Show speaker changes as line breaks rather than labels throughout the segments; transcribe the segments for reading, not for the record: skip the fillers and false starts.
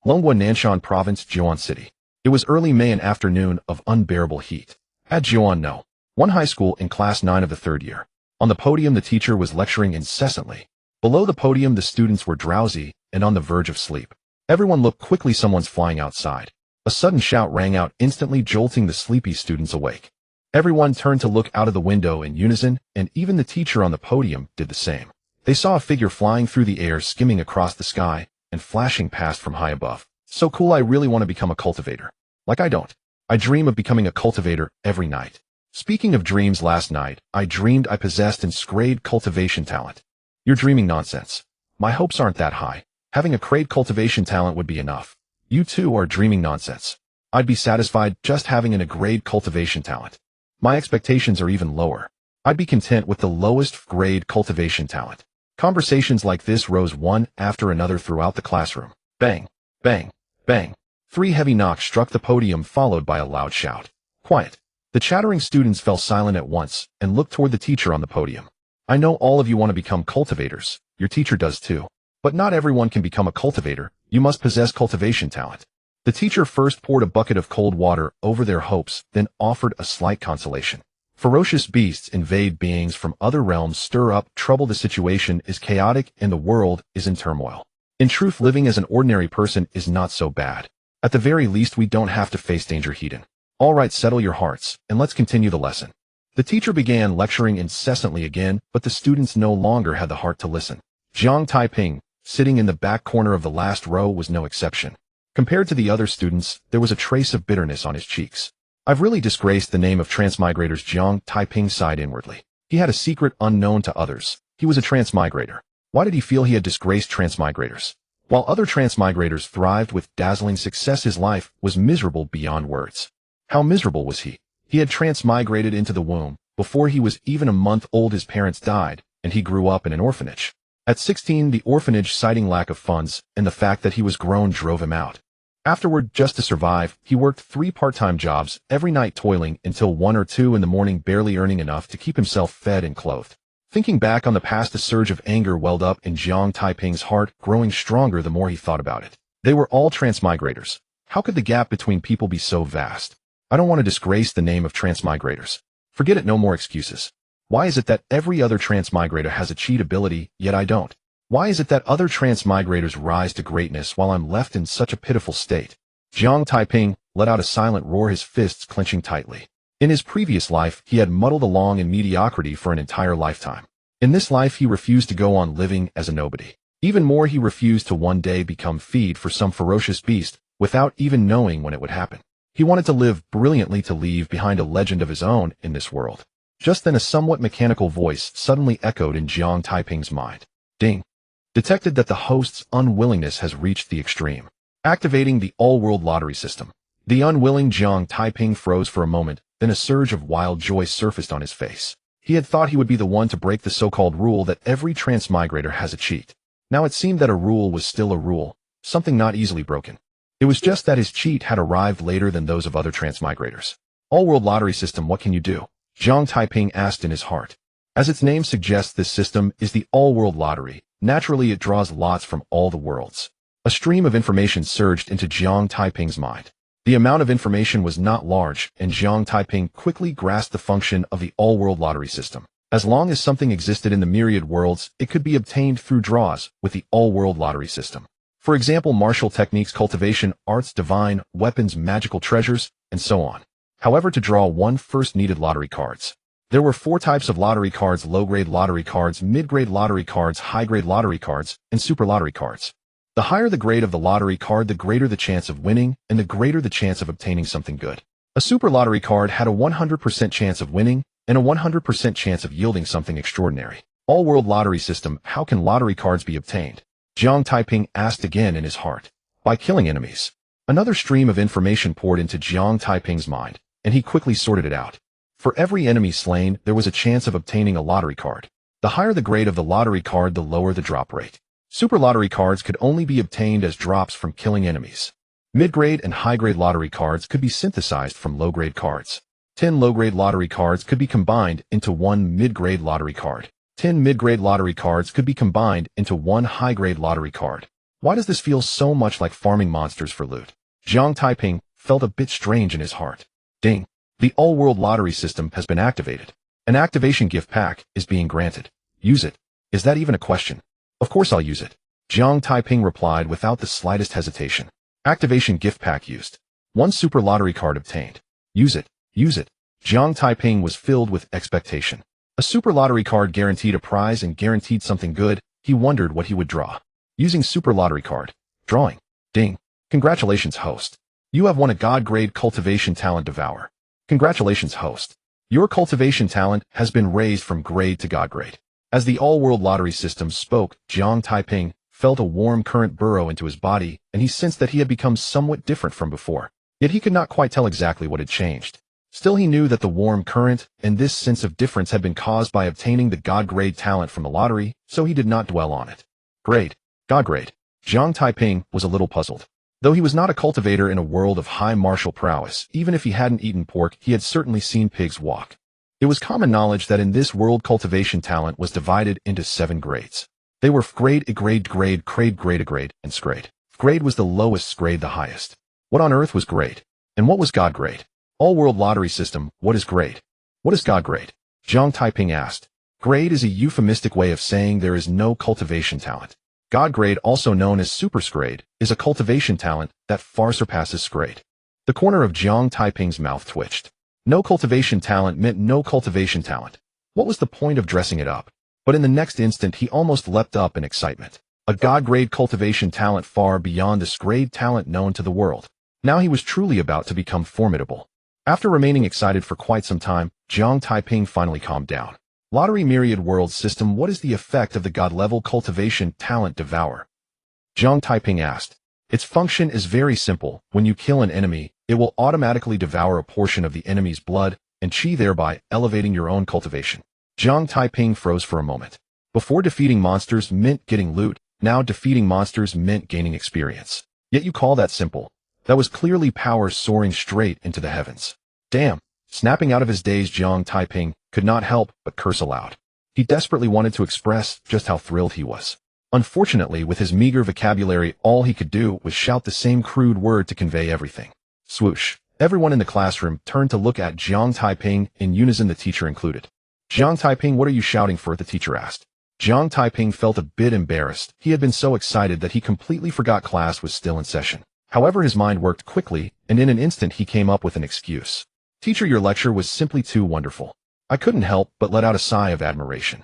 Longhua, Nanshan Province, Jiuan City. It was early May, an afternoon of unbearable heat. At Jiuan No. 1 high school in class 9 of the 3rd year. On the podium, the teacher was lecturing incessantly. Below the podium, the students were drowsy and on the verge of sleep. Everyone looked quickly. Someone's flying outside. A sudden shout rang out, instantly jolting the sleepy students awake. Everyone turned to look out of the window in unison, and even the teacher on the podium did the same. They saw a figure flying through the air, skimming across the sky and flashing past from high above. So cool, I really want to become a cultivator. Like I don't. I dream of becoming a cultivator every night. Speaking of dreams, last night, I dreamed I possessed and grade cultivation talent. You're dreaming nonsense. My hopes aren't that high. Having a grade cultivation talent would be enough. You too are dreaming nonsense. I'd be satisfied just having a grade cultivation talent. My expectations are even lower. I'd be content with the lowest grade cultivation talent. Conversations like this rose one after another throughout the classroom. Bang, bang, bang. 3 heavy knocks struck the podium, followed by a loud shout. Quiet. The chattering students fell silent at once and looked toward the teacher on the podium. I know all of you want to become cultivators. Your teacher does too. But not everyone can become a cultivator. You must possess cultivation talent. The teacher first poured a bucket of cold water over their hopes, then offered a slight consolation. Ferocious beasts invade, beings from other realms stir up trouble. The situation is chaotic and the world is in turmoil. In truth, living as an ordinary person is not so bad. At the very least, we don't have to face danger hidden. All right, settle your hearts, and let's continue the lesson. The teacher began lecturing incessantly again, but the students no longer had the heart to listen. Jiang Taiping, sitting in the back corner of the last row, was no exception. Compared to the other students, there was a trace of bitterness on his cheeks. I've really disgraced the name of transmigrators. Jiang Taiping sighed inwardly. He had a secret unknown to others. He was a transmigrator. Why did he feel he had disgraced transmigrators? While other transmigrators thrived with dazzling success, his life was miserable beyond words. How miserable was he? He had transmigrated into the womb. Before he was even a month old, his parents died, and he grew up in an orphanage. At 16, the orphanage, citing lack of funds and the fact that he was grown, drove him out. Afterward, just to survive, he worked 3 part-time jobs, every night toiling until 1 or 2 in the morning, barely earning enough to keep himself fed and clothed. Thinking back on the past, a surge of anger welled up in Jiang Taiping's heart, growing stronger the more he thought about it. They were all transmigrators. How could the gap between people be so vast? I don't want to disgrace the name of transmigrators. Forget it, no more excuses. Why is it that every other transmigrator has a cheat ability, yet I don't? Why is it that other transmigrators rise to greatness while I'm left in such a pitiful state? Jiang Taiping let out a silent roar, his fists clenching tightly. In his previous life, he had muddled along in mediocrity for an entire lifetime. In this life, he refused to go on living as a nobody. Even more, he refused to one day become feed for some ferocious beast without even knowing when it would happen. He wanted to live brilliantly, to leave behind a legend of his own in this world. Just then, a somewhat mechanical voice suddenly echoed in Jiang Taiping's mind. Ding. Detected that the host's unwillingness has reached the extreme. Activating the all-world lottery system. The unwilling Jiang Taiping froze for a moment, then a surge of wild joy surfaced on his face. He had thought he would be the one to break the so-called rule that every transmigrator has a cheat. Now it seemed that a rule was still a rule, something not easily broken. It was just that his cheat had arrived later than those of other transmigrators. All-world lottery system, what can you do? Jiang Taiping asked in his heart. As its name suggests, this system is the all-world lottery. Naturally, it draws lots from all the worlds. A stream of information surged into Jiang Taiping's mind. The amount of information was not large, and Jiang Taiping quickly grasped the function of the all-world lottery system. As long as something existed in the myriad worlds, it could be obtained through draws with the all-world lottery system. For example, martial techniques, cultivation, arts, divine, weapons, magical treasures, and so on. However, to draw one first needed lottery cards. There were 4 types of lottery cards: low-grade lottery cards, mid-grade lottery cards, high-grade lottery cards, and super lottery cards. The higher the grade of the lottery card, the greater the chance of winning, and the greater the chance of obtaining something good. A super lottery card had a 100% chance of winning, and a 100% chance of yielding something extraordinary. All-world lottery system, how can lottery cards be obtained? Jiang Taiping asked again in his heart. By killing enemies. Another stream of information poured into Jiang Taiping's mind, and he quickly sorted it out. For every enemy slain, there was a chance of obtaining a lottery card. The higher the grade of the lottery card, the lower the drop rate. Super lottery cards could only be obtained as drops from killing enemies. Mid-grade and high-grade lottery cards could be synthesized from low-grade cards. 10 low-grade lottery cards could be combined into 1 mid-grade lottery card. 10 mid-grade lottery cards could be combined into 1 high-grade lottery card. Why does this feel so much like farming monsters for loot? Jiang Taiping felt a bit strange in his heart. Ding. The all-world lottery system has been activated. An activation gift pack is being granted. Use it. Is that even a question? Of course I'll use it. Jiang Taiping replied without the slightest hesitation. Activation gift pack used. 1 super lottery card obtained. Use it. Use it. Jiang Taiping was filled with expectation. A super lottery card guaranteed a prize and guaranteed something good. He wondered what he would draw. Using super lottery card. Drawing. Ding. Congratulations, host. You have won a God-grade cultivation talent devour. Congratulations, host. Your cultivation talent has been raised from grade to God grade. As the all-world lottery system spoke, Jiang Taiping felt a warm current burrow into his body, and he sensed that he had become somewhat different from before. Yet he could not quite tell exactly what had changed. Still, he knew that the warm current and this sense of difference had been caused by obtaining the God-grade talent from the lottery, so he did not dwell on it. Grade. God grade. Jiang Taiping was a little puzzled. Though he was not a cultivator in a world of high martial prowess, even if he hadn't eaten pork, he had certainly seen pigs walk. It was common knowledge that in this world cultivation talent was divided into 7 grades. They were grade, and grade. Grade was the lowest, grade the highest. What on earth was grade? And what was God grade? All-world lottery system, what is grade? What is God grade? Jiang Taiping asked. Grade is a euphemistic way of saying there is no cultivation talent. God grade, also known as super grade, is a cultivation talent that far surpasses grade. The corner of Jiang Taiping's mouth twitched. No cultivation talent meant no cultivation talent. What was the point of dressing it up? But in the next instant he almost leapt up in excitement. A God-grade cultivation talent far beyond the grade talent known to the world. Now he was truly about to become formidable. After remaining excited for quite some time, Jiang Taiping finally calmed down. Lottery Myriad Worlds System, what is the effect of the God-level cultivation talent devour? Jiang Taiping asked. Its function is very simple. When you kill an enemy, it will automatically devour a portion of the enemy's blood and chi, thereby elevating your own cultivation. Jiang Taiping froze for a moment. Before defeating monsters meant getting loot, now defeating monsters meant gaining experience. Yet you call that simple? That was clearly power soaring straight into the heavens. Damn. Snapping out of his daze, Jiang Taiping could not help but curse aloud. He desperately wanted to express just how thrilled he was. Unfortunately, with his meager vocabulary, all he could do was shout the same crude word to convey everything. Swoosh. Everyone in the classroom turned to look at Jiang Taiping, in unison, the teacher included. Jiang Taiping, what are you shouting for? The teacher asked. Jiang Taiping felt a bit embarrassed. He had been so excited that he completely forgot class was still in session. However, his mind worked quickly, and in an instant he came up with an excuse. Teacher, your lecture was simply too wonderful. I couldn't help but let out a sigh of admiration.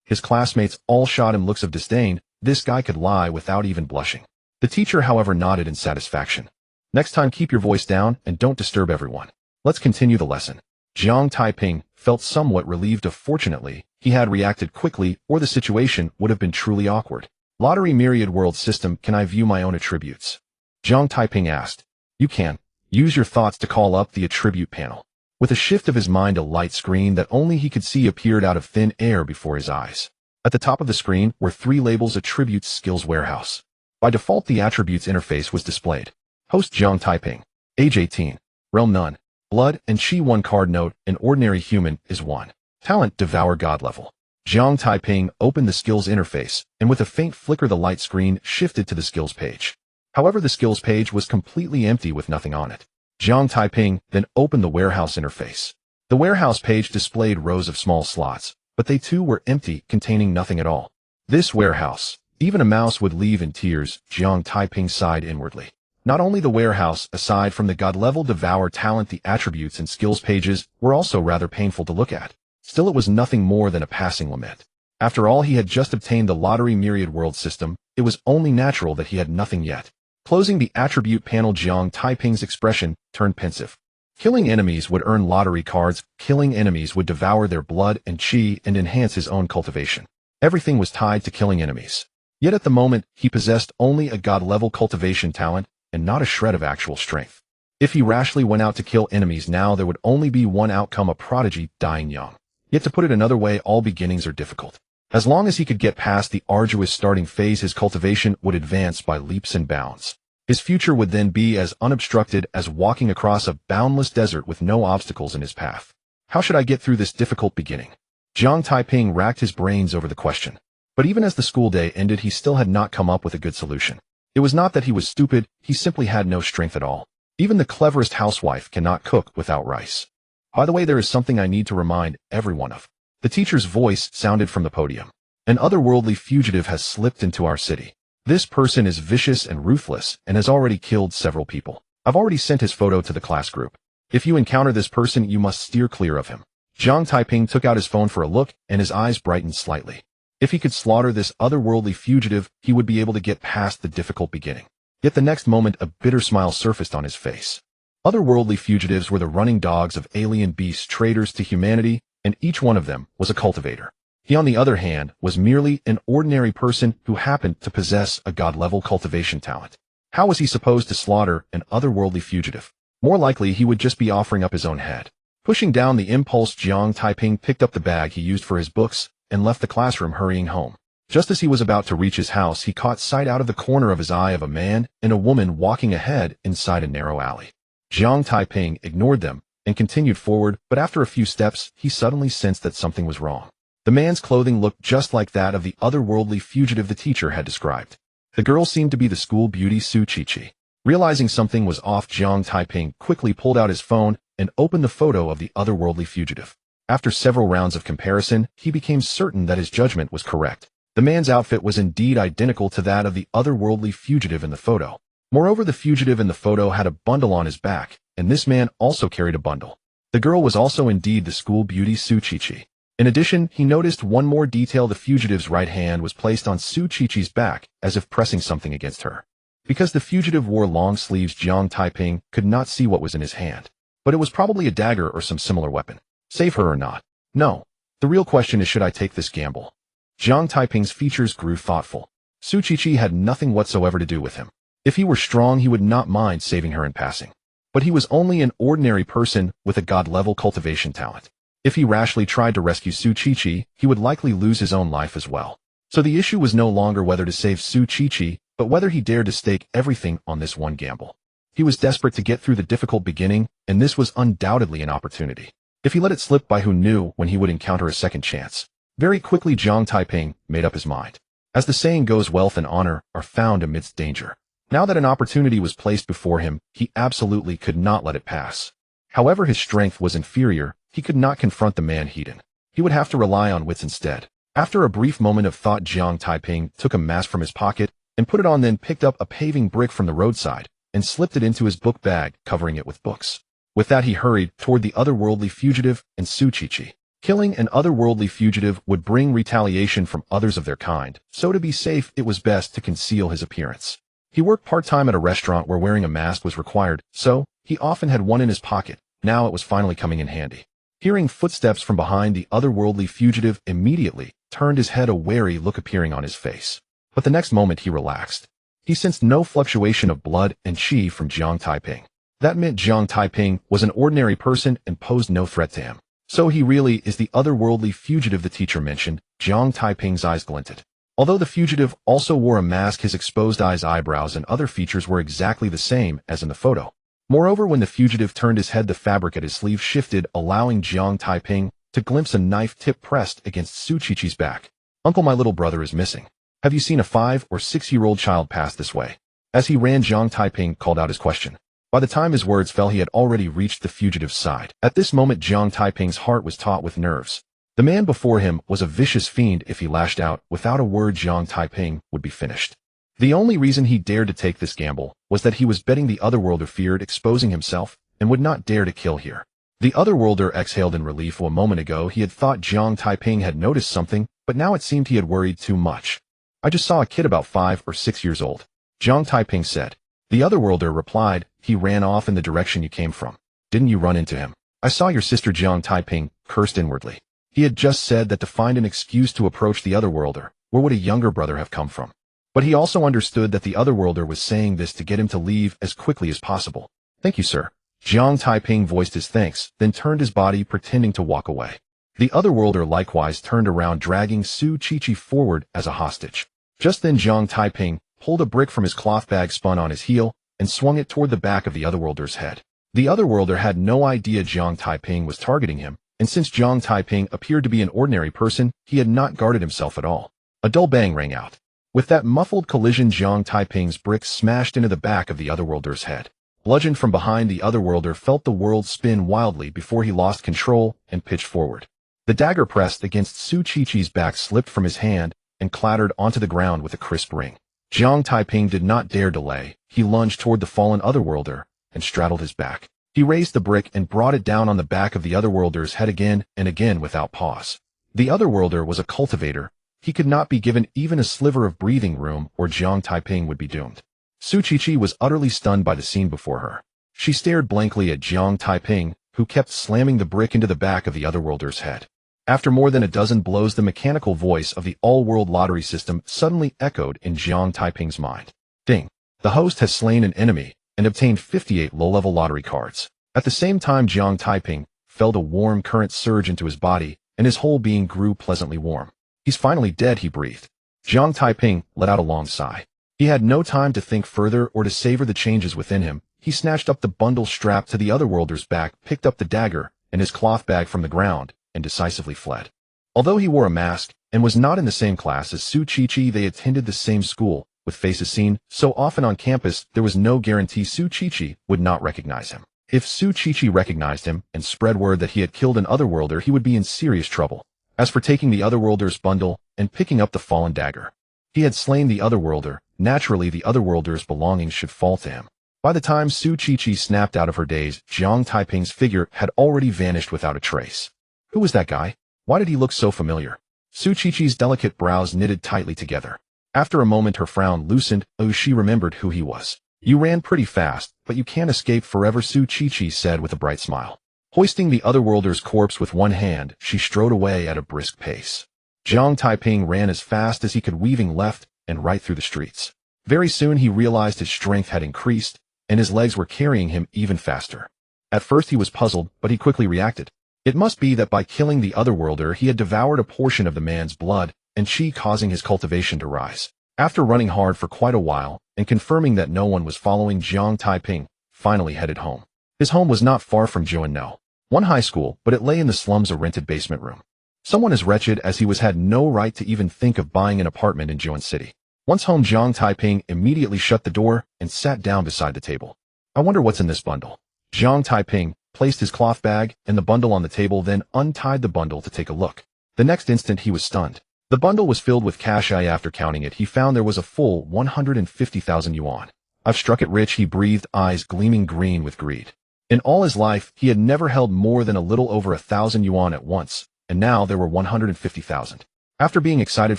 His classmates all shot him looks of disdain. This guy could lie without even blushing. The teacher, however, nodded in satisfaction. Next time keep your voice down and don't disturb everyone. Let's continue the lesson. Jiang Taiping felt somewhat relieved. Fortunately, he had reacted quickly, or the situation would have been truly awkward. Lottery Myriad Worlds System, can I view my own attributes? Jiang Taiping asked. You can. Use your thoughts to call up the attribute panel. With a shift of his mind, a light screen that only he could see appeared out of thin air before his eyes. At the top of the screen were 3 labels: Attributes, Skills, Warehouse. By default, the Attributes interface was displayed. Host Jiang Taiping. Age 18. Realm none. Blood and Chi 1. Card note, an ordinary human is 1. Talent, Devour God level. Jiang Taiping opened the Skills interface, and with a faint flicker the light screen shifted to the Skills page. However, the Skills page was completely empty with nothing on it. Jiang Taiping then opened the Warehouse interface. The Warehouse page displayed rows of small slots, but they too were empty, containing nothing at all. This warehouse, even a mouse would leave in tears. Jiang Taiping sighed inwardly. Not only the warehouse, aside from the God-level Devour talent, the Attributes and Skills pages were also rather painful to look at. Still, it was nothing more than a passing lament. After all, he had just obtained the Lottery Myriad World System. It was only natural that he had nothing yet. Closing the attribute panel, Jiang Taiping's expression turned pensive. Killing enemies would earn lottery cards. Killing enemies would devour their blood and chi and enhance his own cultivation. Everything was tied to killing enemies. Yet at the moment, he possessed only a God-level cultivation talent and not a shred of actual strength. If he rashly went out to kill enemies now, there would only be one outcome: a prodigy dying young. Yet to put it another way, all beginnings are difficult. As long as he could get past the arduous starting phase, his cultivation would advance by leaps and bounds. His future would then be as unobstructed as walking across a boundless desert with no obstacles in his path. How should I get through this difficult beginning? Jiang Taiping racked his brains over the question. But even as the school day ended, he still had not come up with a good solution. It was not that he was stupid, he simply had no strength at all. Even the cleverest housewife cannot cook without rice. By the way, there is something I need to remind everyone of. The teacher's voice sounded from the podium. An otherworldly fugitive has slipped into our city. This person is vicious and ruthless and has already killed several people. I've already sent his photo to the class group. If you encounter this person, you must steer clear of him. Jiang Taiping took out his phone for a look, and his eyes brightened slightly. If he could slaughter this otherworldly fugitive, he would be able to get past the difficult beginning. Yet the next moment, a bitter smile surfaced on his face. Otherworldly fugitives were the running dogs of alien beasts, traitors to humanity, and each one of them was a cultivator. He, on the other hand, was merely an ordinary person who happened to possess a god-level cultivation talent. How was he supposed to slaughter an otherworldly fugitive? More likely, he would just be offering up his own head. Pushing down the impulse, Jiang Taiping picked up the bag he used for his books and left the classroom, hurrying home. Just as he was about to reach his house, he caught sight out of the corner of his eye of a man and a woman walking ahead inside a narrow alley. Jiang Taiping ignored them and continued forward, but after a few steps, he suddenly sensed that something was wrong. The man's clothing looked just like that of the otherworldly fugitive the teacher had described. The girl seemed to be the school beauty Su Qiqi. Realizing something was off, Jiang Taiping quickly pulled out his phone and opened the photo of the otherworldly fugitive. After several rounds of comparison, he became certain that his judgment was correct. The man's outfit was indeed identical to that of the otherworldly fugitive in the photo. Moreover, the fugitive in the photo had a bundle on his back, and this man also carried a bundle. The girl was also indeed the school beauty Su Qiqi. In addition, he noticed one more detail: the fugitive's right hand was placed on Su Qiqi's back, as if pressing something against her. Because the fugitive wore long sleeves, Jiang Taiping could not see what was in his hand. But it was probably a dagger or some similar weapon. Save her or not? No. The real question is, should I take this gamble? Jiang Taiping's features grew thoughtful. Su Qiqi had nothing whatsoever to do with him. If he were strong, he would not mind saving her in passing. But he was only an ordinary person with a god-level cultivation talent. If he rashly tried to rescue Su Qiqi, he would likely lose his own life as well. So the issue was no longer whether to save Su Qiqi, but whether he dared to stake everything on this one gamble. He was desperate to get through the difficult beginning, and this was undoubtedly an opportunity. If he let it slip by, who knew when he would encounter a second chance? Very quickly, Jiang Taiping made up his mind. As the saying goes, wealth and honor are found amidst danger. Now that an opportunity was placed before him, he absolutely could not let it pass. However, his strength was inferior. He could not confront the man hidden. He would have to rely on wits instead. After a brief moment of thought, Jiang Taiping took a mask from his pocket and put it on, then picked up a paving brick from the roadside and slipped it into his book bag, covering it with books. With that, he hurried toward the otherworldly fugitive and Su Qiqi. Killing an otherworldly fugitive would bring retaliation from others of their kind, so to be safe, it was best to conceal his appearance. He worked part-time at a restaurant where wearing a mask was required, so he often had one in his pocket. Now it was finally coming in handy. Hearing footsteps from behind, the otherworldly fugitive immediately turned his head, a wary look appearing on his face. But the next moment he relaxed. He sensed no fluctuation of blood and qi from Jiang Taiping. That meant Jiang Taiping was an ordinary person and posed no threat to him. So he really is the otherworldly fugitive the teacher mentioned. Jiang Taiping's eyes glinted. Although the fugitive also wore a mask, his exposed eyes, eyebrows, and other features were exactly the same as in the photo. Moreover, when the fugitive turned his head, the fabric at his sleeve shifted, allowing Jiang Taiping to glimpse a knife tip pressed against Su Qiqi's back. "Uncle, my little brother is missing. Have you seen a 5 or 6-year-old child pass this way?" As he ran, Jiang Taiping called out his question. By the time his words fell, he had already reached the fugitive's side. At this moment, Jiang Taiping's heart was taut with nerves. The man before him was a vicious fiend. If he lashed out, without a word, Jiang Taiping would be finished. The only reason he dared to take this gamble was that he was betting the otherworlder feared exposing himself and would not dare to kill here. The otherworlder exhaled in relief. A moment ago, he had thought Jiang Taiping had noticed something, but now it seemed he had worried too much. "I just saw a kid about 5 or 6 years old," Jiang Taiping said. The otherworlder replied, "He ran off in the direction you came from. Didn't you run into him?" "I saw your sister." Jiang Taiping cursed inwardly. He had just said that to find an excuse to approach the otherworlder, where would a younger brother have come from? But he also understood that the otherworlder was saying this to get him to leave as quickly as possible. "Thank you, sir." Jiang Taiping voiced his thanks, then turned his body, pretending to walk away. The otherworlder likewise turned around, dragging Su Qiqi forward as a hostage. Just then, Jiang Taiping pulled a brick from his cloth bag, spun on his heel, and swung it toward the back of the otherworlder's head. The otherworlder had no idea Jiang Taiping was targeting him, and since Jiang Taiping appeared to be an ordinary person, he had not guarded himself at all. A dull bang rang out. With that muffled collision, Jiang Taiping's brick smashed into the back of the otherworlder's head. Bludgeoned from behind, the otherworlder felt the world spin wildly before he lost control and pitched forward. The dagger pressed against Su Qiqi's back slipped from his hand and clattered onto the ground with a crisp ring. Jiang Taiping did not dare delay. He lunged toward the fallen otherworlder and straddled his back. He raised the brick and brought it down on the back of the otherworlder's head again and again without pause. The otherworlder was a cultivator. He could not be given even a sliver of breathing room or Jiang Taiping would be doomed. Su Qiqi was utterly stunned by the scene before her. She stared blankly at Jiang Taiping, who kept slamming the brick into the back of the otherworlder's head. After more than a dozen blows, the mechanical voice of the all-world lottery system suddenly echoed in Jiang Taiping's mind. Ding! The host has slain an enemy and obtained 58 low-level lottery cards. At the same time, Jiang Taiping felt a warm current surge into his body, and his whole being grew pleasantly warm. He's finally dead, he breathed. Jiang Taiping let out a long sigh. He had no time to think further or to savor the changes within him. He snatched up the bundle strapped to the otherworlder's back, picked up the dagger and his cloth bag from the ground, and decisively fled. Although he wore a mask and was not in the same class as Su Qiqi, they attended the same school. With faces seen so often on campus, there was no guarantee Su Qiqi would not recognize him. If Su Qiqi recognized him and spread word that he had killed an otherworlder, he would be in serious trouble. As for taking the otherworlder's bundle and picking up the fallen dagger, he had slain the otherworlder. Naturally, the otherworlder's belongings should fall to him. By the time Su Qiqi snapped out of her daze, Jiang Taiping's figure had already vanished without a trace. Who was that guy? Why did he look so familiar? Su Qiqi's delicate brows knitted tightly together. After a moment, her frown loosened. Oh, she remembered who he was. You ran pretty fast, but you can't escape forever, Su Qiqi said with a bright smile. Hoisting the otherworlder's corpse with one hand, she strode away at a brisk pace. Jiang Taiping ran as fast as he could, weaving left and right through the streets. Very soon he realized his strength had increased, and his legs were carrying him even faster. At first he was puzzled, but he quickly reacted. It must be that by killing the otherworlder he had devoured a portion of the man's blood, and qi causing his cultivation to rise. After running hard for quite a while, and confirming that no one was following, Jiang Taiping finally headed home. His home was not far from Zhuanno, one high school, but it lay in the slums, a rented basement room. Someone as wretched as he was had no right to even think of buying an apartment in Zhuan City. Once home, Jiang Taiping immediately shut the door and sat down beside the table. I wonder what's in this bundle. Jiang Taiping placed his cloth bag and the bundle on the table, then untied the bundle to take a look. The next instant he was stunned. The bundle was filled with cash. After counting it, he found there was a full 150,000 yuan. I've struck it rich, he breathed, eyes gleaming green with greed. In all his life, he had never held more than a little over 1,000 yuan at once, and now there were 150,000. After being excited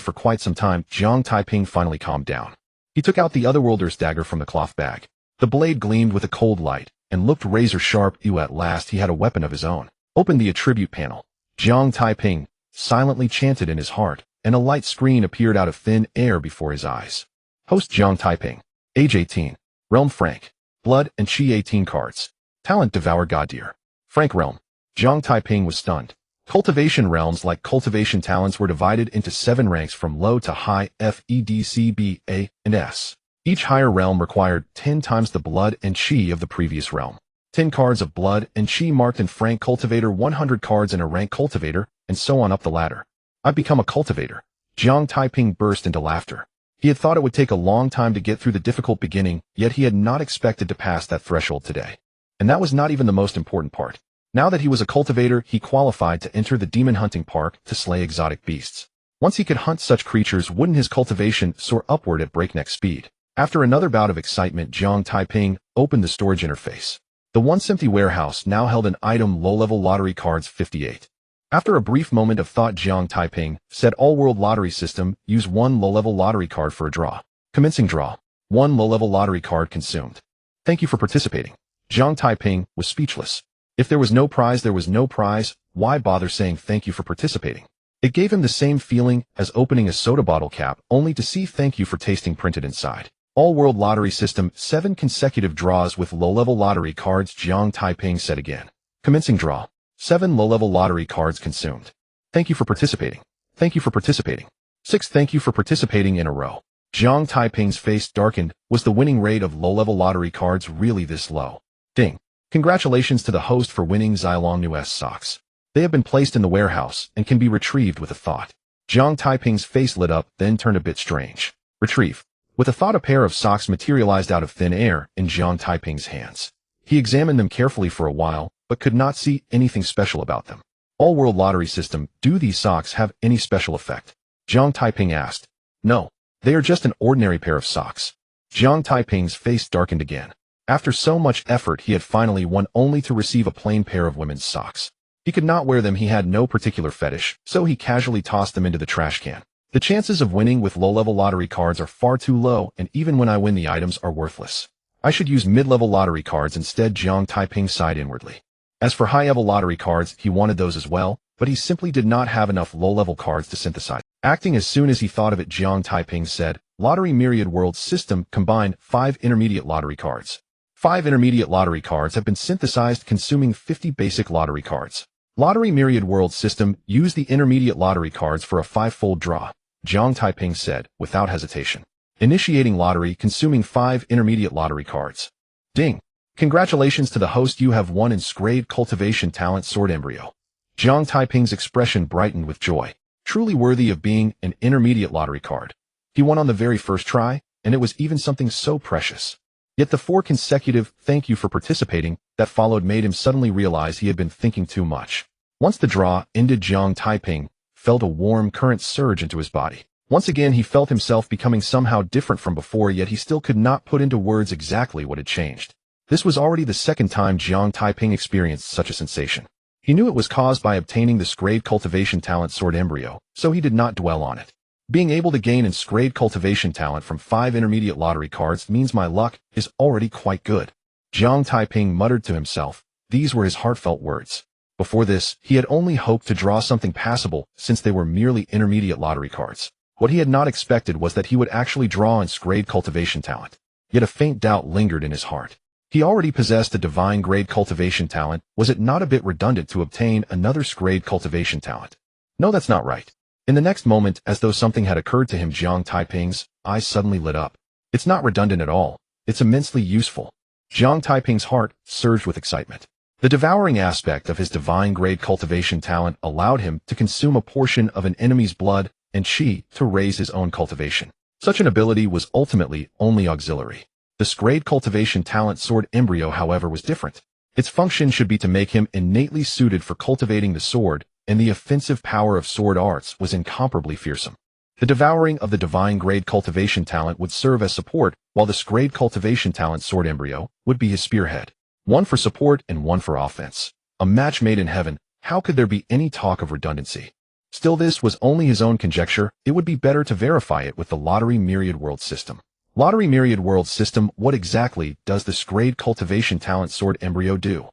for quite some time, Jiang Taiping finally calmed down. He took out the otherworlder's dagger from the cloth bag. The blade gleamed with a cold light and looked razor sharp. At last he had a weapon of his own. Opened the attribute panel. Jiang Taiping silently chanted in his heart, and a light screen appeared out of thin air before his eyes. Host Jiang Taiping. Age 18. Realm Frank. Blood and Qi 18 cards. Talent Devour God Deer. Frank Realm. Jiang Taiping was stunned. Cultivation realms like cultivation talents were divided into 7 ranks from low to high: F, E, D, C, B, A, and S. Each higher realm required 10 times the blood and Qi of the previous realm. 10 cards of blood and Qi marked in Frank Cultivator, 100 cards in a rank Cultivator, and so on up the ladder. I've become a cultivator. Jiang Taiping burst into laughter. He had thought it would take a long time to get through the difficult beginning, yet he had not expected to pass that threshold today. And that was not even the most important part. Now that he was a cultivator, he qualified to enter the demon hunting park to slay exotic beasts. Once he could hunt such creatures, wouldn't his cultivation soar upward at breakneck speed? After another bout of excitement, Jiang Taiping opened the storage interface. The once empty warehouse now held an item: low-level lottery cards 58. After a brief moment of thought, Jiang Taiping said, All-World Lottery System, use 1 low-level lottery card for a draw. Commencing draw. 1 low-level lottery card consumed. Thank you for participating. Jiang Taiping was speechless. If there was no prize, there was no prize. Why bother saying thank you for participating? It gave him the same feeling as opening a soda bottle cap, only to see thank you for tasting printed inside. All-World Lottery System, 7 consecutive draws with low-level lottery cards, Jiang Taiping said again. Commencing draw. 7 low-level lottery cards consumed. Thank you for participating. Thank you for participating. 6 thank you for participating in a row. Jiang Taiping's face darkened. Was the winning rate of low-level lottery cards really this low? Ding. Congratulations to the host for winning Xilong Nu's socks. They have been placed in the warehouse and can be retrieved with a thought. Jiang Taiping's face lit up, then turned a bit strange. Retrieve. With a thought, a pair of socks materialized out of thin air in Jiang Taiping's hands. He examined them carefully for a while, but could not see anything special about them. All World Lottery System, do these socks have any special effect? Jiang Taiping asked. No. They are just an ordinary pair of socks. Jiang Taiping's face darkened again. After so much effort, he had finally won only to receive a plain pair of women's socks. He could not wear them. He had no particular fetish, so he casually tossed them into the trash can. The chances of winning with low-level lottery cards are far too low, and even when I win, the items are worthless. I should use mid-level lottery cards instead. Jiang Taiping sighed inwardly. As for high-level lottery cards, he wanted those as well, but he simply did not have enough low-level cards to synthesize. Acting as soon as he thought of it, Jiang Taiping said, Lottery Myriad Worlds System combined 5 intermediate lottery cards. 5 intermediate lottery cards have been synthesized, consuming 50 basic lottery cards. Lottery Myriad Worlds System use the intermediate lottery cards for a 5-fold draw, Jiang Taiping said, without hesitation. Initiating lottery, consuming 5 intermediate lottery cards. Ding! Congratulations to the host, you have won Inscribed Cultivation Talent Sword Embryo. Jiang Taiping's expression brightened with joy. Truly worthy of being an intermediate lottery card. He won on the very first try, and it was even something so precious. Yet the 4 consecutive "thank you for participating" that followed made him suddenly realize he had been thinking too much. Once the draw ended, Jiang Taiping felt a warm current surge into his body. Once again, he felt himself becoming somehow different from before, yet he still could not put into words exactly what had changed. This was already the second time Jiang Taiping experienced such a sensation. He knew it was caused by obtaining the Inscribed Cultivation Talent Sword Embryo, so he did not dwell on it. Being able to gain Inscribed Cultivation Talent from 5 intermediate lottery cards means my luck is already quite good. Jiang Taiping muttered to himself. These were his heartfelt words. Before this, he had only hoped to draw something passable, since they were merely intermediate lottery cards. What he had not expected was that he would actually draw Inscribed Cultivation Talent. Yet a faint doubt lingered in his heart. He already possessed a divine grade cultivation talent. Was it not a bit redundant to obtain another grade cultivation talent? No, that's not right. In the next moment, as though something had occurred to him, Jiang Taiping's eyes suddenly lit up. It's not redundant at all. It's immensely useful. Jiang Taiping's heart surged with excitement. The devouring aspect of his divine grade cultivation talent allowed him to consume a portion of an enemy's blood and chi to raise his own cultivation. Such an ability was ultimately only auxiliary. The grade cultivation talent sword embryo, however, was different. Its function should be to make him innately suited for cultivating the sword, and the offensive power of sword arts was incomparably fearsome. The devouring of the divine grade cultivation talent would serve as support, while the grade cultivation talent sword embryo would be his spearhead. One for support and one for offense. A match made in heaven. How could there be any talk of redundancy? Still, this was only his own conjecture. It would be better to verify it with the Lottery Myriad Worlds System. Lottery Myriad Worlds System, what exactly does the grade cultivation talent sword embryo do?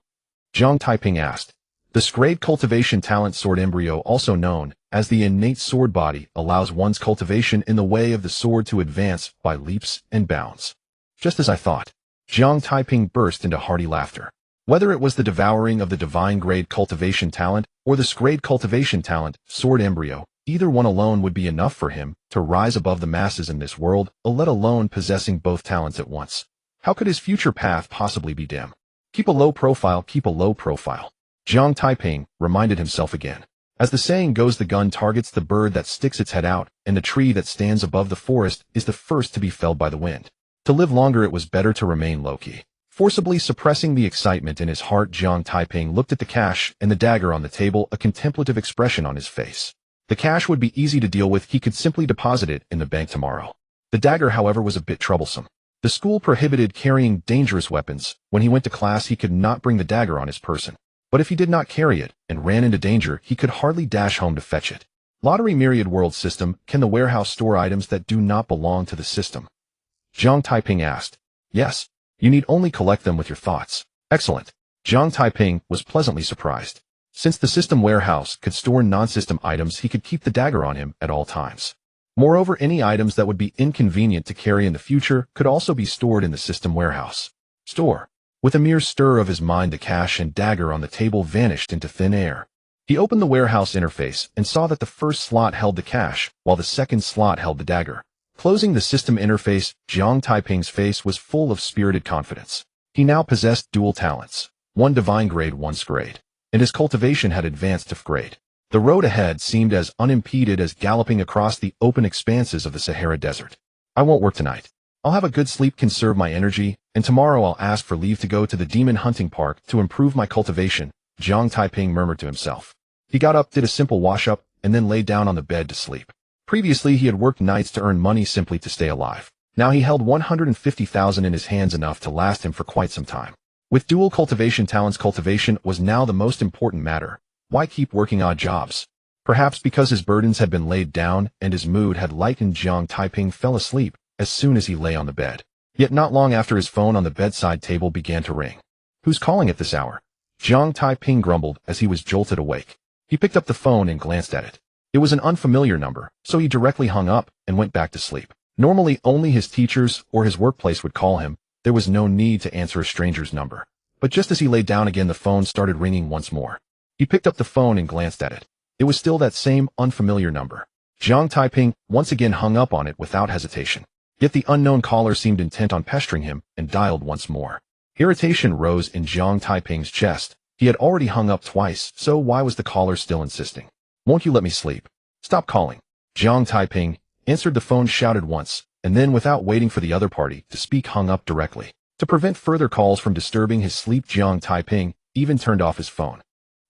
Jiang Taiping asked. The grade cultivation talent sword embryo, also known as the innate sword body, allows one's cultivation in the way of the sword to advance by leaps and bounds. Just as I thought. Jiang Taiping burst into hearty laughter. Whether it was the devouring of the divine grade cultivation talent or the grade cultivation talent sword embryo, either one alone would be enough for him to rise above the masses in this world, let alone possessing both talents at once. How could his future path possibly be dim? Keep a low profile, keep a low profile. Jiang Taiping reminded himself again. As the saying goes, the gun targets the bird that sticks its head out, and the tree that stands above the forest is the first to be felled by the wind. To live longer, it was better to remain low-key. Forcibly suppressing the excitement in his heart, Jiang Taiping looked at the cash and the dagger on the table, a contemplative expression on his face. The cash would be easy to deal with. He could simply deposit it in the bank tomorrow. The dagger, however, was a bit troublesome. The school prohibited carrying dangerous weapons. When he went to class, he could not bring the dagger on his person. But if he did not carry it and ran into danger, he could hardly dash home to fetch it. Lottery Myriad Worlds System, can the warehouse store items that do not belong to the system? Jiang Taiping asked. Yes. You need only collect them with your thoughts. Excellent. Jiang Taiping was pleasantly surprised. Since the system warehouse could store non-system items, he could keep the dagger on him at all times. Moreover, any items that would be inconvenient to carry in the future could also be stored in the system warehouse. Store. With a mere stir of his mind, the cash and dagger on the table vanished into thin air. He opened the warehouse interface and saw that the first slot held the cash, while the second slot held the dagger. Closing the system interface, Jiang Taiping's face was full of spirited confidence. He now possessed dual talents, one divine grade, one grade, and his cultivation had advanced to grade. The road ahead seemed as unimpeded as galloping across the open expanses of the Sahara Desert. I won't work tonight. I'll have a good sleep, conserve my energy, and tomorrow I'll ask for leave to go to the demon hunting park to improve my cultivation, Jiang Taiping murmured to himself. He got up, did a simple wash-up, and then lay down on the bed to sleep. Previously, he had worked nights to earn money simply to stay alive. Now he held 150,000 in his hands, enough to last him for quite some time. With dual cultivation talents, cultivation was now the most important matter. Why keep working odd jobs? Perhaps because his burdens had been laid down and his mood had lightened, Jiang Taiping fell asleep as soon as he lay on the bed. Yet not long after, his phone on the bedside table began to ring. Who's calling at this hour? Jiang Taiping grumbled as he was jolted awake. He picked up the phone and glanced at it. It was an unfamiliar number, so he directly hung up and went back to sleep. Normally, only his teachers or his workplace would call him. There was no need to answer a stranger's number. But just as he lay down again, the phone started ringing once more. He picked up the phone and glanced at it. It was still that same unfamiliar number. Jiang Taiping once again hung up on it without hesitation. Yet the unknown caller seemed intent on pestering him and dialed once more. Irritation rose in Jiang Taiping's chest. He had already hung up twice, so why was the caller still insisting? Won't you let me sleep? Stop calling. Jiang Taiping answered the phone, shouted once, and then without waiting for the other party to speak, hung up directly. To prevent further calls from disturbing his sleep, Jiang Taiping even turned off his phone.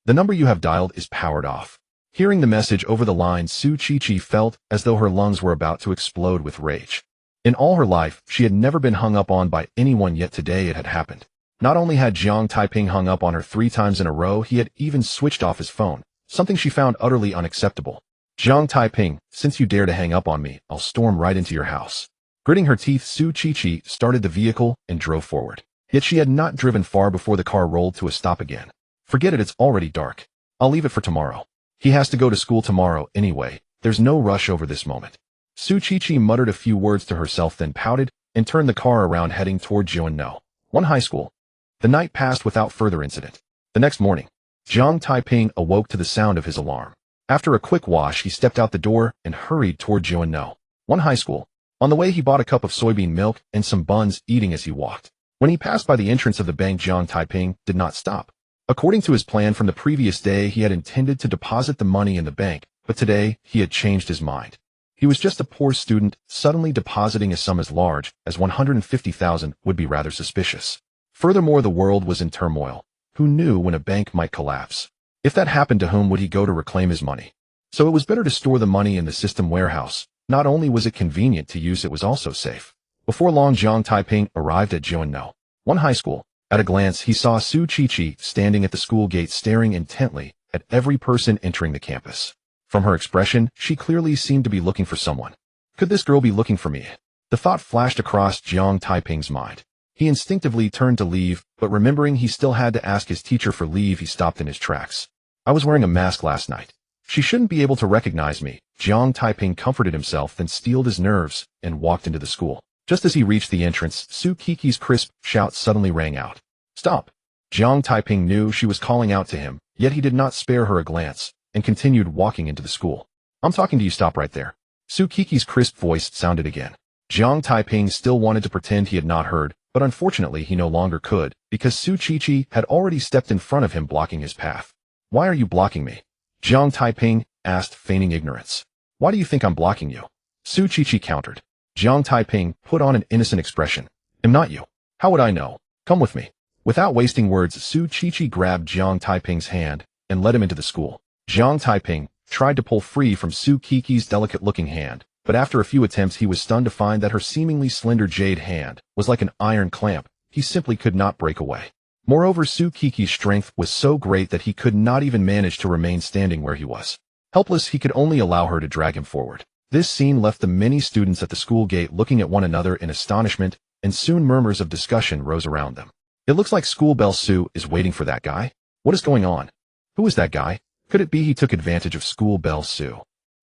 The number you have dialed is powered off. Hearing the message over the line, Su Qiqi felt as though her lungs were about to explode with rage. In all her life, she had never been hung up on by anyone, yet today it had happened. Not only had Jiang Taiping hung up on her 3 times in a row, he had even switched off his phone, something she found utterly unacceptable. Jiang Taiping, since you dare to hang up on me, I'll storm right into your house. Gritting her teeth, Su Qiqi started the vehicle and drove forward. Yet she had not driven far before the car rolled to a stop again. Forget it, it's already dark. I'll leave it for tomorrow. He has to go to school tomorrow anyway. There's no rush over this moment. Su Qiqi muttered a few words to herself, then pouted and turned the car around, heading toward Jiang High School. The night passed without further incident. The next morning, Jiang Taiping awoke to the sound of his alarm. After a quick wash, he stepped out the door and hurried toward Jiang High School. On the way, he bought a cup of soybean milk and some buns, eating as he walked. When he passed by the entrance of the bank, Jiang Taiping did not stop. According to his plan from the previous day, he had intended to deposit the money in the bank, but today he had changed his mind. He was just a poor student. Suddenly depositing a sum as large as 150,000 would be rather suspicious. Furthermore, the world was in turmoil. Who knew when a bank might collapse? If that happened, to whom would he go to reclaim his money? So it was better to store the money in the system warehouse. Not only was it convenient to use, it was also safe. Before long, Jiang Taiping arrived at Jiang High School. At a glance, he saw Su Qiqi standing at the school gate, staring intently at every person entering the campus. From her expression, she clearly seemed to be looking for someone. Could this girl be looking for me? The thought flashed across Jiang Taiping's mind. He instinctively turned to leave, but remembering he still had to ask his teacher for leave, he stopped in his tracks. I was wearing a mask last night. She shouldn't be able to recognize me. Jiang Taiping comforted himself, then steeled his nerves and walked into the school. Just as he reached the entrance, Su Qiqi's crisp shout suddenly rang out. Stop! Jiang Taiping knew she was calling out to him, yet he did not spare her a glance and continued walking into the school. I'm talking to you, stop right there. Su Qiqi's crisp voice sounded again. Jiang Taiping still wanted to pretend he had not heard, but unfortunately he no longer could, because Su Qiqi had already stepped in front of him, blocking his path. Why are you blocking me? Jiang Taiping asked, feigning ignorance. Why do you think I'm blocking you? Su Qiqi countered. Jiang Taiping put on an innocent expression. Am not you? How would I know? Come with me. Without wasting words, Su Qiqi grabbed Jiang Taiping's hand and led him into the school. Jiang Taiping tried to pull free from Su Qiqi's delicate-looking hand, but after a few attempts he was stunned to find that her seemingly slender jade hand was like an iron clamp. He simply could not break away. Moreover, Su Qiqi's strength was so great that he could not even manage to remain standing where he was. Helpless, he could only allow her to drag him forward. This scene left the many students at the school gate looking at one another in astonishment, and soon murmurs of discussion rose around them. It looks like School Bell Su is waiting for that guy. What is going on? Who is that guy? Could it be he took advantage of School Bell Su?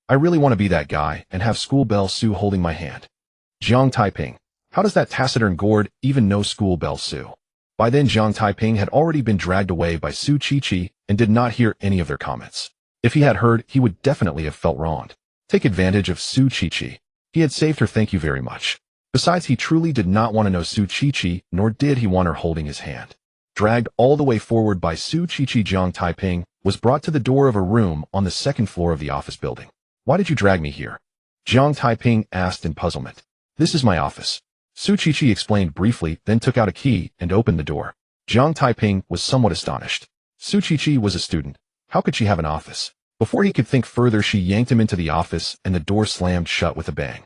I really want to be that guy and have School Bell Su holding my hand. Jiang Taiping. How does that taciturn gourd even know School Bell Su? By then, Jiang Taiping had already been dragged away by Su Qiqi and did not hear any of their comments. If he had heard, he would definitely have felt wronged. Take advantage of Su Qiqi. He had saved her, thank you very much. Besides, he truly did not want to know Su Qiqi, nor did he want her holding his hand. Dragged all the way forward by Su Qiqi, Jiang Taiping was brought to the door of a room on the second floor of the office building. Why did you drag me here? Jiang Taiping asked in puzzlement. This is my office. Su Qiqi explained briefly, then took out a key and opened the door. Jiang Taiping was somewhat astonished. Su Qiqi was a student. How could she have an office? Before he could think further, she yanked him into the office and the door slammed shut with a bang.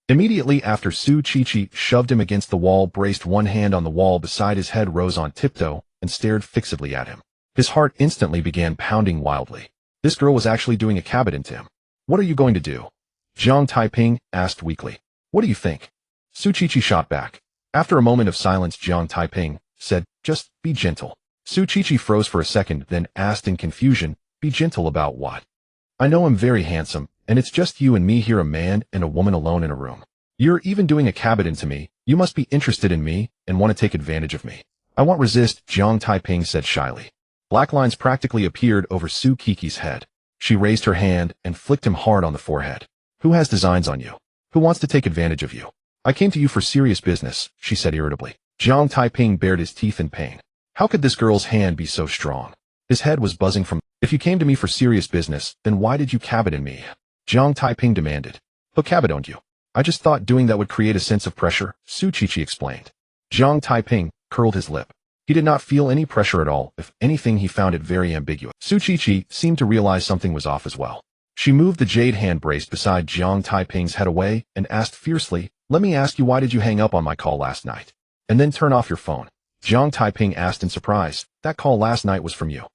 Immediately after, Su Qiqi shoved him against the wall, braced one hand on the wall beside his head, rose on tiptoe, and stared fixedly at him. His heart instantly began pounding wildly. This girl was actually doing a cabinet to him. What are you going to do? Jiang Taiping asked weakly. What do you think? Su Qiqi shot back. After a moment of silence, Jiang Taiping said, just be gentle. Su Qiqi froze for a second, then asked in confusion, be gentle about what? I know I'm very handsome, and it's just you and me here, a man and a woman alone in a room. You're even doing a cabinet to me. You must be interested in me and want to take advantage of me. I won't resist, Jiang Taiping said shyly. Black lines practically appeared over Su Qiqi's head. She raised her hand and flicked him hard on the forehead. Who has designs on you? Who wants to take advantage of you? I came to you for serious business, she said irritably. Jiang Taiping bared his teeth in pain. How could this girl's hand be so strong? His head was buzzing from, if you came to me for serious business, then why did you cabinet me? Jiang Taiping demanded. Who cabineted you? I just thought doing that would create a sense of pressure, Su Qiqi explained. Jiang Taiping curled his lip. He did not feel any pressure at all. If anything, he found it very ambiguous. Su Qiqi seemed to realize something was off as well. She moved the jade hand braced beside Jiang Taiping's head away and asked fiercely, let me ask you, why did you hang up on my call last night? And then turn off your phone? Jiang Taiping asked in surprise. That call last night was from you.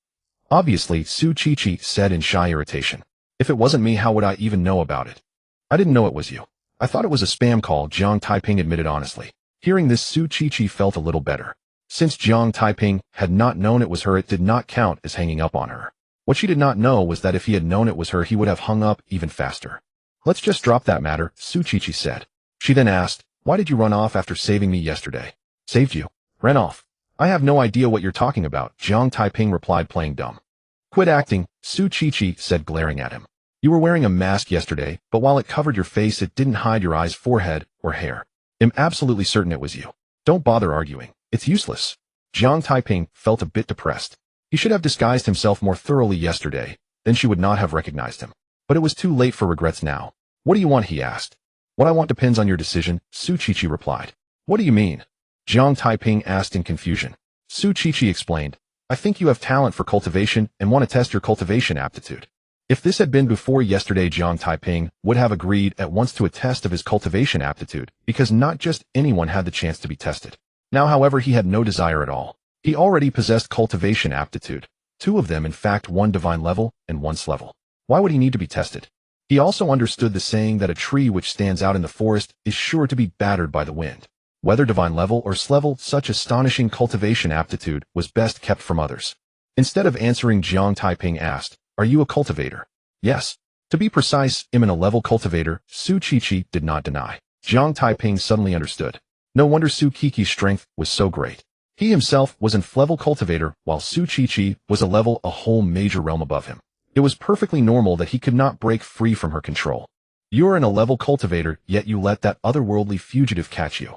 Obviously, Su Qiqi said in shy irritation. If it wasn't me, how would I even know about it? I didn't know it was you. I thought it was a spam call, Jiang Taiping admitted honestly. Hearing this, Su Qiqi felt a little better. Since Jiang Taiping had not known it was her, it did not count as hanging up on her. What she did not know was that if he had known it was her, he would have hung up even faster. Let's just drop that matter, Su Qiqi said. She then asked, why did you run off after saving me yesterday? Saved you? Ran off? I have no idea what you're talking about, Jiang Taiping replied, playing dumb. Quit acting, Su Qiqi said, glaring at him. You were wearing a mask yesterday, but while it covered your face, it didn't hide your eyes, forehead, or hair. I'm absolutely certain it was you. Don't bother arguing. It's useless. Jiang Taiping felt a bit depressed. He should have disguised himself more thoroughly yesterday, then she would not have recognized him. But it was too late for regrets now. What do you want, he asked. What I want depends on your decision, Su Qiqi replied. What do you mean? Jiang Taiping asked in confusion. Su Qiqi explained. I think you have talent for cultivation and want to test your cultivation aptitude. If this had been before yesterday, Jiang Taiping would have agreed at once to a test of his cultivation aptitude, because not just anyone had the chance to be tested. Now, however, he had no desire at all. He already possessed cultivation aptitude, 2 of them, in fact, 1 divine level and 1 level. Why would he need to be tested? He also understood the saying that a tree which stands out in the forest is sure to be battered by the wind. Whether divine level or level, such astonishing cultivation aptitude was best kept from others. Instead of answering, Jiang Taiping asked, are you a cultivator? Yes. To be precise, I'm a level cultivator, Su Qiqi did not deny. Jiang Taiping suddenly understood. No wonder Su Qiqi's strength was so great. He himself was an level cultivator, while Su Qiqi was a whole major realm above him. It was perfectly normal that he could not break free from her control. You're a level cultivator, yet you let that otherworldly fugitive catch you.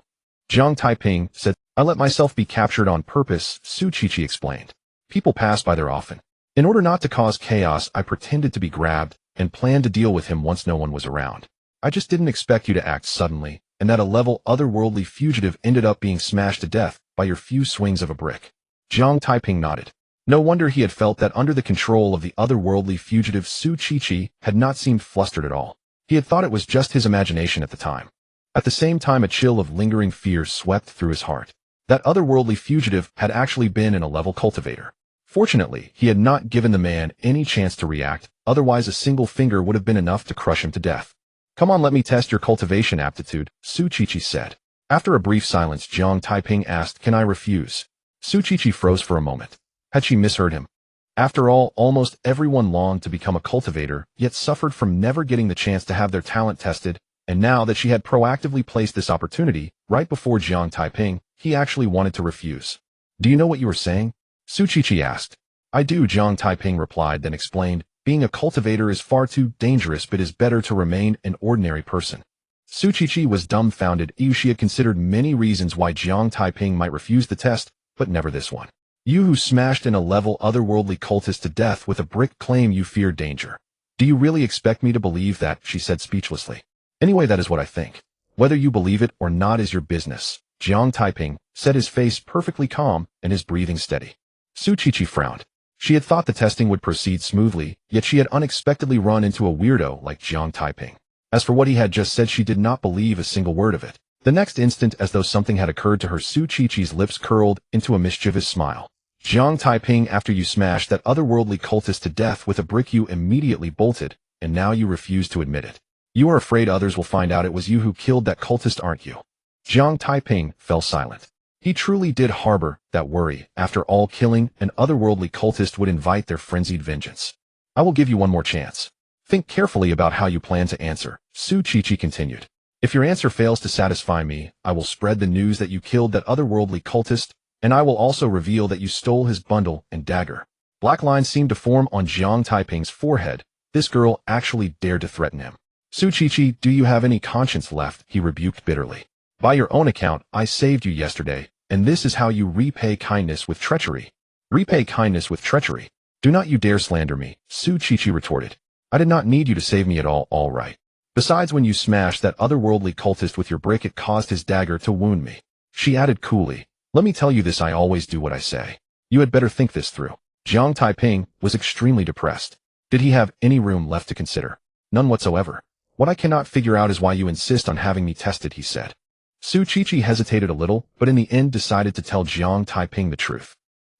Jiang Taiping said, I let myself be captured on purpose, Su Qiqi explained. People pass by there often. In order not to cause chaos, I pretended to be grabbed and planned to deal with him once no one was around. I just didn't expect you to act suddenly, and that a level otherworldly fugitive ended up being smashed to death by your few swings of a brick. Jiang Taiping nodded. No wonder he had felt that under the control of the otherworldly fugitive, Su Qiqi had not seemed flustered at all. He had thought it was just his imagination at the time. At the same time, a chill of lingering fear swept through his heart. That otherworldly fugitive had actually been a level cultivator. Fortunately, he had not given the man any chance to react, otherwise a single finger would have been enough to crush him to death. Come on, let me test your cultivation aptitude, Su Qiqi said. After a brief silence, Jiang Taiping asked, can I refuse? Su Qiqi froze for a moment. Had she misheard him? After all, almost everyone longed to become a cultivator, yet suffered from never getting the chance to have their talent tested, and now that she had proactively placed this opportunity right before Jiang Taiping, he actually wanted to refuse. Do you know what you were saying? Su Qiqi asked. I do, Jiang Taiping replied, then explained, being a cultivator is far too dangerous, but it is better to remain an ordinary person. Su Qiqi was dumbfounded. She had considered many reasons why Jiang Taiping might refuse the test, but never this one. You who smashed a level otherworldly cultist to death with a brick claim you fear danger. Do you really expect me to believe that? She said speechlessly. Anyway, that is what I think. Whether you believe it or not is your business, Jiang Taiping said, his face perfectly calm and his breathing steady. Su Qiqi frowned. She had thought the testing would proceed smoothly, yet she had unexpectedly run into a weirdo like Jiang Taiping. As for what he had just said, she did not believe a single word of it. The next instant, as though something had occurred to her, Su Qiqi's lips curled into a mischievous smile. Jiang Taiping, after you smashed that otherworldly cultist to death with a brick, you immediately bolted, and now you refuse to admit it. You are afraid others will find out it was you who killed that cultist, aren't you? Jiang Taiping fell silent. He truly did harbor that worry. After all, killing an otherworldly cultist would invite their frenzied vengeance. I will give you one more chance. Think carefully about how you plan to answer, Su Qiqi continued. If your answer fails to satisfy me, I will spread the news that you killed that otherworldly cultist, and I will also reveal that you stole his bundle and dagger. Black lines seemed to form on Jiang Taiping's forehead. This girl actually dared to threaten him. Su Qiqi, do you have any conscience left? He rebuked bitterly. By your own account, I saved you yesterday, and this is how you repay kindness with treachery. Repay kindness with treachery? Do not you dare slander me, Su Qiqi retorted. I did not need you to save me at all right. Besides, when you smashed that otherworldly cultist with your brick, it caused his dagger to wound me. She added coolly, let me tell you this, I always do what I say. You had better think this through. Jiang Taiping was extremely depressed. Did he have any room left to consider? None whatsoever. What I cannot figure out is why you insist on having me tested, he said. Su Qiqi hesitated a little, but in the end decided to tell Jiang Taiping the truth.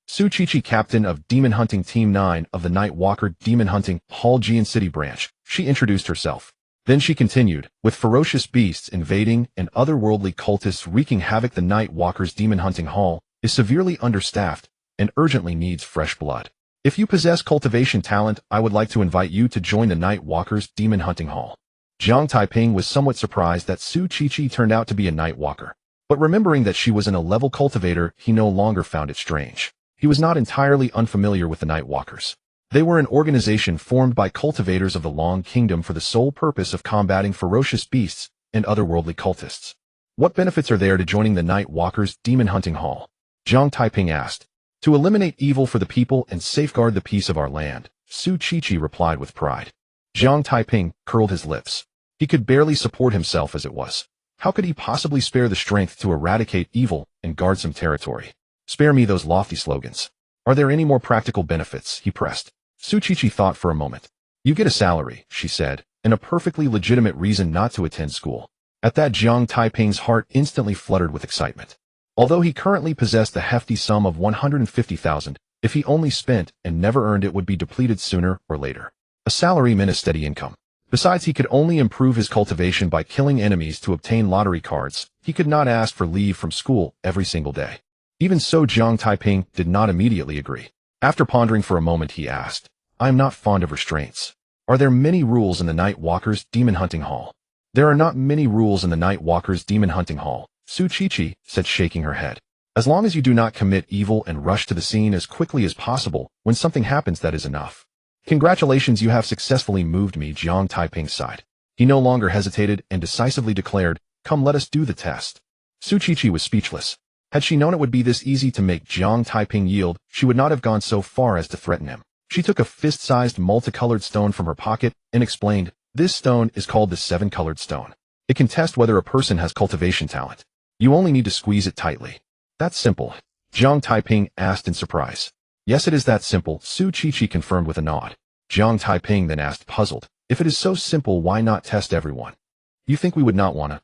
Su Qiqi, captain of Demon Hunting Team 9 of the Night Walker Demon Hunting Hall Jian City branch, she introduced herself. Then she continued, with ferocious beasts invading and otherworldly cultists wreaking havoc, the Night Walker's Demon Hunting Hall is severely understaffed and urgently needs fresh blood. If you possess cultivation talent, I would like to invite you to join the Night Walker's Demon Hunting Hall. Jiang Taiping was somewhat surprised that Su Qiqi turned out to be a Night Walker, but remembering that she was an 11-level cultivator, he no longer found it strange. He was not entirely unfamiliar with the Night Walkers. They were an organization formed by cultivators of the Long Kingdom for the sole purpose of combating ferocious beasts and otherworldly cultists. What benefits are there to joining the Night Walker's Demon Hunting Hall? Jiang Taiping asked. To eliminate evil for the people and safeguard the peace of our land, Su Qiqi replied with pride. Jiang Taiping curled his lips. He could barely support himself as it was. How could he possibly spare the strength to eradicate evil and guard some territory? Spare me those lofty slogans. Are there any more practical benefits? He pressed. Su Qiqi thought for a moment. You get a salary, she said, and a perfectly legitimate reason not to attend school. At that, Jiang Taiping's heart instantly fluttered with excitement. Although he currently possessed the hefty sum of 150,000, if he only spent and never earned it would be depleted sooner or later. A salary meant a steady income. Besides, he could only improve his cultivation by killing enemies to obtain lottery cards. He could not ask for leave from school every single day. Even so, Jiang Taiping did not immediately agree. After pondering for a moment, he asked, I am not fond of restraints. Are there many rules in the Night Walker's Demon Hunting Hall? There are not many rules in the Night Walker's Demon Hunting Hall, Su Qiqi said, shaking her head. As long as you do not commit evil and rush to the scene as quickly as possible, when something happens, that is enough. Congratulations, you have successfully moved me, Jiang Taiping sighed. He no longer hesitated and decisively declared, come, let us do the test. Su Qiqi was speechless. Had she known it would be this easy to make Jiang Taiping yield, she would not have gone so far as to threaten him. She took a fist-sized multicolored stone from her pocket and explained, this stone is called the 7-colored stone. It can test whether a person has cultivation talent. You only need to squeeze it tightly. That's simple, Jiang Taiping asked in surprise. Yes, it is that simple, Su Qiqi confirmed with a nod. Jiang Taiping then asked, puzzled, if it is so simple, why not test everyone? You think we would not wanna?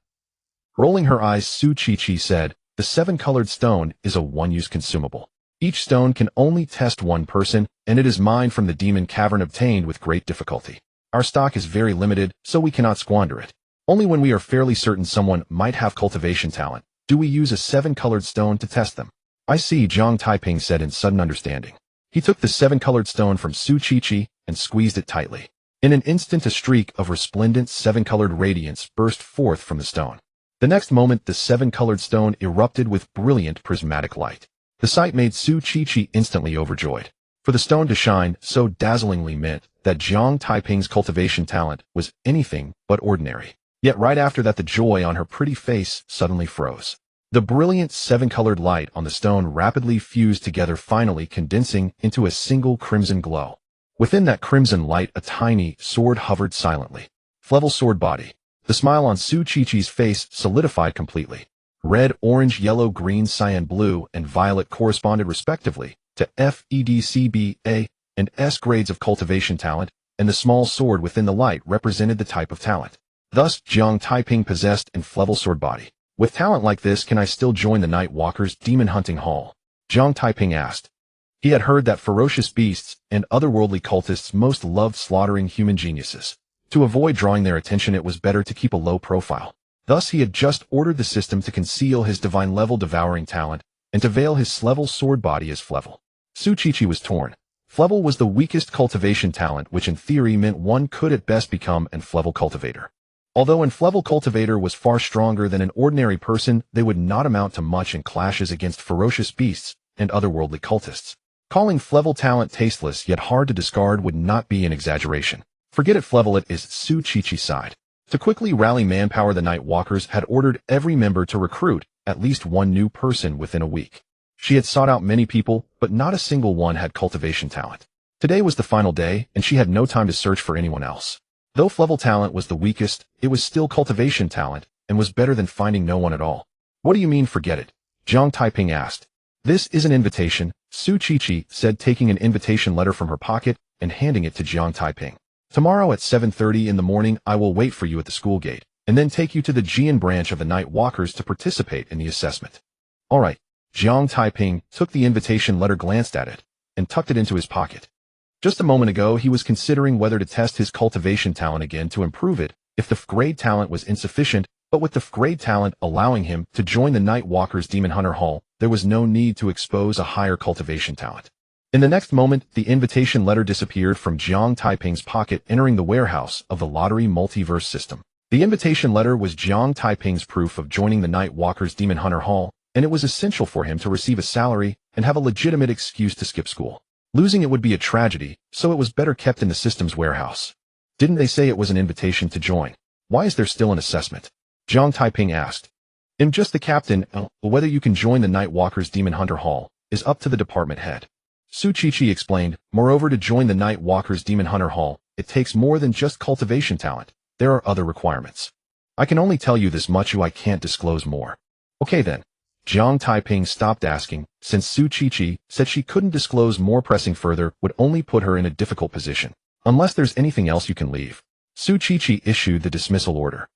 Rolling her eyes, Su Qiqi said, the 7-colored stone is a one-use consumable. Each stone can only test one person, and it is mined from the demon cavern, obtained with great difficulty. Our stock is very limited, so we cannot squander it. Only when we are fairly certain someone might have cultivation talent do we use a 7-colored stone to test them. I see, Jiang Taiping said in sudden understanding. He took the 7-colored stone from Su Qiqi and squeezed it tightly. In an instant, a streak of resplendent 7-colored radiance burst forth from the stone. The next moment, the 7-colored stone erupted with brilliant prismatic light. The sight made Su Qiqi instantly overjoyed. For the stone to shine so dazzlingly meant that Jiang Taiping's cultivation talent was anything but ordinary. Yet right after that, the joy on her pretty face suddenly froze. The brilliant 7-colored light on the stone rapidly fused together, finally condensing into a single crimson glow. Within that crimson light, a tiny sword hovered silently. Flevel sword body. The smile on Su Qiqi's face solidified completely. Red, orange, yellow, green, cyan, blue, and violet corresponded respectively to F, E, D, C, B, A, and S grades of cultivation talent, and the small sword within the light represented the type of talent. Thus, Jiang Taiping possessed an Flevel sword body. With talent like this, can I still join the Night Walker's demon hunting hall? Jiang Taiping asked. He had heard that ferocious beasts and otherworldly cultists most loved slaughtering human geniuses. To avoid drawing their attention, it was better to keep a low profile. Thus, he had just ordered the system to conceal his divine-level devouring talent and to veil his Flevel sword body as Flevel. Su Qiqi was torn. Flevel was the weakest cultivation talent, which in theory meant one could at best become an Flevel cultivator. Although an Flevel cultivator was far stronger than an ordinary person, they would not amount to much in clashes against ferocious beasts and otherworldly cultists. Calling Flevel talent tasteless yet hard to discard would not be an exaggeration. Forget it, Flevel it is, Su Qiqi sighed. To quickly rally manpower, the Night Walkers had ordered every member to recruit at least one new person within a week. She had sought out many people, but not a single one had cultivation talent. Today was the final day, and she had no time to search for anyone else. Though Flevel talent was the weakest, it was still cultivation talent, and was better than finding no one at all. What do you mean, forget it? Jiang Taiping asked. This is an invitation, Su Qiqi said, taking an invitation letter from her pocket and handing it to Jiang Taiping. Tomorrow at 7:30 in the morning, I will wait for you at the school gate, and then take you to the Jian branch of the Night Walkers to participate in the assessment. All right. Jiang Taiping took the invitation letter, glanced at it, and tucked it into his pocket. Just a moment ago, he was considering whether to test his cultivation talent again to improve it if the F-grade talent was insufficient, but with the F-grade talent allowing him to join the Night Walker's Demon Hunter Hall, there was no need to expose a higher cultivation talent. In the next moment, the invitation letter disappeared from Jiang Taiping's pocket, entering the warehouse of the lottery multiverse system. The invitation letter was Jiang Taiping's proof of joining the Night Walker's Demon Hunter Hall, and it was essential for him to receive a salary and have a legitimate excuse to skip school. Losing it would be a tragedy, so it was better kept in the system's warehouse. Didn't they say it was an invitation to join? Why is there still an assessment? Jiang Taiping asked. I'm just the captain, whether you can join the Night Walker's Demon Hunter Hall is up to the department head. Su Qiqi explained. Moreover, to join the Night Walker's Demon Hunter Hall, it takes more than just cultivation talent. There are other requirements. I can only tell you this much, I can't disclose more. Okay then. Jiang Taiping stopped asking, since Su Qiqi said she couldn't disclose more. Pressing further would only put her in a difficult position. Unless there's anything else, you can leave. Su Qiqi issued the dismissal order.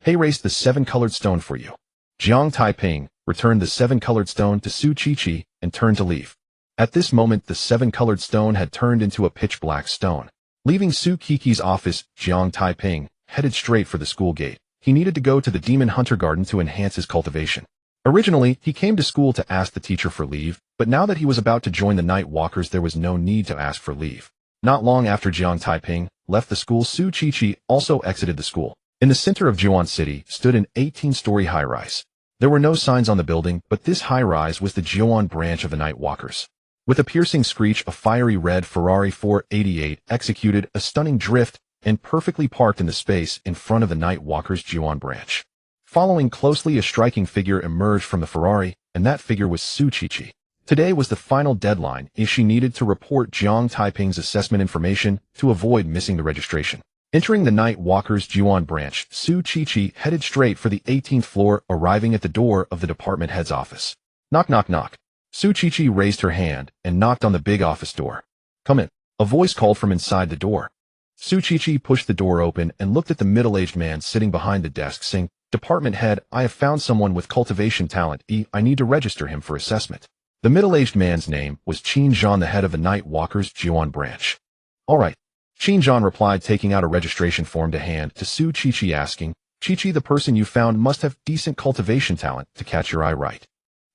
Hey, race the 7-colored stone for you. Jiang Taiping returned the 7-colored stone to Su Qiqi and turned to leave. At this moment, the 7-colored stone had turned into a pitch-black stone. Leaving Su Qiqi's office, Jiang Taiping headed straight for the school gate. He needed to go to the Demon Hunter Garden to enhance his cultivation. Originally, he came to school to ask the teacher for leave, but now that he was about to join the Night Walkers, there was no need to ask for leave. Not long after Jiang Taiping left the school, Su Qiqi also exited the school. In the center of Jiuan City stood an 18-story high-rise. There were no signs on the building, but this high-rise was the Jiuan branch of the Night Walkers. With a piercing screech, a fiery red Ferrari 488 executed a stunning drift and perfectly parked in the space in front of the Night Walkers' Jiuan branch. Following closely, a striking figure emerged from the Ferrari, and that figure was Su Qiqi. Today was the final deadline if she needed to report Jiang Taiping's assessment information to avoid missing the registration. Entering the Night Walkers' Jiuan branch, Su Qiqi headed straight for the 18th floor, arriving at the door of the department head's office. Knock, knock, knock. Su Qiqi raised her hand and knocked on the big office door. Come in. A voice called from inside the door. Su Qiqi pushed the door open and looked at the middle-aged man sitting behind the desk, saying, Department head, I have found someone with cultivation talent. I need to register him for assessment. The middle-aged man's name was Qin Zhan, the head of the Night Walkers' Jiuan branch. All right. Qin Zhan replied, taking out a registration form to hand to Su Qiqi, asking, Qiqi, the person you found must have decent cultivation talent to catch your eye, right?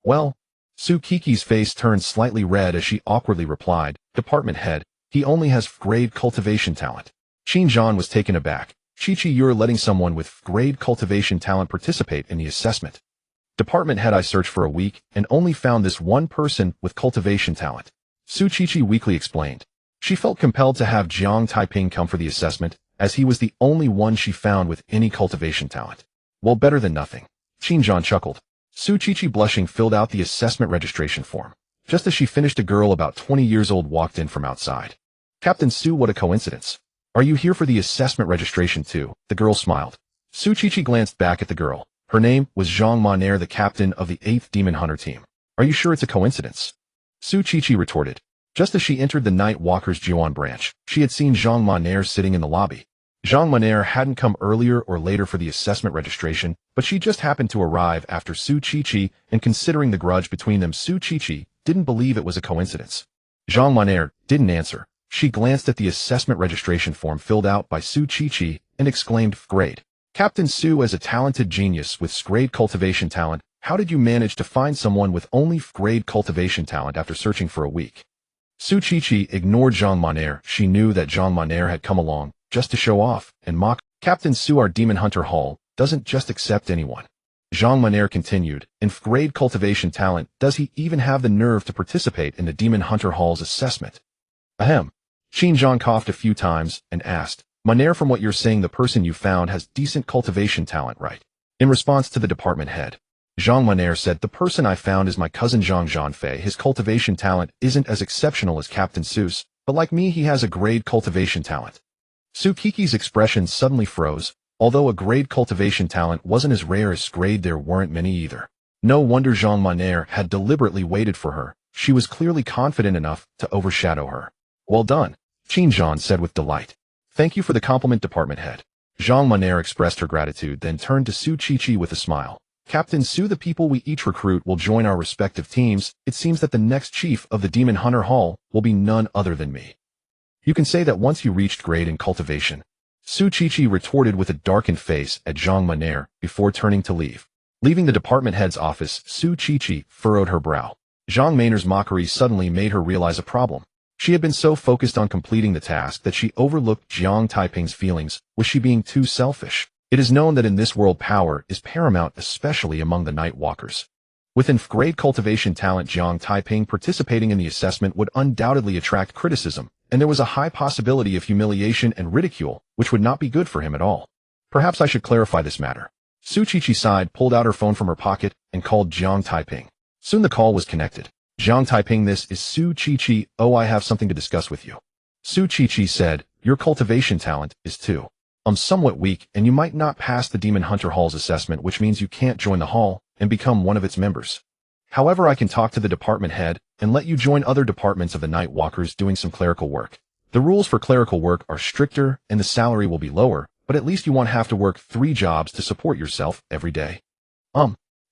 Well, Su Qiqi's face turned slightly red as she awkwardly replied, Department head, he only has grade cultivation talent. Qin Zhan was taken aback. Qiqi, you're letting someone with grade cultivation talent participate in the assessment. Department head, I searched for a week and only found this one person with cultivation talent. Su Qiqi weakly explained. She felt compelled to have Jiang Taiping come for the assessment, as he was the only one she found with any cultivation talent. Well, better than nothing. Qin Zhan chuckled. Su Qiqi, blushing, filled out the assessment registration form. Just as she finished, a girl about 20 years old walked in from outside. Captain Su, what a coincidence. Are you here for the assessment registration too? The girl smiled. Su Qiqi glanced back at the girl. Her name was Zhang Monair, the captain of the 8th Demon Hunter team. Are you sure it's a coincidence? Su Qiqi retorted. Just as she entered the Night Walker's Jiuan branch, she had seen Zhang Monair sitting in the lobby. Zhang Monair hadn't come earlier or later for the assessment registration, but she just happened to arrive after Su Qiqi, and considering the grudge between them, Su Qiqi didn't believe it was a coincidence. Zhang Monair didn't answer. She glanced at the assessment registration form filled out by Su Qiqi and exclaimed, "Great. Captain Su, as a talented genius with grade cultivation talent, how did you manage to find someone with only grade cultivation talent after searching for a week?" Su Qiqi ignored Zhang Monair. She knew that Zhang Monair had come along just to show off and mock. Captain Su, our Demon Hunter Hall, doesn't just accept anyone. Zhang Monair continued, in grade cultivation talent, does he even have the nerve to participate in the Demon Hunter Hall's assessment? Ahem. Qin Zhang coughed a few times and asked, Monair, from what you're saying, the person you found has decent cultivation talent, right? In response to the department head, Zhang Monair said, the person I found is my cousin Zhang Zhanfei. His cultivation talent isn't as exceptional as Captain Su's, but like me, he has a grade cultivation talent. Su Qiqi's expression suddenly froze. Although a grade cultivation talent wasn't as rare as grade, there weren't many either. No wonder Zhang Monair had deliberately waited for her. She was clearly confident enough to overshadow her. Well done, Qin Zhang said with delight. Thank you for the compliment, department head. Zhang Monair expressed her gratitude, then turned to Su Qiqi with a smile. Captain Su, the people we each recruit will join our respective teams. It seems that the next chief of the Demon Hunter Hall will be none other than me. You can say that once you reached grade in cultivation. Su Qiqi retorted with a darkened face at Zhang Monair before turning to leave. Leaving the department head's office, Su Qiqi furrowed her brow. Zhang Monair's mockery suddenly made her realize a problem. She had been so focused on completing the task that she overlooked Jiang Taiping's feelings. Was she being too selfish? It is known that in this world, power is paramount, especially among the Night Walkers. Within grade cultivation talent, Jiang Taiping participating in the assessment would undoubtedly attract criticism, and there was a high possibility of humiliation and ridicule, which would not be good for him at all. Perhaps I should clarify this matter. Su Qiqi sighed, pulled out her phone from her pocket, and called Jiang Taiping. Soon the call was connected. Jiang Taiping, this is Su Qiqi. Oh, I have something to discuss with you. Su Qiqi said, your cultivation talent is too. Somewhat weak, and you might not pass the Demon Hunter Hall's assessment, which means you can't join the hall and become one of its members. However, I can talk to the department head and let you join other departments of the Night Walkers doing some clerical work. The rules for clerical work are stricter and the salary will be lower, but at least you won't have to work 3 jobs to support yourself every day.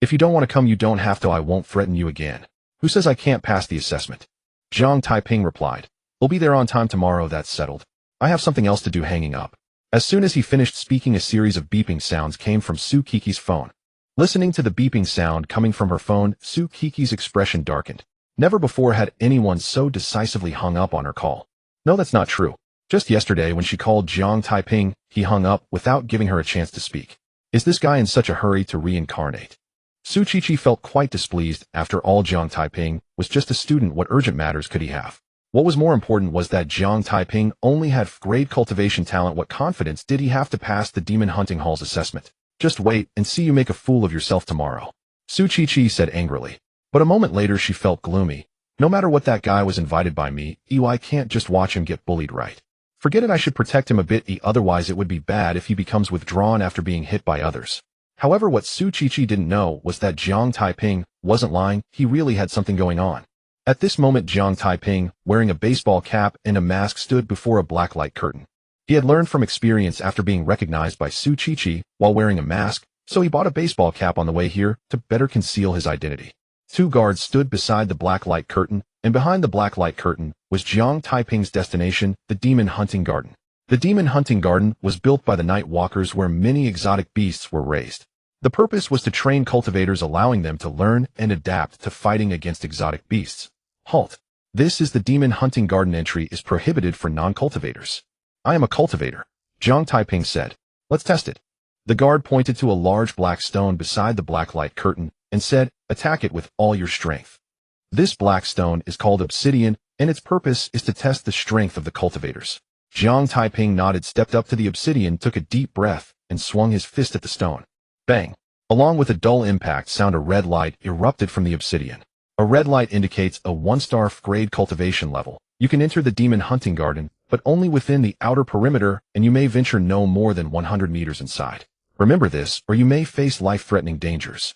If you don't want to come, you don't have to. I won't threaten you again. Who says I can't pass the assessment? Jiang Taiping replied. We'll be there on time tomorrow, that's settled. I have something else to do. Hanging up. As soon as he finished speaking, a series of beeping sounds came from Su Qiqi's phone. Listening to the beeping sound coming from her phone, Su Qiqi's expression darkened. Never before had anyone so decisively hung up on her call. No, that's not true. Just yesterday when she called Jiang Taiping, he hung up without giving her a chance to speak. Is this guy in such a hurry to reincarnate? Su Qiqi felt quite displeased. After all, Jiang Taiping was just a student. What urgent matters could he have? What was more important was that Jiang Taiping only had grade cultivation talent. What confidence did he have to pass the Demon Hunting Hall's assessment? Just wait and see you make a fool of yourself tomorrow, Su Qiqi said angrily. But a moment later she felt gloomy. No matter what, that guy was invited by me. I can't just watch him get bullied, right? Forget it, I should protect him a bit. Otherwise it would be bad if he becomes withdrawn after being hit by others. However, what Su Qiqi didn't know was that Jiang Taiping wasn't lying. He really had something going on. At this moment, Jiang Taiping, wearing a baseball cap and a mask, stood before a black light curtain. He had learned from experience after being recognized by Su Qiqi while wearing a mask, so he bought a baseball cap on the way here to better conceal his identity. 2 guards stood beside the black light curtain, and behind the black light curtain was Jiang Taiping's destination, the Demon Hunting Garden. The Demon Hunting Garden was built by the Night Walkers, where many exotic beasts were raised. The purpose was to train cultivators, allowing them to learn and adapt to fighting against exotic beasts. Halt. This is the Demon Hunting Garden. Entry is prohibited for non-cultivators. I am a cultivator, Jiang Taiping said. Let's test it. The guard pointed to a large black stone beside the black light curtain and said, attack it with all your strength. This black stone is called obsidian, and its purpose is to test the strength of the cultivators. Jiang Taiping nodded, stepped up to the obsidian, took a deep breath, and swung his fist at the stone. Bang! Along with a dull impact sound, a red light erupted from the obsidian. A red light indicates a 1-star grade cultivation level. You can enter the Demon Hunting Garden, but only within the outer perimeter, and you may venture no more than 100 meters inside. Remember this, or you may face life-threatening dangers.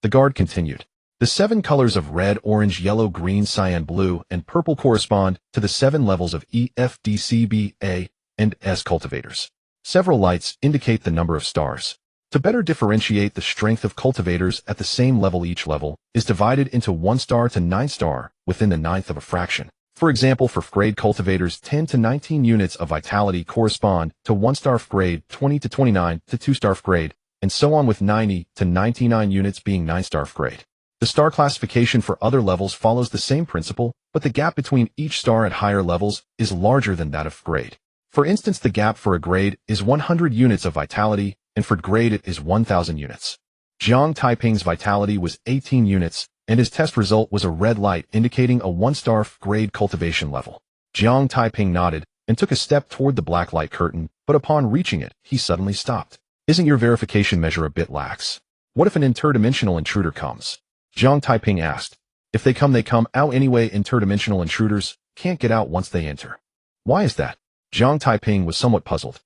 The guard continued. The 7 colors of red, orange, yellow, green, cyan, blue, and purple correspond to the 7 levels of E, F, D, C, B, A, and S cultivators. Several lights indicate the number of stars. To better differentiate the strength of cultivators at the same level, each level is divided into 1 star to 9 star within the 9th of a fraction. For example, for grade cultivators, 10 to 19 units of vitality correspond to 1 star grade, 20 to 29 to 2 star grade, and so on, with 90 to 99 units being 9 star grade. The star classification for other levels follows the same principle, but the gap between each star at higher levels is larger than that of grade. For instance, the gap for a grade is 100 units of vitality, and for grade it is 1,000 units. Jiang Taiping's vitality was 18 units, and his test result was a red light indicating a 1-star grade cultivation level. Jiang Taiping nodded and took a step toward the black light curtain, but upon reaching it, he suddenly stopped. Isn't your verification measure a bit lax? What if an interdimensional intruder comes? Jiang Taiping asked. If they come, they come out anyway. Interdimensional intruders can't get out once they enter. Why is that? Jiang Taiping was somewhat puzzled.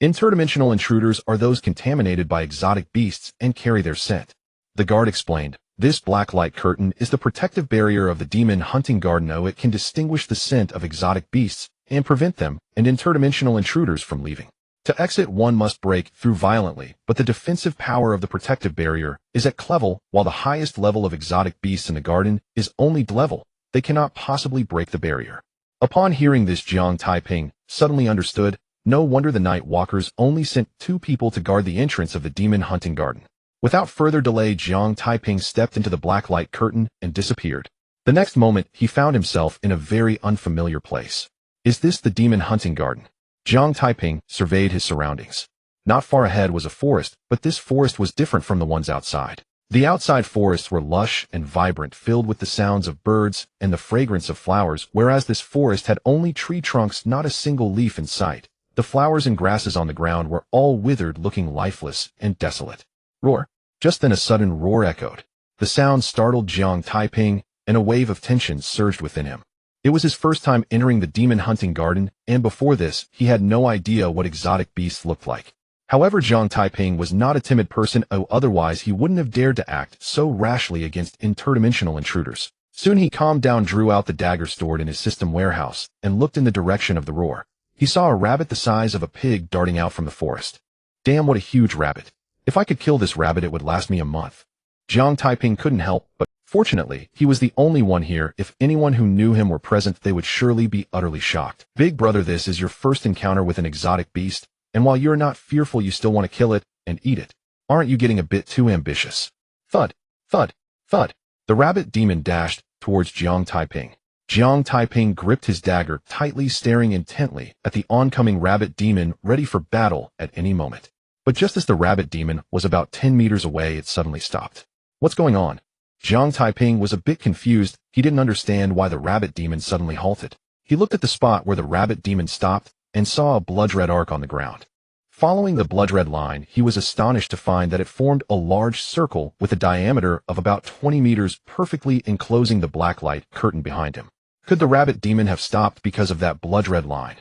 Interdimensional intruders are those contaminated by exotic beasts and carry their scent. The guard explained. This black light curtain is the protective barrier of the demon hunting garden. It can distinguish the scent of exotic beasts and prevent them and interdimensional intruders from leaving. To exit, one must break through violently, but the defensive power of the protective barrier is at level, while the highest level of exotic beasts in the garden is only level. They cannot possibly break the barrier. Upon hearing this, Jiang Taiping suddenly understood. No wonder the night walkers only sent 2 people to guard the entrance of the demon hunting garden. Without further delay, Jiang Taiping stepped into the black light curtain and disappeared. The next moment, he found himself in a very unfamiliar place. Is this the demon hunting garden? Jiang Taiping surveyed his surroundings. Not far ahead was a forest, but this forest was different from the ones outside. The outside forests were lush and vibrant, filled with the sounds of birds and the fragrance of flowers, whereas this forest had only tree trunks, not a single leaf in sight. The flowers and grasses on the ground were all withered, looking lifeless and desolate. Roar! Just then a sudden roar echoed. The sound startled Jiang Taiping, and a wave of tension surged within him. It was his first time entering the demon hunting garden, and before this, he had no idea what exotic beasts looked like. However, Jiang Taiping was not a timid person, otherwise he wouldn't have dared to act so rashly against interdimensional intruders. Soon he calmed down, drew out the dagger stored in his system warehouse, and looked in the direction of the roar. He saw a rabbit the size of a pig darting out from the forest. Damn, what a huge rabbit. If I could kill this rabbit, it would last me a month. Jiang Taiping couldn't help, but fortunately, he was the only one here. If anyone who knew him were present, they would surely be utterly shocked. Big brother, this is your first encounter with an exotic beast, and while you're not fearful, you still want to kill it and eat it. Aren't you getting a bit too ambitious? Thud, thud, thud. The rabbit demon dashed towards Jiang Taiping. Jiang Taiping gripped his dagger tightly, staring intently at the oncoming rabbit demon, ready for battle at any moment. But just as the rabbit demon was about 10 meters away, it suddenly stopped. What's going on? Jiang Taiping was a bit confused. He didn't understand why the rabbit demon suddenly halted. He looked at the spot where the rabbit demon stopped and saw a blood-red arc on the ground. Following the blood-red line, he was astonished to find that it formed a large circle with a diameter of about 20 meters, perfectly enclosing the black light curtain behind him. Could the rabbit demon have stopped because of that blood-red line?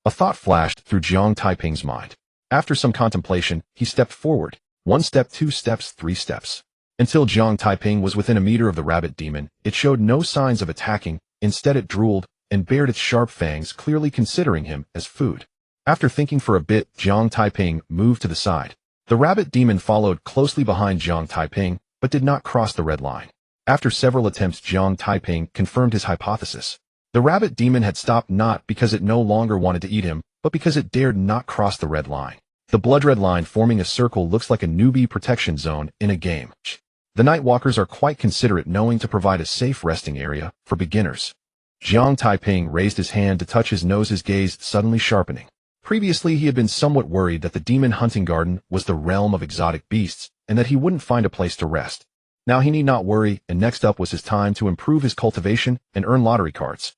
A thought flashed through Jiang Taiping's mind. After some contemplation, he stepped forward. 1 step, 2 steps, 3 steps. Until Jiang Taiping was within a meter of the rabbit demon, it showed no signs of attacking. Instead, it drooled and bared its sharp fangs, clearly considering him as food. After thinking for a bit, Jiang Taiping moved to the side. The rabbit demon followed closely behind Jiang Taiping, but did not cross the red line. After several attempts, Jiang Taiping confirmed his hypothesis. The rabbit demon had stopped not because it no longer wanted to eat him, but because it dared not cross the red line. The blood-red line forming a circle looks like a newbie protection zone in a game. The night walkers are quite considerate, knowing to provide a safe resting area for beginners. Jiang Taiping raised his hand to touch his nose, his gaze suddenly sharpening. Previously, he had been somewhat worried that the demon hunting garden was the realm of exotic beasts, and that he wouldn't find a place to rest. Now he need not worry, and next up was his time to improve his cultivation and earn lottery cards.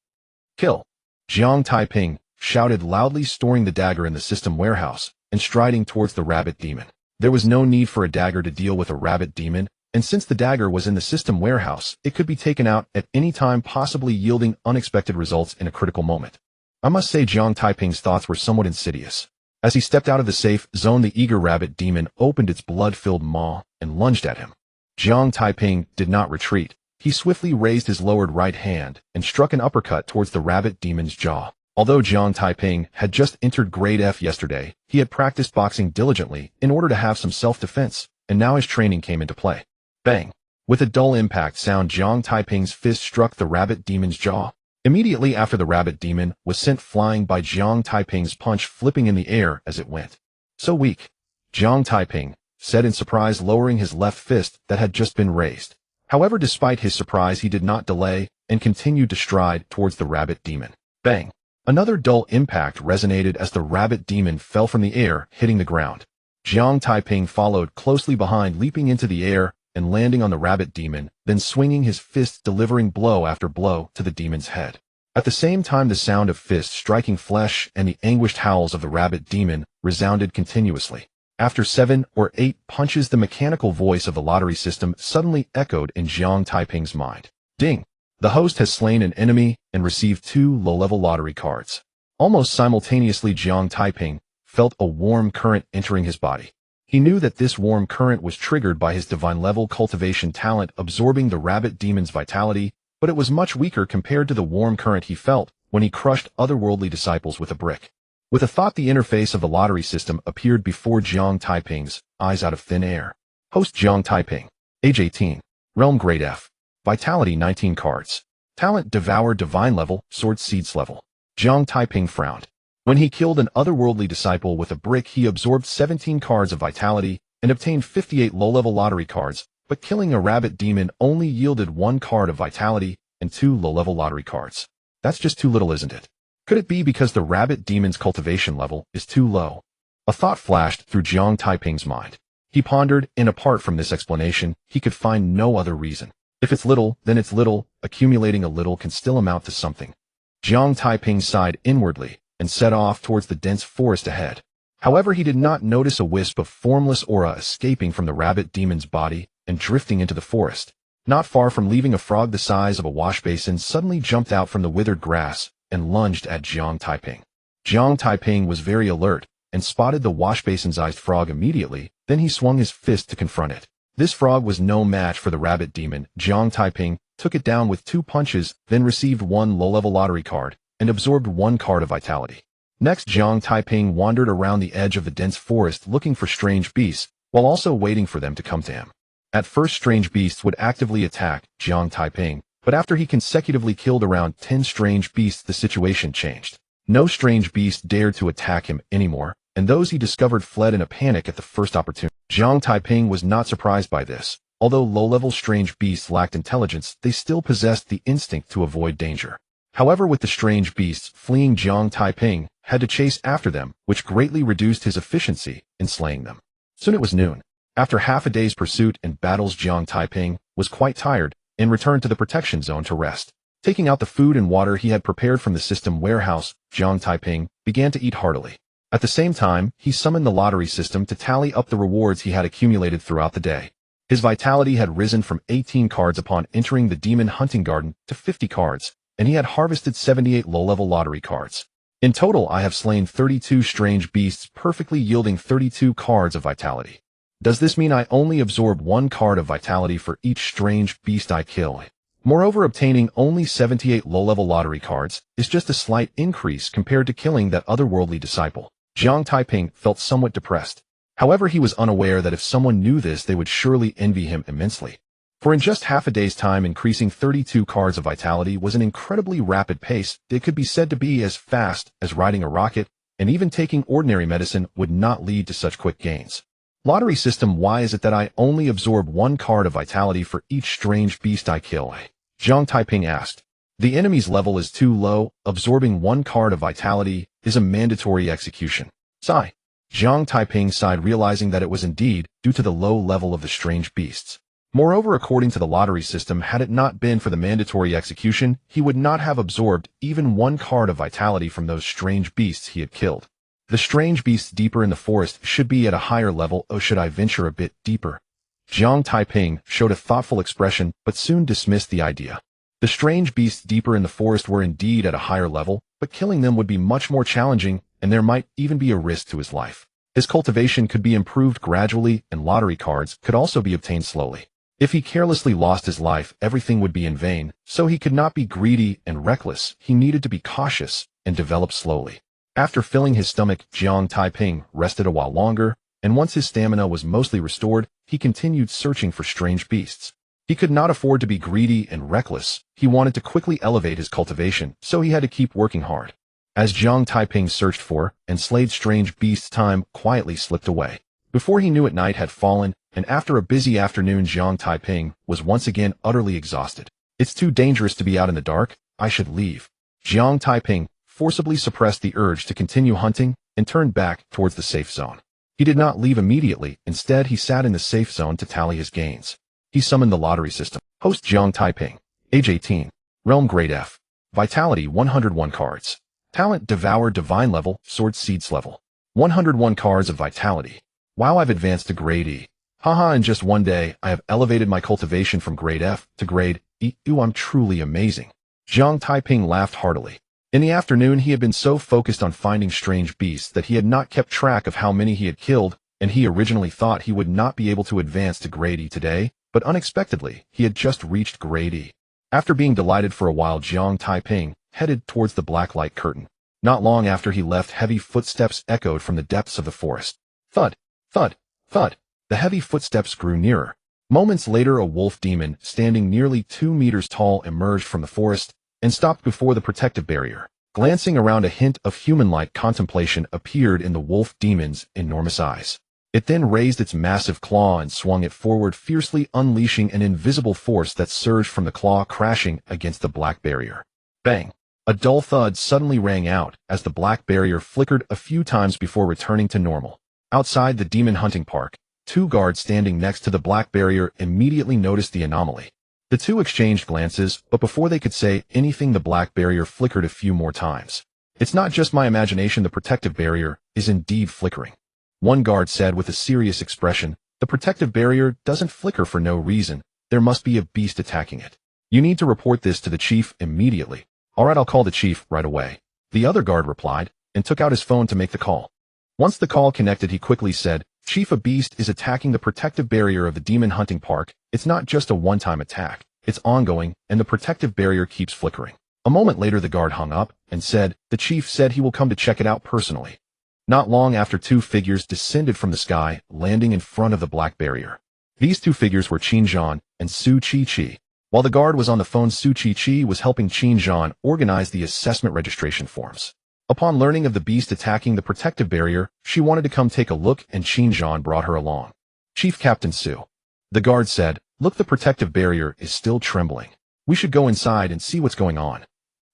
Kill! Jiang Taiping shouted loudly, storing the dagger in the system warehouse and striding towards the rabbit demon. There was no need for a dagger to deal with a rabbit demon, and since the dagger was in the system warehouse, it could be taken out at any time, possibly yielding unexpected results in a critical moment. I must say Jiang Taiping's thoughts were somewhat insidious. As he stepped out of the safe zone, the eager rabbit demon opened its blood-filled maw and lunged at him. Jiang Taiping did not retreat. He swiftly raised his lowered right hand and struck an uppercut towards the rabbit demon's jaw. Although Jiang Taiping had just entered grade F yesterday, he had practiced boxing diligently in order to have some self-defense, and now his training came into play. Bang! With a dull impact sound, Jiang Taiping's fist struck the rabbit demon's jaw. Immediately after, the rabbit demon was sent flying by Jiang Taiping's punch, flipping in the air as it went. So weak, Jiang Taiping said in surprise, lowering his left fist that had just been raised. However, despite his surprise, he did not delay and continued to stride towards the rabbit demon. Bang! Another dull impact resonated as the rabbit demon fell from the air, hitting the ground. Jiang Taiping followed closely behind, leaping into the air and landing on the rabbit demon, then swinging his fist, delivering blow after blow to the demon's head. At the same time, the sound of fists striking flesh and the anguished howls of the rabbit demon resounded continuously. After 7 or 8 punches, the mechanical voice of the lottery system suddenly echoed in Jiang Taiping's mind. Ding! The host has slain an enemy and received 2 low-level lottery cards. Almost simultaneously, Jiang Taiping felt a warm current entering his body. He knew that this warm current was triggered by his divine-level cultivation talent, absorbing the rabbit demon's vitality, but it was much weaker compared to the warm current he felt when he crushed otherworldly disciples with a brick. With a thought, the interface of the lottery system appeared before Jiang Taiping's eyes out of thin air. Host Jiang Taiping, age 18, realm grade F, vitality 19 cards, talent devour, divine level, sword seeds level. Jiang Taiping frowned. When he killed an otherworldly disciple with a brick, he absorbed 17 cards of vitality and obtained 58 low-level lottery cards, but killing a rabbit demon only yielded 1 card of vitality and 2 low-level lottery cards. That's just too little, isn't it? Could it be because the rabbit demon's cultivation level is too low? A thought flashed through Jiang Taiping's mind. He pondered, and apart from this explanation, he could find no other reason. If it's little, then it's little. Accumulating a little can still amount to something. Jiang Taiping sighed inwardly and set off towards the dense forest ahead. However, he did not notice a wisp of formless aura escaping from the rabbit demon's body and drifting into the forest. Not far from leaving, a frog the size of a wash basin suddenly jumped out from the withered grass and lunged at Jiang Taiping. Jiang Taiping was very alert and spotted the wash basin-sized frog immediately. Then he swung his fist to confront it. This frog was no match for the rabbit demon. Jiang Taiping took it down with 2 punches, then received 1 low-level lottery card and absorbed 1 card of vitality. Next, Jiang Taiping wandered around the edge of the dense forest looking for strange beasts, while also waiting for them to come to him. At first, strange beasts would actively attack Jiang Taiping, but after he consecutively killed around 10 strange beasts, the situation changed. No strange beast dared to attack him anymore, and those he discovered fled in a panic at the first opportunity. Jiang Taiping was not surprised by this. Although low-level strange beasts lacked intelligence, they still possessed the instinct to avoid danger. However, with the strange beasts fleeing, Jiang Taiping had to chase after them, which greatly reduced his efficiency in slaying them. Soon it was noon. After half a day's pursuit and battles, Jiang Taiping was quite tired and returned to the protection zone to rest. Taking out the food and water he had prepared from the system warehouse, Jiang Taiping began to eat heartily. At the same time, he summoned the lottery system to tally up the rewards he had accumulated throughout the day. His vitality had risen from 18 cards upon entering the demon hunting garden to 50 cards, and he had harvested 78 low-level lottery cards. In total, I have slain 32 strange beasts, perfectly yielding 32 cards of vitality. Does this mean I only absorb 1 card of vitality for each strange beast I kill? Moreover, obtaining only 78 low-level lottery cards is just a slight increase compared to killing that otherworldly disciple. Jiang Taiping felt somewhat depressed. However, he was unaware that if someone knew this, they would surely envy him immensely. For in just half a day's time, increasing 32 cards of vitality was an incredibly rapid pace. It could be said to be as fast as riding a rocket, and even taking ordinary medicine would not lead to such quick gains. Lottery system, why is it that I only absorb 1 card of vitality for each strange beast I kill? Jiang Taiping asked. The enemy's level is too low. Absorbing 1 card of vitality is a mandatory execution. Sigh. Jiang Taiping sighed, realizing that it was indeed due to the low level of the strange beasts. Moreover, according to the lottery system, had it not been for the mandatory execution, he would not have absorbed even 1 card of vitality from those strange beasts he had killed. The strange beasts deeper in the forest should be at a higher level. Oh, should I venture a bit deeper? Jiang Taiping showed a thoughtful expression, but soon dismissed the idea. The strange beasts deeper in the forest were indeed at a higher level, but killing them would be much more challenging and there might even be a risk to his life. His cultivation could be improved gradually, and lottery cards could also be obtained slowly. If he carelessly lost his life, everything would be in vain, so he could not be greedy and reckless. He needed to be cautious and develop slowly. After filling his stomach, Jiang Taiping rested a while longer, and once his stamina was mostly restored, he continued searching for strange beasts. He could not afford to be greedy and reckless. He wanted to quickly elevate his cultivation, so he had to keep working hard. As Jiang Taiping searched for and slayed strange beasts, time quietly slipped away. Before he knew it, night had fallen, and after a busy afternoon, Jiang Taiping was once again utterly exhausted. It's too dangerous to be out in the dark. I should leave. Jiang Taiping forcibly suppressed the urge to continue hunting and turned back towards the safe zone. He did not leave immediately. Instead, he sat in the safe zone to tally his gains. He summoned the lottery system. Host Jiang Taiping. Age 18. Realm Grade F. Vitality 101 cards. Talent Devour Divine level, Sword Seeds level. 101 cards of Vitality. Wow, I've advanced to Grade E. Haha, in just one day, I have elevated my cultivation from Grade F to Grade E. Ooh, I'm truly amazing. Jiang Taiping laughed heartily. In the afternoon, he had been so focused on finding strange beasts that he had not kept track of how many he had killed, and he originally thought he would not be able to advance to Grade E today, but unexpectedly, he had just reached Grade E. After being delighted for a while, Jiang Taiping headed towards the black light curtain. Not long after he left, heavy footsteps echoed from the depths of the forest. Thud, thud, thud. The heavy footsteps grew nearer. Moments later, a wolf demon, standing nearly 2 meters tall, emerged from the forest and stopped before the protective barrier. Glancing around, a hint of human-like contemplation appeared in the wolf demon's enormous eyes. It then raised its massive claw and swung it forward fiercely, unleashing an invisible force that surged from the claw, crashing against the black barrier. Bang! A dull thud suddenly rang out as the black barrier flickered a few times before returning to normal. Outside the demon hunting park, 2 guards standing next to the black barrier immediately noticed the anomaly. The two exchanged glances, but before they could say anything, the black barrier flickered a few more times. It's not just my imagination, the protective barrier is indeed flickering. One guard said with a serious expression, the protective barrier doesn't flicker for no reason. There must be a beast attacking it. You need to report this to the chief immediately. All right, I'll call the chief right away. The other guard replied and took out his phone to make the call. Once the call connected, he quickly said, Chief, a beast is attacking the protective barrier of the demon hunting park. It's not just a one-time attack. It's ongoing, and the protective barrier keeps flickering. A moment later, the guard hung up and said, the chief said he will come to check it out personally. Not long after, 2 figures descended from the sky, landing in front of the black barrier. These 2 figures were Qin Zhan and Su Chi-Chi. While the guard was on the phone, Su Chi-Chi was helping Qin Zhan organize the assessment registration forms. Upon learning of the beast attacking the protective barrier, she wanted to come take a look, and Qin Zhan brought her along. Chief Captain Su. The guard said, look, the protective barrier is still trembling. We should go inside and see what's going on.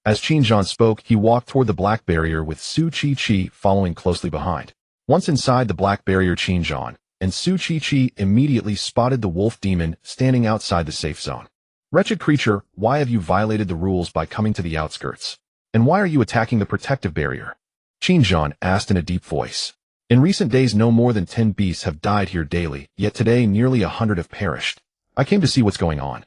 As Qin Zhan spoke, he walked toward the black barrier with Su Chi-Chi following closely behind. Once inside the black barrier, Qin Zhan and Su Chi-Chi immediately spotted the wolf demon standing outside the safe zone. Wretched creature, why have you violated the rules by coming to the outskirts? And why are you attacking the protective barrier? Qin Zhan asked in a deep voice. In recent days, no more than 10 beasts have died here daily, yet today nearly 100 have perished. I came to see what's going on.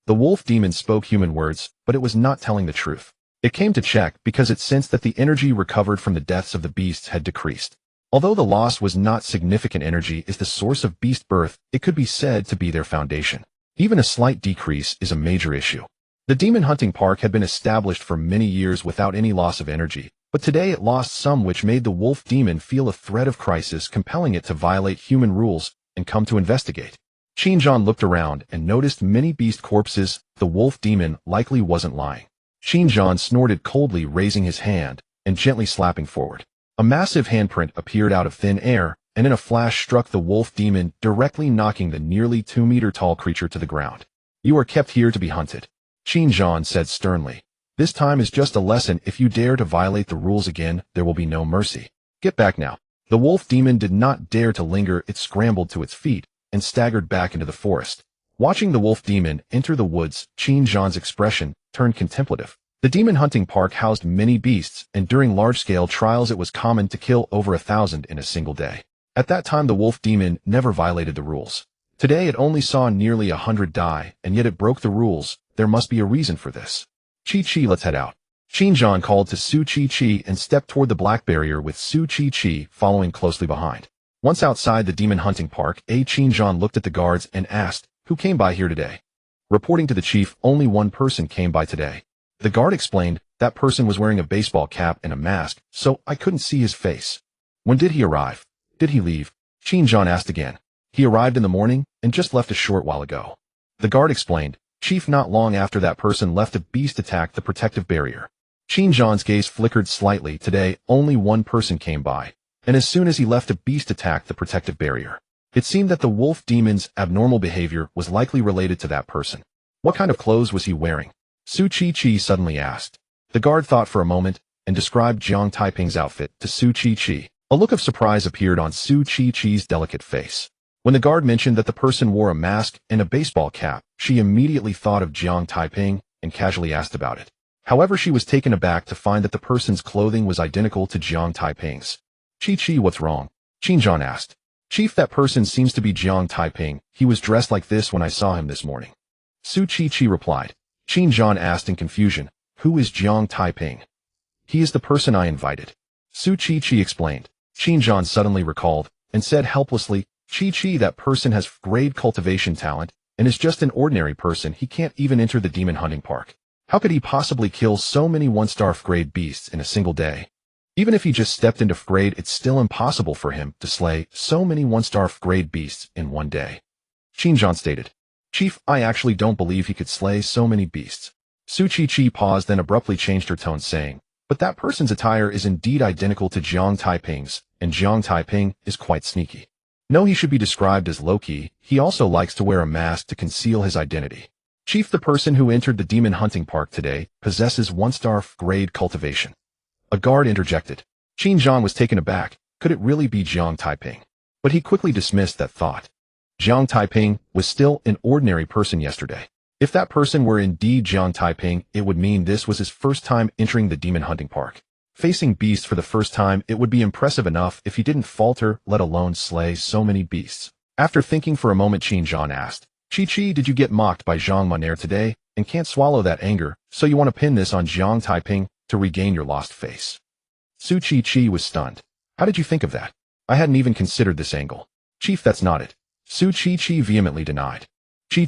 The wolf demon spoke human words, but it was not telling the truth. It came to check because it sensed that the energy recovered from the deaths of the beasts had decreased. Although the loss was not significant, energy is the source of beast birth. It could be said to be their foundation. Even a slight decrease is a major issue. The demon hunting park had been established for many years without any loss of energy, but today it lost some, which made the wolf demon feel a threat of crisis, compelling it to violate human rules and come to investigate. Qin Zhan looked around and noticed many beast corpses. The wolf demon likely wasn't lying. Qin Zhan snorted coldly, raising his hand and gently slapping forward. A massive handprint appeared out of thin air, and in a flash struck the wolf demon, directly knocking the nearly 2-meter-tall creature to the ground. You are kept here to be hunted, Qin Zhan said sternly. This time is just a lesson. If you dare to violate the rules again, there will be no mercy. Get back now. The wolf demon did not dare to linger. It scrambled to its feet and staggered back into the forest. Watching the wolf demon enter the woods, Qin Zhan's expression turned contemplative. The demon hunting park housed many beasts, and during large-scale trials it was common to kill over 1,000 in a single day. At that time, the wolf demon never violated the rules. Today it only saw nearly 100 die, and yet it broke the rules. There must be a reason for this. Chi-Chi, let's head out. Xinjiang called to Su Chi and stepped toward the black barrier with Su Chi following closely behind. Once outside the demon hunting park, Xinjiang looked at the guards and asked, "Who came by here today?" Reporting to the chief, only one person came by today. The guard explained, "That person was wearing a baseball cap and a mask, so I couldn't see his face." "When did he arrive? Did he leave?" Xinjiang asked again. "He arrived in the morning and just left a short while ago." The guard explained, "Chief, not long after that person left, a beast attacked the protective barrier." Xinjiang's gaze flickered slightly. Today, only one person came by, and as soon as he left, a beast attacked the protective barrier. It seemed that the wolf demon's abnormal behavior was likely related to that person. What kind of clothes was he wearing? Su Chi suddenly asked. The guard thought for a moment and described Jiang Taiping's outfit to Su Chi. A look of surprise appeared on Su Chi's delicate face. When the guard mentioned that the person wore a mask and a baseball cap, she immediately thought of Jiang Taiping and casually asked about it. However, she was taken aback to find that the person's clothing was identical to Jiang Taiping's. Chi, what's wrong? Xinjiang asked. Chief, that person seems to be Jiang Taiping. He was dressed like this when I saw him this morning. Su Chi replied. Xinjiang asked in confusion, "Who is Jiang Taiping?" "He is the person I invited." Su Chi explained. Xinjiang suddenly recalled and said helplessly, Chi, that person has grade cultivation talent and is just an ordinary person. He can't even enter the demon hunting park. How could he possibly kill so many one-star grade beasts in a single day? Even if he just stepped into grade, it's still impossible for him to slay so many one-star grade beasts in one day. Xinjiang stated. Chief, I actually don't believe he could slay so many beasts. Su Chi paused, then abruptly changed her tone, saying, "But that person's attire is indeed identical to Jiang Taiping's, and Jiang Taiping is quite sneaky. No, he should be described as low-key. He also likes to wear a mask to conceal his identity. Chief, the person who entered the demon hunting park today possesses one-star grade cultivation." A guard interjected. Xinjiang was taken aback. Could it really be Jiang Taiping? But he quickly dismissed that thought. Jiang Taiping was still an ordinary person yesterday. If that person were indeed Jiang Taiping, it would mean this was his first time entering the demon hunting park. Facing beasts for the first time, it would be impressive enough if he didn't falter, let alone slay so many beasts. After thinking for a moment, Xinjiang asked, Chi, did you get mocked by Zhang Monair today and can't swallow that anger, so you want to pin this on Jiang Taiping to regain your lost face? Su Chi was stunned. How did you think of that? I hadn't even considered this angle. Chief, that's not it. Su Chi vehemently denied. Chi,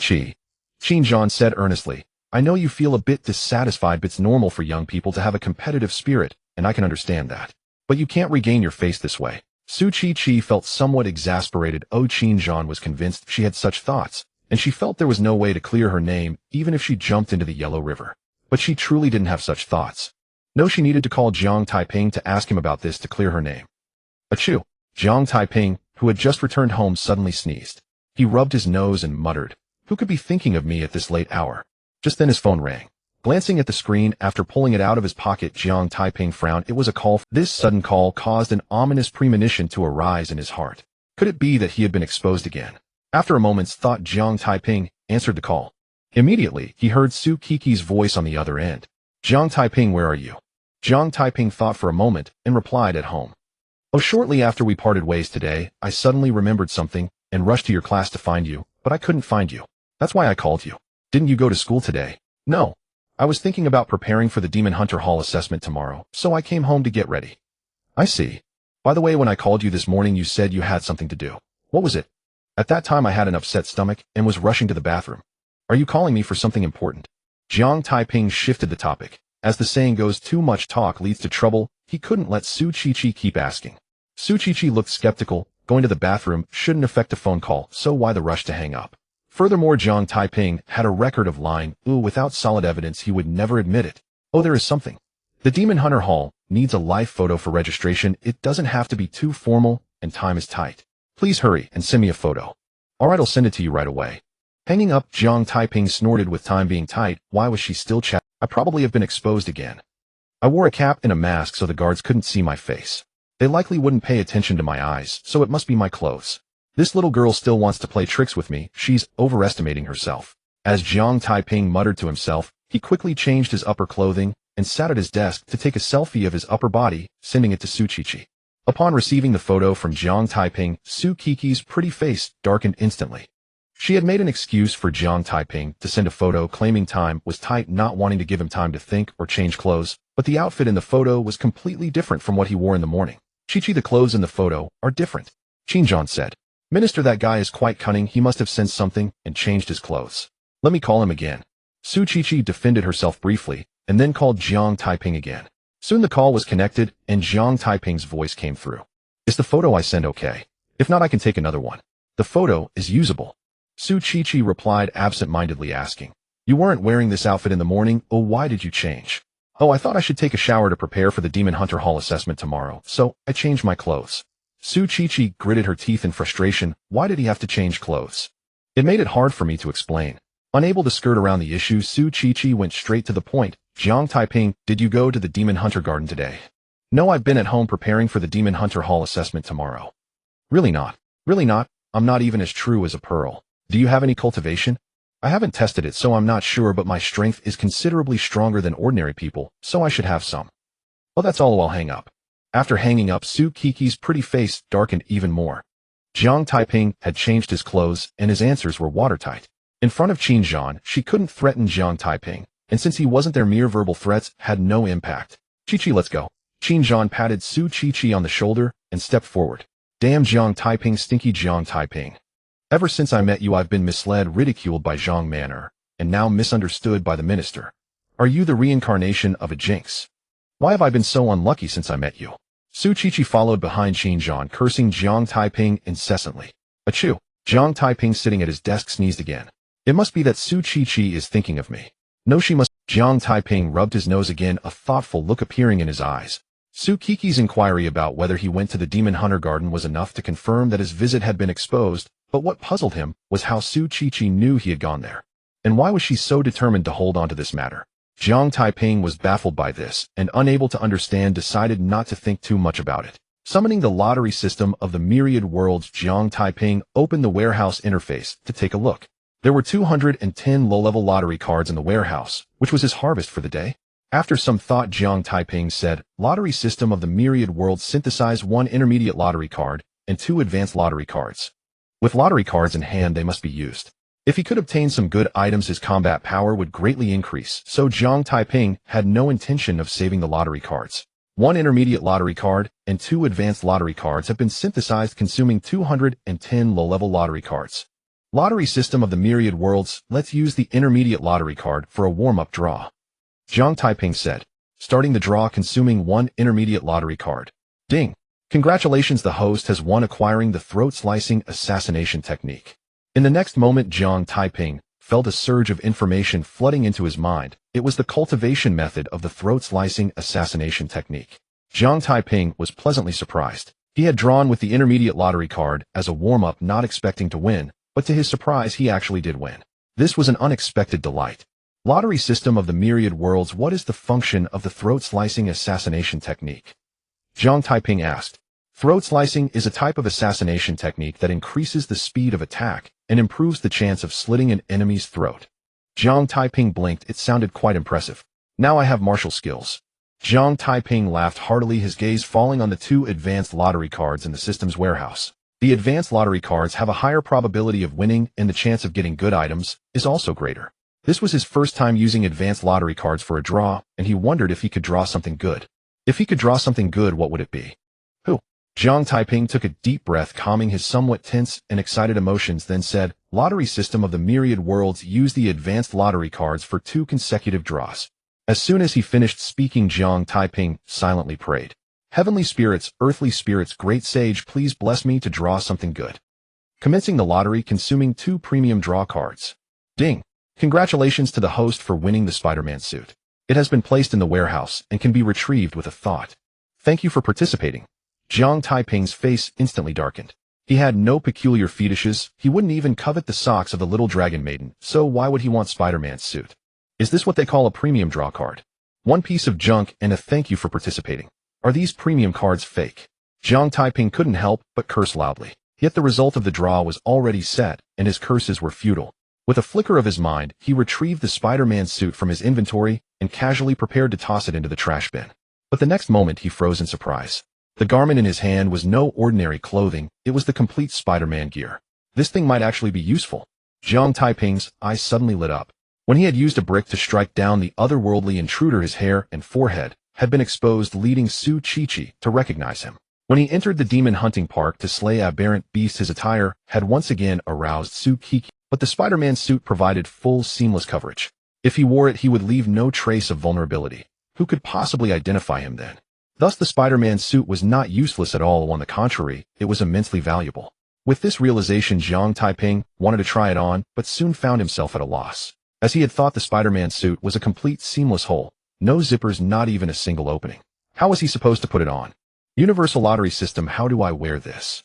Xinjiang said earnestly, I know you feel a bit dissatisfied, but it's normal for young people to have a competitive spirit, and I can understand that. But you can't regain your face this way. Su Chi felt somewhat exasperated. Xinjiang was convinced she had such thoughts, and she felt there was no way to clear her name even if she jumped into the Yellow River. But she truly didn't have such thoughts. No, she needed to call Jiang Taiping to ask him about this to clear her name. Achoo! Jiang Taiping, who had just returned home, suddenly sneezed. He rubbed his nose and muttered, Who could be thinking of me at this late hour? Just then his phone rang. Glancing at the screen after pulling it out of his pocket, Jiang Taiping frowned. It was a call. This sudden call caused an ominous premonition to arise in his heart. Could it be that he had been exposed again? After a moment's thought, Jiang Taiping answered the call. Immediately, he heard Su Kiki's voice on the other end. Jiang Taiping, where are you? Jiang Taiping thought for a moment and replied, at home. Oh, shortly after we parted ways today, I suddenly remembered something and rushed to your class to find you, but I couldn't find you. That's why I called you. Didn't you go to school today? No. I was thinking about preparing for the Demon Hunter Hall assessment tomorrow, so I came home to get ready. I see. By the way, when I called you this morning, you said you had something to do. What was it? At that time, I had an upset stomach and was rushing to the bathroom. Are you calling me for something important? Jiang Taiping shifted the topic. As the saying goes, too much talk leads to trouble. He couldn't let Su Chi keep asking. Su Chi looked skeptical. Going to the bathroom shouldn't affect a phone call, so why the rush to hang up? Furthermore, Jiang Taiping had a record of lying. Without solid evidence, he would never admit it. Oh, there is something. The Demon Hunter Hall needs a live photo for registration. It doesn't have to be too formal, and time is tight. Please hurry and send me a photo. Alright, I'll send it to you right away. Hanging up, Jiang Taiping snorted. With time being tight, why was she still chatting? I probably have been exposed again. I wore a cap and a mask so the guards couldn't see my face. They likely wouldn't pay attention to my eyes, so it must be my clothes. This little girl still wants to play tricks with me. She's overestimating herself. As Jiang Taiping muttered to himself, he quickly changed his upper clothing and sat at his desk to take a selfie of his upper body, sending it to Su Chi. Upon receiving the photo from Jiang Taiping, Su Kiki's pretty face darkened instantly. She had made an excuse for Jiang Taiping to send a photo, claiming time was tight, not wanting to give him time to think or change clothes. But the outfit in the photo was completely different from what he wore in the morning. Chi-Chi, the clothes in the photo are different. Qin said. Minister, that guy is quite cunning. He must have sensed something and changed his clothes. Let me call him again. Su Chi-Chi defended herself briefly and then called Jiang Taiping again. Soon the call was connected and Jiang Taiping's voice came through. Is the photo I send okay? If not, I can take another one. The photo is usable. Su Chi-Chi replied absent-mindedly asking, You weren't wearing this outfit in the morning. Oh, why did you change? Oh, I thought I should take a shower to prepare for the Demon Hunter Hall assessment tomorrow, so I changed my clothes. Su Chi-Chi gritted her teeth in frustration. Why did he have to change clothes? It made it hard for me to explain. Unable to skirt around the issue, Su Chi-Chi went straight to the point. Jiang Taiping, did you go to the Demon Hunter Garden today? No, I've been at home preparing for the Demon Hunter Hall assessment tomorrow. Really not. Really not. I'm not even as true as a pearl. Do you have any cultivation? I haven't tested it, so I'm not sure, but my strength is considerably stronger than ordinary people, so I should have some. Well, that's all. I'll hang up. After hanging up, Su Kiki's pretty face darkened even more. Jiang Taiping had changed his clothes, and his answers were watertight. In front of Qin Zhan, she couldn't threaten Jiang Taiping, and since he wasn't there, mere verbal threats had no impact. Chi-Chi, let's go. Qin Zhan patted Su Chi-Chi on the shoulder and stepped forward. Damn Jiang Taiping, stinky Jiang Taiping. Ever since I met you, I've been misled, ridiculed by Zhang Man'er, and now misunderstood by the minister. Are you the reincarnation of a jinx? Why have I been so unlucky since I met you? Su Chi-Chi followed behind Qin Zhan, cursing Jiang Taiping incessantly. Achoo! Jiang Taiping, sitting at his desk, sneezed again. It must be that Su Chi-Chi is thinking of me. No, she must. Jiang Taiping rubbed his nose again, a thoughtful look appearing in his eyes. Su Kiki's inquiry about whether he went to the Demon Hunter Garden was enough to confirm that his visit had been exposed, but what puzzled him was how Su Chi-Chi knew he had gone there. And why was she so determined to hold on to this matter? Jiang Taiping was baffled by this, and unable to understand, decided not to think too much about it. Summoning the lottery system of the Myriad Worlds, Jiang Taiping opened the warehouse interface to take a look. There were 210 low-level lottery cards in the warehouse, which was his harvest for the day. After some thought, Jiang Taiping said, Lottery system of the Myriad Worlds, synthesize 1 intermediate lottery card and 2 advanced lottery cards. With lottery cards in hand, they must be used. If he could obtain some good items, his combat power would greatly increase, so Jiang Taiping had no intention of saving the lottery cards. 1 intermediate lottery card and 2 advanced lottery cards have been synthesized, consuming 210 low-level lottery cards. Lottery system of the Myriad Worlds, let's use the intermediate lottery card for a warm-up draw. Jiang Taiping said, starting the draw, consuming 1 intermediate lottery card. Ding! Congratulations, the host has won, acquiring the throat-slicing assassination technique. In the next moment, Jiang Taiping felt a surge of information flooding into his mind. It was the cultivation method of the throat-slicing assassination technique. Jiang Taiping was pleasantly surprised. He had drawn with the intermediate lottery card as a warm-up, not expecting to win, but to his surprise, he actually did win. This was an unexpected delight. Lottery system of the Myriad Worlds, what is the function of the throat-slicing assassination technique? Jiang Taiping asked. Throat-slicing is a type of assassination technique that increases the speed of attack and improves the chance of slitting an enemy's throat. Jiang Taiping blinked. It sounded quite impressive. Now I have martial skills. Jiang Taiping laughed heartily, his gaze falling on the 2 advanced lottery cards in the system's warehouse. The advanced lottery cards have a higher probability of winning, and the chance of getting good items is also greater. This was his first time using advanced lottery cards for a draw, and he wondered if he could draw something good. If he could draw something good, what would it be? Who? Jiang Taiping took a deep breath, calming his somewhat tense and excited emotions, then said, Lottery system of the Myriad Worlds, use the advanced lottery cards for 2 consecutive draws. As soon as he finished speaking, Jiang Taiping silently prayed. Heavenly spirits, earthly spirits, great sage, please bless me to draw something good. Commencing the lottery, consuming 2 premium draw cards. Ding! Congratulations to the host for winning the Spider-Man suit. It has been placed in the warehouse and can be retrieved with a thought. Thank you for participating. Jiang Taiping's face instantly darkened. He had no peculiar fetishes, he wouldn't even covet the socks of the little dragon maiden, so why would he want Spider-Man's suit? Is this what they call a premium draw card? 1 piece of junk and a thank you for participating. Are these premium cards fake? Jiang Taiping couldn't help but curse loudly. Yet the result of the draw was already set, and his curses were futile. With a flicker of his mind, he retrieved the Spider-Man suit from his inventory and casually prepared to toss it into the trash bin. But the next moment he froze in surprise. The garment in his hand was no ordinary clothing, it was the complete Spider-Man gear. This thing might actually be useful. Jiang Taiping's eyes suddenly lit up. When he had used a brick to strike down the otherworldly intruder, his hair and forehead had been exposed, leading Su Chi-Chi to recognize him. When he entered the demon hunting park to slay aberrant beasts, his attire had once again aroused Su Chi-Chi, but the Spider-Man suit provided full, seamless coverage. If he wore it, he would leave no trace of vulnerability. Who could possibly identify him then? Thus, the Spider-Man suit was not useless at all. On the contrary, it was immensely valuable. With this realization, Jiang Taiping wanted to try it on, but soon found himself at a loss. As he had thought, the Spider-Man suit was a complete seamless hole. No zippers, not even a single opening. How was he supposed to put it on? Universal Lottery System, how do I wear this?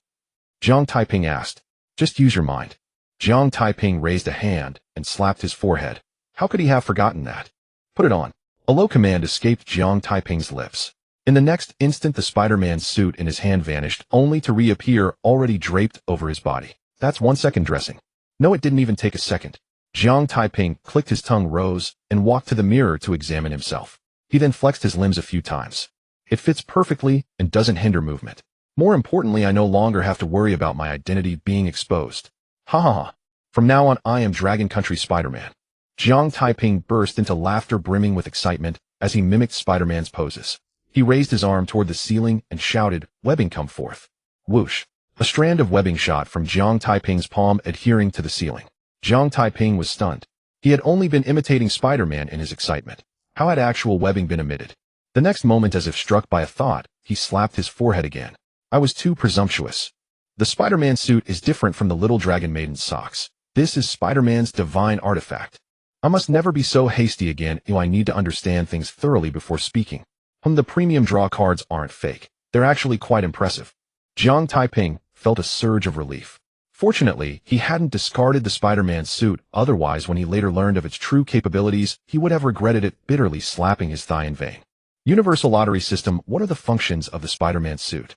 Jiang Taiping asked. Just use your mind. Jiang Taiping raised a hand and slapped his forehead. How could he have forgotten that? Put it on. A low command escaped Jiang Taiping's lips. In the next instant, the Spider-Man suit in his hand vanished, only to reappear already draped over his body. That's 1 second dressing. No, it didn't even take a second. Jiang Taiping clicked, his tongue rose, and walked to the mirror to examine himself. He then flexed his limbs a few times. It fits perfectly and doesn't hinder movement. More importantly, I no longer have to worry about my identity being exposed. Ha ha ha. From now on, I am Dragon Country Spider-Man. Jiang Taiping burst into laughter, brimming with excitement, as he mimicked Spider-Man's poses. He raised his arm toward the ceiling and shouted, "Webbing, come forth." Whoosh. A strand of webbing shot from Jiang Taiping's palm, adhering to the ceiling. Jiang Taiping was stunned. He had only been imitating Spider-Man in his excitement. How had actual webbing been emitted? The next moment, as if struck by a thought, he slapped his forehead again. I was too presumptuous. The Spider-Man suit is different from the little dragon maiden's socks. This is Spider-Man's divine artifact. I must never be so hasty again. I need to understand things thoroughly before speaking. The premium draw cards aren't fake. They're actually quite impressive. Jiang Taiping felt a surge of relief. Fortunately, he hadn't discarded the Spider-Man suit, otherwise when he later learned of its true capabilities, he would have regretted it, bitterly slapping his thigh in vain. Universal Lottery System, what are the functions of the Spider-Man suit?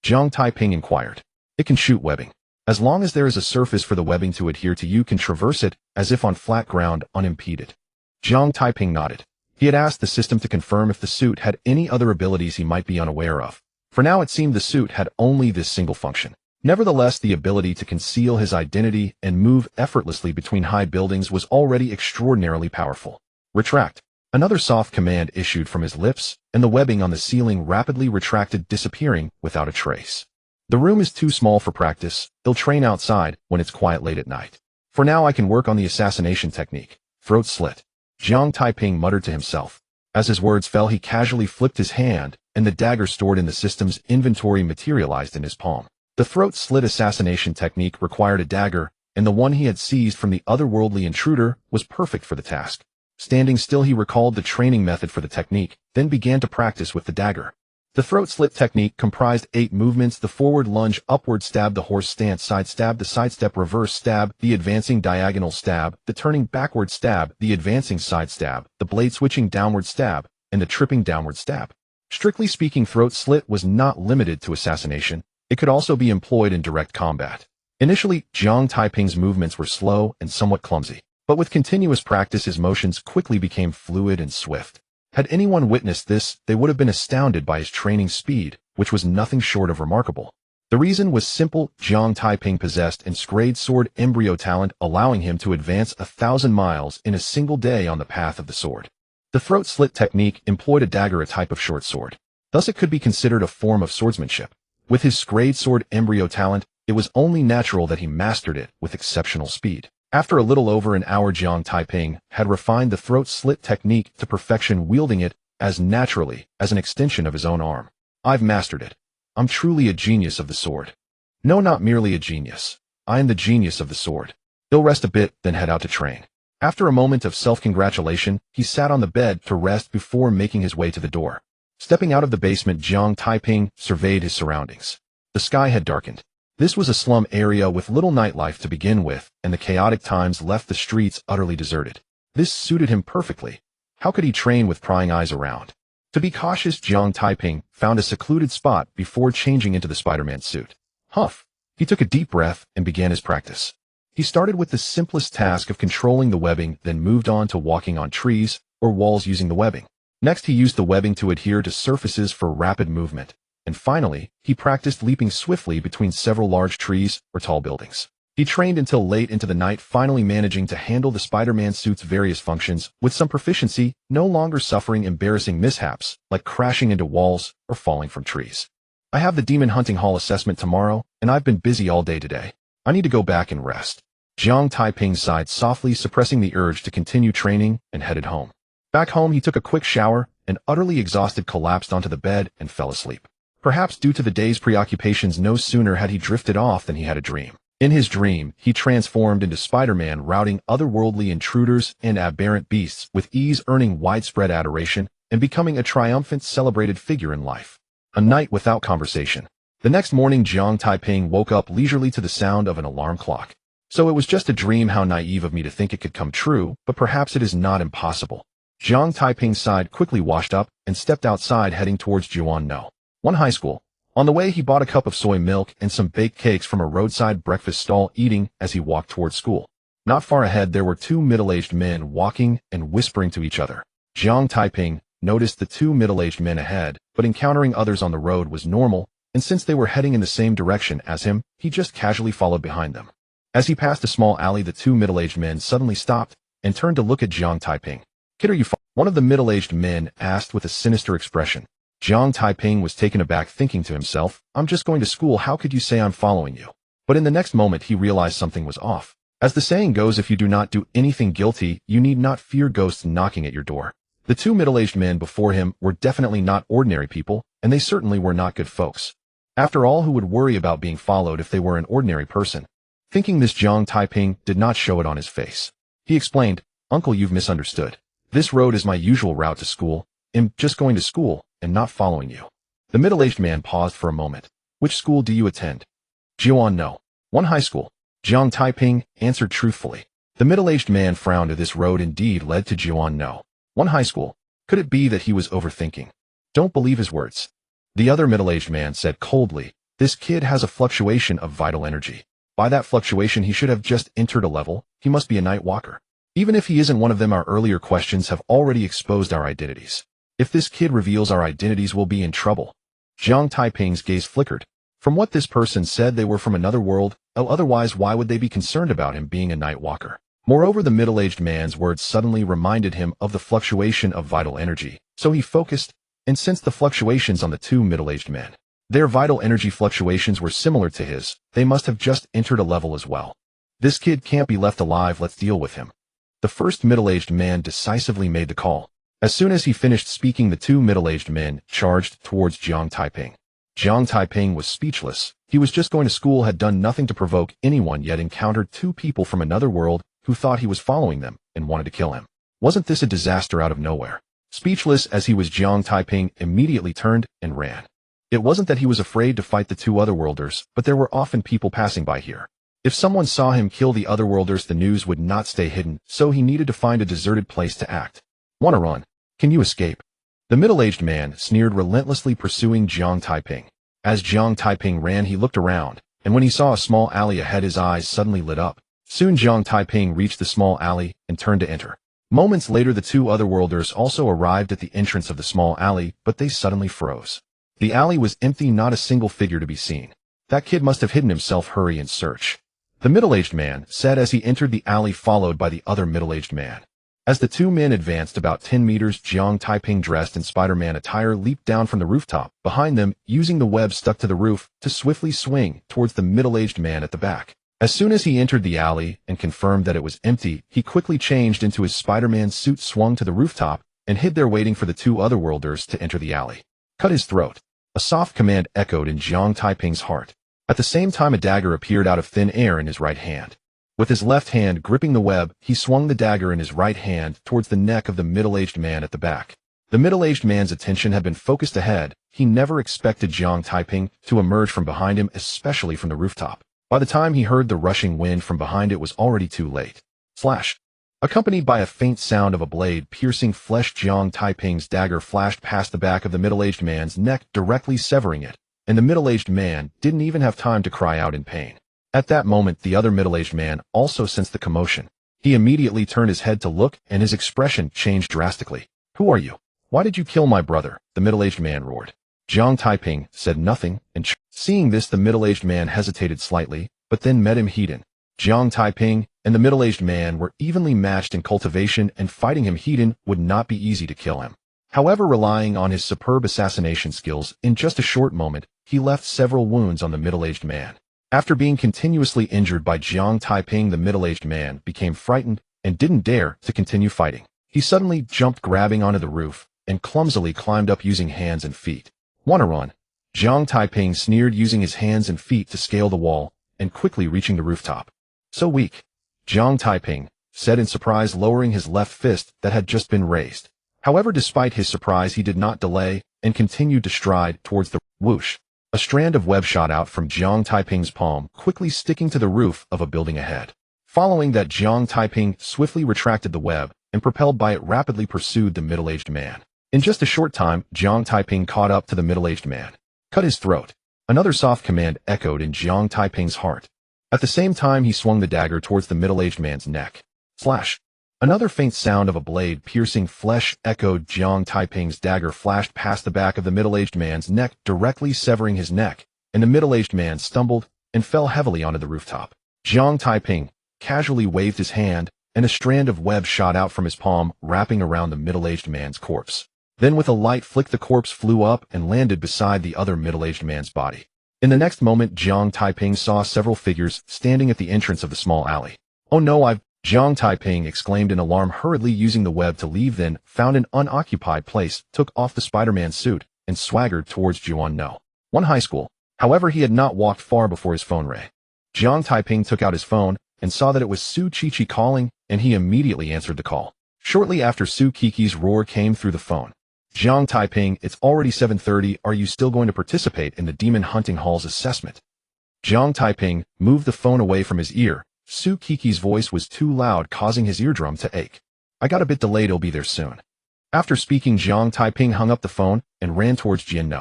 Jiang Taiping inquired. It can shoot webbing. As long as there is a surface for the webbing to adhere to, you can traverse it, as if on flat ground, unimpeded. Jiang Taiping nodded. He had asked the system to confirm if the suit had any other abilities he might be unaware of. For now, it seemed the suit had only this single function. Nevertheless, the ability to conceal his identity and move effortlessly between high buildings was already extraordinarily powerful. Retract. Another soft command issued from his lips, and the webbing on the ceiling rapidly retracted, disappearing without a trace. The room is too small for practice. He'll train outside when it's quiet late at night. For now, I can work on the assassination technique. Throat slit. Jiang Taiping muttered to himself. As his words fell, he casually flipped his hand, and the dagger stored in the system's inventory materialized in his palm. The throat slit assassination technique required a dagger, and the one he had seized from the otherworldly intruder was perfect for the task. Standing still, he recalled the training method for the technique, then began to practice with the dagger. The throat slit technique comprised 8 movements: the forward lunge, upward stab, the horse stance, side stab, the sidestep, reverse stab, the advancing diagonal stab, the turning backward stab, the advancing side stab, the blade switching downward stab, and the tripping downward stab. Strictly speaking, throat slit was not limited to assassination. It could also be employed in direct combat. Initially, Jiang Taiping's movements were slow and somewhat clumsy, but with continuous practice, his motions quickly became fluid and swift. Had anyone witnessed this, they would have been astounded by his training speed, which was nothing short of remarkable. The reason was simple: Jiang Taiping possessed inscrayed sword embryo talent, allowing him to advance 1,000 miles in a single day on the path of the sword. The throat slit technique employed a dagger, a type of short sword. Thus it could be considered a form of swordsmanship. With his scrayed sword embryo talent, it was only natural that he mastered it with exceptional speed. After a little over an hour, Jiang Taiping had refined the throat slit technique to perfection, wielding it as naturally as an extension of his own arm. I've mastered it. I'm truly a genius of the sword. No, not merely a genius. I am the genius of the sword. He'll rest a bit, then head out to train. After a moment of self-congratulation, he sat on the bed to rest before making his way to the door. Stepping out of the basement, Jiang Taiping surveyed his surroundings. The sky had darkened. This was a slum area with little nightlife to begin with, and the chaotic times left the streets utterly deserted. This suited him perfectly. How could he train with prying eyes around? To be cautious, Jiang Taiping found a secluded spot before changing into the Spider-Man suit. Huff! He took a deep breath and began his practice. He started with the simplest task of controlling the webbing, then moved on to walking on trees or walls using the webbing. Next, he used the webbing to adhere to surfaces for rapid movement. And finally, he practiced leaping swiftly between several large trees or tall buildings. He trained until late into the night, finally managing to handle the Spider-Man suit's various functions with some proficiency, no longer suffering embarrassing mishaps like crashing into walls or falling from trees. I have the Demon Hunting Hall assessment tomorrow, and I've been busy all day today. I need to go back and rest. Jiang Taiping sighed softly, suppressing the urge to continue training, and headed home. Back home, he took a quick shower and, utterly exhausted, collapsed onto the bed and fell asleep. Perhaps due to the day's preoccupations, no sooner had he drifted off than he had a dream. In his dream, he transformed into Spider-Man, routing otherworldly intruders and aberrant beasts with ease, earning widespread adoration and becoming a triumphant, celebrated figure in life. A night without conversation. The next morning, Jiang Taiping woke up leisurely to the sound of an alarm clock. So it was just a dream. How naive of me to think it could come true, but perhaps it is not impossible. Jiang Taiping sighed, quickly washed up, and stepped outside, heading towards Jiang High School. On the way, he bought a cup of soy milk and some baked cakes from a roadside breakfast stall, eating as he walked towards school. Not far ahead, there were two middle-aged men walking and whispering to each other. Jiang Taiping noticed the two middle-aged men ahead, but encountering others on the road was normal, and since they were heading in the same direction as him, he just casually followed behind them. As he passed a small alley, the two middle-aged men suddenly stopped and turned to look at Jiang Taiping. "Kid, are you following?" One of the middle-aged men asked with a sinister expression. Jiang Taiping was taken aback, thinking to himself, "I'm just going to school, how could you say I'm following you?" But in the next moment he realized something was off. As the saying goes, if you do not do anything guilty, you need not fear ghosts knocking at your door. The two middle-aged men before him were definitely not ordinary people, and they certainly were not good folks. After all, who would worry about being followed if they were an ordinary person? Thinking this, Jiang Taiping did not show it on his face. He explained, "Uncle, you've misunderstood. This road is my usual route to school. I'm just going to school and not following you." The middle-aged man paused for a moment. "Which school do you attend?" "Jiang High School." Jiang Taiping answered truthfully. The middle-aged man frowned. This road indeed led to Jiang High School. Could it be that he was overthinking? "Don't believe his words," the other middle-aged man said coldly. "This kid has a fluctuation of vital energy. By that fluctuation, he should have just entered a level. He must be a night walker. Even if he isn't one of them, our earlier questions have already exposed our identities. If this kid reveals our identities, we'll be in trouble." Jiang Taiping's gaze flickered. From what this person said, they were from another world. Otherwise, why would they be concerned about him being a night walker? Moreover, the middle-aged man's words suddenly reminded him of the fluctuation of vital energy. So he focused and sensed the fluctuations on the two middle-aged men. Their vital energy fluctuations were similar to his. They must have just entered a level as well. "This kid can't be left alive. Let's deal with him." The first middle-aged man decisively made the call. As soon as he finished speaking, the two middle-aged men charged towards Jiang Taiping. Jiang Taiping was speechless. He was just going to school, had done nothing to provoke anyone, yet encountered two people from another world who thought he was following them and wanted to kill him. Wasn't this a disaster out of nowhere? Speechless as he was, Jiang Taiping immediately turned and ran. It wasn't that he was afraid to fight the two otherworlders, but there were often people passing by here. If someone saw him kill the otherworlders, the news would not stay hidden, so he needed to find a deserted place to act. "Wanna run? Can you escape?" The middle-aged man sneered, relentlessly pursuing Jiang Taiping. As Jiang Taiping ran, he looked around, and when he saw a small alley ahead, his eyes suddenly lit up. Soon Jiang Taiping reached the small alley and turned to enter. Moments later, the two otherworlders also arrived at the entrance of the small alley, but they suddenly froze. The alley was empty, not a single figure to be seen. "That kid must have hidden himself. Hurry and search," the middle-aged man said as he entered the alley, followed by the other middle-aged man. As the two men advanced about 10 meters, Jiang Taiping, dressed in Spider-Man attire, leaped down from the rooftop behind them, using the web stuck to the roof to swiftly swing towards the middle-aged man at the back. As soon as he entered the alley and confirmed that it was empty, he quickly changed into his Spider-Man suit, swung to the rooftop, and hid there, waiting for the two otherworlders to enter the alley. "Cut his throat." A soft command echoed in Jiang Taiping's heart. At the same time, a dagger appeared out of thin air in his right hand. With his left hand gripping the web, he swung the dagger in his right hand towards the neck of the middle-aged man at the back. The middle-aged man's attention had been focused ahead. He never expected Jiang Taiping to emerge from behind him, especially from the rooftop. By the time he heard the rushing wind from behind, it was already too late. Slash! Accompanied by a faint sound of a blade piercing flesh, Jiang Taiping's dagger flashed past the back of the middle-aged man's neck, directly severing it, and the middle-aged man didn't even have time to cry out in pain. At that moment, the other middle-aged man also sensed the commotion. He immediately turned his head to look, and his expression changed drastically. "Who are you? Why did you kill my brother?" the middle-aged man roared. Jiang Taiping said nothing, and seeing this, the middle-aged man hesitated slightly, but then met him head on. Jiang Taiping and the middle-aged man were evenly matched in cultivation, and fighting him heat-in would not be easy to kill him. However, relying on his superb assassination skills, in just a short moment, he left several wounds on the middle-aged man. After being continuously injured by Jiang Taiping, the middle-aged man became frightened and didn't dare to continue fighting. He suddenly jumped, grabbing onto the roof, and clumsily climbed up using hands and feet. "Wanna run?" Jiang Taiping sneered, using his hands and feet to scale the wall and quickly reaching the rooftop. "So weak," Jiang Taiping said in surprise, lowering his left fist that had just been raised. However, despite his surprise, he did not delay and continued to stride towards the whoosh. A strand of web shot out from Jiang Taiping's palm, quickly sticking to the roof of a building ahead. Following that, Jiang Taiping swiftly retracted the web and, propelled by it, rapidly pursued the middle-aged man. In just a short time, Jiang Taiping caught up to the middle-aged man. "Cut his throat." Another soft command echoed in Jiang Taiping's heart. At the same time, he swung the dagger towards the middle-aged man's neck. Slash! Another faint sound of a blade piercing flesh echoed. Jiang Taiping's dagger flashed past the back of the middle-aged man's neck, directly severing his neck, and the middle-aged man stumbled and fell heavily onto the rooftop. Jiang Taiping casually waved his hand, and a strand of web shot out from his palm, wrapping around the middle-aged man's corpse. Then, with a light flick, the corpse flew up and landed beside the other middle-aged man's body. In the next moment, Jiang Taiping saw several figures standing at the entrance of the small alley. "Oh no, Jiang Taiping exclaimed in alarm, hurriedly using the web to leave, then found an unoccupied place, took off the Spider-Man suit, and swaggered towards Jiang High School. However, he had not walked far before his phone rang. Jiang Taiping took out his phone and saw that it was Su Qiqi calling, and he immediately answered the call. Shortly after, Su Qiqi's roar came through the phone. "Jiang Taiping, it's already 7:30. Are you still going to participate in the Demon Hunting Hall's assessment?" Jiang Taiping moved the phone away from his ear. Su Qiqi's voice was too loud, causing his eardrum to ache. "I got a bit delayed. I'll be there soon." After speaking, Jiang Taiping hung up the phone and ran towards Jian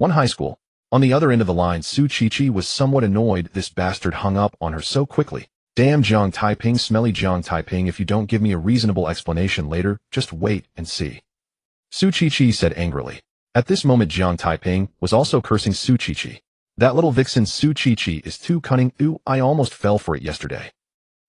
High School. On the other end of the line, Su Qiqi was somewhat annoyed. This bastard hung up on her so quickly. "Damn Jiang Taiping, smelly Jiang Taiping, if you don't give me a reasonable explanation later, just wait and see," Su Qiqi said angrily. At this moment, Jiang Taiping was also cursing Su Qiqi. "That little vixen Su Qiqi is too cunning. Ooh, I almost fell for it yesterday."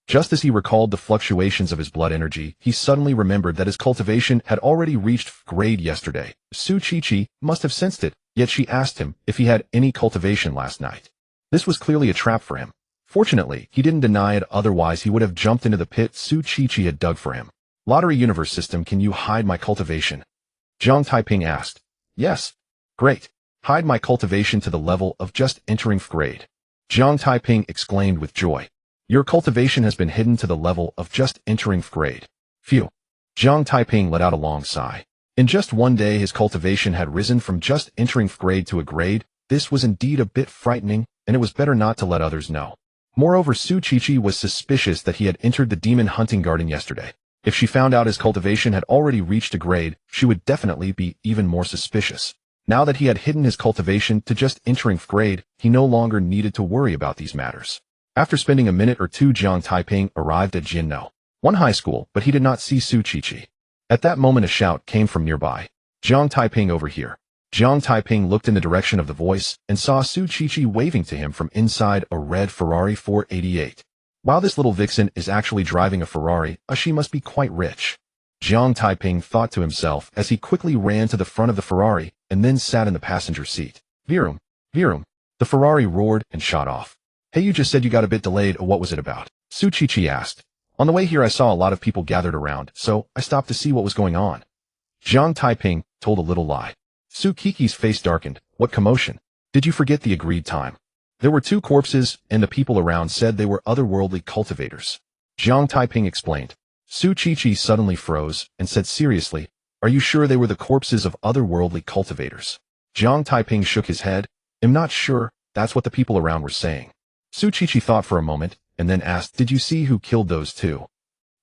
Just as he recalled the fluctuations of his blood energy, he suddenly remembered that his cultivation had already reached 5th grade yesterday. Su Qiqi must have sensed it, yet she asked him if he had any cultivation last night. This was clearly a trap for him. Fortunately, he didn't deny it, otherwise he would have jumped into the pit Su Qiqi had dug for him. "Lottery Universe System, can you hide my cultivation?" Jiang Taiping asked. "Yes." "Great. Hide my cultivation to the level of just entering 5th grade. Jiang Taiping exclaimed with joy. "Your cultivation has been hidden to the level of just entering 5th grade. Phew." Jiang Taiping let out a long sigh. In just one day, his cultivation had risen from just entering 5th grade to a grade. This was indeed a bit frightening, and it was better not to let others know. Moreover, Su Qiqi was suspicious that he had entered the demon hunting garden yesterday. If she found out his cultivation had already reached a grade, she would definitely be even more suspicious. Now that he had hidden his cultivation to just entering 5th grade, he no longer needed to worry about these matters. After spending a minute or two, Jiang Taiping arrived at Jian High School, but he did not see Su Qiqi. At that moment, a shout came from nearby. "Jiang Taiping, over here." Jiang Taiping looked in the direction of the voice and saw Su Qiqi waving to him from inside a red Ferrari 488. Wow, this little vixen is actually driving a Ferrari. She must be quite rich, Jiang Taiping thought to himself as he quickly ran to the front of the Ferrari and then sat in the passenger seat. Vroom, vroom. The Ferrari roared and shot off. "Hey, you just said you got a bit delayed. What was it about?" Su Qiqi asked. "On the way here, I saw a lot of people gathered around, so I stopped to see what was going on." Jiang Taiping told a little lie. Su Qiqi's face darkened. "What commotion? Did you forget the agreed time?" "There were 2 corpses, and the people around said they were otherworldly cultivators," Jiang Taiping explained. Su Qiqi suddenly froze and said seriously, "Are you sure they were the corpses of otherworldly cultivators?" Jiang Taiping shook his head. "I'm not sure. That's what the people around were saying." Su Qiqi thought for a moment and then asked, "Did you see who killed those 2?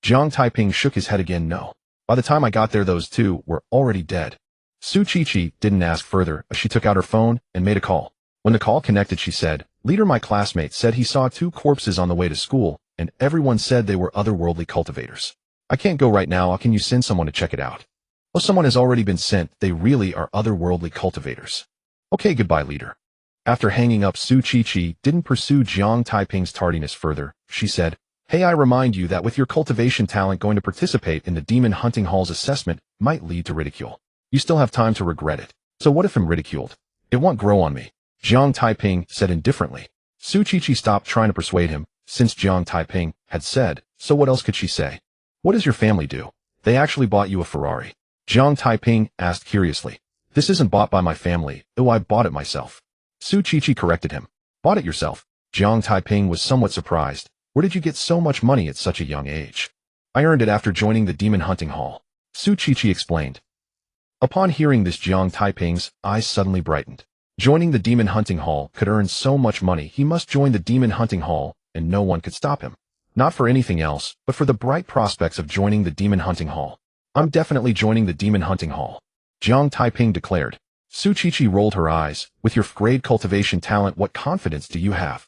Jiang Taiping shook his head again. "No. By the time I got there, those 2 were already dead." Su Qiqi didn't ask further as she took out her phone and made a call. When the call connected, she said, "Leader, my classmate said he saw 2 corpses on the way to school, and everyone said they were otherworldly cultivators. I can't go right now. How can you send someone to check it out?" "Oh, someone has already been sent. They really are otherworldly cultivators." "Okay, goodbye, leader." After hanging up, Su Qiqi didn't pursue Jiang Taiping's tardiness further. She said, "Hey, I remind you that with your cultivation talent, going to participate in the Demon Hunting Hall's assessment might lead to ridicule. You still have time to regret it. So what if I'm ridiculed? It won't grow on me," Jiang Taiping said indifferently. Su Qiqi stopped trying to persuade him, since Jiang Taiping had said, so what else could she say? "What does your family do? They actually bought you a Ferrari?" Jiang Taiping asked curiously. "This isn't bought by my family. Oh, I bought it myself." Su Qiqi corrected him. "Bought it yourself?" Jiang Taiping was somewhat surprised. "Where did you get so much money at such a young age?" "I earned it after joining the Demon Hunting Hall," Su Qiqi explained. Upon hearing this, Jiang Taiping's eyes suddenly brightened. Joining the Demon Hunting Hall could earn so much money. He must join the Demon Hunting Hall, and no one could stop him. Not for anything else, but for the bright prospects of joining the Demon Hunting Hall. "I'm definitely joining the Demon Hunting Hall," Jiang Taiping declared. Su Qiqi rolled her eyes. "With your great cultivation talent, what confidence do you have?"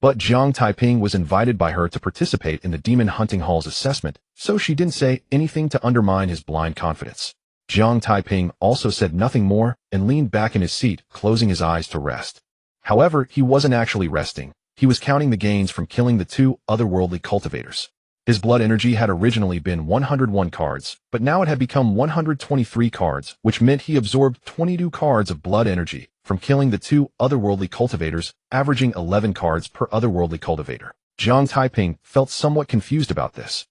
But Jiang Taiping was invited by her to participate in the Demon Hunting Hall's assessment, so she didn't say anything to undermine his blind confidence. Jiang Taiping also said nothing more and leaned back in his seat, closing his eyes to rest. However, he wasn't actually resting. He was counting the gains from killing the two otherworldly cultivators. His blood energy had originally been 101 cards, but now it had become 123 cards, which meant he absorbed 22 cards of blood energy from killing the two otherworldly cultivators, averaging 11 cards per otherworldly cultivator. Jiang Taiping felt somewhat confused about this.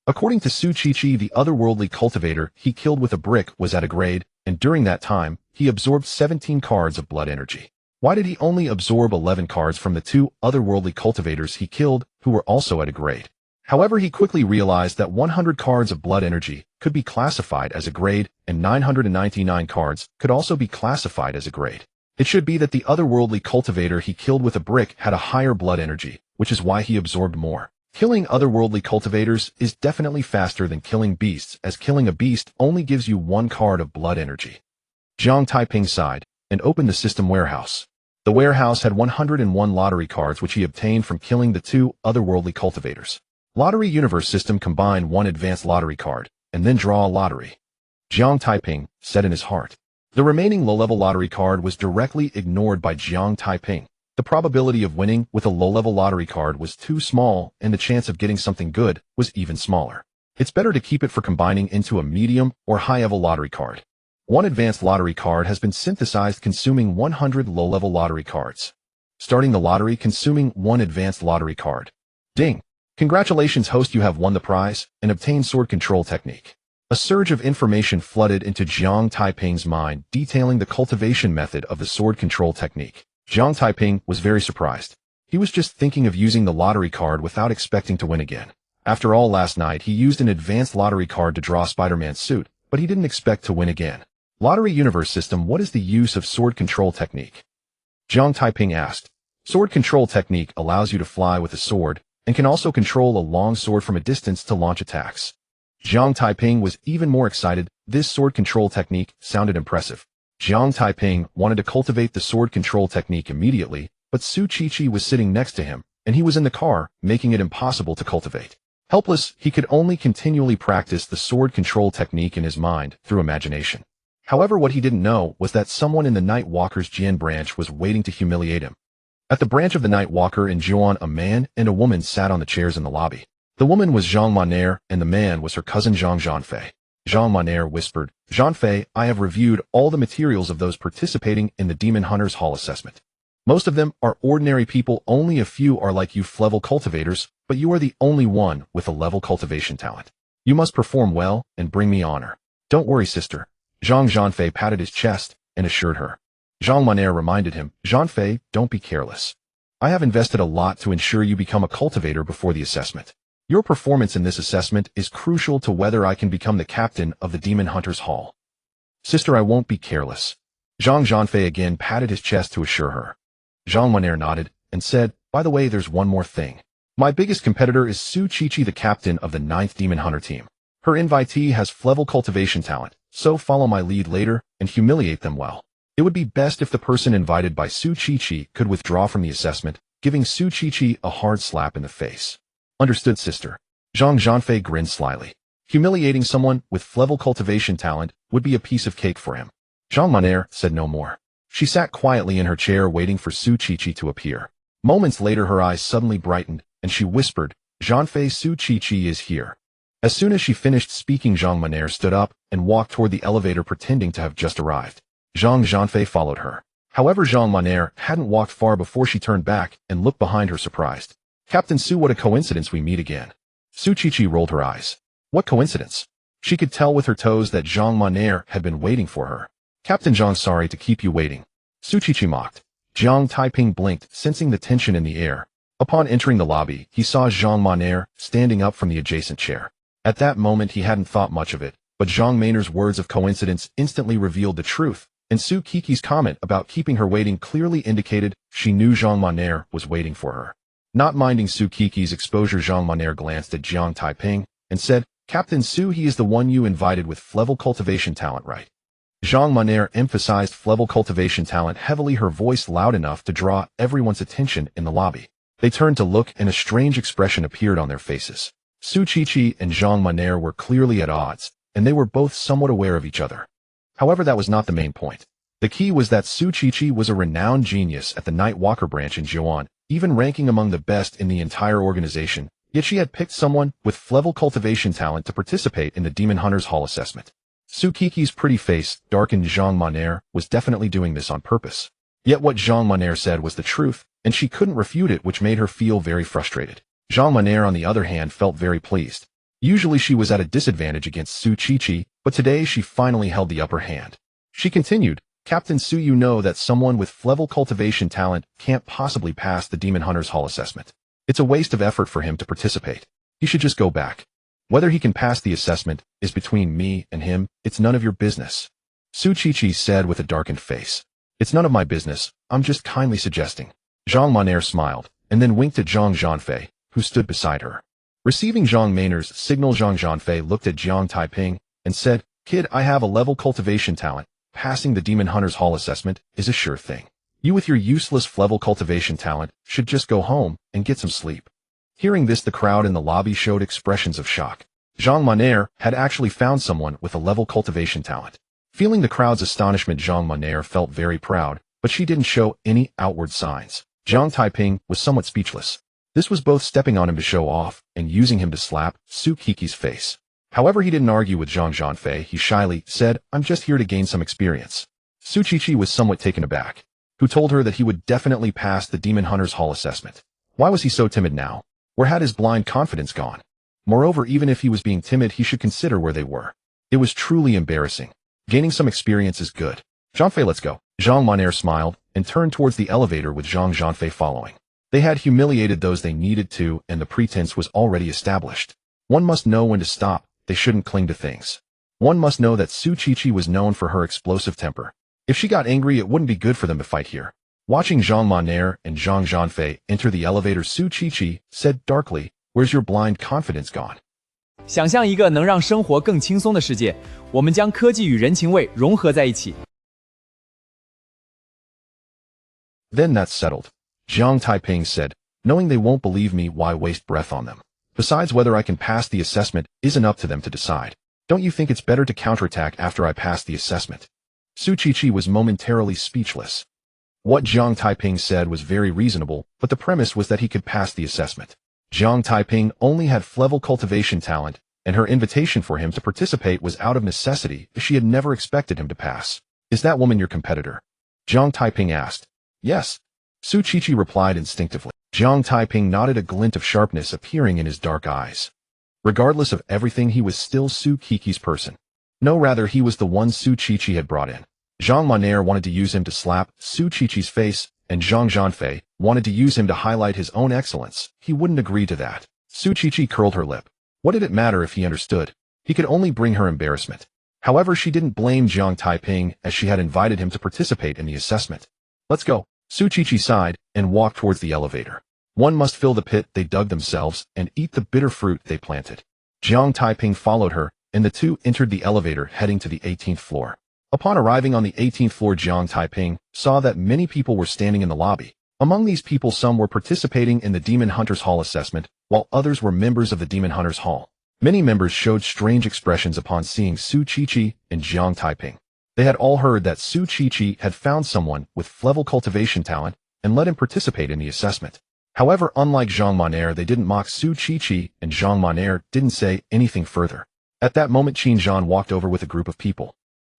According to Su Qiqi, the otherworldly cultivator he killed with a brick was at a grade, and during that time, he absorbed 17 cards of blood energy. Why did he only absorb 11 cards from the two otherworldly cultivators he killed, who were also at a grade? However, he quickly realized that 100 cards of blood energy could be classified as a grade, and 999 cards could also be classified as a grade. It should be that the otherworldly cultivator he killed with a brick had a higher blood energy, which is why he absorbed more. Killing otherworldly cultivators is definitely faster than killing beasts, as killing a beast only gives you 1 card of blood energy. Jiang Taiping sighed and opened the system warehouse. The warehouse had 101 lottery cards which he obtained from killing the two otherworldly cultivators. Lottery Universe System combine 1 advanced lottery card, and then draw a lottery. Jiang Taiping said in his heart. The remaining low-level lottery card was directly ignored by Jiang Taiping. The probability of winning with a low-level lottery card was too small, and the chance of getting something good was even smaller. It's better to keep it for combining into a medium or high-level lottery card. 1 advanced lottery card has been synthesized, consuming 100 low-level lottery cards. Starting the lottery, consuming 1 advanced lottery card. Ding! Congratulations, host, you have won the prize and obtained sword control technique. A surge of information flooded into Jiang Taiping's mind, detailing the cultivation method of the sword control technique. Jiang Taiping was very surprised. He was just thinking of using the lottery card without expecting to win again. After all, last night he used an advanced lottery card to draw Spider-Man's suit, but he didn't expect to win again. Lottery Universe System, what is the use of sword control technique? Jiang Taiping asked. Sword control technique allows you to fly with a sword, and can also control a long sword from a distance to launch attacks. Jiang Taiping was even more excited. This sword control technique sounded impressive. Jiang Taiping wanted to cultivate the sword control technique immediately, but Su Qiqi was sitting next to him, and he was in the car, making it impossible to cultivate. Helpless, he could only continually practice the sword control technique in his mind through imagination. However, what he didn't know was that someone in the Night Walker's Jian branch was waiting to humiliate him. At the branch of the Night Walker in Jian, a man and a woman sat on the chairs in the lobby. The woman was Zhang Monair, and the man was her cousin Zhang Zhanfei. Zhang Monair whispered, Zhanfei, I have reviewed all the materials of those participating in the Demon Hunters Hall assessment. Most of them are ordinary people, only a few are like you level cultivators, but you are the only one with a level cultivation talent. You must perform well and bring me honor. Don't worry, sister. Zhang Zhanfei patted his chest and assured her. Zhang Monair reminded him, Zhanfei, don't be careless. I have invested a lot to ensure you become a cultivator before the assessment. Your performance in this assessment is crucial to whether I can become the captain of the Demon Hunters Hall. Sister, I won't be careless. Zhang Zhanfei again patted his chest to assure her. Zhang Monair nodded and said, by the way, there's one more thing. My biggest competitor is Su Qiqi, the captain of the 9th Demon Hunter team. Her invitee has level cultivation talent, so follow my lead later and humiliate them well. It would be best if the person invited by Su Qiqi could withdraw from the assessment, giving Su Qiqi a hard slap in the face. Understood, sister. Zhang Zhanfei grinned slyly. Humiliating someone with level cultivation talent would be a piece of cake for him. Zhang Monair said no more. She sat quietly in her chair waiting for Su Qiqi to appear. Moments later her eyes suddenly brightened, and she whispered, "Jianfei, Su Qiqi is here." As soon as she finished speaking, Zhang Maner stood up and walked toward the elevator pretending to have just arrived. Zhang Jianfei followed her. However, Zhang Maner hadn't walked far before she turned back and looked behind her surprised. "Captain Su, what a coincidence we meet again." Su Qiqi rolled her eyes. What coincidence? She could tell with her toes that Zhang Maner had been waiting for her. "Captain Zhang, sorry to keep you waiting." Su Qiqi mocked. Jiang Taiping blinked, sensing the tension in the air. Upon entering the lobby, he saw Zhang Maner standing up from the adjacent chair. At that moment he hadn't thought much of it, but Zhang Maner's words of coincidence instantly revealed the truth, and Su Qiqi's comment about keeping her waiting clearly indicated she knew Zhang Maner was waiting for her. Not minding Su Qiqi's exposure, Zhang Maner glanced at Jiang Taiping and said, "Captain Su, he is the one you invited with Flevel cultivation talent, right?" Zhang Maner emphasized Flevel cultivation talent heavily, her voice loud enough to draw everyone's attention in the lobby. They turned to look, and a strange expression appeared on their faces. Su Qiqi and Zhang Maner were clearly at odds, and they were both somewhat aware of each other. However, that was not the main point. The key was that Su Qiqi was a renowned genius at the Night Walker branch in Jiuan, even ranking among the best in the entire organization, yet she had picked someone with Flevel cultivation talent to participate in the Demon Hunter's Hall assessment. Su Qiqi's pretty face darkened. Zhang Maner was definitely doing this on purpose. Yet what Zhang Maner said was the truth, and she couldn't refute it, which made her feel very frustrated. Zhang Maner, on the other hand, felt very pleased. Usually she was at a disadvantage against Su Qiqi, but today she finally held the upper hand. She continued, "Captain Su, you know that someone with Flevel cultivation talent can't possibly pass the Demon Hunter's Hall assessment. It's a waste of effort for him to participate. He should just go back. Whether he can pass the assessment is between me and him. It's none of your business." Su Qiqi said with a darkened face. "It's none of my business. I'm just kindly suggesting." Zhang Maner smiled, and then winked at Zhang Jianfei, who stood beside her. Receiving Zhang Maner's signal, Zhang Jianfei looked at Jiang Taiping and said, "Kid, I have a level cultivation talent. Passing the Demon Hunter's Hall assessment is a sure thing. You with your useless Flevel cultivation talent should just go home and get some sleep." Hearing this, the crowd in the lobby showed expressions of shock. Zhang Maner had actually found someone with a level cultivation talent. Feeling the crowd's astonishment, Zhang Maner felt very proud, but she didn't show any outward signs. Jiang Taiping was somewhat speechless. This was both stepping on him to show off and using him to slap Su Qiqi's face. However, he didn't argue with Zhang Jianfei. He shyly said, "I'm just here to gain some experience." Su Qiqi was somewhat taken aback, who told her that he would definitely pass the Demon Hunter's Hall assessment. Why was he so timid now? Where had his blind confidence gone? Moreover, even if he was being timid, he should consider where they were. It was truly embarrassing. Gaining some experience is good. "Jianfei, let's go." Zhang Maner smiled and turned towards the elevator with Zhang Jianfei following. They had humiliated those they needed to, and the pretense was already established. One must know when to stop. They shouldn't cling to things. One must know that Su Qiqi was known for her explosive temper. If she got angry, it wouldn't be good for them to fight here. Watching Zhang Maner and Zhang Jianfei enter the elevator, Su Qiqi said darkly, "Where's your blind confidence gone?"
想象一个能让生活更轻松的世界，我们将科技与人情味融合在一起。
Then that's settled. Jiang Taiping said, "Knowing they won't believe me, why waste breath on them? Besides, whether I can pass the assessment isn't up to them to decide. Don't you think it's better to counterattack after I pass the assessment?" Su Qiqi was momentarily speechless. What Jiang Taiping said was very reasonable, but the premise was that he could pass the assessment. Jiang Taiping only had Flevel cultivation talent, and her invitation for him to participate was out of necessity, as she had never expected him to pass. "Is that woman your competitor?" Jiang Taiping asked. "Yes." Su Qiqi replied instinctively. Jiang Taiping nodded, a glint of sharpness appearing in his dark eyes. Regardless of everything, he was still Su Qiqi's person. No, rather, he was the one Su Qiqi had brought in. Zhang Maner wanted to use him to slap Su Qiqi's face, and Zhang Jianfei wanted to use him to highlight his own excellence. He wouldn't agree to that. Su Qiqi curled her lip. What did it matter if he understood? He could only bring her embarrassment. However, she didn't blame Jiang Taiping, as she had invited him to participate in the assessment. "Let's go." Su Qiqi sighed and walked towards the elevator. One must fill the pit they dug themselves and eat the bitter fruit they planted. Jiang Taiping followed her, and the two entered the elevator heading to the 18th floor. Upon arriving on the 18th floor, Jiang Taiping saw that many people were standing in the lobby. Among these people, some were participating in the Demon Hunter's Hall assessment, while others were members of the Demon Hunter's Hall. Many members showed strange expressions upon seeing Su Qiqi and Jiang Taiping. They had all heard that Su Qiqi had found someone with level cultivation talent and let him participate in the assessment. However, unlike Zhang Monair, they didn't mock Su Qiqi, and Zhang Monair didn't say anything further. At that moment, Qin Zhan walked over with a group of people.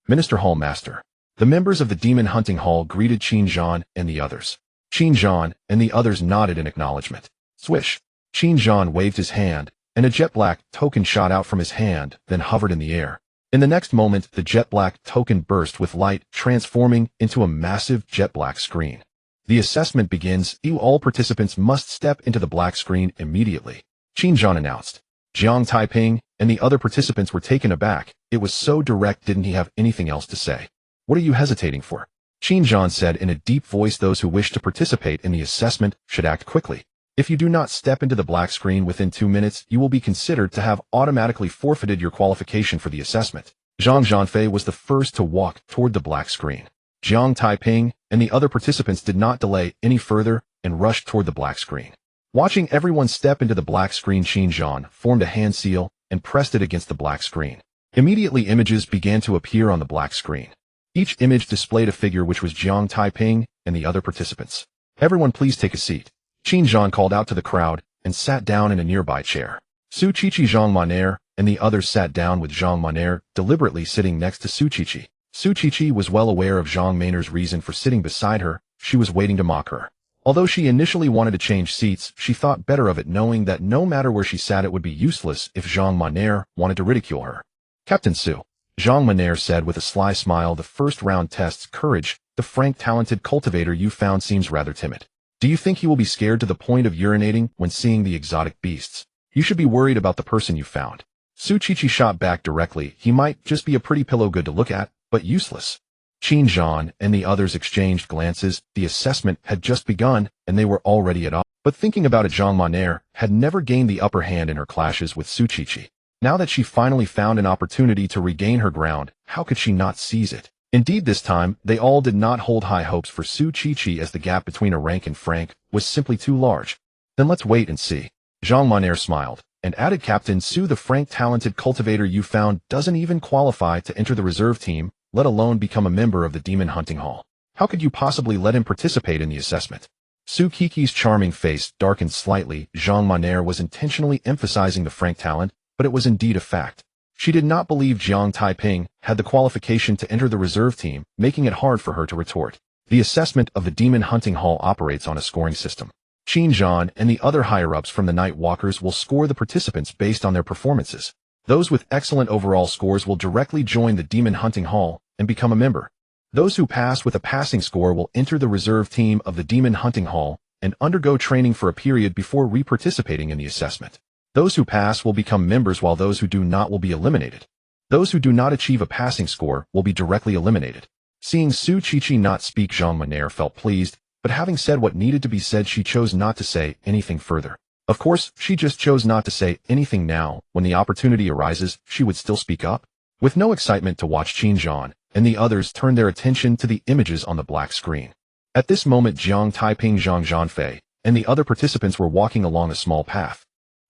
Minister Hall Master. The members of the Demon Hunting Hall greeted Qin Zhan and the others. Qin Zhan and the others nodded in acknowledgement. Swish. Qin Zhan waved his hand, and a jet-black token shot out from his hand, then hovered in the air. In the next moment, the jet-black token burst with light, transforming into a massive jet-black screen. The assessment begins. All participants must step into the black screen immediately. Qin Zhan announced. Jiang Taiping and the other participants were taken aback. It was so direct, didn't he have anything else to say? What are you hesitating for? Qin Zhan said in a deep voice, those who wish to participate in the assessment should act quickly. If you do not step into the black screen within 2 minutes, you will be considered to have automatically forfeited your qualification for the assessment. Zhang Zhanfei was the first to walk toward the black screen. Jiang Taiping and the other participants did not delay any further and rushed toward the black screen. Watching everyone step into the black screen, Qin Zhan formed a hand seal and pressed it against the black screen. Immediately, images began to appear on the black screen. Each image displayed a figure which was Jiang Taiping and the other participants. Everyone please take a seat. Qin Zhan called out to the crowd and sat down in a nearby chair. Su Qiqi, Zhang Monair, and the others sat down with Zhang Monair deliberately sitting next to Su Qiqi. Su Qiqi was well aware of Zhang Monair's reason for sitting beside her. She was waiting to mock her. Although she initially wanted to change seats, she thought better of it, knowing that no matter where she sat it would be useless if Zhang Monair wanted to ridicule her. Captain Su. Zhang Monair said with a sly smile, the first round tests courage. The frank talented cultivator you found seems rather timid. Do you think he will be scared to the point of urinating when seeing the exotic beasts? You should be worried about the person you found. Su Qiqi shot back directly. He might just be a pretty pillow, good to look at, but useless. Qin Zhan and the others exchanged glances. The assessment had just begun, and they were already at odds. But thinking about it, Zhang Monair had never gained the upper hand in her clashes with Su Qiqi. Now that she finally found an opportunity to regain her ground, how could she not seize it? Indeed, this time, they all did not hold high hopes for Su Qiqi, as the gap between a rank and Frank was simply too large. Then let's wait and see. Zhang Monair smiled and added, Captain Su, the frank talented cultivator you found doesn't even qualify to enter the reserve team, let alone become a member of the Demon Hunting Hall. How could you possibly let him participate in the assessment? Su Qiqi's charming face darkened slightly. Zhang Monair was intentionally emphasizing the frank talent, but it was indeed a fact. She did not believe Jiang Taiping had the qualification to enter the reserve team, making it hard for her to retort. The assessment of the Demon Hunting Hall operates on a scoring system. Qin Zhan and the other higher-ups from the Night Walkers will score the participants based on their performances. Those with excellent overall scores will directly join the Demon Hunting Hall and become a member. Those who pass with a passing score will enter the reserve team of the Demon Hunting Hall and undergo training for a period before re-participating in the assessment. Those who pass will become members, while those who do not will be eliminated. Those who do not achieve a passing score will be directly eliminated. Seeing Su Qiqi not speak, Zhang Monair felt pleased, but having said what needed to be said, she chose not to say anything further. Of course, she just chose not to say anything now. When the opportunity arises, she would still speak up. With no excitement to watch, Qin Zhan and the others turned their attention to the images on the black screen. At this moment, Jiang Taiping, Zhang Zhanfei, and the other participants were walking along a small path.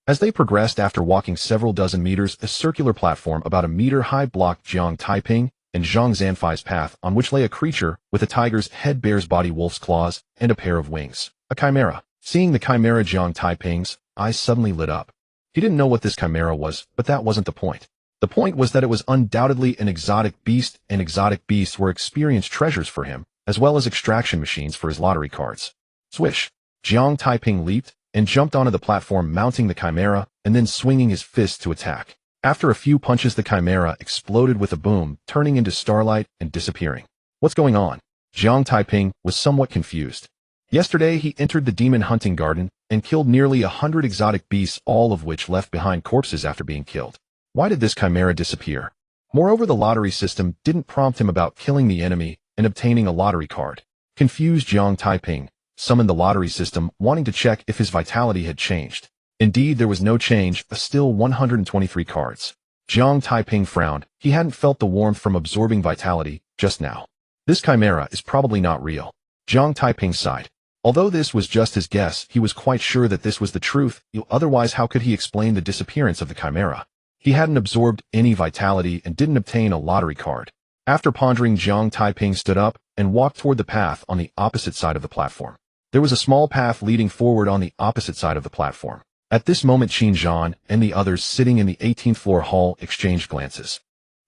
As they progressed, after walking several dozen meters, a circular platform about a meter high blocked Jiang Taiping and Zhang Zhanfei's path, on which lay a creature with a tiger's head, bear's body, wolf's claws, and a pair of wings. A chimera. Seeing the chimera, Jiang Taiping's eyes suddenly lit up. He didn't know what this chimera was, but that wasn't the point. The point was that it was undoubtedly an exotic beast, and exotic beasts were experienced treasures for him, as well as extraction machines for his lottery cards. Swish. Jiang Taiping leaped and jumped onto the platform, mounting the chimera, and then swinging his fist to attack. After a few punches, the chimera exploded with a boom, turning into starlight and disappearing. What's going on? Jiang Taiping was somewhat confused. Yesterday, he entered the demon hunting garden and killed nearly 100 exotic beasts, all of which left behind corpses after being killed. Why did this chimera disappear? Moreover, the lottery system didn't prompt him about killing the enemy and obtaining a lottery card. Confused, Jiang Taiping summoned the lottery system, wanting to check if his vitality had changed. Indeed, there was no change, still 123 cards. Jiang Taiping frowned. He hadn't felt the warmth from absorbing vitality just now. This chimera is probably not real. Jiang Taiping sighed. Although this was just his guess, he was quite sure that this was the truth. Otherwise, how could he explain the disappearance of the chimera? He hadn't absorbed any vitality and didn't obtain a lottery card. After pondering, Jiang Taiping stood up and walked toward the path on the opposite side of the platform. There was a small path leading forward on the opposite side of the platform. At this moment, Qin Zhan and the others sitting in the 18th floor hall exchanged glances.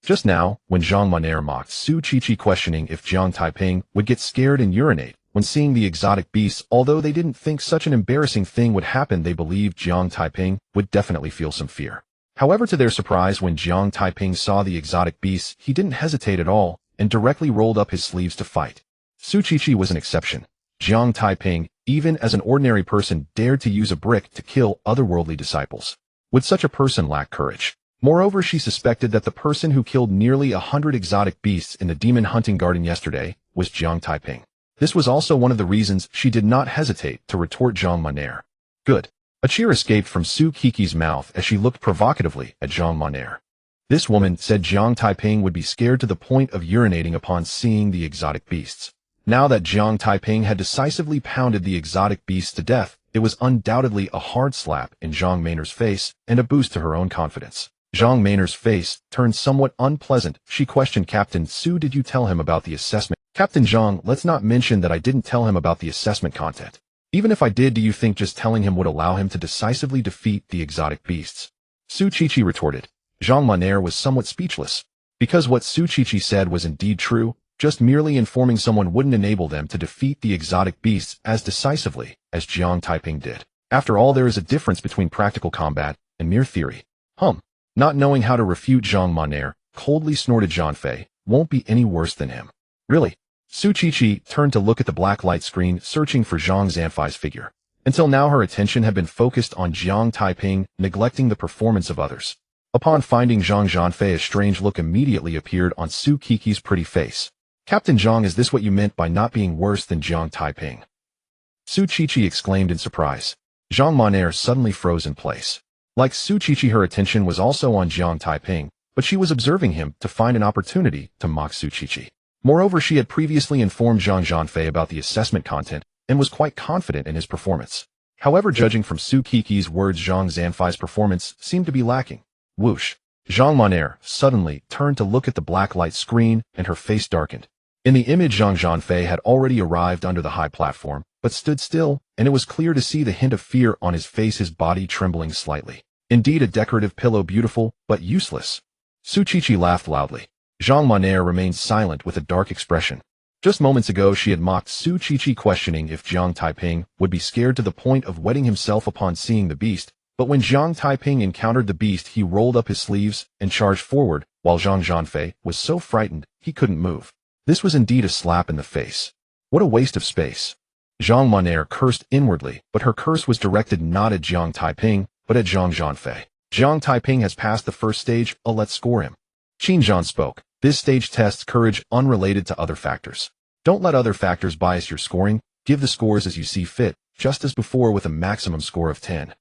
Just now, when Zhang Monair mocked Su Qiqi, questioning if Jiang Taiping would get scared and urinate when seeing the exotic beasts, although they didn't think such an embarrassing thing would happen, they believed Jiang Taiping would definitely feel some fear. However, to their surprise, when Jiang Taiping saw the exotic beasts, he didn't hesitate at all and directly rolled up his sleeves to fight. Su Qiqi was an exception. Jiang Taiping, even as an ordinary person, dared to use a brick to kill otherworldly disciples. Would such a person lack courage? Moreover, she suspected that the person who killed nearly 100 exotic beasts in the demon hunting garden yesterday was Jiang Taiping. This was also one of the reasons she did not hesitate to retort Zhang Monair. Good. A cheer escaped from Su Qiqi's mouth as she looked provocatively at Zhang Monair. This woman said Jiang Taiping would be scared to the point of urinating upon seeing the exotic beasts. Now that Jiang Taiping had decisively pounded the exotic beasts to death, it was undoubtedly a hard slap in Zhang Monair's face and a boost to her own confidence. Zhang Monair's face turned somewhat unpleasant. She questioned, Captain Su, did you tell him about the assessment? Captain Zhang, let's not mention that I didn't tell him about the assessment content. Even if I did, do you think just telling him would allow him to decisively defeat the exotic beasts? Su Qiqi retorted. Zhang Monair was somewhat speechless. Because what Su Qiqi said was indeed true, just merely informing someone wouldn't enable them to defeat the exotic beasts as decisively as Jiang Taiping did. After all, there is a difference between practical combat and mere theory. Not knowing how to refute Zhang Monair, coldly snorted Zhang Fei, won't be any worse than him. Really? Su Qiqi turned to look at the black light screen, searching for Zhang Zanfei's figure. Until now, her attention had been focused on Jiang Taiping, neglecting the performance of others. Upon finding Zhang Zanfei, a strange look immediately appeared on Su Qiqi's pretty face. Captain Zhang, is this what you meant by not being worse than Jiang Taiping? Su Qiqi exclaimed in surprise. Zhang Monair suddenly froze in place. Like Su Qiqi, her attention was also on Jiang Taiping, but she was observing him to find an opportunity to mock Su Qiqi. Moreover, she had previously informed Zhang Zanfei about the assessment content and was quite confident in his performance. However, judging from Su Qiqi's words, Zhang Zanfei's performance seemed to be lacking. Whoosh! Zhang Monair suddenly turned to look at the black light screen and her face darkened. In the image, Zhang Zanfei had already arrived under the high platform, but stood still, and it was clear to see the hint of fear on his face, his body trembling slightly. Indeed, a decorative pillow, beautiful, but useless. Su Qiqi laughed loudly. Zhang Monair remained silent with a dark expression. Just moments ago, she had mocked Su Qiqi, questioning if Jiang Taiping would be scared to the point of wetting himself upon seeing the beast, but when Jiang Taiping encountered the beast, he rolled up his sleeves and charged forward, while Zhang Zanfei was so frightened he couldn't move. This was indeed a slap in the face. What a waste of space. Zhang Monair cursed inwardly, but her curse was directed not at Jiang Taiping, but at Zhang Zanfei. Jiang Taiping has passed the first stage, let's score him. Qin Zhan spoke. This stage tests courage unrelated to other factors. Don't let other factors bias your scoring, give the scores as you see fit, just as before, with a maximum score of 10.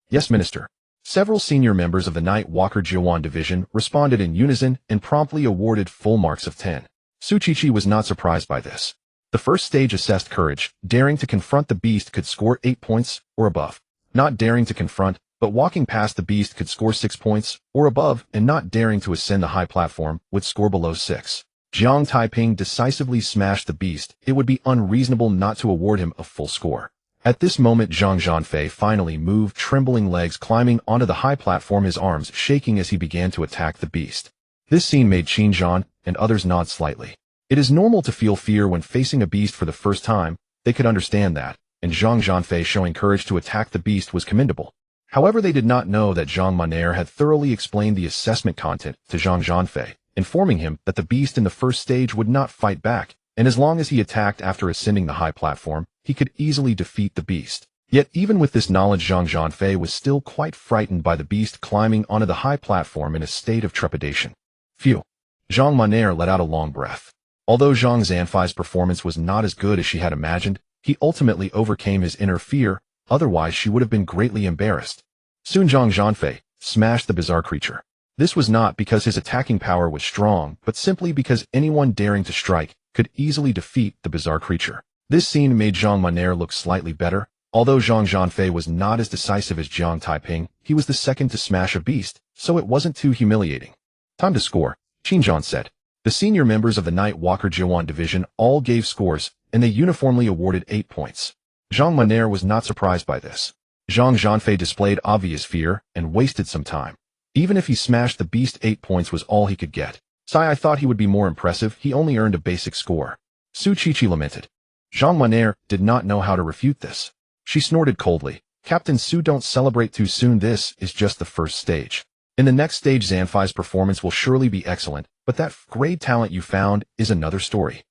Yes, Minister. Several senior members of the Night Walker Jiuan division responded in unison and promptly awarded full marks of 10. Su Qiqi was not surprised by this. The first stage assessed courage. Daring to confront the beast could score 8 points or above. Not daring to confront, but walking past the beast could score 6 points or above, and not daring to ascend the high platform would score below 6. Jiang Taiping decisively smashed the beast. It would be unreasonable not to award him a full score. At this moment, Zhang Zanfei finally moved, trembling legs climbing onto the high platform, his arms shaking as he began to attack the beast. This scene made Qin Zhan and others nod slightly. It is normal to feel fear when facing a beast for the first time. They could understand that, and Zhang Zanfei showing courage to attack the beast was commendable. However, they did not know that Zhang Monair had thoroughly explained the assessment content to Zhang Zanfei, informing him that the beast in the first stage would not fight back, and as long as he attacked after ascending the high platform, he could easily defeat the beast. Yet even with this knowledge, Zhang Zanfei was still quite frightened by the beast climbing onto the high platform in a state of trepidation. Phew! Zhang Monair let out a long breath. Although Zhang Zanfei's performance was not as good as she had imagined, he ultimately overcame his inner fear, otherwise she would have been greatly embarrassed. Soon Zhang Zanfei smashed the bizarre creature. This was not because his attacking power was strong, but simply because anyone daring to strike could easily defeat the bizarre creature. This scene made Zhang Monair look slightly better. Although Zhang Zanfei was not as decisive as Jiang Taiping, he was the second to smash a beast, so it wasn't too humiliating. Time to score, Qin Zhan said. The senior members of the Night Walker Jiwan division all gave scores, and they uniformly awarded 8 points. Zhang Monair was not surprised by this. Zhang Zhanfei displayed obvious fear and wasted some time. Even if he smashed the beast, 8 points was all he could get. I thought he would be more impressive, he only earned a basic score. Su Qiqi lamented. Zhang Monair did not know how to refute this. She snorted coldly. Captain Su, don't celebrate too soon, this is just the first stage. In the next stage, Zanfei's performance will surely be excellent, but that great talent you found is another story.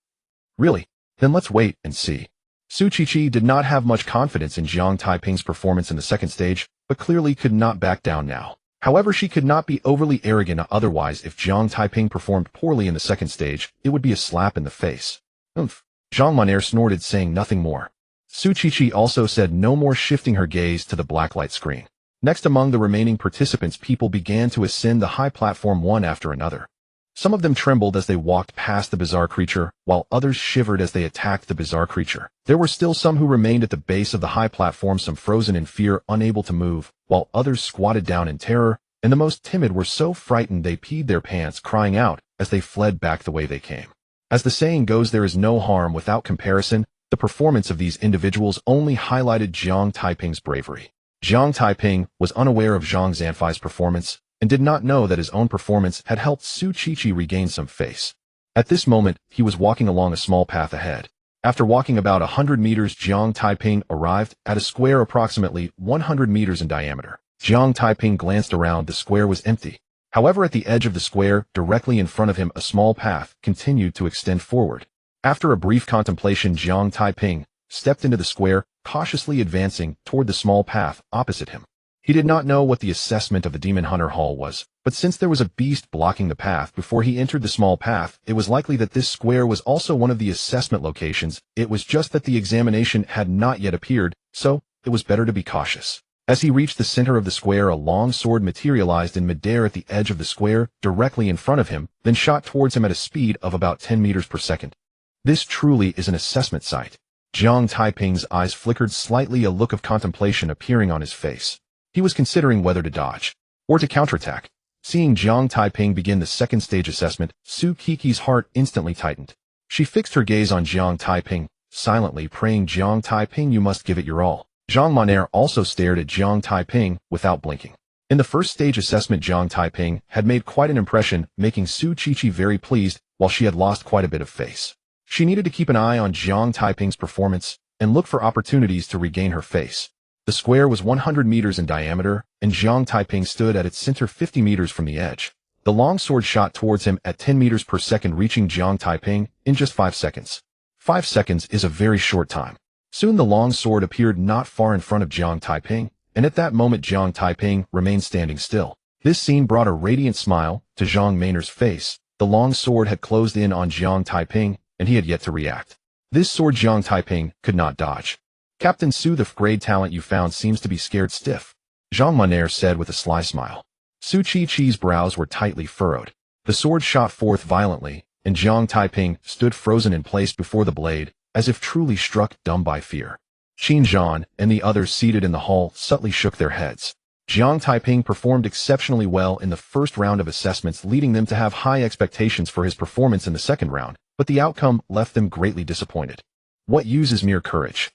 Really? Then let's wait and see. Su Qiqi did not have much confidence in Jiang Taiping's performance in the second stage, but clearly could not back down now. However, she could not be overly arrogant, otherwise if Jiang Taiping performed poorly in the second stage, it would be a slap in the face. Oomph. Zhang Monair snorted, saying nothing more. Su Qiqi also said no more, shifting her gaze to the blacklight screen. Next, among the remaining participants, people began to ascend the high platform one after another. Some of them trembled as they walked past the bizarre creature, while others shivered as they attacked the bizarre creature. There were still some who remained at the base of the high platform, some frozen in fear, unable to move, while others squatted down in terror, and the most timid were so frightened they peed their pants, crying out as they fled back the way they came. As the saying goes, there is no harm without comparison. The performance of these individuals only highlighted Jiang Taiping's bravery. Jiang Taiping was unaware of Zhang Zanfei's performance, and did not know that his own performance had helped Su Qiqi regain some face. At this moment, he was walking along a small path ahead. After walking about 100 meters, Jiang Taiping arrived at a square approximately 100 meters in diameter. Jiang Taiping glanced around. The square was empty. However, at the edge of the square, directly in front of him, a small path continued to extend forward. After a brief contemplation, Jiang Taiping stepped into the square, cautiously advancing toward the small path opposite him. He did not know what the assessment of the Demon Hunter Hall was, but since there was a beast blocking the path before he entered the small path, it was likely that this square was also one of the assessment locations. It was just that the examination had not yet appeared, so it was better to be cautious. As he reached the center of the square, a long sword materialized in midair at the edge of the square, directly in front of him, then shot towards him at a speed of about 10 meters per second. This truly is an assessment site. Jiang Taiping's eyes flickered slightly, a look of contemplation appearing on his face. He was considering whether to dodge or to counterattack. Seeing Jiang Taiping begin the second stage assessment, Su Qiqi's heart instantly tightened. She fixed her gaze on Jiang Taiping, silently praying, Jiang Taiping, you must give it your all. Zhang Monair also stared at Jiang Taiping without blinking. In the first stage assessment, Jiang Taiping had made quite an impression, making Su Qiqi very pleased, while she had lost quite a bit of face. She needed to keep an eye on Jiang Taiping's performance and look for opportunities to regain her face. The square was 100 meters in diameter, and Jiang Taiping stood at its center 50 meters from the edge. The long sword shot towards him at 10 meters per second, reaching Jiang Taiping in just 5 seconds. 5 seconds is a very short time. Soon the long sword appeared not far in front of Jiang Taiping, and at that moment Jiang Taiping remained standing still. This scene brought a radiant smile to Zhang Mainer's face. The long sword had closed in on Jiang Taiping, and he had yet to react. This sword Jiang Taiping could not dodge. Captain Su, the great talent you found seems to be scared stiff, Zhang Monair said with a sly smile. Su Qiqi's brows were tightly furrowed. The sword shot forth violently, and Jiang Taiping stood frozen in place before the blade, as if truly struck dumb by fear. Qin Zhan and the others seated in the hall subtly shook their heads. Jiang Taiping performed exceptionally well in the first round of assessments, leading them to have high expectations for his performance in the second round, but the outcome left them greatly disappointed. What use is mere courage?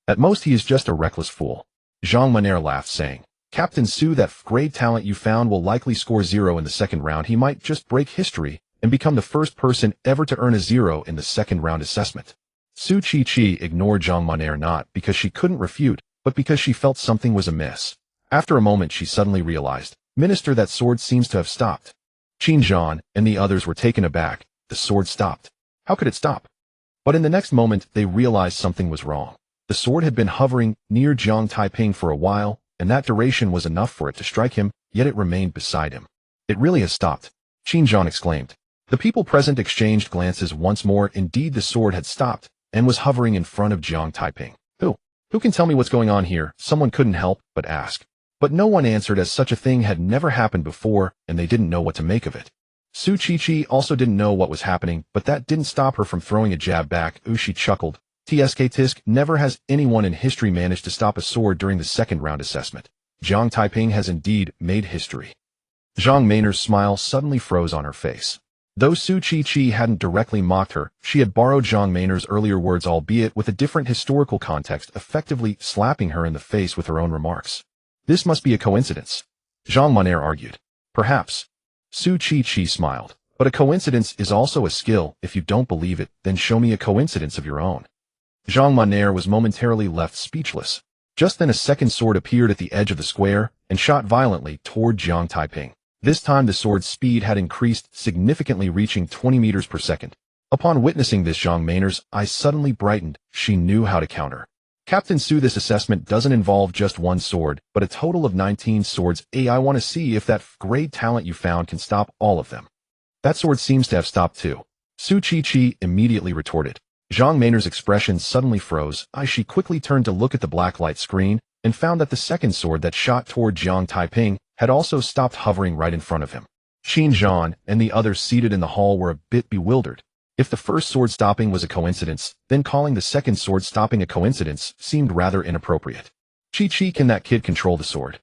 At most he is just a reckless fool. Zhang Monair laughed, saying, Captain Su, that great talent you found will likely score 0 in the second round. He might just break history and become the first person ever to earn a 0 in the second round assessment. Su Qiqi ignored Zhang Monair, not because she couldn't refute, but because she felt something was amiss. After a moment she suddenly realized, Minister, that sword seems to have stopped. Qin Zhan and the others were taken aback. The sword stopped. How could it stop? But in the next moment they realized something was wrong. The sword had been hovering near Jiang Taiping for a while, and that duration was enough for it to strike him, yet it remained beside him. It really has stopped, Qin Zhan exclaimed. The people present exchanged glances once more. Indeed, the sword had stopped, and was hovering in front of Jiang Taiping. Who can tell me what's going on here? Someone couldn't help but ask. But no one answered, as such a thing had never happened before, and they didn't know what to make of it. Su Qiqi also didn't know what was happening, but that didn't stop her from throwing a jab back. She chuckled. Tisk, never has anyone in history managed to stop a sword during the second round assessment. Jiang Taiping has indeed made history. Zhang Mainer's smile suddenly froze on her face. Though Su Chi hadn't directly mocked her, she had borrowed Zhang Mainer's earlier words, albeit with a different historical context, effectively slapping her in the face with her own remarks. This must be a coincidence, Zhang Maner argued. Perhaps. Su Chi smiled. But a coincidence is also a skill. If you don't believe it, then show me a coincidence of your own. Zhang Maner was momentarily left speechless. Just then a second sword appeared at the edge of the square and shot violently toward Jiang Taiping. This time the sword's speed had increased significantly, reaching 20 meters per second. Upon witnessing this, Zhang Mainer's eyes suddenly brightened. She knew how to counter. Captain Su, this assessment doesn't involve just one sword, but a total of 19 swords. I want to see if that great talent you found can stop all of them. That sword seems to have stopped too. Su Chi immediately retorted. Zhang Mainer's expression suddenly froze. She quickly turned to look at the black light screen and found that the second sword that shot toward Jiang Taiping had also stopped hovering right in front of him. Qin Zhan and the others seated in the hall were a bit bewildered. If the first sword stopping was a coincidence, then calling the second sword stopping a coincidence seemed rather inappropriate. Chi, can that kid control the sword?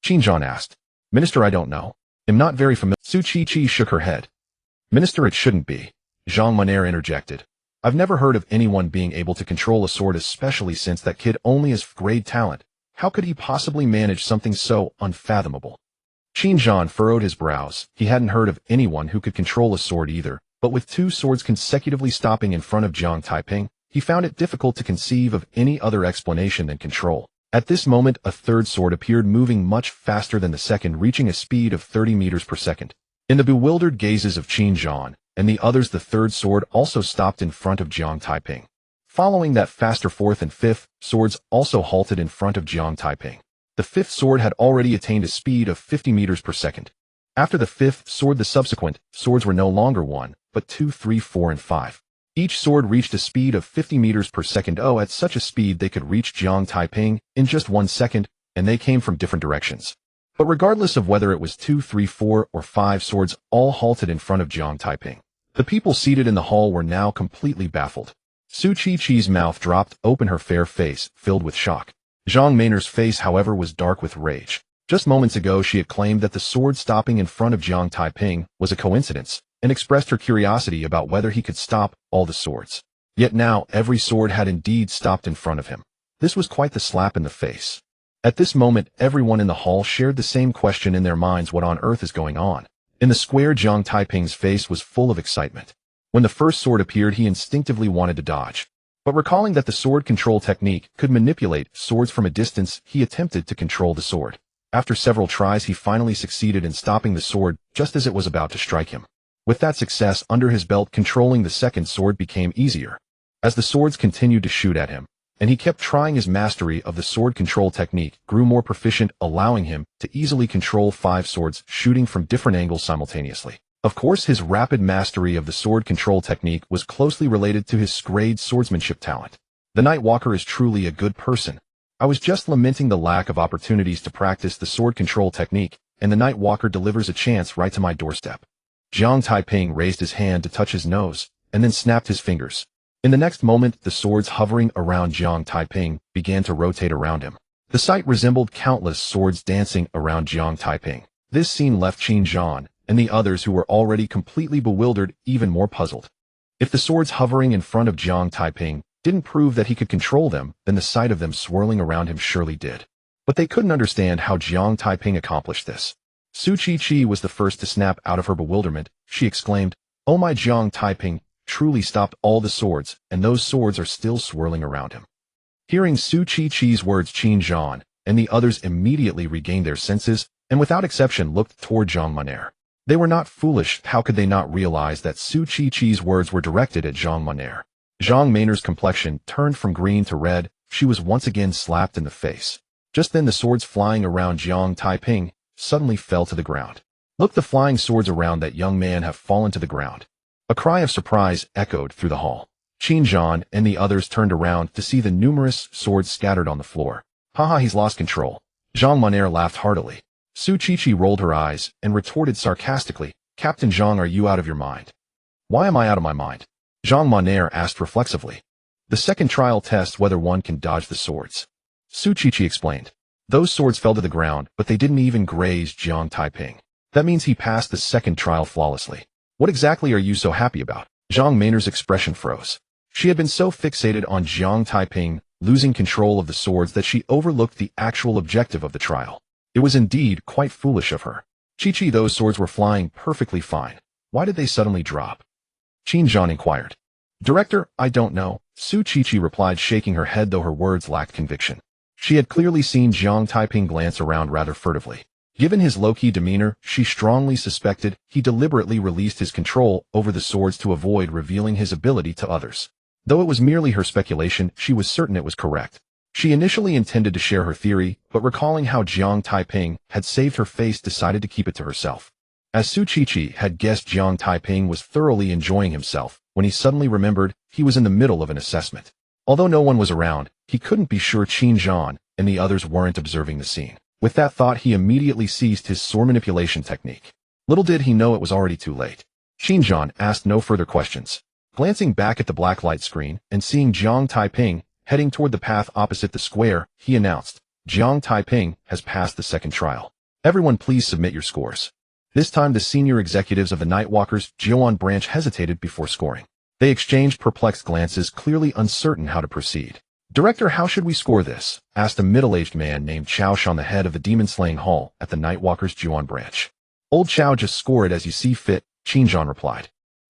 Qin Zhan asked. Minister, I don't know. I'm not very familiar. Su Chi shook her head. Minister, it shouldn't be. Zhang Maner interjected. I've never heard of anyone being able to control a sword, especially since that kid only has grade talent. How could he possibly manage something so unfathomable? Qin Zhan furrowed his brows. He hadn't heard of anyone who could control a sword either, but with two swords consecutively stopping in front of Jiang Taiping, he found it difficult to conceive of any other explanation than control. At this moment, a third sword appeared, moving much faster than the second, reaching a speed of 30 meters per second. In the bewildered gazes of Qin Zhan and the others, the third sword also stopped in front of Jiang Taiping. Following that, faster fourth and fifth swords also halted in front of Jiang Taiping. The fifth sword had already attained a speed of 50 meters per second. After the fifth sword, the subsequent swords were no longer 1, but 2, 3, 4, and 5. Each sword reached a speed of 50 meters per second. At such a speed they could reach Jiang Taiping in just 1 second, and they came from different directions. But regardless of whether it was 2, 3, 4, or 5 swords, all halted in front of Jiang Taiping. The people seated in the hall were now completely baffled. Su Chi's mouth dropped open, her fair face filled with shock. Zhang Mainer's face, however, was dark with rage. Just moments ago she had claimed that the sword stopping in front of Jiang Taiping was a coincidence, and expressed her curiosity about whether he could stop all the swords. Yet now every sword had indeed stopped in front of him. This was quite the slap in the face. At this moment, everyone in the hall shared the same question in their minds: what on earth is going on? In the square, Jiang Taiping's face was full of excitement. When the first sword appeared, he instinctively wanted to dodge. But recalling that the sword control technique could manipulate swords from a distance, he attempted to control the sword. After several tries, he finally succeeded in stopping the sword just as it was about to strike him. With that success under his belt, controlling the second sword became easier. As the swords continued to shoot at him, and he kept trying, his mastery of the sword control technique grew more proficient, allowing him to easily control 5 swords shooting from different angles simultaneously. Of course, his rapid mastery of the sword control technique was closely related to his grade swordsmanship talent. The Night Walker is truly a good person. I was just lamenting the lack of opportunities to practice the sword control technique, and the Night Walker delivers a chance right to my doorstep. Jiang Taiping raised his hand to touch his nose, and then snapped his fingers. In the next moment, the swords hovering around Jiang Taiping began to rotate around him. The sight resembled countless swords dancing around Jiang Taiping. This scene left Qin Zhan and the others, who were already completely bewildered, even more puzzled. If the swords hovering in front of Jiang Taiping didn't prove that he could control them, then the sight of them swirling around him surely did. But they couldn't understand how Jiang Taiping accomplished this. Su Chi was the first to snap out of her bewilderment. She exclaimed, "Oh my, Jiang Taiping truly stopped all the swords, and those swords are still swirling around him." Hearing Su Chi's words, Qin Zhan and the others immediately regained their senses, and without exception looked toward Zhang Maner. They were not foolish. How could they not realize that Su Chi's words were directed at Zhang Maner? Zhang Mainer's complexion turned from green to red. She was once again slapped in the face. Just then the swords flying around Jiang Taiping suddenly fell to the ground. "Look, the flying swords around that young man have fallen to the ground." A cry of surprise echoed through the hall. Qin Zhan and the others turned around to see the numerous swords scattered on the floor. "Haha, he's lost control." Zhang Maner laughed heartily. Su Chi rolled her eyes and retorted sarcastically, "Captain Zhang, are you out of your mind?" "Why am I out of my mind?" Zhang Maner asked reflexively. "The second trial tests whether one can dodge the swords." Su Chi explained. "Those swords fell to the ground, but they didn't even graze Jiang Taiping. That means he passed the second trial flawlessly." What exactly are you so happy about? Zhang Mainer's expression froze. She had been so fixated on Jiang Taiping losing control of the swords that she overlooked the actual objective of the trial. It was indeed quite foolish of her. Chi-Chi, those swords were flying perfectly fine. Why did they suddenly drop? Qin Zhan inquired. Director, I don't know, Su Chi-Chi replied, shaking her head though her words lacked conviction. She had clearly seen Jiang Taiping glance around rather furtively. Given his low-key demeanor, she strongly suspected he deliberately released his control over the swords to avoid revealing his ability to others. Though it was merely her speculation, she was certain it was correct. She initially intended to share her theory, but recalling how Jiang Taiping had saved her face, decided to keep it to herself. As Su Chi-Chi had guessed, Jiang Taiping was thoroughly enjoying himself when he suddenly remembered he was in the middle of an assessment. Although no one was around, he couldn't be sure Qin Zhan and the others weren't observing the scene. With that thought, he immediately seized his sword manipulation technique. Little did he know it was already too late. Qin Zhan asked no further questions. Glancing back at the black light screen and seeing Jiang Taiping heading toward the path opposite the square, he announced, Jiang Taiping has passed the second trial. Everyone please submit your scores. This time the senior executives of the Nightwalkers' Jiuan branch hesitated before scoring. They exchanged perplexed glances, clearly uncertain how to proceed. Director, how should we score this? Asked a middle-aged man named Chao Shan, the head of the demon-slaying hall at the Nightwalkers' Jiuan branch. Old Chao, just score it as you see fit, Qin Zhan replied.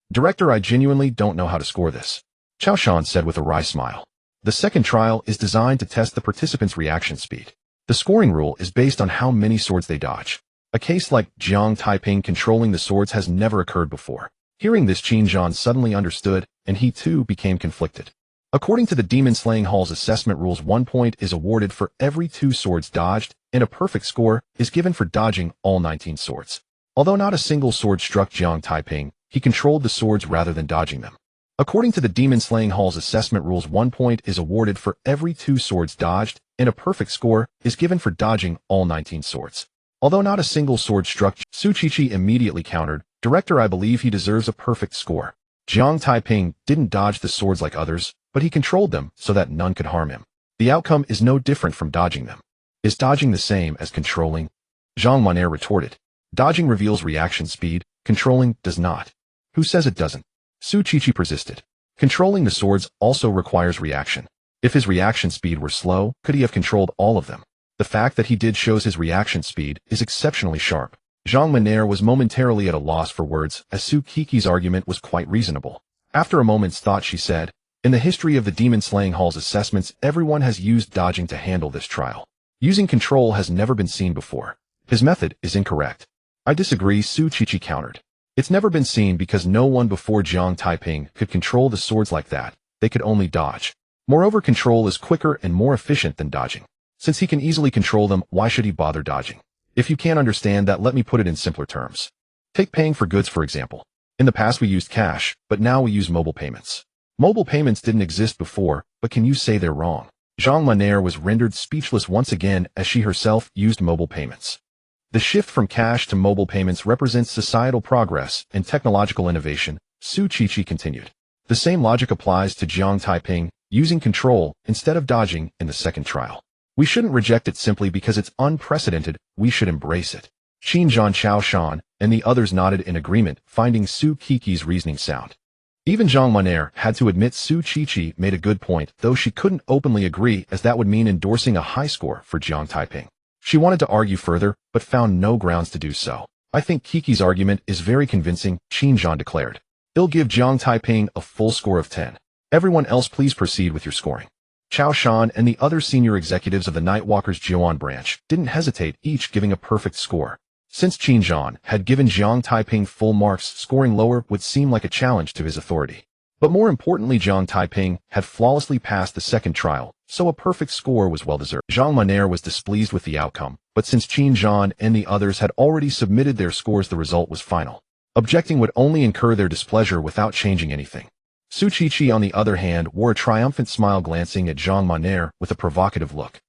Director, I genuinely don't know how to score this, Chao Shan said with a wry smile. The second trial is designed to test the participants' reaction speed. The scoring rule is based on how many swords they dodge. A case like Jiang Taiping controlling the swords has never occurred before. Hearing this, Qin Zhan suddenly understood, and he too became conflicted. According to the Demon Slaying Hall's assessment rules, 1 point is awarded for every 2 swords dodged, and a perfect score is given for dodging all 19 swords. Although not a single sword struck Jiang Taiping, he controlled the swords rather than dodging them. According to the Demon Slaying Hall's assessment rules, 1 point is awarded for every 2 swords dodged, and a perfect score is given for dodging all 19 swords. Although not a single sword struck, Su Chi-Chi immediately countered, Director, I believe he deserves a perfect score. Jiang Taiping didn't dodge the swords like others, but he controlled them so that none could harm him. The outcome is no different from dodging them. Is dodging the same as controlling? Zhang Mainer retorted. Dodging reveals reaction speed, controlling does not. Who says it doesn't? Su Chi-Chi persisted. Controlling the swords also requires reaction. If his reaction speed were slow, could he have controlled all of them? The fact that he did shows his reaction speed is exceptionally sharp. Zhang Mainer was momentarily at a loss for words, as Su Kiki's argument was quite reasonable. After a moment's thought, she said, in the history of the Demon Slaying Hall's assessments, everyone has used dodging to handle this trial. Using control has never been seen before. His method is incorrect. I disagree, Su Chi-Chi countered. It's never been seen because no one before Jiang Taiping could control the swords like that. They could only dodge. Moreover, control is quicker and more efficient than dodging. Since he can easily control them, why should he bother dodging? If you can't understand that, let me put it in simpler terms. Take paying for goods, for example. In the past we used cash, but now we use mobile payments. Mobile payments didn't exist before, but can you say they're wrong? Zhang Mainer was rendered speechless once again as she herself used mobile payments. The shift from cash to mobile payments represents societal progress and technological innovation, Su Chi-Chi continued. The same logic applies to Jiang Taiping, using control instead of dodging in the second trial. We shouldn't reject it simply because it's unprecedented, we should embrace it. Qin Zhan, Chao Shan, and the others nodded in agreement, finding Su Kiki's reasoning sound. Even Zhang Mainer had to admit Su Chi-Chi made a good point, though she couldn't openly agree, as that would mean endorsing a high score for Jiang Taiping. She wanted to argue further, but found no grounds to do so. I think Kiki's argument is very convincing, Qin Zhan declared. It'll give Jiang Taiping a full score of 10. Everyone else please proceed with your scoring. Chao Shan and the other senior executives of the Nightwalkers' Jiuan branch didn't hesitate, each giving a perfect score. Since Qin Zhan had given Jiang Taiping full marks, scoring lower would seem like a challenge to his authority. But more importantly, Jiang Taiping had flawlessly passed the second trial, so a perfect score was well-deserved. Zhang Mainer was displeased with the outcome, but since Qin Zhan and the others had already submitted their scores, the result was final. Objecting would only incur their displeasure without changing anything. Su Chi-Chi, on the other hand, wore a triumphant smile, glancing at Zhang Mainer with a provocative look.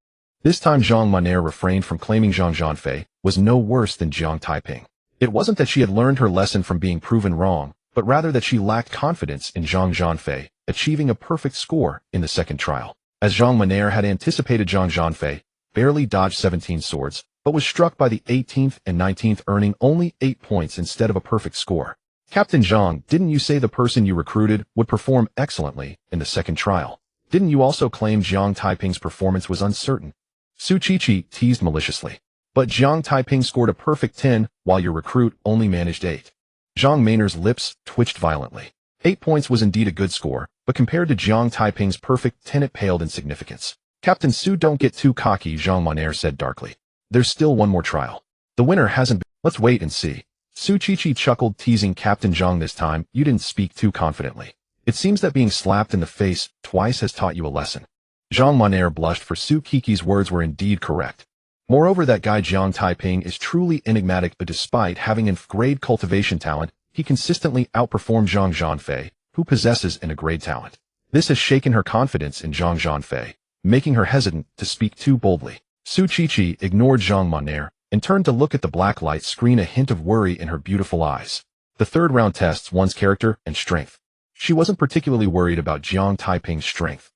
This time Zhang Mainer refrained from claiming Zhang Zhanfei was no worse than Jiang Taiping. It wasn't that she had learned her lesson from being proven wrong, but rather that she lacked confidence in Zhang Zhanfei achieving a perfect score in the second trial. As Zhang Mainer had anticipated, Zhang Zhanfei barely dodged 17 swords, but was struck by the 18th and 19th, earning only 8 points instead of a perfect score. Captain Jiang, didn't you say the person you recruited would perform excellently in the second trial? Didn't you also claim Jiang Taiping's performance was uncertain? Su Qiqi teased maliciously. But Jiang Taiping scored a perfect 10, while your recruit only managed 8. Zhang Mainer's lips twitched violently. 8 points was indeed a good score, but compared to Jiang Taiping's perfect 10 it paled in significance. Captain Su, don't get too cocky, Zhang Maner said darkly. There's still one more trial. The winner hasn't been. Let's wait and see. Su Qiqi chuckled, teasing Captain Zhang. This time, you didn't speak too confidently. It seems that being slapped in the face twice has taught you a lesson. Zhang Maner blushed, for Su Qiqi's words were indeed correct. Moreover, that guy Jiang Taiping is truly enigmatic, but despite having nth-grade cultivation talent, he consistently outperformed Zhang Zhanfei, who possesses nth-grade talent. This has shaken her confidence in Zhang Zhanfei, making her hesitant to speak too boldly. Su Qiqi ignored Zhang Maner and turned to look at the black light screen, a hint of worry in her beautiful eyes. The third round tests one's character and strength. She wasn't particularly worried about Jiang Taiping's strength.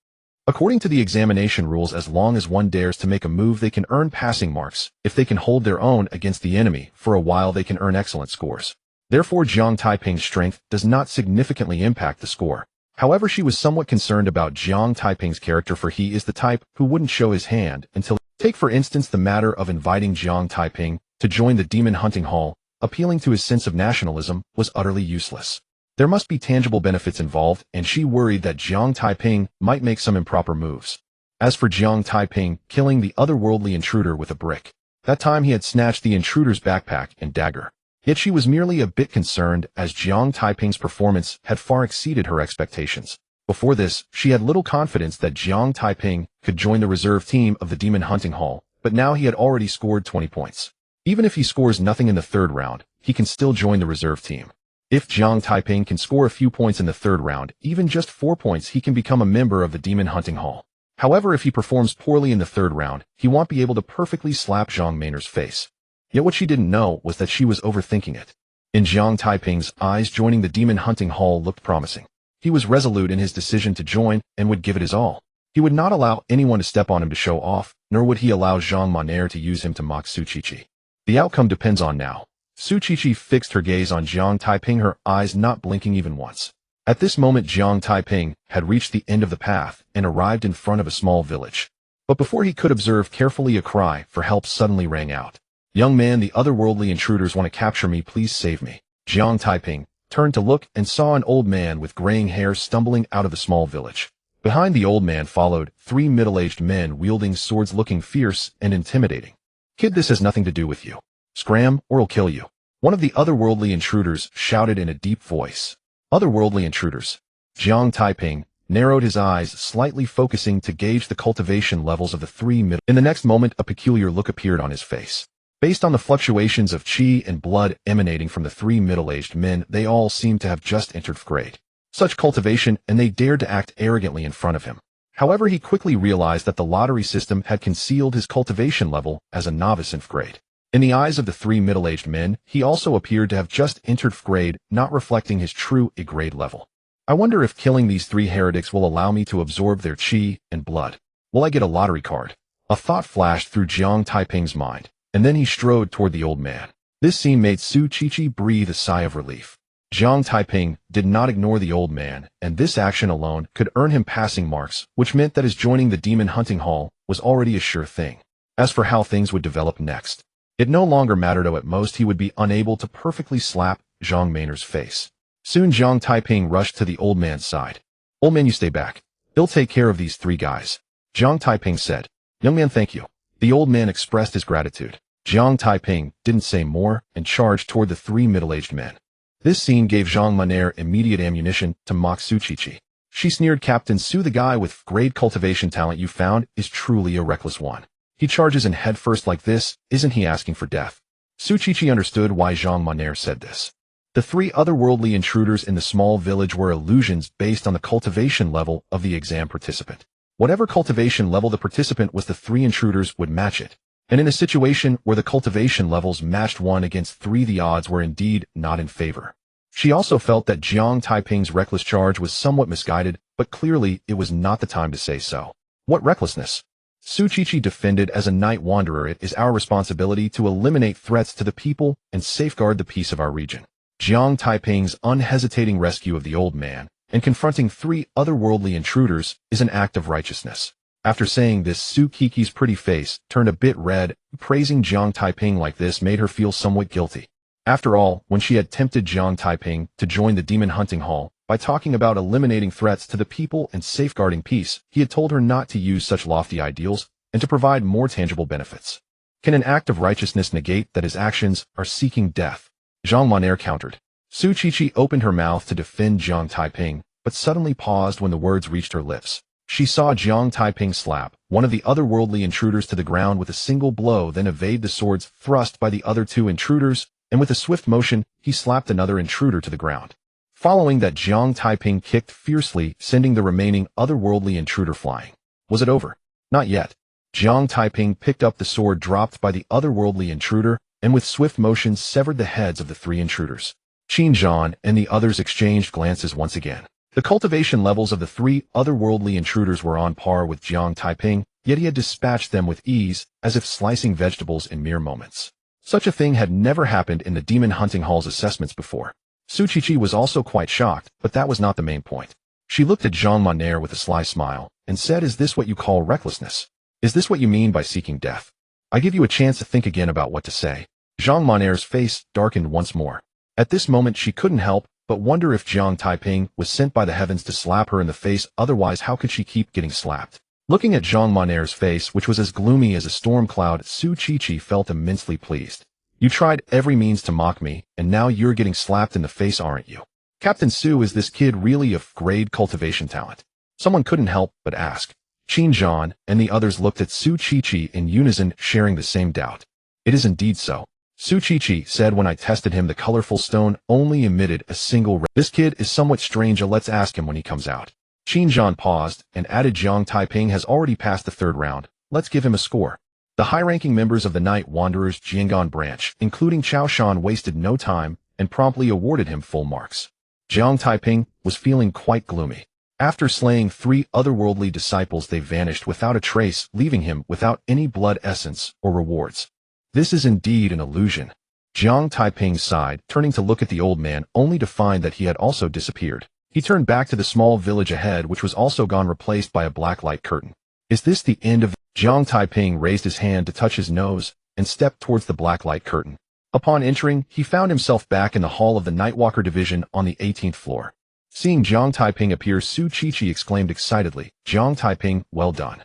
According to the examination rules, as long as one dares to make a move, they can earn passing marks. If they can hold their own against the enemy for a while, they can earn excellent scores. Therefore, Jiang Taiping's strength does not significantly impact the score. However, she was somewhat concerned about Jiang Taiping's character, for he is the type who wouldn't show his hand until. Take for instance the matter of inviting Jiang Taiping to join the demon hunting hall. Appealing to his sense of nationalism was utterly useless. There must be tangible benefits involved, and she worried that Jiang Taiping might make some improper moves. As for Jiang Taiping killing the otherworldly intruder with a brick, that time he had snatched the intruder's backpack and dagger. Yet she was merely a bit concerned, as Jiang Taiping's performance had far exceeded her expectations. Before this, she had little confidence that Jiang Taiping could join the reserve team of the demon hunting hall, but now he had already scored 20 points. Even if he scores nothing in the third round, he can still join the reserve team. If Jiang Taiping can score a few points in the third round, even just 4 points, he can become a member of the demon hunting hall. However, if he performs poorly in the third round, he won't be able to perfectly slap Zhang Mainer's face. Yet what she didn't know was that she was overthinking it. In Jiang Taiping's eyes, joining the demon hunting hall looked promising. He was resolute in his decision to join and would give it his all. He would not allow anyone to step on him to show off, nor would he allow Zhang Maner to use him to mock Su Qiqi. The outcome depends on now. Su Qiqi fixed her gaze on Jiang Taiping, her eyes not blinking even once. At this moment, Jiang Taiping had reached the end of the path and arrived in front of a small village. But before he could observe carefully, a cry for help suddenly rang out. Young man, the otherworldly intruders want to capture me, please save me. Jiang Taiping turned to look and saw an old man with graying hair stumbling out of the small village. Behind the old man followed 3 middle-aged men wielding swords, looking fierce and intimidating. Kid, this has nothing to do with you. Scram, or I'll kill you. One of the otherworldly intruders shouted in a deep voice. Otherworldly intruders. Jiang Taiping narrowed his eyes slightly, focusing to gauge the cultivation levels of the 3 middle. In the next moment, a peculiar look appeared on his face. Based on the fluctuations of qi and blood emanating from the 3 middle-aged men, they all seemed to have just entered 5th grade. Such cultivation, and they dared to act arrogantly in front of him. However, he quickly realized that the lottery system had concealed his cultivation level as a novice in 5th grade. In the eyes of the 3 middle-aged men, he also appeared to have just entered 5th grade, not reflecting his true grade level. I wonder if killing these 3 heretics will allow me to absorb their qi and blood. Will I get a lottery card? A thought flashed through Jiang Taiping's mind, and then he strode toward the old man. This scene made Su Qiqi breathe a sigh of relief. Jiang Taiping did not ignore the old man, and this action alone could earn him passing marks, which meant that his joining the demon hunting hall was already a sure thing. As for how things would develop next, it no longer mattered. At most, he would be unable to perfectly slap Zhang Mainer's face. Soon Jiang Taiping rushed to the old man's side. Old man, you stay back. He'll take care of these 3 guys. Jiang Taiping said. Young man, thank you. The old man expressed his gratitude. Jiang Taiping didn't say more and charged toward the 3 middle-aged men. This scene gave Zhang Maner immediate ammunition to mock Su Qiqi. She sneered, Captain Su, the guy with great cultivation talent you found is truly a reckless one. He charges in head first like this, isn't he asking for death? Su Qiqi understood why Zhang Maner said this. The 3 otherworldly intruders in the small village were illusions based on the cultivation level of the exam participant. Whatever cultivation level the participant was, the 3 intruders would match it. And in a situation where the cultivation levels matched 1 against 3, the odds were indeed not in favor. She also felt that Jiang Taiping's reckless charge was somewhat misguided, but clearly it was not the time to say so. What recklessness? Su Qiqi defended, as a night wanderer, it is our responsibility to eliminate threats to the people and safeguard the peace of our region. Jiang Taiping's unhesitating rescue of the old man and confronting 3 otherworldly intruders is an act of righteousness. After saying this, Su Qiqi's pretty face turned a bit red. Praising Jiang Taiping like this made her feel somewhat guilty. After all, when she had tempted Jiang Taiping to join the demon hunting hall by talking about eliminating threats to the people and safeguarding peace, he had told her not to use such lofty ideals and to provide more tangible benefits. Can an act of righteousness negate that his actions are seeking death? Zhang Monair countered. Su Qiqi opened her mouth to defend Jiang Taiping, but suddenly paused when the words reached her lips. She saw Jiang Taiping slap one of the otherworldly intruders to the ground with a single blow, then evade the swords thrust by the other 2 intruders, and with a swift motion, he slapped another intruder to the ground. Following that, Jiang Taiping kicked fiercely, sending the remaining otherworldly intruder flying. Was it over? Not yet. Jiang Taiping picked up the sword dropped by the otherworldly intruder, and with swift motion severed the heads of the 3 intruders. Qin Zhan and the others exchanged glances once again. The cultivation levels of the 3 otherworldly intruders were on par with Jiang Taiping, yet he had dispatched them with ease, as if slicing vegetables in mere moments. Such a thing had never happened in the Demon Hunting Hall's assessments before. Su Qiqi was also quite shocked, but that was not the main point. She looked at Zhang Monair with a sly smile, and said, "Is this what you call recklessness? Is this what you mean by seeking death? I give you a chance to think again about what to say." Zhang Monair's face darkened once more. At this moment she couldn't help but wonder if Jiang Taiping was sent by the heavens to slap her in the face, otherwise how could she keep getting slapped? Looking at Zhang Monair's face, which was as gloomy as a storm cloud, Su Qiqi felt immensely pleased. "You tried every means to mock me, and now you're getting slapped in the face, aren't you? Captain Su, is this kid really of grade cultivation talent?" Someone couldn't help but ask. Qin Zhan and the others looked at Su Qiqi in unison, sharing the same doubt. "It is indeed so," Su Qiqi said. "When I tested him, the colorful stone only emitted a single ray. This kid is somewhat strange. Let's ask him when he comes out." Qin Zhan paused and added, "Jiang Taiping has already passed the 3rd round. Let's give him a score." The high-ranking members of the Night Wanderers Jiangan branch, including Chao Shan, wasted no time and promptly awarded him full marks. Jiang Taiping was feeling quite gloomy. After slaying 3 otherworldly disciples, they vanished without a trace, leaving him without any blood essence or rewards. This is indeed an illusion. Jiang Taiping sighed, turning to look at the old man, only to find that he had also disappeared. He turned back to the small village ahead, which was also gone, replaced by a black light curtain. "Is this the end of..." Jiang Taiping raised his hand to touch his nose and stepped towards the black light curtain. Upon entering, he found himself back in the hall of the Nightwalker Division on the 18th floor. Seeing Jiang Taiping appear, Su Qiqi exclaimed excitedly, "Jiang Taiping, well done."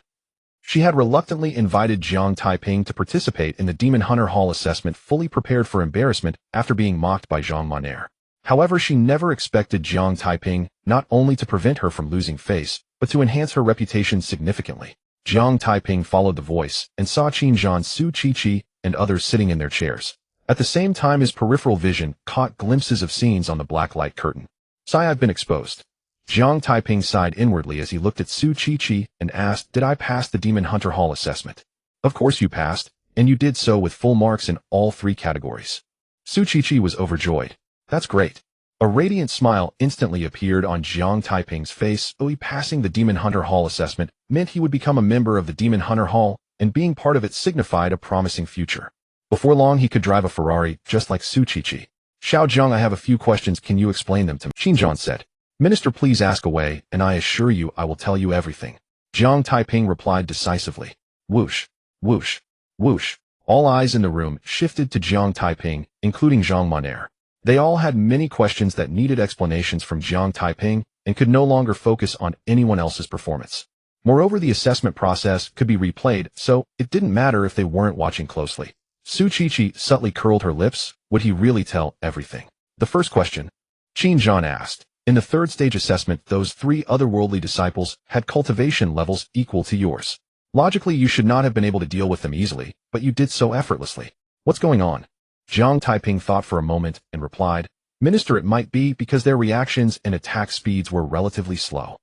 She had reluctantly invited Jiang Taiping to participate in the Demon Hunter Hall assessment, fully prepared for embarrassment after being mocked by Zhang Monair. However, she never expected Jiang Taiping not only to prevent her from losing face, but to enhance her reputation significantly. Jiang Taiping followed the voice and saw Qin Zhan, Su Qiqi, and others sitting in their chairs. At the same time, his peripheral vision caught glimpses of scenes on the black light curtain. "Sigh, I've been exposed." Jiang Taiping sighed inwardly as he looked at Su Qiqi and asked, "Did I pass the Demon Hunter Hall assessment?" "Of course you passed, and you did so with full marks in all 3 categories." Su Qiqi was overjoyed. "That's great." A radiant smile instantly appeared on Jiang Taiping's face. Passing the Demon Hunter Hall assessment meant he would become a member of the Demon Hunter Hall, and being part of it signified a promising future. Before long, he could drive a Ferrari, just like Su Qiqi. "Xiao Zhang, I have a few questions. Can you explain them to me?" Qin Zhan said. "Minister, please ask away, and I assure you I will tell you everything." Jiang Taiping replied decisively. Whoosh, whoosh, whoosh. All eyes in the room shifted to Jiang Taiping, including Zhang Monair. They all had many questions that needed explanations from Jiang Taiping and could no longer focus on anyone else's performance. Moreover, the assessment process could be replayed, so it didn't matter if they weren't watching closely. Su Qiqi subtly curled her lips. Would he really tell everything? "The first question," Qin Zhan asked. "In the 3rd stage assessment, those 3 otherworldly disciples had cultivation levels equal to yours. Logically, you should not have been able to deal with them easily, but you did so effortlessly. What's going on?" Jiang Taiping thought for a moment and replied, "Minister, it might be because their reactions and attack speeds were relatively slow."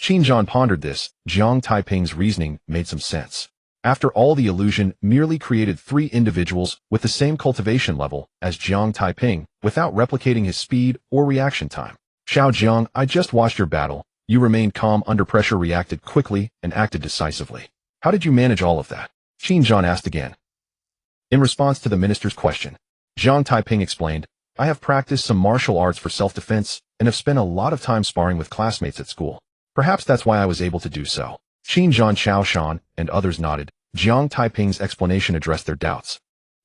Qin Zhan pondered this. Jiang Taiping's reasoning made some sense. After all, the illusion merely created 3 individuals with the same cultivation level as Jiang Taiping, without replicating his speed or reaction time. "Xiao Jiang, I just watched your battle. You remained calm under pressure, reacted quickly, and acted decisively. How did you manage all of that?" Qin Zhan asked again. In response to the minister's question, Jiang Taiping explained, I have practiced some martial arts for self-defense and have spent a lot of time sparring with classmates at school. Perhaps that's why I was able to do so. Qin Zhan Chaoshan and others nodded. Jiang Taiping's explanation addressed their doubts.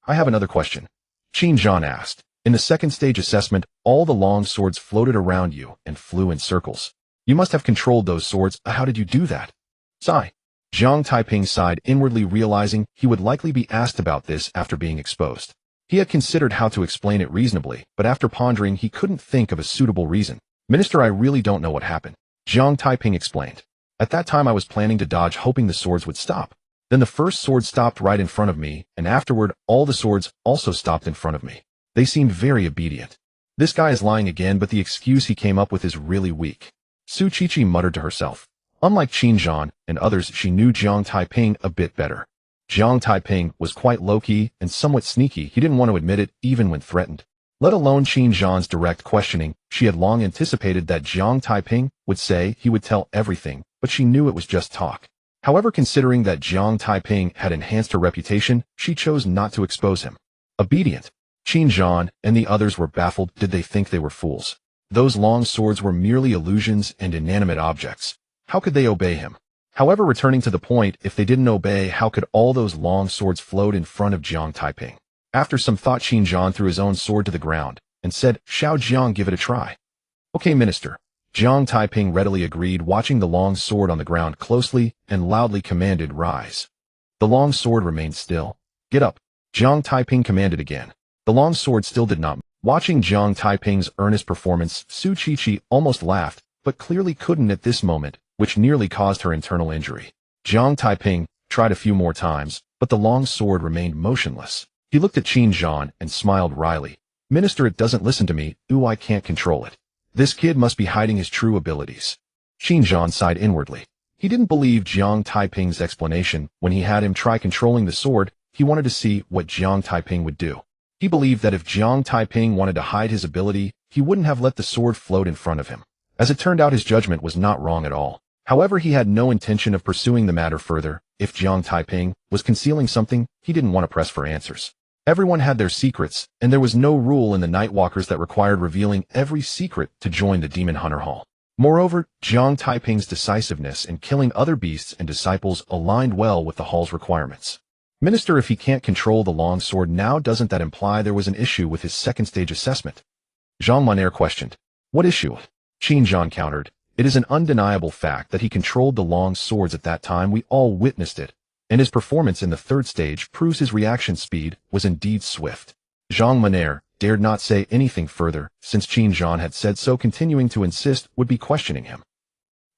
I have another question. Qin Zhan asked. In the second stage assessment, all the long swords floated around you and flew in circles. You must have controlled those swords. How did you do that? Sigh. Jiang Taiping sighed, inwardly realizing he would likely be asked about this after being exposed. He had considered how to explain it reasonably, but after pondering, he couldn't think of a suitable reason. Minister, I really don't know what happened. Jiang Taiping explained. At that time I was planning to dodge, hoping the swords would stop. Then the first sword stopped right in front of me, and afterward, all the swords also stopped in front of me. They seemed very obedient. This guy is lying again, but the excuse he came up with is really weak. Su Qiqi muttered to herself. Unlike Qin Zhan and others, she knew Jiang Taiping a bit better. Jiang Taiping was quite low-key and somewhat sneaky. He didn't want to admit it, even when threatened. Let alone Qin Zhan's direct questioning. She had long anticipated that Jiang Taiping would say he would tell everything, but she knew it was just talk. However, considering that Jiang Taiping had enhanced her reputation, she chose not to expose him. Obedient. Qin Zhan and the others were baffled. Did they think they were fools? Those long swords were merely illusions and inanimate objects. How could they obey him? However, returning to the point, if they didn't obey, how could all those long swords float in front of Jiang Taiping? After some thought, Qin Zhan threw his own sword to the ground and said, Shao Jiang, give it a try. Okay, Minister. Jiang Taiping readily agreed, watching the long sword on the ground closely and loudly commanded, rise. The long sword remained still. Get up. Jiang Taiping commanded again. The long sword still did not move. Watching Jiang Taiping's earnest performance, Su Qiqi almost laughed, but clearly couldn't at this moment, which nearly caused her internal injury. Jiang Taiping tried a few more times, but the long sword remained motionless. He looked at Qin Zhan and smiled wryly. Minister, it doesn't listen to me. Ooh, I can't control it. This kid must be hiding his true abilities. Qin Zhan sighed inwardly. He didn't believe Jiang Taiping's explanation. When he had him try controlling the sword, he wanted to see what Jiang Taiping would do. He believed that if Jiang Taiping wanted to hide his ability, he wouldn't have let the sword float in front of him. As it turned out, his judgment was not wrong at all. However, he had no intention of pursuing the matter further. If Jiang Taiping was concealing something, he didn't want to press for answers. Everyone had their secrets, and there was no rule in the Nightwalkers that required revealing every secret to join the Demon Hunter Hall. Moreover, Jiang Taiping's decisiveness in killing other beasts and disciples aligned well with the Hall's requirements. Minister, if he can't control the long sword now, doesn't that imply there was an issue with his second stage assessment? Zhang Monair questioned. What issue? Qin Zhan countered. It is an undeniable fact that he controlled the long swords at that time. We all witnessed it, and his performance in the third stage proves his reaction speed was indeed swift. Zhang Monair dared not say anything further, since Qin Zhan had said so. Continuing to insist would be questioning him.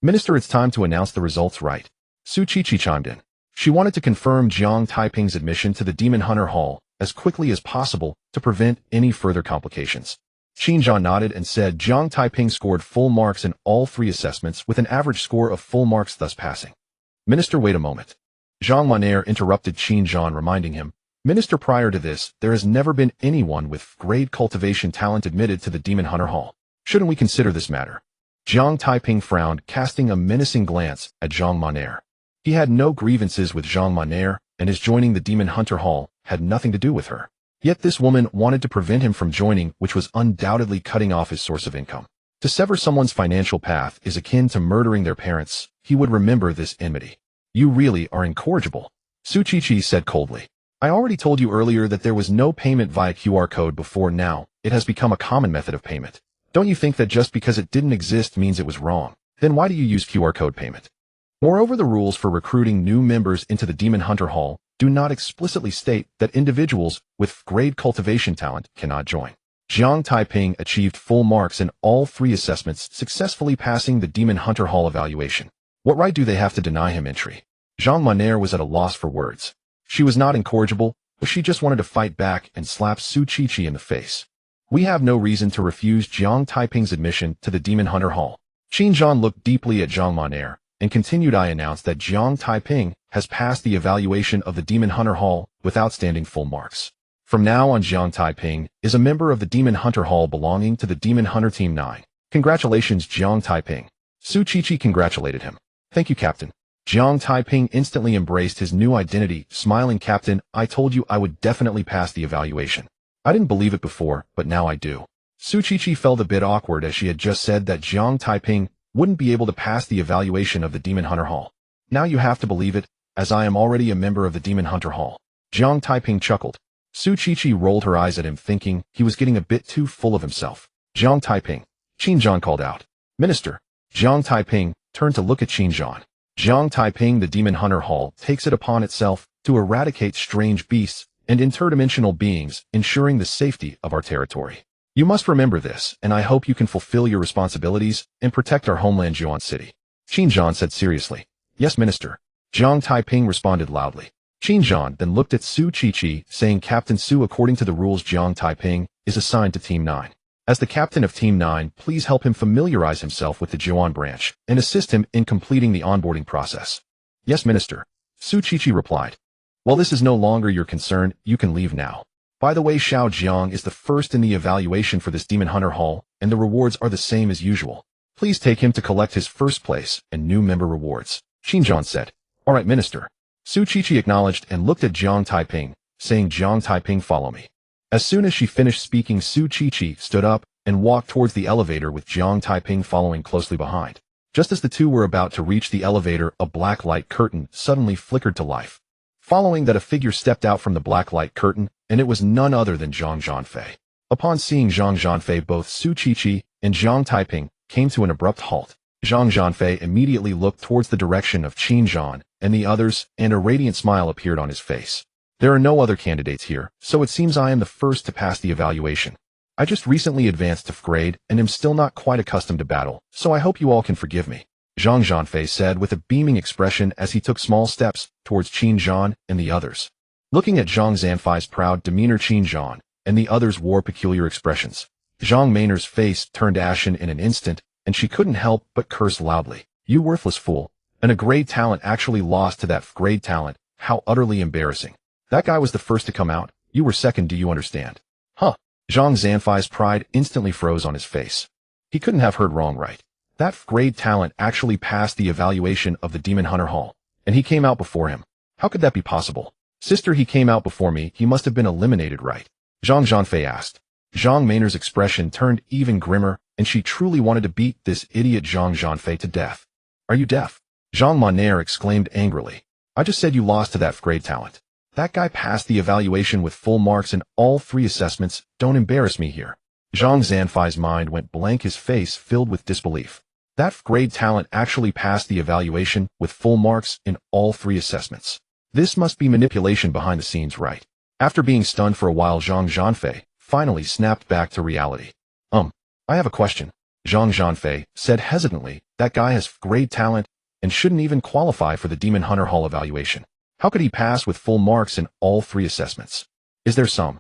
Minister, it's time to announce the results, right? Su Qiqi chimed in. She wanted to confirm Jiang Taiping's admission to the Demon Hunter Hall as quickly as possible to prevent any further complications. Qin Zhan nodded and said Jiang Taiping scored full marks in all 3 assessments with an average score of full marks, thus passing. Minister, wait a moment. Zhang Monair interrupted Qin Zhan, reminding him, Minister, prior to this, there has never been anyone with grade cultivation talent admitted to the Demon Hunter Hall. Shouldn't we consider this matter? Jiang Taiping frowned, casting a menacing glance at Zhang Monair. He had no grievances with Zhang Monair, and his joining the Demon Hunter Hall had nothing to do with her. Yet this woman wanted to prevent him from joining, which was undoubtedly cutting off his source of income. To sever someone's financial path is akin to murdering their parents. He would remember this enmity. You really are incorrigible, Su Qiqi said coldly. I already told you earlier that there was no payment via QR code before. Now it has become a common method of payment. Don't you think that just because it didn't exist means it was wrong? Then why do you use QR code payment? Moreover, the rules for recruiting new members into the Demon Hunter Hall do not explicitly state that individuals with grade cultivation talent cannot join. Jiang Taiping achieved full marks in all 3 assessments, successfully passing the Demon Hunter Hall evaluation. What right do they have to deny him entry? Zhang Monair was at a loss for words. She was not incorrigible, but she just wanted to fight back and slap Su Qiqi in the face. We have no reason to refuse Jiang Taiping's admission to the Demon Hunter Hall. Qin Zhan looked deeply at Zhang Monair and continued, I announce that Jiang Taiping has passed the evaluation of the Demon Hunter Hall with outstanding full marks. From now on, Jiang Taiping is a member of the Demon Hunter Hall belonging to the Demon Hunter Team 9. Congratulations, Jiang Taiping. Su Qiqi congratulated him. Thank you, Captain. Jiang Taiping instantly embraced his new identity, smiling, Captain, I told you I would definitely pass the evaluation. I didn't believe it before, but now I do. Su Qiqi felt a bit awkward as she had just said that Jiang Taiping wouldn't be able to pass the evaluation of the Demon Hunter Hall. Now you have to believe it, as I am already a member of the Demon Hunter Hall. Jiang Taiping chuckled. Su Qiqi rolled her eyes at him, thinking he was getting a bit too full of himself. Jiang Taiping. Qin called out. Minister. Jiang Taiping turned to look at Qin. Jiang Taiping, the Demon Hunter Hall takes it upon itself to eradicate strange beasts and interdimensional beings, ensuring the safety of our territory. You must remember this, and I hope you can fulfill your responsibilities and protect our homeland Jiang City. Qin said seriously. Yes, Minister. Jiang Taiping responded loudly. Qin then looked at Su Qiqi, saying, Captain Su, according to the rules, Jiang Taiping is assigned to Team 9. As the captain of Team 9, please help him familiarize himself with the Jiang branch and assist him in completing the onboarding process. Yes, Minister. Su Qiqi replied. Well, this is no longer your concern, you can leave now. By the way, Xiao Jiang is the first in the evaluation for this Demon Hunter Hall, and the rewards are the same as usual. Please take him to collect his first place and new member rewards. Qin said. All right, Minister. Su Qiqi acknowledged and looked at Jiang Taiping, saying, Jiang Taiping, follow me. As soon as she finished speaking, Su Qiqi stood up and walked towards the elevator with Jiang Taiping following closely behind. Just as the two were about to reach the elevator, a black light curtain suddenly flickered to life. Following that, a figure stepped out from the black light curtain, and it was none other than Zhang Zhanfei. Upon seeing Zhang Zhanfei, both Su Qiqi and Jiang Taiping came to an abrupt halt. Zhang Zhanfei immediately looked towards the direction of Qin and the others, and a radiant smile appeared on his face. There are no other candidates here, so it seems I am the first to pass the evaluation. I just recently advanced to 5th grade and am still not quite accustomed to battle, so I hope you all can forgive me. Zhang Zhanfei said with a beaming expression as he took small steps towards Qin and the others. Looking at Zhang Zhanfei's proud demeanor, Qin and the others wore peculiar expressions. Zhang Mainer's face turned ashen in an instant, and she couldn't help but curse loudly. You worthless fool. And a grade talent actually lost to that 5th grade talent. How utterly embarrassing. That guy was the first to come out. You were second, do you understand? Huh. Zhang Zhanfei's pride instantly froze on his face. He couldn't have heard wrong, right? That 5th grade talent actually passed the evaluation of the Demon Hunter Hall, and he came out before him. How could that be possible? Sister, he came out before me, he must have been eliminated, right? Zhang Zhanfei asked. Zhang Mainer's expression turned even grimmer, and she truly wanted to beat this idiot Zhang Zhanfei to death. Are you deaf? Zhang Maner exclaimed angrily. I just said you lost to that 5th grade talent. That guy passed the evaluation with full marks in all 3 assessments, don't embarrass me here. Zhang Zhanfei's mind went blank, his face filled with disbelief. That 5th grade talent actually passed the evaluation with full marks in all 3 assessments. This must be manipulation behind the scenes, right? After being stunned for a while, Zhang Zhanfei finally snapped back to reality. I have a question. Zhang Zhanfei said hesitantly, that guy has 5th grade talent and shouldn't even qualify for the Demon Hunter Hall evaluation. How could he pass with full marks in all 3 assessments? Is there some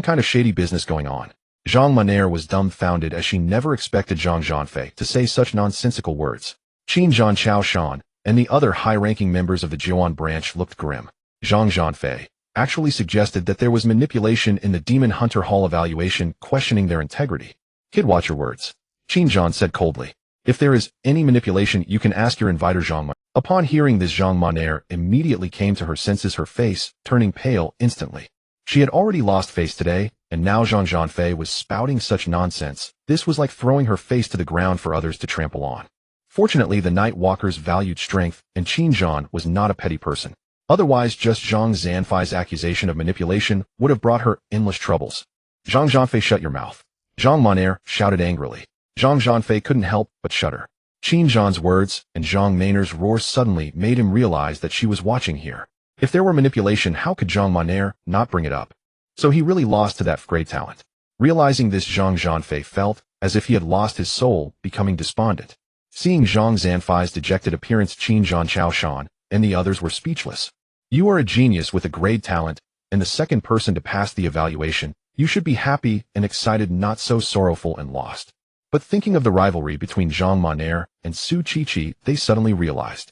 kind of shady business going on? Zhang Maner was dumbfounded as she never expected Zhang Zhanfei to say such nonsensical words. Qin Chao Shan and the other high-ranking members of the Jiang branch looked grim. Zhang Zhanfei actually suggested that there was manipulation in the Demon Hunter Hall evaluation, questioning their integrity. Kid, watch your words. Qin said coldly. If there is any manipulation, you can ask your inviter Zhang Maner. Upon hearing this, Zhang Maner immediately came to her senses, her face turning pale instantly. She had already lost face today, and now Zhang Zhanfei was spouting such nonsense. This was like throwing her face to the ground for others to trample on. Fortunately, the Night Walkers valued strength, and Qin was not a petty person. Otherwise, just Zhang Zhanfei's accusation of manipulation would have brought her endless troubles. Zhang Zhanfei, shut your mouth. Zhang Maner shouted angrily. Zhang Zhanfei couldn't help but shudder. Qin's words and Zhang Mainer's roar suddenly made him realize that she was watching here. If there were manipulation, how could Zhang Maner not bring it up? So he really lost to that 5th grade talent. Realizing this, Zhang Zhanfei felt as if he had lost his soul, becoming despondent. Seeing Zhang Zhanfei's dejected appearance, Qin Chao Shan and the others were speechless. You are a genius with a grade talent, and the second person to pass the evaluation. You should be happy and excited, not so sorrowful and lost. But thinking of the rivalry between Zhang Maner and Su Qiqi, they suddenly realized.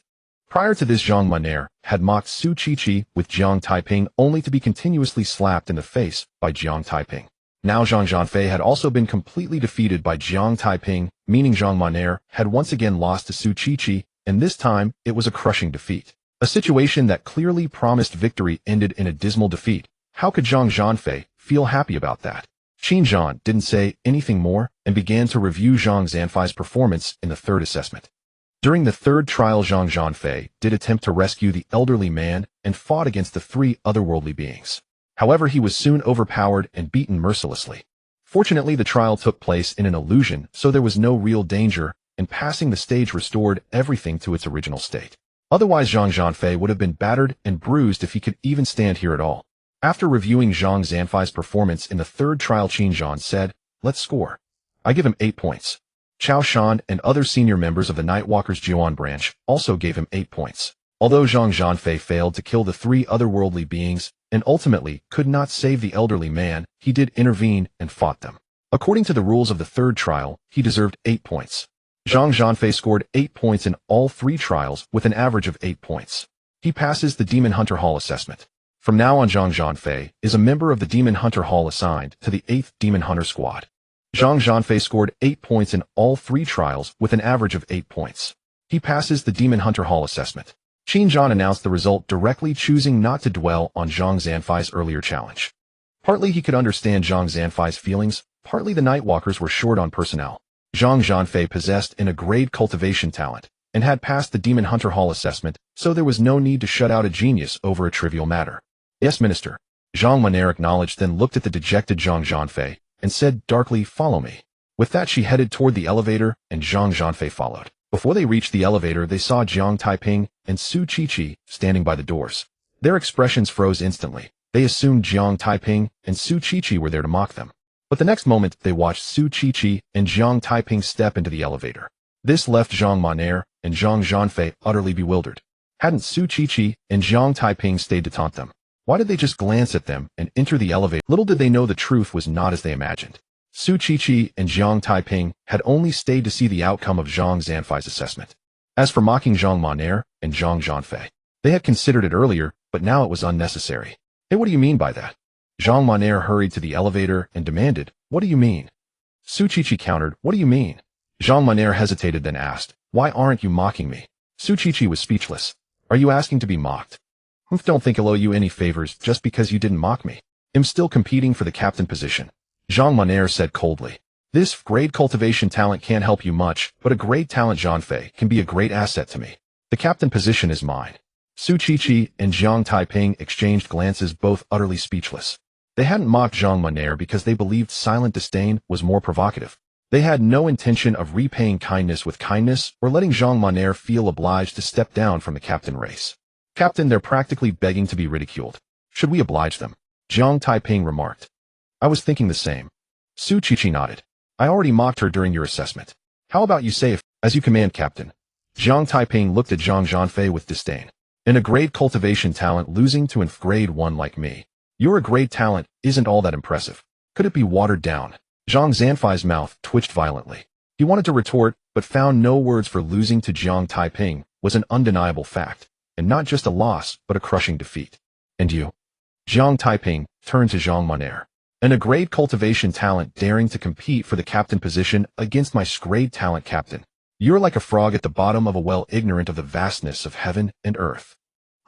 Prior to this, Zhang Maner had mocked Su Qiqi with Jiang Taiping, only to be continuously slapped in the face by Jiang Taiping. Now Zhang Zhanfei had also been completely defeated by Jiang Taiping, meaning Zhang Maner had once again lost to Su Qiqi, and this time it was a crushing defeat. A situation that clearly promised victory ended in a dismal defeat. How could Zhang Zhanfei feel happy about that? Qin Zhan didn't say anything more and began to review Zhang Zanfei's performance in the third assessment. During the third trial, Zhang Zanfei did attempt to rescue the elderly man and fought against the 3 otherworldly beings. However, he was soon overpowered and beaten mercilessly. Fortunately, the trial took place in an illusion, so there was no real danger, and passing the stage restored everything to its original state. Otherwise, Zhang Zanfei would have been battered and bruised if he could even stand here at all. After reviewing Zhang Zanfei's performance in the third trial, Qin Zhan said, "Let's score. I give him 8 points." Chao Shan and other senior members of the Nightwalker's Jiuan branch also gave him 8 points. Although Zhang Zanfei failed to kill the 3 otherworldly beings and ultimately could not save the elderly man, he did intervene and fought them. According to the rules of the third trial, he deserved 8 points. Zhang Zanfei scored 8 points in all 3 trials with an average of 8 points. He passes the Demon Hunter Hall assessment. From now on, Zhang Zanfei is a member of the Demon Hunter Hall assigned to the 8th Demon Hunter Squad. Zhang Zanfei scored 8 points in all 3 trials with an average of 8 points. He passes the Demon Hunter Hall assessment. Qin Zhan announced the result directly, choosing not to dwell on Zhang Zanfei's earlier challenge. Partly he could understand Zhang Zanfei's feelings, partly the Nightwalkers were short on personnel. Zhang Zanfei possessed a grade cultivation talent and had passed the Demon Hunter Hall assessment, so there was no need to shut out a genius over a trivial matter. "Yes, Minister." Zhang Monair acknowledged, then looked at the dejected Zhang Zanfei and said darkly, "Follow me." With that, she headed toward the elevator, and Zhang Zanfei followed. Before they reached the elevator, they saw Jiang Taiping and Su Qiqi standing by the doors. Their expressions froze instantly. They assumed Jiang Taiping and Su Qiqi were there to mock them. But the next moment, they watched Su Qiqi and Jiang Taiping step into the elevator. This left Zhang Monair and Zhang Zanfei utterly bewildered. Hadn't Su Qiqi and Jiang Taiping stayed to taunt them? Why did they just glance at them and enter the elevator? Little did they know the truth was not as they imagined. Su Qiqi and Jiang Taiping had only stayed to see the outcome of Zhang Zanfei's assessment. As for mocking Zhang Monair and Zhang Zanfei, they had considered it earlier, but now it was unnecessary. "Hey, what do you mean by that?" Zhang Monair hurried to the elevator and demanded, "What do you mean?" Su Qiqi countered, "What do you mean?" Zhang Monair hesitated, then asked, "Why aren't you mocking me?" Su Qiqi was speechless. "Are you asking to be mocked?" "Don't think I'll owe you any favors just because you didn't mock me. I'm still competing for the captain position." Zhang Monair said coldly, "This grade cultivation talent can't help you much, but a grade talent Zanfei can be a great asset to me. The captain position is mine." Su Qiqi and Jiang Taiping exchanged glances, both utterly speechless. They hadn't mocked Zhang Monair because they believed silent disdain was more provocative. They had no intention of repaying kindness with kindness or letting Zhang Monair feel obliged to step down from the captain race. "Captain, they're practically begging to be ridiculed. Should we oblige them?" Jiang Taiping remarked. "I was thinking the same." Su Qiqi nodded. "I already mocked her during your assessment. How about you say as you command, Captain?" Jiang Taiping looked at Zhang Zanfei with disdain. "In a grade cultivation talent losing to a grade 1 like me. You're a grade talent isn't all that impressive. Could it be watered down?" Zhang Zanfei's mouth twitched violently. He wanted to retort, but found no words, for losing to Jiang Taiping was an undeniable fact, and not just a loss, but a crushing defeat. "And you?" Jiang Taiping turned to Zhang Monair. "And a grade cultivation talent daring to compete for the captain position against my grade talent captain. You're like a frog at the bottom of a well, ignorant of the vastness of heaven and earth.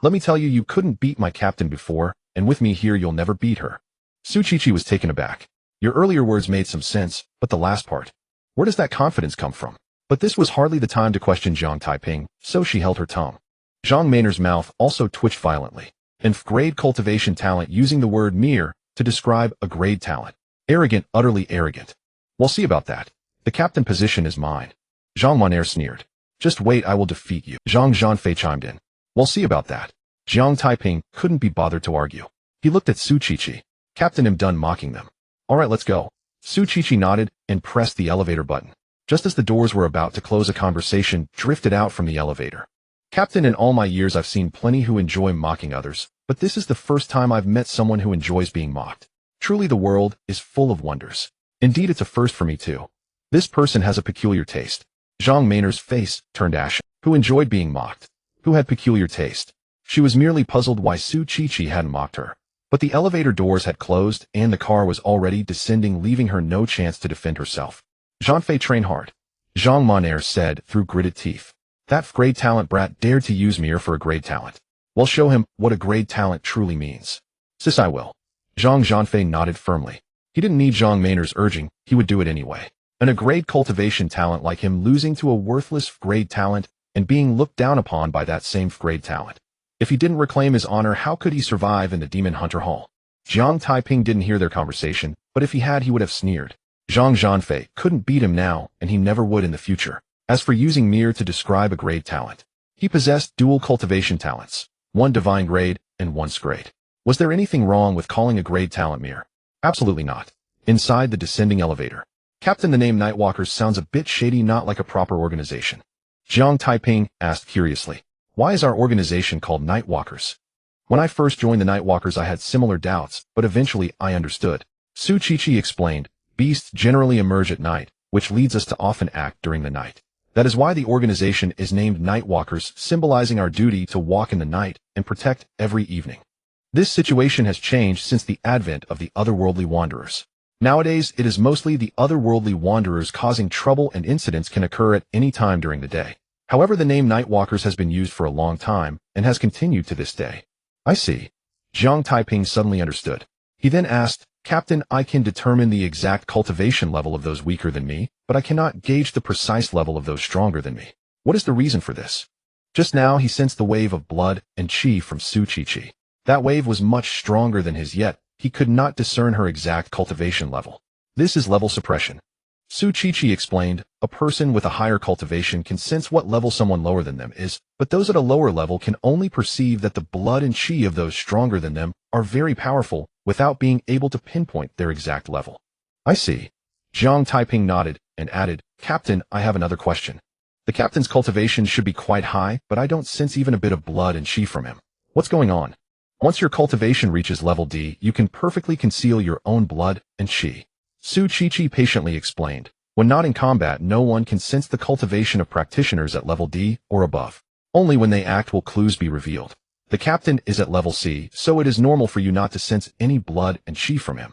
Let me tell you, you couldn't beat my captain before, and with me here you'll never beat her." Su Qiqi was taken aback. "Your earlier words made some sense, but the last part, where does that confidence come from?" But this was hardly the time to question Jiang Taiping, so she held her tongue. Zhang Monair's mouth also twitched violently. "And grade cultivation talent, using the word mere to describe a grade talent. Arrogant, utterly arrogant. We'll see about that. The captain position is mine." Zhang Monair sneered. "Just wait, I will defeat you." Zhang Zanfei chimed in. "We'll see about that." Jiang Taiping couldn't be bothered to argue. He looked at Su Qiqi. "Captain, I'm done mocking them. All right, let's go." Su Qiqi nodded and pressed the elevator button. Just as the doors were about to close, a conversation drifted out from the elevator. "Captain, in all my years I've seen plenty who enjoy mocking others, but this is the first time I've met someone who enjoys being mocked. Truly the world is full of wonders. Indeed, it's a first for me too. This person has a peculiar taste." Zhang Monair's face turned ashen. Who enjoyed being mocked? Who had peculiar taste? She was merely puzzled why Su Qiqi hadn't mocked her. But the elevator doors had closed, and the car was already descending, leaving her no chance to defend herself. "Zanfei, train hard," Zhang Monair said through gritted teeth. "That grade talent brat dared to use me for a grade talent. We'll show him what a grade talent truly means." "Sis, I will." Zhang Zanfei nodded firmly. He didn't need Zhang Mainer's urging, he would do it anyway. And a grade cultivation talent like him losing to a worthless grade talent and being looked down upon by that same grade talent. If he didn't reclaim his honor, how could he survive in the Demon Hunter Hall? Jiang Taiping didn't hear their conversation, but if he had, he would have sneered. Zhang Zhanfei couldn't beat him now, and he never would in the future. As for using Mir to describe a grade talent, he possessed dual cultivation talents, one divine grade and one grade. Was there anything wrong with calling a grade talent Mir? Absolutely not. Inside the descending elevator, Captain, the name Nightwalkers sounds a bit shady, not like a proper organization. Jiang Taiping asked curiously, why is our organization called Nightwalkers? When I first joined the Nightwalkers, I had similar doubts, but eventually I understood. Su Qiqi explained, beasts generally emerge at night, which leads us to often act during the night. That is why the organization is named Nightwalkers, symbolizing our duty to walk in the night and protect every evening. This situation has changed since the advent of the otherworldly wanderers. Nowadays, it is mostly the otherworldly wanderers causing trouble, and incidents can occur at any time during the day. However, the name Nightwalkers has been used for a long time and has continued to this day. I see. Jiang Taiping suddenly understood. He then asked, Captain, I can determine the exact cultivation level of those weaker than me, but I cannot gauge the precise level of those stronger than me. What is the reason for this? Just now he sensed the wave of blood and chi from Su Qiqi. That wave was much stronger than his, yet he could not discern her exact cultivation level. This is level suppression. Su Qiqi explained, a person with a higher cultivation can sense what level someone lower than them is, but those at a lower level can only perceive that the blood and chi of those stronger than them are very powerful, without being able to pinpoint their exact level. I see. Jiang Taiping nodded and added, Captain, I have another question. The captain's cultivation should be quite high, but I don't sense even a bit of blood and chi from him. What's going on? Once your cultivation reaches level D, you can perfectly conceal your own blood and chi. Su Qiqi patiently explained, when not in combat, no one can sense the cultivation of practitioners at level D or above. Only when they act will clues be revealed. The captain is at level C, so it is normal for you not to sense any blood and chi from him.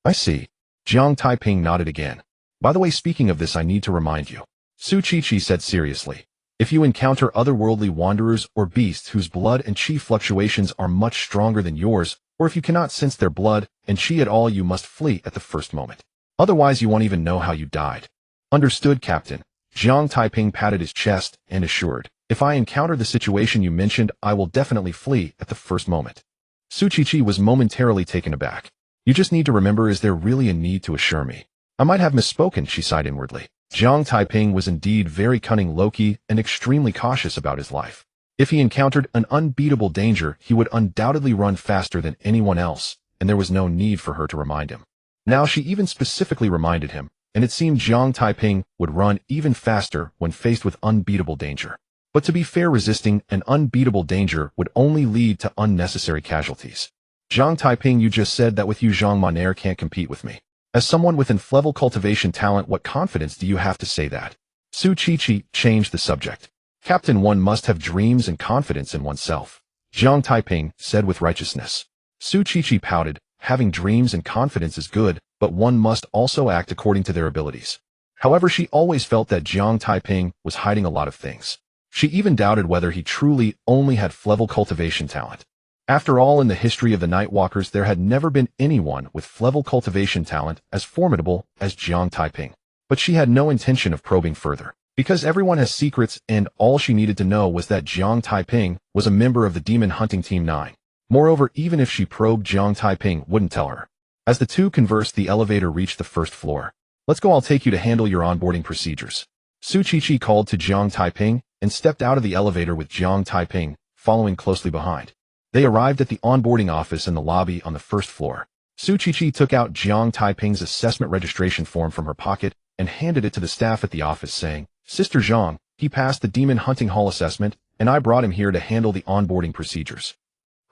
I see. Jiang Taiping nodded again. By the way, speaking of this, I need to remind you. Su Qiqi said seriously. If you encounter otherworldly wanderers or beasts whose blood and chi fluctuations are much stronger than yours, or if you cannot sense their blood and chi at all, you must flee at the first moment. Otherwise, you won't even know how you died. Understood, Captain. Jiang Taiping patted his chest and assured, if I encounter the situation you mentioned, I will definitely flee at the first moment. Su Qiqi was momentarily taken aback. You just need to remember, is there really a need to assure me? I might have misspoken, she sighed inwardly. Jiang Taiping was indeed very cunning Loki and extremely cautious about his life. If he encountered an unbeatable danger, he would undoubtedly run faster than anyone else, and there was no need for her to remind him. Now she even specifically reminded him, and it seemed Jiang Taiping would run even faster when faced with unbeatable danger. But to be fair, resisting an unbeatable danger would only lead to unnecessary casualties. Jiang Taiping, you just said that with you Zhang Maner can't compete with me. As someone with inflexible cultivation talent, what confidence do you have to say that? Su Qiqi changed the subject. Captain, one must have dreams and confidence in oneself. Jiang Taiping said with righteousness. Su Qiqi pouted, having dreams and confidence is good, but one must also act according to their abilities. However, she always felt that Jiang Taiping was hiding a lot of things. She even doubted whether he truly only had flexible cultivation talent. After all, in the history of the Nightwalkers, there had never been anyone with flexible cultivation talent as formidable as Jiang Taiping. But she had no intention of probing further, because everyone has secrets, and all she needed to know was that Jiang Taiping was a member of the Demon Hunting Team 9. Moreover, even if she probed, Jiang Taiping wouldn't tell her. As the two conversed, the elevator reached the first floor. Let's go, I'll take you to handle your onboarding procedures. Su Qiqi called to Jiang Taiping and stepped out of the elevator with Jiang Taiping following closely behind. They arrived at the onboarding office in the lobby on the first floor. Su Qiqi took out Jiang Taiping's assessment registration form from her pocket and handed it to the staff at the office, saying, Sister Zhang, he passed the Demon Hunting Hall assessment, and I brought him here to handle the onboarding procedures.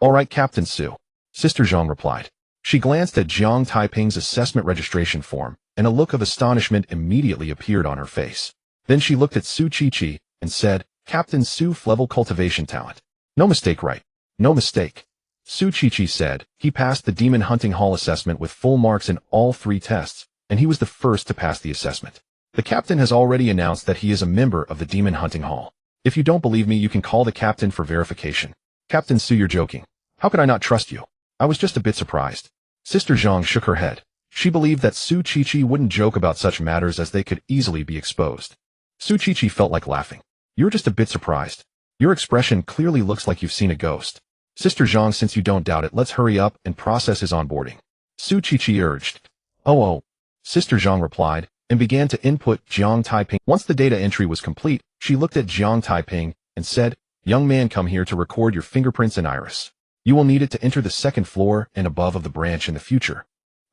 All right, Captain Su. Sister Zhang replied. She glanced at Jiang Taiping's assessment registration form, and a look of astonishment immediately appeared on her face. Then she looked at Su Qiqi and said, Captain Su, flexible cultivation talent. No mistake, right? No mistake. Su Qiqi said, he passed the Demon Hunting Hall assessment with full marks in all 3 tests, and he was the first to pass the assessment. The captain has already announced that he is a member of the Demon Hunting Hall. If you don't believe me, you can call the captain for verification. Captain Su, you're joking. How could I not trust you? I was just a bit surprised. Sister Zhang shook her head. She believed that Su Qiqi wouldn't joke about such matters as they could easily be exposed. Su Qiqi felt like laughing. You're just a bit surprised. Your expression clearly looks like you've seen a ghost. Sister Jiang, since you don't doubt it, let's hurry up and process his onboarding. Su Qiqi urged. Oh. Sister Jiang replied, and began to input Jiang Taiping. Once the data entry was complete, she looked at Jiang Taiping and said, Young man, come here to record your fingerprints and iris. You will need it to enter the second floor and above of the branch in the future.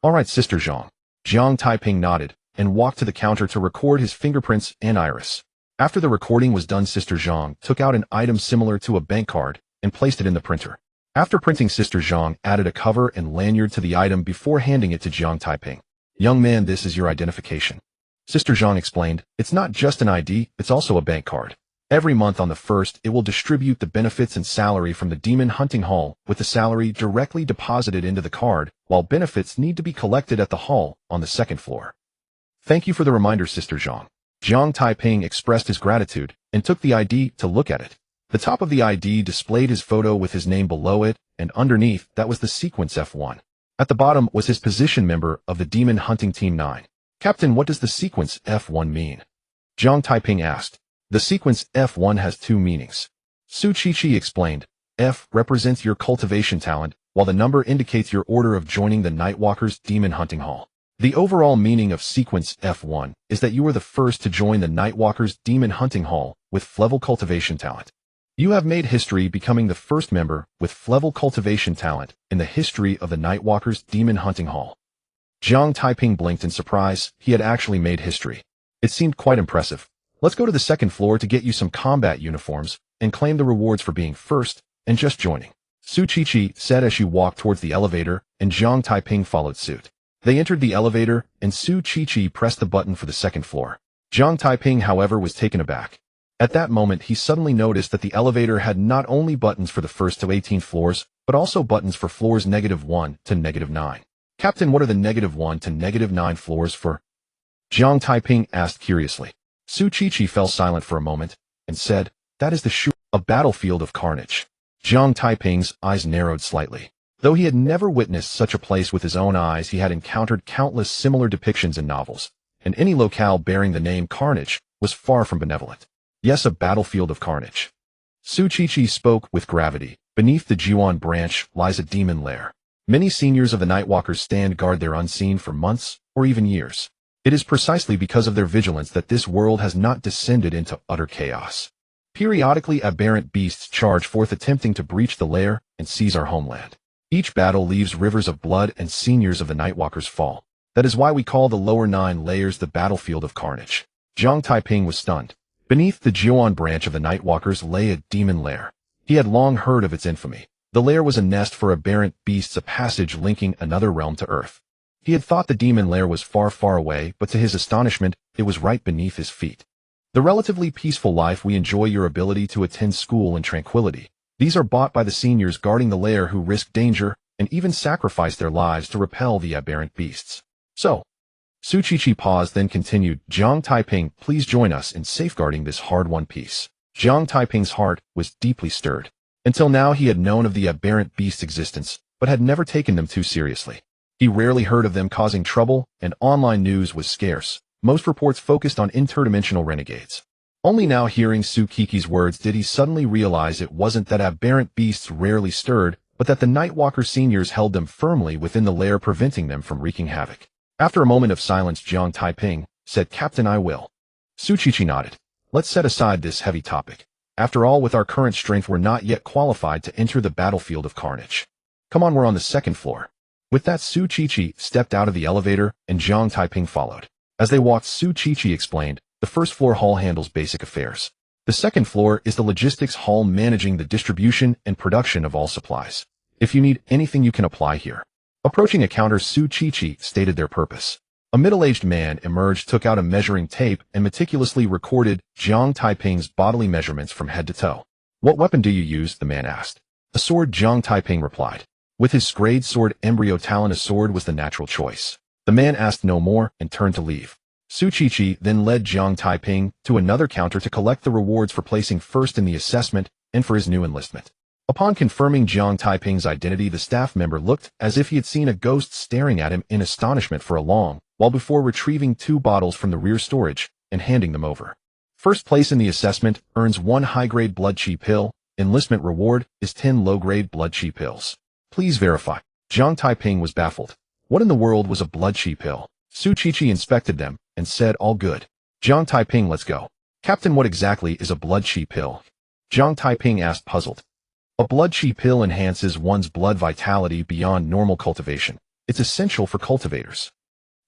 All right, Sister Jiang. Jiang Taiping nodded and walked to the counter to record his fingerprints and iris. After the recording was done, Sister Jiang took out an item similar to a bank card and placed it in the printer. After printing, Sister Jiang added a cover and lanyard to the item before handing it to Jiang Taiping. Young man, this is your identification. Sister Jiang explained, it's not just an ID, it's also a bank card. Every month on the 1st, it will distribute the benefits and salary from the Demon Hunting Hall, with the salary directly deposited into the card, while benefits need to be collected at the hall on the 2nd floor. Thank you for the reminder, Sister Jiang. Jiang Taiping expressed his gratitude and took the ID to look at it. The top of the ID displayed his photo with his name below it, and underneath, that was the sequence F1. At the bottom was his position, member of the Demon Hunting Team 9. Captain, what does the sequence F1 mean? Jiang Taiping asked. The sequence F1 has two meanings. Su Qiqi explained. F represents your cultivation talent, while the number indicates your order of joining the Nightwalker's Demon Hunting Hall. The overall meaning of sequence F1 is that you are the first to join the Nightwalker's Demon Hunting Hall with Flevel cultivation talent. You have made history becoming the first member with Flevel cultivation talent in the history of the Nightwalker's Demon Hunting Hall. Jiang Taiping blinked in surprise. He had actually made history. It seemed quite impressive. Let's go to the 2nd floor to get you some combat uniforms and claim the rewards for being first and just joining. Su Qiqi said as she walked towards the elevator, and Jiang Taiping followed suit. They entered the elevator, and Su Qiqi pressed the button for the 2nd floor. Jiang Taiping, however, was taken aback. At that moment, he suddenly noticed that the elevator had not only buttons for the 1st to 18th floors, but also buttons for floors -1 to -9. Captain, what are the -1 to -9 floors for? Jiang Taiping asked curiously. Su Qiqi fell silent for a moment and said, that is a battlefield of carnage. Jiang Taiping's eyes narrowed slightly. Though he had never witnessed such a place with his own eyes, he had encountered countless similar depictions in novels, and any locale bearing the name Carnage was far from benevolent. Yes, a battlefield of carnage. Su Qiqi spoke with gravity. Beneath the Jiuan branch lies a demon lair. Many seniors of the Nightwalkers stand guard there unseen for months or even years. It is precisely because of their vigilance that this world has not descended into utter chaos. Periodically, aberrant beasts charge forth attempting to breach the lair and seize our homeland. Each battle leaves rivers of blood and seniors of the Nightwalkers fall. That is why we call the lower 9 layers the battlefield of carnage. Jiang Taiping was stunned. Beneath the Jiuan branch of the Nightwalkers lay a demon lair. He had long heard of its infamy. The lair was a nest for aberrant beasts, a passage linking another realm to Earth. He had thought the demon lair was far, far away, but to his astonishment, it was right beneath his feet. The relatively peaceful life we enjoy, your ability to attend school in tranquility. These are bought by the seniors guarding the lair who risk danger and even sacrifice their lives to repel the aberrant beasts. So, Su Qiqi paused, then continued, Jiang Taiping, please join us in safeguarding this hard-won peace. Jiang Taiping's heart was deeply stirred. Until now he had known of the aberrant beasts' existence, but had never taken them too seriously. He rarely heard of them causing trouble, and online news was scarce. Most reports focused on interdimensional renegades. Only now, hearing Su Qiqi's words, did he suddenly realize it wasn't that aberrant beasts rarely stirred, but that the Nightwalker seniors held them firmly within the lair, preventing them from wreaking havoc. After a moment of silence, Jiang Taiping said, Captain, I will. Su Qiqi nodded. Let's set aside this heavy topic. After all, with our current strength, we're not yet qualified to enter the battlefield of carnage. Come on, we're on the 2nd floor. With that, Su Qiqi stepped out of the elevator, and Jiang Taiping followed. As they walked, Su Qiqi explained, the 1st floor hall handles basic affairs. The 2nd floor is the logistics hall, managing the distribution and production of all supplies. If you need anything, you can apply here. Approaching a counter, Su Qiqi stated their purpose. A middle-aged man emerged, took out a measuring tape, and meticulously recorded Jiang Taiping's bodily measurements from head to toe. What weapon do you use? The man asked. A sword, Jiang Taiping replied. With his scrayed sword embryo talent, a sword was the natural choice. The man asked no more and turned to leave. Su Qiqi then led Jiang Taiping to another counter to collect the rewards for placing first in the assessment and for his new enlistment. Upon confirming Jiang Taiping's identity, the staff member looked as if he had seen a ghost staring at him in astonishment for a long while before retrieving 2 bottles from the rear storage and handing them over. First place in the assessment earns 1 high-grade blood chi pill. Enlistment reward is 10 low-grade blood chi pills. Please verify. Jiang Taiping was baffled. What in the world was a blood chi pill? Su Qiqi inspected them and said, all good. Jiang Taiping, let's go. Captain, what exactly is a blood chi pill? Jiang Taiping asked, puzzled. A blood chi pill enhances one's blood vitality beyond normal cultivation. It's essential for cultivators.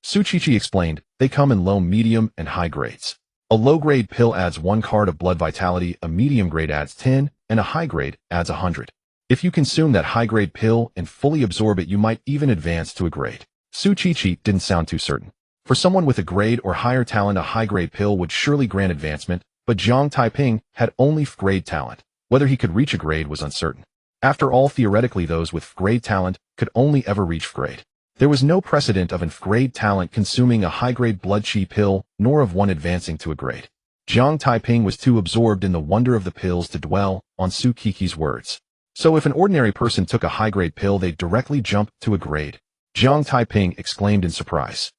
Su Qiqi explained, they come in low, medium, and high grades. A low-grade pill adds 1 card of blood vitality, a medium grade adds 10, and a high grade adds 100. If you consume that high-grade pill and fully absorb it, you might even advance to a grade. Su Qiqi didn't sound too certain. For someone with a grade or higher talent, a high-grade pill would surely grant advancement, but Jiang Taiping had only F-grade talent. Whether he could reach a grade was uncertain. After all, theoretically, those with F-grade talent could only ever reach F-grade. There was no precedent of an F-grade talent consuming a high-grade blood chi pill, nor of one advancing to a grade. Jiang Taiping was too absorbed in the wonder of the pills to dwell on Su Qiqi's words. So if an ordinary person took a high-grade pill, they'd directly jump to a grade. Jiang Taiping exclaimed in surprise.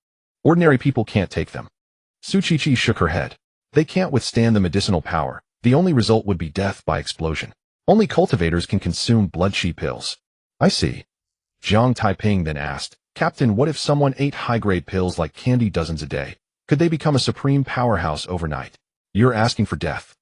Ordinary people can't take them. Su Qiqi shook her head. They can't withstand the medicinal power. The only result would be death by explosion. Only cultivators can consume blood chi pills. I see. Jiang Taiping then asked, Captain, what if someone ate high-grade pills like candy dozens a day? Could they become a supreme powerhouse overnight? You're asking for death.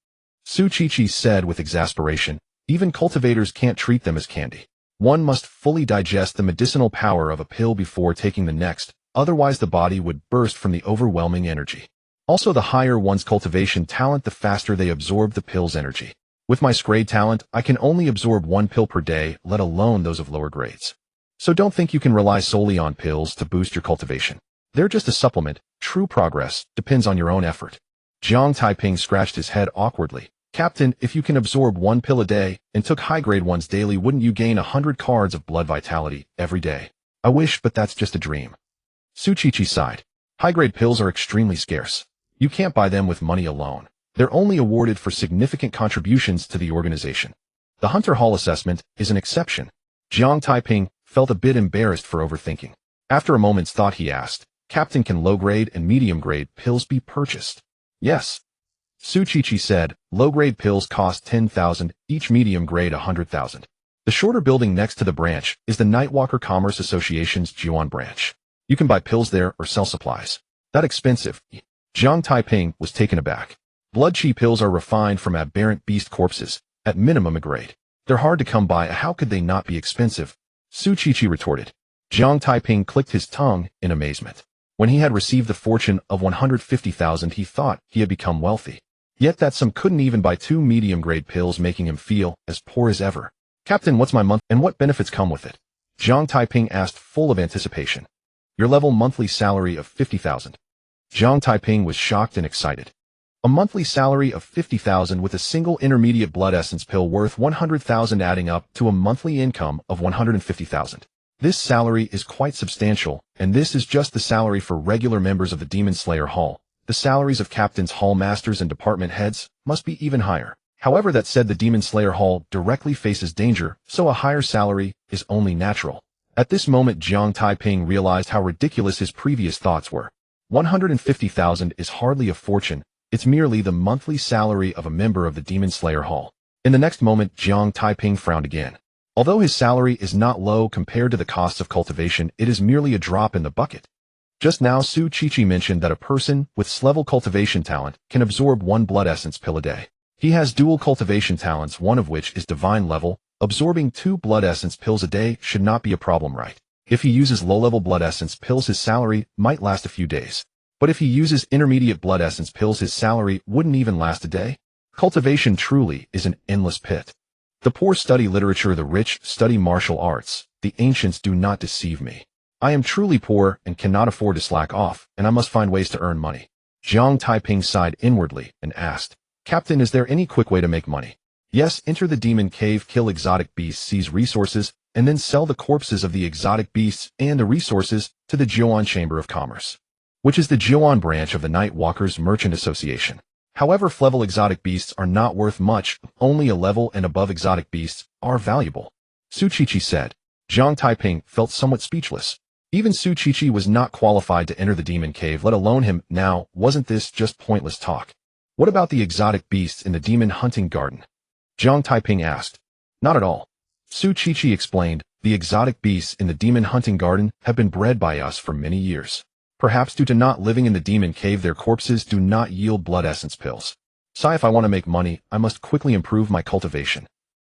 Su Qiqi said with exasperation, even cultivators can't treat them as candy. One must fully digest the medicinal power of a pill before taking the next, otherwise the body would burst from the overwhelming energy. Also, the higher one's cultivation talent, the faster they absorb the pill's energy. With my grade talent, I can only absorb 1 pill per day, let alone those of lower grades. So don't think you can rely solely on pills to boost your cultivation. They're just a supplement. True progress depends on your own effort. Jiang Taiping scratched his head awkwardly. Captain, if you can absorb 1 pill a day and took high-grade ones daily, wouldn't you gain 100 cards of blood vitality every day? I wish, but that's just a dream. Su Qiqi sighed. High-grade pills are extremely scarce. You can't buy them with money alone. They're only awarded for significant contributions to the organization. The Hunter Hall assessment is an exception. Jiang Taiping felt a bit embarrassed for overthinking. After a moment's thought, he asked, Captain, can low-grade and medium-grade pills be purchased? Yes. Su Qiqi said, low-grade pills cost 10,000, each medium-grade 100,000. The shorter building next to the branch is the Nightwalker Commerce Association's Jiuan branch. You can buy pills there or sell supplies. That expensive? Jiang Taiping was taken aback. Blood chi pills are refined from aberrant beast corpses, at minimum a grade. They're hard to come by. How could they not be expensive? Su Qiqi retorted. Jiang Taiping clicked his tongue in amazement. When he had received the fortune of 150,000, he thought he had become wealthy. Yet that sum couldn't even buy 2 medium-grade pills, making him feel as poor as ever. Captain, what's my month and what benefits come with it? Jiang Taiping asked, full of anticipation. Your level monthly salary of 50,000. Jiang Taiping was shocked and excited. A monthly salary of 50,000 with a single intermediate blood essence pill worth 100,000, adding up to a monthly income of 150,000. This salary is quite substantial, and this is just the salary for regular members of the Demon Slayer Hall. The salaries of captains, hall masters, and department heads must be even higher. However, that said, the Demon Slayer Hall directly faces danger, so a higher salary is only natural. At this moment, Jiang Taiping realized how ridiculous his previous thoughts were. 150,000 is hardly a fortune. It's merely the monthly salary of a member of the Demon Slayer Hall. In the next moment, Jiang Taiping frowned again. Although his salary is not low compared to the costs of cultivation, it is merely a drop in the bucket. Just now, Su Qiqi mentioned that a person with S-level cultivation talent can absorb 1 blood essence pill a day. He has dual cultivation talents, one of which is divine level. Absorbing 2 blood essence pills a day should not be a problem, right? If he uses low-level blood essence pills, his salary might last a few days. But if he uses intermediate blood essence pills, his salary wouldn't even last a day. Cultivation truly is an endless pit. The poor study literature, the rich study martial arts. The ancients do not deceive me. I am truly poor and cannot afford to slack off, and I must find ways to earn money. Jiang Taiping sighed inwardly and asked, Captain, is there any quick way to make money? Yes, enter the demon cave, kill exotic beasts, seize resources, and then sell the corpses of the exotic beasts and the resources to the Jiuan Chamber of Commerce, which is the Jiuan branch of the Night Walkers Merchant Association. However, level exotic beasts are not worth much, only a level and above exotic beasts are valuable. Su Qiqi said. Jiang Taiping felt somewhat speechless. Even Su Qiqi was not qualified to enter the demon cave, let alone him. Now, wasn't this just pointless talk? What about the exotic beasts in the demon hunting garden? Jiang Taiping asked. Not at all. Su Qiqi explained, the exotic beasts in the demon hunting garden have been bred by us for many years. Perhaps due to not living in the demon cave, their corpses do not yield blood essence pills. Sigh, if I want to make money, I must quickly improve my cultivation.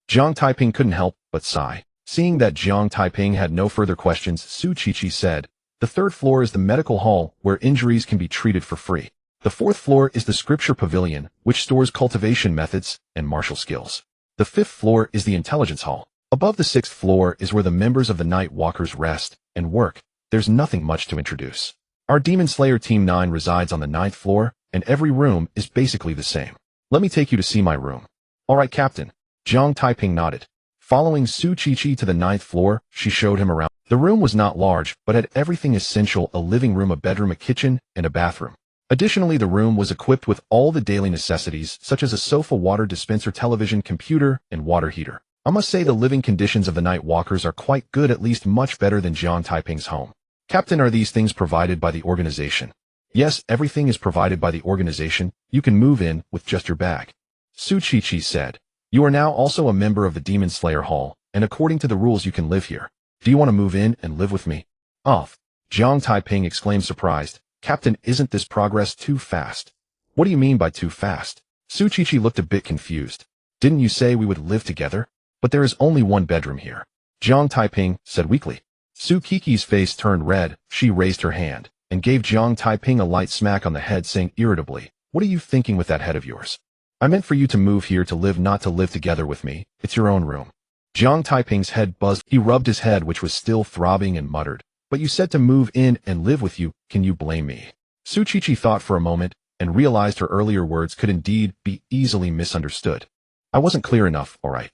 Jiang Taiping couldn't help but sigh. Seeing that Jiang Taiping had no further questions, Su Qiqi said, the third floor is the medical hall, where injuries can be treated for free. The fourth floor is the scripture pavilion, which stores cultivation methods and martial skills. The fifth floor is the intelligence hall. Above the sixth floor is where the members of the Night Walkers rest and work. There's nothing much to introduce. Our Demon Slayer Team 9 resides on the 9th floor, and every room is basically the same. Let me take you to see my room. All right, Captain. Jiang Taiping nodded. Following Su Qiqi to the 9th floor, she showed him around. The room was not large, but had everything essential: a living room, a bedroom, a kitchen, and a bathroom. Additionally, the room was equipped with all the daily necessities, such as a sofa, water dispenser, television, computer, and water heater. I must say the living conditions of the Night Walkers are quite good, at least much better than Jiang Taiping's home. Captain, are these things provided by the organization? Yes, everything is provided by the organization. You can move in with just your bag. Su Qiqi said. You are now also a member of the Demon Slayer Hall, and according to the rules you can live here. Do you want to move in and live with me? Off. Jiang Taiping exclaimed, surprised. Captain, isn't this progress too fast? What do you mean by too fast? Su Qiqi looked a bit confused. Didn't you say we would live together? But there is only one bedroom here. Jiang Taiping said weakly. Su Qiqi's face turned red. She raised her hand and gave Jiang Taiping a light smack on the head, saying irritably, what are you thinking with that head of yours? I meant for you to move here to live, not to live together with me. It's your own room. Jiang Taiping's head buzzed. He rubbed his head, which was still throbbing, and muttered, but you said to move in and live with you. Can you blame me? Su Qiqi thought for a moment and realized her earlier words could indeed be easily misunderstood. I wasn't clear enough, all right.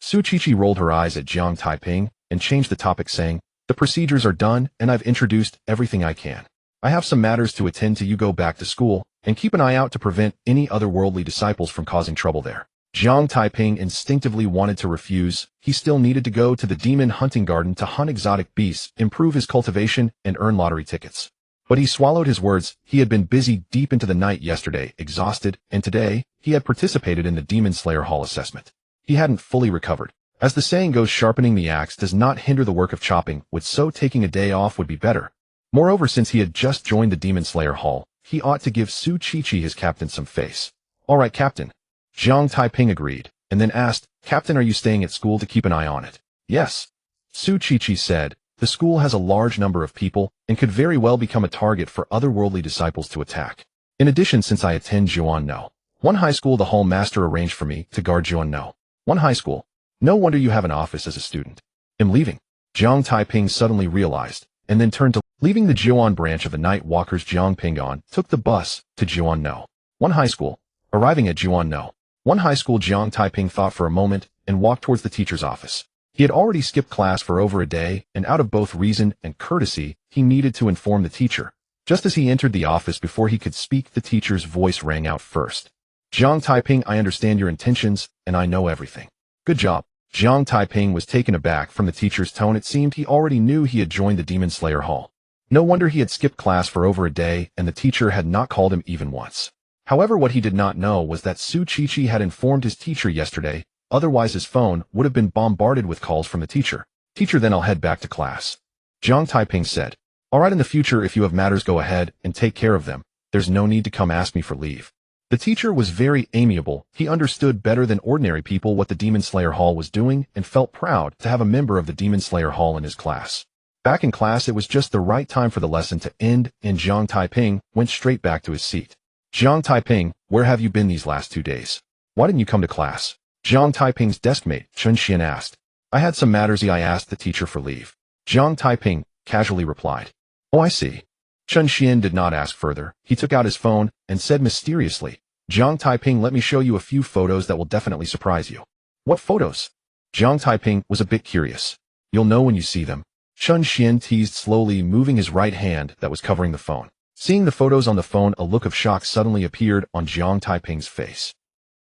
Su Qiqi rolled her eyes at Jiang Taiping and changed the topic, saying, the procedures are done and I've introduced everything I can. I have some matters to attend to. You go back to school and keep an eye out to prevent any otherworldly disciples from causing trouble there. Jiang Taiping instinctively wanted to refuse. He still needed to go to the demon hunting garden to hunt exotic beasts, improve his cultivation, and earn lottery tickets. But he swallowed his words. He had been busy deep into the night yesterday, exhausted, and today he had participated in the Demon Slayer Hall assessment. He hadn't fully recovered. As the saying goes, sharpening the axe does not hinder the work of chopping, so taking a day off would be better. Moreover, since he had just joined the Demon Slayer Hall, he ought to give Su Qiqi, his captain, some face. All right, Captain. Jiang Taiping agreed, and then asked, Captain, are you staying at school to keep an eye on it? Yes. Su Qiqi said, the school has a large number of people and could very well become a target for otherworldly disciples to attack. In addition, since I attend Juan No. 1 high school, the hall master arranged for me to guard Juan No. 1 high school. No wonder you have an office as a student. I'm leaving. Jiang Taiping suddenly realized, and then turned to leaving the Jiuan branch of the Night Walkers. Jiang Pingon took the bus to Juan No. 1 high school. Arriving at Juan No. 1 high school, Jiang Taiping thought for a moment and walked towards the teacher's office. He had already skipped class for over a day, and out of both reason and courtesy, he needed to inform the teacher. Just as he entered the office, before he could speak, the teacher's voice rang out first. Jiang Taiping, I understand your intentions, and I know everything. Good job. Jiang Taiping was taken aback from the teacher's tone. It seemed he already knew he had joined the Demon Slayer Hall. No wonder he had skipped class for over a day, and the teacher had not called him even once. However, what he did not know was that Su Qiqi had informed his teacher yesterday, otherwise his phone would have been bombarded with calls from the teacher. Teacher, then I'll head back to class. Jiang Taiping said, all right, in the future, if you have matters, go ahead and take care of them. There's no need to come ask me for leave. The teacher was very amiable. He understood better than ordinary people what the Demon Slayer Hall was doing and felt proud to have a member of the Demon Slayer Hall in his class. Back in class, it was just the right time for the lesson to end, and Jiang Taiping went straight back to his seat. Jiang Taiping, where have you been these last 2 days? Why didn't you come to class? Jiang Taiping's deskmate, Chen Xian, asked. I had some matters. I asked the teacher for leave. Jiang Taiping casually replied. Oh, I see. Chen Xian did not ask further. He took out his phone and said mysteriously, Jiang Taiping, let me show you a few photos that will definitely surprise you. What photos? Jiang Taiping was a bit curious. You'll know when you see them. Chen Xian teased, slowly moving his right hand that was covering the phone. Seeing the photos on the phone, a look of shock suddenly appeared on Jiang Taiping's face.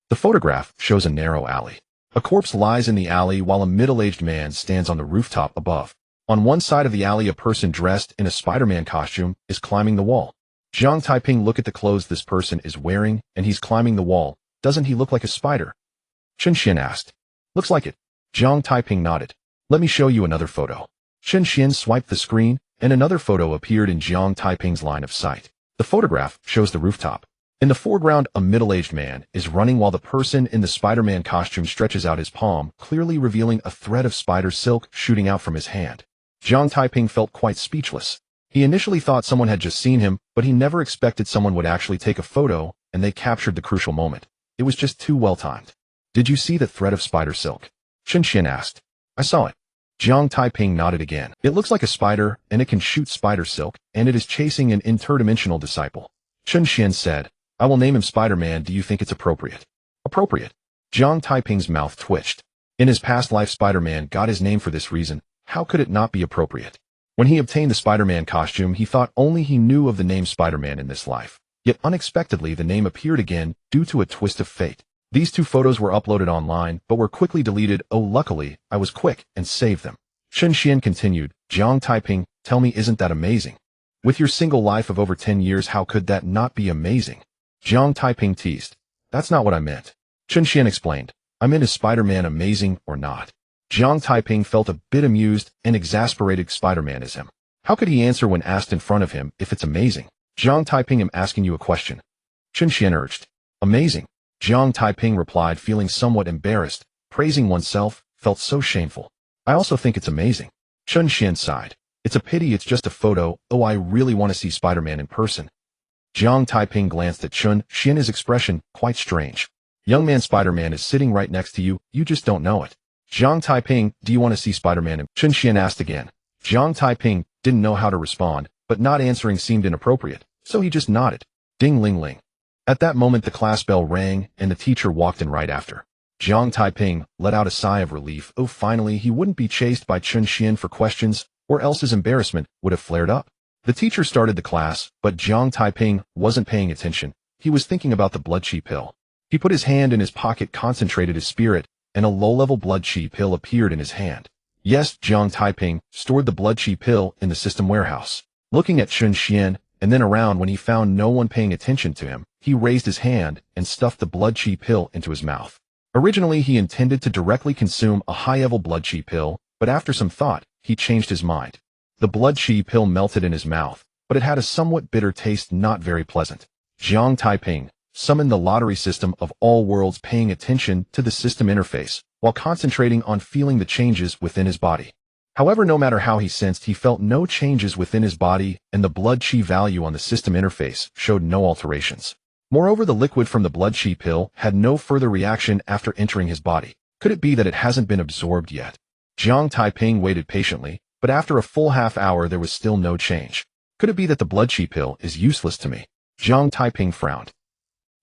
The photograph shows a narrow alley. A corpse lies in the alley while a middle-aged man stands on the rooftop above. On one side of the alley, a person dressed in a Spider-Man costume is climbing the wall. Jiang Taiping, look at the clothes this person is wearing, and he's climbing the wall. Doesn't he look like a spider? Chen Xian asked. Looks like it. Jiang Taiping nodded. Let me show you another photo. Chen Xian swiped the screen, and another photo appeared in Jiang Taiping's line of sight. The photograph shows the rooftop. In the foreground, a middle-aged man is running while the person in the Spider-Man costume stretches out his palm, clearly revealing a thread of spider silk shooting out from his hand. Jiang Taiping felt quite speechless. He initially thought someone had just seen him, but he never expected someone would actually take a photo, and they captured the crucial moment. It was just too well-timed. Did you see the thread of spider silk? Chen Xian asked. I saw it. Jiang Taiping nodded again. It looks like a spider, and it can shoot spider silk, and it is chasing an interdimensional disciple. Chen Xian said, I will name him Spider-Man. Do you think it's appropriate? Appropriate. Jiang Taiping's mouth twitched. In his past life, Spider-Man got his name for this reason. How could it not be appropriate? When he obtained the Spider-Man costume, he thought only he knew of the name Spider-Man in this life. Yet unexpectedly, the name appeared again due to a twist of fate. These two photos were uploaded online, but were quickly deleted. Oh, luckily, I was quick and saved them. Chen Xian continued, Jiang Taiping, tell me, isn't that amazing? With your single life of over 10 years, how could that not be amazing? Jiang Taiping teased. That's not what I meant. Chen Xian explained. I meant, is Spider-Man amazing or not? Jiang Taiping felt a bit amused and exasperated. Spider-Man is him. How could he answer when asked in front of him if it's amazing? Jiang Taiping, I'm asking you a question. Chen Xian urged. Amazing. Jiang Taiping replied, feeling somewhat embarrassed. Praising oneself felt so shameful. I also think it's amazing. Chen Xian sighed. It's a pity it's just a photo. Oh, I really want to see Spider-Man in person. Jiang Taiping glanced at Chen Xian, his expression quite strange. Young man, Spider-Man is sitting right next to you. You just don't know it. Jiang Taiping, do you want to see Spider-Man in? Chen Xian asked again. Jiang Taiping didn't know how to respond, but not answering seemed inappropriate, so he just nodded. Ding ling ling. At that moment, the class bell rang, and the teacher walked in right after. Jiang Taiping let out a sigh of relief. Oh, finally, he wouldn't be chased by Chen Xian for questions, or else his embarrassment would have flared up. The teacher started the class, but Jiang Taiping wasn't paying attention. He was thinking about the blood chi pill. He put his hand in his pocket, concentrated his spirit, and a low-level blood chi pill appeared in his hand. Yes, Jiang Taiping stored the blood chi pill in the system warehouse. Looking at Chen Xian, and then around when he found no one paying attention to him, he raised his hand and stuffed the blood chi pill into his mouth. Originally, he intended to directly consume a high-level blood chi pill, but after some thought, he changed his mind. The blood chi pill melted in his mouth, but it had a somewhat bitter taste, not very pleasant. Jiang Taiping summoned the lottery system of all worlds, paying attention to the system interface, while concentrating on feeling the changes within his body. However, no matter how he sensed, he felt no changes within his body, and the blood chi value on the system interface showed no alterations. Moreover, the liquid from the blood chi pill had no further reaction after entering his body. Could it be that it hasn't been absorbed yet? Jiang Taiping waited patiently, but after a full half hour there was still no change. Could it be that the blood chi pill is useless to me? Jiang Taiping frowned.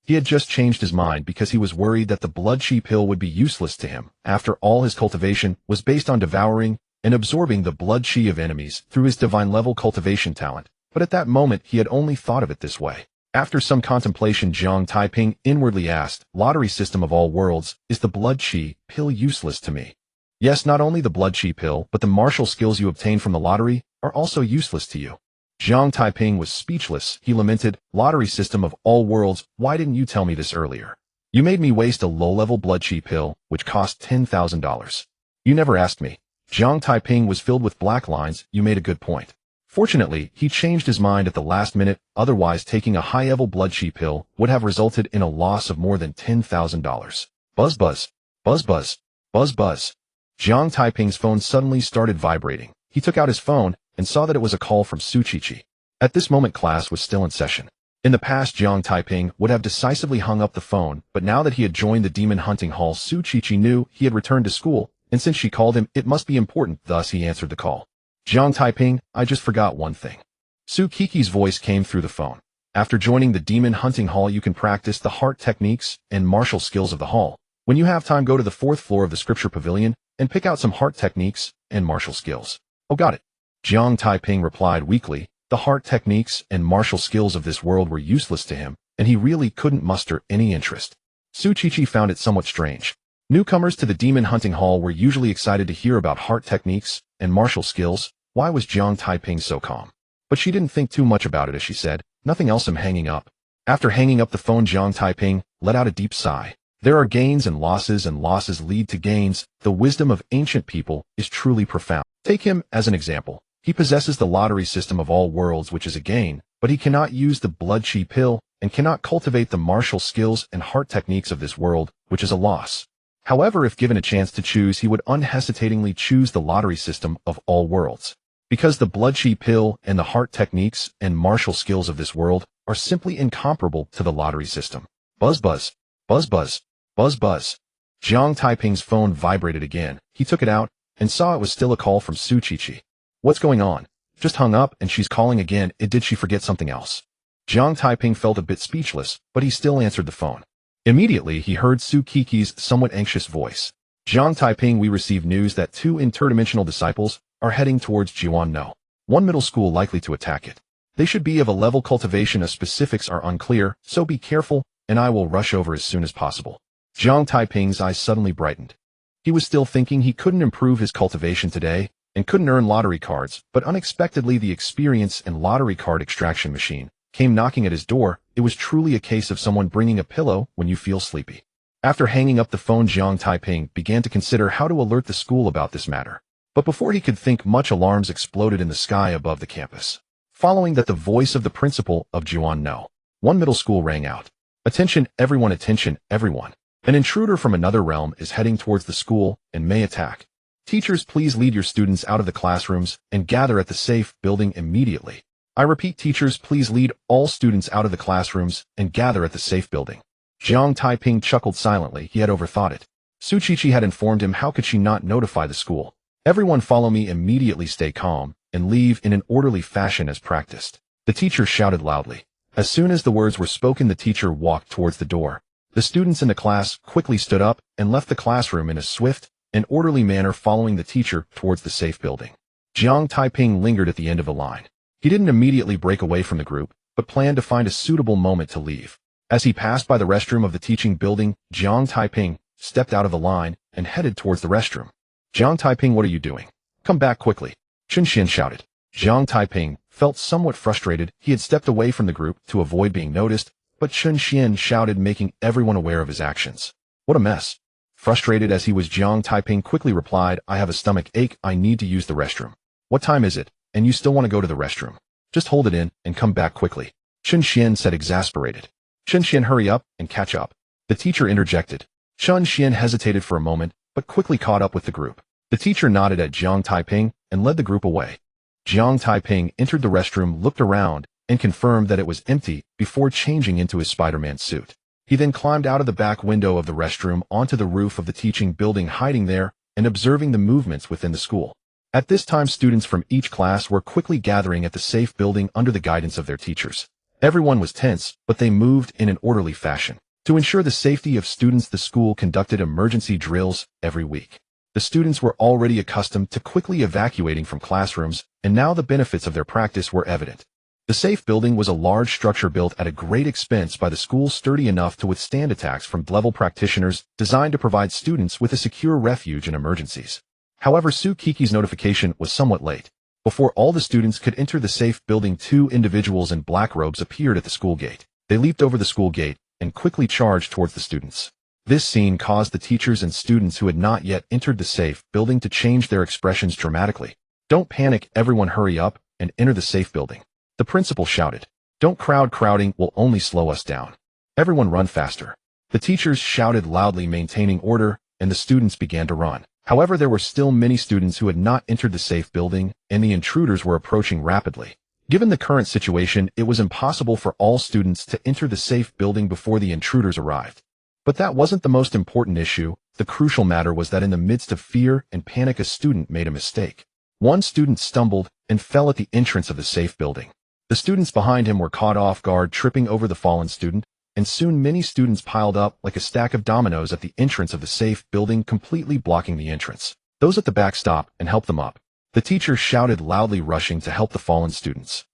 He had just changed his mind because he was worried that the blood chi pill would be useless to him. After all, his cultivation was based on devouring and absorbing the blood chi of enemies through his divine-level cultivation talent, but at that moment he had only thought of it this way. After some contemplation, Jiang Taiping inwardly asked, Lottery system of all worlds, is the blood chi pill useless to me? Yes, not only the blood chi pill, but the martial skills you obtain from the lottery are also useless to you. Jiang Taiping was speechless. He lamented, Lottery system of all worlds, why didn't you tell me this earlier? You made me waste a low-level blood chi pill, which cost $10,000. You never asked me. Jiang Taiping was filled with black lines. You made a good point. Fortunately, he changed his mind at the last minute, otherwise taking a high-level blood chi pill would have resulted in a loss of more than $10,000. Buzz buzz. Buzz buzz. Buzz buzz. Jiang Taiping's phone suddenly started vibrating. He took out his phone and saw that it was a call from Su Qiqi. At this moment, class was still in session. In the past, Jiang Taiping would have decisively hung up the phone, but now that he had joined the demon hunting hall, Su Qiqi knew he had returned to school, and since she called him, it must be important, thus he answered the call. Jiang Taiping, I just forgot one thing. Su Qiqi's voice came through the phone. After joining the demon hunting hall, you can practice the heart techniques and martial skills of the hall. When you have time, go to the 4th floor of the scripture pavilion and pick out some heart techniques and martial skills. Oh, got it. Jiang Taiping replied weakly, The heart techniques and martial skills of this world were useless to him, and he really couldn't muster any interest. Su Qiqi found it somewhat strange. Newcomers to the demon hunting hall were usually excited to hear about heart techniques and martial skills. Why was Jiang Taiping so calm? But she didn't think too much about it as she said, "Nothing else, I'm hanging up." After hanging up the phone, Jiang Taiping let out a deep sigh. There are gains and losses lead to gains. The wisdom of ancient people is truly profound. Take him as an example. He possesses the lottery system of all worlds, which is a gain, but he cannot use the blood chi pill and cannot cultivate the martial skills and heart techniques of this world, which is a loss. However, if given a chance to choose, he would unhesitatingly choose the lottery system of all worlds. Because the blood chi pill and the heart techniques and martial skills of this world are simply incomparable to the lottery system. Buzz buzz, buzz buzz, buzz buzz. Jiang Taiping's phone vibrated again. He took it out and saw it was still a call from Su Qiqi. What's going on? Just hung up and she's calling again. Did she forget something else? Jiang Taiping felt a bit speechless, but he still answered the phone. Immediately, he heard Su Qiqi's somewhat anxious voice. Jiang Taiping, we received news that 2 interdimensional disciples are heading towards Jiwan No. 1 middle school likely to attack it. They should be of a level cultivation. As specifics are unclear, so be careful, and I will rush over as soon as possible. Jiang Taiping's eyes suddenly brightened. He was still thinking he couldn't improve his cultivation today, and couldn't earn lottery cards, but unexpectedly the experience and lottery card extraction machine came knocking at his door. It was truly a case of someone bringing a pillow when you feel sleepy. After hanging up the phone, Jiang Taiping began to consider how to alert the school about this matter. But before he could think much, alarms exploded in the sky above the campus. Following that, the voice of the principal of Jiwan No. 1 middle school rang out. Attention everyone, attention everyone. An intruder from another realm is heading towards the school and may attack. Teachers, please lead your students out of the classrooms and gather at the safe building immediately. I repeat, teachers, please lead all students out of the classrooms and gather at the safe building. Jiang Taiping chuckled silently. He had overthought it. Su Qiqi had informed him. How could she not notify the school? Everyone follow me immediately, stay calm, and leave in an orderly fashion as practiced. The teacher shouted loudly. As soon as the words were spoken, the teacher walked towards the door. The students in the class quickly stood up and left the classroom in a swift and orderly manner, following the teacher towards the safe building. Jiang Taiping lingered at the end of the line. He didn't immediately break away from the group, but planned to find a suitable moment to leave. As he passed by the restroom of the teaching building, Jiang Taiping stepped out of the line and headed towards the restroom. Jiang Taiping, what are you doing? Come back quickly. Chun Xian shouted. Jiang Taiping felt somewhat frustrated. He had stepped away from the group to avoid being noticed, but Chun Xian shouted, making everyone aware of his actions. What a mess. Frustrated as he was, Jiang Taiping quickly replied, I have a stomach ache. I need to use the restroom. What time is it? And you still want to go to the restroom? Just hold it in and come back quickly. Chun Xian said, exasperated. Chun Xian, hurry up and catch up. The teacher interjected. Chun Xian hesitated for a moment, but quickly caught up with the group. The teacher nodded at Jiang Taiping and led the group away. Jiang Taiping entered the restroom, looked around, and confirmed that it was empty before changing into his Spider-Man suit. He then climbed out of the back window of the restroom onto the roof of the teaching building, hiding there and observing the movements within the school. At this time, students from each class were quickly gathering at the safe building under the guidance of their teachers. Everyone was tense, but they moved in an orderly fashion. To ensure the safety of students, the school conducted emergency drills every week. The students were already accustomed to quickly evacuating from classrooms, and now the benefits of their practice were evident. The safe building was a large structure built at a great expense by the school, sturdy enough to withstand attacks from level practitioners, designed to provide students with a secure refuge in emergencies. However, Su Qiqi's notification was somewhat late. Before all the students could enter the safe building, 2 individuals in black robes appeared at the school gate. They leaped over the school gate and quickly charged towards the students. This scene caused the teachers and students who had not yet entered the safe building to change their expressions dramatically. Don't panic, everyone, hurry up and enter the safe building. The principal shouted. Don't crowding will only slow us down. Everyone run faster. The teachers shouted loudly, maintaining order, and the students began to run. However, there were still many students who had not entered the safe building, and the intruders were approaching rapidly. Given the current situation, it was impossible for all students to enter the safe building before the intruders arrived. But that wasn't the most important issue. The crucial matter was that in the midst of fear and panic, a student made a mistake. One student stumbled and fell at the entrance of the safe building. The students behind him were caught off guard, tripping over the fallen student, and soon many students piled up like a stack of dominoes at the entrance of the safe building, completely blocking the entrance. Those at the back stopped and helped them up. The teacher shouted loudly, rushing to help the fallen students.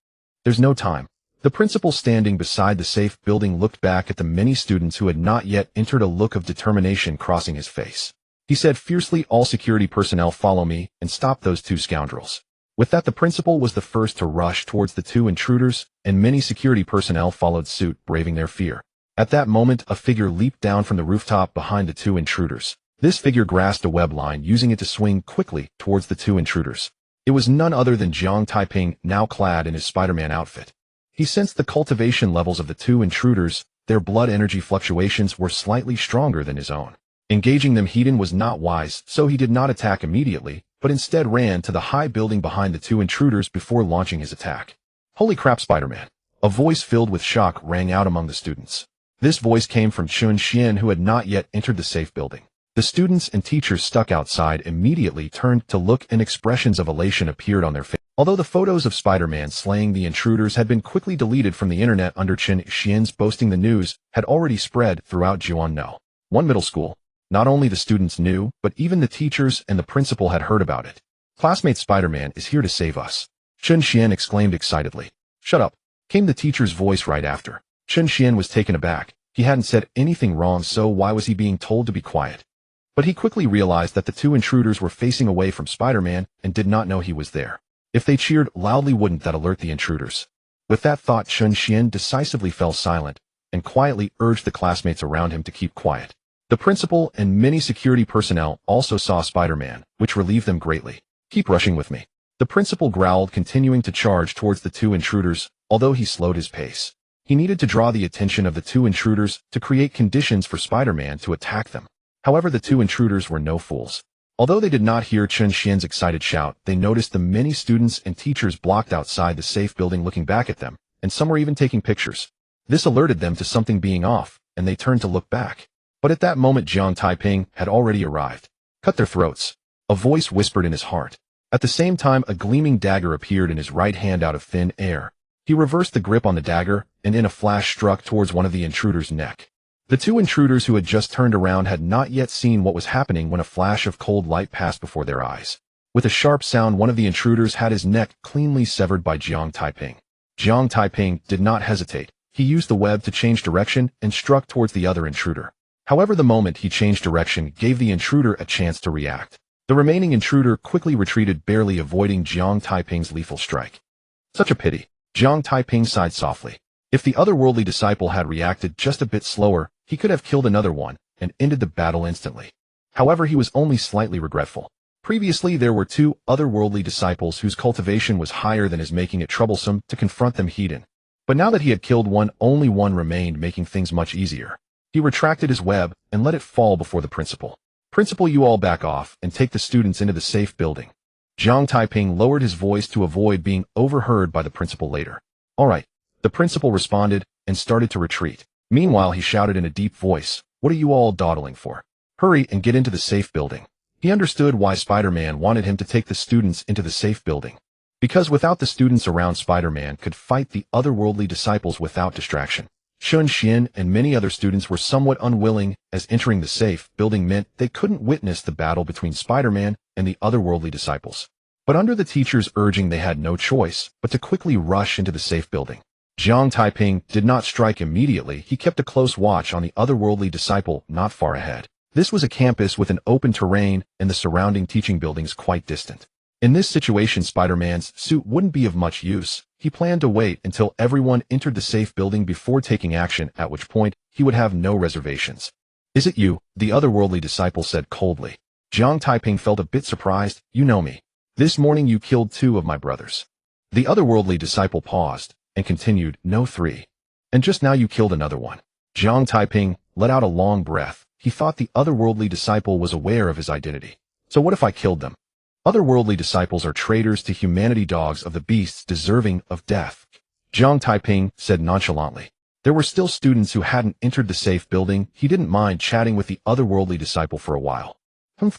There's no time. The principal standing beside the safe building looked back at the many students who had not yet entered, a look of determination crossing his face. He said fiercely, "All security personnel follow me and stop those two scoundrels." With that, the principal was the first to rush towards the two intruders, and many security personnel followed suit, braving their fear. At that moment, a figure leaped down from the rooftop behind the two intruders. This figure grasped a web line, using it to swing quickly towards the two intruders. It was none other than Jiang Taiping, now clad in his Spider-Man outfit. He sensed the cultivation levels of the two intruders. Their blood energy fluctuations were slightly stronger than his own. Engaging them head-on was not wise, so he did not attack immediately, but instead ran to the high building behind the two intruders before launching his attack. "Holy crap, Spider-Man!" A voice filled with shock rang out among the students. This voice came from Chun Xian, who had not yet entered the safe building. The students and teachers stuck outside immediately turned to look, and expressions of elation appeared on their faces. Although the photos of Spider-Man slaying the intruders had been quickly deleted from the internet under Chun Xian's boasting, the news had already spread throughout Jiangno. One middle school. Not only the students knew, but even the teachers and the principal had heard about it. "Classmate Spider-Man is here to save us," Chun Xian exclaimed excitedly. "Shut up," came the teacher's voice right after. Chun Xian was taken aback. He hadn't said anything wrong, so why was he being told to be quiet? But he quickly realized that the two intruders were facing away from Spider-Man and did not know he was there. If they cheered loudly, wouldn't that alert the intruders? With that thought, Chun Xian decisively fell silent and quietly urged the classmates around him to keep quiet. The principal and many security personnel also saw Spider-Man, which relieved them greatly. "Keep rushing with me," the principal growled, continuing to charge towards the two intruders, although he slowed his pace. He needed to draw the attention of the two intruders to create conditions for Spider-Man to attack them. However, the two intruders were no fools. Although they did not hear Chun Xian's excited shout, they noticed the many students and teachers blocked outside the safe building looking back at them, and some were even taking pictures. This alerted them to something being off, and they turned to look back. But at that moment, Jiang Taiping had already arrived. "Cut their throats," a voice whispered in his heart. At the same time, a gleaming dagger appeared in his right hand out of thin air. He reversed the grip on the dagger, and in a flash struck towards one of the intruders' neck. The two intruders who had just turned around had not yet seen what was happening when a flash of cold light passed before their eyes. With a sharp sound, one of the intruders had his neck cleanly severed by Jiang Taiping. Jiang Taiping did not hesitate. He used the web to change direction and struck towards the other intruder. However, the moment he changed direction gave the intruder a chance to react. The remaining intruder quickly retreated, barely avoiding Jiang Taiping's lethal strike. "Such a pity," Jiang Taiping sighed softly. If the otherworldly disciple had reacted just a bit slower, he could have killed another one and ended the battle instantly. However, he was only slightly regretful. Previously, there were two otherworldly disciples whose cultivation was higher than his, making it troublesome to confront them head-on. But now that he had killed one, only one remained, making things much easier. He retracted his web and let it fall before the principal. "Principal, you all back off and take the students into the safe building." Jiang Taiping lowered his voice to avoid being overheard by the principal later. "All right," the principal responded and started to retreat. Meanwhile, he shouted in a deep voice, "What are you all dawdling for? Hurry and get into the safe building." He understood why Spider-Man wanted him to take the students into the safe building. Because without the students around, Spider-Man could fight the otherworldly disciples without distraction. Chun Xian and many other students were somewhat unwilling, as entering the safe building meant they couldn't witness the battle between Spider-Man and the otherworldly disciples. But under the teacher's urging, they had no choice but to quickly rush into the safe building. Jiang Taiping did not strike immediately. He kept a close watch on the otherworldly disciple not far ahead. This was a campus with an open terrain and the surrounding teaching buildings quite distant. In this situation, Spider-Man's suit wouldn't be of much use. He planned to wait until everyone entered the safe building before taking action, at which point he would have no reservations. "Is it you?" the otherworldly disciple said coldly. Jiang Taiping felt a bit surprised. "You know me. This morning you killed 2 of my brothers." The otherworldly disciple paused and continued, "No, 3. And just now you killed another one." Jiang Taiping let out a long breath. He thought the otherworldly disciple was aware of his identity. "So what if I killed them?" "Otherworldly disciples are traitors to humanity, dogs of the beasts deserving of death," Jiang Taiping said nonchalantly. There were still students who hadn't entered the safe building. He didn't mind chatting with the otherworldly disciple for a while.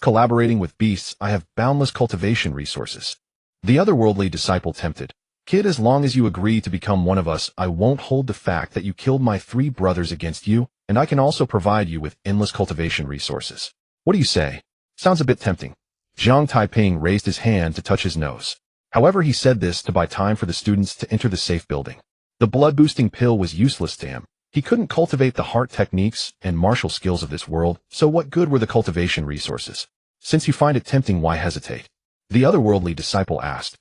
"Collaborating with beasts, I have boundless cultivation resources." The otherworldly disciple tempted. "Kid, as long as you agree to become one of us, I won't hold the fact that you killed my 3 brothers against you, and I can also provide you with endless cultivation resources. What do you say?" "Sounds a bit tempting." Jiang Taiping raised his hand to touch his nose. However, he said this to buy time for the students to enter the safe building. The blood-boosting pill was useless to him. He couldn't cultivate the heart techniques and martial skills of this world, so what good were the cultivation resources? Since you find it tempting, why hesitate? The otherworldly disciple asked.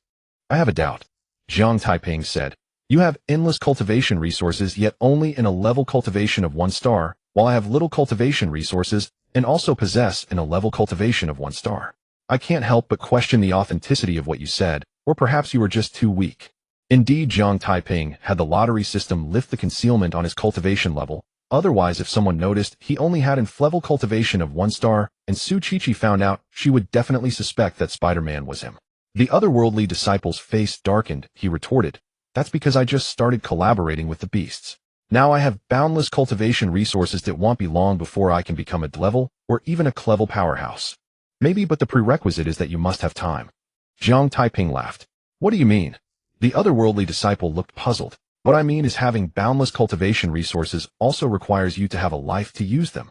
I have a doubt. Jiang Taiping said. You have endless cultivation resources, yet only in a level cultivation of 1 star, while I have little cultivation resources and also possess in a level cultivation of 1 star. I can't help but question the authenticity of what you said, or perhaps you were just too weak. Indeed, Jiang Taiping had the lottery system lift the concealment on his cultivation level. Otherwise, if someone noticed he only had level cultivation of 1 star, and Su Qiqi found out, she would definitely suspect that Spider-Man was him. The otherworldly disciple's face darkened. He retorted, That's because I just started collaborating with the beasts. Now I have boundless cultivation resources that won't be long before I can become a level, or even a clever powerhouse. Maybe, but the prerequisite is that you must have time. Jiang Taiping laughed. What do you mean? The otherworldly disciple looked puzzled. What I mean is having boundless cultivation resources also requires you to have a life to use them.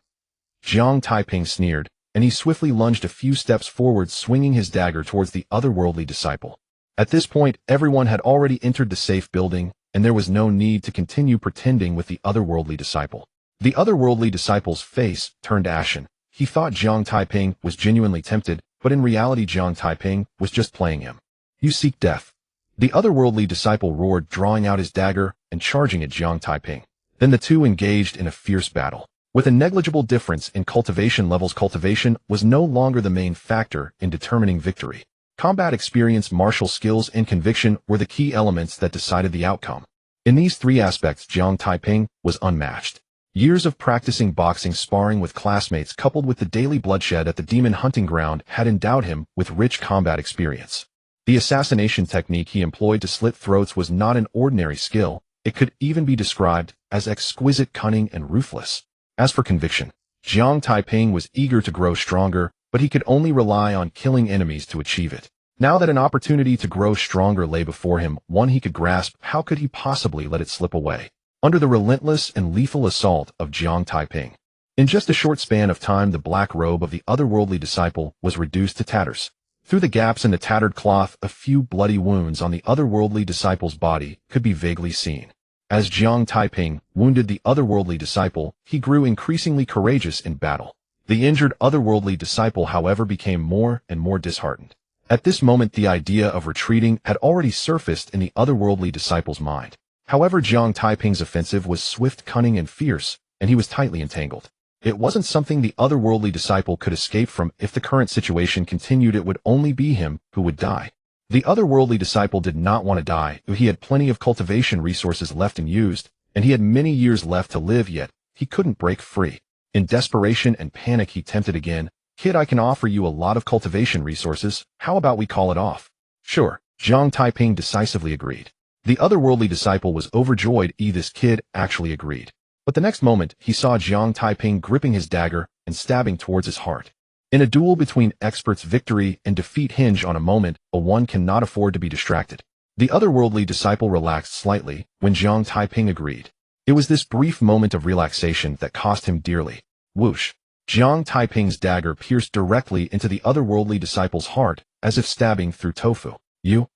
Jiang Taiping sneered, and he swiftly lunged a few steps forward, swinging his dagger towards the otherworldly disciple. At this point, everyone had already entered the safe building, and there was no need to continue pretending with the otherworldly disciple. The otherworldly disciple's face turned ashen. He thought Jiang Taiping was genuinely tempted, but in reality Jiang Taiping was just playing him. You seek death. The otherworldly disciple roared, drawing out his dagger and charging at Jiang Taiping. Then the two engaged in a fierce battle. With a negligible difference in cultivation levels, cultivation was no longer the main factor in determining victory. Combat experience, martial skills, and conviction were the key elements that decided the outcome. In these 3 aspects, Jiang Taiping was unmatched. Years of practicing boxing, sparring with classmates, coupled with the daily bloodshed at the demon hunting ground, had endowed him with rich combat experience. The assassination technique he employed to slit throats was not an ordinary skill. It could even be described as exquisite cunning and ruthless. As for conviction, Jiang Taiping was eager to grow stronger, but he could only rely on killing enemies to achieve it. Now that an opportunity to grow stronger lay before him, one he could grasp, how could he possibly let it slip away? Under the relentless and lethal assault of Jiang Taiping. In just a short span of time, the black robe of the otherworldly disciple was reduced to tatters. Through the gaps in the tattered cloth, a few bloody wounds on the otherworldly disciple's body could be vaguely seen. As Jiang Taiping wounded the otherworldly disciple, he grew increasingly courageous in battle. The injured otherworldly disciple, however, became more and more disheartened. At this moment, the idea of retreating had already surfaced in the otherworldly disciple's mind. However, Jiang Taiping's offensive was swift, cunning, and fierce, and he was tightly entangled. It wasn't something the otherworldly disciple could escape from. If the current situation continued, it would only be him who would die. The otherworldly disciple did not want to die. He had plenty of cultivation resources left unused, and he had many years left to live, yet he couldn't break free. In desperation and panic, he tempted again. Kid, I can offer you a lot of cultivation resources. How about we call it off? Sure, Jiang Taiping decisively agreed. The otherworldly disciple was overjoyed. This kid actually agreed. But the next moment, he saw Jiang Taiping gripping his dagger and stabbing towards his heart. In a duel between experts, victory and defeat hinge on a moment. One cannot afford to be distracted. The otherworldly disciple relaxed slightly when Jiang Taiping agreed. It was this brief moment of relaxation that cost him dearly. Whoosh! Jiang Taiping's dagger pierced directly into the otherworldly disciple's heart, as if stabbing through tofu. You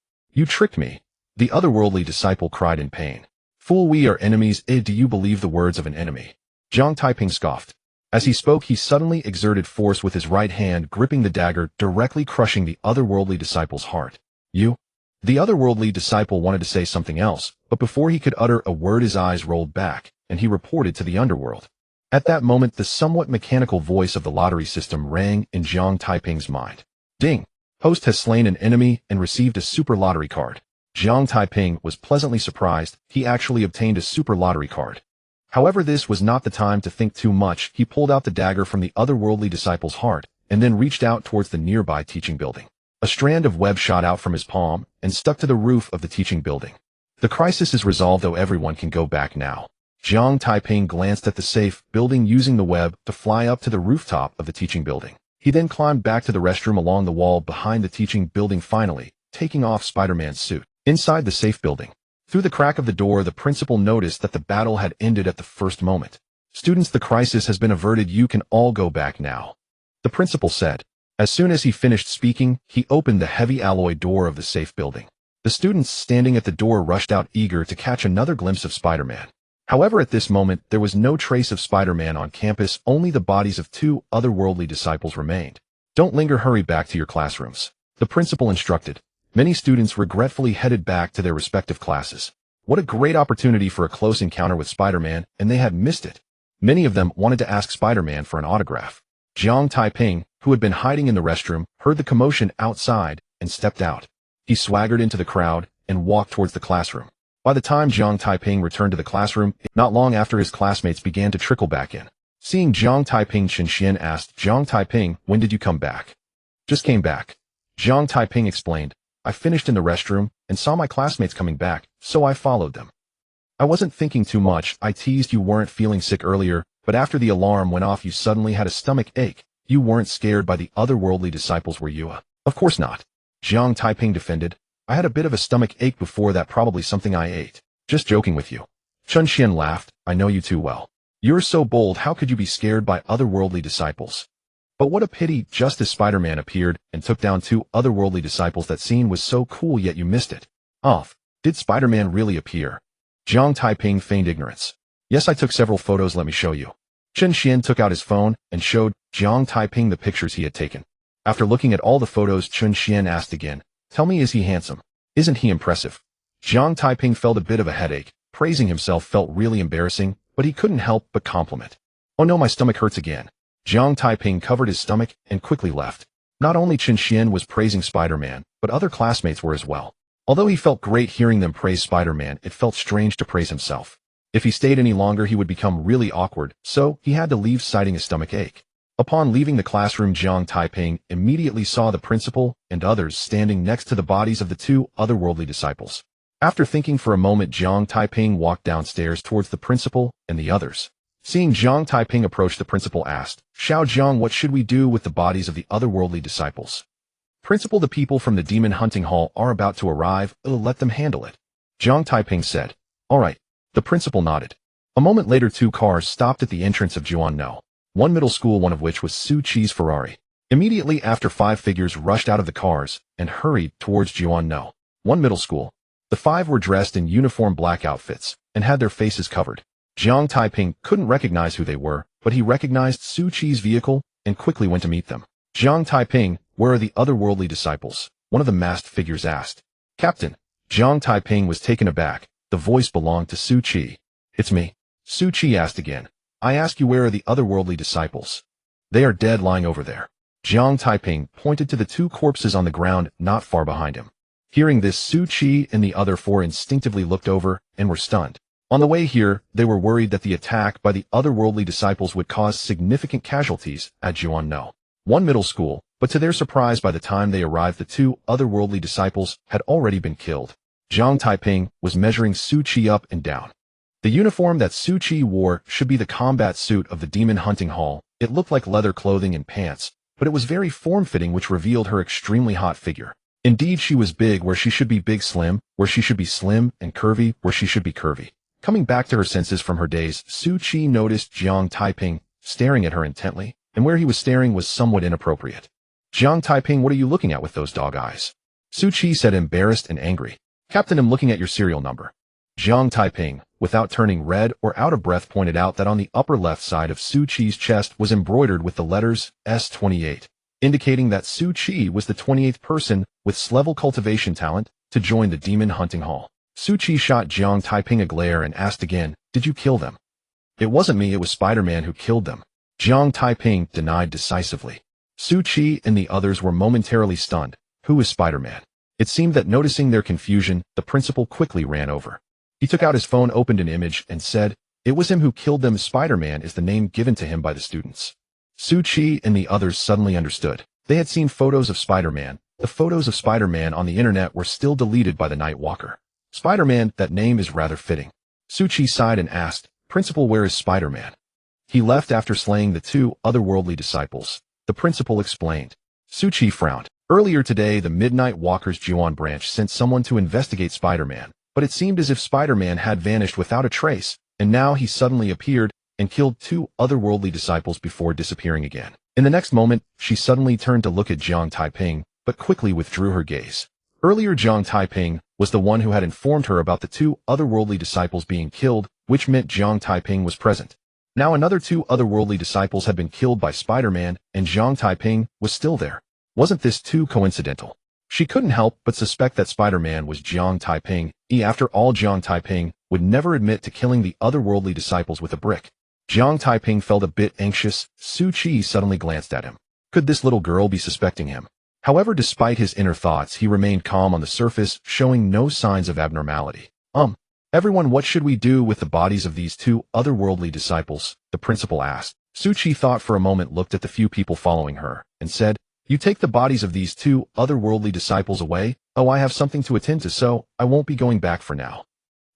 tricked me. The otherworldly disciple cried in pain. Fool, we are enemies. Do you believe the words of an enemy? Jiang Taiping scoffed. As he spoke, he suddenly exerted force with his right hand, gripping the dagger, directly crushing the otherworldly disciple's heart. You? The otherworldly disciple wanted to say something else, but before he could utter a word, his eyes rolled back, and he reported to the underworld. At that moment, the somewhat mechanical voice of the lottery system rang in Jiang Taiping's mind. Ding! Host has slain an enemy and received a super lottery card. Jiang Taiping was pleasantly surprised. He actually obtained a super lottery card. However, this was not the time to think too much. He pulled out the dagger from the otherworldly disciple's heart, and then reached out towards the nearby teaching building. A strand of web shot out from his palm and stuck to the roof of the teaching building. The crisis is resolved, though everyone can go back now. Jiang Taiping glanced at the safe building, using the web to fly up to the rooftop of the teaching building. He then climbed back to the restroom along the wall behind the teaching building, finally taking off Spider-Man's suit. Inside the safe building, through the crack of the door, the principal noticed that the battle had ended at the first moment. Students, the crisis has been averted. You can all go back now, the principal said. As soon as he finished speaking, he opened the heavy alloy door of the safe building. The students standing at the door rushed out eager to catch another glimpse of Spider-Man. However, at this moment, there was no trace of Spider-Man on campus, only the bodies of 2 otherworldly disciples remained. Don't linger, hurry back to your classrooms, the principal instructed. Many students regretfully headed back to their respective classes. What a great opportunity for a close encounter with Spider-Man, and they had missed it. Many of them wanted to ask Spider-Man for an autograph. Jiang Taiping, who had been hiding in the restroom, heard the commotion outside and stepped out. He swaggered into the crowd and walked towards the classroom. By the time Jiang Taiping returned to the classroom, not long after his classmates began to trickle back in. Seeing Jiang Taiping, Chen Xian asked, Jiang Taiping, when did you come back? Just came back. Jiang Taiping explained, I finished in the restroom and saw my classmates coming back, so I followed them. I wasn't thinking too much. I teased you weren't feeling sick earlier, but after the alarm went off you suddenly had a stomach ache. You weren't scared by the otherworldly disciples, were you? Of course not. Jiang Taiping defended. I had a bit of a stomach ache before that, probably something I ate. Just joking with you. Chen Xian laughed. I know you too well. You're so bold, how could you be scared by otherworldly disciples? But what a pity, just as Spider-Man appeared and took down 2 otherworldly disciples, that scene was so cool yet you missed it. Did Spider-Man really appear? Jiang Taiping feigned ignorance. Yes, I took several photos, let me show you. Chen Xian took out his phone and showed Jiang Taiping the pictures he had taken. After looking at all the photos, Chen Xian asked again, tell me, is he handsome? Isn't he impressive? Jiang Taiping felt a bit of a headache. Praising himself felt really embarrassing, but he couldn't help but compliment. Oh no, my stomach hurts again. Jiang Taiping covered his stomach and quickly left. Not only Chen Xian was praising Spider-Man, but other classmates were as well. Although he felt great hearing them praise Spider-Man, it felt strange to praise himself. If he stayed any longer he would become really awkward, so he had to leave citing his stomach ache. Upon leaving the classroom, Jiang Taiping immediately saw the principal and others standing next to the bodies of the 2 otherworldly disciples. After thinking for a moment, Jiang Taiping walked downstairs towards the principal and the others. Seeing Jiang Taiping approach, the principal asked, Xiao Jiang, what should we do with the bodies of the otherworldly disciples? Principal, the people from the demon hunting hall are about to arrive, let them handle it. Jiang Taiping said. All right. The principal nodded. A moment later 2 cars stopped at the entrance of Jiuanno. One middle school, one of which was Su Chi's Ferrari. Immediately after 5 figures rushed out of the cars and hurried towards Jiuanno. One middle school. The 5 were dressed in uniform black outfits and had their faces covered. Jiang Taiping couldn't recognize who they were, but he recognized Su Chi's vehicle and quickly went to meet them. Jiang Taiping, where are the otherworldly disciples? One of the masked figures asked. Captain. Jiang Taiping was taken aback. The voice belonged to Su Chi. It's me. Su Chi asked again. I ask you, where are the otherworldly disciples? They are dead, lying over there. Jiang Taiping pointed to the 2 corpses on the ground not far behind him. Hearing this, Su Chi and the other 4 instinctively looked over and were stunned. On the way here, they were worried that the attack by the otherworldly disciples would cause significant casualties at Jiuanno. One middle school, but to their surprise, by the time they arrived, the 2 otherworldly disciples had already been killed. Jiang Taiping was measuring Su Chi up and down. The uniform that Su Chi wore should be the combat suit of the demon hunting hall. It looked like leather clothing and pants, but it was very form-fitting, which revealed her extremely hot figure. Indeed, she was big where she should be big, slim where she should be slim, and curvy where she should be curvy. Coming back to her senses from her daze, Su Chi noticed Jiang Taiping staring at her intently, and where he was staring was somewhat inappropriate. Jiang Taiping, what are you looking at with those dog eyes? Su Chi said, embarrassed and angry. Captain, I'm looking at your serial number. Jiang Taiping, without turning red or out of breath, pointed out that on the upper left side of Su Chi's chest was embroidered with the letters S28, indicating that Su Chi was the 28th person with S-level cultivation talent to join the demon hunting hall. Su Chi shot Jiang Taiping a glare and asked again, did you kill them? It wasn't me, it was Spider-Man who killed them. Jiang Taiping denied decisively. Su Chi and the others were momentarily stunned. Who is Spider-Man? It seemed that noticing their confusion, the principal quickly ran over. He took out his phone, opened an image, and said, it was him who killed them. Spider-Man is the name given to him by the students. Su Chi and the others suddenly understood. They had seen photos of Spider-Man. The photos of Spider-Man on the internet were still deleted by the Night Walker. Spider-Man, that name is rather fitting. Su Chi sighed and asked, Principal, where is Spider-Man? He left after slaying the 2 otherworldly disciples. The principal explained. Su Chi frowned. Earlier today, the Midnight Walker's Jiuan branch sent someone to investigate Spider-Man, but it seemed as if Spider-Man had vanished without a trace, and now he suddenly appeared and killed 2 otherworldly disciples before disappearing again. In the next moment, she suddenly turned to look at Jiang Taiping, but quickly withdrew her gaze. Earlier, Jiang Taiping was the one who had informed her about the two otherworldly disciples being killed, which meant Jiang Taiping was present. Now another two otherworldly disciples had been killed by Spider-Man, and Jiang Taiping was still there. Wasn't this too coincidental? She couldn't help but suspect that Spider-Man was Jiang Taiping. After all, Jiang Taiping would never admit to killing the otherworldly disciples with a brick. Jiang Taiping felt a bit anxious. Su Qi suddenly glanced at him. Could this little girl be suspecting him? However, despite his inner thoughts, he remained calm on the surface, showing no signs of abnormality. Everyone, what should we do with the bodies of these two otherworldly disciples? The principal asked. Su Qi thought for a moment, looked at the few people following her, and said, "You take the bodies of these two otherworldly disciples away? Oh, I have something to attend to, so I won't be going back for now."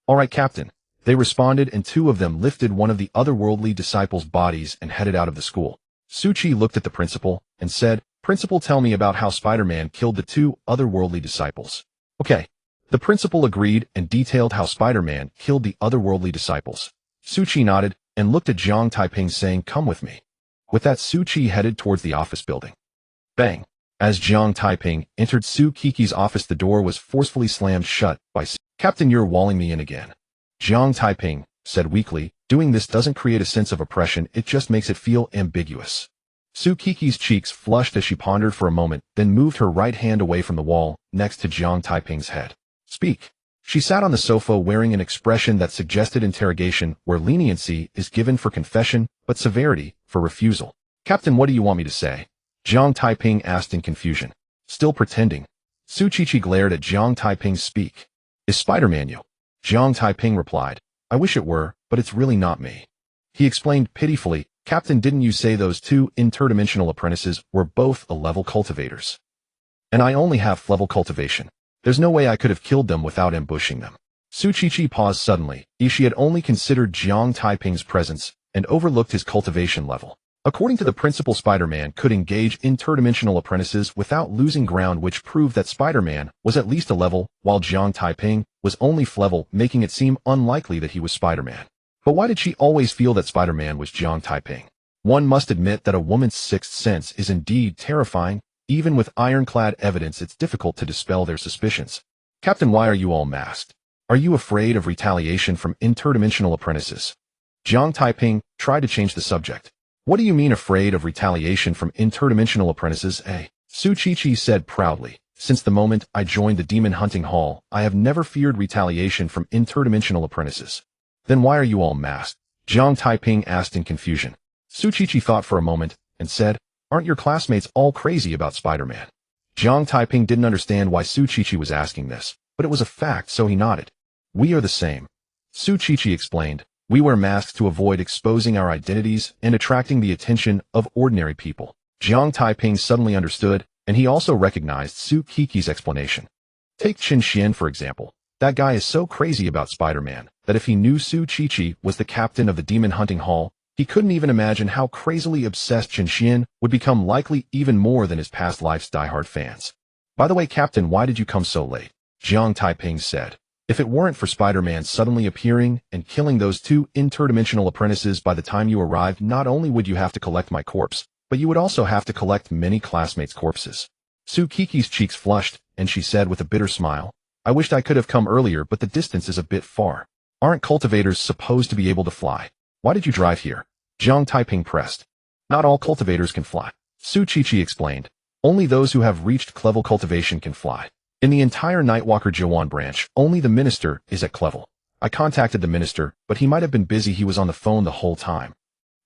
"All right, Captain," they responded, and two of them lifted one of the otherworldly disciples' bodies and headed out of the school. Su Qi looked at the principal and said, "Principal, tell me about how Spider-Man killed the two otherworldly disciples." "Okay." The principal agreed and detailed how Spider-Man killed the otherworldly disciples. Su Qi nodded and looked at Jiang Taiping, saying, "Come with me." With that, Su Qi headed towards the office building. Bang! As Jiang Taiping entered Su Qiqi's office, the door was forcefully slammed shut by Su. "Captain, you're walling me in again," Jiang Taiping said weakly. "Doing this doesn't create a sense of oppression, it just makes it feel ambiguous." Su Qiqi's cheeks flushed as she pondered for a moment, then moved her right hand away from the wall, next to Jiang Taiping's head. "Speak." She sat on the sofa wearing an expression that suggested interrogation, where leniency is given for confession, but severity for refusal. "Captain, what do you want me to say?" Jiang Taiping asked in confusion. Still pretending. Su Qiqi glared at Jiang Taiping. "Speak. Is Spider-Man you?" Jiang Taiping replied, "I wish it were, but it's really not me." He explained pitifully, "Captain, didn't you say those two interdimensional apprentices were both level cultivators? And I only have level cultivation. There's no way I could have killed them without ambushing them." Su Qiqi paused suddenly. She had only considered Jiang Taiping's presence and overlooked his cultivation level. According to the principal, Spider-Man could engage interdimensional apprentices without losing ground, which proved that Spider-Man was at least a level, while Jiang Taiping was only level, making it seem unlikely that he was Spider-Man. But why did she always feel that Spider-Man was Jiang Taiping? One must admit that a woman's sixth sense is indeed terrifying. Even with ironclad evidence, it's difficult to dispel their suspicions. "Captain, why are you all masked? Are you afraid of retaliation from interdimensional apprentices?" Jiang Taiping tried to change the subject. "What do you mean afraid of retaliation from interdimensional apprentices, eh?" Su Qiqi said proudly. "Since the moment I joined the demon hunting hall, I have never feared retaliation from interdimensional apprentices." "Then why are you all masked?" Jiang Taiping asked in confusion. Su Qiqi thought for a moment and said, "Aren't your classmates all crazy about Spider-Man?" Jiang Taiping didn't understand why Su Qiqi was asking this, but it was a fact, so he nodded. "We are the same," Su Qiqi explained. "We wear masks to avoid exposing our identities and attracting the attention of ordinary people." Jiang Taiping suddenly understood, and he also recognized Su Qiqi's explanation. Take Chen Xian, for example. That guy is so crazy about Spider-Man that if he knew Su Qiqi was the captain of the demon hunting hall, he couldn't even imagine how crazily obsessed Chen Xian would become, likely even more than his past life's diehard fans. "By the way, Captain, why did you come so late?" Jiang Taiping said. "If it weren't for Spider-Man suddenly appearing and killing those two interdimensional apprentices by the time you arrived, not only would you have to collect my corpse, but you would also have to collect many classmates' corpses." Su Qiqi's cheeks flushed, and she said with a bitter smile, "I wished I could have come earlier, but the distance is a bit far. Aren't cultivators supposed to be able to fly? Why did you drive here?" Jiang Taiping pressed. "Not all cultivators can fly," Su Qiqi explained. "Only those who have reached level cultivation can fly. In the entire Nightwalker Jiwan branch, only the minister is at level. I contacted the minister, but he might have been busy. He was on the phone the whole time."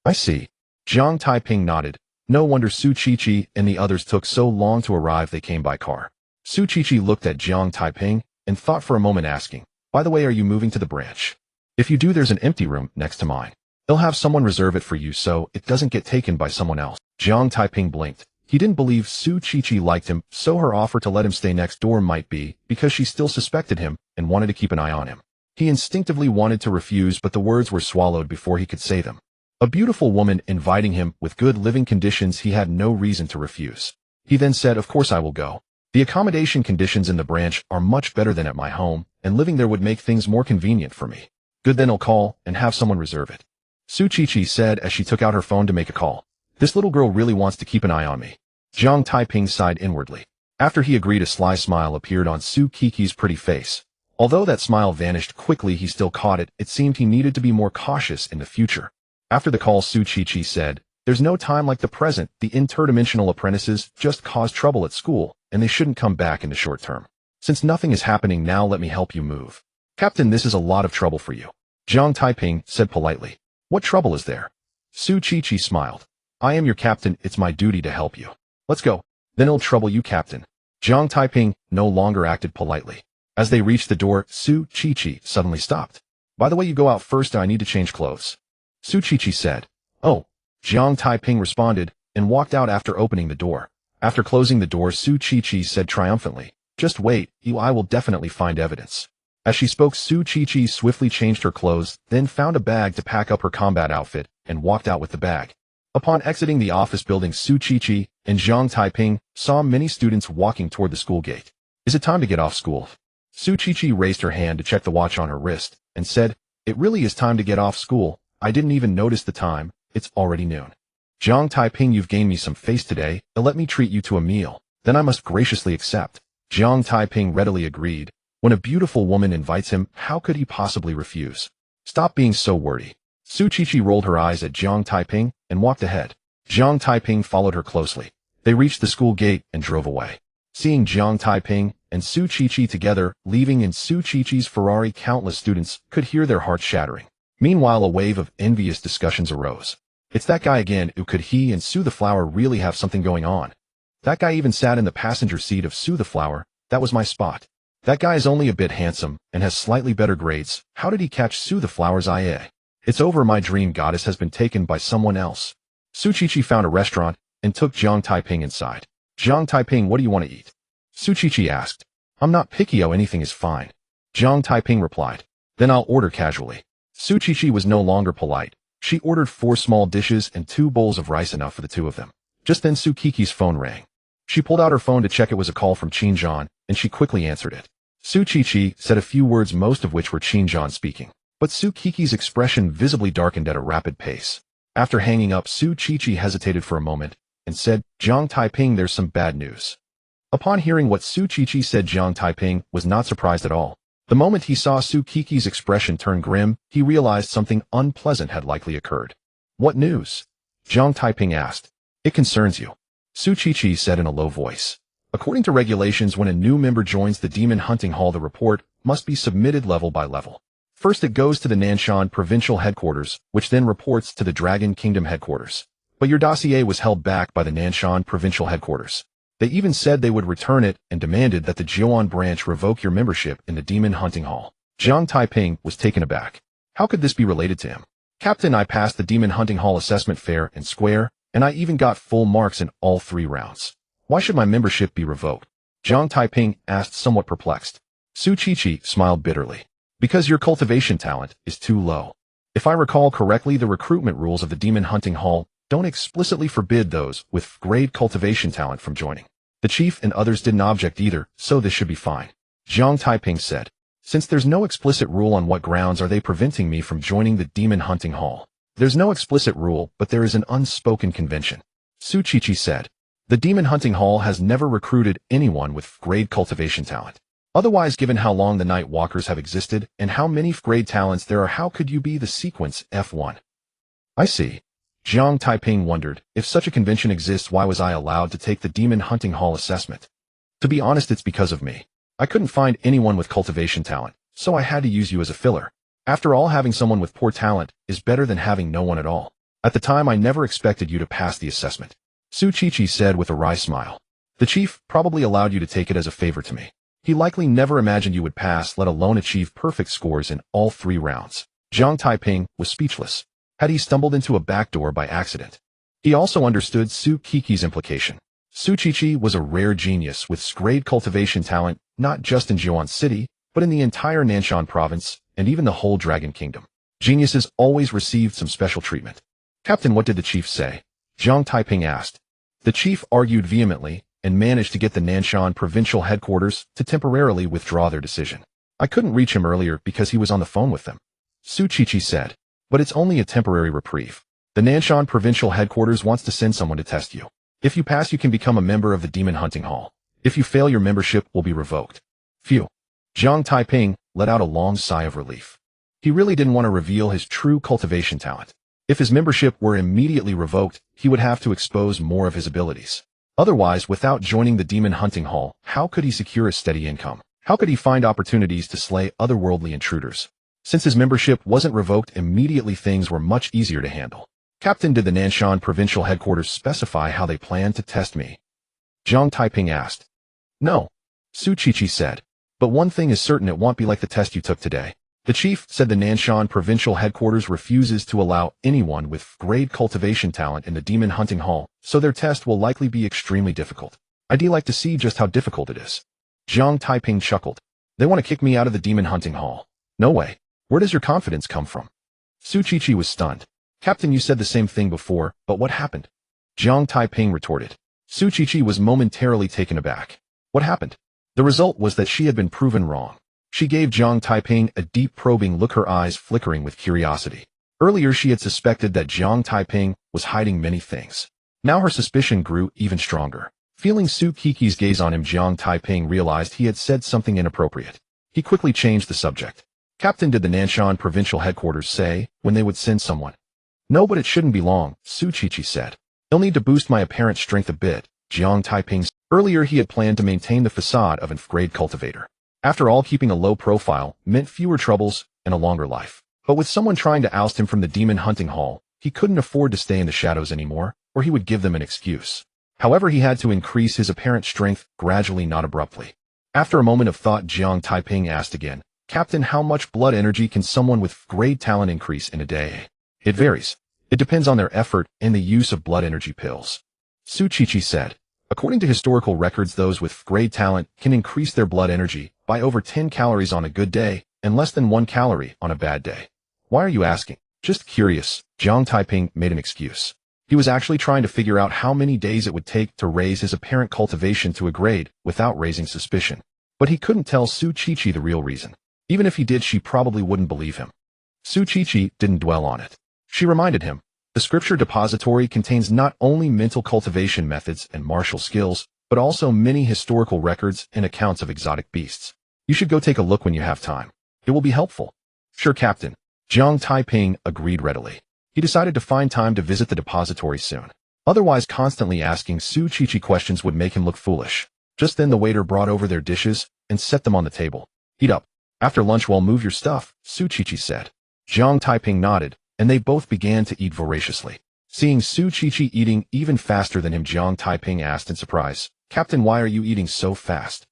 "I see." Jiang Taiping nodded. No wonder Su Qiqi and the others took so long to arrive. They came by car. Su Qiqi looked at Jiang Taiping and thought for a moment, asking, "By the way, are you moving to the branch? If you do, there's an empty room next to mine. They'll have someone reserve it for you so it doesn't get taken by someone else." Jiang Taiping blinked. He didn't believe Su Qiqi liked him, so her offer to let him stay next door might be because she still suspected him and wanted to keep an eye on him. He instinctively wanted to refuse, but the words were swallowed before he could say them. A beautiful woman inviting him with good living conditions, he had no reason to refuse. He then said, "Of course I will go. The accommodation conditions in the branch are much better than at my home, and living there would make things more convenient for me." "Good, then I'll call and have someone reserve it," Su Qiqi said as she took out her phone to make a call. "This little girl really wants to keep an eye on me." Jiang Taiping sighed inwardly. After he agreed, a sly smile appeared on Su Qiqi's pretty face. Although that smile vanished quickly, he still caught it. It seemed he needed to be more cautious in the future. After the call, Su Chi said, "There's no time like the present. The interdimensional apprentices just caused trouble at school, and they shouldn't come back in the short term. Since nothing is happening now, let me help you move." "Captain, this is a lot of trouble for you," Jiang Taiping said politely. "What trouble is there?" Su Chi smiled. "I am your captain. It's my duty to help you. Let's go. Then it'll trouble you, Captain." Jiang Taiping no longer acted politely. As they reached the door, Su Chi suddenly stopped. "By the way, you go out first. I need to change clothes," Su Chi said. "Oh," Jiang Taiping responded, and walked out after opening the door. After closing the door, Su Chi said triumphantly, "Just wait, I will definitely find evidence." As she spoke, Su Chi swiftly changed her clothes, then found a bag to pack up her combat outfit, and walked out with the bag. Upon exiting the office building, Su Chi and Jiang Taiping saw many students walking toward the school gate. "Is it time to get off school?" Su Chi raised her hand to check the watch on her wrist, and said, "It really is time to get off school. I didn't even notice the time. It's already noon." "Jiang Taiping, you've gained me some face today. Let me treat you to a meal. Then I must graciously accept." Jiang Taiping readily agreed. When a beautiful woman invites him, how could he possibly refuse? "Stop being so wordy." Su Chi rolled her eyes at Jiang Taiping and walked ahead. Jiang Taiping followed her closely. They reached the school gate and drove away. Seeing Jiang Taiping and Su Chi together, leaving in Su Chi's Ferrari, countless students could hear their hearts shattering. Meanwhile, a wave of envious discussions arose. "It's that guy again. Could he and Su the Flower really have something going on? That guy even sat in the passenger seat of Su the Flower. That was my spot. That guy is only a bit handsome and has slightly better grades. How did he catch Su the Flower's eye? It's over. My dream goddess has been taken by someone else." Su Chi found a restaurant and took Jiang Taiping inside. "Jiang Taiping, what do you want to eat?" Su Chi asked. "I'm not picky. Anything is fine," Jiang Taiping replied. "Then I'll order casually." Su Chi was no longer polite. She ordered 4 small dishes and 2 bowls of rice, enough for the 2 of them. Just then Su Kiki's phone rang. She pulled out her phone to check. It was a call from Qinjian, and she quickly answered it. Su Chi said a few words, most of which were Qinjian speaking. But Su Kiki's expression visibly darkened at a rapid pace. After hanging up, Su Chi hesitated for a moment and said, "Jiang Taiping, there's some bad news." Upon hearing what Su Chi said, Jiang Taiping was not surprised at all. The moment he saw Su Kiki's expression turn grim, he realized something unpleasant had likely occurred. "What news?" Jiang Taiping asked. "It concerns you," Su Chi said in a low voice. "According to regulations, when a new member joins the Demon Hunting Hall, the report must be submitted level by level. First it goes to the Nanshan Provincial Headquarters, which then reports to the Dragon Kingdom Headquarters. But your dossier was held back by the Nanshan Provincial Headquarters. They even said they would return it and demanded that the Jiuan branch revoke your membership in the Demon Hunting Hall." Jiang Taiping was taken aback. How could this be related to him? "Captain, I passed the Demon Hunting Hall assessment fair and square, and I even got full marks in all 3 rounds. Why should my membership be revoked?" Jiang Taiping asked, somewhat perplexed. Su Chi smiled bitterly. "Because your cultivation talent is too low. If I recall correctly, the recruitment rules of the Demon Hunting Hall don't explicitly forbid those with great cultivation talent from joining. The chief and others didn't object either, so this should be fine," Jiang Taiping said. "Since there's no explicit rule, on what grounds are they preventing me from joining the Demon Hunting Hall?" "There's no explicit rule, but there is an unspoken convention," Su Chi said. "The Demon Hunting Hall has never recruited anyone with grade cultivation talent. Otherwise, given how long the Night Walkers have existed and how many grade talents there are, how could you be the sequence F1? "I see." Jiang Taiping wondered, if such a convention exists, why was I allowed to take the Demon Hunting Hall assessment? "To be honest, it's because of me. I couldn't find anyone with cultivation talent, so I had to use you as a filler. After all, having someone with poor talent is better than having no one at all. At the time, I never expected you to pass the assessment," Su Chi said with a wry smile. "The chief probably allowed you to take it as a favor to me. He likely never imagined you would pass, let alone achieve perfect scores in all 3 rounds." Jiang Taiping was speechless. Had he stumbled into a back door by accident? He also understood Su Kiki's implication. Su Chi was a rare genius with great cultivation talent, not just in Jiuan City, but in the entire Nanshan province, and even the whole Dragon Kingdom. Geniuses always received some special treatment. "Captain, what did the chief say?" Jiang Taiping asked. The chief argued vehemently, and managed to get the Nanshan Provincial Headquarters to temporarily withdraw their decision. "I couldn't reach him earlier because he was on the phone with them," Su Chi said. "But it's only a temporary reprieve. The Nanshan Provincial Headquarters wants to send someone to test you. If you pass, you can become a member of the Demon Hunting Hall. If you fail, your membership will be revoked." "Phew." Jiang Taiping let out a long sigh of relief. He really didn't want to reveal his true cultivation talent. If his membership were immediately revoked, he would have to expose more of his abilities. Otherwise, without joining the demon hunting hall, how could he secure a steady income? How could he find opportunities to slay otherworldly intruders? Since his membership wasn't revoked immediately, things were much easier to handle. Captain, did the Nanshan provincial headquarters specify how they planned to test me? Jiang Taiping asked. No, Su Qiqi said. But one thing is certain, it won't be like the test you took today. The chief said the Nanshan provincial headquarters refuses to allow anyone with grade cultivation talent in the demon hunting hall, so their test will likely be extremely difficult. I'd like to see just how difficult it is. Jiang Taiping chuckled. They want to kick me out of the demon hunting hall. No way. Where does your confidence come from? Su Qiqi was stunned. Captain, you said the same thing before, but what happened? Jiang Taiping retorted. Su Qiqi was momentarily taken aback. What happened? The result was that she had been proven wrong. She gave Jiang Taiping a deep probing look, her eyes flickering with curiosity. Earlier she had suspected that Jiang Taiping was hiding many things. Now her suspicion grew even stronger. Feeling Su Qiqi's gaze on him, Jiang Taiping realized he had said something inappropriate. He quickly changed the subject. Captain, did the Nanshan provincial headquarters say when they would send someone? No, but it shouldn't be long, Su Qiqi said. They'll need to boost my apparent strength a bit, Jiang Taiping said. Earlier he had planned to maintain the facade of an F-grade cultivator. After all, keeping a low profile meant fewer troubles and a longer life. But with someone trying to oust him from the demon hunting hall, he couldn't afford to stay in the shadows anymore, or he would give them an excuse. However, he had to increase his apparent strength gradually, not abruptly. After a moment of thought, Jiang Taiping asked again, Captain, how much blood energy can someone with great talent increase in a day? It varies. It depends on their effort and the use of blood energy pills. Su Qiqi said. According to historical records, those with great talent can increase their blood energy by over 10 calories on a good day and less than 1 calorie on a bad day. Why are you asking? Just curious. Jiang Taiping made an excuse. He was actually trying to figure out how many days it would take to raise his apparent cultivation to a grade without raising suspicion. But he couldn't tell Su Qiqi the real reason. Even if he did, she probably wouldn't believe him. Su Qiqi didn't dwell on it. She reminded him, the scripture depository contains not only mental cultivation methods and martial skills, but also many historical records and accounts of exotic beasts. You should go take a look when you have time. It will be helpful. Sure, Captain. Jiang Taiping agreed readily. He decided to find time to visit the depository soon. Otherwise, constantly asking Su Qiqi questions would make him look foolish. Just then the waiter brought over their dishes and set them on the table. Eat up. After lunch, we'll move your stuff, Su Qiqi said. Jiang Taiping nodded, and they both began to eat voraciously. Seeing Su Qiqi eating even faster than him, Jiang Taiping asked in surprise, Captain, why are you eating so fast?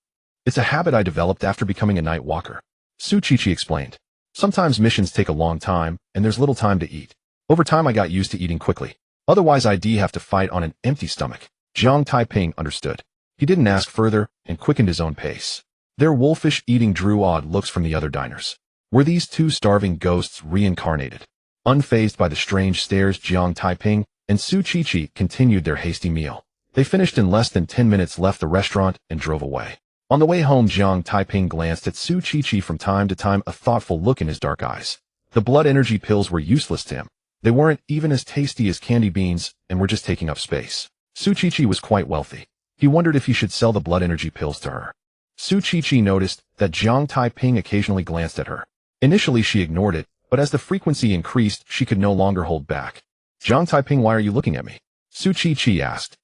It's a habit I developed after becoming a night walker. Su Qiqi explained. Sometimes missions take a long time, and there's little time to eat. Over time I got used to eating quickly. Otherwise I'd have to fight on an empty stomach. Jiang Taiping understood. He didn't ask further and quickened his own pace. Their wolfish eating drew odd looks from the other diners. Were these two starving ghosts reincarnated? Unfazed by the strange stares, Jiang Taiping and Su Qiqi continued their hasty meal. They finished in less than 10 minutes, left the restaurant, and drove away. On the way home, Jiang Taiping glanced at Su Qiqi from time to time, a thoughtful look in his dark eyes. The blood energy pills were useless to him. They weren't even as tasty as candy beans and were just taking up space. Su Qiqi was quite wealthy. He wondered if he should sell the blood energy pills to her. Su Qiqi noticed that Jiang Taiping occasionally glanced at her. Initially she ignored it, but as the frequency increased, she could no longer hold back. Jiang Taiping, why are you looking at me? Su Qiqi asked.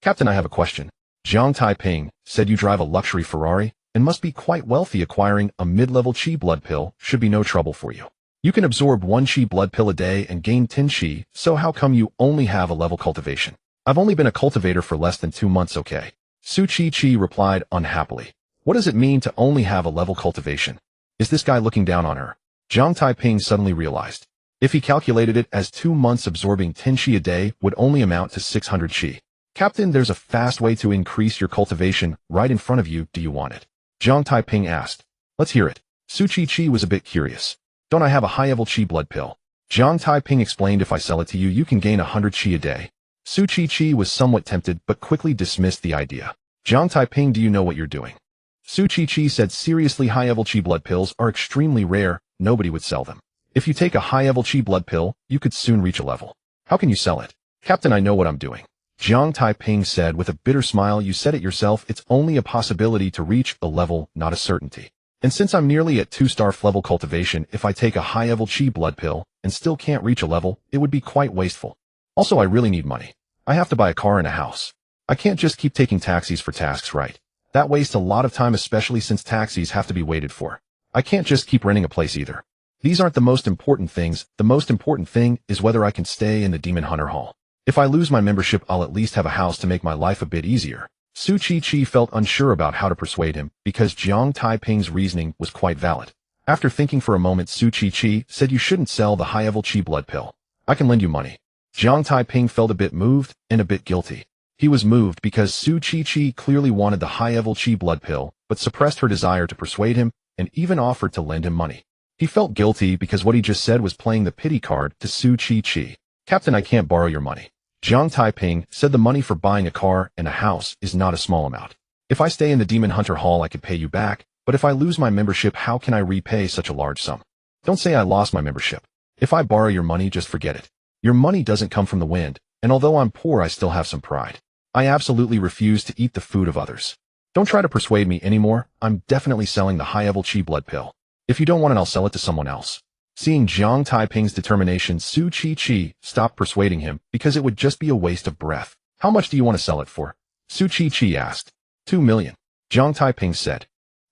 Captain, I have a question. Jiang Taiping said you drive a luxury Ferrari and must be quite wealthy. Acquiring a mid-level Qi blood pill should be no trouble for you. You can absorb 1 Qi blood pill a day and gain 10 Qi, so how come you only have a level cultivation? I've only been a cultivator for less than 2 months, okay? Su Qiqi replied unhappily. What does it mean to only have a level cultivation? Is this guy looking down on her? Jiang Taiping suddenly realized. If he calculated it as 2 months, absorbing 10 Qi a day would only amount to 600 Qi. Captain, there's a fast way to increase your cultivation right in front of you. Do you want it? Jiang Taiping asked. Let's hear it. Su Qiqi was a bit curious. Don't I have a high-level Qi blood pill? Jiang Taiping explained. If I sell it to you, you can gain 100 Qi a day. Su Qiqi was somewhat tempted, but quickly dismissed the idea. Jiang Taiping, do you know what you're doing? Su Qiqi said seriously, high-level Qi blood pills are extremely rare. Nobody would sell them. If you take a high-level Qi blood pill, you could soon reach a level. How can you sell it? Captain, I know what I'm doing. Jiang Taiping said with a bitter smile. You said it yourself, it's only a possibility to reach a level, not a certainty. And since I'm nearly at 2-star level cultivation, if I take a high-level chi blood pill and still can't reach a level, it would be quite wasteful. Also, I really need money. I have to buy a car and a house. I can't just keep taking taxis for tasks, right? That wastes a lot of time, especially since taxis have to be waited for. I can't just keep renting a place either. These aren't the most important things. The most important thing is whether I can stay in the Demon Hunter Hall. If I lose my membership, I'll at least have a house to make my life a bit easier. Su Chi felt unsure about how to persuade him because Jiang Taiping's reasoning was quite valid. After thinking for a moment, Su Chi said, "You shouldn't sell the high-level chi blood pill. I can lend you money." Jiang Taiping felt a bit moved and a bit guilty. He was moved because Su Chi clearly wanted the high-level chi blood pill, but suppressed her desire to persuade him and even offered to lend him money. He felt guilty because what he just said was playing the pity card to Su Chi. "Captain, I can't borrow your money." Jiang Taiping said the money for buying a car and a house is not a small amount. "If I stay in the Demon Hunter Hall, I could pay you back, but if I lose my membership, how can I repay such a large sum? Don't say I lost my membership. If I borrow your money, just forget it. Your money doesn't come from the wind, and although I'm poor, I still have some pride. I absolutely refuse to eat the food of others. Don't try to persuade me anymore. I'm definitely selling the high-level chi blood pill. If you don't want it, I'll sell it to someone else." Seeing Jiang Taiping's determination, Su Chi stopped persuading him because it would just be a waste of breath. "How much do you want to sell it for?" Su Chi asked. 2 million. Jiang Taiping said.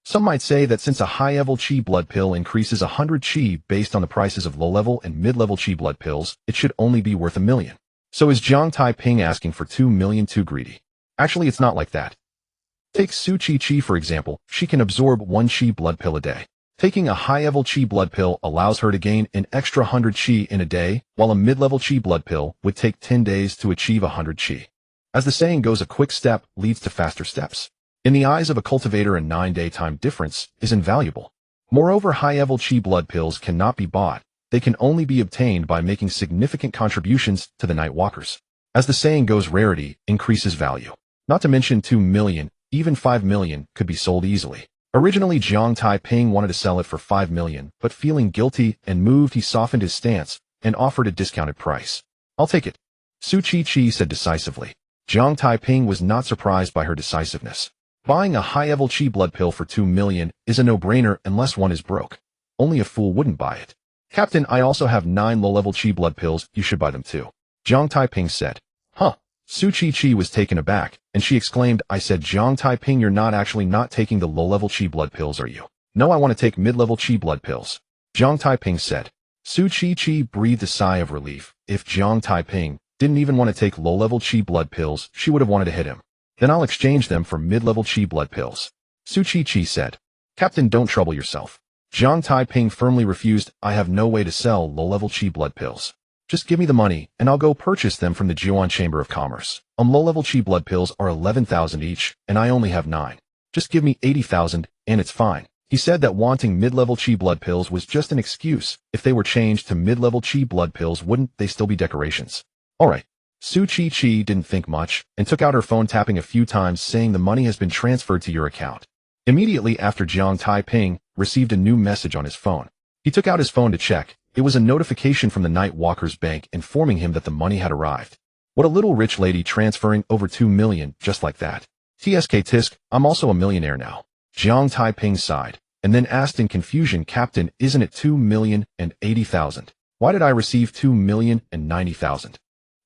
"Some might say that since a high-level chi blood pill increases 100 chi based on the prices of low-level and mid-level chi blood pills, it should only be worth 1 million. So is Jiang Taiping asking for 2 million too greedy? Actually, it's not like that. Take Su Chi for example. She can absorb 1 chi blood pill a day. Taking a high-level chi blood pill allows her to gain an extra 100 chi in a day, while a mid-level chi blood pill would take 10 days to achieve 100 chi. As the saying goes, a quick step leads to faster steps. In the eyes of a cultivator, a 9-day time difference is invaluable. Moreover, high-level chi blood pills cannot be bought. They can only be obtained by making significant contributions to the Night Walkers. As the saying goes, rarity increases value. Not to mention 2 million, even 5 million could be sold easily. Originally, Jiang Taiping wanted to sell it for 5 million, but feeling guilty and moved, he softened his stance and offered a discounted price. "I'll take it," Su Chi said decisively. Jiang Taiping was not surprised by her decisiveness. Buying a high-level chi blood pill for 2 million is a no-brainer unless one is broke. Only a fool wouldn't buy it. "Captain, I also have 9 low-level chi blood pills. You should buy them too," Jiang Taiping said. "Huh?" Su Chi was taken aback, and she exclaimed, "I said, Jiang Taiping, you're not actually not taking the low-level chi blood pills, are you?" "No, I want to take mid-level chi blood pills," Jiang Taiping said. Su Chi breathed a sigh of relief. If Jiang Taiping didn't even want to take low-level chi blood pills, she would have wanted to hit him. "Then I'll exchange them for mid-level chi blood pills," Su Chi said. "Captain, don't trouble yourself." Jiang Taiping firmly refused. "I have no way to sell low-level chi blood pills. Just give me the money, and I'll go purchase them from the Jiuan Chamber of Commerce. Low-level chi blood pills are 11,000 each, and I only have 9. Just give me 80,000, and it's fine." He said that wanting mid-level chi blood pills was just an excuse. If they were changed to mid-level chi blood pills, wouldn't they still be decorations? Alright. Su Chi didn't think much, and took out her phone, tapping a few times, saying the money has been transferred to your account. Immediately after, Jiang Taiping received a new message on his phone. He took out his phone to check. It was a notification from the Night Walker's bank informing him that the money had arrived. What a little rich lady, transferring over 2 million just like that. Tisk, I'm also a millionaire now. Jiang Taiping sighed, and then asked in confusion, "Captain, isn't it 2,080,000? Why did I receive 2,090,000?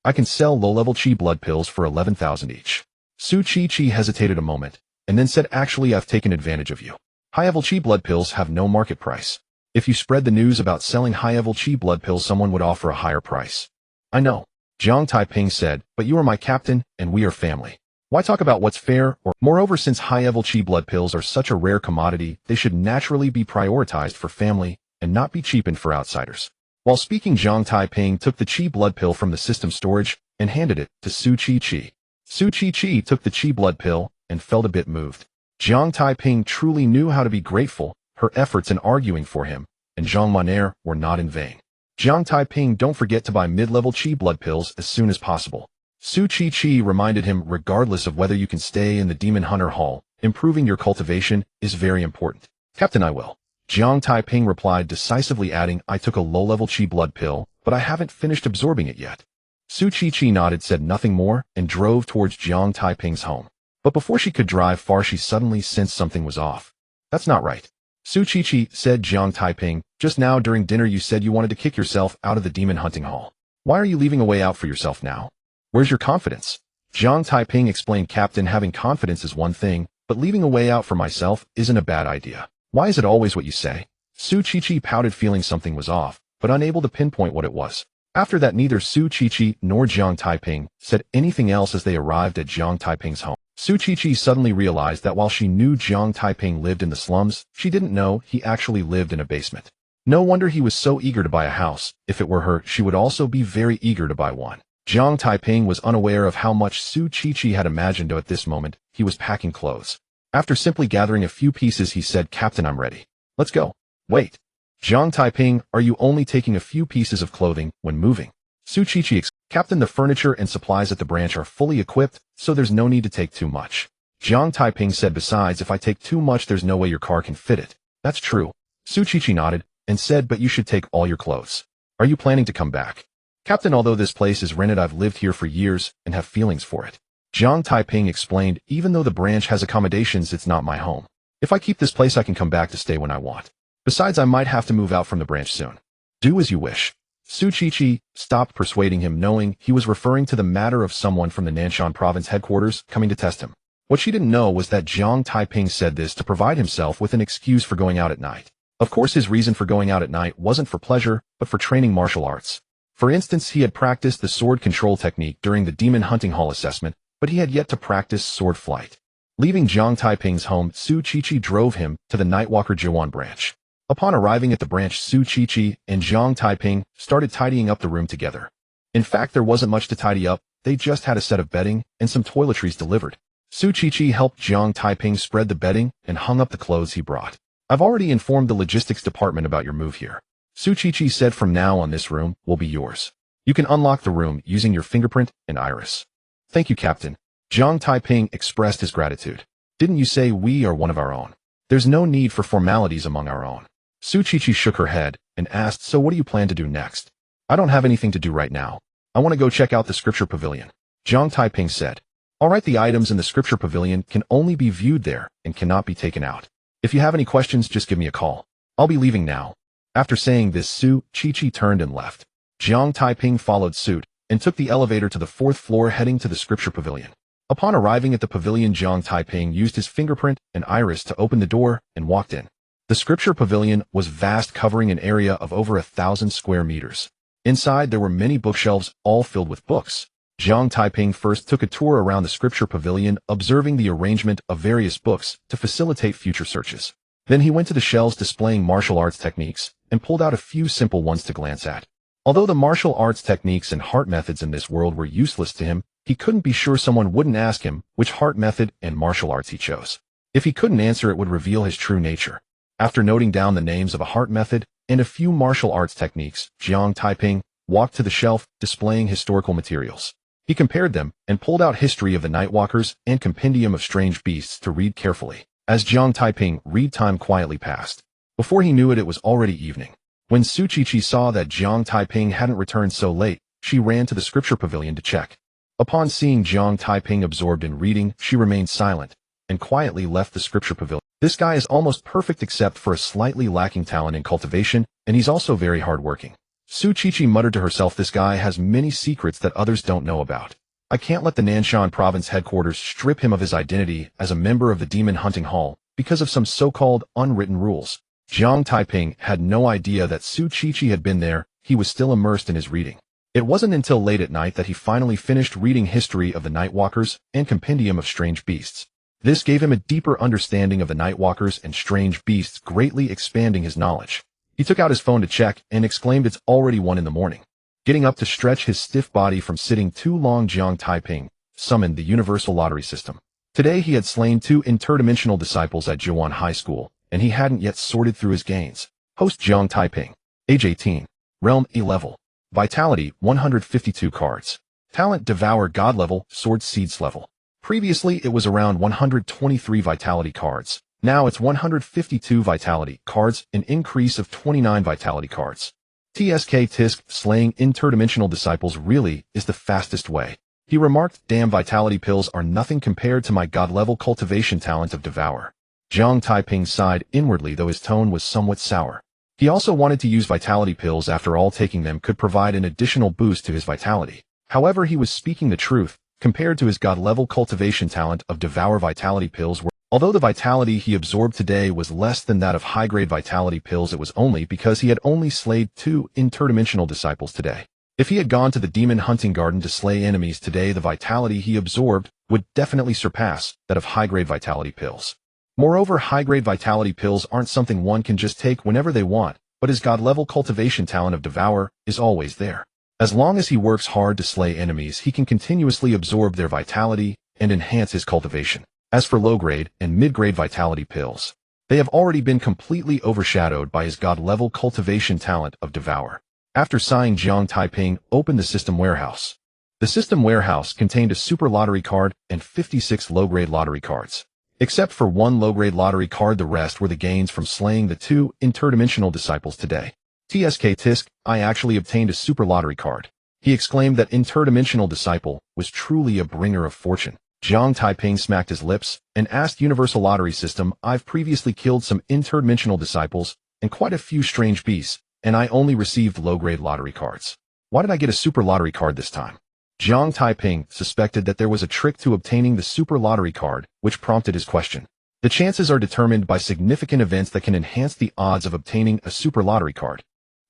I can sell low-level chi blood pills for 11,000 each." Su Chi hesitated a moment, and then said, "Actually, I've taken advantage of you. High-level chi blood pills have no market price. If you spread the news about selling high-level chi blood pills, someone would offer a higher price." "I know," Jiang Taiping said, "but you are my captain, and we are family. Why talk about what's fair? Or moreover, since high-level chi blood pills are such a rare commodity, they should naturally be prioritized for family and not be cheapened for outsiders." While speaking, Jiang Taiping took the chi blood pill from the system storage and handed it to Su Chi. Su Chi took the chi blood pill and felt a bit moved. Jiang Taiping truly knew how to be grateful. Her efforts in arguing for him and Zhang Monair were not in vain. "Jiang Taiping, don't forget to buy mid-level chi blood pills as soon as possible." Su Chi reminded him, "Regardless of whether you can stay in the Demon Hunter Hall, improving your cultivation is very important." "Captain, I will," Jiang Taiping replied decisively, adding, "I took a low-level chi blood pill, but I haven't finished absorbing it yet." Su Chi nodded, said nothing more, and drove towards Jiang Taiping's home. But before she could drive far, she suddenly sensed something was off. "That's not right." Su Qiqi, said Jiang Taiping, just now during dinner you said you wanted to kick yourself out of the demon hunting hall. Why are you leaving a way out for yourself now? Where's your confidence? Jiang Taiping explained, Captain, having confidence is one thing, but leaving a way out for myself isn't a bad idea. Why is it always what you say? Su Qiqi pouted, feeling something was off, but unable to pinpoint what it was. After that, neither Su Qiqi nor Jiang Taiping said anything else as they arrived at Jiang Taiping's home. Su Qiqi suddenly realized that while she knew Jiang Taiping lived in the slums, she didn't know he actually lived in a basement. No wonder he was so eager to buy a house. If it were her, she would also be very eager to buy one. Jiang Taiping was unaware of how much Su Qiqi had imagined at this moment. He was packing clothes. After simply gathering a few pieces, he said, Captain, I'm ready. Let's go. Wait. Jiang Taiping, are you only taking a few pieces of clothing when moving? Su Qiqi exclaimed, Captain, the furniture and supplies at the branch are fully equipped, so there's no need to take too much. Jiang Taiping said, besides, if I take too much, there's no way your car can fit it. That's true. Su Qiqi nodded and said, but you should take all your clothes. Are you planning to come back? Captain, although this place is rented, I've lived here for years and have feelings for it. Jiang Taiping explained, even though the branch has accommodations, it's not my home. If I keep this place, I can come back to stay when I want. Besides, I might have to move out from the branch soon. Do as you wish. Su Qiqi stopped persuading him, knowing he was referring to the matter of someone from the Nanshan province headquarters coming to test him. What she didn't know was that Jiang Taiping said this to provide himself with an excuse for going out at night. Of course, his reason for going out at night wasn't for pleasure, but for training martial arts. For instance, he had practiced the sword control technique during the demon hunting hall assessment, but he had yet to practice sword flight. Leaving Jiang Taiping's home, Su Qiqi drove him to the Nightwalker Jiwan branch. Upon arriving at the branch, Su Qiqi and Jiang Taiping started tidying up the room together. In fact, there wasn't much to tidy up. They just had a set of bedding and some toiletries delivered. Su Qiqi helped Jiang Taiping spread the bedding and hung up the clothes he brought. I've already informed the logistics department about your move here. Su Qiqi said, from now on this room will be yours. You can unlock the room using your fingerprint and iris. Thank you, Captain. Jiang Taiping expressed his gratitude. Didn't you say we are one of our own? There's no need for formalities among our own. Su Qiqi shook her head and asked, so what do you plan to do next? I don't have anything to do right now. I want to go check out the scripture pavilion. Jiang Taiping said. All right, the items in the scripture pavilion can only be viewed there and cannot be taken out. If you have any questions, just give me a call. I'll be leaving now. After saying this, Su Qiqi turned and left. Jiang Taiping followed suit and took the elevator to the 4th floor, heading to the scripture pavilion. Upon arriving at the pavilion, Jiang Taiping used his fingerprint and iris to open the door and walked in. The scripture pavilion was vast, covering an area of over 1,000 square meters. Inside, there were many bookshelves, all filled with books. Jiang Taiping first took a tour around the scripture pavilion, observing the arrangement of various books to facilitate future searches. Then he went to the shelves displaying martial arts techniques and pulled out a few simple ones to glance at. Although the martial arts techniques and heart methods in this world were useless to him, he couldn't be sure someone wouldn't ask him which heart method and martial arts he chose. If he couldn't answer, it would reveal his true nature. After noting down the names of a heart method and a few martial arts techniques, Jiang Taiping walked to the shelf displaying historical materials. He compared them and pulled out History of the Nightwalkers and Compendium of Strange Beasts to read carefully. As Jiang Taiping read, time quietly passed. Before he knew it, it was already evening. When Su Qiqi saw that Jiang Taiping hadn't returned so late, she ran to the scripture pavilion to check. Upon seeing Jiang Taiping absorbed in reading, she remained silent and quietly left the scripture pavilion. This guy is almost perfect except for a slightly lacking talent in cultivation, and he's also very hardworking. Su Qiqi muttered to herself, this guy has many secrets that others don't know about. I can't let the Nanshan province headquarters strip him of his identity as a member of the demon hunting hall because of some so-called unwritten rules. Jiang Taiping had no idea that Su Qiqi had been there. He was still immersed in his reading. It wasn't until late at night that he finally finished reading History of the Nightwalkers and Compendium of Strange Beasts. This gave him a deeper understanding of the Nightwalkers and strange beasts, greatly expanding his knowledge. He took out his phone to check and exclaimed, it's already 1 a.m. Getting up to stretch his stiff body from sitting too long, Jiang Taiping summoned the Universal Lottery System. Today he had slain 2 interdimensional disciples at Jiwan High School, and he hadn't yet sorted through his gains. Host Jiang Taiping. Age 18. Realm E level. Vitality 152 cards. Talent Devour God level, Sword Seeds level. Previously it was around 123 vitality cards. Now it's 152 vitality cards, an increase of 29 vitality cards. TSK Tisk, slaying interdimensional disciples really is the fastest way. He remarked, damn, vitality pills are nothing compared to my god-level cultivation talent of Devour. Jiang Taiping sighed inwardly, though his tone was somewhat sour. He also wanted to use vitality pills. After all, taking them could provide an additional boost to his vitality. However, he was speaking the truth. Compared to his god-level cultivation talent of devour, vitality pills were, although the vitality he absorbed today was less than that of high-grade vitality pills, it was only because he had only slayed 2 interdimensional disciples today. If he had gone to the demon hunting garden to slay enemies today, the vitality he absorbed would definitely surpass that of high-grade vitality pills. Moreover, high-grade vitality pills aren't something one can just take whenever they want, but his god-level cultivation talent of devour is always there. As long as he works hard to slay enemies, he can continuously absorb their vitality and enhance his cultivation. As for low-grade and mid-grade vitality pills, they have already been completely overshadowed by his god-level cultivation talent of devour. After sighing, Jiang Taiping opened the system warehouse. The system warehouse contained a super lottery card and 56 low-grade lottery cards. Except for 1 low-grade lottery card, the rest were the gains from slaying the 2 interdimensional disciples today. Tisk, I actually obtained a super lottery card. He exclaimed that interdimensional disciple was truly a bringer of fortune. Jiang Taiping smacked his lips and asked Universal Lottery System, I've previously killed some interdimensional disciples and quite a few strange beasts, and I only received low-grade lottery cards. Why did I get a super lottery card this time? Jiang Taiping suspected that there was a trick to obtaining the super lottery card, which prompted his question. The chances are determined by significant events that can enhance the odds of obtaining a super lottery card.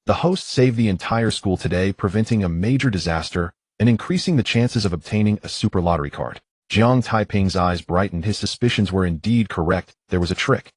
The host saved the entire school today, preventing a major disaster and increasing the chances of obtaining a super lottery card. Jiang Taiping's eyes brightened. His suspicions were indeed correct. There was a trick.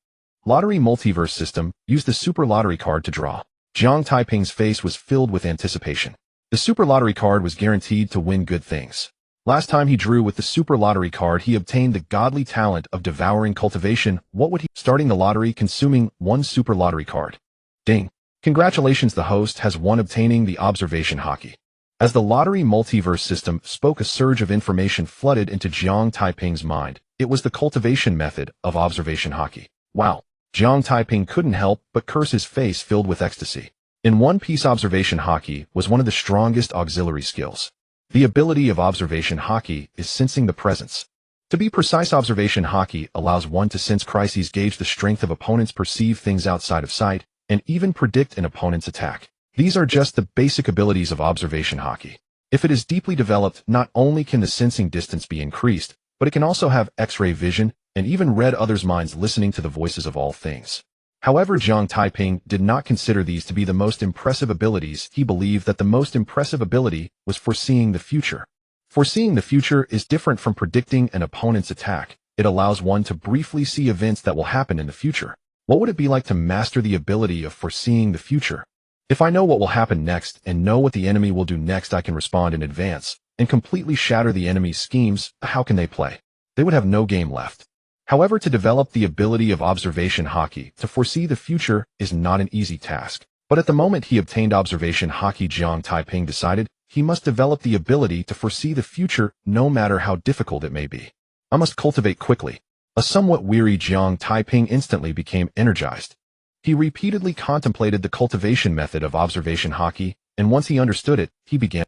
Lottery multiverse system used the super lottery card to draw. Jiang Taiping's face was filled with anticipation. The super lottery card was guaranteed to win good things. Last time he drew with the super lottery card, he obtained the godly talent of devouring cultivation. What would he starting the lottery, consuming 1 super lottery card? Ding. Congratulations, the host has won, obtaining the observation hockey. As the lottery multiverse system spoke, a surge of information flooded into Jiang Taiping's mind. It was the cultivation method of observation hockey. Wow. Jiang Taiping couldn't help but curse, his face filled with ecstasy. In One Piece, observation hockey was one of the strongest auxiliary skills. The ability of observation hockey is sensing the presence. To be precise, observation hockey allows one to sense crises, gauge the strength of opponents, perceive things outside of sight, and even predict an opponent's attack. These are just the basic abilities of observation hockey. If it is deeply developed, not only can the sensing distance be increased, but it can also have X-ray vision and even read others' minds, listening to the voices of all things. However, Jiang Taiping did not consider these to be the most impressive abilities. He believed that the most impressive ability was foreseeing the future. Foreseeing the future is different from predicting an opponent's attack. It allows one to briefly see events that will happen in the future. What would it be like to master the ability of foreseeing the future? If I know what will happen next and know what the enemy will do next, I can respond in advance and completely shatter the enemy's schemes. How can they play? They would have no game left. However, to develop the ability of observation hockey to foresee the future is not an easy task. But at the moment he obtained observation hockey, Jiang Taiping decided he must develop the ability to foresee the future, no matter how difficult it may be. I must cultivate quickly. A somewhat weary Jiang Taiping instantly became energized. He repeatedly contemplated the cultivation method of observation hockey, and once he understood it, he began.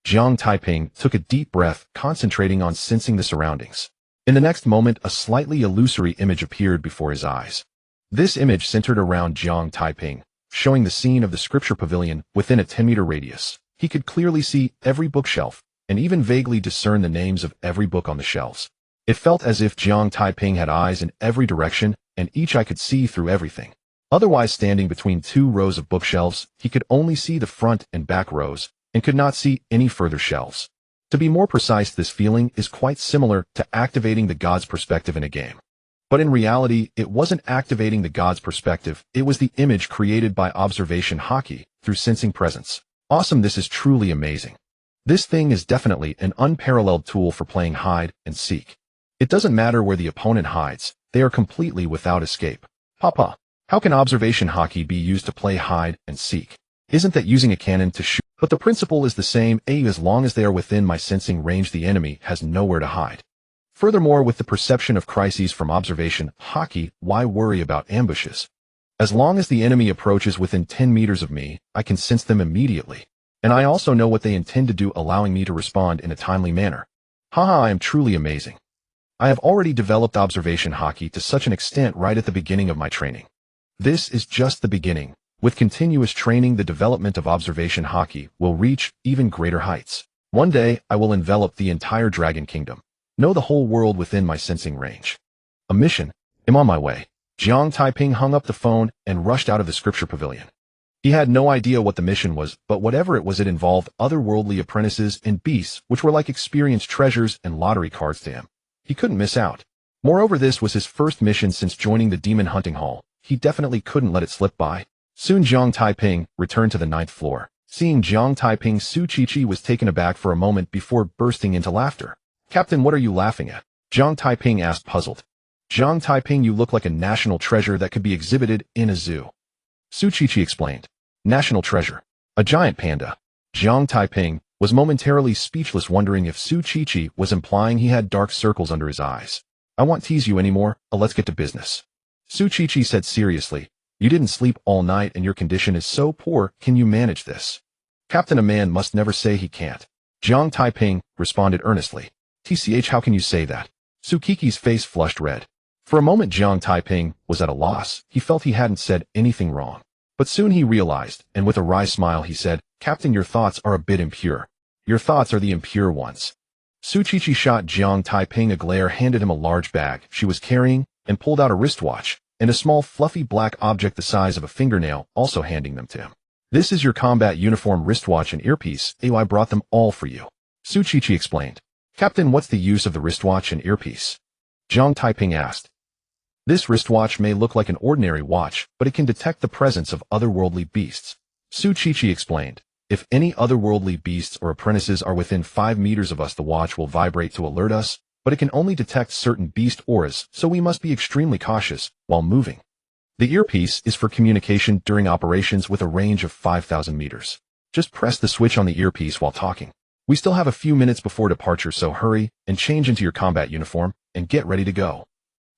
Jiang Taiping took a deep breath, concentrating on sensing the surroundings. In the next moment, a slightly illusory image appeared before his eyes. This image centered around Jiang Taiping, showing the scene of the scripture pavilion within a 10-meter radius. He could clearly see every bookshelf, and even vaguely discern the names of every book on the shelves. It felt as if Jiang Taiping had eyes in every direction, and each eye could see through everything. Otherwise, standing between 2 rows of bookshelves, he could only see the front and back rows, and could not see any further shelves. To be more precise, this feeling is quite similar to activating the God's perspective in a game. But in reality, it wasn't activating the God's perspective, it was the image created by observation hockey through sensing presence. Awesome, this is truly amazing. This thing is definitely an unparalleled tool for playing hide and seek. It doesn't matter where the opponent hides, they are completely without escape. Papa, how can observation hockey be used to play hide and seek? Isn't that using a cannon to shoot? But the principle is the same. As long as they are within my sensing range, the enemy has nowhere to hide. Furthermore, with the perception of crises from observation hockey, why worry about ambushes? As long as the enemy approaches within 10 meters of me, I can sense them immediately. And I also know what they intend to do, allowing me to respond in a timely manner. I am truly amazing. I have already developed observation hockey to such an extent right at the beginning of my training. This is just the beginning. With continuous training, the development of observation hockey will reach even greater heights. One day, I will envelop the entire Dragon Kingdom. Know the whole world within my sensing range. A mission? I'm on my way. Jiang Taiping hung up the phone and rushed out of the scripture pavilion. He had no idea what the mission was, but whatever it was, it involved otherworldly apprentices and beasts, which were like experienced treasures and lottery cards to him. He couldn't miss out. Moreover, this was his first mission since joining the demon hunting hall. He definitely couldn't let it slip by. Soon Jiang Taiping returned to the 9th floor. Seeing Jiang Taiping, Su Qiqi was taken aback for a moment before bursting into laughter. "Captain, what are you laughing at?" Jiang Taiping asked, puzzled. "Jiang Taiping, you look like a national treasure that could be exhibited in a zoo." Su Qiqi explained. "National treasure? A giant panda?" Jiang Taiping was momentarily speechless, wondering if Su Qiqi was implying he had dark circles under his eyes. "I won't tease you anymore, let's get to business." Su Qiqi said seriously, "You didn't sleep all night and your condition is so poor, can you manage this?" "Captain, a man must never say he can't." Jiang Taiping responded earnestly. "TCH, how can you say that?" Su Qiqi's face flushed red. For a moment Jiang Taiping was at a loss. He felt he hadn't said anything wrong. But soon he realized, and with a wry smile he said, "Captain, your thoughts are a bit impure. Your thoughts are the impure ones." Su Qiqi shot Jiang Taiping a glare, handed him a large bag she was carrying, and pulled out a wristwatch and a small fluffy black object the size of a fingernail, also handing them to him. "This is your combat uniform, wristwatch, and earpiece. I brought them all for you," Su Qiqi explained. "Captain, what's the use of the wristwatch and earpiece?" Jiang Taiping asked. "This wristwatch may look like an ordinary watch, but it can detect the presence of otherworldly beasts," Su Qiqi explained. "If any otherworldly beasts or apprentices are within 5 meters of us, the watch will vibrate to alert us, but it can only detect certain beast auras, so we must be extremely cautious while moving. The earpiece is for communication during operations with a range of 5,000 meters. Just press the switch on the earpiece while talking. We still have a few minutes before departure, so hurry and change into your combat uniform and get ready to go."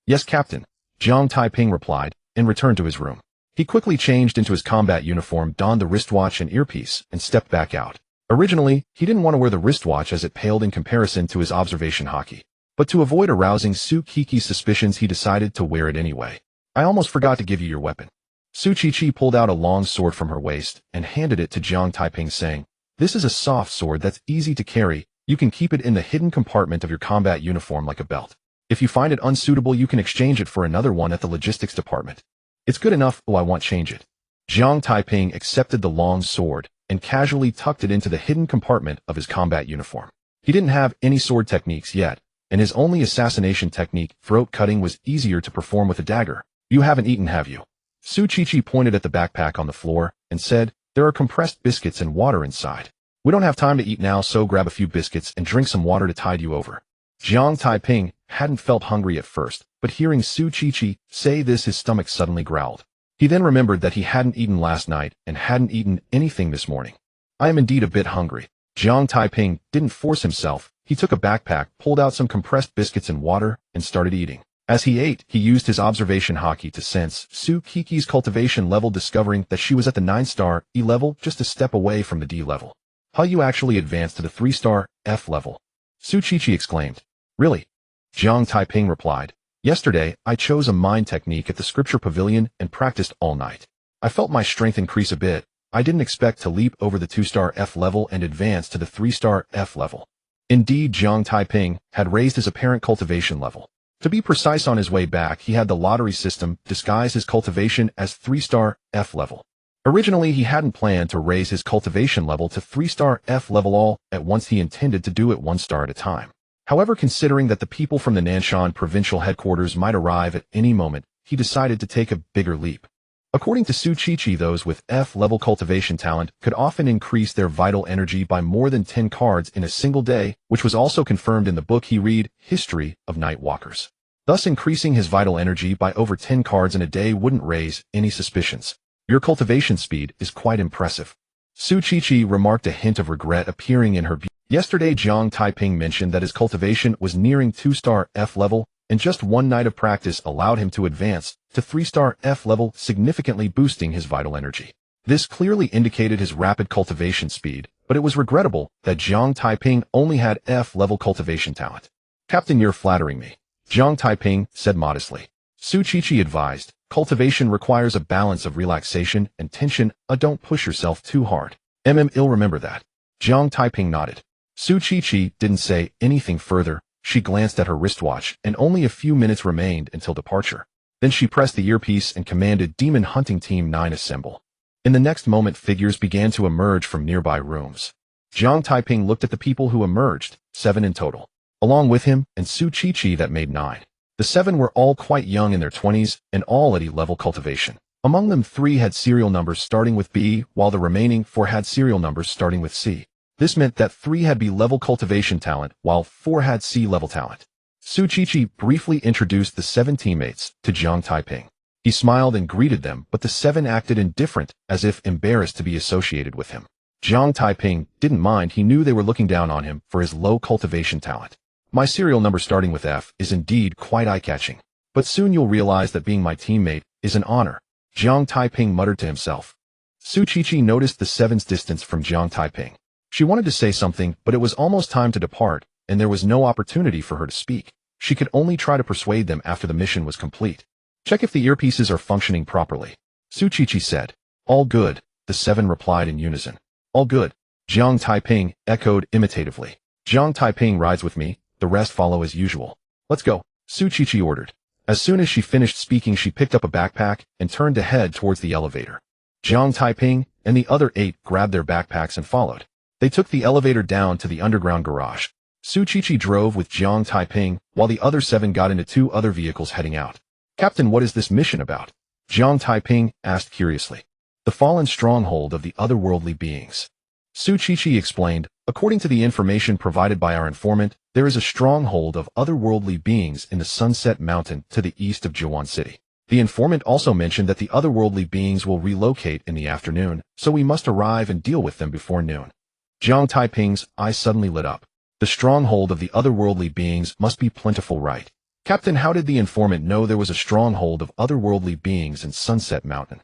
"Yes, Captain," Jiang Taiping replied and returned to his room. He quickly changed into his combat uniform, donned the wristwatch and earpiece, and stepped back out. Originally, he didn't want to wear the wristwatch as it paled in comparison to his observation hockey. But to avoid arousing Su Qiqi's suspicions, he decided to wear it anyway. "I almost forgot to give you your weapon." Su Qiqi pulled out a long sword from her waist and handed it to Jiang Taiping, saying, "This is a soft sword that's easy to carry. You can keep it in the hidden compartment of your combat uniform like a belt. If you find it unsuitable, you can exchange it for another one at the logistics department. It's good enough, I won't change it." Jiang Taiping accepted the long sword and casually tucked it into the hidden compartment of his combat uniform. He didn't have any sword techniques yet, and his only assassination technique, throat cutting, was easier to perform with a dagger. "You haven't eaten, have you?" Su Qiqi pointed at the backpack on the floor and said, "There are compressed biscuits and water inside. We don't have time to eat now, so grab a few biscuits and drink some water to tide you over." Jiang Taiping hadn't felt hungry at first, but hearing Su Qiqi say this, his stomach suddenly growled. He then remembered that he hadn't eaten last night and hadn't eaten anything this morning. "I am indeed a bit hungry." Jiang Taiping didn't force himself. He took a backpack, pulled out some compressed biscuits and water, and started eating. As he ate, he used his observation hockey to sense Su Qiqi's cultivation level, discovering that she was at the 9-star E level, just a step away from the D level. "How you actually advanced to the 3-star F level?" Su Qiqi exclaimed. "Really?" Jiang Taiping replied. "Yesterday, I chose a mind technique at the scripture pavilion and practiced all night. I felt my strength increase a bit. I didn't expect to leap over the 2-star F level and advance to the 3-star F level." Indeed, Jiang Taiping had raised his apparent cultivation level. To be precise, on his way back, he had the lottery system disguise his cultivation as 3-star F level. Originally, he hadn't planned to raise his cultivation level to 3-star F level all at once. He intended to do it 1 star at a time. However, considering that the people from the Nanshan provincial headquarters might arrive at any moment, he decided to take a bigger leap. According to Su Qiqi, those with F-level cultivation talent could often increase their vital energy by more than 10 cards in a single day, which was also confirmed in the book he read, History of Nightwalkers. Thus, increasing his vital energy by over 10 cards in a day wouldn't raise any suspicions. "Your cultivation speed is quite impressive." Su Qiqi remarked, a hint of regret appearing in her beauty. Yesterday, Jiang Taiping mentioned that his cultivation was nearing 2-star F level, and just one night of practice allowed him to advance to 3-star F level, significantly boosting his vital energy. This clearly indicated his rapid cultivation speed, but it was regrettable that Jiang Taiping only had F level cultivation talent. "Captain, you're flattering me." Jiang Taiping said modestly. Su Qiqi advised, cultivation requires a balance of relaxation and tension. Don't push yourself too hard. I'll remember that. Jiang Taiping nodded. Su Qiqi didn't say anything further. She glanced at her wristwatch, and only a few minutes remained until departure. Then she pressed the earpiece and commanded Demon Hunting Team 9 assemble. In the next moment, figures began to emerge from nearby rooms. Jiang Taiping looked at the people who emerged, 7 in total. Along with him and Su Qiqi, that made 9. The 7 were all quite young in their 20s and all at E-level cultivation. Among them, 3 had serial numbers starting with B, while the remaining 4 had serial numbers starting with C. This meant that 3 had B-level cultivation talent, while 4 had C-level talent. Su Qiqi briefly introduced the 7 teammates to Jiang Taiping. He smiled and greeted them, but the 7 acted indifferent, as if embarrassed to be associated with him. Jiang Taiping didn't mind. He knew they were looking down on him for his low cultivation talent. My serial number starting with F is indeed quite eye-catching. But soon you'll realize that being my teammate is an honor, Jiang Taiping muttered to himself. Su Qiqi noticed the 7's distance from Jiang Taiping. She wanted to say something, but it was almost time to depart, and there was no opportunity for her to speak. She could only try to persuade them after the mission was complete. Check if the earpieces are functioning properly. Su Qiqi said. All good, the 7 replied in unison. All good, Jiang Taiping echoed imitatively. Jiang Taiping rides with me, the rest follow as usual. Let's go, Su Qiqi ordered. As soon as she finished speaking, she picked up a backpack and turned to head towards the elevator. Jiang Taiping and the other 8 grabbed their backpacks and followed. They took the elevator down to the underground garage. Su Qiqi drove with Jiang Taiping, while the other 7 got into 2 other vehicles heading out. Captain, what is this mission about? Jiang Taiping asked curiously. The fallen stronghold of the otherworldly beings. Su Qiqi explained, according to the information provided by our informant, there is a stronghold of otherworldly beings in the Sunset Mountain to the east of Jiwan City. The informant also mentioned that the otherworldly beings will relocate in the afternoon, so we must arrive and deal with them before noon. Jiang Taiping's eyes suddenly lit up. The stronghold of the otherworldly beings must be plentiful, right? Captain, how did the informant know there was a stronghold of otherworldly beings in Sunset Mountain?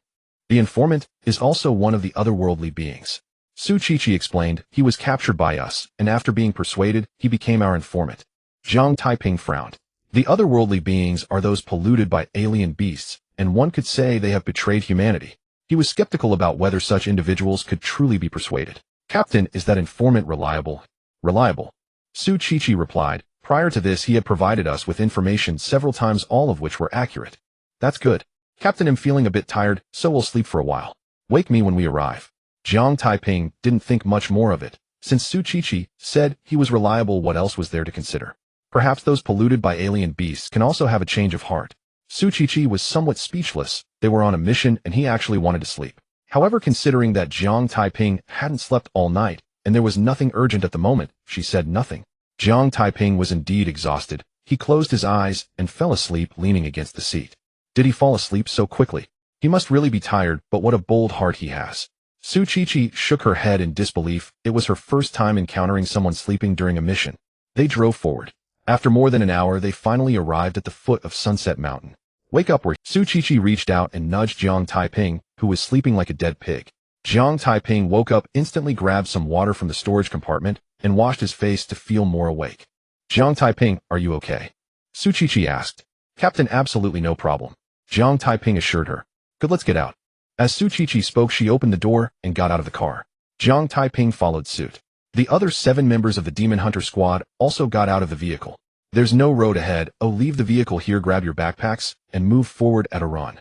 The informant is also one of the otherworldly beings. Su Qiqi explained, he was captured by us, and after being persuaded, he became our informant. Jiang Taiping frowned. The otherworldly beings are those polluted by alien beasts, and one could say they have betrayed humanity. He was skeptical about whether such individuals could truly be persuaded. Captain, is that informant reliable? Reliable. Su Qiqi replied. Prior to this, he had provided us with information several times, all of which were accurate. That's good. Captain, I'm feeling a bit tired, so we'll sleep for a while. Wake me when we arrive. Jiang Taiping didn't think much more of it. Since Su Qiqi said he was reliable, what else was there to consider? Perhaps those polluted by alien beasts can also have a change of heart. Su Qiqi was somewhat speechless. They were on a mission and he actually wanted to sleep. However, considering that Jiang Taiping hadn't slept all night, and there was nothing urgent at the moment, she said nothing. Jiang Taiping was indeed exhausted. He closed his eyes and fell asleep leaning against the seat. Did he fall asleep so quickly? He must really be tired, but what a bold heart he has. Su Qiqi shook her head in disbelief. It was her first time encountering someone sleeping during a mission. They drove forward. After more than an hour, they finally arrived at the foot of Sunset Mountain. Wake up, Su Qiqi reached out and nudged Jiang Taiping, who was sleeping like a dead pig. Jiang Taiping woke up, instantly grabbed some water from the storage compartment, and washed his face to feel more awake. Jiang Taiping, are you okay? Su Qiqi asked. Captain, absolutely no problem. Jiang Taiping assured her. Good, let's get out. As Su Qiqi spoke, she opened the door and got out of the car. Jiang Taiping followed suit. The other 7 members of the Demon Hunter squad also got out of the vehicle. There's no road ahead. Oh, leave the vehicle here, grab your backpacks, and move forward at a run.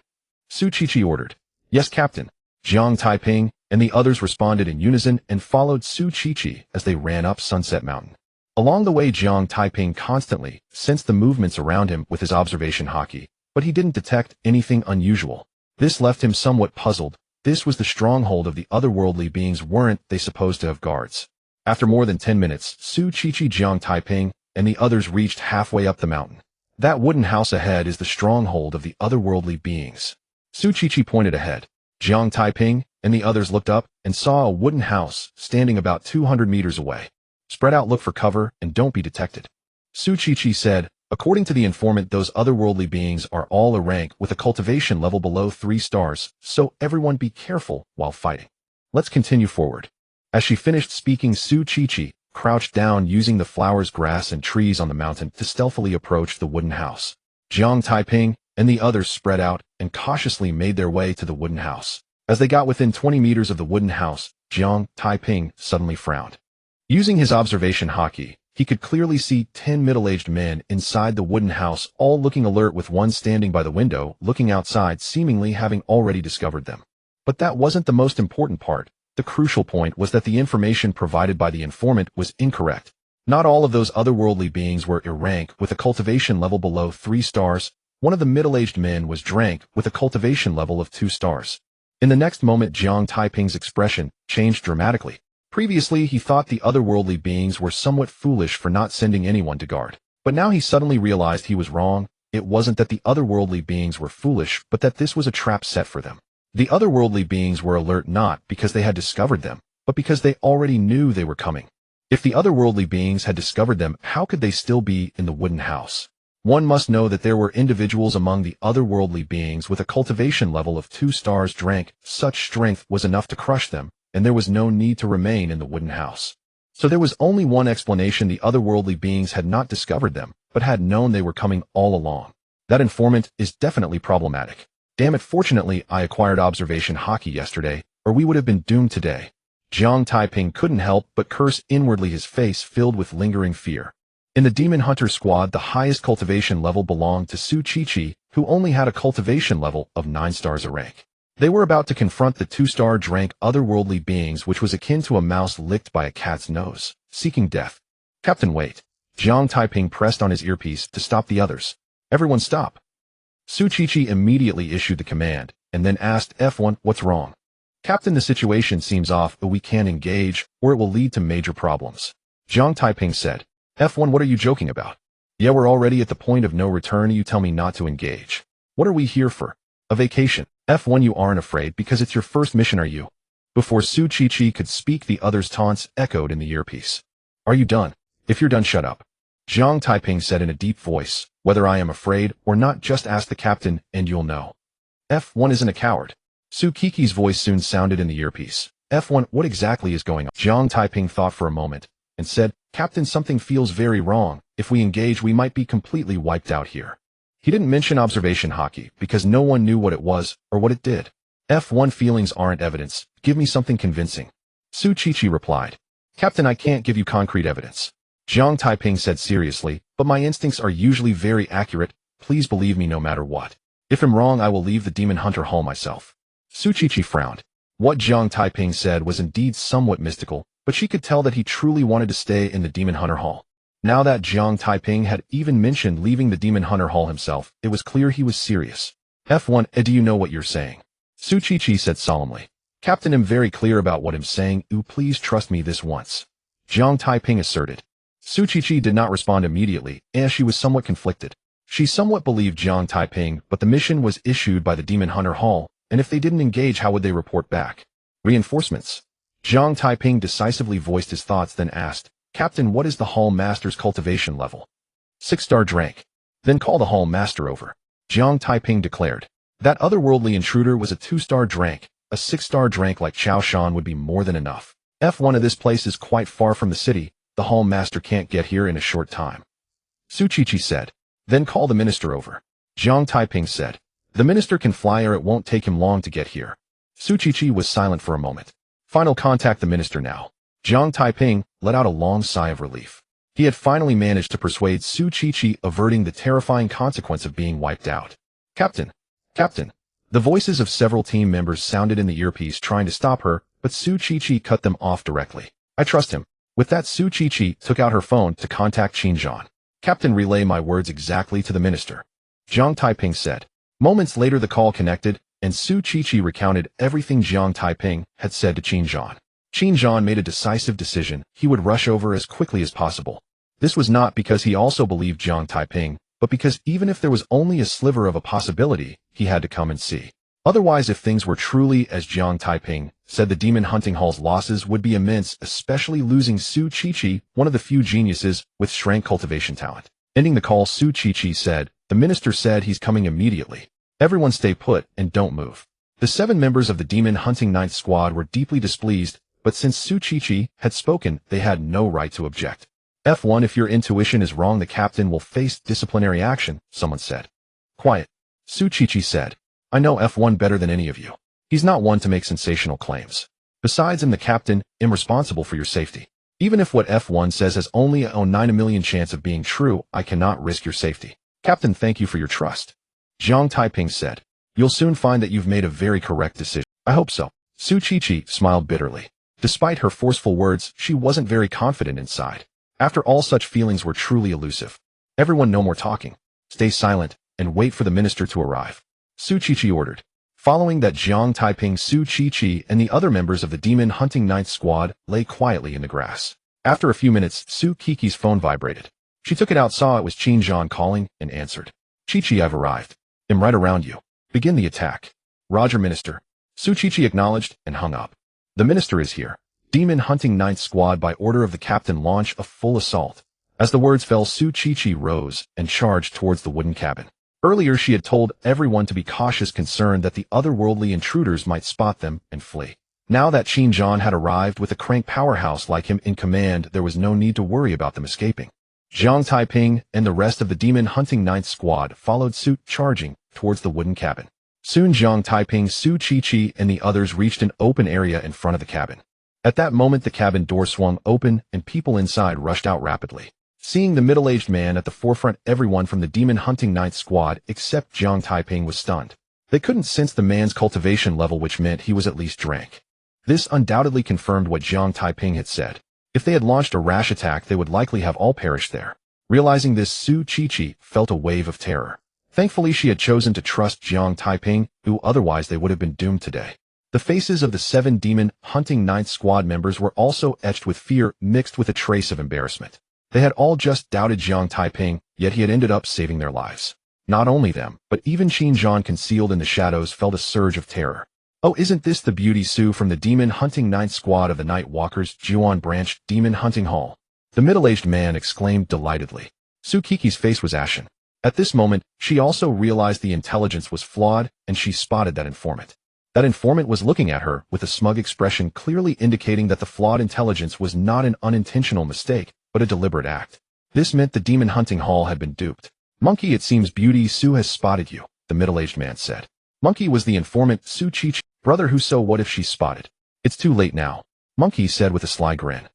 Su Qiqi ordered. Yes, Captain. Jiang Taiping and the others responded in unison and followed Su Qiqi as they ran up Sunset Mountain. Along the way, Jiang Taiping constantly sensed the movements around him with his observation hockey, but he didn't detect anything unusual. This left him somewhat puzzled. This was the stronghold of the otherworldly beings. Weren't they supposed to have guards? After more than 10 minutes, Su Qiqi, Jiang Taiping, and the others reached halfway up the mountain. That wooden house ahead is the stronghold of the otherworldly beings. Su Qiqi pointed ahead. Jiang Taiping and the others looked up and saw a wooden house standing about 200 meters away. Spread out, look for cover, and don't be detected. Su Qiqi said, according to the informant, those otherworldly beings are all a rank with a cultivation level below 3 stars, so everyone be careful while fighting. Let's continue forward. As she finished speaking, Su Qiqi crouched down using the flowers, grass, and trees on the mountain to stealthily approach the wooden house. Jiang Taiping and the others spread out and cautiously made their way to the wooden house. As they got within 20 meters of the wooden house, Jiang Taiping suddenly frowned. Using his observation hotkey, he could clearly see 10 middle-aged men inside the wooden house, all looking alert, with one standing by the window, looking outside, seemingly having already discovered them. But that wasn't the most important part. The crucial point was that the information provided by the informant was incorrect. Not all of those otherworldly beings were rank with a cultivation level below 3 stars. One of the middle-aged men was drank with a cultivation level of 2 stars. In the next moment, Jiang Taiping's expression changed dramatically. Previously, he thought the otherworldly beings were somewhat foolish for not sending anyone to guard. But now he suddenly realized he was wrong. It wasn't that the otherworldly beings were foolish, but that this was a trap set for them. The otherworldly beings were alert not because they had discovered them, but because they already knew they were coming. If the otherworldly beings had discovered them, how could they still be in the wooden house? One must know that there were individuals among the otherworldly beings with a cultivation level of 2 stars drank. Such strength was enough to crush them, and there was no need to remain in the wooden house. So there was only one explanation: the otherworldly beings had not discovered them, but had known they were coming all along. That informant is definitely problematic. Damn it, fortunately I acquired observation hotkey yesterday, or we would have been doomed today. Jiang Taiping couldn't help but curse inwardly, his face filled with lingering fear. In the Demon Hunter squad, the highest cultivation level belonged to Su Chi-Chi, who only had a cultivation level of 9 stars a rank. They were about to confront the 2-star drank otherworldly beings, which was akin to a mouse licked by a cat's nose, seeking death. Captain, wait. Jiang Taiping pressed on his earpiece to stop the others. Everyone stop. Su Chi-Chi immediately issued the command, and then asked F1, what's wrong? Captain, the situation seems off, but we can't engage, or it will lead to major problems. Jiang Taiping said. F1, what are you joking about? Yeah, we're already at the point of no return. You tell me not to engage. What are we here for? A vacation. F1, you aren't afraid because it's your first mission, are you? Before Su Chi-Chi could speak, the others' taunts echoed in the earpiece. Are you done? If you're done, shut up. Jiang Taiping said in a deep voice. Whether I am afraid or not, just ask the captain and you'll know. F1 isn't a coward. Su Kiki's voice soon sounded in the earpiece. F1, what exactly is going on? Jiang Taiping thought for a moment and said, Captain, something feels very wrong. If we engage, we might be completely wiped out here. He didn't mention observation hotkey because no one knew what it was or what it did. F1, feelings aren't evidence. Give me something convincing. Su Chi-Chi replied. Captain, I can't give you concrete evidence. Jiang Taiping said seriously, but my instincts are usually very accurate. Please believe me no matter what. If I'm wrong, I will leave the Demon Hunter Hall myself. Su Chi-Chi frowned. What Jiang Taiping said was indeed somewhat mystical, but she could tell that he truly wanted to stay in the Demon Hunter Hall. Now that Jiang Taiping had even mentioned leaving the Demon Hunter Hall himself, it was clear he was serious. F1, do you know what you're saying? Su Chi-Chi said solemnly. Captain, I'm very clear about what I'm saying. Please trust me this once. Jiang Taiping asserted. Su Chi-Chi did not respond immediately, as she was somewhat conflicted. She somewhat believed Jiang Taiping, but the mission was issued by the Demon Hunter Hall, and if they didn't engage, how would they report back? Reinforcements. Jiang Taiping decisively voiced his thoughts, then asked, Captain, what is the Hall Master's cultivation level? 6-star drank. Then call the Hall Master over. Jiang Taiping declared. That otherworldly intruder was a 2-star drank. A 6-star drank like Chao Shan would be more than enough. F1 of this place is quite far from the city. The Hall Master can't get here in a short time. Su Chi-Chi said. Then call the minister over. Jiang Taiping said. The minister can fly, or it won't take him long to get here. Su Chi-Chi was silent for a moment. Final, contact the minister now. Jiang Taiping let out a long sigh of relief. He had finally managed to persuade Su Chi-Chi, averting the terrifying consequence of being wiped out. Captain! Captain! The voices of several team members sounded in the earpiece, trying to stop her, but Su Chi-Chi cut them off directly. I trust him. With that, Su Chi-Chi took out her phone to contact Qinzhan. Captain, relay my words exactly to the minister. Jiang Taiping said. Moments later, the call connected, and Su Chi-Chi recounted everything Jiang Taiping had said to Qinzhan. Qinzhan made a decisive decision. He would rush over as quickly as possible. This was not because he also believed Jiang Taiping, but because even if there was only a sliver of a possibility, he had to come and see. Otherwise, if things were truly as Jiang Taiping said, the Demon Hunting Hall's losses would be immense, especially losing Su Chi-Chi, one of the few geniuses with strength cultivation talent. Ending the call, Su Chi-Chi said, the minister said he's coming immediately. Everyone stay put and don't move. The 7 members of the Demon Hunting Ninth Squad were deeply displeased, but since Su Qiqi had spoken, they had no right to object. F1 If your intuition is wrong, the captain will face disciplinary action, someone said. Quiet. Su Qiqi said. I know F1 better than any of you. He's not one to make sensational claims. Besides, I'm the captain, I'm responsible for your safety. Even if what F1 says has only a 9 million chance of being true, I cannot risk your safety. Captain, thank you for your trust. Jiang Taiping said. You'll soon find that you've made a very correct decision. I hope so. Su Qiqi smiled bitterly. Despite her forceful words, she wasn't very confident inside. After all, such feelings were truly elusive. Everyone, no more talking. Stay silent and wait for the minister to arrive. Su Qiqi ordered. Following that, Jiang Taiping, Su Qiqi, and the other members of the demon hunting ninth squad lay quietly in the grass. After a few minutes, Su Qiqi's phone vibrated. She took it out, saw it was Qin Zhan calling, and answered. Qiqi, I've arrived. I'm right around you. Begin the attack. Roger, minister. Su Qiqi acknowledged and hung up. The minister is here. Demon hunting ninth squad by order of the captain launch a full assault. As the words fell, Su Qiqi rose and charged towards the wooden cabin. Earlier she had told everyone to be cautious, concerned that the otherworldly intruders might spot them and flee. Now that Qin Zhan had arrived with a crank powerhouse like him in command, there was no need to worry about them escaping. Jiang Taiping and the rest of the demon hunting ninth squad followed suit, charging towards the wooden cabin. Soon Jiang Taiping, Su Qiqi, and the others reached an open area in front of the cabin. At that moment, the cabin door swung open and people inside rushed out rapidly. Seeing the middle-aged man at the forefront, everyone from the demon hunting ninth squad except Jiang Taiping was stunned. They couldn't sense the man's cultivation level, which meant he was at least drank. This undoubtedly confirmed what Jiang Taiping had said. If they had launched a rash attack, they would likely have all perished there. Realizing this, Su Qiqi felt a wave of terror. Thankfully, she had chosen to trust Jiang Taiping, who otherwise they would have been doomed today. The faces of the 7 demon hunting ninth squad members were also etched with fear mixed with a trace of embarrassment. They had all just doubted Jiang Taiping, yet he had ended up saving their lives. Not only them, but even Qin Zhan, concealed in the shadows, felt a surge of terror. Oh, isn't this the beauty Su from the demon hunting ninth squad of the Night Walkers, Jiuan Branch Demon Hunting Hall? The middle-aged man exclaimed delightedly. Su Qiqi's face was ashen. At this moment, she also realized the intelligence was flawed, and she spotted that informant. That informant was looking at her with a smug expression, clearly indicating that the flawed intelligence was not an unintentional mistake, but a deliberate act. This meant the demon hunting hall had been duped. Monkey, it seems Beauty Su has spotted you, the middle-aged man said. Monkey was the informant. Su Qiqi, brother, who? So what if she's spotted? It's too late now, Monkey said with a sly grin.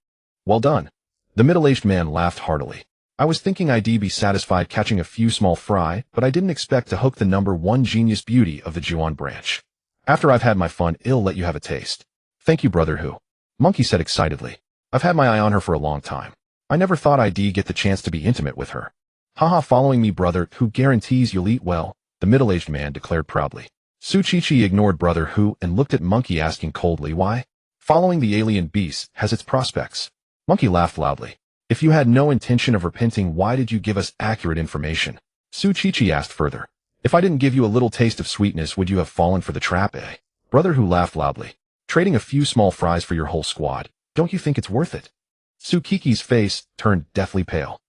Well done. The middle-aged man laughed heartily. I was thinking I'd be satisfied catching a few small fry, but I didn't expect to hook the #1 genius beauty of the Jiuan branch. After I've had my fun, I'll let you have a taste. Thank you, brother Hu, Monkey said excitedly. I've had my eye on her for a long time. I never thought I'd get the chance to be intimate with her. Haha, following me, brother Hu guarantees you'll eat well, the middle-aged man declared proudly. Su Qiqi ignored brother Hu and looked at Monkey, asking coldly why. Following the alien beast has its prospects. Monkey laughed loudly. If you had no intention of repenting, why did you give us accurate information? Su Qiqi asked further. If I didn't give you a little taste of sweetness, would you have fallen for the trap, eh? Brother Hu laughed loudly. Trading a few small fries for your whole squad, don't you think it's worth it? Su Qiqi's face turned deathly pale.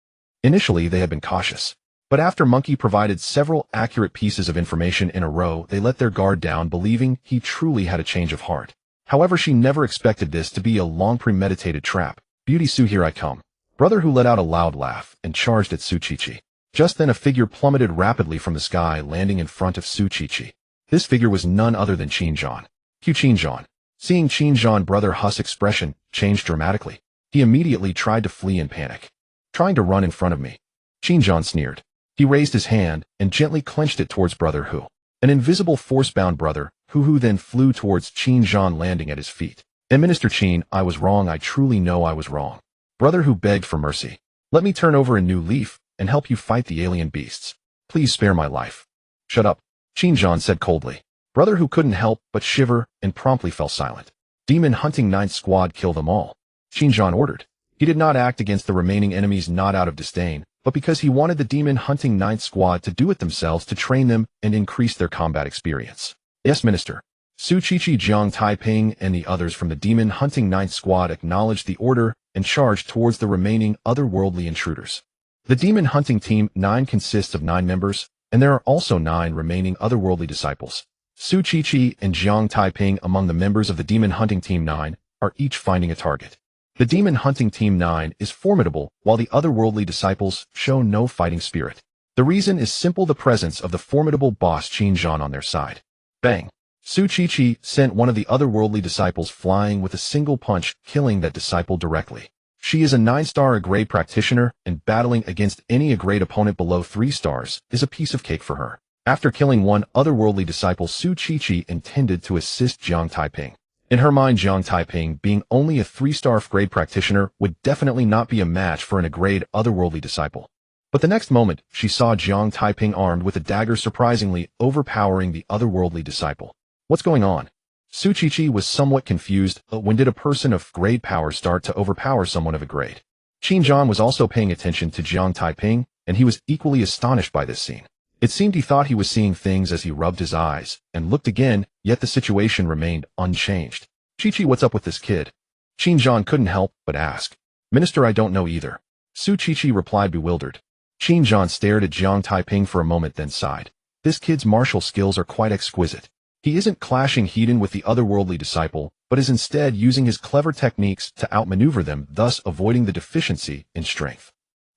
Initially, they had been cautious. But after Monkey provided several accurate pieces of information in a row, they let their guard down, believing he truly had a change of heart. However, she never expected this to be a long premeditated trap. Beauty Su, here I come. Brother Hu let out a loud laugh and charged at Su Qiqi. Just then a figure plummeted rapidly from the sky, landing in front of Su Qiqi. This figure was none other than Qin Zhan. Qin Zhan. Seeing Qin Zhan, brother Hu's expression changed dramatically. He immediately tried to flee in panic. Trying to run in front of me. Qin Zhan sneered. He raised his hand and gently clenched it towards brother Hu. An invisible force-bound brother Hu then flew towards Qin Zhan, landing at his feet. And Minister Qin, I was wrong. I truly know I was wrong. Brother Hu begged for mercy. Let me turn over a new leaf and help you fight the alien beasts. Please spare my life. Shut up, Qin Zhan said coldly. Brother Hu couldn't help but shiver and promptly fell silent. Demon hunting ninth squad, kill them all, Qin Zhan ordered. He did not act against the remaining enemies not out of disdain, but because he wanted the demon hunting ninth squad to do it themselves, to train them and increase their combat experience. Yes, Minister. Su Qiqi, Jiang Taiping, and the others from the demon hunting ninth squad acknowledged the order and charged towards the remaining otherworldly intruders. The demon hunting team 9 consists of 9 members, and there are also 9 remaining otherworldly disciples. Su Qiqi and Jiang Taiping among the members of the demon hunting team 9, are each finding a target. The demon hunting Team 9 is formidable, while the otherworldly disciples show no fighting spirit. The reason is simple: the presence of the formidable boss Qin Zhan on their side. Bang! Su Qiqi sent one of the otherworldly disciples flying with a single punch, killing that disciple directly. She is a 9-star grade practitioner, and battling against any grade opponent below 3 stars is a piece of cake for her. After killing one otherworldly disciple, Su Qiqi intended to assist Jiang Taiping. In her mind, Jiang Taiping, being only a 3-star grade practitioner, would definitely not be a match for an A-grade otherworldly disciple. But the next moment, she saw Jiang Taiping armed with a dagger, surprisingly overpowering the otherworldly disciple. What's going on? Su Qiqi was somewhat confused. When did a person of grade power start to overpower someone of a grade? Qin Zhan was also paying attention to Jiang Taiping, and he was equally astonished by this scene. It seemed he thought he was seeing things as he rubbed his eyes and looked again, yet the situation remained unchanged. Qiqi, what's up with this kid? Qin Zhan couldn't help but ask. Minister, I don't know either. Su Qiqi replied, bewildered. Qin Zhan stared at Jiang Taiping for a moment, then sighed. This kid's martial skills are quite exquisite. He isn't clashing head-on with the otherworldly disciple, but is instead using his clever techniques to outmaneuver them, thus avoiding the deficiency in strength.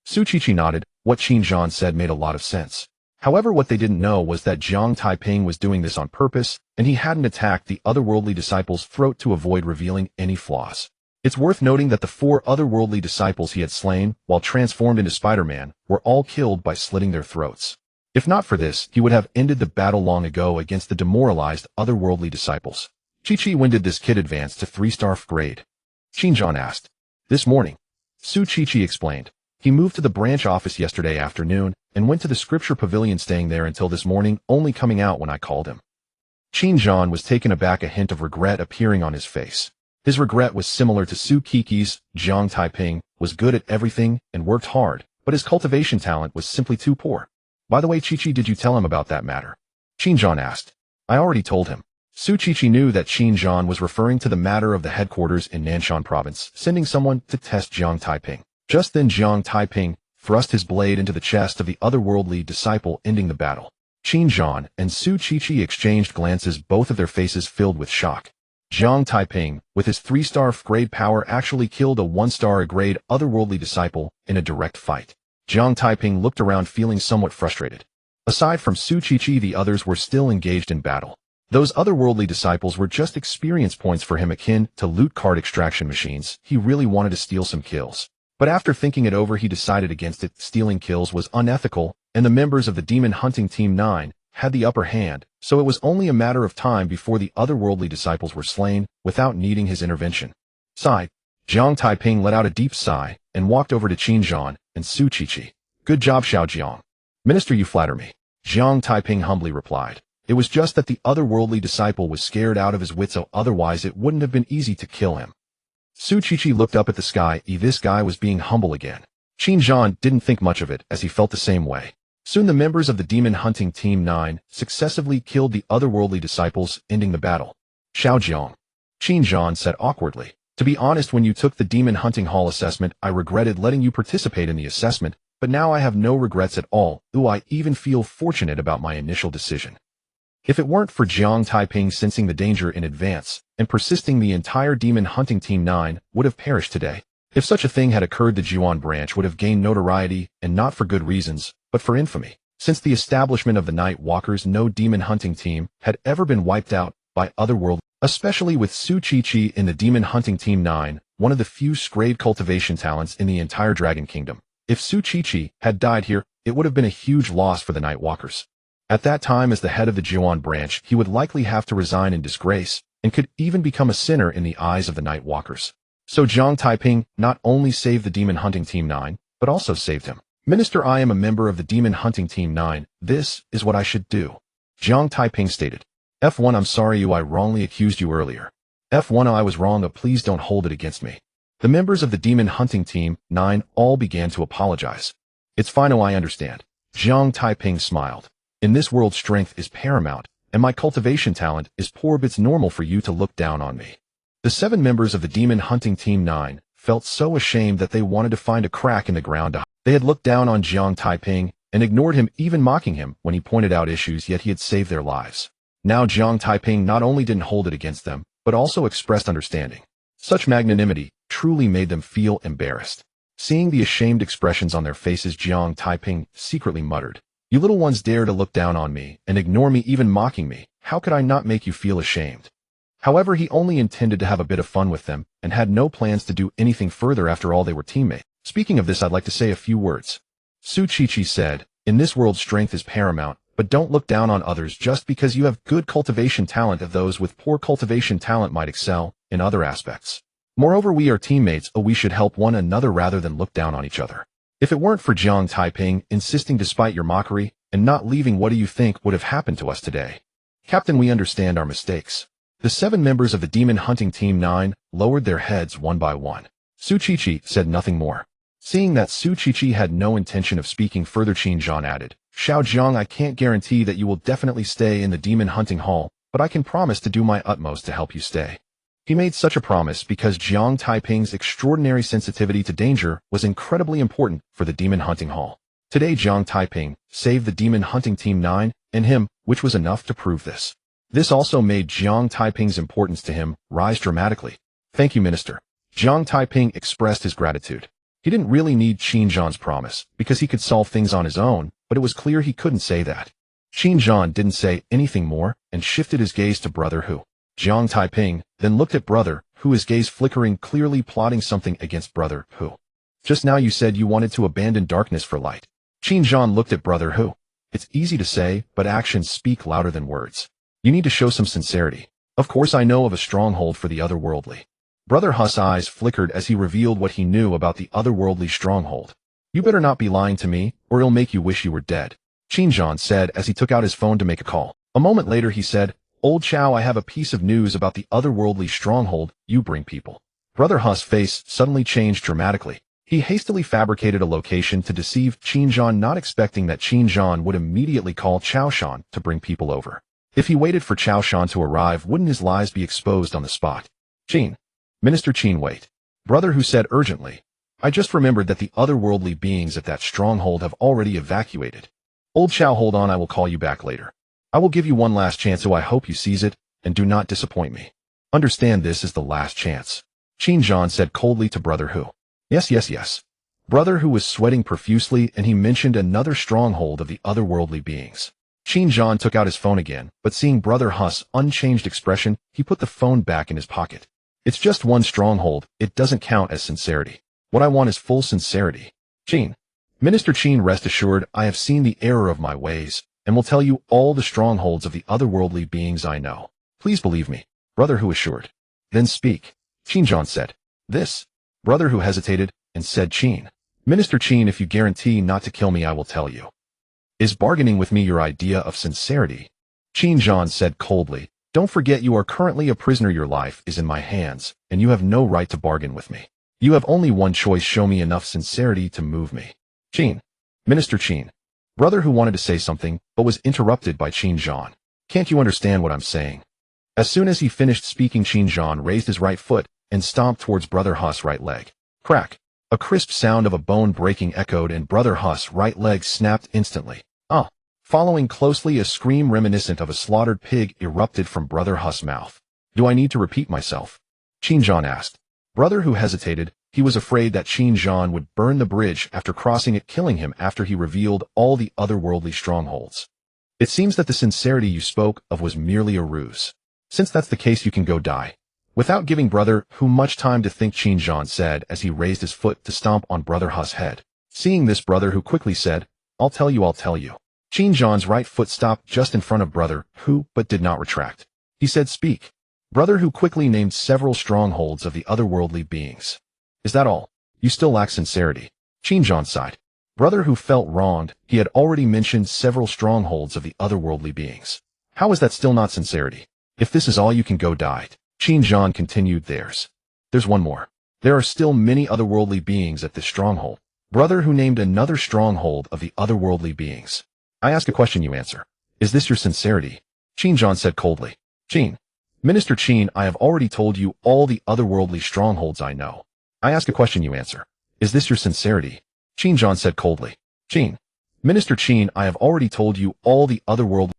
Su Qiqi nodded. What Qin Zhan said made a lot of sense. However, what they didn't know was that Jiang Taiping was doing this on purpose, and he hadn't attacked the otherworldly disciple's throat to avoid revealing any flaws. It's worth noting that the 4 otherworldly disciples he had slain, while transformed into Spider-Man, were all killed by slitting their throats. If not for this, he would have ended the battle long ago against the demoralized otherworldly disciples. Qiqi, when did this kid advance to 3-star grade? Qin Zhan asked. This morning. Su Qiqi explained. He moved to the branch office yesterday afternoon and went to the scripture pavilion, staying there until this morning, only coming out when I called him. Qin Zhan was taken aback, a hint of regret appearing on his face. His regret was similar to Su Qiqi's. Jiang Taiping was good at everything and worked hard, but his cultivation talent was simply too poor. By the way, Qiqi, did you tell him about that matter? Qin Zhan asked. I already told him. Su Qiqi knew that Qin Zhan was referring to the matter of the headquarters in Nanshan province, sending someone to test Jiang Taiping. Just then Jiang Taiping thrust his blade into the chest of the otherworldly disciple, ending the battle. Qin Zhan and Su Qiqi exchanged glances, both of their faces filled with shock. Jiang Taiping, with his 3-star grade power, actually killed a 1-star grade otherworldly disciple in a direct fight. Jiang Taiping looked around, feeling somewhat frustrated. Aside from Su Qiqi, the others were still engaged in battle. Those otherworldly disciples were just experience points for him, akin to loot card extraction machines. He really wanted to steal some kills. But after thinking it over, he decided against it. Stealing kills was unethical, and the members of the Demon Hunting Team 9 had the upper hand, so it was only a matter of time before the otherworldly disciples were slain, without needing his intervention. Sigh. Jiang Taiping let out a deep sigh, and walked over to Qin Zhan and Su Qiqi. Good job, Xiao Jiang. Minister, you flatter me. Jiang Taiping humbly replied. It was just that the otherworldly disciple was scared out of his wits, so otherwise it wouldn't have been easy to kill him. Su Qiqi looked up at the sky. This guy was being humble again. Qin Zhan didn't think much of it, as he felt the same way. Soon the members of the Demon Hunting Team 9 successively killed the otherworldly disciples, ending the battle. Xiao Jiang. Qin Zhan said awkwardly. To be honest, when you took the Demon Hunting Hall assessment, I regretted letting you participate in the assessment, but now I have no regrets at all. I even feel fortunate about my initial decision. If it weren't for Jiang Taiping sensing the danger in advance and persisting, the entire Demon Hunting Team 9 would have perished today. If such a thing had occurred, the Jiuan branch would have gained notoriety, and not for good reasons, but for infamy. Since the establishment of the Night Walkers, no demon hunting team had ever been wiped out by otherworld, especially with Su Qiqi in the Demon Hunting Team 9, one of the few grade cultivation talents in the entire Dragon Kingdom. If Su Qiqi had died here, it would have been a huge loss for the Night Walkers. At that time, as the head of the Jiuan branch, he would likely have to resign in disgrace, and could even become a sinner in the eyes of the Night Walkers. So Jiang Taiping not only saved the Demon Hunting Team 9, but also saved him. Minister, I am a member of the Demon Hunting Team 9. This is what I should do. Jiang Taiping stated. F1, I'm sorry I wrongly accused you earlier. F1, I was wrong, please don't hold it against me. The members of the Demon Hunting Team 9 all began to apologize. It's fine, I understand. Jiang Taiping smiled. In this world, strength is paramount, and my cultivation talent is poor, but it's normal for you to look down on me. The 7 members of the Demon Hunting Team 9 felt so ashamed that they wanted to find a crack in the ground to hide. They had looked down on Jiang Taiping and ignored him, even mocking him when he pointed out issues, yet he had saved their lives. Now Jiang Taiping not only didn't hold it against them, but also expressed understanding. Such magnanimity truly made them feel embarrassed. Seeing the ashamed expressions on their faces, Jiang Taiping secretly muttered, "You little ones dare to look down on me and ignore me, even mocking me. How could I not make you feel ashamed?" However, he only intended to have a bit of fun with them and had no plans to do anything further. After all, they were teammates. Speaking of this, I'd like to say a few words. Su Qiqi said, "In this world, strength is paramount, but don't look down on others just because you have good cultivation talent, if those with poor cultivation talent might excel in other aspects. Moreover, we are teammates, we should help one another rather than look down on each other." If it weren't for Jiang Taiping insisting despite your mockery and not leaving, what do you think would have happened to us today? Captain, we understand our mistakes. The 7 members of the demon hunting team 9 lowered their heads one by one. Su Qiqi said nothing more. Seeing that Su Qiqi had no intention of speaking further, Qin Zhan added, "Xiao Jiang, I can't guarantee that you will definitely stay in the demon hunting hall, but I can promise to do my utmost to help you stay." He made such a promise because Jiang Taiping's extraordinary sensitivity to danger was incredibly important for the demon hunting hall. Today, Jiang Taiping saved the demon hunting team 9 and him, which was enough to prove this. This also made Jiang Taiping's importance to him rise dramatically. "Thank you, Minister." Jiang Taiping expressed his gratitude. He didn't really need Qin Zhan's promise because he could solve things on his own, but it was clear he couldn't say that. Qin Zhan didn't say anything more and shifted his gaze to Brother Hu. Jiang Taiping then looked at Brother Hu, his gaze flickering, clearly plotting something against Brother Hu. "Just now you said you wanted to abandon darkness for light." Qin Zhan looked at Brother Hu. "It's easy to say, but actions speak louder than words. You need to show some sincerity. Of course, I know of a stronghold for the otherworldly." Brother Hu's eyes flickered as he revealed what he knew about the otherworldly stronghold. "You better not be lying to me, or it'll make you wish you were dead," Qin Zhan said as he took out his phone to make a call. A moment later he said, "Old Chow, I have a piece of news about the otherworldly stronghold you bring people." Brother Hu's face suddenly changed dramatically. He hastily fabricated a location to deceive Qin Zhan, not expecting that Qin Zhan would immediately call Chao Shan to bring people over. If he waited for Chao Shan to arrive, wouldn't his lies be exposed on the spot? Minister Qin, wait. Brother Hu said urgently. "I just remembered that the otherworldly beings at that stronghold have already evacuated. Old Chow, hold on, I will call you back later. I will give you one last chance, so I hope you seize it, and do not disappoint me. Understand, this is the last chance." Qin Zhan said coldly to Brother Hu. Yes. Brother Hu was sweating profusely, and he mentioned another stronghold of the otherworldly beings. Qin Zhan took out his phone again, but seeing Brother Hu's unchanged expression, he put the phone back in his pocket. "It's just one stronghold, it doesn't count as sincerity. What I want is full sincerity." Minister Qin, rest assured, I have seen the error of my ways, and will tell you all the strongholds of the otherworldly beings I know. Please believe me, Brother Hu assured. "Then speak," Qin Zhan said. "This." Brother Hu hesitated and said, Minister Qin, if you guarantee not to kill me, I will tell you. Is bargaining with me your idea of sincerity?" Qin Zhan said coldly, "Don't forget you are currently a prisoner. Your life is in my hands, and you have no right to bargain with me. You have only one choice: show me enough sincerity to move me." Minister Qin. Brother Hu wanted to say something, but was interrupted by Qin Zhan. "Can't you understand what I'm saying?" As soon as he finished speaking, Qin Zhan raised his right foot and stomped towards Brother Hu's right leg. Crack! A crisp sound of a bone breaking echoed, and Brother Hu's right leg snapped instantly. Following closely, a scream reminiscent of a slaughtered pig erupted from Brother Hu's mouth. "Do I need to repeat myself?" Qin Zhan asked. Brother Hu hesitated. He was afraid that Qin Zhan would burn the bridge after crossing it, killing him after he revealed all the otherworldly strongholds. "It seems that the sincerity you spoke of was merely a ruse. Since that's the case, you can go die." Without giving Brother Hu much time to think, Qin Zhan said as he raised his foot to stomp on Brother Hu's head. Seeing this, Brother Hu quickly said, I'll tell you. Qin Zhan's right foot stopped just in front of Brother Hu, but did not retract. He said, "Speak." Brother Hu quickly named several strongholds of the otherworldly beings. "Is that all? You still lack sincerity." Qin Zhan sighed. Brother Hu felt wronged. He had already mentioned several strongholds of the otherworldly beings. How is that still not sincerity? If this is all, you can go die. Qin Zhan continued, There's one more. There are still many otherworldly beings at this stronghold. Brother Hu named another stronghold of the otherworldly beings. "I ask a question, you answer. Is this your sincerity?" Qin Zhan said coldly. Minister Qin, I have already told you all the otherworldly strongholds I know. "I ask a question, you answer. Is this your sincerity?" Qin Zhan said coldly. Minister Qin, I have already told you all the otherworld.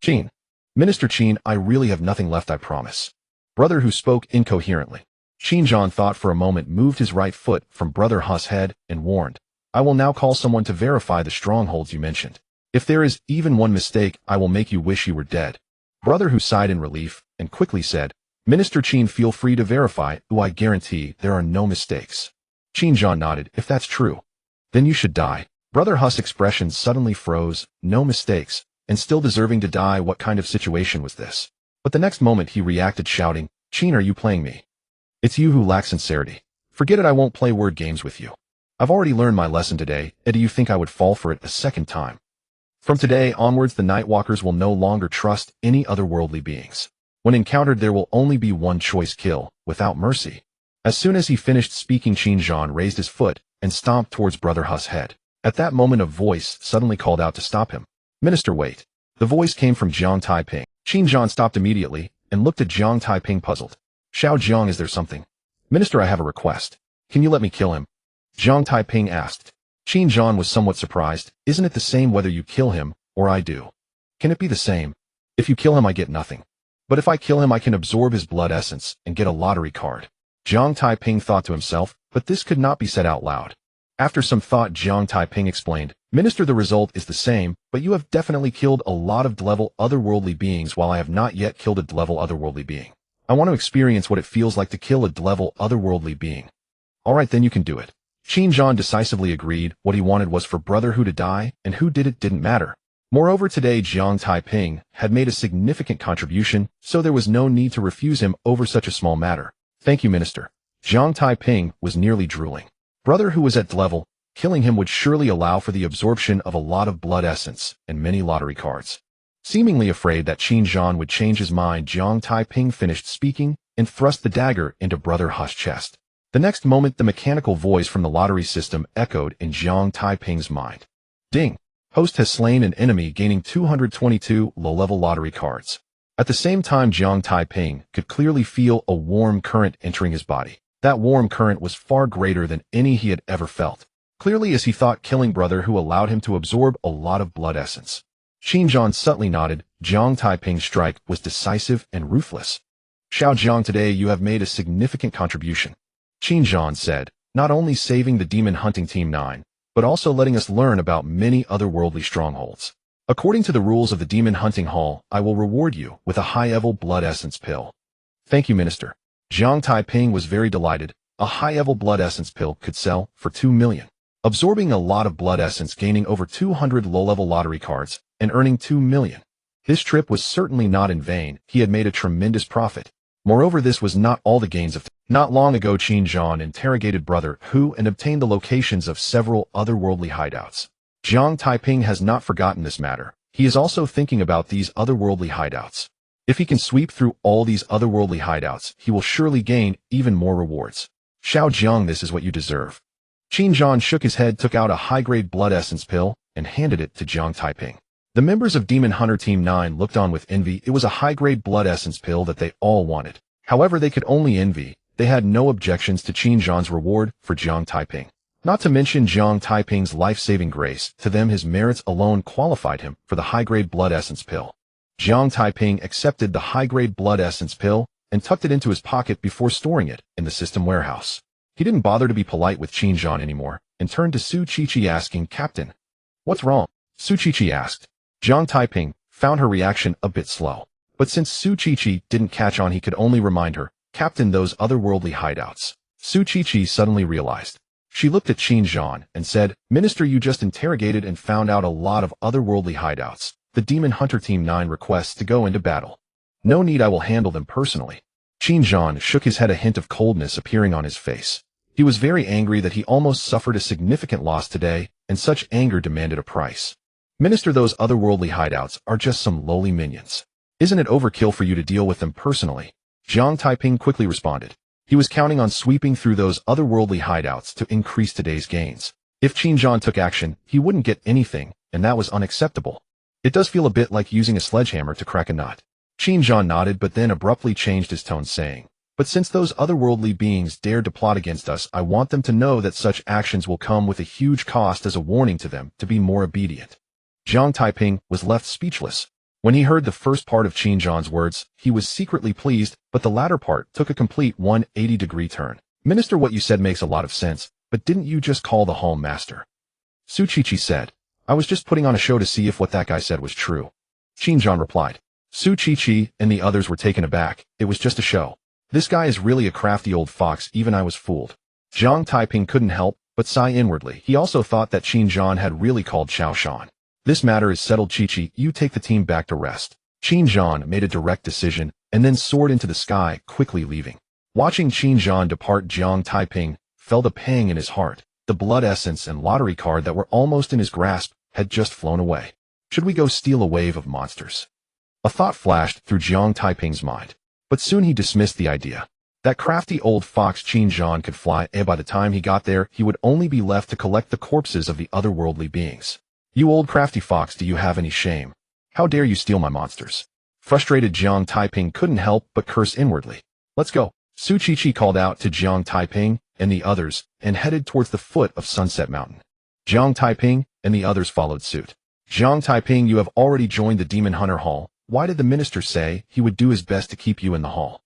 Minister Qin, I really have nothing left, I promise. Brother Hu spoke incoherently. Xinjiang thought for a moment, moved his right foot from Brother Hu's head, and warned, I will now call someone to verify the strongholds you mentioned. If there is even one mistake, I will make you wish you were dead. Brother Hu sighed in relief, and quickly said, Minister Qin, feel free to verify, I guarantee there are no mistakes. Xinjiang nodded, if that's true, then you should die. Brother Hu's expression suddenly froze, no mistakes, and still deserving to die, what kind of situation was this? But the next moment he reacted, shouting, Qin, are you playing me? It's you who lack sincerity. Forget it, I won't play word games with you. I've already learned my lesson today, and do you think I would fall for it a second time? From today onwards, the Nightwalkers will no longer trust any otherworldly beings. When encountered, there will only be one choice: kill, without mercy. As soon as he finished speaking, Xinjiang raised his foot and stomped towards Brother Hu's head. At that moment, a voice suddenly called out to stop him. Minister, wait. The voice came from Jiang Taiping. Xinjiang stopped immediately and looked at Jiang Taiping, puzzled. Xiao Jiang, is there something? Minister, I have a request. Can you let me kill him? Jiang Taiping asked. Xinjiang was somewhat surprised. Isn't it the same whether you kill him or I do? Can it be the same? If you kill him, I get nothing. But if I kill him, I can absorb his blood essence and get a lottery card. Jiang Taiping thought to himself, but this could not be said out loud. After some thought, Jiang Taiping explained, Minister, the result is the same, but you have definitely killed a lot of D-level otherworldly beings, while I have not yet killed a D-level otherworldly being. I want to experience what it feels like to kill a D-level otherworldly being. Alright, then you can do it. Xinjiang decisively agreed. What he wanted was for Brother Hu to die, and who did it didn't matter. Moreover, today Jiang Taiping had made a significant contribution, so there was no need to refuse him over such a small matter. Thank you, Minister. Jiang Taiping was nearly drooling. Brother Hu was at D-level. Killing him would surely allow for the absorption of a lot of blood essence and many lottery cards. Seemingly afraid that Xinjiang would change his mind, Jiang Taiping finished speaking and thrust the dagger into Brother Hu's chest. The next moment, the mechanical voice from the lottery system echoed in Jiang Taiping's mind. Ding! Host has slain an enemy, gaining 222 low-level lottery cards. At the same time, Jiang Taiping could clearly feel a warm current entering his body. That warm current was far greater than any he had ever felt. Clearly, as he thought, killing Brother Hu allowed him to absorb a lot of blood essence. Xinjiang subtly nodded. Jiang Taiping's strike was decisive and ruthless. Xiao Jiang, today you have made a significant contribution. Xinjiang said, not only saving the demon hunting Team 9, but also letting us learn about many otherworldly strongholds. According to the rules of the Demon Hunting Hall, I will reward you with a high-level blood essence pill. Thank you, Minister. Jiang Taiping was very delighted. A high-level blood essence pill could sell for 2 million. Absorbing a lot of blood essence, gaining over 200 low-level lottery cards, and earning 2 million. This trip was certainly not in vain. He had made a tremendous profit. Moreover, this was not all the gains of. Not long ago, Xinjiang interrogated Brother Hu and obtained the locations of several otherworldly hideouts. Jiang Taiping has not forgotten this matter. He is also thinking about these otherworldly hideouts. If he can sweep through all these otherworldly hideouts, he will surely gain even more rewards. Xiao Jiang, this is what you deserve. Xinjiang shook his head, took out a high-grade blood essence pill, and handed it to Jiang Taiping. The members of Demon Hunter Team 9 looked on with envy. It was a high-grade blood essence pill that they all wanted. However, they could only envy. They had no objections to Xinjiang's reward for Jiang Taiping. Not to mention Jiang Taiping's life-saving grace. To them, his merits alone qualified him for the high-grade blood essence pill. Jiang Taiping accepted the high-grade blood essence pill and tucked it into his pocket before storing it in the system warehouse. He didn't bother to be polite with Xinjiang anymore and turned to Su Qiqi, asking, Captain, what's wrong? Su Qiqi asked. Jiang Taiping found her reaction a bit slow. But since Su Qiqi didn't catch on, he could only remind her, Captain, those otherworldly hideouts. Su Qiqi suddenly realized. She looked at Xinjiang and said, Minister, you just interrogated and found out a lot of otherworldly hideouts. The Demon Hunter Team 9 requests to go into battle. No need, I will handle them personally. Xinjiang shook his head, a hint of coldness appearing on his face. He was very angry that he almost suffered a significant loss today, and such anger demanded a price. Minister, those otherworldly hideouts are just some lowly minions. Isn't it overkill for you to deal with them personally? Jiang Taiping quickly responded. He was counting on sweeping through those otherworldly hideouts to increase today's gains. If Xinjiang took action, he wouldn't get anything, and that was unacceptable. It does feel a bit like using a sledgehammer to crack a nut. Xinjiang nodded, but then abruptly changed his tone, saying, But since those otherworldly beings dared to plot against us, I want them to know that such actions will come with a huge cost, as a warning to them to be more obedient. Jiang Taiping was left speechless. When he heard the first part of Qin Zhan's words, he was secretly pleased, but the latter part took a complete 180-degree turn. Minister, what you said makes a lot of sense, but didn't you just call the hall master? Su Qiqi said. I was just putting on a show to see if what that guy said was true. Qin Zhan replied. Su Qiqi and the others were taken aback. It was just a show. This guy is really a crafty old fox, even I was fooled. Jiang Taiping couldn't help but sigh inwardly. He also thought that Qin Zhan had really called Xiao Shan. This matter is settled, Qiqi, you take the team back to rest. Qin Zhan made a direct decision and then soared into the sky, quickly leaving. Watching Qin Zhan depart, Jiang Taiping felt a pang in his heart. The blood essence and lottery card that were almost in his grasp had just flown away. Should we go steal a wave of monsters? A thought flashed through Jiang Taiping's mind, but soon he dismissed the idea. That crafty old fox Qin Zhan could fly, and by the time he got there, he would only be left to collect the corpses of the otherworldly beings. You old crafty fox, do you have any shame? How dare you steal my monsters? Frustrated Jiang Taiping couldn't help but curse inwardly. Let's go. Su Qiqi called out to Jiang Taiping and the others and headed towards the foot of Sunset Mountain. Jiang Taiping and the others followed suit. Jiang Taiping, you have already joined the Demon Hunter Hall. Why did the minister say he would do his best to keep you in the hall?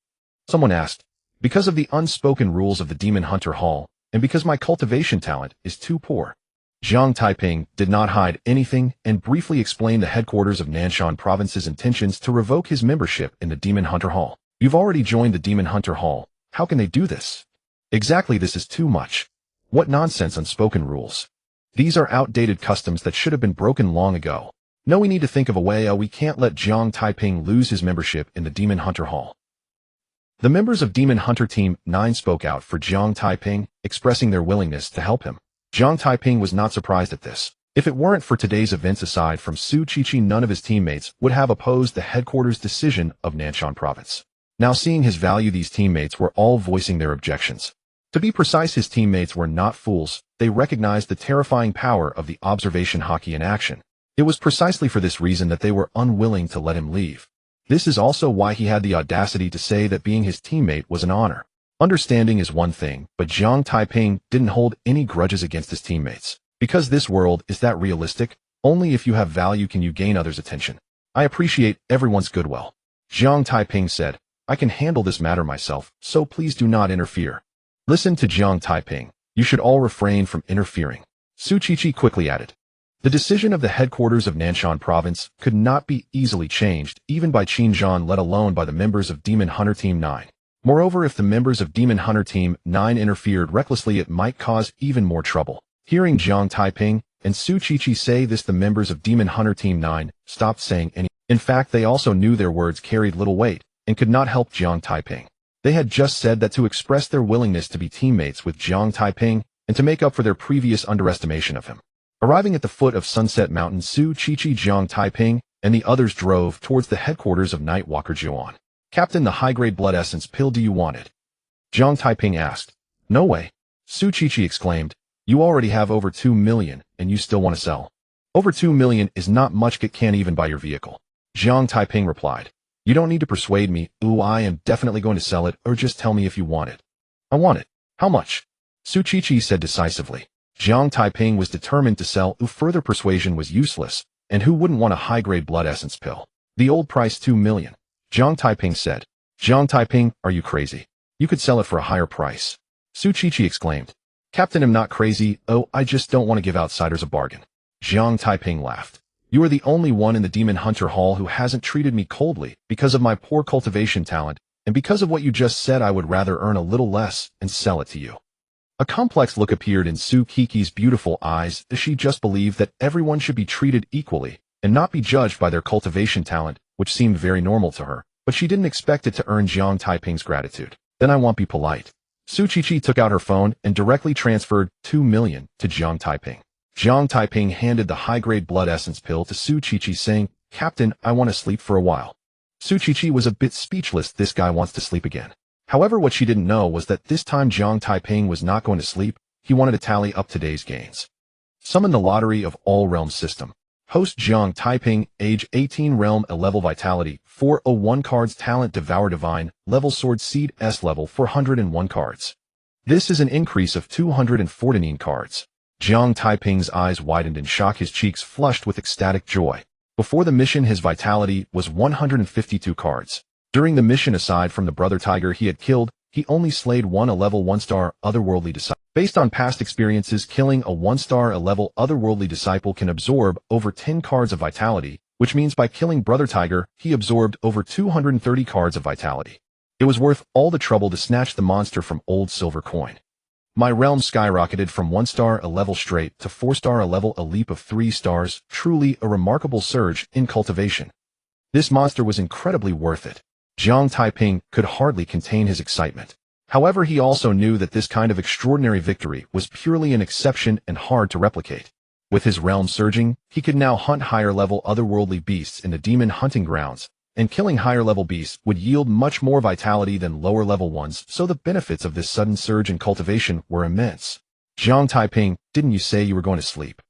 Someone asked. Because of the unspoken rules of the Demon Hunter Hall, and because my cultivation talent is too poor. Jiang Taiping did not hide anything and briefly explained the headquarters of Nanshan Province's intentions to revoke his membership in the Demon Hunter Hall. You've already joined the Demon Hunter Hall. How can they do this? Exactly, this is too much. What nonsense, unspoken rules. These are outdated customs that should have been broken long ago. No, we need to think of a way. We can't let Jiang Taiping lose his membership in the Demon Hunter Hall. The members of Demon Hunter Team 9 spoke out for Jiang Taiping, expressing their willingness to help him. Jiang Taiping was not surprised at this. If it weren't for today's events, aside from Su Qiqi, none of his teammates would have opposed the headquarters decision of Nanshan Province. Now, seeing his value, these teammates were all voicing their objections. To be precise, his teammates were not fools. They recognized the terrifying power of the observation hockey in action. It was precisely for this reason that they were unwilling to let him leave. This is also why he had the audacity to say that being his teammate was an honor. Understanding is one thing, but Jiang Taiping didn't hold any grudges against his teammates. Because this world is that realistic, only if you have value can you gain others' attention. I appreciate everyone's goodwill. Jiang Taiping said, I can handle this matter myself, so please do not interfere. Listen to Jiang Taiping. You should all refrain from interfering. Su Qiqi quickly added. The decision of the headquarters of Nanshan Province could not be easily changed, even by Qin Zhan, let alone by the members of Demon Hunter Team 9. Moreover, if the members of Demon Hunter Team 9 interfered recklessly, it might cause even more trouble. Hearing Jiang Taiping and Su Qiqi say this, the members of Demon Hunter Team 9 stopped saying anything. In fact, they also knew their words carried little weight and could not help Jiang Taiping. They had just said that to express their willingness to be teammates with Jiang Taiping and to make up for their previous underestimation of him. Arriving at the foot of Sunset Mountain, Su Qiqi, Jiang Taiping, and the others drove towards the headquarters of Nightwalker Jiuan. Captain, the high-grade blood essence pill, do you want it? Jiang Taiping asked. No way. Su Qiqi exclaimed. You already have over 2 million, and you still want to sell? Over 2 million is not much, it can't even buy your vehicle. Jiang Taiping replied. You don't need to persuade me. Ooh, I am definitely going to sell it, or just tell me if you want it. I want it. How much? Su Qiqi said decisively. Jiang Taiping was determined to sell. Further persuasion was useless, and who wouldn't want a high-grade blood essence pill? The old price 2 million. Jiang Taiping said. Jiang Taiping, are you crazy? You could sell it for a higher price. Su Qiqi exclaimed. Captain, I'm not crazy. Oh, I just don't want to give outsiders a bargain. Jiang Taiping laughed. You are the only one in the Demon Hunter Hall who hasn't treated me coldly because of my poor cultivation talent, and because of what you just said, I would rather earn a little less and sell it to you. A complex look appeared in Su Qiqi's beautiful eyes as she just believed that everyone should be treated equally and not be judged by their cultivation talent, which seemed very normal to her, but she didn't expect it to earn Jiang Taiping's gratitude. Then I won't be polite. Su Qiqi took out her phone and directly transferred 2 million to Jiang Taiping. Jiang Taiping handed the high-grade blood essence pill to Su Qiqi, saying, Captain, I want to sleep for a while. Su Qiqi was a bit speechless. This guy wants to sleep again. However, what she didn't know was that this time Jiang Taiping was not going to sleep. He wanted to tally up today's gains. Summon the Lottery of All Realms System. Host Jiang Taiping, age 18, realm A, level vitality 401 cards, talent devour divine, level sword seed S, level 401 cards. This is an increase of 214 cards. Jiang Taiping's eyes widened in shock, his cheeks flushed with ecstatic joy. Before the mission, his vitality was 152 cards. During the mission, aside from the brother tiger he had killed, he only slayed a level 1-star otherworldly disciple. Based on past experiences, killing a 1-star level otherworldly disciple can absorb over 10 cards of vitality, which means by killing brother tiger, he absorbed over 230 cards of vitality. It was worth all the trouble to snatch the monster from old silver coin. My realm skyrocketed from 1-star a level straight to 4-star a level, a leap of 3 stars, truly a remarkable surge in cultivation. This monster was incredibly worth it. Jiang Taiping could hardly contain his excitement. However, he also knew that this kind of extraordinary victory was purely an exception and hard to replicate. With his realm surging, he could now hunt higher-level otherworldly beasts in the demon hunting grounds, and killing higher-level beasts would yield much more vitality than lower-level ones, so the benefits of this sudden surge in cultivation were immense. Jiang Taiping, didn't you say you were going to sleep?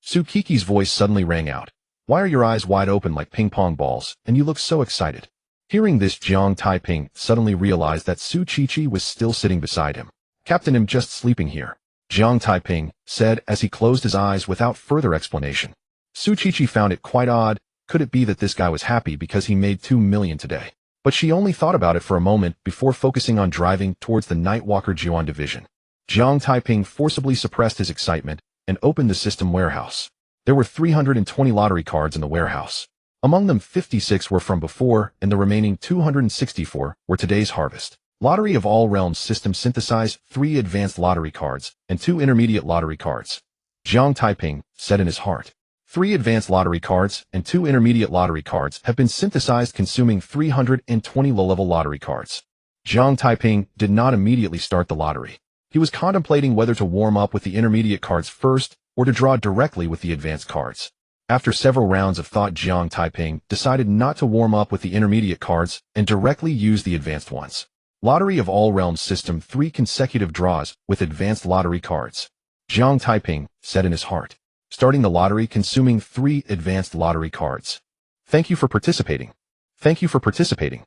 Su Qiqi's voice suddenly rang out. Why are your eyes wide open like ping-pong balls, and you look so excited? Hearing this, Jiang Taiping suddenly realized that Su Qiqi was still sitting beside him. Captain, I'm just sleeping here, Jiang Taiping said as he closed his eyes without further explanation. Su Qiqi found it quite odd. Could it be that this guy was happy because he made 2 million today? But she only thought about it for a moment before focusing on driving towards the Nightwalker Juan division. Jiang Taiping forcibly suppressed his excitement and opened the system warehouse. There were 320 lottery cards in the warehouse. Among them, 56 were from before, and the remaining 264 were today's harvest. Lottery of All Realms System synthesized 3 advanced lottery cards and 2 intermediate lottery cards. Jiang Taiping said in his heart. 3 advanced lottery cards and 2 intermediate lottery cards have been synthesized, consuming 320 low-level lottery cards. Jiang Taiping did not immediately start the lottery. He was contemplating whether to warm up with the intermediate cards first or to draw directly with the advanced cards. After several rounds of thought, Jiang Taiping decided not to warm up with the intermediate cards and directly use the advanced ones. Lottery of All Realms System, 3 consecutive draws with advanced lottery cards. Jiang Taiping said in his heart. Starting the lottery, consuming 3 advanced lottery cards. Thank you for participating. Thank you for participating.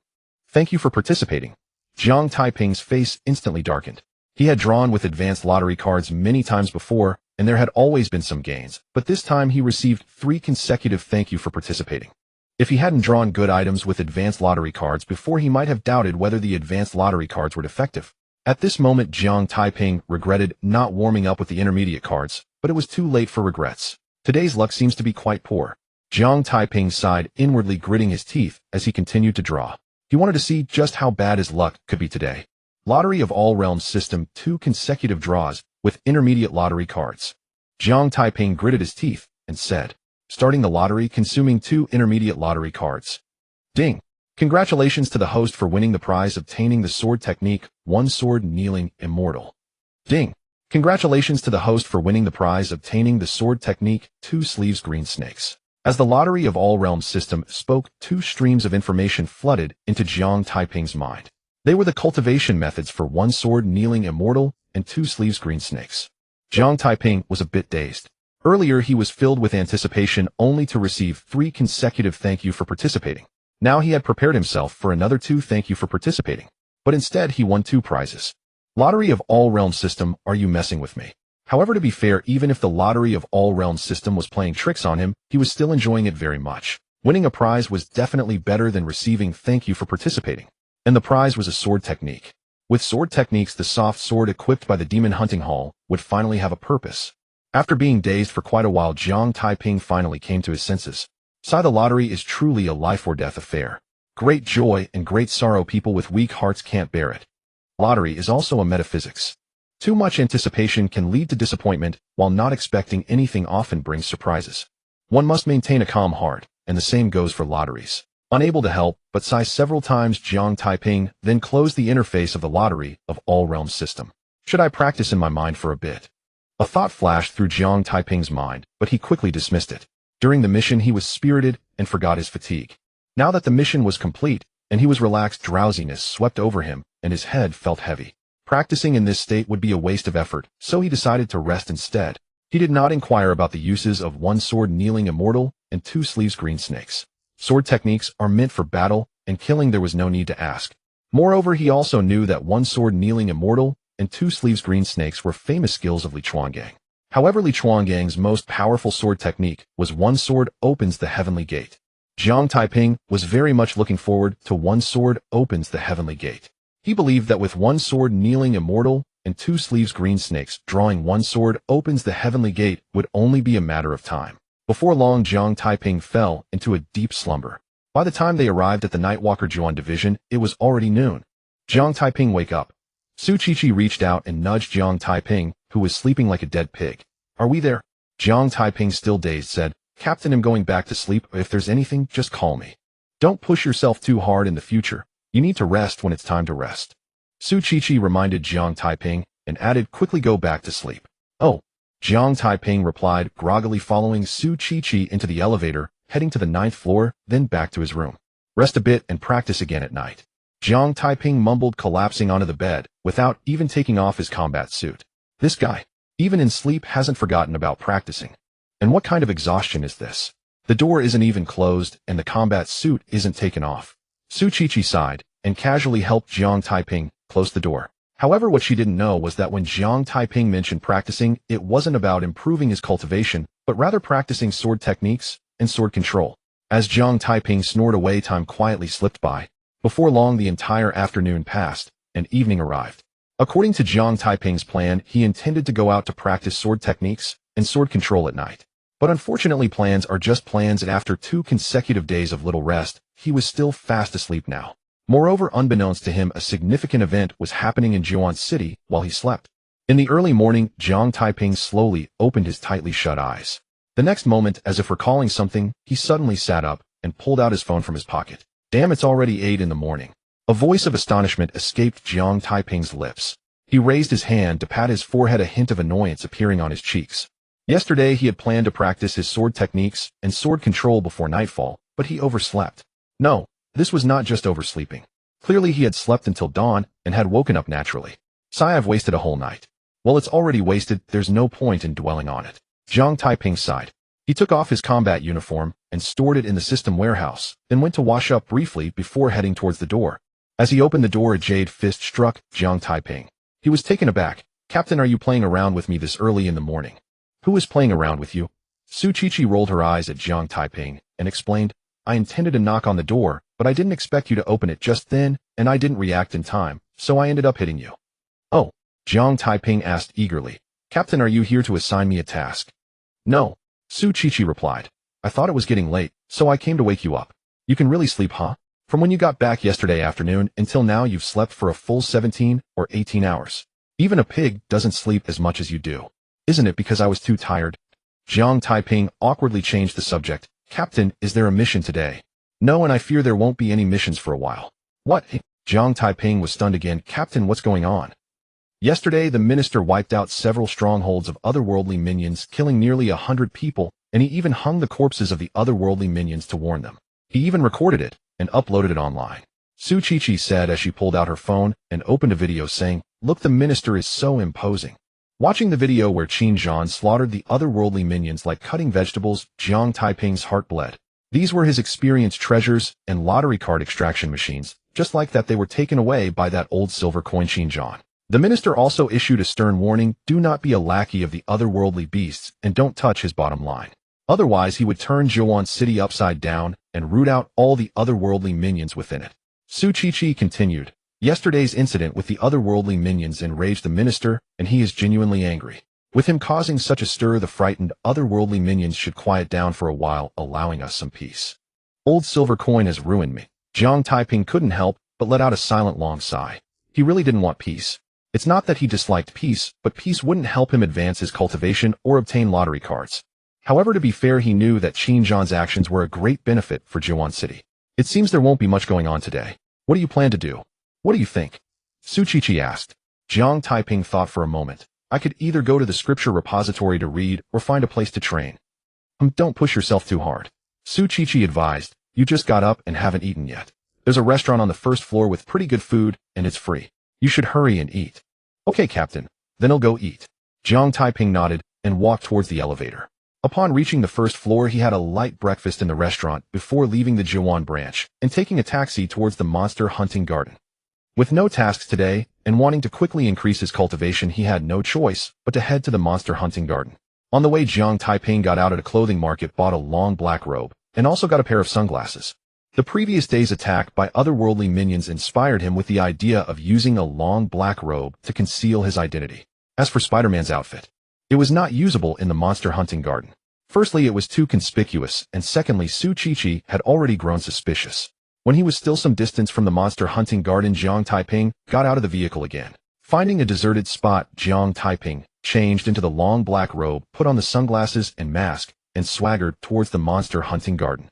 Thank you for participating. Jiang Taiping's face instantly darkened. He had drawn with advanced lottery cards many times before, and there had always been some gains, but this time he received 3 consecutive thank you for participating. If he hadn't drawn good items with advanced lottery cards before, he might have doubted whether the advanced lottery cards were defective. At this moment, Jiang Taiping regretted not warming up with the intermediate cards, but it was too late for regrets. Today's luck seems to be quite poor. Jiang Taiping sighed, inwardly gritting his teeth as he continued to draw. He wanted to see just how bad his luck could be today. Lottery of All Realms System, 2 consecutive draws with intermediate lottery cards. Jiang Taiping gritted his teeth and said, starting the lottery, consuming 2 intermediate lottery cards. Ding! Congratulations to the host for winning the prize, obtaining the sword technique, 1 sword kneeling immortal. Ding! Congratulations to the host for winning the prize, obtaining the sword technique, 2 sleeves green snakes. As the Lottery of All Realms System spoke, 2 streams of information flooded into Jiang Taiping's mind. They were the cultivation methods for 1 sword kneeling immortal and 2 sleeves green snakes. Jiang Taiping was a bit dazed. Earlier he was filled with anticipation only to receive 3 consecutive thank you for participating. Now he had prepared himself for another 2 thank you for participating. But instead he won 2 prizes. Lottery of All Realms System, are you messing with me? However, to be fair, even if the Lottery of All Realms System was playing tricks on him, he was still enjoying it very much. Winning a prize was definitely better than receiving thank you for participating. And the prize was a sword technique. With sword techniques, the soft sword equipped by the Demon Hunting Hall would finally have a purpose. After being dazed for quite a while, Jiang Taiping finally came to his senses. The lottery is truly a life or death affair. Great joy and great sorrow, people with weak hearts can't bear it. Lottery is also a metaphysics. Too much anticipation can lead to disappointment, while not expecting anything often brings surprises. One must maintain a calm heart, and the same goes for lotteries. Unable to help but sigh several times, Jiang Taiping then closed the interface of the Lottery of All Realms System. Should I practice in my mind for a bit? A thought flashed through Jiang Taiping's mind, but he quickly dismissed it. During the mission he was spirited and forgot his fatigue. Now that the mission was complete and he was relaxed, drowsiness swept over him and his head felt heavy. Practicing in this state would be a waste of effort, so he decided to rest instead. He did not inquire about the uses of 1 sword kneeling immortal and 2 sleeves green snakes. Sword techniques are meant for battle, and killing there was no need to ask. Moreover, he also knew that 1 sword kneeling immortal and 2 sleeves green snakes were famous skills of Lichuan Gang. However, Li Chuanggang's most powerful sword technique was one sword opens the heavenly gate. Jiang Taiping was very much looking forward to one sword opens the heavenly gate. He believed that with one sword kneeling immortal and two sleeves green snakes drawing one sword opens the heavenly gate would only be a matter of time. Before long, Jiang Taiping fell into a deep slumber. By the time they arrived at the Nightwalker Juan division, it was already noon. Jiang Taiping, wake up. Su Qiqi reached out and nudged Jiang Taiping, who was sleeping like a dead pig. Are we there? Jiang Taiping, still dazed, said, Captain, I'm going back to sleep. If there's anything, just call me. Don't push yourself too hard in the future. You need to rest when it's time to rest. Su Qiqi reminded Jiang Taiping and added, quickly go back to sleep. Oh. Jiang Taiping replied, groggily, following Su Qiqi into the elevator, heading to the 9th floor, then back to his room. Rest a bit and practice again at night. Jiang Taiping mumbled, collapsing onto the bed, without even taking off his combat suit. This guy, even in sleep, hasn't forgotten about practicing. And what kind of exhaustion is this? The door isn't even closed, and the combat suit isn't taken off. Su Qiqi sighed, and casually helped Jiang Taiping close the door. However, what she didn't know was that when Jiang Taiping mentioned practicing, it wasn't about improving his cultivation, but rather practicing sword techniques and sword control. As Jiang Taiping snored away, time quietly slipped by. Before long, the entire afternoon passed, and evening arrived. According to Jiang Taiping's plan, he intended to go out to practice sword techniques and sword control at night. But unfortunately, plans are just plans, and after 2 consecutive days of little rest, he was still fast asleep now. Moreover, unbeknownst to him, a significant event was happening in Jiang City while he slept. In the early morning, Jiang Taiping slowly opened his tightly shut eyes. The next moment, as if recalling something, he suddenly sat up and pulled out his phone from his pocket. Damn, it's already 8 in the morning. A voice of astonishment escaped Jiang Taiping's lips. He raised his hand to pat his forehead, a hint of annoyance appearing on his cheeks. Yesterday, he had planned to practice his sword techniques and sword control before nightfall, but he overslept. No, this was not just oversleeping. Clearly, he had slept until dawn and had woken up naturally. Sigh, I've wasted a whole night. Well, it's already wasted, there's no point in dwelling on it. Jiang Taiping sighed. He took off his combat uniform and stored it in the system warehouse, then went to wash up briefly before heading towards the door. As he opened the door, a jade fist struck Jiang Taiping. He was taken aback. Captain, are you playing around with me this early in the morning? Who is playing around with you? Su Qiqi rolled her eyes at Jiang Taiping and explained, I intended to knock on the door, but I didn't expect you to open it just then, and I didn't react in time, so I ended up hitting you. Oh, Jiang Taiping asked eagerly. Captain, are you here to assign me a task? No, Su Qiqi replied. I thought it was getting late, so I came to wake you up. You can really sleep, huh? From when you got back yesterday afternoon until now, you've slept for a full 17 or 18 hours. Even a pig doesn't sleep as much as you do. Isn't it because I was too tired? Jiang Taiping awkwardly changed the subject. Captain, is there a mission today? No, and I fear there won't be any missions for a while. What? Jiang Taiping was stunned again. Captain, what's going on? Yesterday, the minister wiped out several strongholds of otherworldly minions, killing nearly 100 people, and he even hung the corpses of the otherworldly minions to warn them. He even recorded it and uploaded it online. Su Qiqi said as she pulled out her phone and opened a video saying, Look, the minister is so imposing. Watching the video where Qin Zhan slaughtered the otherworldly minions like cutting vegetables, Jiang Taiping's heart bled. These were his experienced treasures and lottery card extraction machines, just like that they were taken away by that old silver coin Qin Zhan. The minister also issued a stern warning, do not be a lackey of the otherworldly beasts and don't touch his bottom line. Otherwise, he would turn Jiang City upside down and root out all the otherworldly minions within it. Su Qiqi continued, Yesterday's incident with the otherworldly minions enraged the minister, and he is genuinely angry. With him causing such a stir, the frightened otherworldly minions should quiet down for a while, allowing us some peace. Old silver coin has ruined me. Jiang Taiping couldn't help but let out a silent long sigh. He really didn't want peace. It's not that he disliked peace, but peace wouldn't help him advance his cultivation or obtain lottery cards. However, to be fair, he knew that Qin Zhan's actions were a great benefit for Jiang City. It seems there won't be much going on today. What do you plan to do? What do you think? Su Qiqi asked. Jiang Taiping thought for a moment. I could either go to the scripture repository to read or find a place to train. Don't push yourself too hard. Su Qiqi advised. You just got up and haven't eaten yet. There's a restaurant on the 1st floor with pretty good food, and it's free. You should hurry and eat. Okay, Captain. Then I'll go eat. Jiang Taiping nodded and walked towards the elevator. Upon reaching the 1st floor, he had a light breakfast in the restaurant before leaving the Jiwan branch and taking a taxi towards the monster hunting garden. With no tasks today and wanting to quickly increase his cultivation, he had no choice but to head to the monster hunting garden. On the way, Jiang Taiping got out at a clothing market, bought a long black robe, and also got a pair of sunglasses. The previous day's attack by otherworldly minions inspired him with the idea of using a long black robe to conceal his identity. As for Spider-Man's outfit, it was not usable in the monster hunting garden. Firstly, it was too conspicuous, and secondly, Su Chi had already grown suspicious. When he was still some distance from the monster hunting garden, Jiang Taiping got out of the vehicle again. Finding a deserted spot, Jiang Taiping changed into the long black robe, put on the sunglasses and mask, and swaggered towards the monster hunting garden.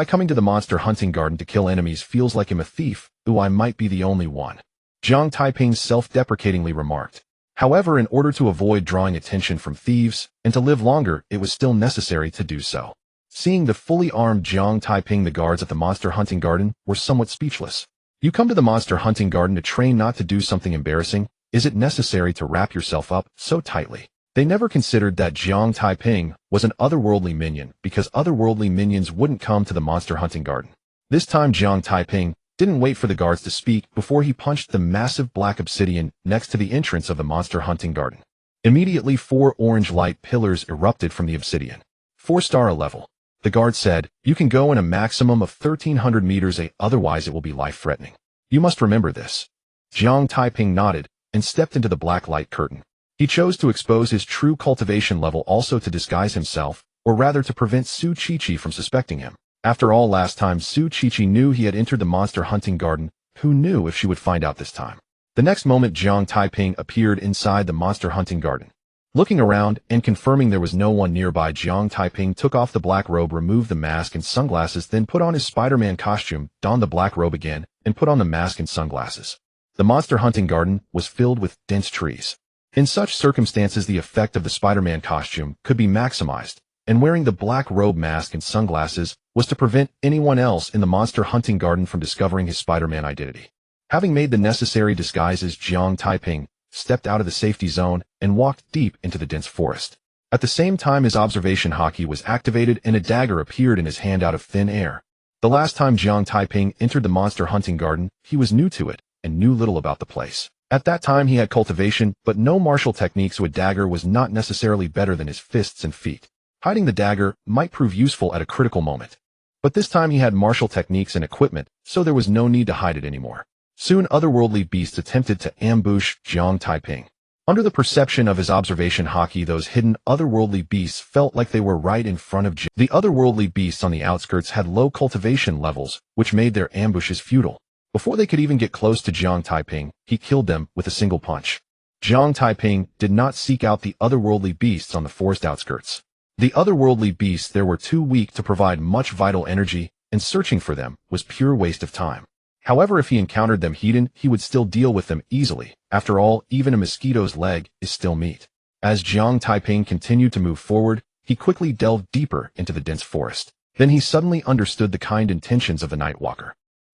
Coming to the monster hunting garden to kill enemies feels like I'm a thief, ooh, I might be the only one, Jiang Taiping self-deprecatingly remarked. However, in order to avoid drawing attention from thieves, and to live longer, it was still necessary to do so. Seeing the fully armed Jiang Taiping, the guards at the monster hunting garden were somewhat speechless. You come to the monster hunting garden to train not to do something embarrassing. Is it necessary to wrap yourself up so tightly? They never considered that Jiang Taiping was an otherworldly minion, because otherworldly minions wouldn't come to the monster hunting garden. This time Jiang Taiping didn't wait for the guards to speak before he punched the massive black obsidian next to the entrance of the monster hunting garden. Immediately 4 orange light pillars erupted from the obsidian. 4-star level. The guard said, "You can go in a maximum of 1,300 meters, otherwise it will be life-threatening. You must remember this." Jiang Taiping nodded and stepped into the black light curtain. He chose to expose his true cultivation level, also to disguise himself, or rather to prevent Su Chi from suspecting him. After all, last time Su Chi knew he had entered the monster hunting garden, who knew if she would find out this time? The next moment Jiang Taiping appeared inside the monster hunting garden. Looking around and confirming there was no one nearby, Jiang Taiping took off the black robe, removed the mask and sunglasses, then put on his Spider-Man costume, donned the black robe again, and put on the mask and sunglasses. The monster hunting garden was filled with dense trees. In such circumstances, the effect of the Spider-Man costume could be maximized, and wearing the black robe, mask, and sunglasses was to prevent anyone else in the monster hunting garden from discovering his Spider-Man identity. Having made the necessary disguises, Jiang Taiping stepped out of the safety zone and walked deep into the dense forest. At the same time, his observation hockey was activated and a dagger appeared in his hand out of thin air. The last time Jiang Taiping entered the monster hunting garden, he was new to it and knew little about the place. At that time he had cultivation, but no martial techniques, so a dagger was not necessarily better than his fists and feet. Hiding the dagger might prove useful at a critical moment. But this time he had martial techniques and equipment, so there was no need to hide it anymore. Soon otherworldly beasts attempted to ambush Jiang Taiping. Under the perception of his observation hockey, those hidden otherworldly beasts felt like they were right in front of Jiang. The otherworldly beasts on the outskirts had low cultivation levels, which made their ambushes futile. Before they could even get close to Jiang Taiping, he killed them with a single punch. Jiang Taiping did not seek out the otherworldly beasts on the forest outskirts. The otherworldly beasts there were too weak to provide much vital energy, and searching for them was pure waste of time. However, if he encountered them hidden, he would still deal with them easily. After all, even a mosquito's leg is still meat. As Jiang Taiping continued to move forward, he quickly delved deeper into the dense forest. Then he suddenly understood the kind intentions of the Nightwalker.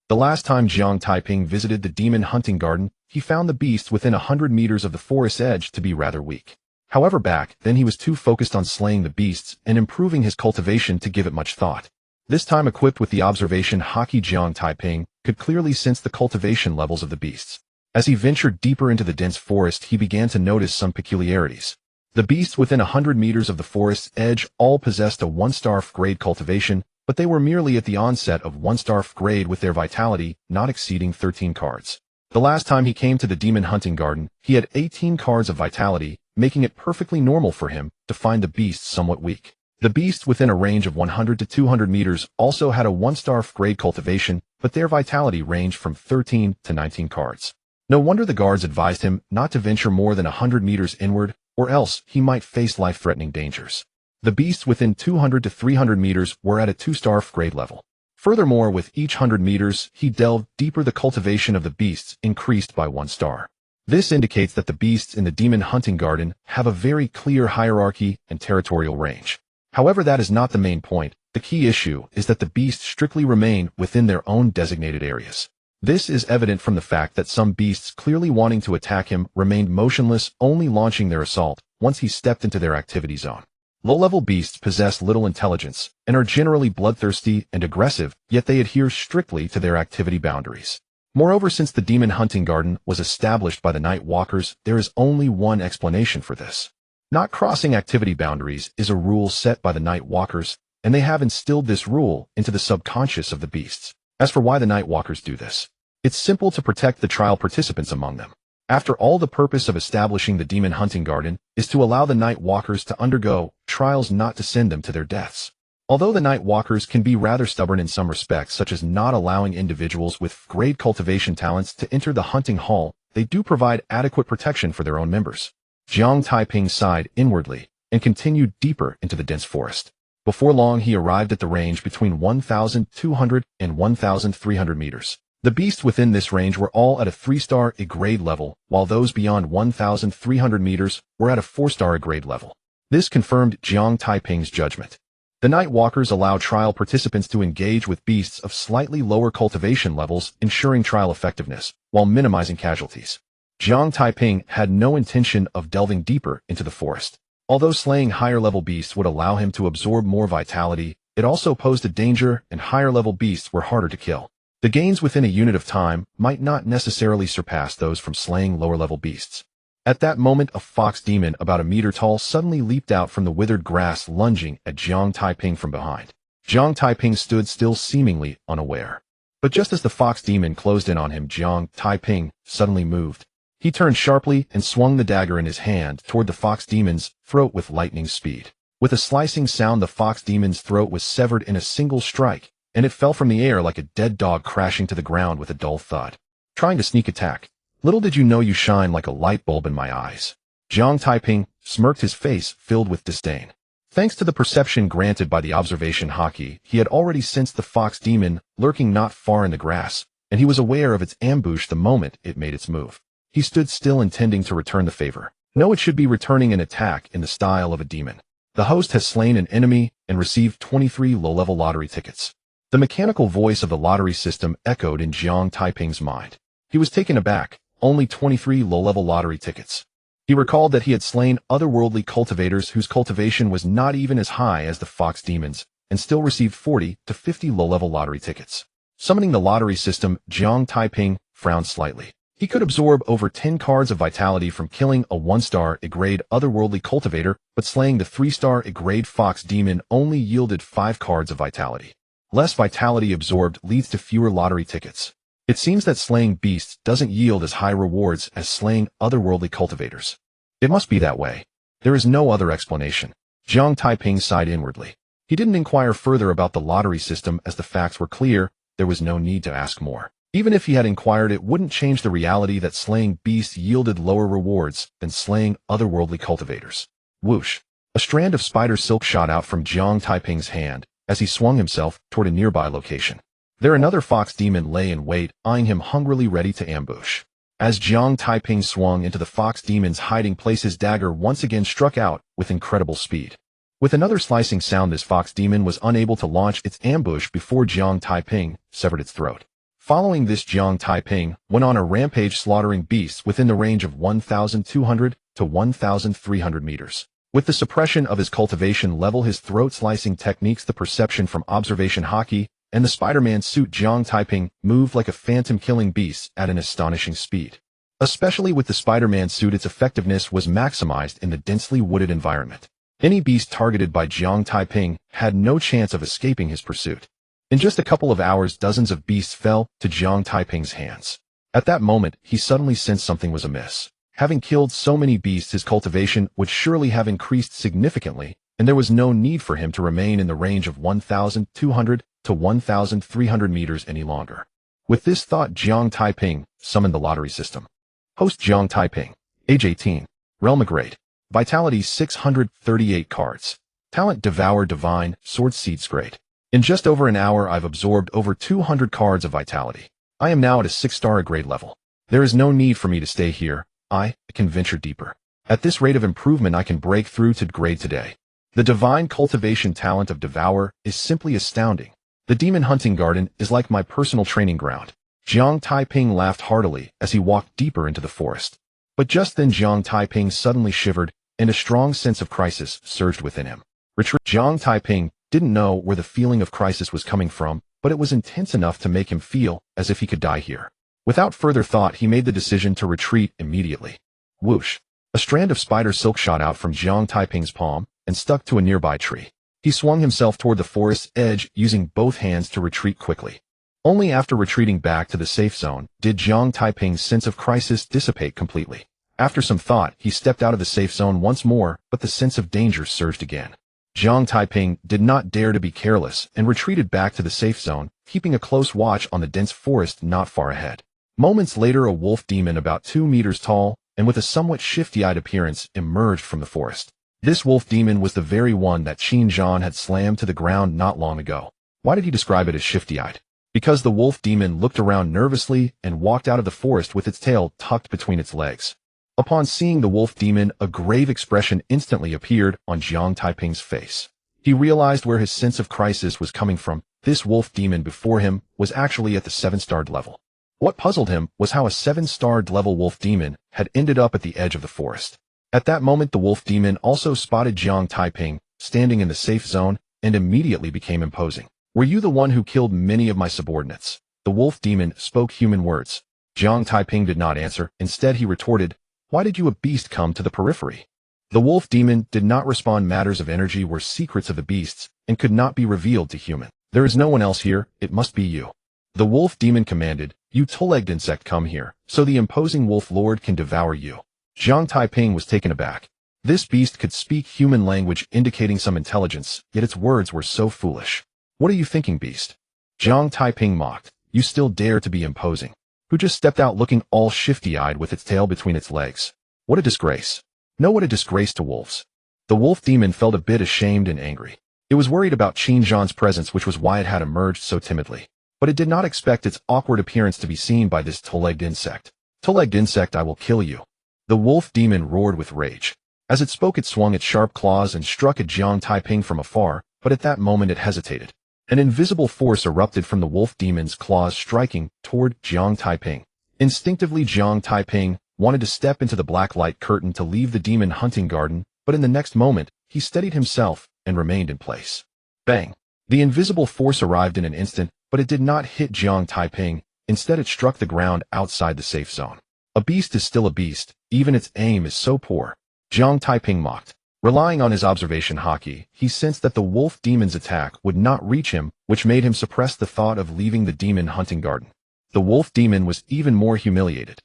The last time Jiang Taiping visited the demon hunting garden, he found the beasts within 100 meters of the forest's edge to be rather weak. However, back then he was too focused on slaying the beasts and improving his cultivation to give it much thought. This time, equipped with the observation hockey, Jiang Taiping could clearly sense the cultivation levels of the beasts. As he ventured deeper into the dense forest, he began to notice some peculiarities. The beasts within 100 meters of the forest's edge all possessed a 1-star grade cultivation, but they were merely at the onset of 1-star grade, with their vitality not exceeding 13 cards. The last time he came to the demon hunting garden, he had 18 cards of vitality, making it perfectly normal for him to find the beasts somewhat weak. The beasts within a range of 100 to 200 meters also had a 1-star grade cultivation, but their vitality ranged from 13 to 19 cards. No wonder the guards advised him not to venture more than 100 meters inward, or else he might face life-threatening dangers. The beasts within 200 to 300 meters were at a 2-star grade level. Furthermore, with each 100 meters he delved deeper, the cultivation of the beasts increased by 1 star. This indicates that the beasts in the demon hunting garden have a very clear hierarchy and territorial range. However, that is not the main point. The key issue is that the beasts strictly remain within their own designated areas. This is evident from the fact that some beasts clearly wanting to attack him remained motionless, only launching their assault once he stepped into their activity zone. Low-level beasts possess little intelligence and are generally bloodthirsty and aggressive, yet they adhere strictly to their activity boundaries. Moreover, since the demon hunting garden was established by the Night Walkers, there is only one explanation for this. Not crossing activity boundaries is a rule set by the Night Walkers, and they have instilled this rule into the subconscious of the beasts. As for why the Night Walkers do this, it's simple: to protect the trial participants among them. After all, the purpose of establishing the demon hunting garden is to allow the Night Walkers to undergo trials, not to send them to their deaths. Although the Night Walkers can be rather stubborn in some respects, such as not allowing individuals with great cultivation talents to enter the hunting hall, they do provide adequate protection for their own members. Jiang Taiping sighed inwardly and continued deeper into the dense forest. Before long, he arrived at the range between 1,200 and 1,300 meters. The beasts within this range were all at a 3-star grade level, while those beyond 1,300 meters were at a 4-star grade level. This confirmed Jiang Taiping's judgment. The Night Walkers allow trial participants to engage with beasts of slightly lower cultivation levels, ensuring trial effectiveness, while minimizing casualties. Jiang Taiping had no intention of delving deeper into the forest. Although slaying higher-level beasts would allow him to absorb more vitality, it also posed a danger, and higher-level beasts were harder to kill. The gains within a unit of time might not necessarily surpass those from slaying lower-level beasts. At that moment, a fox demon about a meter tall suddenly leaped out from the withered grass, lunging at Jiang Taiping from behind. Jiang Taiping stood still, seemingly unaware. But just as the fox demon closed in on him, Jiang Taiping suddenly moved. He turned sharply and swung the dagger in his hand toward the fox demon's throat with lightning speed. With a slicing sound, the fox demon's throat was severed in a single strike, and it fell from the air like a dead dog crashing to the ground with a dull thud. Trying to sneak attack. Little did you know you shine like a light bulb in my eyes. Jiang Taiping smirked, his face filled with disdain. Thanks to the perception granted by the observation hockey, he had already sensed the fox demon lurking not far in the grass, and he was aware of its ambush the moment it made its move. He stood still, intending to return the favor. No, it should be returning an attack in the style of a demon. The host has slain an enemy and received 23 low-level lottery tickets. The mechanical voice of the lottery system echoed in Jiang Taiping's mind. He was taken aback. Only 23 low-level lottery tickets. He recalled that he had slain otherworldly cultivators whose cultivation was not even as high as the fox demons, and still received 40 to 50 low-level lottery tickets. Summoning the lottery system, Jiang Taiping frowned slightly. He could absorb over 10 cards of vitality from killing a 1-star grade otherworldly cultivator, but slaying the 3-star grade fox demon only yielded 5 cards of vitality. Less vitality absorbed leads to fewer lottery tickets. It seems that slaying beasts doesn't yield as high rewards as slaying otherworldly cultivators. It must be that way. There is no other explanation. Jiang Taiping sighed inwardly. He didn't inquire further about the lottery system, as the facts were clear. There was no need to ask more. Even if he had inquired, it wouldn't change the reality that slaying beasts yielded lower rewards than slaying otherworldly cultivators. Whoosh! A strand of spider silk shot out from Jiang Taiping's hand as he swung himself toward a nearby location. There, another fox demon lay in wait, eyeing him hungrily, ready to ambush. As Jiang Taiping swung into the fox demon's hiding place, his dagger once again struck out with incredible speed. With another slicing sound, this fox demon was unable to launch its ambush before Jiang Taiping severed its throat. Following this, Jiang Taiping went on a rampage, slaughtering beasts within the range of 1,200 to 1,300 meters. With the suppression of his cultivation level, his throat-slicing techniques, the perception from observation hockey, and the Spider-Man suit, Jiang Taiping moved like a phantom, killing beasts at an astonishing speed. Especially with the Spider-Man suit, its effectiveness was maximized in the densely wooded environment. Any beast targeted by Jiang Taiping had no chance of escaping his pursuit. In just a couple of hours, dozens of beasts fell to Jiang Taiping's hands. At that moment, he suddenly sensed something was amiss. Having killed so many beasts, his cultivation would surely have increased significantly, and there was no need for him to remain in the range of 1,200 to 1,300 meters any longer. With this thought, Jiang Taiping summoned the lottery system. Host Jiang Taiping, age 18, realm grade, vitality 638 cards, talent devour divine, sword seeds grade. In just over an hour, I've absorbed over 200 cards of vitality. I am now at a 6-star grade level. There is no need for me to stay here. I can venture deeper. At this rate of improvement, I can break through to grade today. The divine cultivation talent of Devour is simply astounding. The demon hunting garden is like my personal training ground. Jiang Taiping laughed heartily as he walked deeper into the forest. But just then, Jiang Taiping suddenly shivered, and a strong sense of crisis surged within him. Jiang Taiping didn't know where the feeling of crisis was coming from, but it was intense enough to make him feel as if he could die here. Without further thought, he made the decision to retreat immediately. Whoosh! A strand of spider silk shot out from Jiang Taiping's palm and stuck to a nearby tree. He swung himself toward the forest's edge, using both hands to retreat quickly. Only after retreating back to the safe zone did Jiang Taiping's sense of crisis dissipate completely. After some thought, he stepped out of the safe zone once more, but the sense of danger surged again. Jiang Taiping did not dare to be careless and retreated back to the safe zone, keeping a close watch on the dense forest not far ahead. Moments later, a wolf demon about 2 meters tall and with a somewhat shifty-eyed appearance emerged from the forest. This wolf demon was the very one that Qin Zhan had slammed to the ground not long ago. Why did he describe it as shifty-eyed? Because the wolf demon looked around nervously and walked out of the forest with its tail tucked between its legs. Upon seeing the wolf demon, a grave expression instantly appeared on Jiang Taiping's face. He realized where his sense of crisis was coming from. This wolf demon before him was actually at the 7-starred level. What puzzled him was how a 7-starred level wolf demon had ended up at the edge of the forest. At that moment, the wolf demon also spotted Jiang Taiping standing in the safe zone and immediately became imposing. "Were you the one who killed many of my subordinates?" The wolf demon spoke human words. Jiang Taiping did not answer. Instead, he retorted, "Why did you, a beast, come to the periphery?" The wolf demon did not respond. Matters of energy were secrets of the beasts and could not be revealed to human. "There is no one else here. It must be you." The wolf demon commanded, "You two-legged insect, come here, so the imposing wolf lord can devour you." Jiang Taiping was taken aback. This beast could speak human language, indicating some intelligence, yet its words were so foolish. "What are you thinking, beast?" Jiang Taiping mocked. "You still dare to be imposing? Who just stepped out looking all shifty-eyed with its tail between its legs? What a disgrace. No, what a disgrace to wolves." The wolf demon felt a bit ashamed and angry. It was worried about Qin Zhan's presence, which was why it had emerged so timidly. But it did not expect its awkward appearance to be seen by this two-legged insect. "Two-legged insect, I will kill you." The wolf demon roared with rage. As it spoke, it swung its sharp claws and struck at Jiang Taiping from afar, but at that moment it hesitated. An invisible force erupted from the wolf demon's claws, striking toward Jiang Taiping. Instinctively, Jiang Taiping wanted to step into the black light curtain to leave the demon hunting garden, but in the next moment, he steadied himself and remained in place. Bang! The invisible force arrived in an instant, but it did not hit Jiang Taiping. Instead, it struck the ground outside the safe zone. A beast is still a beast, even its aim is so poor. Jiang Taiping mocked. Relying on his observation haki, he sensed that the wolf demon's attack would not reach him, which made him suppress the thought of leaving the demon hunting garden. The wolf demon was even more humiliated.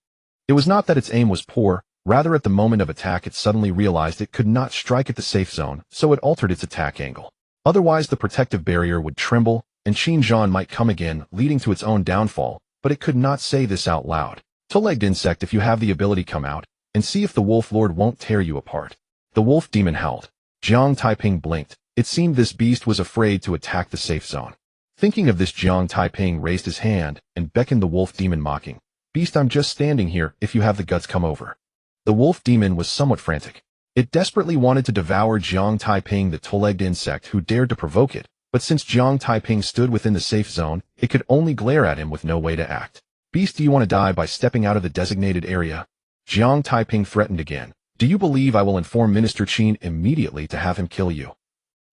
It was not that its aim was poor, rather at the moment of attack it suddenly realized it could not strike at the safe zone, so it altered its attack angle. Otherwise the protective barrier would tremble, and Qin Zhan might come again, leading to its own downfall, but it could not say this out loud. "Two-legged insect, if you have the ability, come out, and see if the wolf lord won't tear you apart." The wolf demon howled. Jiang Taiping blinked. It seemed this beast was afraid to attack the safe zone. Thinking of this, Jiang Taiping raised his hand and beckoned the wolf demon, mocking, "Beast, I'm just standing here. If you have the guts, come over." The wolf demon was somewhat frantic. It desperately wanted to devour Jiang Taiping, the two-legged insect who dared to provoke it, but since Jiang Taiping stood within the safe zone, it could only glare at him with no way to act. "Beast, do you want to die by stepping out of the designated area?" Jiang Taiping threatened again. "Do you believe I will inform Minister Qin immediately to have him kill you?"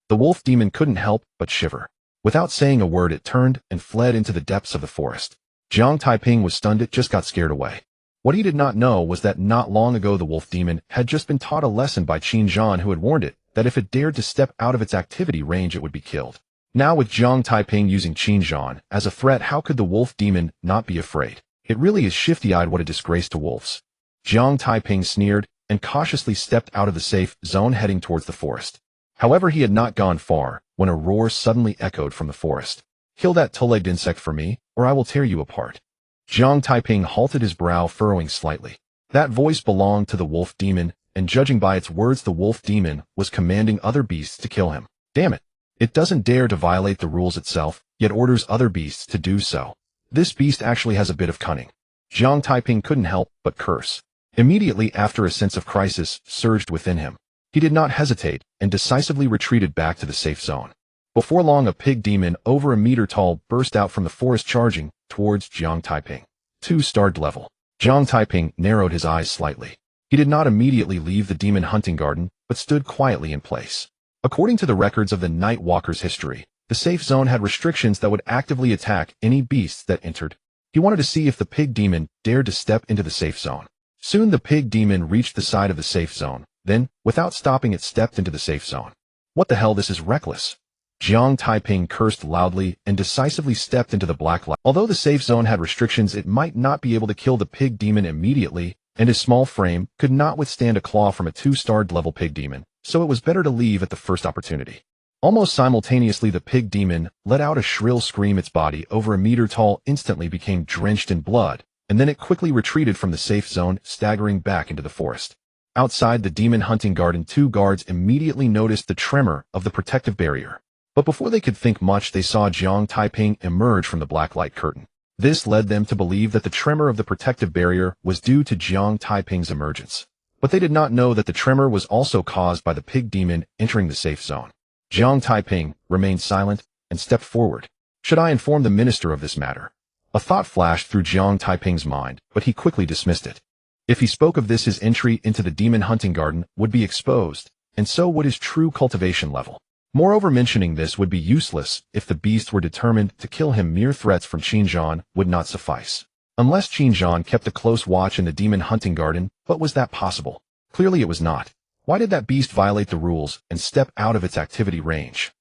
The wolf demon couldn't help but shiver. Without saying a word, it turned and fled into the depths of the forest. Jiang Taiping was stunned. It just got scared away. What he did not know was that not long ago the wolf demon had just been taught a lesson by Qin Zhan, who had warned it that if it dared to step out of its activity range it would be killed. Now with Jiang Taiping using Qin Zhan as a threat, how could the wolf demon not be afraid? It really is shifty-eyed. What a disgrace to wolves. Jiang Taiping sneered and cautiously stepped out of the safe zone, heading towards the forest. However, he had not gone far when a roar suddenly echoed from the forest. "Kill that two-legged insect for me, or I will tear you apart." Jiang Taiping halted, his brow furrowing slightly. That voice belonged to the wolf demon, and judging by its words, the wolf demon was commanding other beasts to kill him. Damn it! It doesn't dare to violate the rules itself, yet orders other beasts to do so. This beast actually has a bit of cunning. Jiang Taiping couldn't help but curse. Immediately after, a sense of crisis surged within him. He did not hesitate and decisively retreated back to the safe zone. Before long, a pig demon over a meter tall burst out from the forest, charging towards Jiang Taiping. 2-starred level. Jiang Taiping narrowed his eyes slightly. He did not immediately leave the demon hunting garden, but stood quietly in place. According to the records of the Night Walker's history, the safe zone had restrictions that would actively attack any beasts that entered. He wanted to see if the pig demon dared to step into the safe zone. Soon the pig demon reached the side of the safe zone, then, without stopping, it stepped into the safe zone. What the hell, this is reckless. Jiang Taiping cursed loudly and decisively stepped into the black light. Although the safe zone had restrictions, it might not be able to kill the pig demon immediately, and his small frame could not withstand a claw from a 2-star level pig demon, so it was better to leave at the first opportunity. Almost simultaneously, the pig demon let out a shrill scream. Its body, over a meter tall, instantly became drenched in blood, and then it quickly retreated from the safe zone, staggering back into the forest. Outside the demon hunting garden, 2 guards immediately noticed the tremor of the protective barrier. But before they could think much, they saw Jiang Taiping emerge from the black light curtain. This led them to believe that the tremor of the protective barrier was due to Jiang Taiping's emergence. But they did not know that the tremor was also caused by the pig demon entering the safe zone. Jiang Taiping remained silent and stepped forward. Should I inform the minister of this matter? A thought flashed through Jiang Taiping's mind, but he quickly dismissed it. If he spoke of this, his entry into the demon hunting garden would be exposed, and so would his true cultivation level. Moreover, mentioning this would be useless if the beast were determined to kill him. Mere threats from Qinzhan would not suffice. Unless Qinzhan kept a close watch in the demon hunting garden, but was that possible? Clearly it was not. Why did that beast violate the rules and step out of its activity range?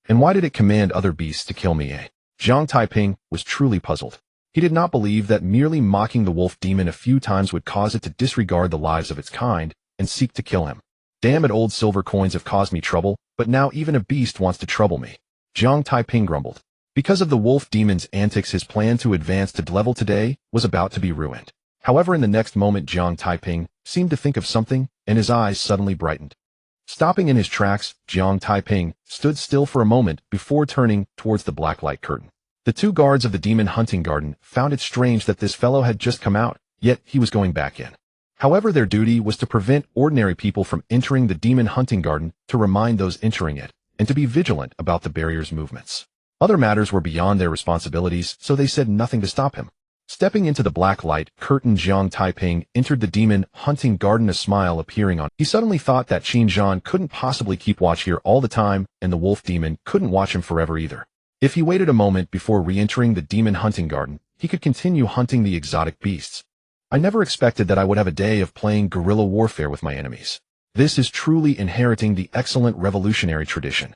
And why did it command other beasts to kill me? Jiang Taiping was truly puzzled. He did not believe that merely mocking the wolf demon a few times would cause it to disregard the lives of its kind and seek to kill him. Damn it, old silver coins have caused me trouble, but now even a beast wants to trouble me. Jiang Taiping grumbled. Because of the wolf demon's antics, his plan to advance to level today was about to be ruined. However, in the next moment, Jiang Taiping seemed to think of something, and his eyes suddenly brightened. Stopping in his tracks, Jiang Taiping stood still for a moment before turning towards the black light curtain. The 2 guards of the demon hunting garden found it strange that this fellow had just come out, yet he was going back in. However, their duty was to prevent ordinary people from entering the demon hunting garden, to remind those entering it, and to be vigilant about the barrier's movements. Other matters were beyond their responsibilities, so they said nothing to stop him. Stepping into the black light curtain, Jiang Taiping entered the demon hunting garden, a smile appearing on. He suddenly thought that Qinzhan couldn't possibly keep watch here all the time, and the wolf demon couldn't watch him forever either. If he waited a moment before re-entering the demon hunting garden, he could continue hunting the exotic beasts. I never expected that I would have a day of playing guerrilla warfare with my enemies. This is truly inheriting the excellent revolutionary tradition.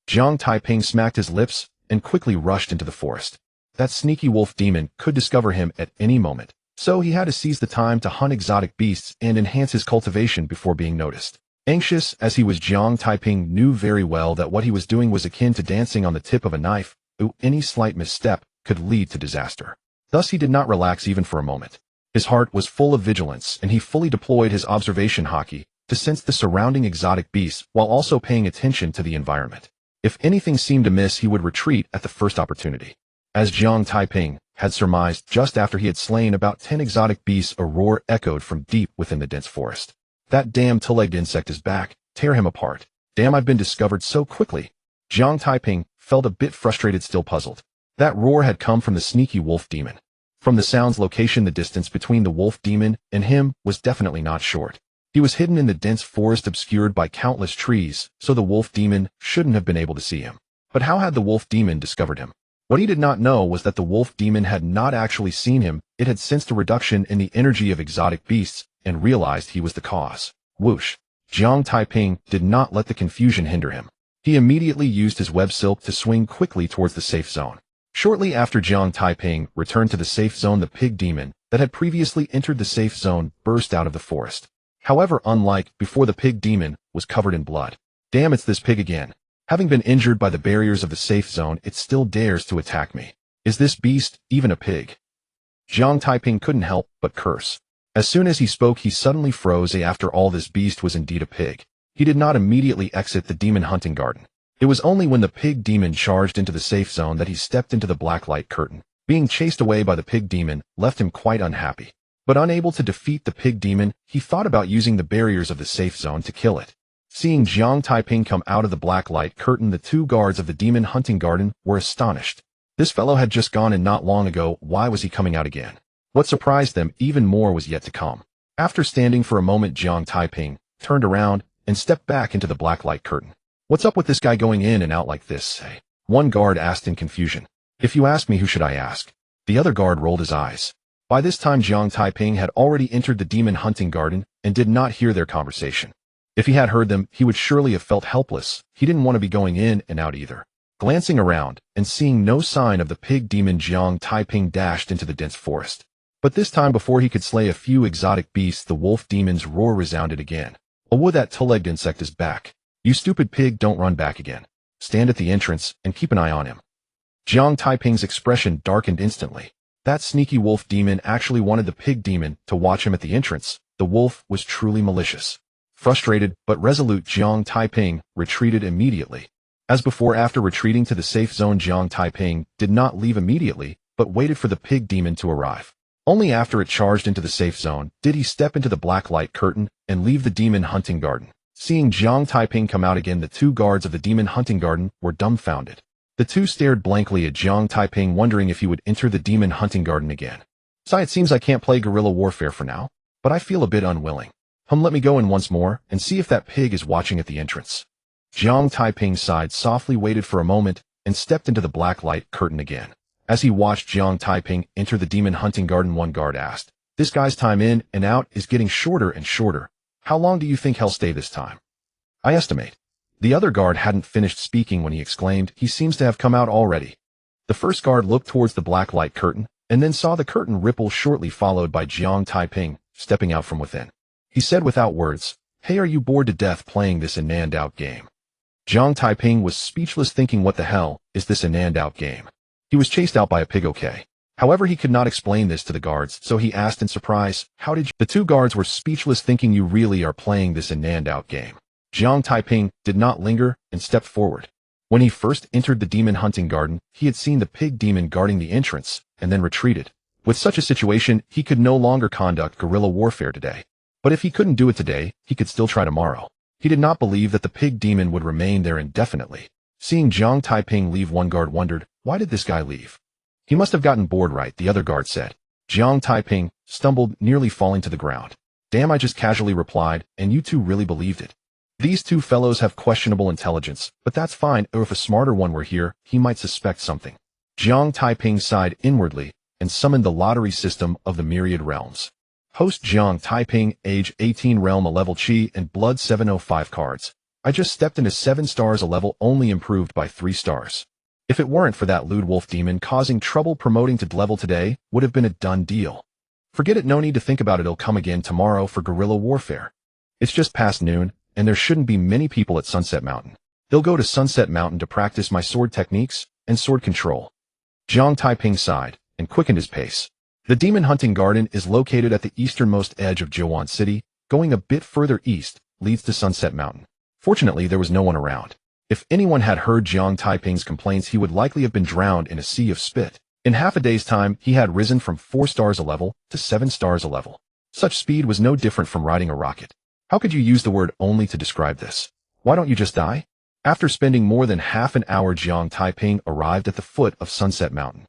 Jiang Taiping smacked his lips and quickly rushed into the forest. That sneaky wolf demon could discover him at any moment, so he had to seize the time to hunt exotic beasts and enhance his cultivation before being noticed. Anxious as he was, Jiang Taiping knew very well that what he was doing was akin to dancing on the tip of a knife. Any slight misstep could lead to disaster. Thus he did not relax even for a moment. His heart was full of vigilance, and he fully deployed his observation haki to sense the surrounding exotic beasts while also paying attention to the environment. If anything seemed amiss, he would retreat at the first opportunity. As Jiang Taiping had surmised, just after he had slain about 10 exotic beasts, a roar echoed from deep within the dense forest. That damn two-legged insect is back. Tear him apart. Damn, I've been discovered so quickly. Jiang Taiping felt a bit frustrated, still puzzled. That roar had come from the sneaky wolf demon. From the sound's location, the distance between the wolf demon and him was definitely not short. He was hidden in the dense forest, obscured by countless trees, so the wolf demon shouldn't have been able to see him. But how had the wolf demon discovered him? What he did not know was that the wolf demon had not actually seen him. It had sensed a reduction in the energy of exotic beasts and realized he was the cause. Whoosh! Jiang Taiping did not let the confusion hinder him. He immediately used his web silk to swing quickly towards the safe zone. Shortly after Jiang Taiping returned to the safe zone, the pig demon that had previously entered the safe zone burst out of the forest. However, unlike before, the pig demon was covered in blood. Damn, it's this pig again. Having been injured by the barriers of the safe zone, it still dares to attack me. Is this beast even a pig? Jiang Taiping couldn't help but curse. As soon as he spoke, he suddenly froze. After all, this beast was indeed a pig. He did not immediately exit the demon hunting garden. It was only when the pig demon charged into the safe zone that he stepped into the black light curtain. Being chased away by the pig demon left him quite unhappy. But unable to defeat the pig demon, he thought about using the barriers of the safe zone to kill it. Seeing Jiang Taiping come out of the black light curtain, the 2 guards of the demon hunting garden were astonished. This fellow had just gone in not long ago. Why was he coming out again? What surprised them even more was yet to come. After standing for a moment, Jiang Taiping turned around and stepped back into the black light curtain. What's up with this guy going in and out like this? One guard asked in confusion. If you ask me, who should I ask? The other guard rolled his eyes. By this time, Jiang Taiping had already entered the demon hunting garden and did not hear their conversation. If he had heard them, he would surely have felt helpless. He didn't want to be going in and out either. Glancing around and seeing no sign of the pig demon, Jiang Taiping dashed into the dense forest. But this time, before he could slay a few exotic beasts, the wolf demon's roar resounded again. "Oh, that two-legged insect is back. You stupid pig, don't run back again. Stand at the entrance and keep an eye on him." Jiang Taiping's expression darkened instantly. That sneaky wolf demon actually wanted the pig demon to watch him at the entrance. The wolf was truly malicious. Frustrated but resolute, Jiang Taiping retreated immediately. As before, after retreating to the safe zone, Jiang Taiping did not leave immediately, but waited for the pig demon to arrive. Only after it charged into the safe zone did he step into the black light curtain and leave the demon hunting garden. Seeing Jiang Taiping come out again, the two guards of the demon hunting garden were dumbfounded. The two stared blankly at Jiang Taiping, wondering if he would enter the demon hunting garden again. "So it seems I can't play guerrilla warfare for now, but I feel a bit unwilling. Let me go in once more and see if that pig is watching at the entrance." Jiang Taiping sighed softly, waited for a moment, and stepped into the black light curtain again. As he watched Jiang Taiping enter the demon hunting garden, one guard asked, "This guy's time in and out is getting shorter and shorter. How long do you think he'll stay this time?" "I estimate." The other guard hadn't finished speaking when he exclaimed, "He seems to have come out already." The first guard looked towards the black light curtain and then saw the curtain ripple, shortly followed by Jiang Taiping stepping out from within. He said without words, "Hey, are you bored to death playing this in-and-out game?" Jiang Taiping was speechless, thinking, what the hell is this in-and-out game? He was chased out by a pig, okay. However, he could not explain this to the guards, so he asked in surprise, "How did you—" The two guards were speechless, thinking, "You really are playing this in-and-out game?" Jiang Taiping did not linger and stepped forward. When he first entered the demon hunting garden, he had seen the pig demon guarding the entrance and then retreated. With such a situation, he could no longer conduct guerrilla warfare today. But if he couldn't do it today, he could still try tomorrow. He did not believe that the pig demon would remain there indefinitely. Seeing Jiang Taiping leave, one guard wondered, why did this guy leave? "He must have gotten bored, right?" the other guard said. Jiang Taiping stumbled, nearly falling to the ground. "Damn," I just casually replied, "and you two really believed it. These two fellows have questionable intelligence, but that's fine, or if a smarter one were here, he might suspect something." Jiang Taiping sighed inwardly and summoned the lottery system of the Myriad realms. Host Jiang Taiping, age 18, realm a level chi and blood 705 cards. I just stepped into 7 stars, a level only improved by 3 stars. If it weren't for that lewd wolf demon causing trouble, promoting to level today would have been a done deal. Forget it, no need to think about it, it'll come again tomorrow for guerrilla warfare. It's just past noon, and there shouldn't be many people at Sunset Mountain. They'll go to Sunset Mountain to practice my sword techniques and sword control. Jiang Taiping sighed and quickened his pace. The demon hunting garden is located at the easternmost edge of Jiuan City. Going a bit further east leads to Sunset Mountain. Fortunately, there was no one around. If anyone had heard Jiang Taiping's complaints, he would likely have been drowned in a sea of spit. In half a day's time, he had risen from 4 stars a level to 7 stars a level. Such speed was no different from riding a rocket. How could you use the word only to describe this? Why don't you just die? After spending more than half an hour, Jiang Taiping arrived at the foot of Sunset Mountain.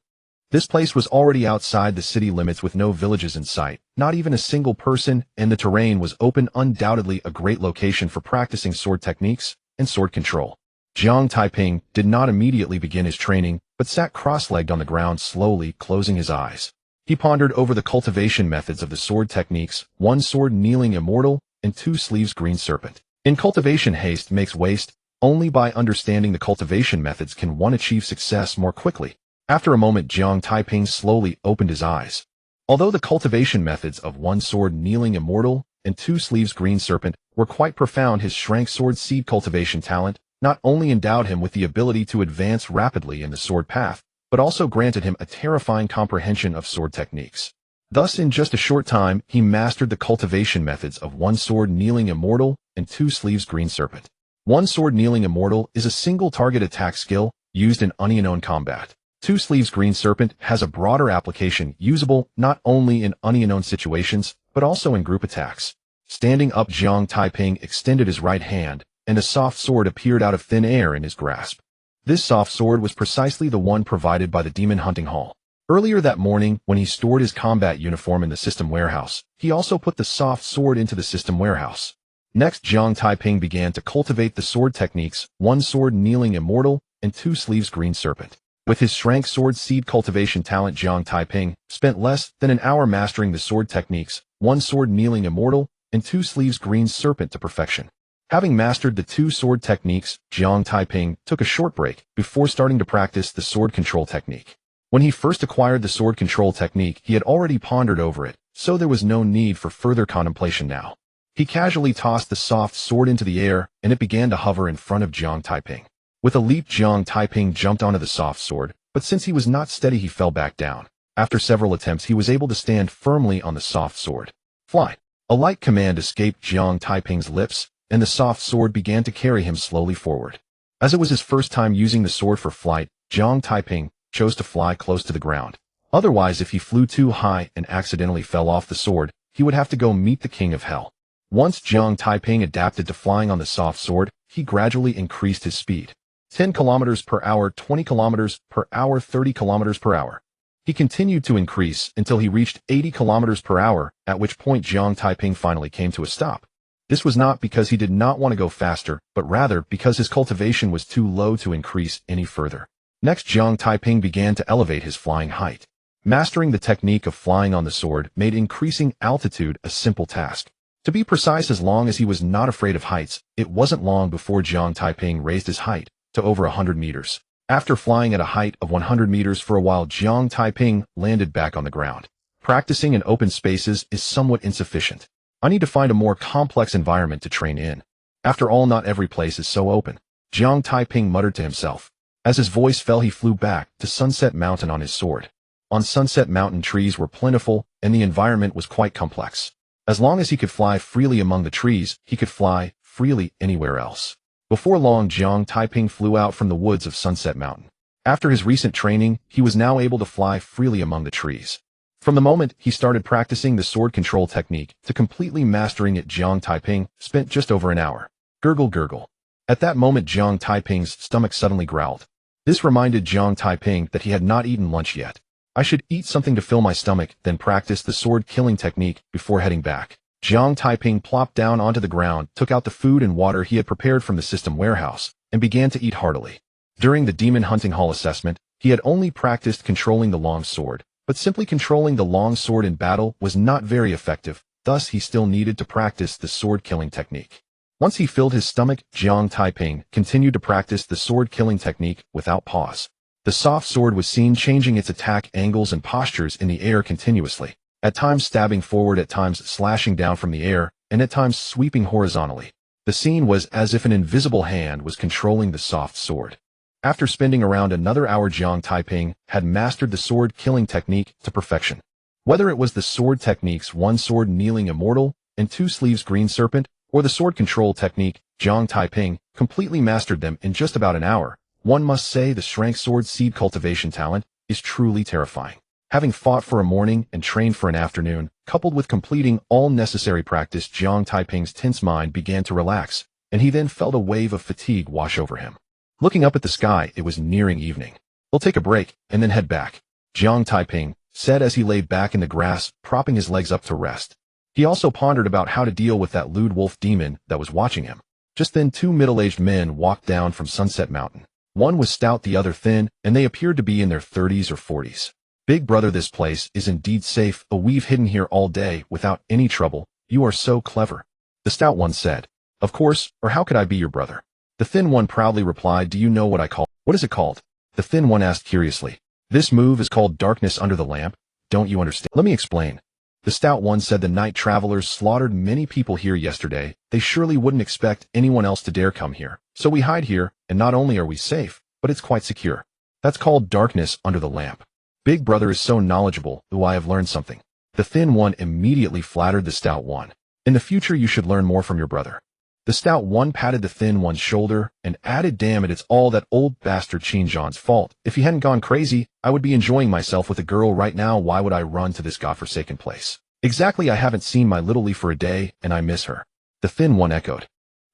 This place was already outside the city limits with no villages in sight, not even a single person, and the terrain was open, undoubtedly a great location for practicing sword techniques and sword control. Jiang Taiping did not immediately begin his training, but sat cross-legged on the ground, slowly closing his eyes. He pondered over the cultivation methods of the sword techniques, 1 sword kneeling immortal, and 2 sleeves green serpent. In cultivation, haste makes waste. Only by understanding the cultivation methods can one achieve success more quickly. After a moment, Jiang Taiping slowly opened his eyes. Although the cultivation methods of 1 sword kneeling immortal and 2 sleeves green serpent were quite profound, his shrank sword seed cultivation talent not only endowed him with the ability to advance rapidly in the sword path, but also granted him a terrifying comprehension of sword techniques. Thus, in just a short time, he mastered the cultivation methods of 1 sword kneeling immortal and 2 sleeves green serpent. 1 sword kneeling immortal is a single target attack skill used in unknown combat. 2 sleeves green serpent has a broader application, usable not only in unknown situations, but also in group attacks. Standing up, Jiang Taiping extended his right hand, and a soft sword appeared out of thin air in his grasp. This soft sword was precisely the one provided by the demon hunting hall. Earlier that morning, when he stored his combat uniform in the system warehouse, he also put the soft sword into the system warehouse. Next, Jiang Taiping began to cultivate the sword techniques, 1 sword kneeling immortal and 2 sleeves green serpent. With his shrank sword seed cultivation talent, Jiang Taiping spent less than an hour mastering the sword techniques, one sword kneeling immortal, and two sleeves green serpent to perfection. Having mastered the two sword techniques, Jiang Taiping took a short break before starting to practice the sword control technique. When he first acquired the sword control technique, he had already pondered over it, so there was no need for further contemplation now. He casually tossed the soft sword into the air, and it began to hover in front of Jiang Taiping. With a leap, Jiang Taiping jumped onto the soft sword, but since he was not steady, he fell back down. After several attempts, he was able to stand firmly on the soft sword. Fly! A light command escaped Jiang Taiping's lips, and the soft sword began to carry him slowly forward. As it was his first time using the sword for flight, Jiang Taiping chose to fly close to the ground. Otherwise, if he flew too high and accidentally fell off the sword, he would have to go meet the king of hell. Once Jiang Taiping adapted to flying on the soft sword, he gradually increased his speed. 10 kilometers per hour, 20 kilometers per hour, 30 kilometers per hour. He continued to increase until he reached 80 kilometers per hour, at which point Jiang Taiping finally came to a stop. This was not because he did not want to go faster, but rather because his cultivation was too low to increase any further. Next, Jiang Taiping began to elevate his flying height. Mastering the technique of flying on the sword made increasing altitude a simple task. To be precise, as long as he was not afraid of heights, it wasn't long before Jiang Taiping raised his height to over 100 meters. After flying at a height of 100 meters for a while, Jiang Taiping landed back on the ground. Practicing in open spaces is somewhat insufficient. I need to find a more complex environment to train in. After all, not every place is so open. Jiang Taiping muttered to himself. As his voice fell, he flew back to Sunset Mountain on his sword. On Sunset Mountain, trees were plentiful, and the environment was quite complex. As long as he could fly freely among the trees, he could fly freely anywhere else. Before long, Jiang Taiping flew out from the woods of Sunset Mountain. After his recent training, he was now able to fly freely among the trees. From the moment he started practicing the sword control technique to completely mastering it, Jiang Taiping spent just over an hour. Gurgle, gurgle. At that moment, Jiang Taiping's stomach suddenly growled. This reminded Jiang Taiping that he had not eaten lunch yet. I should eat something to fill my stomach, then practice the sword killing technique before heading back. Jiang Taiping plopped down onto the ground, took out the food and water he had prepared from the system warehouse, and began to eat heartily. During the Demon Hunting Hall assessment, he had only practiced controlling the long sword, but simply controlling the long sword in battle was not very effective, thus he still needed to practice the sword killing technique. Once he filled his stomach, Jiang Taiping continued to practice the sword killing technique without pause. The soft sword was seen changing its attack angles and postures in the air continuously, at times stabbing forward, at times slashing down from the air, and at times sweeping horizontally. The scene was as if an invisible hand was controlling the soft sword. After spending around another hour, Jiang Taiping had mastered the sword killing technique to perfection. Whether it was the sword techniques one sword kneeling immortal and two sleeves green serpent, or the sword control technique, Jiang Taiping completely mastered them in just about an hour. One must say the shrank sword seed cultivation talent is truly terrifying. Having fought for a morning and trained for an afternoon, coupled with completing all necessary practice, Jiang Taiping's tense mind began to relax, and he then felt a wave of fatigue wash over him. Looking up at the sky, it was nearing evening. He'll take a break and then head back, Jiang Taiping said as he lay back in the grass, propping his legs up to rest. He also pondered about how to deal with that lewd wolf demon that was watching him. Just then, two middle-aged men walked down from Sunset Mountain. One was stout, the other thin, and they appeared to be in their 30s or 40s. Big brother, this place is indeed safe. We've hidden here all day without any trouble. You are so clever, the stout one said. Of course, or how could I be your brother? The thin one proudly replied. Do you know what I call? What is it called? The thin one asked curiously. This move is called darkness under the lamp. Don't you understand? Let me explain. The stout one said. The night travelers slaughtered many people here yesterday. They surely wouldn't expect anyone else to dare come here. So we hide here, and not only are we safe, but it's quite secure. That's called darkness under the lamp. Big brother is so knowledgeable. I have learned something. The thin one immediately flattered the stout one. In the future, you should learn more from your brother. The stout one patted the thin one's shoulder and added, damn it, it's all that old bastard Qinzhan's fault. If he hadn't gone crazy, I would be enjoying myself with a girl right now. Why would I run to this godforsaken place? Exactly, I haven't seen my little Lee for a day, and I miss her. The thin one echoed.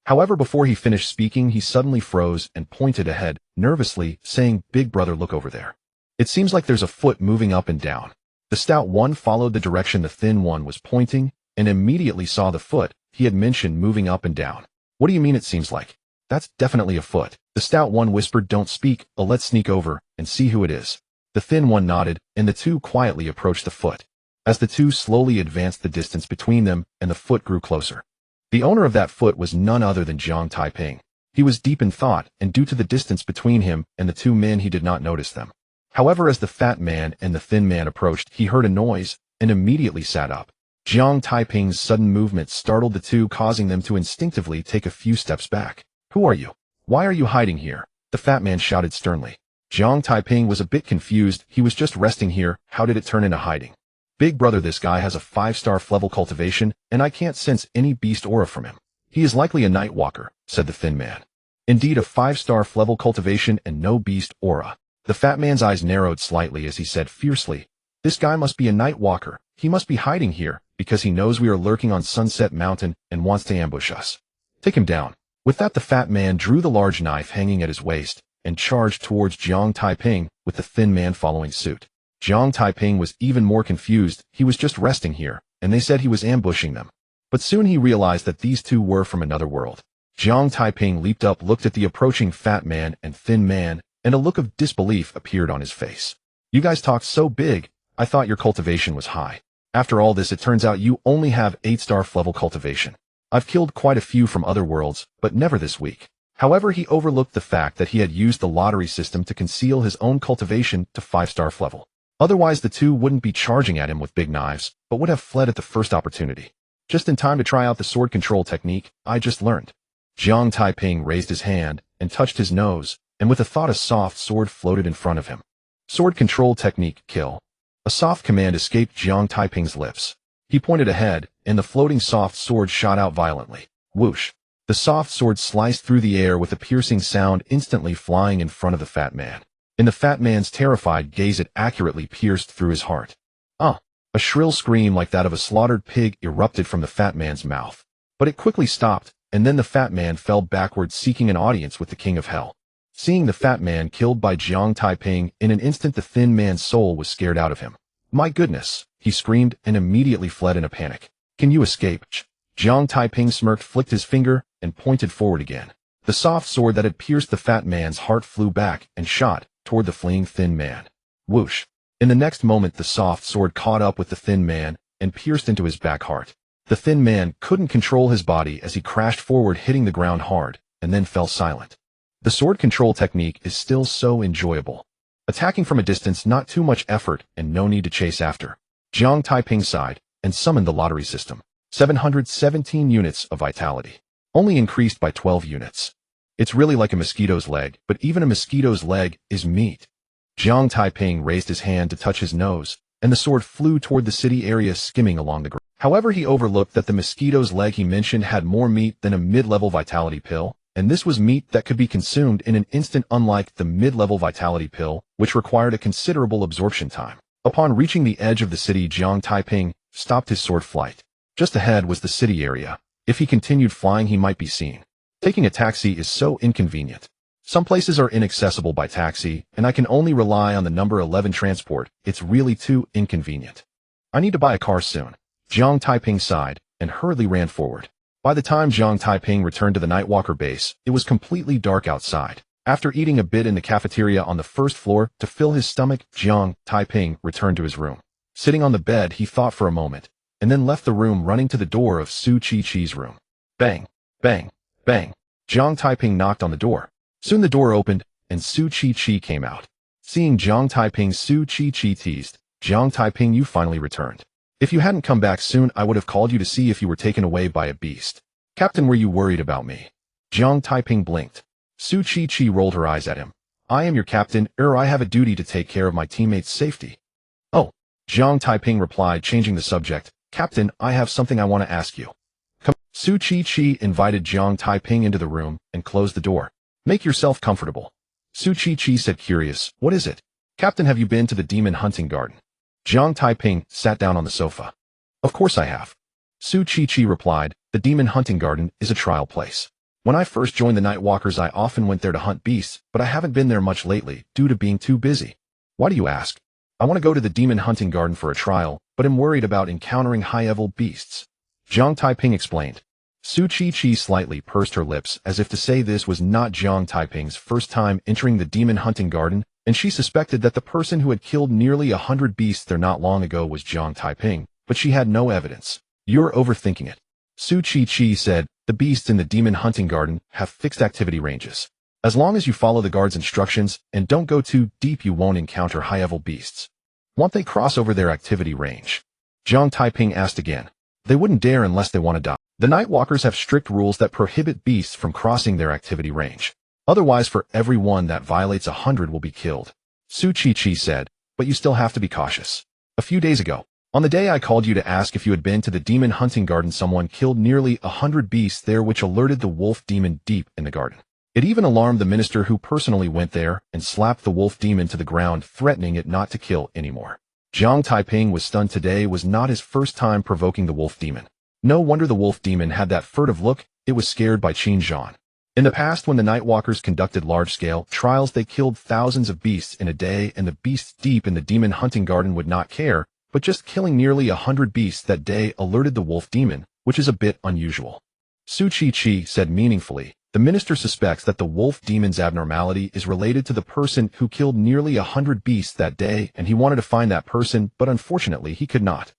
However, before he finished speaking, he suddenly froze and pointed ahead, nervously, saying, Big brother, look over there. It seems like there's a foot moving up and down. The stout one followed the direction the thin one was pointing, and immediately saw the foot he had mentioned moving up and down. What do you mean it seems like? That's definitely a foot. The stout one whispered, don't speak, let's sneak over and see who it is. The thin one nodded, and the two quietly approached the foot. As the two slowly advanced, the distance between them and the foot grew closer. The owner of that foot was none other than Jiang Taiping. He was deep in thought, and due to the distance between him and the two men, he did not notice them. However, as the fat man and the thin man approached, he heard a noise and immediately sat up. Jiang Taiping's sudden movement startled the two, causing them to instinctively take a few steps back. Who are you? Why are you hiding here? The fat man shouted sternly. Jiang Taiping was a bit confused. He was just resting here. How did it turn into hiding? Big brother, this guy has a 5-star level cultivation, and I can't sense any beast aura from him. He is likely a night walker, said the thin man. Indeed, a 5-star level cultivation and no beast aura. The fat man's eyes narrowed slightly as he said fiercely, this guy must be a night walker. He must be hiding here because he knows we are lurking on Sunset Mountain and wants to ambush us. Take him down. With that, the fat man drew the large knife hanging at his waist and charged towards Jiang Taiping, with the thin man following suit. Jiang Taiping was even more confused. He was just resting here, and they said he was ambushing them. But soon he realized that these two were from another world. Jiang Taiping leaped up, looked at the approaching fat man and thin man, and a look of disbelief appeared on his face. You guys talk so big. I thought your cultivation was high. After all this, it turns out you only have 8-star level cultivation. I've killed quite a few from other worlds, but never this weak. However, he overlooked the fact that he had used the lottery system to conceal his own cultivation to 5-star level. Otherwise, the two wouldn't be charging at him with big knives, but would have fled at the first opportunity. Just in time to try out the sword control technique I just learned. Jiang Taiping raised his hand and touched his nose, and with a thought, a soft sword floated in front of him. Sword control technique, kill. A soft command escaped Jiang Taiping's lips. He pointed ahead, and the floating soft sword shot out violently. Whoosh! The soft sword sliced through the air with a piercing sound, instantly flying in front of the fat man. In the fat man's terrified gaze, it accurately pierced through his heart. A shrill scream like that of a slaughtered pig erupted from the fat man's mouth. But it quickly stopped, and then the fat man fell backward, seeking an audience with the king of hell. Seeing the fat man killed by Jiang Taiping, in an instant the thin man's soul was scared out of him. My goodness, he screamed and immediately fled in a panic. Can you escape? Jiang Taiping smirked, flicked his finger, and pointed forward again. The soft sword that had pierced the fat man's heart flew back and shot toward the fleeing thin man. Whoosh! In the next moment, the soft sword caught up with the thin man and pierced into his back heart. The thin man couldn't control his body as he crashed forward, hitting the ground hard, and then fell silent. The sword control technique is still so enjoyable. Attacking from a distance, not too much effort and no need to chase after. Jiang Taiping sighed and summoned the lottery system. 717 units of vitality. Only increased by 12 units. It's really like a mosquito's leg, but even a mosquito's leg is meat. Jiang Taiping raised his hand to touch his nose, and the sword flew toward the city area, skimming along the ground. However, he overlooked that the mosquito's leg he mentioned had more meat than a mid-level vitality pill, and this was meat that could be consumed in an instant, unlike the mid-level vitality pill, which required a considerable absorption time. Upon reaching the edge of the city, Jiang Taiping stopped his sword flight. Just ahead was the city area. If he continued flying, he might be seen. Taking a taxi is so inconvenient. Some places are inaccessible by taxi, and I can only rely on the number 11 transport. It's really too inconvenient. I need to buy a car soon. Jiang Taiping sighed and hurriedly ran forward. By the time Jiang Taiping returned to the Nightwalker base, it was completely dark outside. After eating a bit in the cafeteria on the first floor to fill his stomach, Jiang Taiping returned to his room. Sitting on the bed, he thought for a moment, and then left the room, running to the door of Su Chi-Chi's room. Bang! Bang! Bang! Jiang Taiping knocked on the door. Soon the door opened, and Su Chi-Chi came out. Seeing Jiang Taiping, Su Chi-Chi teased, Jiang Taiping, you finally returned. If you hadn't come back soon, I would have called you to see if you were taken away by a beast. Captain, were you worried about me? Jiang Taiping blinked. Su Chi-Chi rolled her eyes at him. I am your captain, I have a duty to take care of my teammates' safety. Oh, Jiang Taiping replied, changing the subject. Captain, I have something I want to ask you. Come. Su Chi-Chi invited Jiang Taiping into the room and closed the door. Make yourself comfortable. Su Chi-Chi said, curious, what is it? Captain, have you been to the demon hunting garden? Jiang Taiping sat down on the sofa. Of course I have. Su Chi-Chi replied, the demon hunting garden is a trial place. When I first joined the Nightwalkers, I often went there to hunt beasts, but I haven't been there much lately due to being too busy. Why do you ask? I want to go to the demon hunting garden for a trial, but am worried about encountering high-level beasts. Jiang Taiping explained. Su Chi slightly pursed her lips as if to say this was not Jiang Taiping's first time entering the demon hunting garden, and she suspected that the person who had killed nearly 100 beasts there not long ago was Jiang Taiping, but she had no evidence. You're overthinking it. Su Chi said, the beasts in the demon hunting garden have fixed activity ranges. As long as you follow the guard's instructions and don't go too deep, you won't encounter high-level beasts. Won't they cross over their activity range? Jiang Taiping asked again. They wouldn't dare unless they want to die. The Nightwalkers have strict rules that prohibit beasts from crossing their activity range. Otherwise, for every one that violates 100 will be killed. Su Chi said, but you still have to be cautious. A few days ago, on the day I called you to ask if you had been to the demon hunting garden, someone killed nearly 100 beasts there, which alerted the wolf demon deep in the garden. It even alarmed the minister who personally went there and slapped the wolf demon to the ground, threatening it not to kill anymore. Jiang Taiping was stunned. Today was not his first time provoking the wolf demon. No wonder the wolf demon had that furtive look. It was scared by Qin Zhan. In the past, when the Nightwalkers conducted large-scale trials, they killed thousands of beasts in a day, and the beasts deep in the demon hunting garden would not care, but just killing nearly 100 beasts that day alerted the wolf demon, which is a bit unusual. Su Chi said meaningfully, the minister suspects that the wolf demon's abnormality is related to the person who killed nearly 100 beasts that day, and he wanted to find that person, but unfortunately he could not.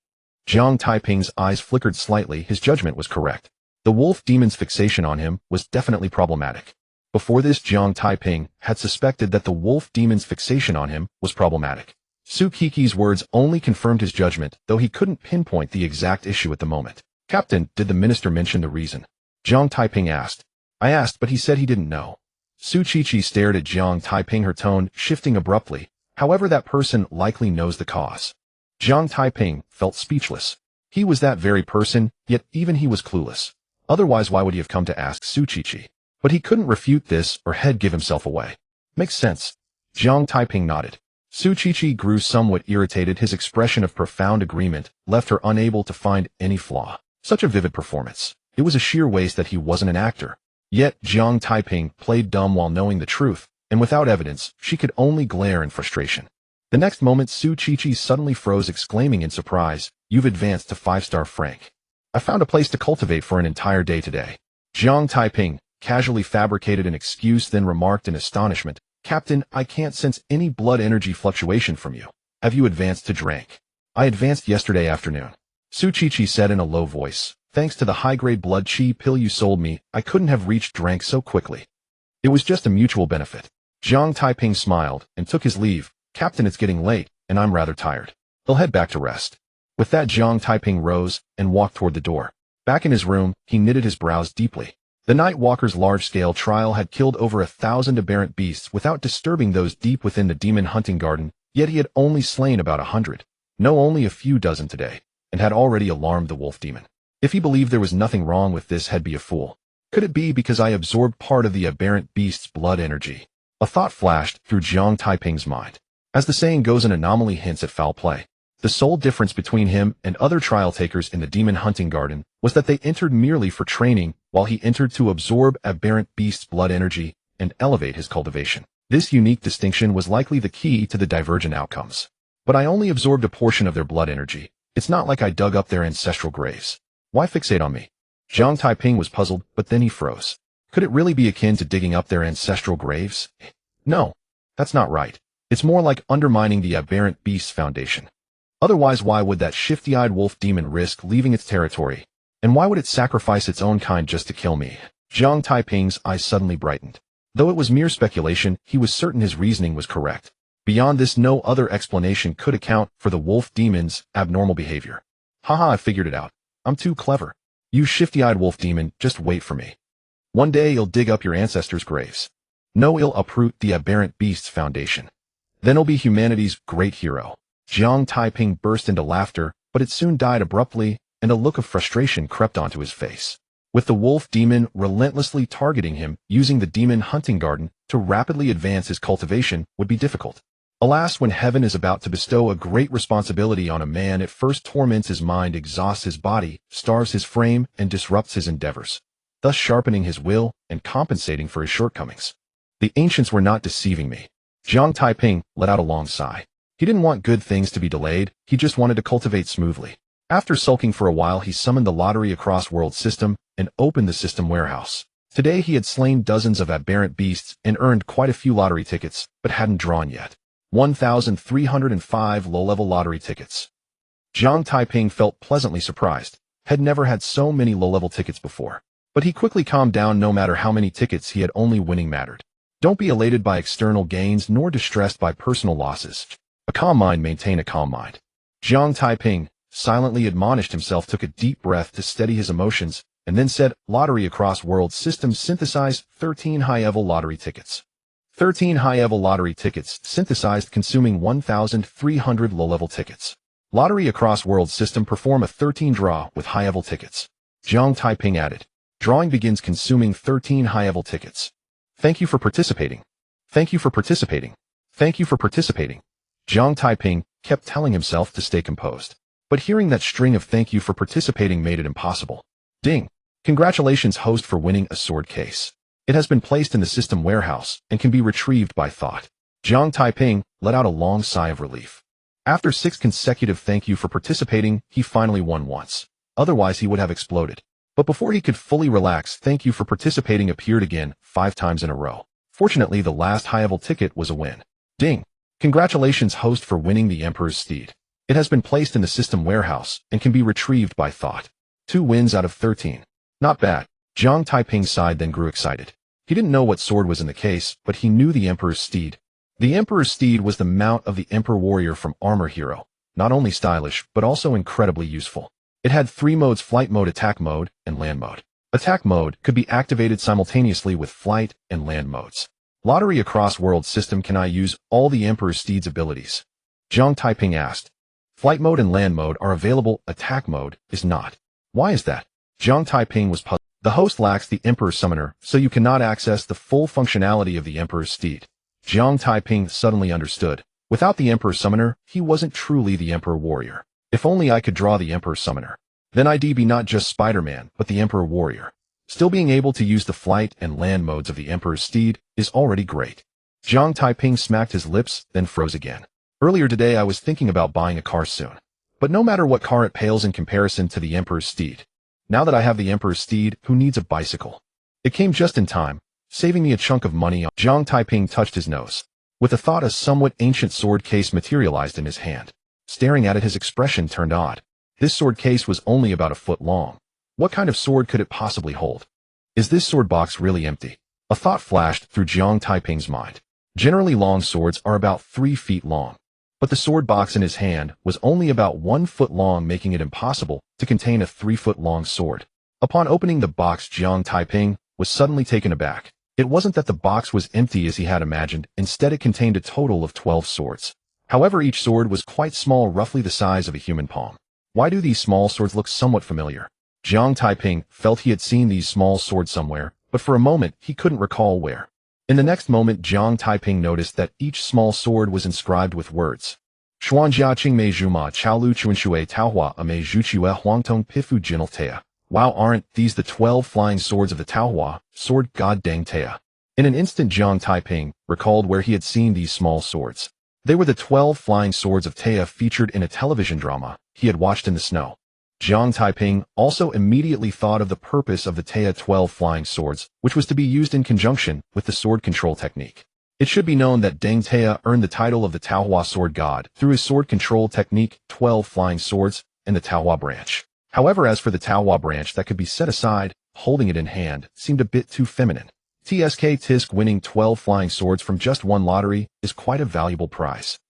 Jiang Taiping's eyes flickered slightly. His judgment was correct. The wolf demon's fixation on him was definitely problematic. Before this, Jiang Taiping had suspected that the wolf demon's fixation on him was problematic. Su Kiki's words only confirmed his judgment, though he couldn't pinpoint the exact issue at the moment. Captain, did the minister mention the reason? Jiang Taiping asked. I asked, but he said he didn't know. Su Chi stared at Jiang Taiping, her tone shifting abruptly. However, that person likely knows the cause. Jiang Taiping felt speechless. He was that very person, yet even he was clueless. Otherwise, why would he have come to ask Su Chi? But he couldn't refute this or he'd give himself away. Makes sense. Jiang Taiping nodded. Su Chi grew somewhat irritated. His expression of profound agreement left her unable to find any flaw. Such a vivid performance. It was a sheer waste that he wasn't an actor. Yet Jiang Taiping played dumb while knowing the truth, and without evidence, she could only glare in frustration. The next moment, Su Chi suddenly froze, exclaiming in surprise, "You've advanced to 5-star Frank. I found a place to cultivate for an entire day today." Jiang Taiping casually fabricated an excuse, then remarked in astonishment, "Captain, I can't sense any blood energy fluctuation from you. Have you advanced to Drank?" "I advanced yesterday afternoon," Su Chi said in a low voice. "Thanks to the high-grade blood chi pill you sold me, I couldn't have reached Drank so quickly. It was just a mutual benefit." Jiang Taiping smiled and took his leave. "Captain, it's getting late, and I'm rather tired. He'll head back to rest." With that, Jiang Taiping rose and walked toward the door. Back in his room, he knitted his brows deeply. The Nightwalkers' large-scale trial had killed over 1,000 aberrant beasts without disturbing those deep within the demon hunting garden, yet he had only slain about 100. No, only a few dozen today, and had already alarmed the wolf demon. If he believed there was nothing wrong with this, he'd be a fool. Could it be because I absorbed part of the aberrant beast's blood energy? A thought flashed through Jiang Taiping's mind. As the saying goes, an anomaly hints at foul play. The sole difference between him and other trial takers in the demon hunting garden was that they entered merely for training, while he entered to absorb aberrant beast's blood energy and elevate his cultivation. This unique distinction was likely the key to the divergent outcomes. But I only absorbed a portion of their blood energy. It's not like I dug up their ancestral graves. Why fixate on me? Jiang Taiping was puzzled, but then he froze. Could it really be akin to digging up their ancestral graves? No, that's not right. It's more like undermining the aberrant beast's foundation. Otherwise, why would that shifty-eyed wolf demon risk leaving its territory? And why would it sacrifice its own kind just to kill me? Jiang Taiping's eyes suddenly brightened. Though it was mere speculation, he was certain his reasoning was correct. Beyond this, no other explanation could account for the wolf demon's abnormal behavior. Haha, I figured it out. I'm too clever. You shifty-eyed wolf demon, just wait for me. One day you'll dig up your ancestors' graves. No, you'll uproot the aberrant beast's foundation. Then he'll be humanity's great hero. Jiang Taiping burst into laughter, but it soon died abruptly, and a look of frustration crept onto his face. With the wolf demon relentlessly targeting him, using the demon hunting garden to rapidly advance his cultivation would be difficult. Alas, when heaven is about to bestow a great responsibility on a man, it first torments his mind, exhausts his body, starves his frame, and disrupts his endeavors, thus sharpening his will and compensating for his shortcomings. The ancients were not deceiving me. Jiang Taiping let out a long sigh. He didn't want good things to be delayed, he just wanted to cultivate smoothly. After sulking for a while, he summoned the lottery across world system and opened the system warehouse. Today he had slain dozens of aberrant beasts and earned quite a few lottery tickets, but hadn't drawn yet. 1,305 low-level lottery tickets. Jiang Taiping felt pleasantly surprised, had never had so many low-level tickets before. But he quickly calmed down. No matter how many tickets he had, only winning mattered. Don't be elated by external gains nor distressed by personal losses. A calm mind maintain a calm mind. Jiang Taiping, silently admonished himself, took a deep breath to steady his emotions, and then said, lottery across world systems synthesized 13 high-level lottery tickets. 13 high-level lottery tickets synthesized, consuming 1,300 low-level tickets. Lottery across world system perform a 13 draw with high-level tickets. Jiang Taiping added, drawing begins, consuming 13 high-level tickets. Thank you for participating. Thank you for participating. Thank you for participating. Jiang Taiping kept telling himself to stay composed. But hearing that string of thank you for participating made it impossible. Ding! Congratulations, host, for winning a sword case. It has been placed in the system warehouse and can be retrieved by thought. Jiang Taiping let out a long sigh of relief. After 6 consecutive thank you for participating, he finally won once. Otherwise he would have exploded. But before he could fully relax, thank you for participating appeared again, 5 times in a row. Fortunately, the last high-level ticket was a win. Ding! Congratulations, host, for winning the Emperor's Steed. It has been placed in the system warehouse and can be retrieved by thought. 2 wins out of 13. Not bad. Jiang Taiping sighed, then grew excited. He didn't know what sword was in the case, but he knew the Emperor's Steed. The Emperor's Steed was the mount of the Emperor Warrior from Armor Hero. Not only stylish, but also incredibly useful. It had 3 modes: flight mode, attack mode, and land mode. Attack mode could be activated simultaneously with flight and land modes. Lottery across world system, can I use all the Emperor's Steed's abilities? Jiang Taiping asked. Flight mode and land mode are available, attack mode is not. Why is that? Jiang Taiping was puzzled. The host lacks the Emperor's Summoner, so you cannot access the full functionality of the Emperor's Steed. Jiang Taiping suddenly understood. Without the Emperor's Summoner, he wasn't truly the Emperor Warrior. If only I could draw the Emperor's Summoner. Then I'd be not just Spider-Man, but the Emperor Warrior. Still, being able to use the flight and land modes of the Emperor's Steed is already great. Jiang Taiping smacked his lips, then froze again. Earlier today I was thinking about buying a car soon. But no matter what car, it pales in comparison to the Emperor's Steed. Now that I have the Emperor's Steed, who needs a bicycle? It came just in time, saving me a chunk of money. Jiang Taiping touched his nose. With a thought, a somewhat ancient sword case materialized in his hand. Staring at it, his expression turned odd. This sword case was only about a foot long. What kind of sword could it possibly hold? Is this sword box really empty? A thought flashed through Jiang Taiping's mind. Generally, long swords are about 3 feet long. But the sword box in his hand was only about 1 foot long, making it impossible to contain a 3-foot-long sword. Upon opening the box, Jiang Taiping was suddenly taken aback. It wasn't that the box was empty as he had imagined. Instead, it contained a total of 12 swords. However, each sword was quite small, roughly the size of a human palm. Why do these small swords look somewhat familiar? Jiang Taiping felt he had seen these small swords somewhere, but for a moment he couldn't recall where. In the next moment, Jiang Taiping noticed that each small sword was inscribed with words. Xuanjia Qingmei Zhuma Chaolu Chuanshui Taohua Ame Zhuchue Huangtong Pifu Jinal Tea. Wow, aren't these the 12 flying swords of the Taohua, sword god Deng Tea? In an instant, Jiang Taiping recalled where he had seen these small swords. They were the 12 flying swords of Tea featured in a television drama he had watched in the snow. Jiang Taiping also immediately thought of the purpose of the Tea 12 flying swords, which was to be used in conjunction with the sword control technique. It should be known that Deng Tea earned the title of the Taohua sword god through his sword control technique, 12 flying swords, and the Taohua branch. However, as for the Taohua branch that could be set aside, holding it in hand seemed a bit too feminine. Tisk winning 12 flying swords from just one lottery is quite a valuable prize.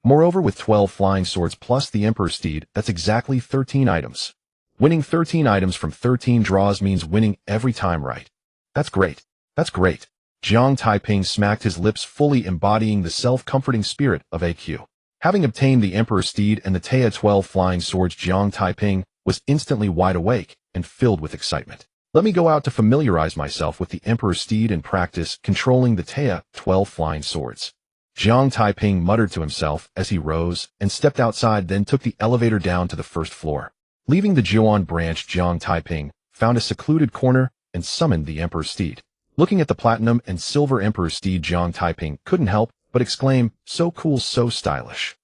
Moreover, with 12 flying swords plus the Emperor's Steed, that's exactly 13 items. Winning 13 items from 13 draws means winning every time, right? That's great. That's great. Jiang Taiping smacked his lips, fully embodying the self-comforting spirit of AQ. Having obtained the Emperor's Steed and the Tea 12 flying swords, Jiang Taiping was instantly wide awake and filled with excitement. Let me go out to familiarize myself with the Emperor's Steed and practice controlling the Tea 12 flying swords. Jiang Taiping muttered to himself as he rose and stepped outside, then took the elevator down to the first floor. Leaving the Jiuan branch, Jiang Taiping found a secluded corner and summoned the Emperor's Steed. Looking at the platinum and silver Emperor's Steed, Jiang Taiping couldn't help but exclaim, "So cool, so stylish."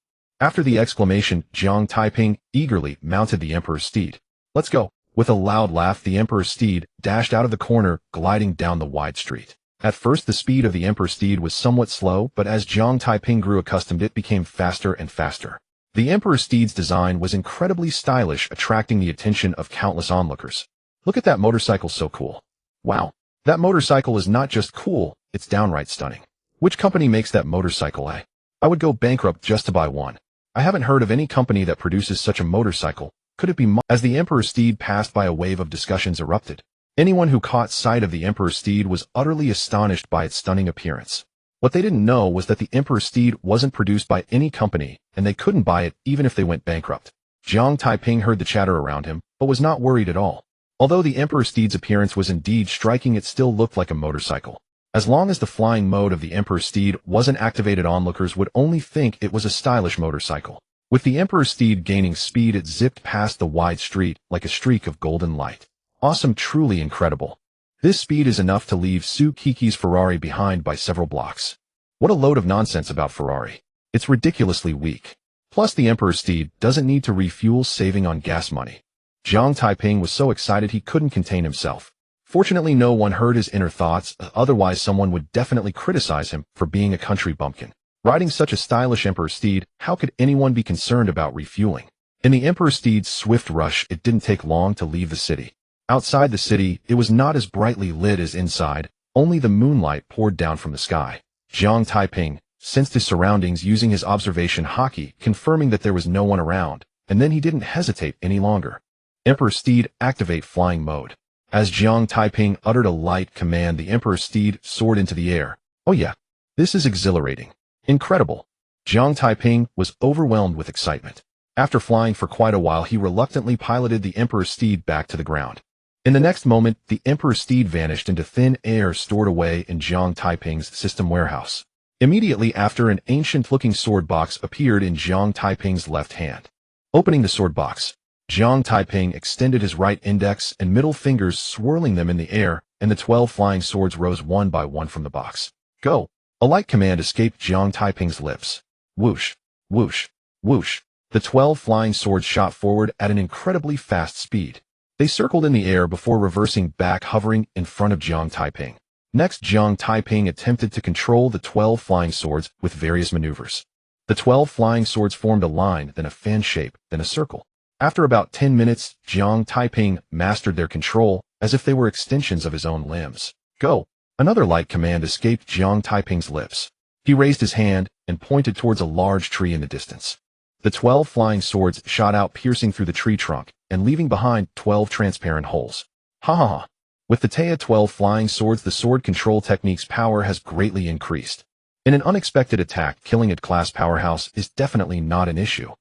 After the exclamation, Jiang Taiping eagerly mounted the emperor's steed. Let's go. With a loud laugh, the emperor's steed dashed out of the corner, gliding down the wide street. At first, the speed of the emperor's steed was somewhat slow, but as Jiang Taiping grew accustomed, it became faster and faster. The emperor's steed's design was incredibly stylish, attracting the attention of countless onlookers. Look at that motorcycle, so cool. Wow. That motorcycle is not just cool, it's downright stunning. Which company makes that motorcycle, eh? I would go bankrupt just to buy one. I haven't heard of any company that produces such a motorcycle. Could it be As the emperor's steed passed by, a wave of discussions erupted. Anyone who caught sight of the emperor's steed was utterly astonished by its stunning appearance. What they didn't know was that the emperor's steed wasn't produced by any company, and they couldn't buy it even if they went bankrupt. Jiang Taiping heard the chatter around him, but was not worried at all. Although the emperor's steed's appearance was indeed striking, it still looked like a motorcycle. As long as the flying mode of the emperor's steed wasn't activated, onlookers would only think it was a stylish motorcycle. With the emperor's steed gaining speed, it zipped past the wide street like a streak of golden light. Awesome, truly incredible. This speed is enough to leave Su Kiki's Ferrari behind by several blocks. What a load of nonsense about Ferrari. It's ridiculously weak. Plus, the emperor's steed doesn't need to refuel, saving on gas money. Jiang Taiping was so excited he couldn't contain himself. Fortunately, no one heard his inner thoughts, otherwise someone would definitely criticize him for being a country bumpkin. Riding such a stylish emperor's steed, how could anyone be concerned about refueling? In the emperor's steed's swift rush, it didn't take long to leave the city. Outside the city, it was not as brightly lit as inside, only the moonlight poured down from the sky. Jiang Taiping sensed his surroundings using his observation hockey, confirming that there was no one around, and then he didn't hesitate any longer. Emperor's steed, activate flying mode. As Jiang Taiping uttered a light command, the emperor's steed soared into the air. Oh yeah, this is exhilarating. Incredible. Jiang Taiping was overwhelmed with excitement. After flying for quite a while, he reluctantly piloted the emperor's steed back to the ground. In the next moment, the emperor's steed vanished into thin air stored away in Jiang Taiping's system warehouse. Immediately after, an ancient-looking sword box appeared in Jiang Taiping's left hand. Opening the sword box, Jiang Taiping extended his right index and middle fingers, swirling them in the air, and the 12 flying swords rose one by one from the box. Go! A light command escaped Jiang Taiping's lips. Whoosh! Whoosh! Whoosh! The 12 flying swords shot forward at an incredibly fast speed. They circled in the air before reversing back, hovering in front of Jiang Taiping. Next, Jiang Taiping attempted to control the 12 flying swords with various maneuvers. The 12 flying swords formed a line, then a fan shape, then a circle. After about 10 minutes, Jiang Taiping mastered their control as if they were extensions of his own limbs. Go! Another light command escaped Jiang Taiping's lips. He raised his hand and pointed towards a large tree in the distance. The 12 flying swords shot out, piercing through the tree trunk and leaving behind 12 transparent holes. Ha ha ha! With the Taya 12 flying swords, the sword control technique's power has greatly increased. In an unexpected attack, killing a class powerhouse is definitely not an issue.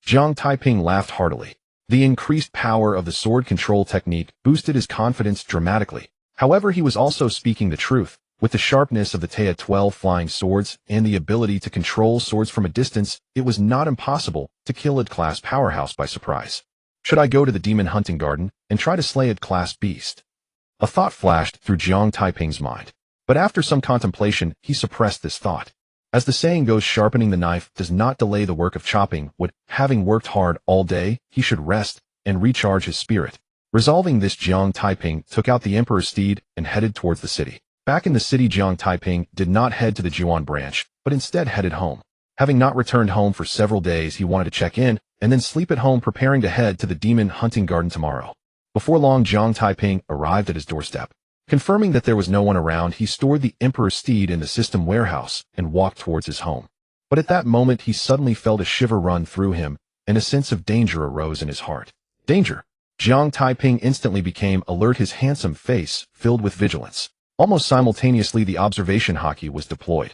Jiang Taiping laughed heartily. The increased power of the sword control technique boosted his confidence dramatically. However, he was also speaking the truth. With the sharpness of the Taya 12 flying swords and the ability to control swords from a distance, it was not impossible to kill a class powerhouse by surprise. Should I go to the demon hunting garden and try to slay a class beast? A thought flashed through Jiang Taiping's mind. But after some contemplation, he suppressed this thought. As the saying goes, sharpening the knife does not delay the work of chopping wood. Having worked hard all day, he should rest and recharge his spirit. Resolving this, Jiang Taiping took out the emperor's steed and headed towards the city. Back in the city, Jiang Taiping did not head to the Jiuan branch, but instead headed home. Having not returned home for several days, he wanted to check in and then sleep at home, preparing to head to the demon hunting garden tomorrow. Before long, Jiang Taiping arrived at his doorstep. Confirming that there was no one around, he stored the emperor's steed in the system warehouse and walked towards his home. But at that moment, he suddenly felt a shiver run through him, and a sense of danger arose in his heart. Danger! Jiang Taiping instantly became alert, his handsome face filled with vigilance. Almost simultaneously, the observation hockey was deployed.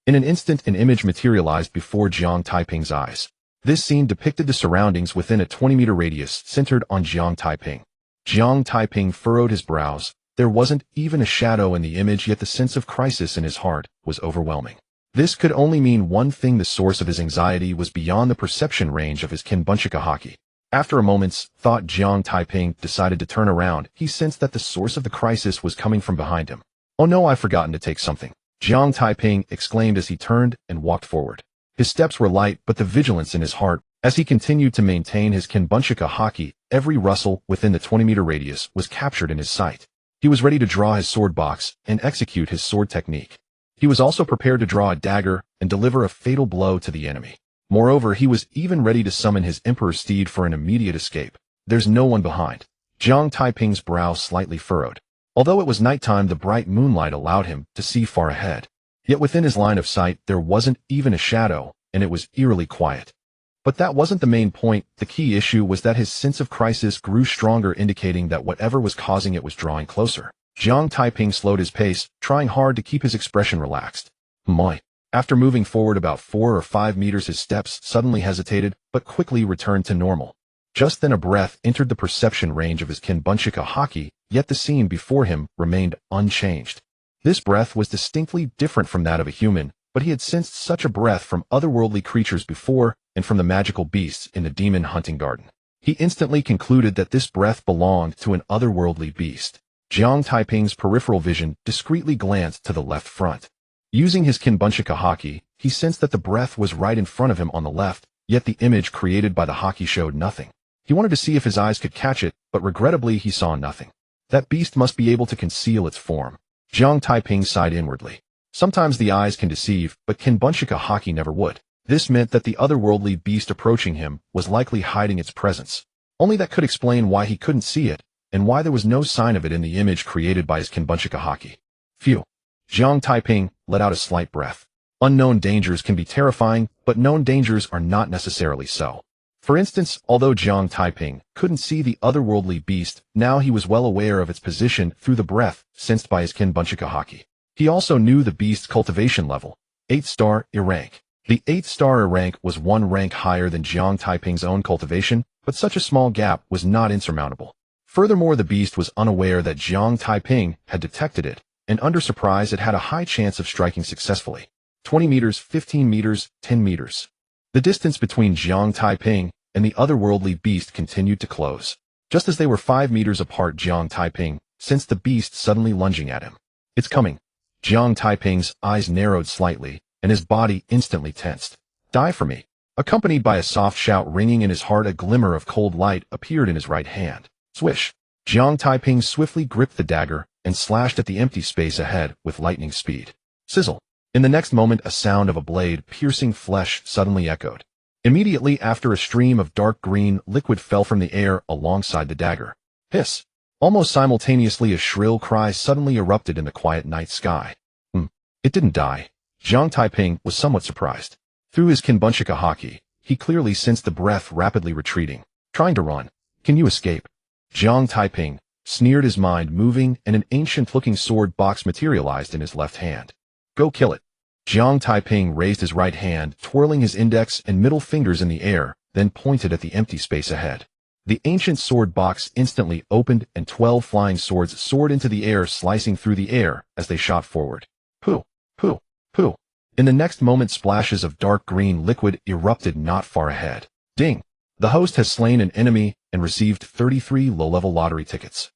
In an instant, an image materialized before Jiang Taiping's eyes. This scene depicted the surroundings within a 20-meter radius centered on Jiang Taiping. Jiang Taiping furrowed his brows. There wasn't even a shadow in the image, yet the sense of crisis in his heart was overwhelming. This could only mean one thing: the source of his anxiety was beyond the perception range of his Kinbunchika hockey. After a moment's thought, Jiang Taiping decided to turn around. He sensed that the source of the crisis was coming from behind him. Oh no, I've forgotten to take something, Jiang Taiping exclaimed as he turned and walked forward. His steps were light, but the vigilance in his heart, as he continued to maintain his Kinbunchika haki, every rustle within the 20-meter radius was captured in his sight. He was ready to draw his sword box and execute his sword technique. He was also prepared to draw a dagger and deliver a fatal blow to the enemy. Moreover, he was even ready to summon his Emperor's steed for an immediate escape. There's no one behind. Jiang Taiping's brow slightly furrowed. Although it was nighttime, the bright moonlight allowed him to see far ahead. Yet within his line of sight, there wasn't even a shadow, and it was eerily quiet. But that wasn't the main point. The key issue was that his sense of crisis grew stronger, indicating that whatever was causing it was drawing closer. Jiang Taiping slowed his pace, trying hard to keep his expression relaxed. Moi. After moving forward about 4 or 5 meters, his steps suddenly hesitated, but quickly returned to normal. Just then a breath entered the perception range of his Kinbunchika haki, yet the scene before him remained unchanged. This breath was distinctly different from that of a human, but he had sensed such a breath from otherworldly creatures before and from the magical beasts in the demon hunting garden. He instantly concluded that this breath belonged to an otherworldly beast. Jiang Taiping's peripheral vision discreetly glanced to the left front. Using his Kinbunchika haki, he sensed that the breath was right in front of him on the left, yet the image created by the haki showed nothing. He wanted to see if his eyes could catch it, but regrettably he saw nothing. That beast must be able to conceal its form. Jiang Taiping sighed inwardly. Sometimes the eyes can deceive, but Kinbunchika haki never would. This meant that the otherworldly beast approaching him was likely hiding its presence. Only that could explain why he couldn't see it, and why there was no sign of it in the image created by his Kinbunchika haki. Phew. Jiang Taiping let out a slight breath. Unknown dangers can be terrifying, but known dangers are not necessarily so. For instance, although Jiang Taiping couldn't see the otherworldly beast, now he was well aware of its position through the breath sensed by his Kinbunchika haki. He also knew the beast's cultivation level, 8-star E rank. The 8-star E rank was 1 rank higher than Jiang Taiping's own cultivation, but such a small gap was not insurmountable. Furthermore, the beast was unaware that Jiang Taiping had detected it, and under surprise it had a high chance of striking successfully. 20 meters, 15 meters, 10 meters. The distance between Jiang Taiping and the otherworldly beast continued to close. Just as they were 5 meters apart, Jiang Taiping sensed the beast suddenly lunging at him. It's coming. Jiang Taiping's eyes narrowed slightly, and his body instantly tensed. Die for me. Accompanied by a soft shout ringing in his heart, a glimmer of cold light appeared in his right hand. Swish. Jiang Taiping swiftly gripped the dagger and slashed at the empty space ahead with lightning speed. Sizzle. In the next moment, a sound of a blade piercing flesh suddenly echoed. Immediately after, a stream of dark green liquid fell from the air alongside the dagger. Hiss. Almost simultaneously, a shrill cry suddenly erupted in the quiet night sky. It didn't die. Jiang Taiping was somewhat surprised. Through his Kinbunchika haki, he clearly sensed the breath rapidly retreating. Trying to run. Can you escape? Jiang Taiping sneered, his mind moving, and an ancient-looking sword box materialized in his left hand. Go kill it. Jiang Taiping raised his right hand, twirling his index and middle fingers in the air, then pointed at the empty space ahead. The ancient sword box instantly opened, and 12 flying swords soared into the air, slicing through the air as they shot forward. Pooh, pooh, pooh. In the next moment, splashes of dark green liquid erupted not far ahead. Ding! The host has slain an enemy and received 33 low-level lottery tickets.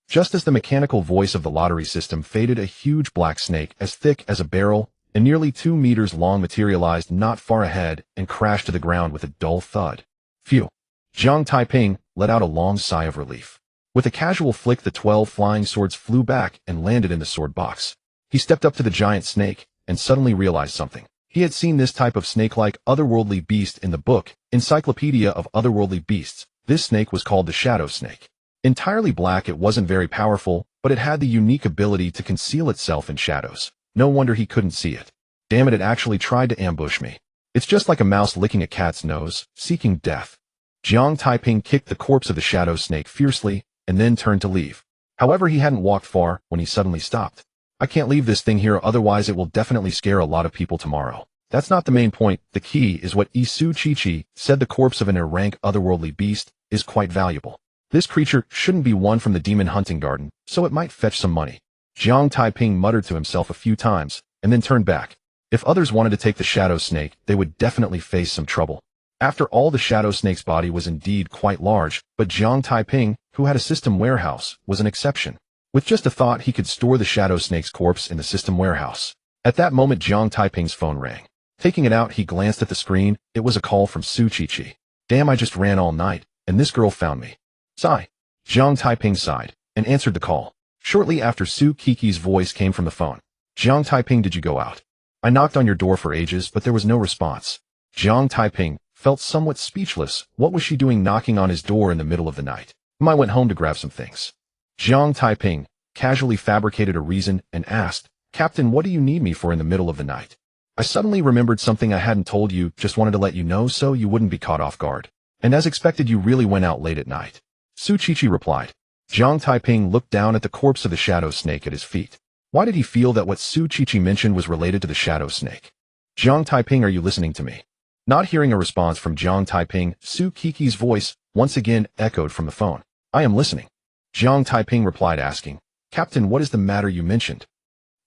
Just as the mechanical voice of the lottery system faded, a huge black snake as thick as a barrel and nearly 2 meters long materialized not far ahead and crashed to the ground with a dull thud. Phew. Jiang Taiping let out a long sigh of relief. With a casual flick, the 12 flying swords flew back and landed in the sword box. He stepped up to the giant snake and suddenly realized something. He had seen this type of snake-like otherworldly beast in the book, Encyclopedia of Otherworldly Beasts. This snake was called the shadow snake. Entirely black, it wasn't very powerful, but it had the unique ability to conceal itself in shadows. No wonder he couldn't see it. Damn it actually tried to ambush me. It's just like a mouse licking a cat's nose, seeking death. Jiang Taiping kicked the corpse of the shadow snake fiercely, and then turned to leave. However, he hadn't walked far when he suddenly stopped. I can't leave this thing here, otherwise it will definitely scare a lot of people tomorrow. That's not the main point. The key is what Isu Chichi said: the corpse of an rank otherworldly beast is quite valuable. This creature shouldn't be one from the demon hunting garden, so it might fetch some money. Jiang Taiping muttered to himself a few times, and then turned back. If others wanted to take the shadow snake, they would definitely face some trouble. After all, the shadow snake's body was indeed quite large, but Jiang Taiping, who had a system warehouse, was an exception. With just a thought, he could store the shadow snake's corpse in the system warehouse. At that moment, Jiang Taiping's phone rang. Taking it out, he glanced at the screen. It was a call from Su Qiqi. Damn, I just ran all night, and this girl found me. Sigh. Jiang Taiping sighed, and answered the call. Shortly after, Su Qiqi's voice came from the phone. Jiang Taiping, did you go out? I knocked on your door for ages, but there was no response. Jiang Taiping felt somewhat speechless. What was she doing knocking on his door in the middle of the night? I went home to grab some things. Jiang Taiping casually fabricated a reason and asked, Captain, what do you need me for in the middle of the night? I suddenly remembered something I hadn't told you, just wanted to let you know so you wouldn't be caught off guard. And as expected, you really went out late at night. Su Qiqi replied. Jiang Taiping looked down at the corpse of the shadow snake at his feet. Why did he feel that what Su Qiqi mentioned was related to the shadow snake? Jiang Taiping, are you listening to me? Not hearing a response from Jiang Taiping, Su Qiqi's voice once again echoed from the phone. I am listening. Jiang Taiping replied, asking, Captain, what is the matter you mentioned?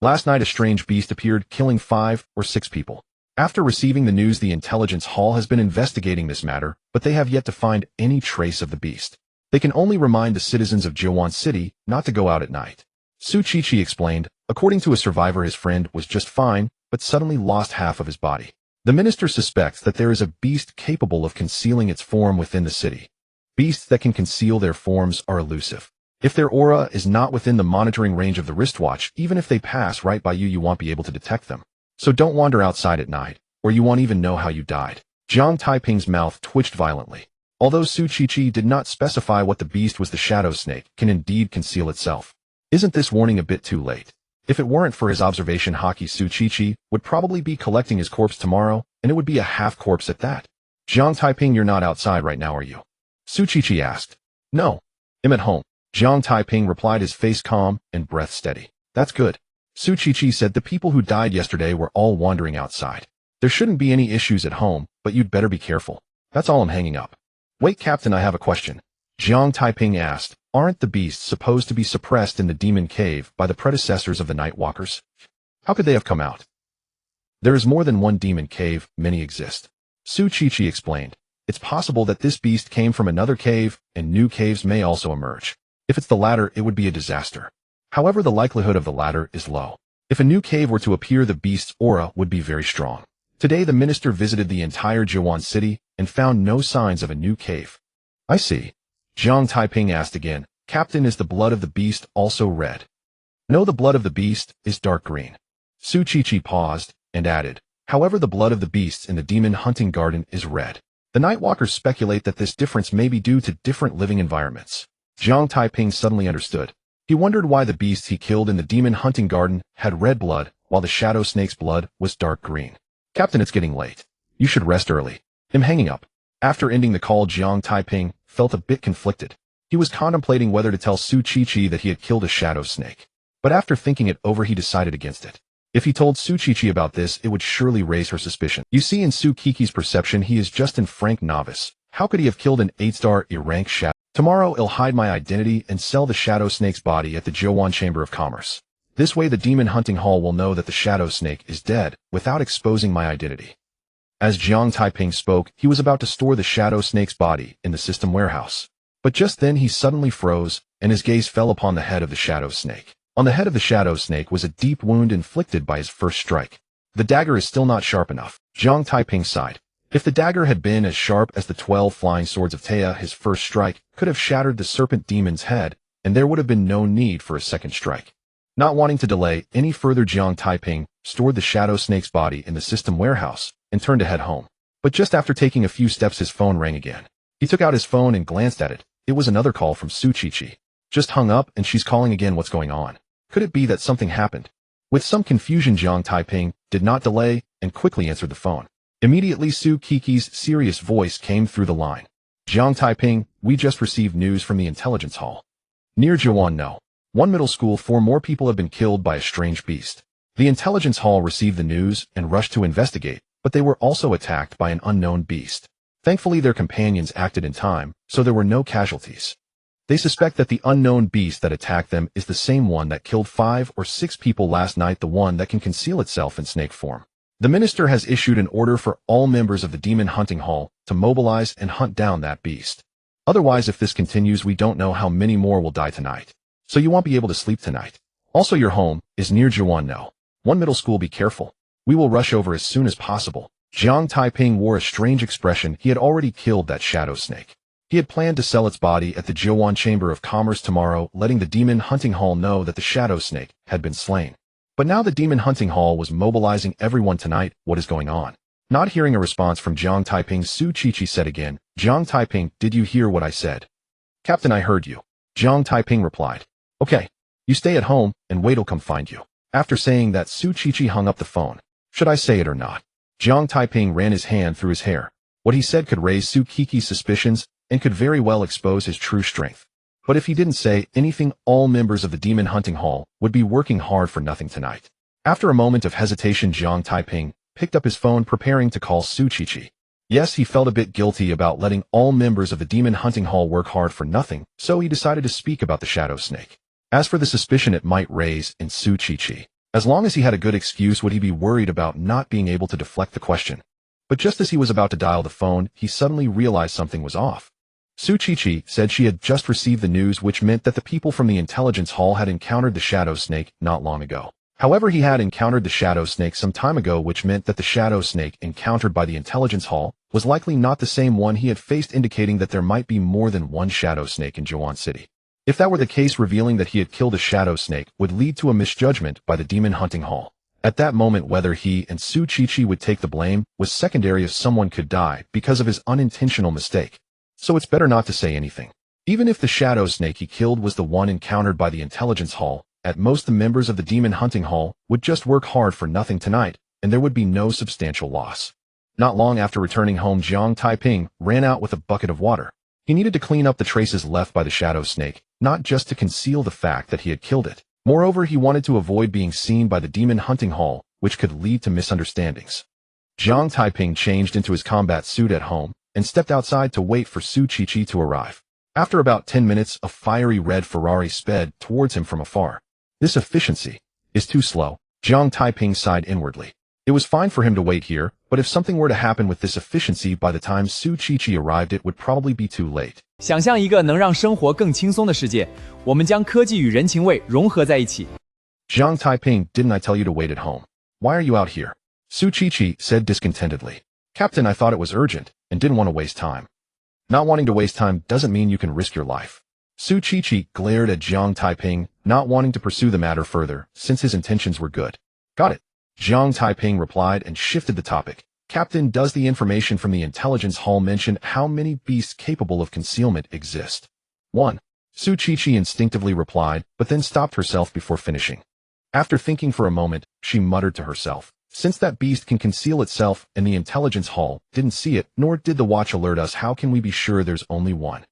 Last night a strange beast appeared, killing 5 or 6 people. After receiving the news, the intelligence hall has been investigating this matter, but they have yet to find any trace of the beast. They can only remind the citizens of Jiang City not to go out at night. Su Qiqi explained, according to a survivor, his friend was just fine, but suddenly lost half of his body. The minister suspects that there is a beast capable of concealing its form within the city. Beasts that can conceal their forms are elusive. If their aura is not within the monitoring range of the wristwatch, even if they pass right by you, you won't be able to detect them. So don't wander outside at night, or you won't even know how you died. Jiang Taiping's mouth twitched violently. Although Su Qiqi did not specify what the beast was, the shadow snake can indeed conceal itself. Isn't this warning a bit too late? If it weren't for his observation, Su Qiqi would probably be collecting his corpse tomorrow, and it would be a half corpse at that. Jiang Taiping, you're not outside right now, are you? Su Qiqi asked. No. I'm at home. Jiang Taiping replied, his face calm and breath steady. That's good. Su Qiqi said, the people who died yesterday were all wandering outside. There shouldn't be any issues at home, but you'd better be careful. That's all, I'm hanging up. Wait, Captain, I have a question. Jiang Taiping asked, aren't the beasts supposed to be suppressed in the demon cave by the predecessors of the Night Walkers? How could they have come out? There is more than one demon cave, many exist. Su Qiqi explained. It's possible that this beast came from another cave, and new caves may also emerge. If it's the latter, it would be a disaster. However, the likelihood of the latter is low. If a new cave were to appear, the beast's aura would be very strong. Today, the minister visited the entire Jiang City and found no signs of a new cave. I see. Jiang Taiping asked again, Captain, is the blood of the beast also red? No, the blood of the beast is dark green. Su Qiqi paused and added, however, the blood of the beasts in the demon hunting garden is red. The Nightwalkers speculate that this difference may be due to different living environments. Jiang Taiping suddenly understood. He wondered why the beasts he killed in the demon hunting garden had red blood, while the shadow snake's blood was dark green. Captain, it's getting late. You should rest early. I'm hanging up. After ending the call, Jiang Taiping felt a bit conflicted. He was contemplating whether to tell Su Qiqi that he had killed a shadow snake. But after thinking it over, he decided against it. If he told Su Qiqi about this, it would surely raise her suspicion. You see, in Su Qiqi's perception, he is just an frank novice. How could he have killed an 8-star E-rank shadow? Tomorrow, I'll hide my identity and sell the shadow snake's body at the Jiang Chamber of Commerce. This way, the demon hunting hall will know that the shadow snake is dead without exposing my identity. As Jiang Taiping spoke, he was about to store the shadow snake's body in the system warehouse. But just then he suddenly froze, and his gaze fell upon the head of the shadow snake. On the head of the shadow snake was a deep wound inflicted by his first strike. The dagger is still not sharp enough. Jiang Taiping sighed. If the dagger had been as sharp as the 12 flying swords of Taya, his first strike could have shattered the serpent demon's head, and there would have been no need for a second strike. Not wanting to delay any further, Jiang Taiping stored the shadow snake's body in the system warehouse and turned to head home. But just after taking a few steps, his phone rang again. He took out his phone and glanced at it. It was another call from Su Qiqi. Just hung up, and she's calling again. What's going on? Could it be that something happened? With some confusion, Jiang Taiping did not delay and quickly answered the phone. Immediately, Su Qiqi's serious voice came through the line. Jiang Taiping, we just received news from the intelligence hall. Near Jiang No. One middle school, 4 more people have been killed by a strange beast. The intelligence hall received the news and rushed to investigate, but they were also attacked by an unknown beast. Thankfully, their companions acted in time, so there were no casualties. They suspect that the unknown beast that attacked them is the same one that killed 5 or 6 people last night, the one that can conceal itself in snake form. The minister has issued an order for all members of the demon hunting hall to mobilize and hunt down that beast. Otherwise, if this continues, we don't know how many more will die tonight. So you won't be able to sleep tonight. Also, your home is near Jiang No. One middle school. Be careful. We will rush over as soon as possible. Jiang Taiping wore a strange expression. He had already killed that shadow snake. He had planned to sell its body at the Jiuan Chamber of Commerce tomorrow, letting the Demon Hunting Hall know that the shadow snake had been slain. But now the Demon Hunting Hall was mobilizing everyone tonight. What is going on? Not hearing a response from Jiang Taiping, Su Qiqi said again, Jiang Taiping, did you hear what I said? Captain, I heard you. Jiang Taiping replied. Okay. You stay at home, and wait'll come find you. After saying that, Su Qiqi hung up the phone. Should I say it or not? Jiang Taiping ran his hand through his hair. What he said could raise Su Qiqi's suspicions, and could very well expose his true strength. But if he didn't say anything, all members of the Demon Hunting Hall would be working hard for nothing tonight. After a moment of hesitation, Jiang Taiping picked up his phone, preparing to call Su Qiqi. Yes, he felt a bit guilty about letting all members of the Demon Hunting Hall work hard for nothing, so he decided to speak about the shadow snake. As for the suspicion it might raise in Su Qiqi, as long as he had a good excuse, would he be worried about not being able to deflect the question? But just as he was about to dial the phone, he suddenly realized something was off. Su Qiqi said she had just received the news, which meant that the people from the intelligence hall had encountered the shadow snake not long ago. However, he had encountered the shadow snake some time ago, which meant that the shadow snake encountered by the intelligence hall was likely not the same one he had faced, indicating that there might be more than one shadow snake in Jiuan City. If that were the case, revealing that he had killed a shadow snake would lead to a misjudgment by the Demon Hunting Hall. At that moment, whether he and Su Qiqi would take the blame was secondary, if someone could die because of his unintentional mistake. So it's better not to say anything. Even if the shadow snake he killed was the one encountered by the intelligence hall, at most the members of the Demon Hunting Hall would just work hard for nothing tonight, and there would be no substantial loss. Not long after returning home, Jiang Taiping ran out with a bucket of water. He needed to clean up the traces left by the shadow snake, not just to conceal the fact that he had killed it. Moreover, he wanted to avoid being seen by the Demon Hunting Hall, which could lead to misunderstandings. Jiang Taiping changed into his combat suit at home and stepped outside to wait for Su Qiqi to arrive. After about 10 minutes, a fiery red Ferrari sped towards him from afar. This efficiency is too slow. Jiang Taiping sighed inwardly. It was fine for him to wait here, but if something were to happen with this efficiency by the time Su Qiqi arrived, it would probably be too late.
想象一个能让生活更轻松的世界，我们将科技与人情味融合在一起。
Jiang Taiping, didn't I tell you to wait at home? Why are you out here? Su Qiqi said discontentedly. Captain, I thought it was urgent and didn't want to waste time. Not wanting to waste time doesn't mean you can risk your life. Su Qiqi glared at Jiang Taiping, not wanting to pursue the matter further, since his intentions were good. Got it. Jiang Taiping replied and shifted the topic. Captain, does the information from the intelligence hall mention how many beasts capable of concealment exist? 1. Su Qiqi instinctively replied, but then stopped herself before finishing. After thinking for a moment, she muttered to herself, since that beast can conceal itself and the intelligence hall didn't see it, nor did the watch alert us, how can we be sure there's only one?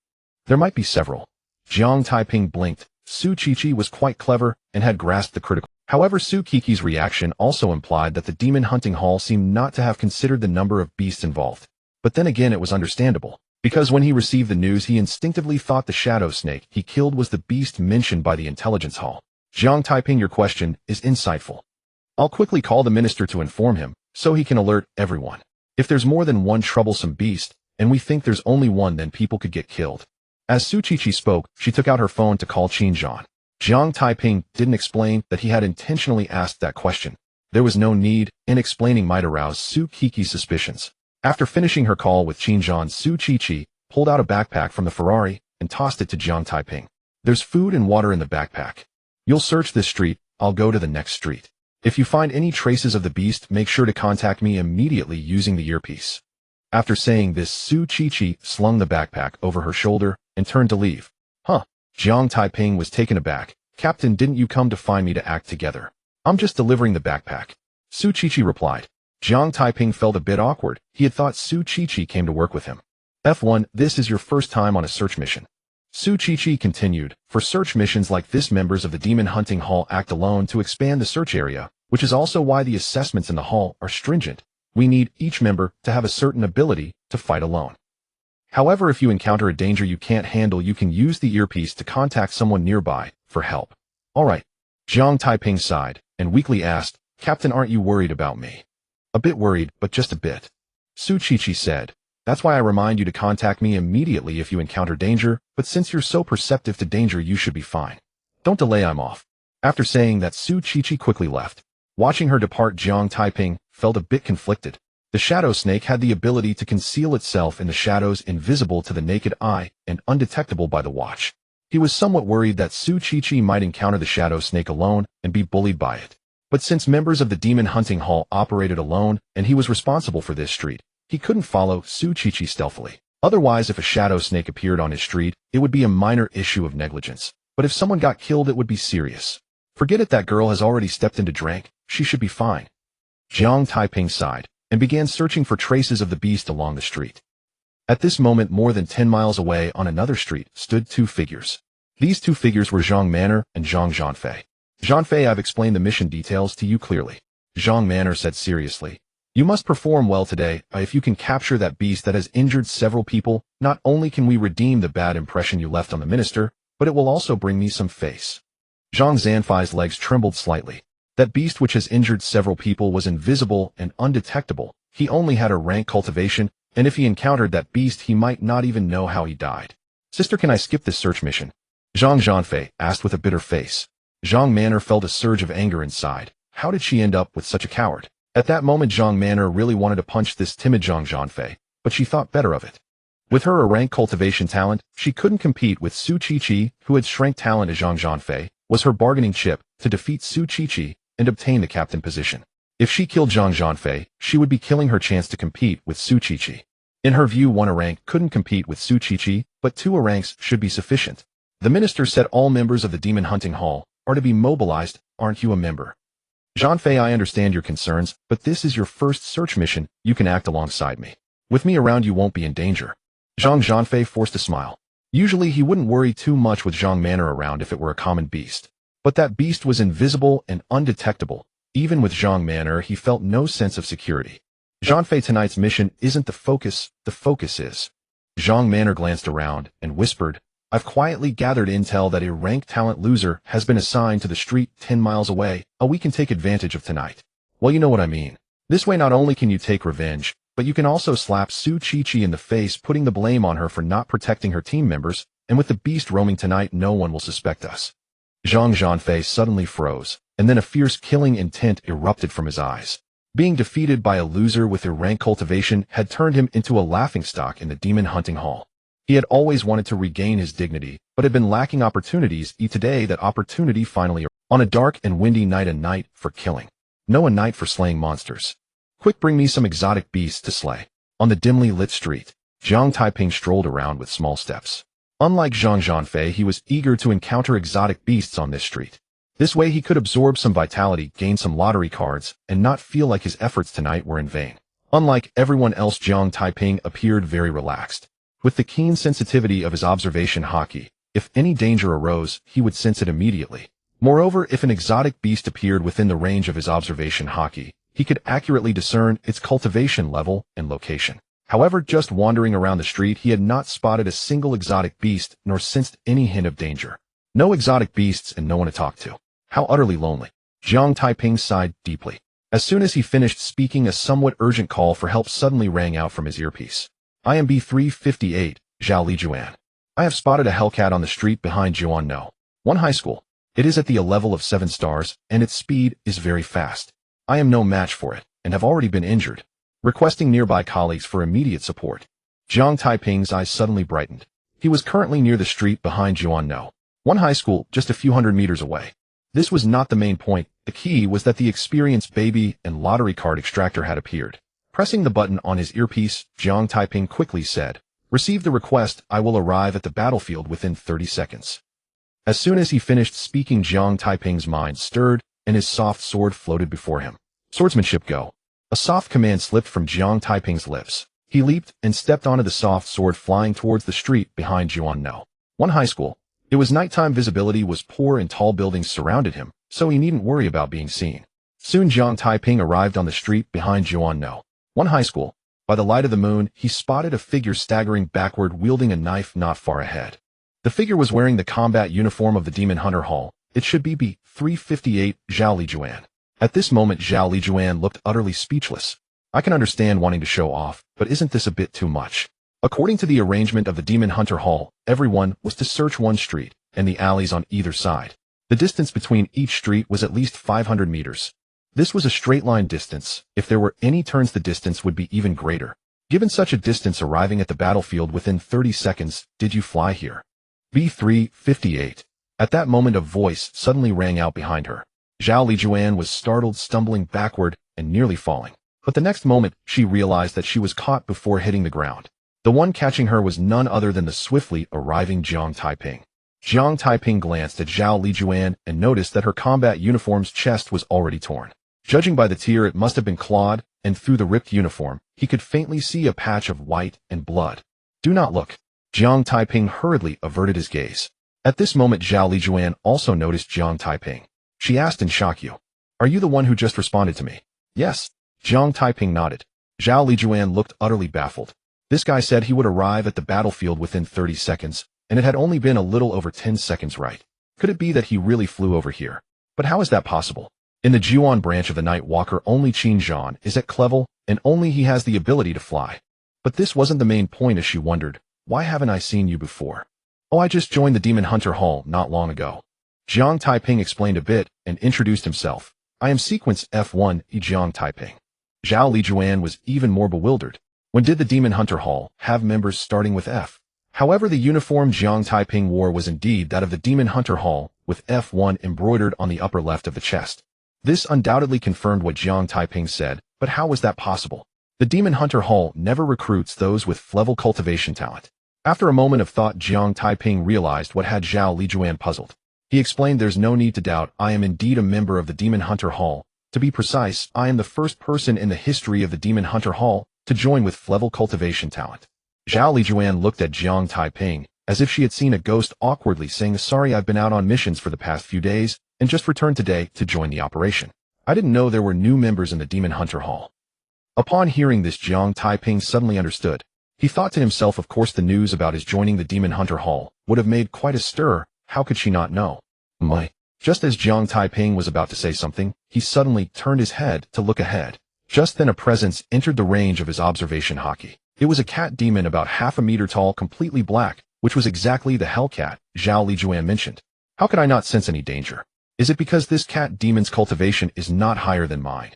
There might be several. Jiang Taiping blinked. Su Qiqi was quite clever and had grasped the critical. However, Su Qiqi's reaction also implied that the Demon Hunting Hall seemed not to have considered the number of beasts involved. But then again, it was understandable, because when he received the news, he instinctively thought the shadow snake he killed was the beast mentioned by the intelligence hall. Jiang Taiping, your question is insightful. I'll quickly call the minister to inform him, so he can alert everyone. If there's more than one troublesome beast, and we think there's only one, then people could get killed. As Su Qiqi spoke, she took out her phone to call Qinzhan. Jiang Taiping didn't explain that he had intentionally asked that question. There was no need, and explaining might arouse Su Qiqi's suspicions. After finishing her call with Qinzhan, Su Qiqi pulled out a backpack from the Ferrari and tossed it to Jiang Taiping. There's food and water in the backpack. You'll search this street, I'll go to the next street. If you find any traces of the beast, make sure to contact me immediately using the earpiece. After saying this, Su Qiqi slung the backpack over her shoulder and turned to leave. Huh. Jiang Taiping was taken aback. Captain, didn't you come to find me to act together? I'm just delivering the backpack. Su Qiqi replied. Jiang Taiping felt a bit awkward. He had thought Su Qiqi came to work with him. F1, this is your first time on a search mission. Su Qiqi continued. For search missions like this, members of the Demon Hunting Hall act alone to expand the search area, which is also why the assessments in the hall are stringent. We need each member to have a certain ability to fight alone. However, if you encounter a danger you can't handle, you can use the earpiece to contact someone nearby for help. Alright. Jiang Taiping sighed and weakly asked, Captain, aren't you worried about me? A bit worried, but just a bit. Su Qiqi said. That's why I remind you to contact me immediately if you encounter danger, but since you're so perceptive to danger, you should be fine. Don't delay, I'm off. After saying that, Su Qiqi quickly left. Watching her depart, Jiang Taiping felt a bit conflicted. The shadow snake had the ability to conceal itself in the shadows, invisible to the naked eye and undetectable by the watch. He was somewhat worried that Su Chi might encounter the shadow snake alone and be bullied by it. But since members of the demon hunting hall operated alone and he was responsible for this street, he couldn't follow Su Chi stealthily. Otherwise, if a shadow snake appeared on his street, it would be a minor issue of negligence. But if someone got killed, it would be serious. Forget it, that girl has already stepped into drink. She should be fine. Jiang Taiping sighed and began searching for traces of the beast along the street. At this moment, more than 10 miles away on another street, stood two figures. These two figures were Zhang Manor and Zhang Zhanfei. Zhanfei, I've explained the mission details to you clearly. Zhang Manor said seriously. You must perform well today. If you can capture that beast that has injured several people, not only can we redeem the bad impression you left on the minister, but it will also bring me some face. Zhang Zhanfei's legs trembled slightly. That beast which has injured several people was invisible and undetectable. He only had a rank cultivation, and if he encountered that beast, he might not even know how he died. Sister, can I skip this search mission? Zhang Zhanfei asked with a bitter face. Zhang Manor felt a surge of anger inside. How did she end up with such a coward? At that moment, Zhang Manor really wanted to punch this timid Zhang Zhanfei, but she thought better of it. With her rank cultivation talent, she couldn't compete with Su Chi, who had strength talent as Zhang Zhanfei, was her bargaining chip to defeat Su Chi and obtain the captain position. If she killed Zhang Zhanfei, she would be killing her chance to compete with Su Chi. In her view, one rank couldn't compete with Su Chi, but two ranks should be sufficient. The minister said all members of the demon hunting hall are to be mobilized. Aren't you a member? Zhanfei, I understand your concerns, but this is your first search mission. You can act alongside me. With me around, you won't be in danger. Zhang Zhanfei forced a smile. Usually he wouldn't worry too much with Zhang Manor around if it were a common beast. But that beast was invisible and undetectable. Even with Zhang Manor, he felt no sense of security. Zhanfei, tonight's mission isn't the focus is. Zhang Manor glanced around and whispered, I've quietly gathered intel that a rank talent loser has been assigned to the street 10 miles away. We can take advantage of tonight. Well, you know what I mean. This way, not only can you take revenge, but you can also slap Su Chi in the face, putting the blame on her for not protecting her team members, and with the beast roaming tonight, no one will suspect us. Zhang Zhanfei suddenly froze, and then a fierce killing intent erupted from his eyes. Being defeated by a loser with a rank cultivation had turned him into a laughingstock in the demon hunting hall. He had always wanted to regain his dignity, but had been lacking opportunities. Today that opportunity finally arrived. On a dark and windy night, a night for killing. No, a night for slaying monsters. Quick, bring me some exotic beasts to slay. On the dimly lit street, Jiang Taiping strolled around with small steps. Unlike Zhang Zhanfei, he was eager to encounter exotic beasts on this street. This way he could absorb some vitality, gain some lottery cards, and not feel like his efforts tonight were in vain. Unlike everyone else, Jiang Taiping appeared very relaxed. With the keen sensitivity of his observation haki, if any danger arose, he would sense it immediately. Moreover, if an exotic beast appeared within the range of his observation haki, he could accurately discern its cultivation level and location. However, just wandering around the street, he had not spotted a single exotic beast nor sensed any hint of danger. No exotic beasts and no one to talk to. How utterly lonely. Jiang Taiping sighed deeply. As soon as he finished speaking, a somewhat urgent call for help suddenly rang out from his earpiece. IMB 358, Zhao Lijuan. I have spotted a Hellcat on the street behind Juan No. 1 high school. It is at the level of 7 stars, and its speed is very fast. I am no match for it, and have already been injured. Requesting nearby colleagues for immediate support. Jiang Taiping's eyes suddenly brightened. He was currently near the street behind Juan No. 1 high school, just a few hundred meters away. This was not the main point. The key was that the experienced baby and lottery card extractor had appeared. Pressing the button on his earpiece, Jiang Taiping quickly said, Receive the request. I will arrive at the battlefield within 30 seconds. As soon as he finished speaking, Jiang Taiping's mind stirred, and his soft sword floated before him. Swordsmanship, go. A soft command slipped from Jiang Taiping's lips. He leaped and stepped onto the soft sword, flying towards the street behind Juan No. 1 high school. It was nighttime, visibility was poor and tall buildings surrounded him, so he needn't worry about being seen. Soon Jiang Taiping arrived on the street behind Juan No. 1 high school. By the light of the moon, he spotted a figure staggering backward, wielding a knife not far ahead. The figure was wearing the combat uniform of the Demon Hunter Hall. It should be B 358, Zhao Lijuan. At this moment, Zhao Lijuan looked utterly speechless. I can understand wanting to show off, but isn't this a bit too much? According to the arrangement of the Demon Hunter Hall, everyone was to search one street, and the alleys on either side. The distance between each street was at least 500 meters. This was a straight-line distance. If there were any turns, the distance would be even greater. Given such a distance arriving at the battlefield within 30 seconds, did you fly here? B358. At that moment a voice suddenly rang out behind her. Zhao Lijuan was startled, stumbling backward and nearly falling. But the next moment, she realized that she was caught before hitting the ground. The one catching her was none other than the swiftly arriving Jiang Taiping. Jiang Taiping glanced at Zhao Lijuan and noticed that her combat uniform's chest was already torn. Judging by the tear, it must have been clawed, and through the ripped uniform, he could faintly see a patch of white and blood. Do not look. Jiang Taiping hurriedly averted his gaze. At this moment, Zhao Lijuan also noticed Jiang Taiping. She asked in shock, "You? Are you the one who just responded to me?" "Yes." Jiang Taiping nodded. Zhao Lijuan looked utterly baffled. This guy said he would arrive at the battlefield within 30 seconds, and it had only been a little over 10 seconds, right? Could it be that he really flew over here? But how is that possible? In the Juan branch of the Night Walker, only Qin Zhan is at Clevel, and only he has the ability to fly. But this wasn't the main point, as she wondered. Why haven't I seen you before? Oh, I just joined the Demon Hunter Hall not long ago. Jiang Taiping explained a bit and introduced himself. I am Sequence F1, Jiang Taiping. Zhao Lijuan was even more bewildered. When did the Demon Hunter Hall have members starting with F? However, the uniform Jiang Taiping wore was indeed that of the Demon Hunter Hall, with F1 embroidered on the upper left of the chest. This undoubtedly confirmed what Jiang Taiping said, but how was that possible? The Demon Hunter Hall never recruits those with level cultivation talent. After a moment of thought, Jiang Taiping realized what had Zhao Lijuan puzzled. He explained, "There's no need to doubt, I am indeed a member of the Demon Hunter Hall. To be precise, I am the first person in the history of the Demon Hunter Hall to join with level cultivation talent." Zhao Lijuan looked at Jiang Taiping, as if she had seen a ghost, awkwardly saying, "Sorry, I've been out on missions for the past few days, and just returned today to join the operation. I didn't know there were new members in the Demon Hunter Hall." Upon hearing this, Jiang Taiping suddenly understood. He thought to himself, of course the news about his joining the Demon Hunter Hall would have made quite a stir. How could she not know? Just as Jiang Taiping was about to say something, he suddenly turned his head to look ahead. Just then a presence entered the range of his observation hockey. It was a cat demon about half a meter tall, completely black, which was exactly the Hellcat Zhao Lijuan mentioned. How could I not sense any danger? Is it because this cat demon's cultivation is not higher than mine?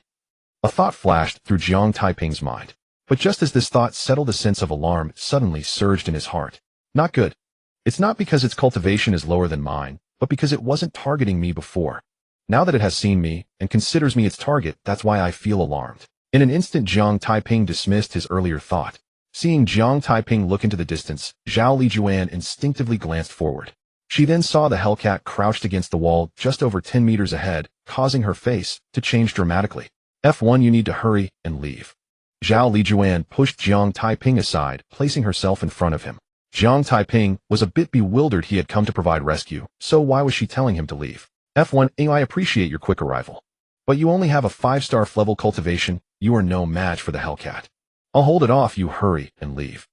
A thought flashed through Jiang Taiping's mind. But just as this thought settled, a sense of alarm suddenly surged in his heart. Not good. It's not because its cultivation is lower than mine, but because it wasn't targeting me before. Now that it has seen me and considers me its target, that's why I feel alarmed. In an instant, Jiang Taiping dismissed his earlier thought. Seeing Jiang Taiping look into the distance, Zhao Lijuan instinctively glanced forward. She then saw the Hellcat crouched against the wall just over 10 meters ahead, causing her face to change dramatically. F1, you need to hurry and leave. Zhao Lijuan pushed Jiang Taiping aside, placing herself in front of him. Jiang Taiping was a bit bewildered. He had come to provide rescue, so why was she telling him to leave? F1, I appreciate your quick arrival. But you only have a 5-star level cultivation. You are no match for the Hellcat. I'll hold it off. You hurry and leave.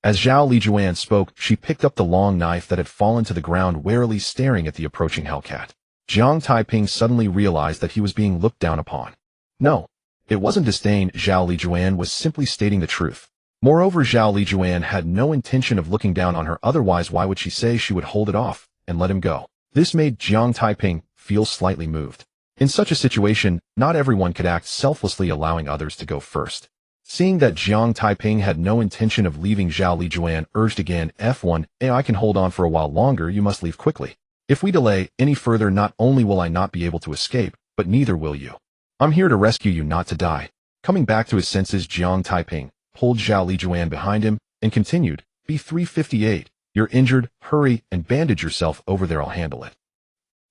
As Zhao Lijuan spoke, she picked up the long knife that had fallen to the ground, warily staring at the approaching Hellcat. Jiang Taiping suddenly realized that he was being looked down upon. No, it wasn't disdain. Zhao Lijuan was simply stating the truth. Moreover, Zhao Lijuan had no intention of looking down on her, otherwise why would she say she would hold it off and let him go? This made Jiang Taiping feel slightly moved. In such a situation, not everyone could act selflessly, allowing others to go first. Seeing that Jiang Taiping had no intention of leaving, Zhao Lijuan urged again, F1, I can hold on for a while longer. You must leave quickly. If we delay any further, not only will I not be able to escape, but neither will you. I'm here to rescue you, not to die. Coming back to his senses, Jiang Taiping pulled Zhao Lijuan behind him and continued, B358, you're injured, hurry and bandage yourself over there, I'll handle it.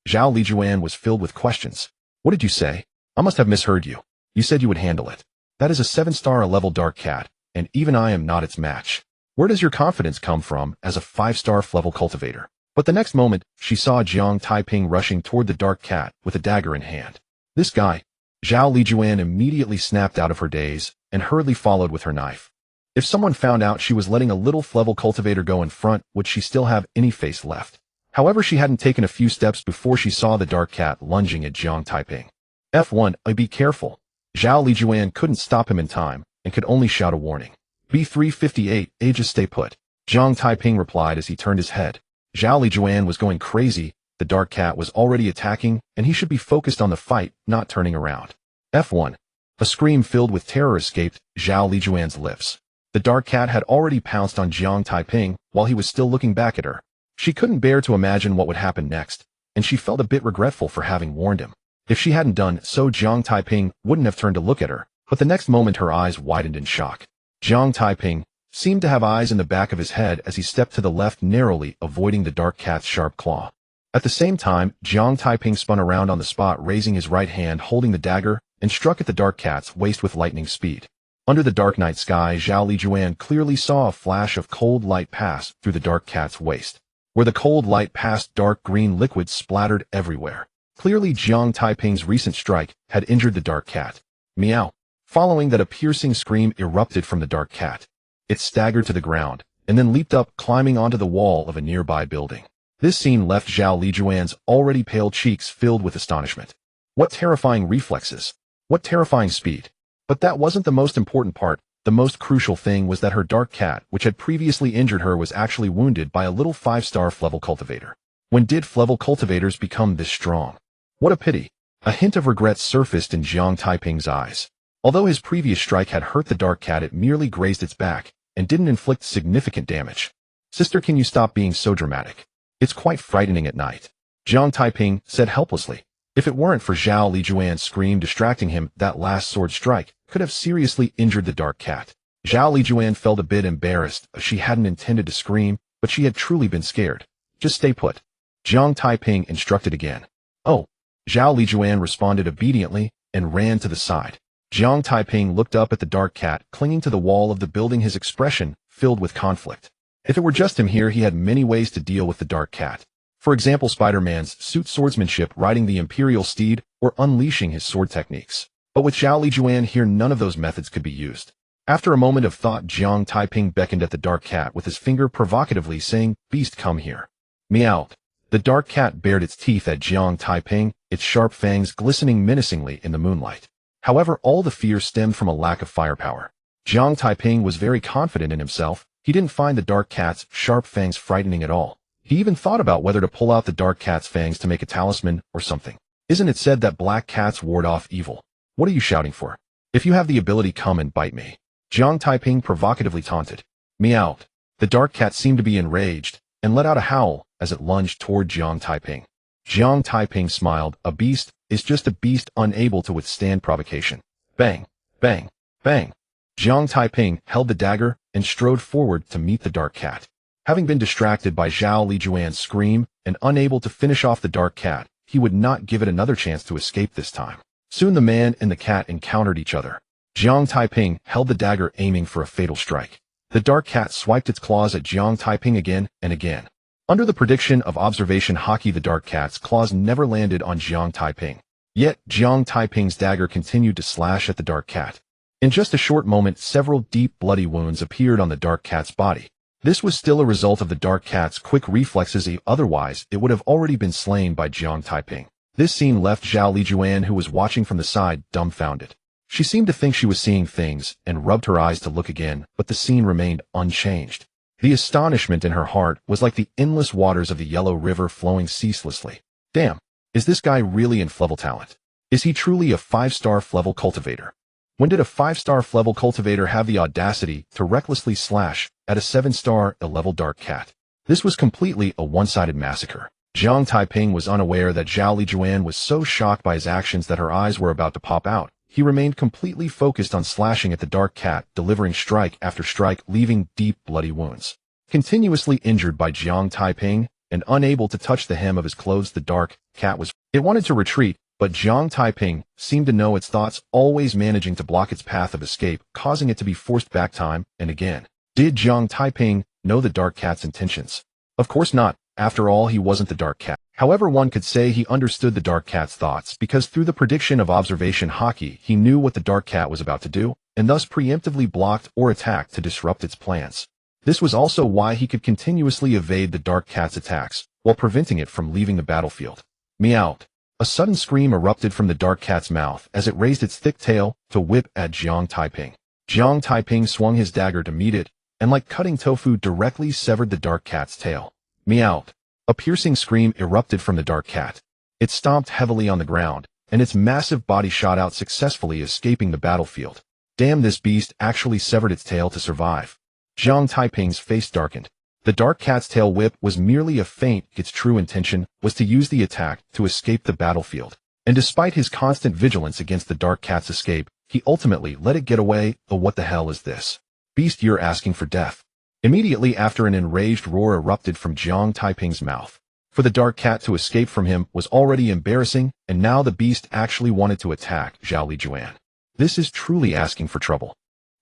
Zhao Lijuan was filled with questions. What did you say? I must have misheard you. You said you would handle it. That is a 7-star level dark cat, and even I am not its match. Where does your confidence come from as a 5-star level cultivator? But the next moment, she saw Jiang Taiping rushing toward the dark cat with a dagger in hand. This guy. Zhao Lijuan immediately snapped out of her daze and hurriedly followed with her knife. If someone found out she was letting a little level cultivator go in front, would she still have any face left? However, she hadn't taken a few steps before she saw the dark cat lunging at Jiang Taiping. F1, be careful. Zhao Lijuan couldn't stop him in time and could only shout a warning. B358, just stay put. Jiang Taiping replied as he turned his head. Zhao Lijuan was going crazy. The dark cat was already attacking, and he should be focused on the fight, not turning around. F1. A scream filled with terror escaped Zhao Lijuan's lips. The dark cat had already pounced on Jiang Taiping while he was still looking back at her. She couldn't bear to imagine what would happen next, and she felt a bit regretful for having warned him. If she hadn't done so, Jiang Taiping wouldn't have turned to look at her, but the next moment her eyes widened in shock. Jiang Taiping seemed to have eyes in the back of his head as he stepped to the left, narrowly avoiding the dark cat's sharp claw. At the same time, Jiang Taiping spun around on the spot, raising his right hand holding the dagger, and struck at the dark cat's waist with lightning speed. Under the dark night sky, Zhao Lijuan clearly saw a flash of cold light pass through the dark cat's waist. Where the cold light passed, dark green liquid splattered everywhere. Clearly, Jiang Taiping's recent strike had injured the dark cat. Meow. Following that, a piercing scream erupted from the dark cat. It staggered to the ground, and then leaped up, climbing onto the wall of a nearby building. This scene left Zhao Lijuan's already pale cheeks filled with astonishment. What terrifying reflexes! What terrifying speed! But that wasn't the most important part. The most crucial thing was that her dark cat, which had previously injured her, was actually wounded by a little 5-star Flevel cultivator. When did Flevel cultivators become this strong? What a pity. A hint of regret surfaced in Jiang Taiping's eyes. Although his previous strike had hurt the dark cat, it merely grazed its back and didn't inflict significant damage. Sister, can you stop being so dramatic? It's quite frightening at night, Jiang Taiping said helplessly. If it weren't for Zhao Lijuan's scream distracting him, that last sword strike could have seriously injured the dark cat. Zhao Lijuan felt a bit embarrassed. She hadn't intended to scream, but she had truly been scared. Just stay put, Jiang Taiping instructed again. Oh. Zhao Lijuan responded obediently and ran to the side. Jiang Taiping looked up at the dark cat clinging to the wall of the building, his expression filled with conflict. If it were just him here, he had many ways to deal with the dark cat. For example, Spider-Man's suit swordsmanship, riding the Imperial steed, or unleashing his sword techniques. But with Zhao Lijuan here, none of those methods could be used. After a moment of thought, Jiang Taiping beckoned at the dark cat with his finger provocatively, saying, "Beast, come here." Meow. The dark cat bared its teeth at Jiang Taiping, its sharp fangs glistening menacingly in the moonlight. However, all the fear stemmed from a lack of firepower. Jiang Taiping was very confident in himself. He didn't find the dark cat's sharp fangs frightening at all. He even thought about whether to pull out the dark cat's fangs to make a talisman or something. Isn't it said that black cats ward off evil? What are you shouting for? If you have the ability, come and bite me, Jiang Taiping provocatively taunted. Meow. The dark cat seemed to be enraged and let out a howl as it lunged toward Jiang Taiping. Jiang Taiping smiled. A beast is just a beast, unable to withstand provocation. Bang, bang, bang. Jiang Taiping held the dagger and strode forward to meet the dark cat. Having been distracted by Zhao Lijuan's scream and unable to finish off the dark cat, he would not give it another chance to escape this time. Soon the man and the cat encountered each other. Jiang Taiping held the dagger, aiming for a fatal strike. The dark cat swiped its claws at Jiang Taiping again and again. Under the prediction of observation hockey, the dark cat's claws never landed on Jiang Taiping. Yet, Jiang Taiping's dagger continued to slash at the dark cat. In just a short moment, several deep, bloody wounds appeared on the dark cat's body. This was still a result of the dark cat's quick reflexes. Otherwise, it would have already been slain by Jiang Taiping. This scene left Zhao Lijuan, who was watching from the side, dumbfounded. She seemed to think she was seeing things and rubbed her eyes to look again, but the scene remained unchanged. The astonishment in her heart was like the endless waters of the Yellow River flowing ceaselessly. Damn, is this guy really in Flevel talent? Is he truly a 5-star Flevel cultivator? When did a 5-star Flevel cultivator have the audacity to recklessly slash at a 7-star level dark cat? This was completely a one-sided massacre. Jiang Taiping was unaware that Zhao Lijuan was so shocked by his actions that her eyes were about to pop out. He remained completely focused on slashing at the dark cat, delivering strike after strike, leaving deep, bloody wounds. Continuously injured by Jiang Taiping and unable to touch the hem of his clothes, the dark cat was... It wanted to retreat, but Jiang Taiping seemed to know its thoughts, always managing to block its path of escape, causing it to be forced back time and again. Did Jiang Taiping know the dark cat's intentions? Of course not. After all, he wasn't the dark cat. However, one could say he understood the dark cat's thoughts, because through the prediction of observation hockey, he knew what the dark cat was about to do, and thus preemptively blocked or attacked to disrupt its plans. This was also why he could continuously evade the dark cat's attacks, while preventing it from leaving the battlefield. Meow. A sudden scream erupted from the dark cat's mouth as it raised its thick tail to whip at Jiang Taiping. Jiang Taiping swung his dagger to meet it, and like cutting tofu, directly severed the dark cat's tail. Meow. A piercing scream erupted from the dark cat. It stomped heavily on the ground, and its massive body shot out successfully, escaping the battlefield. Damn, this beast actually severed its tail to survive. Jiang Taiping's face darkened. The dark cat's tail whip was merely a feint. Its true intention was to use the attack to escape the battlefield. And despite his constant vigilance against the dark cat's escape, he ultimately let it get away. Oh, what the hell is this? Beast, you're asking for death. Immediately after, an enraged roar erupted from Jiang Taiping's mouth. For the dark cat to escape from him was already embarrassing, and now the beast actually wanted to attack Zhao Lijuan. This is truly asking for trouble.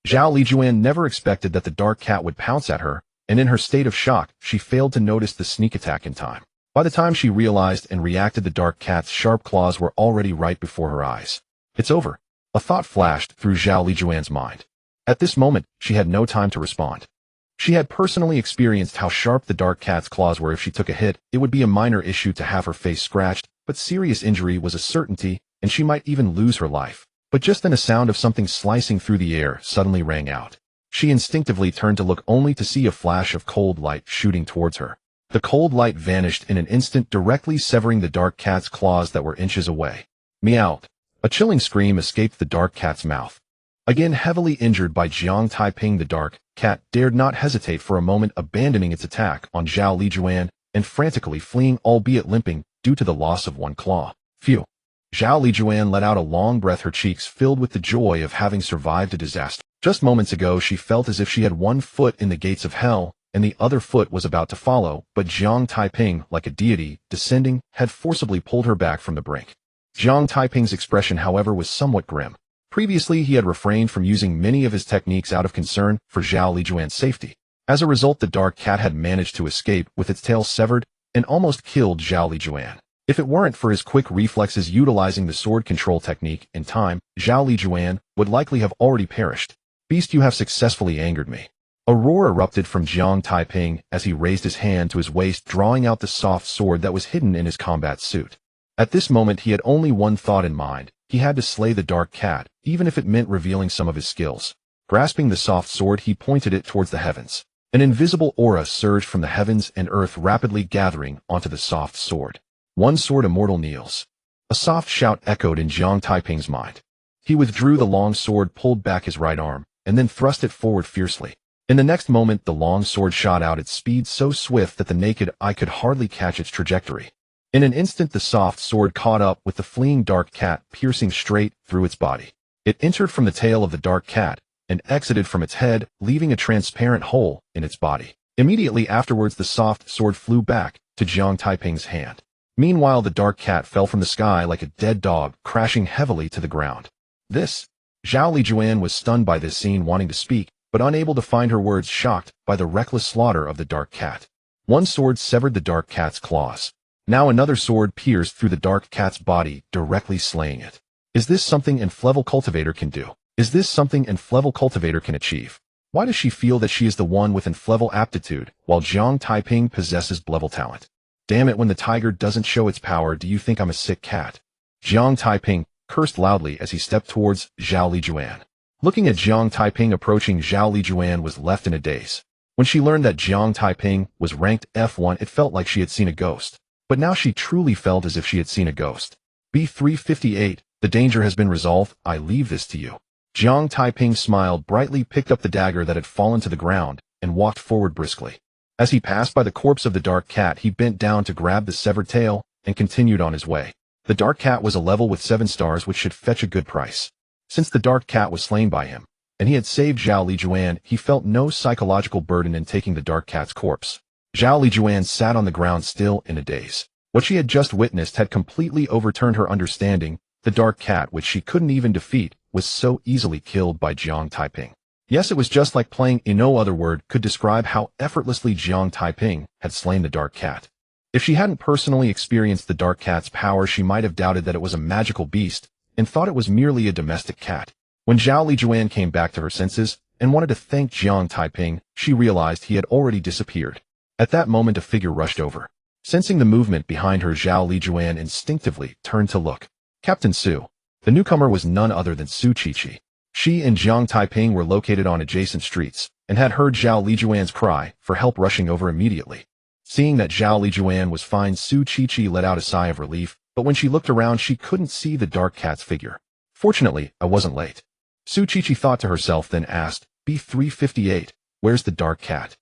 Zhao Lijuan never expected that the dark cat would pounce at her, and in her state of shock, she failed to notice the sneak attack in time. By the time she realized and reacted, the dark cat's sharp claws were already right before her eyes. It's over. A thought flashed through Zhao Lijuan's mind. At this moment, she had no time to respond. She had personally experienced how sharp the dark cat's claws were. If she took a hit, it would be a minor issue to have her face scratched, but serious injury was a certainty, and she might even lose her life. But just then, a sound of something slicing through the air suddenly rang out. She instinctively turned to look, only to see a flash of cold light shooting towards her. The cold light vanished in an instant, directly severing the dark cat's claws that were inches away. Meow! A chilling scream escaped the dark cat's mouth. Again heavily injured by Jiang Taiping, the dark cat dared not hesitate for a moment, abandoning its attack on Zhao Lijuan and frantically fleeing, albeit limping, due to the loss of one claw. Phew! Zhao Lijuan let out a long breath, her cheeks filled with the joy of having survived a disaster. Just moments ago, she felt as if she had one foot in the gates of hell, and the other foot was about to follow, but Jiang Taiping, like a deity, descending, had forcibly pulled her back from the brink. Jiang Taiping's expression, however, was somewhat grim. Previously, he had refrained from using many of his techniques out of concern for Zhao Lijuan's safety. As a result, the dark cat had managed to escape with its tail severed and almost killed Zhao Lijuan. If it weren't for his quick reflexes utilizing the sword control technique in time, Zhao Lijuan would likely have already perished. Beast, you have successfully angered me. A roar erupted from Jiang Taiping as he raised his hand to his waist, drawing out the soft sword that was hidden in his combat suit. At this moment, he had only one thought in mind. He had to slay the dark cat, even if it meant revealing some of his skills. Grasping the soft sword, he pointed it towards the heavens. An invisible aura surged from the heavens and earth, rapidly gathering onto the soft sword. One sword immortal kneels. A soft shout echoed in Jiang Taiping's mind. He withdrew the long sword, pulled back his right arm, and then thrust it forward fiercely. In the next moment, the long sword shot out, its speed so swift that the naked eye could hardly catch its trajectory. In an instant, the soft sword caught up with the fleeing dark cat, piercing straight through its body. It entered from the tail of the dark cat and exited from its head, leaving a transparent hole in its body. Immediately afterwards, the soft sword flew back to Jiang Taiping's hand. Meanwhile, the dark cat fell from the sky like a dead dog, crashing heavily to the ground. Zhao Lijuan was stunned by this scene, wanting to speak, but unable to find her words, shocked by the reckless slaughter of the dark cat. One sword severed the dark cat's claws. Now another sword pierced through the dark cat's body, directly slaying it. Is this something an Flevel cultivator can do? Is this something an Flevel cultivator can achieve? Why does she feel that she is the one with an Flevel aptitude, while Jiang Taiping possesses Blevel talent? Damn it, when the tiger doesn't show its power, do you think I'm a sick cat? Jiang Taiping cursed loudly as he stepped towards Zhao Lijuan. Looking at Jiang Taiping approaching, Zhao Lijuan was left in a daze. When she learned that Jiang Taiping was ranked F1, it felt like she had seen a ghost. But now she truly felt as if she had seen a ghost. B358, the danger has been resolved, I leave this to you. Jiang Taiping smiled brightly, picked up the dagger that had fallen to the ground, and walked forward briskly. As he passed by the corpse of the dark cat, he bent down to grab the severed tail, and continued on his way. The dark cat was a level with 7 stars, which should fetch a good price. Since the dark cat was slain by him, and he had saved Zhao Lijuan, he felt no psychological burden in taking the dark cat's corpse. Zhao Lijuan sat on the ground still in a daze. What she had just witnessed had completely overturned her understanding. The dark cat, which she couldn't even defeat, was so easily killed by Jiang Taiping. Yes, it was just like playing. In no other word could describe how effortlessly Jiang Taiping had slain the dark cat. If she hadn't personally experienced the dark cat's power, she might have doubted that it was a magical beast, and thought it was merely a domestic cat. When Zhao Lijuan came back to her senses, and wanted to thank Jiang Taiping, she realized he had already disappeared. At that moment, a figure rushed over. Sensing the movement behind her, Zhao Lijuan instinctively turned to look. Captain Su. The newcomer was none other than Su Qiqi. She and Jiang Taiping were located on adjacent streets, and had heard Zhao Lijuan's cry for help, rushing over immediately. Seeing that Zhao Lijuan was fine, Su Qiqi let out a sigh of relief, but when she looked around she couldn't see the dark cat's figure. Fortunately, I wasn't late. Su Qiqi thought to herself, then asked, B358, where's the dark cat?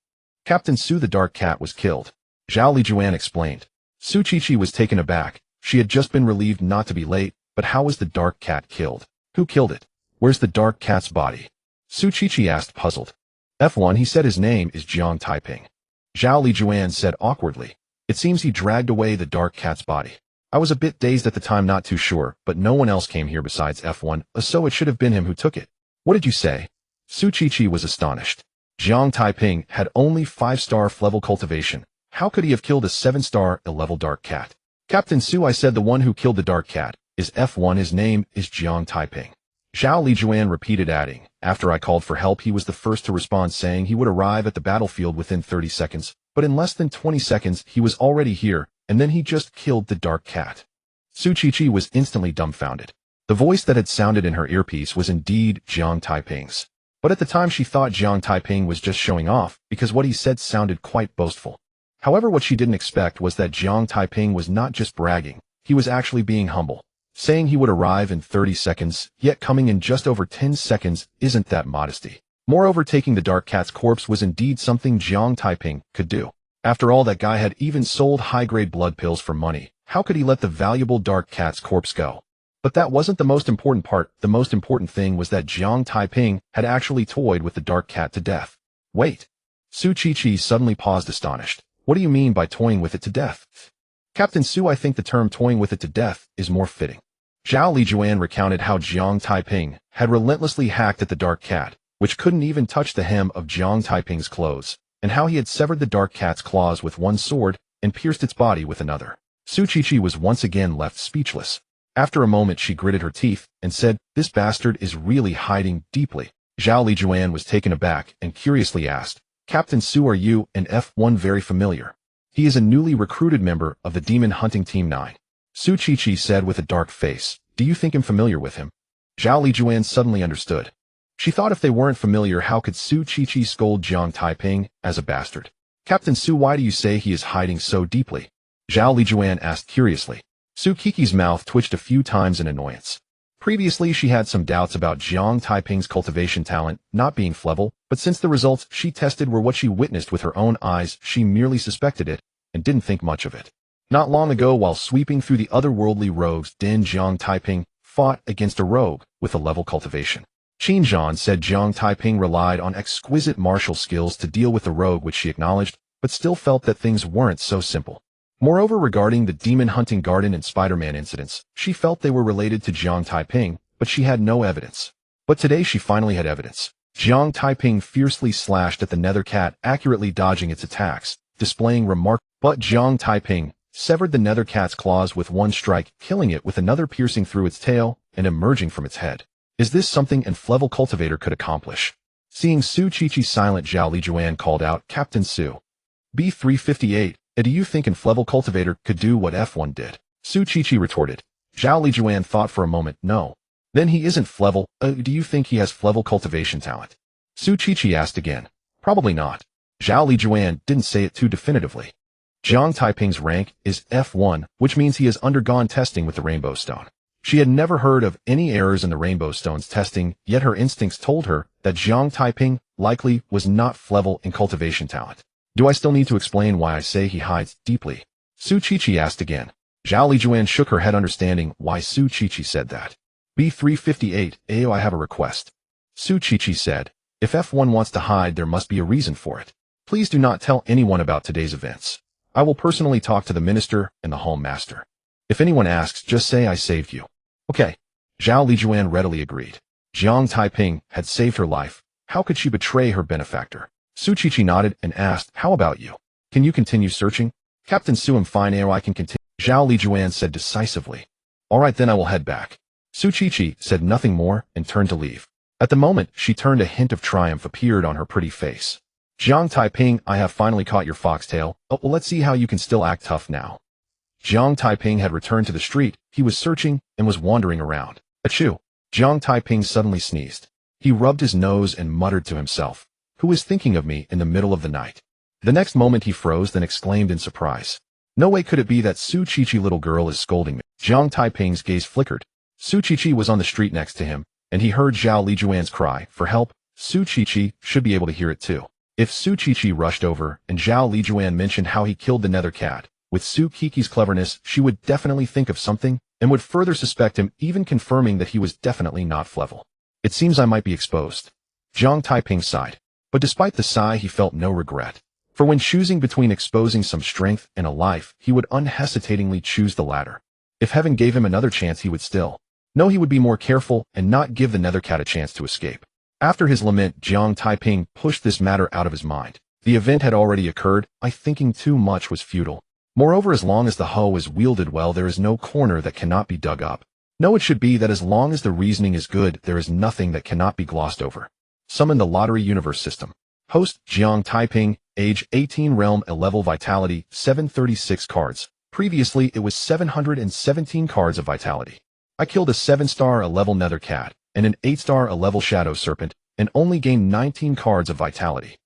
Captain Su, the dark cat was killed. Zhao Lijuan explained. Su Qiqi was taken aback. She had just been relieved not to be late, but how was the dark cat killed? Who killed it? Where's the dark cat's body? Su Qiqi asked, puzzled. F1, he said his name is Jiang Taiping. Zhao Lijuan said awkwardly. It seems he dragged away the dark cat's body. I was a bit dazed at the time, not too sure, but no one else came here besides F1, so it should have been him who took it. What did you say? Su Qiqi was astonished. Jiang Taiping had only 5-star level cultivation. How could he have killed a 7-star level dark cat? Captain Su, I said, the one who killed the dark cat is F1. His name is Jiang Taiping. Zhao Lijuan repeated, adding, after I called for help he was the first to respond, saying he would arrive at the battlefield within 30 seconds, but in less than 20 seconds he was already here, and then he just killed the dark cat. Su Qiqi was instantly dumbfounded. The voice that had sounded in her earpiece was indeed Jiang Taiping's. But at the time she thought Jiang Taiping was just showing off, because what he said sounded quite boastful. However, what she didn't expect was that Jiang Taiping was not just bragging, he was actually being humble. Saying he would arrive in 30 seconds, yet coming in just over 10 seconds isn't that modesty. Moreover, taking the dark cat's corpse was indeed something Jiang Taiping could do. After all, that guy had even sold high-grade blood pills for money. How could he let the valuable dark cat's corpse go? But that wasn't the most important part. The most important thing was that Jiang Taiping had actually toyed with the dark cat to death. Wait. Su Qiqi suddenly paused, astonished. What do you mean by toying with it to death? Captain Su, I think the term toying with it to death is more fitting. Zhao Lijuan recounted how Jiang Taiping had relentlessly hacked at the dark cat, which couldn't even touch the hem of Jiang Taiping's clothes, and how he had severed the dark cat's claws with one sword and pierced its body with another. Su Qiqi was once again left speechless. After a moment she gritted her teeth and said, this bastard is really hiding deeply. Zhao Lijuan was taken aback and curiously asked, Captain Su, are you and F1 very familiar? He is a newly recruited member of the Demon Hunting Team 9. Su Qiqi said with a dark face, do you think I'm familiar with him? Zhao Lijuan suddenly understood. She thought if they weren't familiar, how could Su Qiqi scold Jiang Taiping as a bastard? Captain Su, why do you say he is hiding so deeply? Zhao Lijuan asked curiously. Su Qiqi's mouth twitched a few times in annoyance. Previously she had some doubts about Jiang Taiping's cultivation talent not being level, but since the results she tested were what she witnessed with her own eyes, she merely suspected it and didn't think much of it. Not long ago, while sweeping through the otherworldly rogues den, Jiang Taiping fought against a rogue with a level cultivation. Qin Zhan said Jiang Taiping relied on exquisite martial skills to deal with the rogue, which she acknowledged, but still felt that things weren't so simple. Moreover, regarding the demon hunting garden and Spider-Man incidents, she felt they were related to Jiang Taiping, but she had no evidence. But today she finally had evidence. Jiang Taiping fiercely slashed at the nether cat, accurately dodging its attacks, displaying But Jiang Taiping severed the nether cat's claws with one strike, killing it with another, piercing through its tail and emerging from its head. Is this something an level cultivator could accomplish? Seeing Su Qiqi silent, Zhao Lijuan called out, Captain Su. B358, do you think an level cultivator could do what F1 did? Su Qiqi retorted. Zhao Lijuan thought for a moment, no. Then he isn't level. Do you think he has level cultivation talent? Su Qiqi asked again. Probably not. Zhao Lijuan didn't say it too definitively. Jiang Taiping's rank is F1, which means he has undergone testing with the Rainbow Stone. She had never heard of any errors in the Rainbow Stone's testing, yet her instincts told her that Jiang Taiping likely was not level in cultivation talent. Do I still need to explain why I say he hides deeply? Su Qiqi asked again. Zhao Lijuan shook her head, understanding why Su Qiqi said that. B358, I have a request. Su Qiqi said, if F1 wants to hide, there must be a reason for it. Please do not tell anyone about today's events. I will personally talk to the minister and the home master. If anyone asks, just say I saved you. Okay. Zhao Lijuan readily agreed. Jiang Taiping had saved her life. How could she betray her benefactor? Su Qiqi nodded and asked, how about you? Can you continue searching? Captain Su, I'm fine. I can continue. Zhao Lijuan said decisively. All right, then I will head back. Su Qiqi said nothing more and turned to leave. At the moment she turned, a hint of triumph appeared on her pretty face. Jiang Taiping, I have finally caught your foxtail. Well, let's see how you can still act tough now. Jiang Taiping had returned to the street. He was searching and was wandering around. Achoo! Jiang Taiping suddenly sneezed. He rubbed his nose and muttered to himself, who is thinking of me in the middle of the night? The next moment he froze, then exclaimed in surprise. No way could it be that Su Qiqi little girl is scolding me. Jiang Taiping's gaze flickered. Su Qiqi was on the street next to him, and he heard Zhao Lijuan's cry for help. Su Qiqi should be able to hear it too. If Su Qiqi rushed over and Zhao Lijuan mentioned how he killed the nether cat, with Su Qiqi's cleverness, she would definitely think of something and would further suspect him, even confirming that he was definitely not Flevel. It seems I might be exposed. Jiang Taiping sighed. But despite the sigh, he felt no regret. For when choosing between exposing some strength and a life, he would unhesitatingly choose the latter. If heaven gave him another chance, he would still. No, he would be more careful and not give the nether cat a chance to escape. After his lament, Jiang Taiping pushed this matter out of his mind. The event had already occurred. Thinking too much was futile. Moreover, as long as the hoe is wielded well, there is no corner that cannot be dug up. No, it should be that as long as the reasoning is good, there is nothing that cannot be glossed over. Summon the Lottery Universe System. Host, Jiang Taiping, age 18, realm a level vitality, 736 cards. Previously, it was 717 cards of vitality. I killed a 7-star a-level nether cat, and an 8-star a-level shadow serpent, and only gained 19 cards of vitality.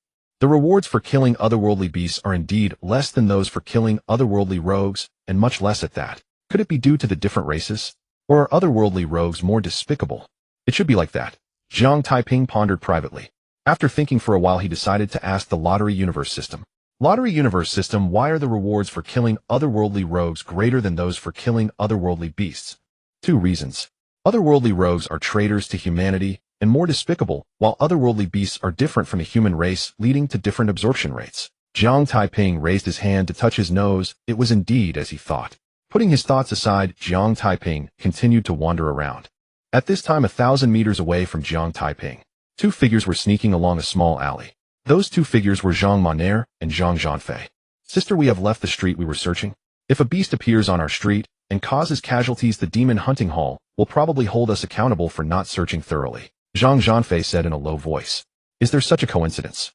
The rewards for killing otherworldly beasts are indeed less than those for killing otherworldly rogues, and much less at that. Could it be due to the different races? Or are otherworldly rogues more despicable? It should be like that. Jiang Taiping pondered privately. After thinking for a while, he decided to ask the Lottery Universe System. Lottery Universe System, why are the rewards for killing otherworldly rogues greater than those for killing otherworldly beasts? 2 reasons. Otherworldly rogues are traitors to humanity and more despicable, while otherworldly beasts are different from the human race, leading to different absorption rates. Jiang Taiping raised his hand to touch his nose. It was indeed as he thought. Putting his thoughts aside, Jiang Taiping continued to wander around. At this time, 1,000 meters away from Jiang Taiping, 2 figures were sneaking along a small alley. Those 2 figures were Zhang Monair and Zhang Zhanfei. Sister, we have left the street we were searching. If a beast appears on our street and causes casualties, the demon hunting hall will probably hold us accountable for not searching thoroughly. Zhang Zhanfei said in a low voice. Is there such a coincidence?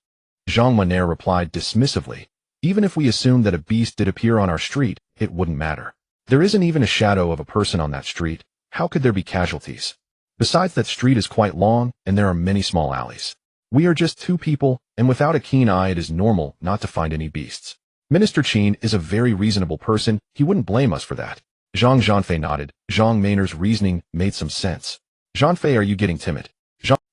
Zhang Monair replied dismissively. Even if we assumed that a beast did appear on our street, it wouldn't matter. There isn't even a shadow of a person on that street. How could there be casualties? Besides, that street is quite long, and there are many small alleys. We are just 2 people, and without a keen eye, it is normal not to find any beasts. Minister Qin is a very reasonable person. He wouldn't blame us for that. Zhang Zhanfei nodded. Zhang Mainer's reasoning made some sense. Zhanfei, are you getting timid?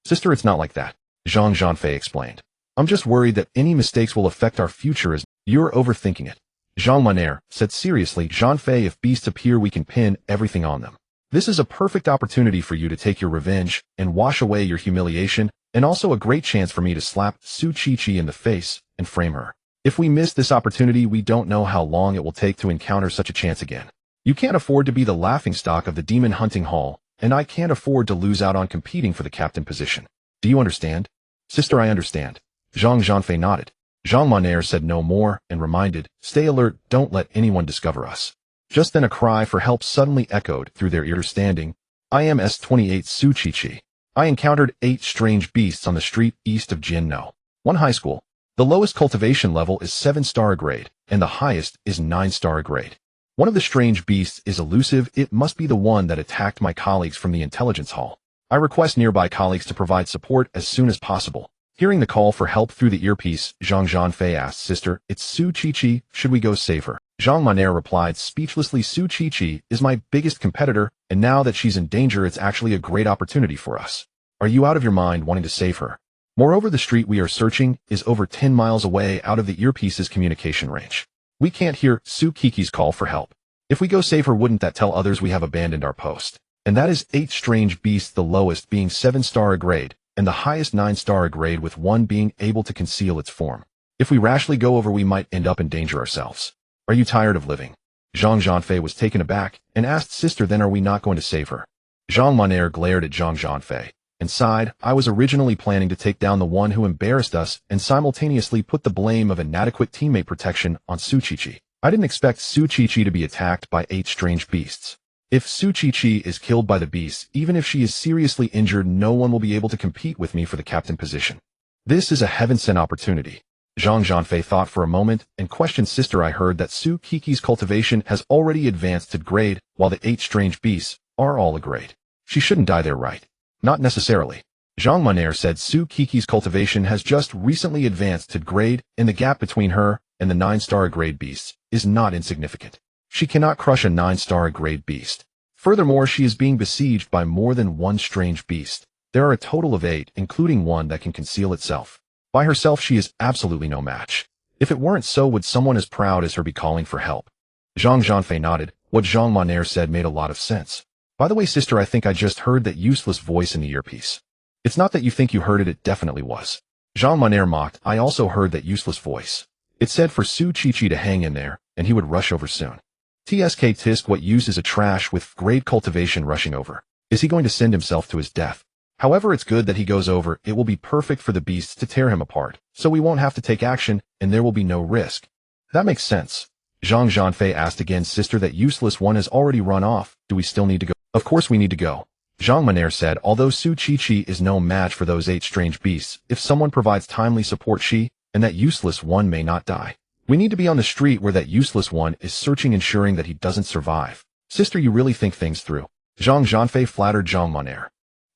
Sister, it's not like that. Zhang Zhanfei explained. I'm just worried that any mistakes will affect our future as you're overthinking it. Zhang Monair said seriously. Zhanfei, if beasts appear, we can pin everything on them. This is a perfect opportunity for you to take your revenge and wash away your humiliation, and also a great chance for me to slap Su Qiqi in the face and frame her. If we miss this opportunity, we don't know how long it will take to encounter such a chance again. You can't afford to be the laughingstock of the demon hunting hall, and I can't afford to lose out on competing for the captain position. Do you understand? Sister, I understand. Zhang Zhanfei nodded. Zhang Monair said no more and reminded, stay alert, don't let anyone discover us. Just then a cry for help suddenly echoed through their ears. Standing, I am S28 Su Qiqi. I encountered 8 strange beasts on the street east of Jianno. 1 high school. The lowest cultivation level is 7-star grade, and the highest is 9-star grade. One of the strange beasts is elusive. It must be the one that attacked my colleagues from the intelligence hall. I request nearby colleagues to provide support as soon as possible. Hearing the call for help through the earpiece, Zhang Zhanfei asked, Sister, it's Su Qiqi. Should we go save her? Zhang Monair replied speechlessly, Su Qiqi is my biggest competitor, and now that she's in danger, it's actually a great opportunity for us. Are you out of your mind wanting to save her? Moreover, the street we are searching is over 10 miles away out of the earpiece's communication range. We can't hear Su Qiqi's call for help. If we go save her, wouldn't that tell others we have abandoned our post? And that is 8 strange beasts, the lowest being 7-star grade, and the highest 9-star grade, with one being able to conceal its form. If we rashly go over, we might end up in danger ourselves. Are you tired of living? Zhang Zhanfei was taken aback and asked, Sister, then are we not going to save her? Zhang Monair glared at Zhang Zhanfei and sighed. I was originally planning to take down the one who embarrassed us and simultaneously put the blame of inadequate teammate protection on Su Qiqi. I didn't expect Su Qiqi to be attacked by 8 strange beasts. If Su Qiqi is killed by the beasts, even if she is seriously injured, no one will be able to compete with me for the captain position. This is a heaven-sent opportunity. Zhang Zhanfei thought for a moment and questioned, Sister, I heard that Su Qiqi's cultivation has already advanced to grade, while the 8 strange beasts are all a grade. She shouldn't die there, right? Not necessarily. Zhang Monair said Su Qiqi's cultivation has just recently advanced to grade, and the gap between her and the 9-star grade beasts is not insignificant. She cannot crush a 9-star grade beast. Furthermore, she is being besieged by more than one strange beast. There are a total of 8, including one that can conceal itself. By herself, she is absolutely no match. If it weren't so, would someone as proud as her be calling for help? Zhang Zhanfei nodded. What Zhang Monair said made a lot of sense. By the way, sister, I think I just heard that useless voice in the earpiece. It's not that you think you heard it, it definitely was. Zhang Monair mocked. I also heard that useless voice. It said for Su Qiqi to hang in there, and he would rush over soon. TSK Tisk, what use is a trash with great cultivation rushing over? Is he going to send himself to his death? However, it's good that he goes over. It will be perfect for the beasts to tear him apart, so we won't have to take action, and there will be no risk. That makes sense. Zhang Zhanfei asked again, sister, that useless one has already run off. Do we still need to go? Of course we need to go. Zhang Monair said, although Su Qiqi is no match for those 8 strange beasts, if someone provides timely support, she and that useless one may not die. We need to be on the street where that useless one is searching, ensuring that he doesn't survive. Sister, you really think things through. Zhang Zhanfei flattered Zhang Monair.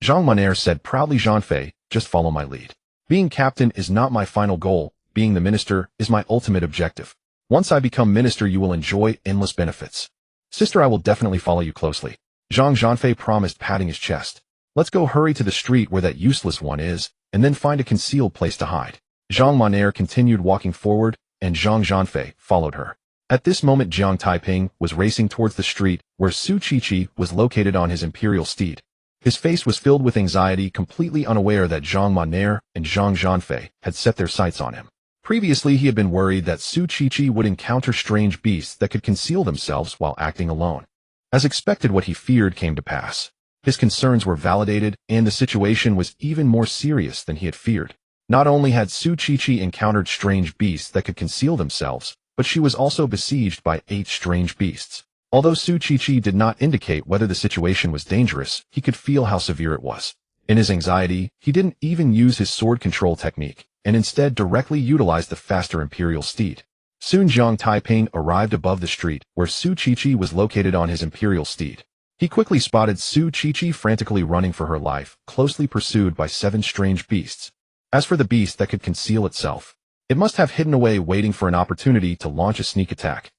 Zhang Monair said proudly, Zhanfei, just follow my lead. Being captain is not my final goal. Being the minister is my ultimate objective. Once I become minister, you will enjoy endless benefits. Sister, I will definitely follow you closely. Zhang Zhanfei promised, patting his chest. Let's go, hurry to the street where that useless one is, and then find a concealed place to hide. Zhang Monair continued walking forward, and Zhang Zhanfei followed her. At this moment, Jiang Taiping was racing towards the street where Su Qiqi was located on his imperial steed. His face was filled with anxiety, completely unaware that Zhang Monair and Zhang Zhanfei had set their sights on him. Previously, he had been worried that Su Qiqi would encounter strange beasts that could conceal themselves while acting alone. As expected, what he feared came to pass. His concerns were validated, and the situation was even more serious than he had feared. Not only had Su Qiqi encountered strange beasts that could conceal themselves, but she was also besieged by 8 strange beasts. Although Su Qiqi did not indicate whether the situation was dangerous, he could feel how severe it was. In his anxiety, he didn't even use his sword control technique, and instead directly utilized the faster imperial steed. Soon Jiang Taiping arrived above the street where Su Qiqi was located on his imperial steed. He quickly spotted Su Qiqi frantically running for her life, closely pursued by 7 strange beasts. As for the beast that could conceal itself, it must have hidden away, waiting for an opportunity to launch a sneak attack.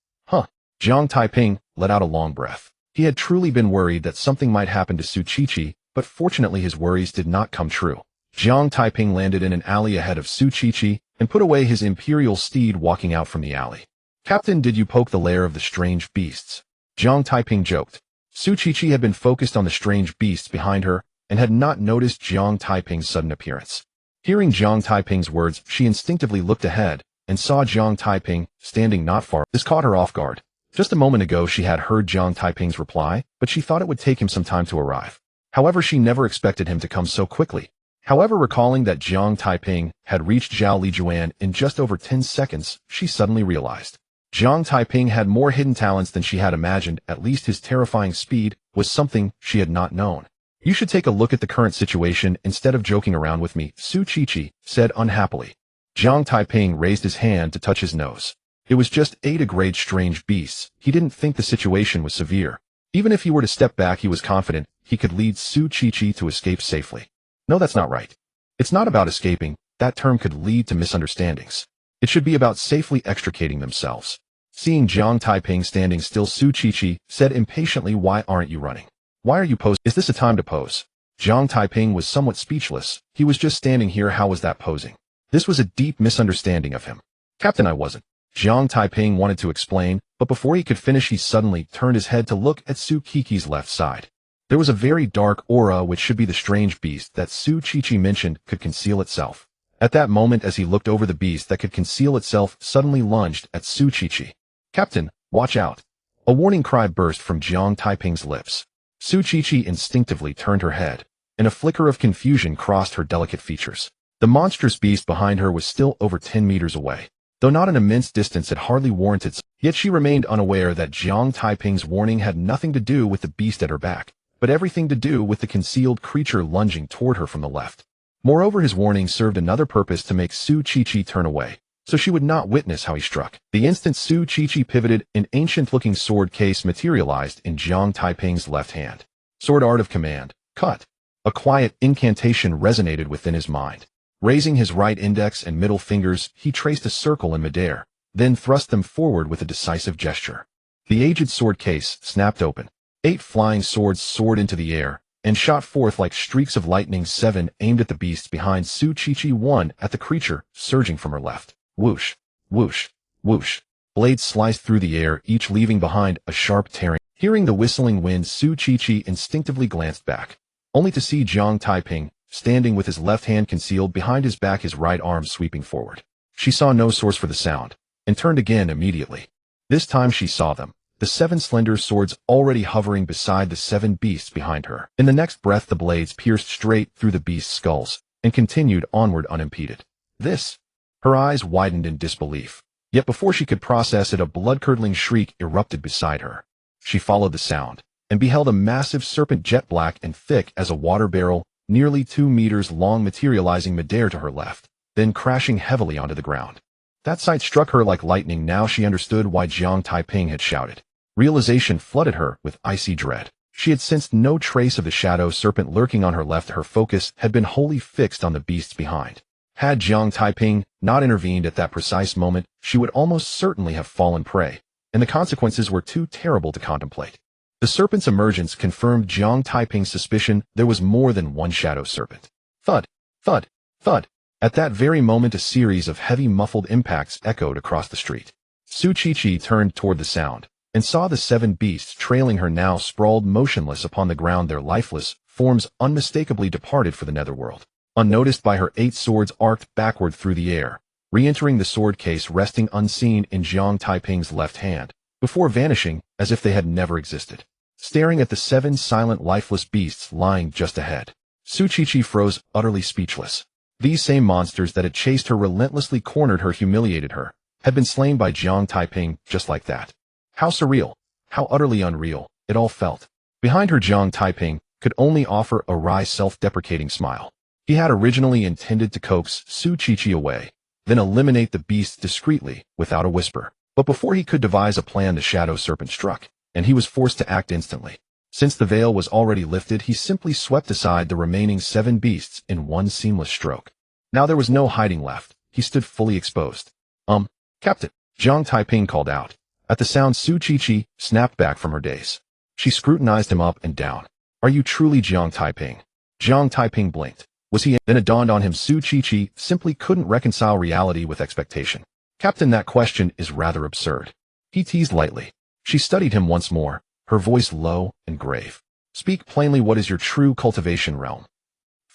Jiang Taiping let out a long breath. He had truly been worried that something might happen to Su Qiqi, but fortunately his worries did not come true. Jiang Taiping landed in an alley ahead of Su Qiqi and put away his imperial steed, walking out from the alley. Captain, did you poke the lair of the strange beasts? Jiang Taiping joked. Su Qiqi had been focused on the strange beasts behind her and had not noticed Jiang Taiping's sudden appearance. Hearing Jiang Taiping's words, she instinctively looked ahead and saw Jiang Taiping standing not far. This caught her off guard. Just a moment ago she had heard Jiang Taiping's reply, but she thought it would take him some time to arrive. However, she never expected him to come so quickly. However, recalling that Jiang Taiping had reached Zhao Lijuan in just over 10 seconds, she suddenly realized. Jiang Taiping had more hidden talents than she had imagined. At least his terrifying speed was something she had not known. You should take a look at the current situation instead of joking around with me, Su Qiqi said unhappily. Jiang Taiping raised his hand to touch his nose. It was just 8 great strange beasts. He didn't think the situation was severe. Even if he were to step back, he was confident he could lead Su Qiqi to escape safely. No, that's not right. It's not about escaping. That term could lead to misunderstandings. It should be about safely extricating themselves. Seeing Jiang Taiping standing still, Su Qiqi said impatiently, why aren't you running? Why are you posing? Is this a time to pose? Jiang Taiping was somewhat speechless. He was just standing here. How was that posing? This was a deep misunderstanding of him. Captain, I wasn't. Jiang Taiping wanted to explain, but before he could finish, he suddenly turned his head to look at Su Qiqi's left side. There was a very dark aura, which should be the strange beast that Su Qiqi mentioned could conceal itself. At that moment, as he looked over, the beast that could conceal itself suddenly lunged at Su Qiqi. Captain, watch out! A warning cry burst from Jiang Taiping's lips. Su Qiqi instinctively turned her head, and a flicker of confusion crossed her delicate features. The monstrous beast behind her was still over 10 meters away. Though not an immense distance, it hardly warranted, yet she remained unaware that Jiang Taiping's warning had nothing to do with the beast at her back, but everything to do with the concealed creature lunging toward her from the left. Moreover, his warning served another purpose, to make Su Qiqi turn away, so she would not witness how he struck. The instant Su Qiqi pivoted, an ancient-looking sword case materialized in Jiang Taiping's left hand. Sword art of command. Cut. A quiet incantation resonated within his mind. Raising his right index and middle fingers, he traced a circle in midair, then thrust them forward with a decisive gesture. The aged sword case snapped open. 8 flying swords soared into the air and shot forth like streaks of lightning. 7 aimed at the beasts behind Su Qiqi, 1 at the creature surging from her left. Whoosh, whoosh, whoosh. Blades sliced through the air, each leaving behind a sharp tearing. Hearing the whistling wind, Su Qiqi instinctively glanced back, only to see Jiang Taiping standing with his left hand concealed behind his back, his right arm sweeping forward. She saw no source for the sound, and turned again immediately. This time she saw them, the 7 slender swords already hovering beside the 7 beasts behind her. In the next breath the blades pierced straight through the beasts' skulls, and continued onward unimpeded. This? Her eyes widened in disbelief. Yet before she could process it, a blood-curdling shriek erupted beside her. She followed the sound, and beheld a massive serpent, jet black and thick as a water barrel, nearly 2 meters long, materializing midair to her left, then crashing heavily onto the ground. That sight struck her like lightning. Now she understood why Jiang Taiping had shouted. Realization flooded her with icy dread. She had sensed no trace of the shadow serpent lurking on her left. Her focus had been wholly fixed on the beasts behind. Had Jiang Taiping not intervened at that precise moment, she would almost certainly have fallen prey, and the consequences were too terrible to contemplate. The serpent's emergence confirmed Jiang Taiping's suspicion there was more than one shadow serpent. Thud, thud, thud. At that very moment a series of heavy muffled impacts echoed across the street. Su Qiqi turned toward the sound, and saw the 7 beasts trailing her, now sprawled motionless upon the ground, their lifeless forms unmistakably departed for the netherworld. Unnoticed by her, 8 swords arced backward through the air, re-entering the sword case resting unseen in Jiang Taiping's left hand, before vanishing as if they had never existed. Staring at the 7 silent, lifeless beasts lying just ahead, Su Qiqi froze, utterly speechless. These same monsters that had chased her, relentlessly cornered her, humiliated her, had been slain by Jiang Taiping just like that. How surreal, how utterly unreal, it all felt. Behind her, Jiang Taiping could only offer a wry, self-deprecating smile. He had originally intended to coax Su Qiqi away, then eliminate the beasts discreetly, without a whisper. But before he could devise a plan, the shadow serpent struck, and he was forced to act instantly. Since the veil was already lifted, he simply swept aside the remaining 7 beasts in one seamless stroke. Now there was no hiding left. He stood fully exposed. Captain, Jiang Taiping called out. At the sound, Su Qiqi snapped back from her daze. She scrutinized him up and down. Are you truly Jiang Taiping? Jiang Taiping blinked. Was he? Then it dawned on him. Su Qiqi simply couldn't reconcile reality with expectation. Captain, that question is rather absurd. He teased lightly. She studied him once more, her voice low and grave. Speak plainly, what is your true cultivation realm?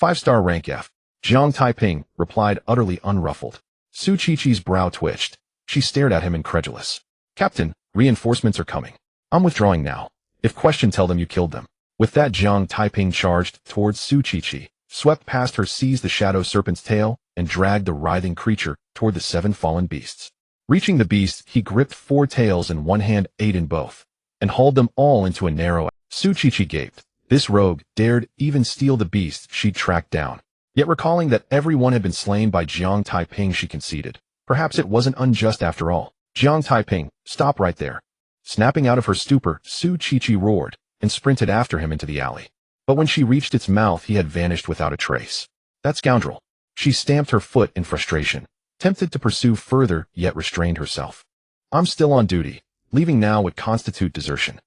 5-star rank F. Jiang Taiping replied, utterly unruffled. Su Qiqi's brow twitched. She stared at him, incredulous. Captain, reinforcements are coming. I'm withdrawing now. If question, tell them you killed them. With that, Jiang Taiping charged towards Su Qiqi, swept past her, seized the shadow serpent's tail, and dragged the writhing creature toward the 7 fallen beasts. Reaching the beasts, he gripped 4 tails in one hand, 8 in both, and hauled them all into a narrow. Su Qiqi gaped. This rogue dared even steal the beasts she'd tracked down. Yet recalling that everyone had been slain by Jiang Taiping, she conceded. Perhaps it wasn't unjust after all. Jiang Taiping, stop right there. Snapping out of her stupor, Su Qiqi roared, and sprinted after him into the alley. But when she reached its mouth, he had vanished without a trace. That scoundrel. She stamped her foot in frustration, tempted to pursue further, yet restrained herself. I'm still on duty. Leaving now would constitute desertion.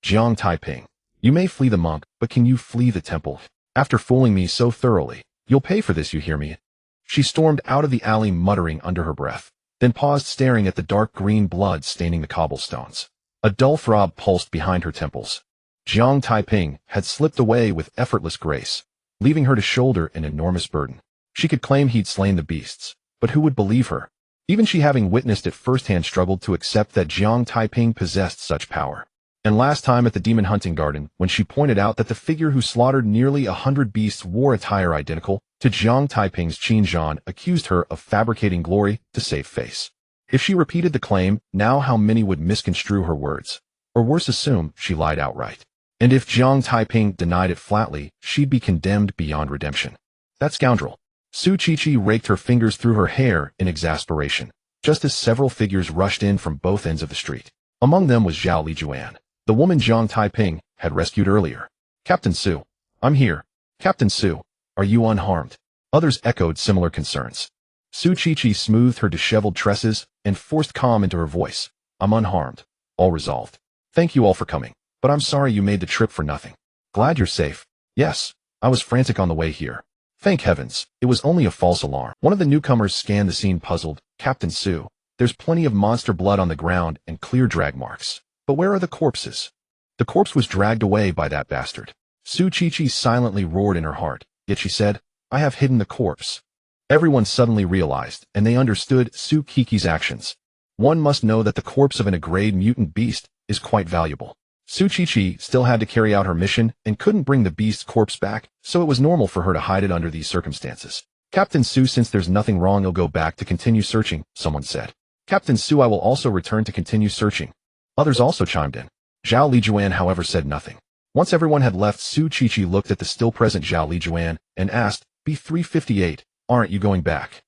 Jiang Taiping. You may flee the monk, but can you flee the temple? After fooling me so thoroughly, you'll pay for this, you hear me? She stormed out of the alley, muttering under her breath, then paused, staring at the dark green blood staining the cobblestones. A dull throb pulsed behind her temples. Jiang Taiping had slipped away with effortless grace, leaving her to shoulder an enormous burden. She could claim he'd slain the beasts, but who would believe her? Even she, having witnessed it firsthand, struggled to accept that Jiang Taiping possessed such power. And last time at the demon hunting garden, when she pointed out that the figure who slaughtered nearly 100 beasts wore attire identical to Jiang Taiping's, Qin Zhan accused her of fabricating glory to save face. If she repeated the claim, now how many would misconstrue her words? Or worse, assume she lied outright. And if Jiang Taiping denied it flatly, she'd be condemned beyond redemption. That scoundrel. Su Qiqi raked her fingers through her hair in exasperation, just as several figures rushed in from both ends of the street. Among them was Zhao Lijuan, the woman Jiang Taiping had rescued earlier. Captain Su. I'm here. Captain Su. Are you unharmed? Others echoed similar concerns. Su Qiqi smoothed her disheveled tresses and forced calm into her voice. I'm unharmed. all resolved. Thank you all for coming, but I'm sorry you made the trip for nothing. Glad you're safe. Yes, I was frantic on the way here. Thank heavens, it was only a false alarm. One of the newcomers scanned the scene puzzled. Captain Su, there's plenty of monster blood on the ground and clear drag marks. But where are the corpses? The corpse was dragged away by that bastard. Su Qiqi silently roared in her heart, yet she said, I have hidden the corpse. Everyone suddenly realized, and they understood Su Qiqi's actions. One must know that the corpse of an aggrade mutant beast is quite valuable. Su Qiqi still had to carry out her mission and couldn't bring the beast's corpse back, so it was normal for her to hide it under these circumstances. Captain Su, since there's nothing wrong, I'll go back to continue searching, someone said. Captain Su, I will also return to continue searching. Others also chimed in. Zhao Lijuan, however, said nothing. Once everyone had left, Su Qiqi looked at the still present Zhao Lijuan and asked, B358, aren't you going back?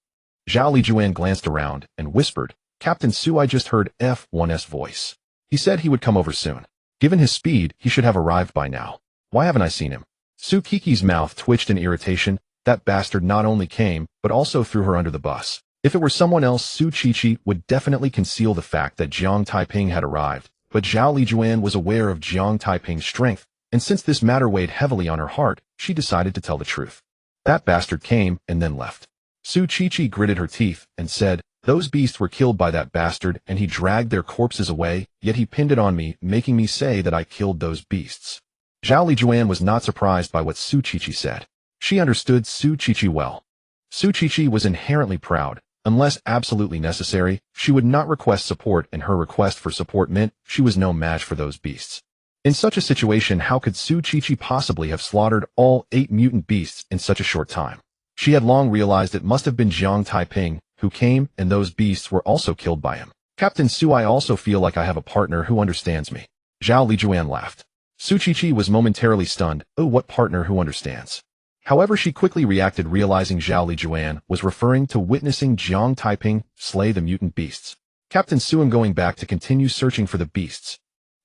Zhao Lijuan glanced around and whispered, Captain Su, I just heard F1's voice. He said he would come over soon. Given his speed, he should have arrived by now. Why haven't I seen him? Su Qiqi's mouth twitched in irritation. That bastard not only came, but also threw her under the bus. If it were someone else, Su Qiqi would definitely conceal the fact that Jiang Taiping had arrived, but Zhao Lijuan was aware of Jiang Taiping's strength, and since this matter weighed heavily on her heart, she decided to tell the truth. That bastard came and then left. Su Qiqi gritted her teeth and said, those beasts were killed by that bastard and he dragged their corpses away, yet he pinned it on me, making me say that I killed those beasts. Zhao Lijuan was not surprised by what Su Qiqi said. She understood Su Qiqi well. Su Qiqi was inherently proud. Unless absolutely necessary, she would not request support, and her request for support meant she was no match for those beasts. In such a situation, how could Su Qiqi possibly have slaughtered all 8 mutant beasts in such a short time? She had long realized it must have been Jiang Taiping who came, and those beasts were also killed by him. Captain Su, I also feel like I have a partner who understands me. Zhao Lijuan laughed. Su Qiqi was momentarily stunned. Oh, what partner who understands? However, she quickly reacted, realizing Zhao Lijuan was referring to witnessing Jiang Taiping slay the mutant beasts. Captain Su, I'm going back to continue searching for the beasts.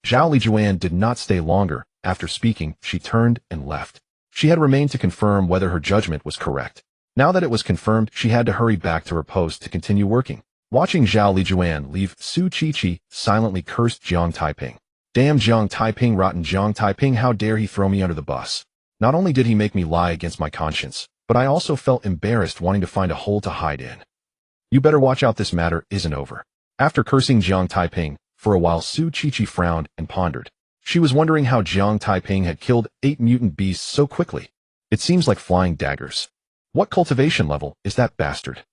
Zhao Lijuan did not stay longer. After speaking, she turned and left. She had remained to confirm whether her judgment was correct. Now that it was confirmed, she had to hurry back to her post to continue working. Watching Zhao Lijuan leave, Su Qiqi silently cursed Jiang Taiping. Damn Jiang Taiping, rotten Jiang Taiping, how dare he throw me under the bus. Not only did he make me lie against my conscience, but I also felt embarrassed wanting to find a hole to hide in. You better watch out, this matter isn't over. After cursing Jiang Taiping, for a while Su Qiqi frowned and pondered. She was wondering how Jiang Taiping had killed 8 mutant beasts so quickly. It seems like flying daggers. What cultivation level is that bastard?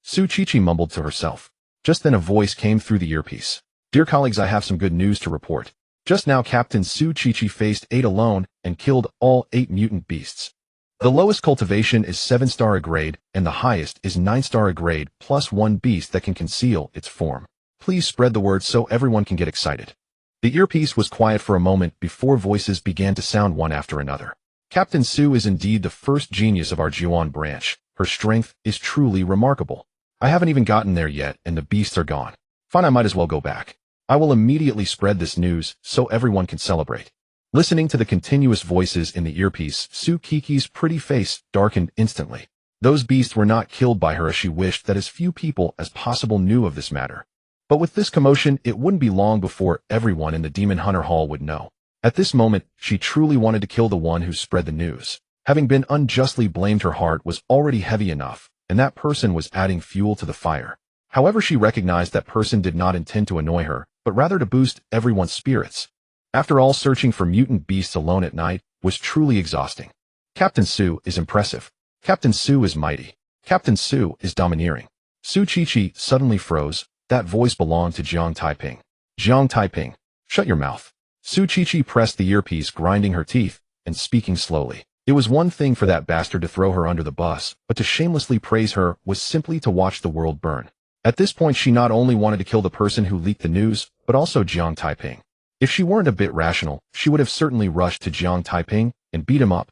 Su Qiqi mumbled to herself. Just then a voice came through the earpiece. Dear colleagues, I have some good news to report. Just now Captain Su Qiqi faced 8 alone and killed all 8 mutant beasts. The lowest cultivation is 7-star a grade, and the highest is 9-star a grade, plus 1 beast that can conceal its form. Please spread the word so everyone can get excited. The earpiece was quiet for a moment before voices began to sound one after another. Captain Su is indeed the first genius of our Jiuan branch. Her strength is truly remarkable. I haven't even gotten there yet, and the beasts are gone. Fine, I might as well go back. I will immediately spread this news so everyone can celebrate. Listening to the continuous voices in the earpiece, Su Qiqi's pretty face darkened instantly. Those beasts were not killed by her, as she wished that as few people as possible knew of this matter. But with this commotion, it wouldn't be long before everyone in the Demon Hunter Hall would know. At this moment, she truly wanted to kill the one who spread the news. Having been unjustly blamed, her heart was already heavy enough, and that person was adding fuel to the fire. However, she recognized that person did not intend to annoy her, but rather to boost everyone's spirits. After all, searching for mutant beasts alone at night was truly exhausting. Captain Su is impressive. Captain Su is mighty. Captain Su is domineering. Su Qiqi suddenly froze. That voice belonged to Jiang Taiping. Jiang Taiping, shut your mouth. Su Qiqi pressed the earpiece, grinding her teeth and speaking slowly. It was one thing for that bastard to throw her under the bus, but to shamelessly praise her was simply to watch the world burn. At this point, she not only wanted to kill the person who leaked the news, but also Jiang Taiping. If she weren't a bit rational, she would have certainly rushed to Jiang Taiping and beat him up.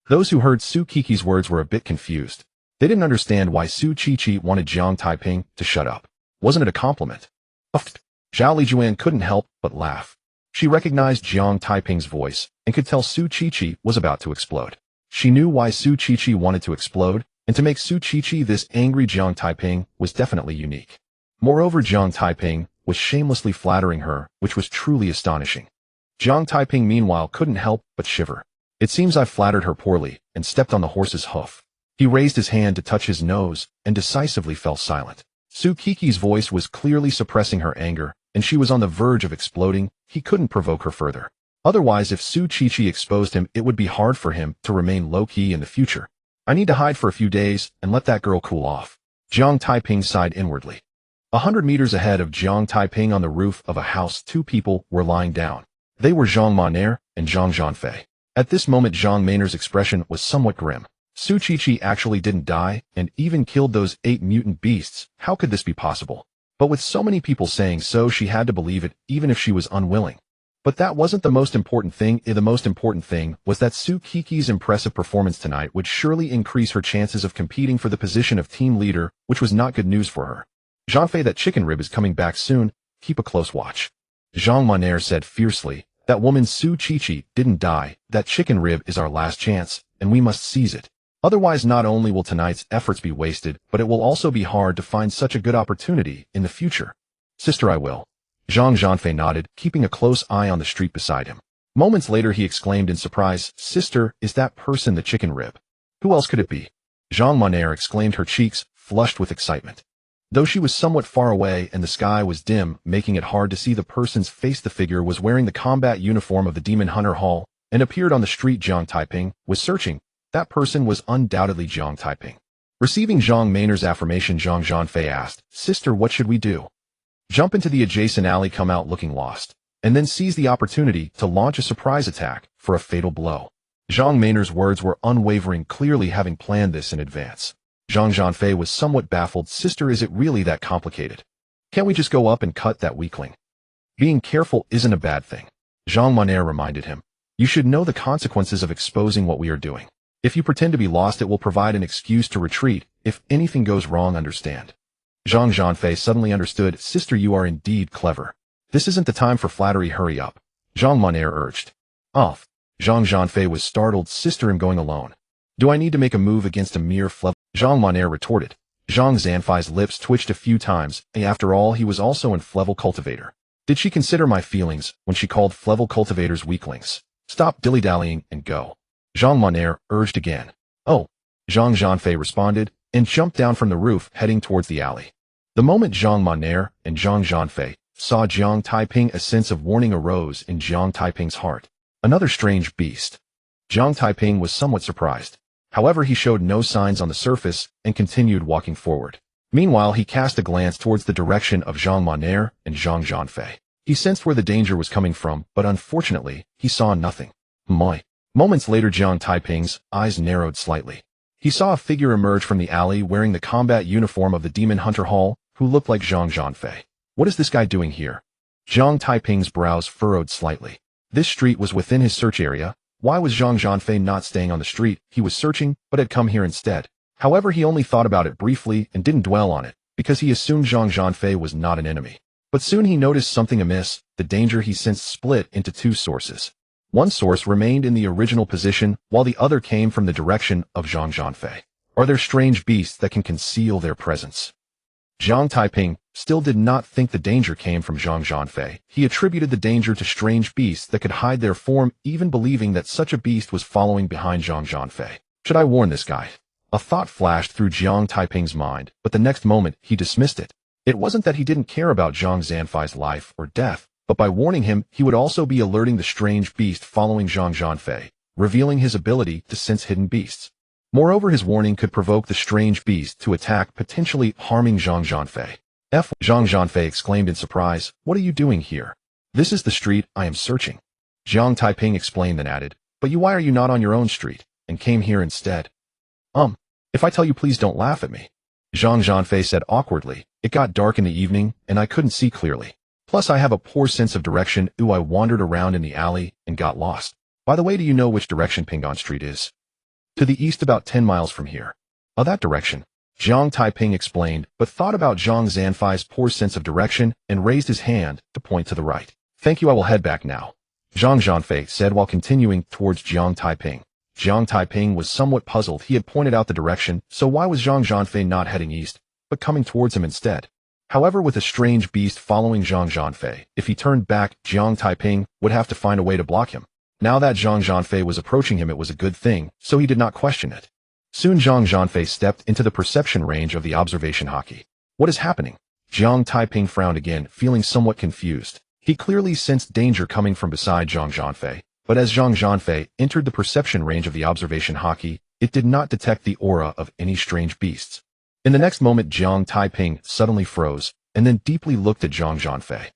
Those who heard Su Qiqi's words were a bit confused. They didn't understand why Su Qiqi wanted Jiang Taiping to shut up. Wasn't it a compliment? Zhao Lijuan couldn't help but laugh. She recognized Jiang Taiping's voice and could tell Su Qiqi was about to explode. She knew why Su Qiqi wanted to explode, and to make Su Qiqi this angry, Jiang Taiping was definitely unique. Moreover, Jiang Taiping was shamelessly flattering her, which was truly astonishing. Jiang Taiping meanwhile couldn't help but shiver. It seems I flattered her poorly and stepped on the horse's hoof. He raised his hand to touch his nose and decisively fell silent. Su Qiqi's voice was clearly suppressing her anger, and she was on the verge of exploding. He couldn't provoke her further. Otherwise, if Su Qiqi exposed him, it would be hard for him to remain low-key in the future. I need to hide for a few days and let that girl cool off. Jiang Taiping sighed inwardly. 100 meters ahead of Jiang Taiping on the roof of a house, two people were lying down. They were Zhang Maner and Zhang Zhanfei. At this moment, Zhang Maner's expression was somewhat grim. Su Qiqi actually didn't die and even killed those 8 mutant beasts. How could this be possible? But with so many people saying so, she had to believe it, even if she was unwilling. But that wasn't the most important thing. The most important thing was that Su Qiqi's impressive performance tonight would surely increase her chances of competing for the position of team leader, which was not good news for her. Zhanfei, that chicken rib is coming back soon. Keep a close watch. Zhang Maner said fiercely. That woman Su Qiqi didn't die. That chicken rib is our last chance, and we must seize it. Otherwise, not only will tonight's efforts be wasted, but it will also be hard to find such a good opportunity in the future. Sister, I will. Zhang Zhanfei nodded, keeping a close eye on the street beside him. Moments later, he exclaimed in surprise, Sister, is that person the chicken rib? Who else could it be? Zhang Maner exclaimed, her cheeks flushed with excitement. Though she was somewhat far away and the sky was dim, making it hard to see the person's face, the figure was wearing the combat uniform of the Demon Hunter Hall and appeared on the street. Jiang Taiping was searching. That person was undoubtedly Jiang Taiping. Receiving Zhang Maner's affirmation, Zhang Zhanfei asked, Sister, what should we do? Jump into the adjacent alley, come out looking lost, and then seize the opportunity to launch a surprise attack for a fatal blow. Zhang Maner's words were unwavering, clearly having planned this in advance. Zhang Zhanfei was somewhat baffled. Sister, is it really that complicated? Can't we just go up and cut that weakling? Being careful isn't a bad thing. Zhang Maner reminded him. You should know the consequences of exposing what we are doing. If you pretend to be lost, it will provide an excuse to retreat. If anything goes wrong, understand. Zhang Zhanfei suddenly understood. Sister, you are indeed clever. This isn't the time for flattery. Hurry up. Zhang Maner urged. Off. Zhang Zhanfei was startled. Sister, I'm going alone. Do I need to make a move against a mere flevel? Zhang Maner retorted. Zhang Zhanfei's lips twitched a few times. After all, he was also an Flevel cultivator. Did she consider my feelings when she called Flevel cultivators weaklings? Stop dilly-dallying and go. Zhang Maner urged again. Oh. Zhang Zhanfei responded and jumped down from the roof, heading towards the alley. The moment Zhang Maner and Zhang Zhanfei saw Jiang Taiping, a sense of warning arose in Jiang Taiping's heart. Another strange beast. Jiang Taiping was somewhat surprised. However, he showed no signs on the surface and continued walking forward. Meanwhile, he cast a glance towards the direction of Zhang Maner and Zhang Zhanfei. He sensed where the danger was coming from, but unfortunately, he saw nothing. Moi. Moments later, Jiang Taiping's eyes narrowed slightly. He saw a figure emerge from the alley wearing the combat uniform of the Demon Hunter Hall, who looked like Zhang Zhanfei. What is this guy doing here? Jiang Taiping's brows furrowed slightly. This street was within his search area. Why was Zhang Zhanfei not staying on the street he was searching, but had come here instead? However, he only thought about it briefly and didn't dwell on it, because he assumed Zhang Zhanfei was not an enemy. But soon he noticed something amiss. The danger he sensed split into two sources. One source remained in the original position, while the other came from the direction of Zhang Zhanfei. Are there strange beasts that can conceal their presence? Jiang Taiping still did not think the danger came from Zhang Zhanfei. He attributed the danger to strange beasts that could hide their form, even believing that such a beast was following behind Zhang Zhanfei. Should I warn this guy? A thought flashed through Jiang Taiping's mind, but the next moment he dismissed it. It wasn't that he didn't care about Zhang Zhanfei's life or death, but by warning him, he would also be alerting the strange beast following Zhang Zhanfei, revealing his ability to sense hidden beasts. Moreover, his warning could provoke the strange beast to attack, potentially harming Zhang Zhanfei. Zhang Zhanfei exclaimed in surprise, what are you doing here? This is the street I am searching. Jiang Taiping explained, then added, but why are you not on your own street, and came here instead? If I tell you, please don't laugh at me. Zhang Zhanfei said awkwardly. It got dark in the evening, and I couldn't see clearly. Plus, I have a poor sense of direction. I wandered around in the alley and got lost. By the way, do you know which direction Pingon Street is? To the east, about 10 miles from here. Oh, that direction. Jiang Taiping explained, but thought about Zhang Zhanfei's poor sense of direction and raised his hand to point to the right. Thank you, I will head back now. Zhang Zhanfei said while continuing towards Jiang Taiping. Jiang Taiping was somewhat puzzled. He had pointed out the direction, so why was Zhang Zhanfei not heading east, but coming towards him instead? However, with a strange beast following Zhang Zhanfei, if he turned back, Jiang Taiping would have to find a way to block him. Now that Zhang Zhanfei was approaching him, it was a good thing, so he did not question it. Soon Zhang Zhanfei stepped into the perception range of the observation hockey. What is happening? Jiang Taiping frowned again, feeling somewhat confused. He clearly sensed danger coming from beside Zhang Zhanfei, but as Zhang Zhanfei entered the perception range of the observation hockey, it did not detect the aura of any strange beasts. In the next moment, Jiang Taiping suddenly froze, and then deeply looked at Zhang Zhanfei.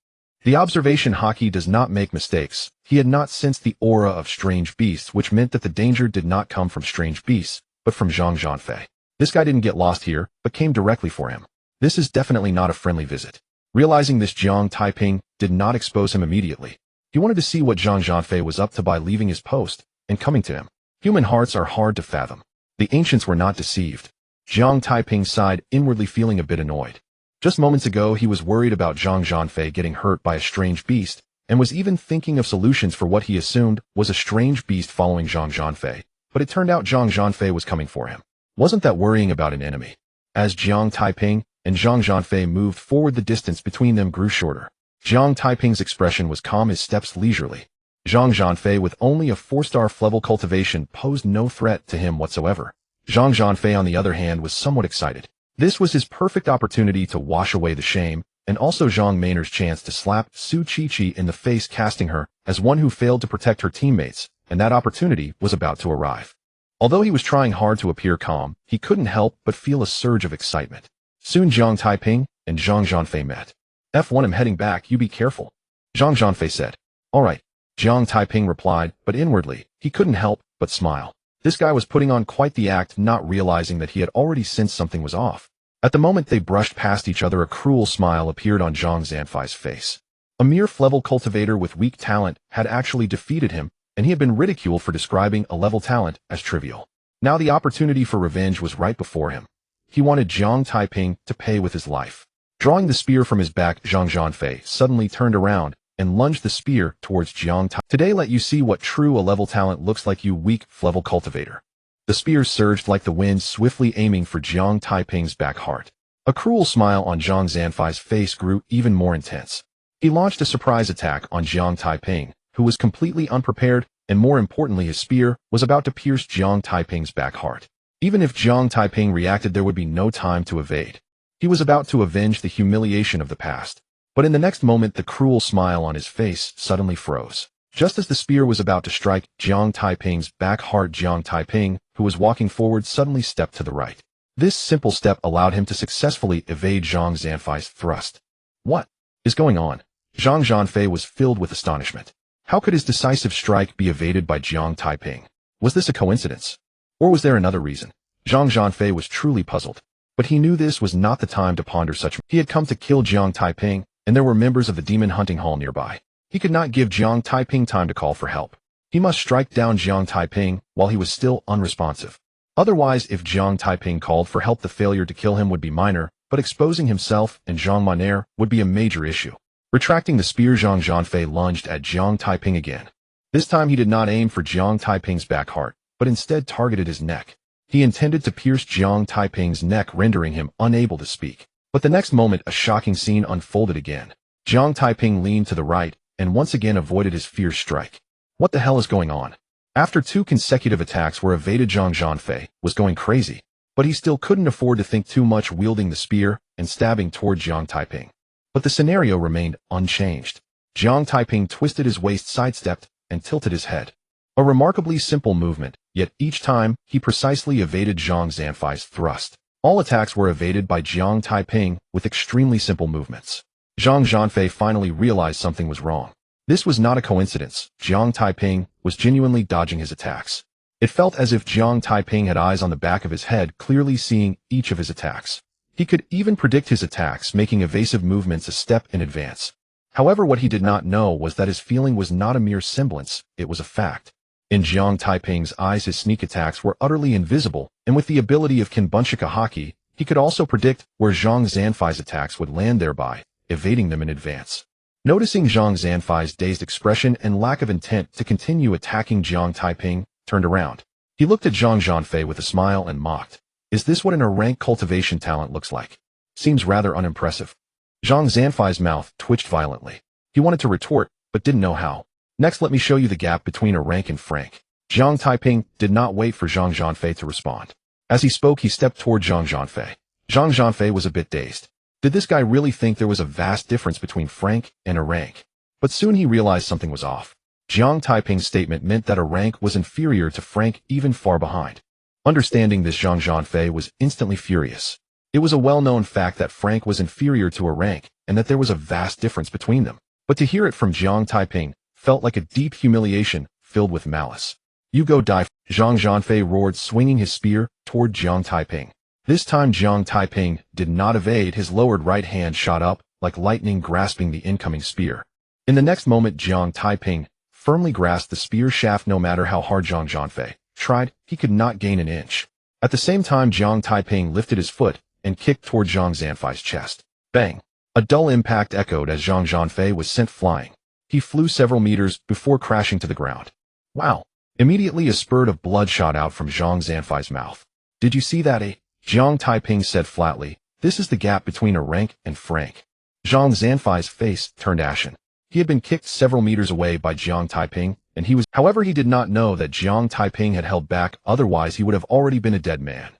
The observation hockey does not make mistakes. He had not sensed the aura of strange beasts, which meant that the danger did not come from strange beasts, but from Zhang Zhanfei. This guy didn't get lost here, but came directly for him. This is definitely not a friendly visit. Realizing this, Jiang Taiping did not expose him immediately. He wanted to see what Zhang Zhanfei was up to by leaving his post and coming to him. Human hearts are hard to fathom. The ancients were not deceived. Jiang Taiping sighed, inwardly feeling a bit annoyed. Just moments ago, he was worried about Zhang Zhanfei getting hurt by a strange beast, and was even thinking of solutions for what he assumed was a strange beast following Zhang Zhanfei, but it turned out Zhang Zhanfei was coming for him. Wasn't that worrying about an enemy? As Jiang Taiping and Zhang Zhanfei moved forward, the distance between them grew shorter. Jiang Taiping's expression was calm, his steps leisurely. Zhang Zhanfei, with only a 4-star level cultivation, posed no threat to him whatsoever. Zhang Zhanfei, on the other hand, was somewhat excited. This was his perfect opportunity to wash away the shame, and also Zhang Mainer's chance to slap Su Qiqi in the face, casting her as one who failed to protect her teammates, and that opportunity was about to arrive. Although he was trying hard to appear calm, he couldn't help but feel a surge of excitement. Soon Jiang Taiping and Zhang Zhanfei met. F1, I'm heading back, you be careful, Zhang Zhanfei said. All right, Jiang Taiping replied, but inwardly, he couldn't help but smile. This guy was putting on quite the act, not realizing that he had already sensed something was off. At the moment they brushed past each other, a cruel smile appeared on Zhang Zhanfei's face. A mere level cultivator with weak talent had actually defeated him, and he had been ridiculed for describing a level talent as trivial. Now the opportunity for revenge was right before him. He wanted Jiang Taiping to pay with his life. Drawing the spear from his back, Zhang Zhanfei suddenly turned around and lunged the spear towards Jiang Taiping. Today let you see what true a level talent looks like, you weak level cultivator. The spear surged like the wind, swiftly aiming for Jiang Taiping's back heart. A cruel smile on Zhang Zhanfei's face grew even more intense. He launched a surprise attack on Jiang Taiping, who was completely unprepared, and more importantly, his spear was about to pierce Jiang Taiping's back heart. Even if Jiang Taiping reacted, there would be no time to evade. He was about to avenge the humiliation of the past. But in the next moment, the cruel smile on his face suddenly froze. Just as the spear was about to strike Jiang Taiping's back heart, Jiang Taiping, who was walking forward, suddenly stepped to the right. This simple step allowed him to successfully evade Zhang Zhanfei's thrust. What is going on? Zhang Zhanfei was filled with astonishment. How could his decisive strike be evaded by Jiang Taiping? Was this a coincidence? Or was there another reason? Zhang Zhanfei was truly puzzled. But he knew this was not the time to ponder such. He had come to kill Jiang Taiping, and there were members of the demon hunting hall nearby. He could not give Jiang Taiping time to call for help. He must strike down Jiang Taiping while he was still unresponsive. Otherwise, if Jiang Taiping called for help, the failure to kill him would be minor, but exposing himself and Zhang Maner would be a major issue. Retracting the spear, Zhang Zhanfei lunged at Jiang Taiping again. This time he did not aim for Jiang Taiping's back heart, but instead targeted his neck. He intended to pierce Jiang Taiping's neck, rendering him unable to speak. But the next moment, a shocking scene unfolded again. Jiang Taiping leaned to the right, and once again avoided his fierce strike. What the hell is going on? After 2 consecutive attacks were evaded, Zhang Zhanfei was going crazy. But he still couldn't afford to think too much, wielding the spear and stabbing toward Jiang Taiping. But the scenario remained unchanged. Jiang Taiping twisted his waist, sidestepped, and tilted his head. A remarkably simple movement, yet each time he precisely evaded Zhang Zhanfei's thrust. All attacks were evaded by Jiang Taiping with extremely simple movements. Zhang Zhanfei finally realized something was wrong. This was not a coincidence. Jiang Taiping was genuinely dodging his attacks. It felt as if Jiang Taiping had eyes on the back of his head, clearly seeing each of his attacks. He could even predict his attacks, making evasive movements a step in advance. However, what he did not know was that his feeling was not a mere semblance, it was a fact. In Jiang Taiping's eyes, his sneak attacks were utterly invisible, and with the ability of Kinbunshika Haki, he could also predict where Zhang Zhanfei's attacks would land, thereby evading them in advance. Noticing Zhang Zhanfei's dazed expression and lack of intent to continue attacking, Jiang Taiping turned around. He looked at Zhang Zhanfei with a smile and mocked. Is this what an rank cultivation talent looks like? Seems rather unimpressive. Zhang Zanfei's mouth twitched violently. He wanted to retort, but didn't know how. Next, let me show you the gap between a rank and Frank. Jiang Taiping did not wait for Zhang Zhanfei to respond. As he spoke, he stepped toward Zhang Zhanfei. Zhang Zhanfei was a bit dazed. Did this guy really think there was a vast difference between Frank and a rank? But soon he realized something was off. Jiang Taiping's statement meant that a rank was inferior to Frank, even far behind. Understanding this, Zhang Zhanfei was instantly furious. It was a well-known fact that Frank was inferior to a rank, and that there was a vast difference between them. But to hear it from Jiang Taiping felt like a deep humiliation filled with malice. You go die, Zhang Zhanfei roared, swinging his spear toward Jiang Taiping. This time Jiang Taiping did not evade. His lowered right hand shot up, like lightning grasping the incoming spear. In the next moment, Jiang Taiping firmly grasped the spear shaft. No matter how hard Zhang Zhanfei tried, he could not gain an inch. At the same time, Jiang Taiping lifted his foot and kicked toward Zhang Zanfei's chest. Bang! A dull impact echoed as Zhang Zhanfei was sent flying. He flew several meters before crashing to the ground. Wow! Immediately a spurt of blood shot out from Zhang Zanfei's mouth. Did you see that, eh? Jiang Taiping said flatly. This is the gap between a rank and Frank. Zhang Zanfei's face turned ashen. He had been kicked several meters away by Jiang Taiping, and however, he did not know that Jiang Taiping had held back, otherwise he would have already been a dead man.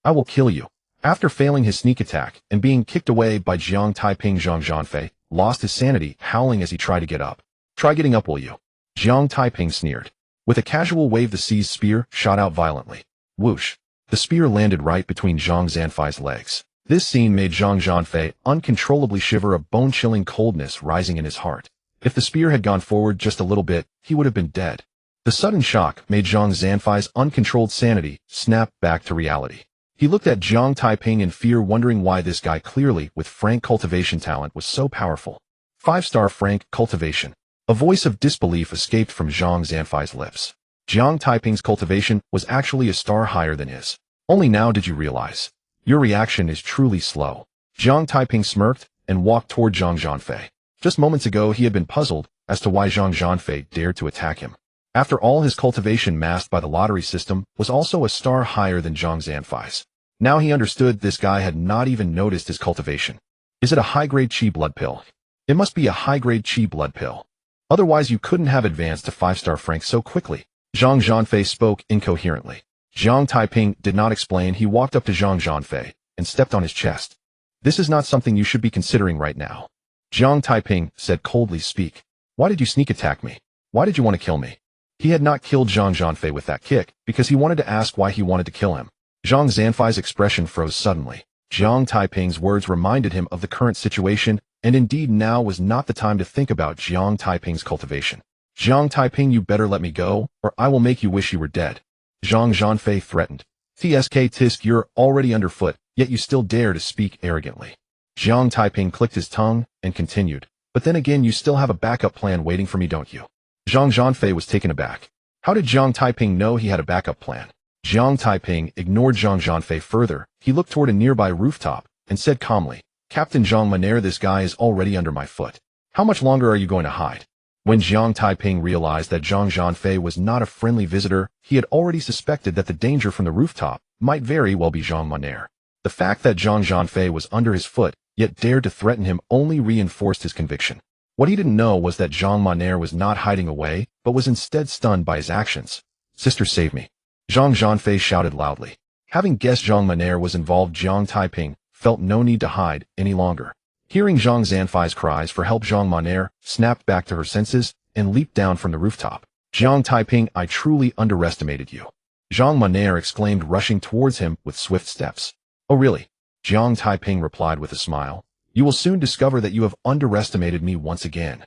I will kill you. After failing his sneak attack and being kicked away by Jiang Taiping, Zhang Zhanfei lost his sanity, howling as he tried to get up. Try getting up, will you? Jiang Taiping sneered. With a casual wave, the seized spear shot out violently. Whoosh! The spear landed right between Zhang Zanfei's legs. This scene made Zhang Zhanfei uncontrollably shiver, a bone-chilling coldness rising in his heart. If the spear had gone forward just a little bit, he would have been dead. The sudden shock made Zhang Zanfei's uncontrolled sanity snap back to reality. He looked at Jiang Taiping in fear, wondering why this guy, clearly with Frank cultivation talent, was so powerful. 5-star Frank cultivation. A voice of disbelief escaped from Zhang Zanfei's lips. Jiang Taiping's cultivation was actually a star higher than his. Only now did you realize. Your reaction is truly slow. Jiang Taiping smirked and walked toward Zhang Zhanfei. Just moments ago he had been puzzled as to why Zhang Zhanfei dared to attack him. After all, his cultivation masked by the lottery system was also a star higher than Zhang Zanfei's. Now he understood this guy had not even noticed his cultivation. Is it a high-grade Qi blood pill? It must be a high-grade Qi blood pill. Otherwise you couldn't have advanced to 5-star Frank so quickly. Zhang Zhanfei spoke incoherently. Jiang Taiping did not explain. He walked up to Zhang Zhanfei and stepped on his chest. This is not something you should be considering right now. Jiang Taiping said coldly. Speak. Why did you sneak attack me? Why did you want to kill me? He had not killed Zhang Zhanfei with that kick because he wanted to ask why he wanted to kill him. Zhang Zanfei's expression froze suddenly. Jiang Taiping's words reminded him of the current situation, and indeed now was not the time to think about Jiang Taiping's cultivation. Jiang Taiping, you better let me go, or I will make you wish you were dead. Zhang Zhanfei threatened. Tisk, you're already underfoot, yet you still dare to speak arrogantly. Jiang Taiping clicked his tongue and continued. But then again, you still have a backup plan waiting for me, don't you? Zhang Zhanfei was taken aback. How did Jiang Taiping know he had a backup plan? Jiang Taiping ignored Zhang Zhanfei further. He looked toward a nearby rooftop and said calmly, Captain Zhang Maner, this guy is already under my foot. How much longer are you going to hide? When Jiang Taiping realized that Zhang Zhanfei was not a friendly visitor, he had already suspected that the danger from the rooftop might very well be Zhang Maner. The fact that Zhang Zhanfei was under his foot, yet dared to threaten him, only reinforced his conviction. What he didn't know was that Zhang Maner was not hiding away, but was instead stunned by his actions. Sister, save me. Zhang Zhanfei shouted loudly. Having guessed Zhang Maner was involved, Jiang Taiping felt no need to hide any longer. Hearing Zhang Zanfei's cries for help, Zhang Maner snapped back to her senses and leaped down from the rooftop. Jiang Taiping, I truly underestimated you. Zhang Maner exclaimed, rushing towards him with swift steps. Oh really? Jiang Taiping replied with a smile. You will soon discover that you have underestimated me once again.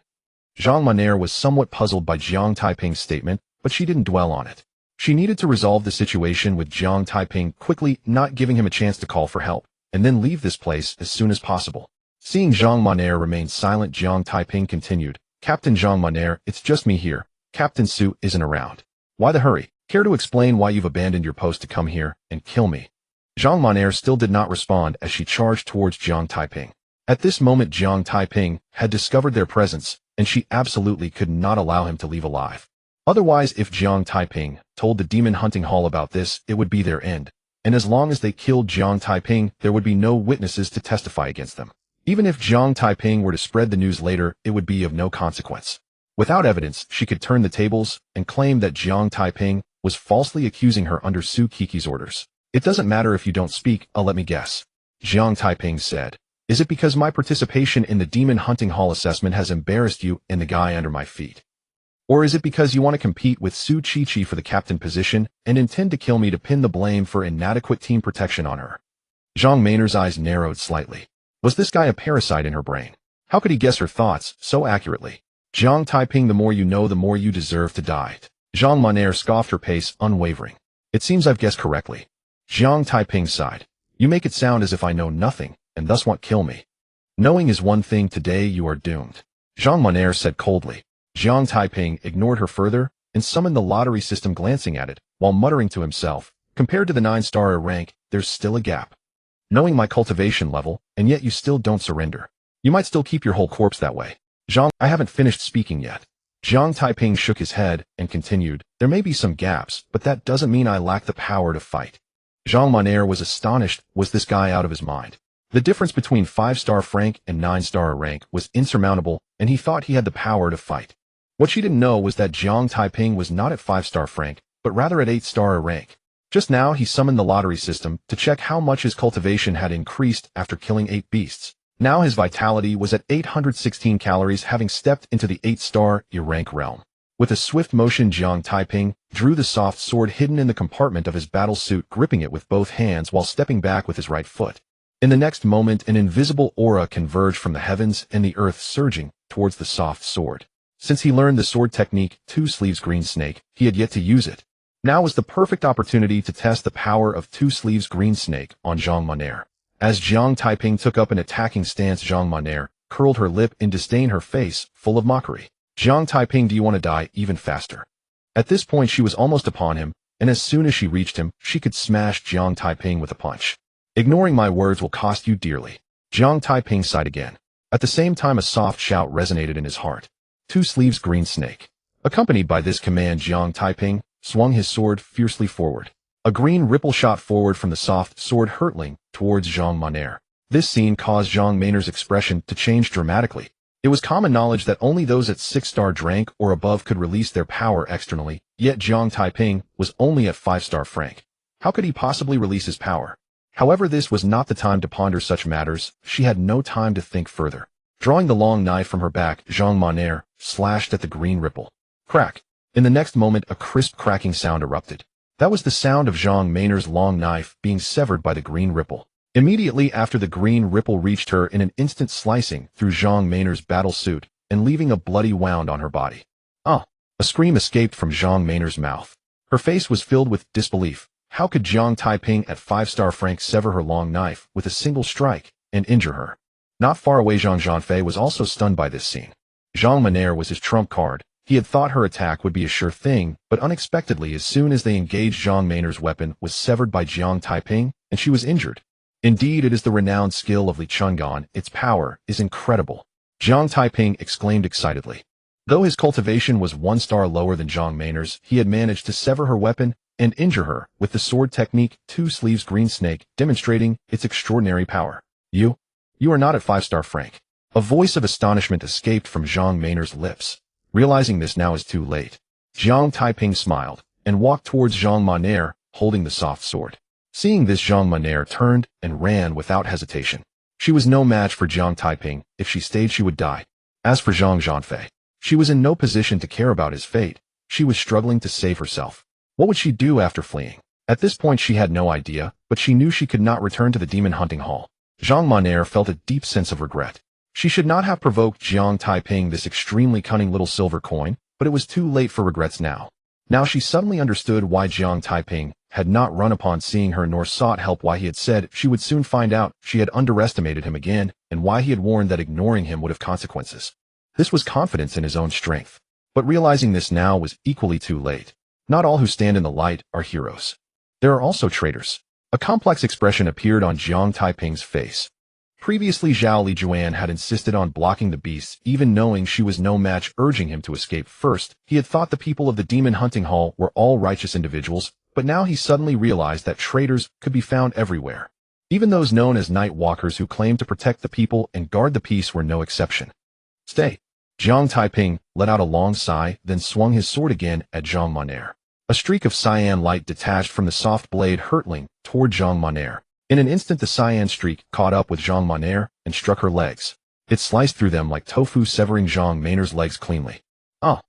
Zhang Maner was somewhat puzzled by Jiang Taiping's statement, but she didn't dwell on it. She needed to resolve the situation with Jiang Taiping quickly, not giving him a chance to call for help, and then leave this place as soon as possible. Seeing Zhang Maner remain silent, Jiang Taiping continued. Captain Zhang Maner, it's just me here. Captain Su isn't around. Why the hurry? Care to explain why you've abandoned your post to come here and kill me? Zhang Maner still did not respond as she charged towards Jiang Taiping. At this moment, Jiang Taiping had discovered their presence, and she absolutely could not allow him to leave alive. Otherwise, if Jiang Taiping told the Demon Hunting Hall about this, it would be their end. And as long as they killed Jiang Taiping, there would be no witnesses to testify against them. Even if Jiang Taiping were to spread the news later, it would be of no consequence. Without evidence, she could turn the tables and claim that Jiang Taiping was falsely accusing her under Su Kiki's orders. It doesn't matter if you don't speak, let me guess. Jiang Taiping said. Is it because my participation in the Demon Hunting Hall assessment has embarrassed you and the guy under my feet? Or is it because you want to compete with Su Qiqi for the captain position and intend to kill me to pin the blame for inadequate team protection on her? Zhang Mainer's eyes narrowed slightly. Was this guy a parasite in her brain? How could he guess her thoughts so accurately? Jiang Taiping, the more you know, the more you deserve to die. Zhang Maner scoffed, her pace unwavering. It seems I've guessed correctly. Jiang Taiping sighed. You make it sound as if I know nothing, and thus want to kill me. Knowing is one thing, today you are doomed. Zhang Maner said coldly. Jiang Taiping ignored her further and summoned the lottery system, glancing at it, while muttering to himself, compared to the 9-star rank, there's still a gap. Knowing my cultivation level, and yet you still don't surrender. You might still keep your whole corpse that way. Zhang, I haven't finished speaking yet. Jiang Taiping shook his head and continued, there may be some gaps, but that doesn't mean I lack the power to fight. Zhang Maner was astonished. Was this guy out of his mind? The difference between 5-star rank and 9-star rank was insurmountable, and he thought he had the power to fight. What she didn't know was that Jiang Taiping was not at 5-star rank, but rather at 8-star rank. Just now he summoned the lottery system to check how much his cultivation had increased after killing 8 beasts. Now his vitality was at 816 calories, having stepped into the 8-star rank realm. With a swift motion, Jiang Taiping drew the soft sword hidden in the compartment of his battle suit, gripping it with both hands while stepping back with his right foot. In the next moment, an invisible aura converged from the heavens and the earth, surging towards the soft sword. Since he learned the sword technique, 2 Sleeves Green Snake, he had yet to use it. Now was the perfect opportunity to test the power of 2 Sleeves Green Snake on Zhang Maner. As Jiang Taiping took up an attacking stance, Zhang Maner curled her lip in disdain, her face full of mockery. Jiang Taiping, do you want to die even faster? At this point she was almost upon him, and as soon as she reached him, she could smash Jiang Taiping with a punch. Ignoring my words will cost you dearly. Jiang Taiping sighed again. At the same time, a soft shout resonated in his heart. 2 Sleeves Green Snake. Accompanied by this command, Jiang Taiping swung his sword fiercely forward. A green ripple shot forward from the soft sword, hurtling towards Zhang Maner. This scene caused Zhang Maner's expression to change dramatically. It was common knowledge that only those at 6-star rank or above could release their power externally, yet Jiang Taiping was only at 5-star rank. How could he possibly release his power? However, this was not the time to ponder such matters. She had no time to think further. Drawing the long knife from her back, Zhang Maner slashed at the green ripple. Crack! In the next moment, a crisp cracking sound erupted. That was the sound of Zhang Maner's long knife being severed by the green ripple. Immediately after, the green ripple reached her in an instant, slicing through Zhang Maner's battle suit and leaving a bloody wound on her body. Ah! A scream escaped from Zhang Maner's mouth. Her face was filled with disbelief. How could Jiang Taiping at 5-star rank sever her long knife with a single strike and injure her? Not far away, Zhang Zhanfei was also stunned by this scene. Zhang Maner was his trump card. He had thought her attack would be a sure thing, but unexpectedly, as soon as they engaged, Zhang Maner's weapon was severed by Jiang Taiping, and she was injured. Indeed, it is the renowned skill of Li Chungan. Its power is incredible. Jiang Taiping exclaimed excitedly. Though his cultivation was 1 star lower than Zhang Maner's, he had managed to sever her weapon and injure her with the sword technique 2 Sleeves Green Snake, demonstrating its extraordinary power. You are not at 5-star rank. A voice of astonishment escaped from Zhang Maner's lips. Realizing this now is too late, Jiang Taiping smiled and walked towards Zhang Maner, holding the soft sword. Seeing this, Zhang Maner turned and ran without hesitation. She was no match for Jiang Taiping. If she stayed, she would die. As for Zhang Zhanfei, she was in no position to care about his fate. She was struggling to save herself. What would she do after fleeing? At this point she had no idea, but she knew she could not return to the demon hunting hall. Zhang Maner felt a deep sense of regret. She should not have provoked Jiang Taiping, this extremely cunning little silver coin, but it was too late for regrets now. Now she suddenly understood why Jiang Taiping had not run upon seeing her nor sought help, why he had said she would soon find out she had underestimated him again, and why he had warned that ignoring him would have consequences. This was confidence in his own strength. But realizing this now was equally too late. Not all who stand in the light are heroes. There are also traitors. A complex expression appeared on Jiang Taiping's face. Previously, Zhao Lijuan had insisted on blocking the beasts, even knowing she was no match, urging him to escape first. He had thought the people of the Demon Hunting Hall were all righteous individuals, but now he suddenly realized that traitors could be found everywhere. Even those known as night walkers who claimed to protect the people and guard the peace were no exception. Stay. Jiang Taiping let out a long sigh, then swung his sword again at Zhang Monair. A streak of cyan light detached from the soft blade hurtling toward Zhang Monair. In an instant the cyan streak caught up with Zhang Monair and struck her legs. It sliced through them like tofu, severing Zhang Maynard's legs cleanly. Ah!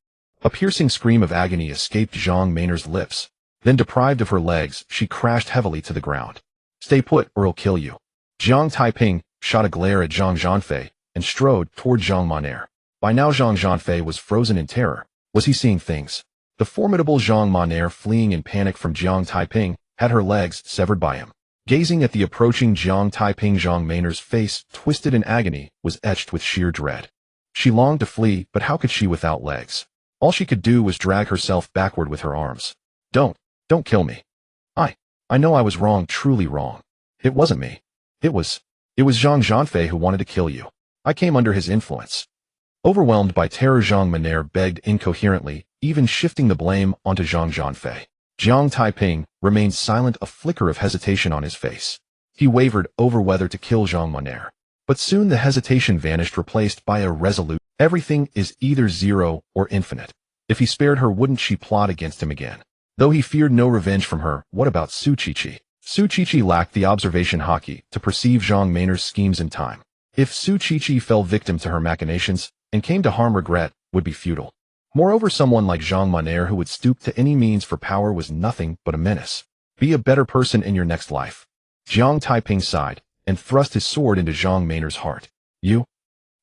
A piercing scream of agony escaped Zhang Maynard's lips. Then, deprived of her legs, she crashed heavily to the ground. Stay put or I'll kill you. Jiang Taiping shot a glare at Zhang Zhanfei and strode toward Zhang Monair. By now Zhang Zhanfei was frozen in terror. Was he seeing things? The formidable Zhang Monair, fleeing in panic from Jiang Taiping, had her legs severed by him. Gazing at the approaching Jiang Taiping, Zhang Maynard's face, twisted in agony, was etched with sheer dread. She longed to flee, but how could she without legs? All she could do was drag herself backward with her arms. Don't kill me. I know I was wrong, truly wrong. It wasn't me. It was Zhang Zhanfei who wanted to kill you. I came under his influence. Overwhelmed by terror, Zhang Monair begged incoherently, even shifting the blame onto Zhang Zhanfei. Jiang Taiping remained silent, a flicker of hesitation on his face. He wavered over whether to kill Zhang Monair. But soon the hesitation vanished, replaced by a resolute, everything is either zero or infinite. If he spared her, wouldn't she plot against him again? Though he feared no revenge from her, what about Su Qiqi? Su Qiqi lacked the observation haki to perceive Zhang Maynard's schemes in time. If Su Qiqi fell victim to her machinations and came to harm, regret would be futile. Moreover, someone like Zhang Monair who would stoop to any means for power was nothing but a menace. Be a better person in your next life. Jiang Taiping sighed and thrust his sword into Zhang Maynard's heart. You?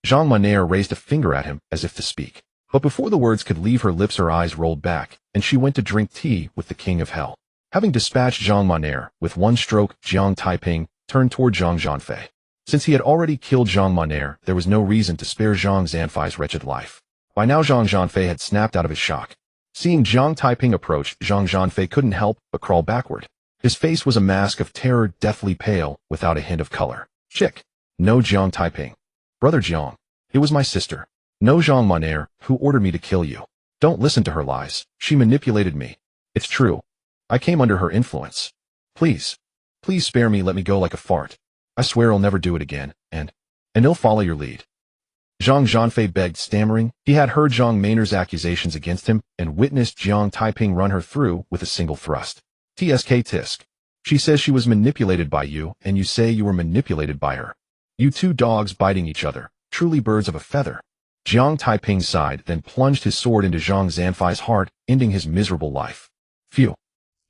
Zhang Monair raised a finger at him as if to speak. But before the words could leave her lips, her eyes rolled back, and she went to drink tea with the king of hell. Having dispatched Zhang Monair with one stroke, Jiang Taiping turned toward Zhang Zhanfei. Since he had already killed Zhang Monair, there was no reason to spare Zhang Zhanfei's wretched life. By now Zhang Zhanfei had snapped out of his shock. Seeing Jiang Taiping approach, Zhang Zhanfei couldn't help but crawl backward. His face was a mask of terror, deathly pale, without a hint of color. Chick. No, Jiang Taiping. Brother Jiang. It was my sister. No, Zhang Monair, who ordered me to kill you. Don't listen to her lies. She manipulated me. It's true. I came under her influence. Please spare me, let me go like a fart. I swear I'll never do it again, and I'll follow your lead. Zhang Zhanfei begged, stammering. He had heard Zhang Maynard's accusations against him and witnessed Jiang Taiping run her through with a single thrust. Tsk tisk. She says she was manipulated by you, and you say you were manipulated by her. You two dogs biting each other, truly birds of a feather. Jiang Taiping sighed, then plunged his sword into Zhang Zhanfei's heart, ending his miserable life. Phew.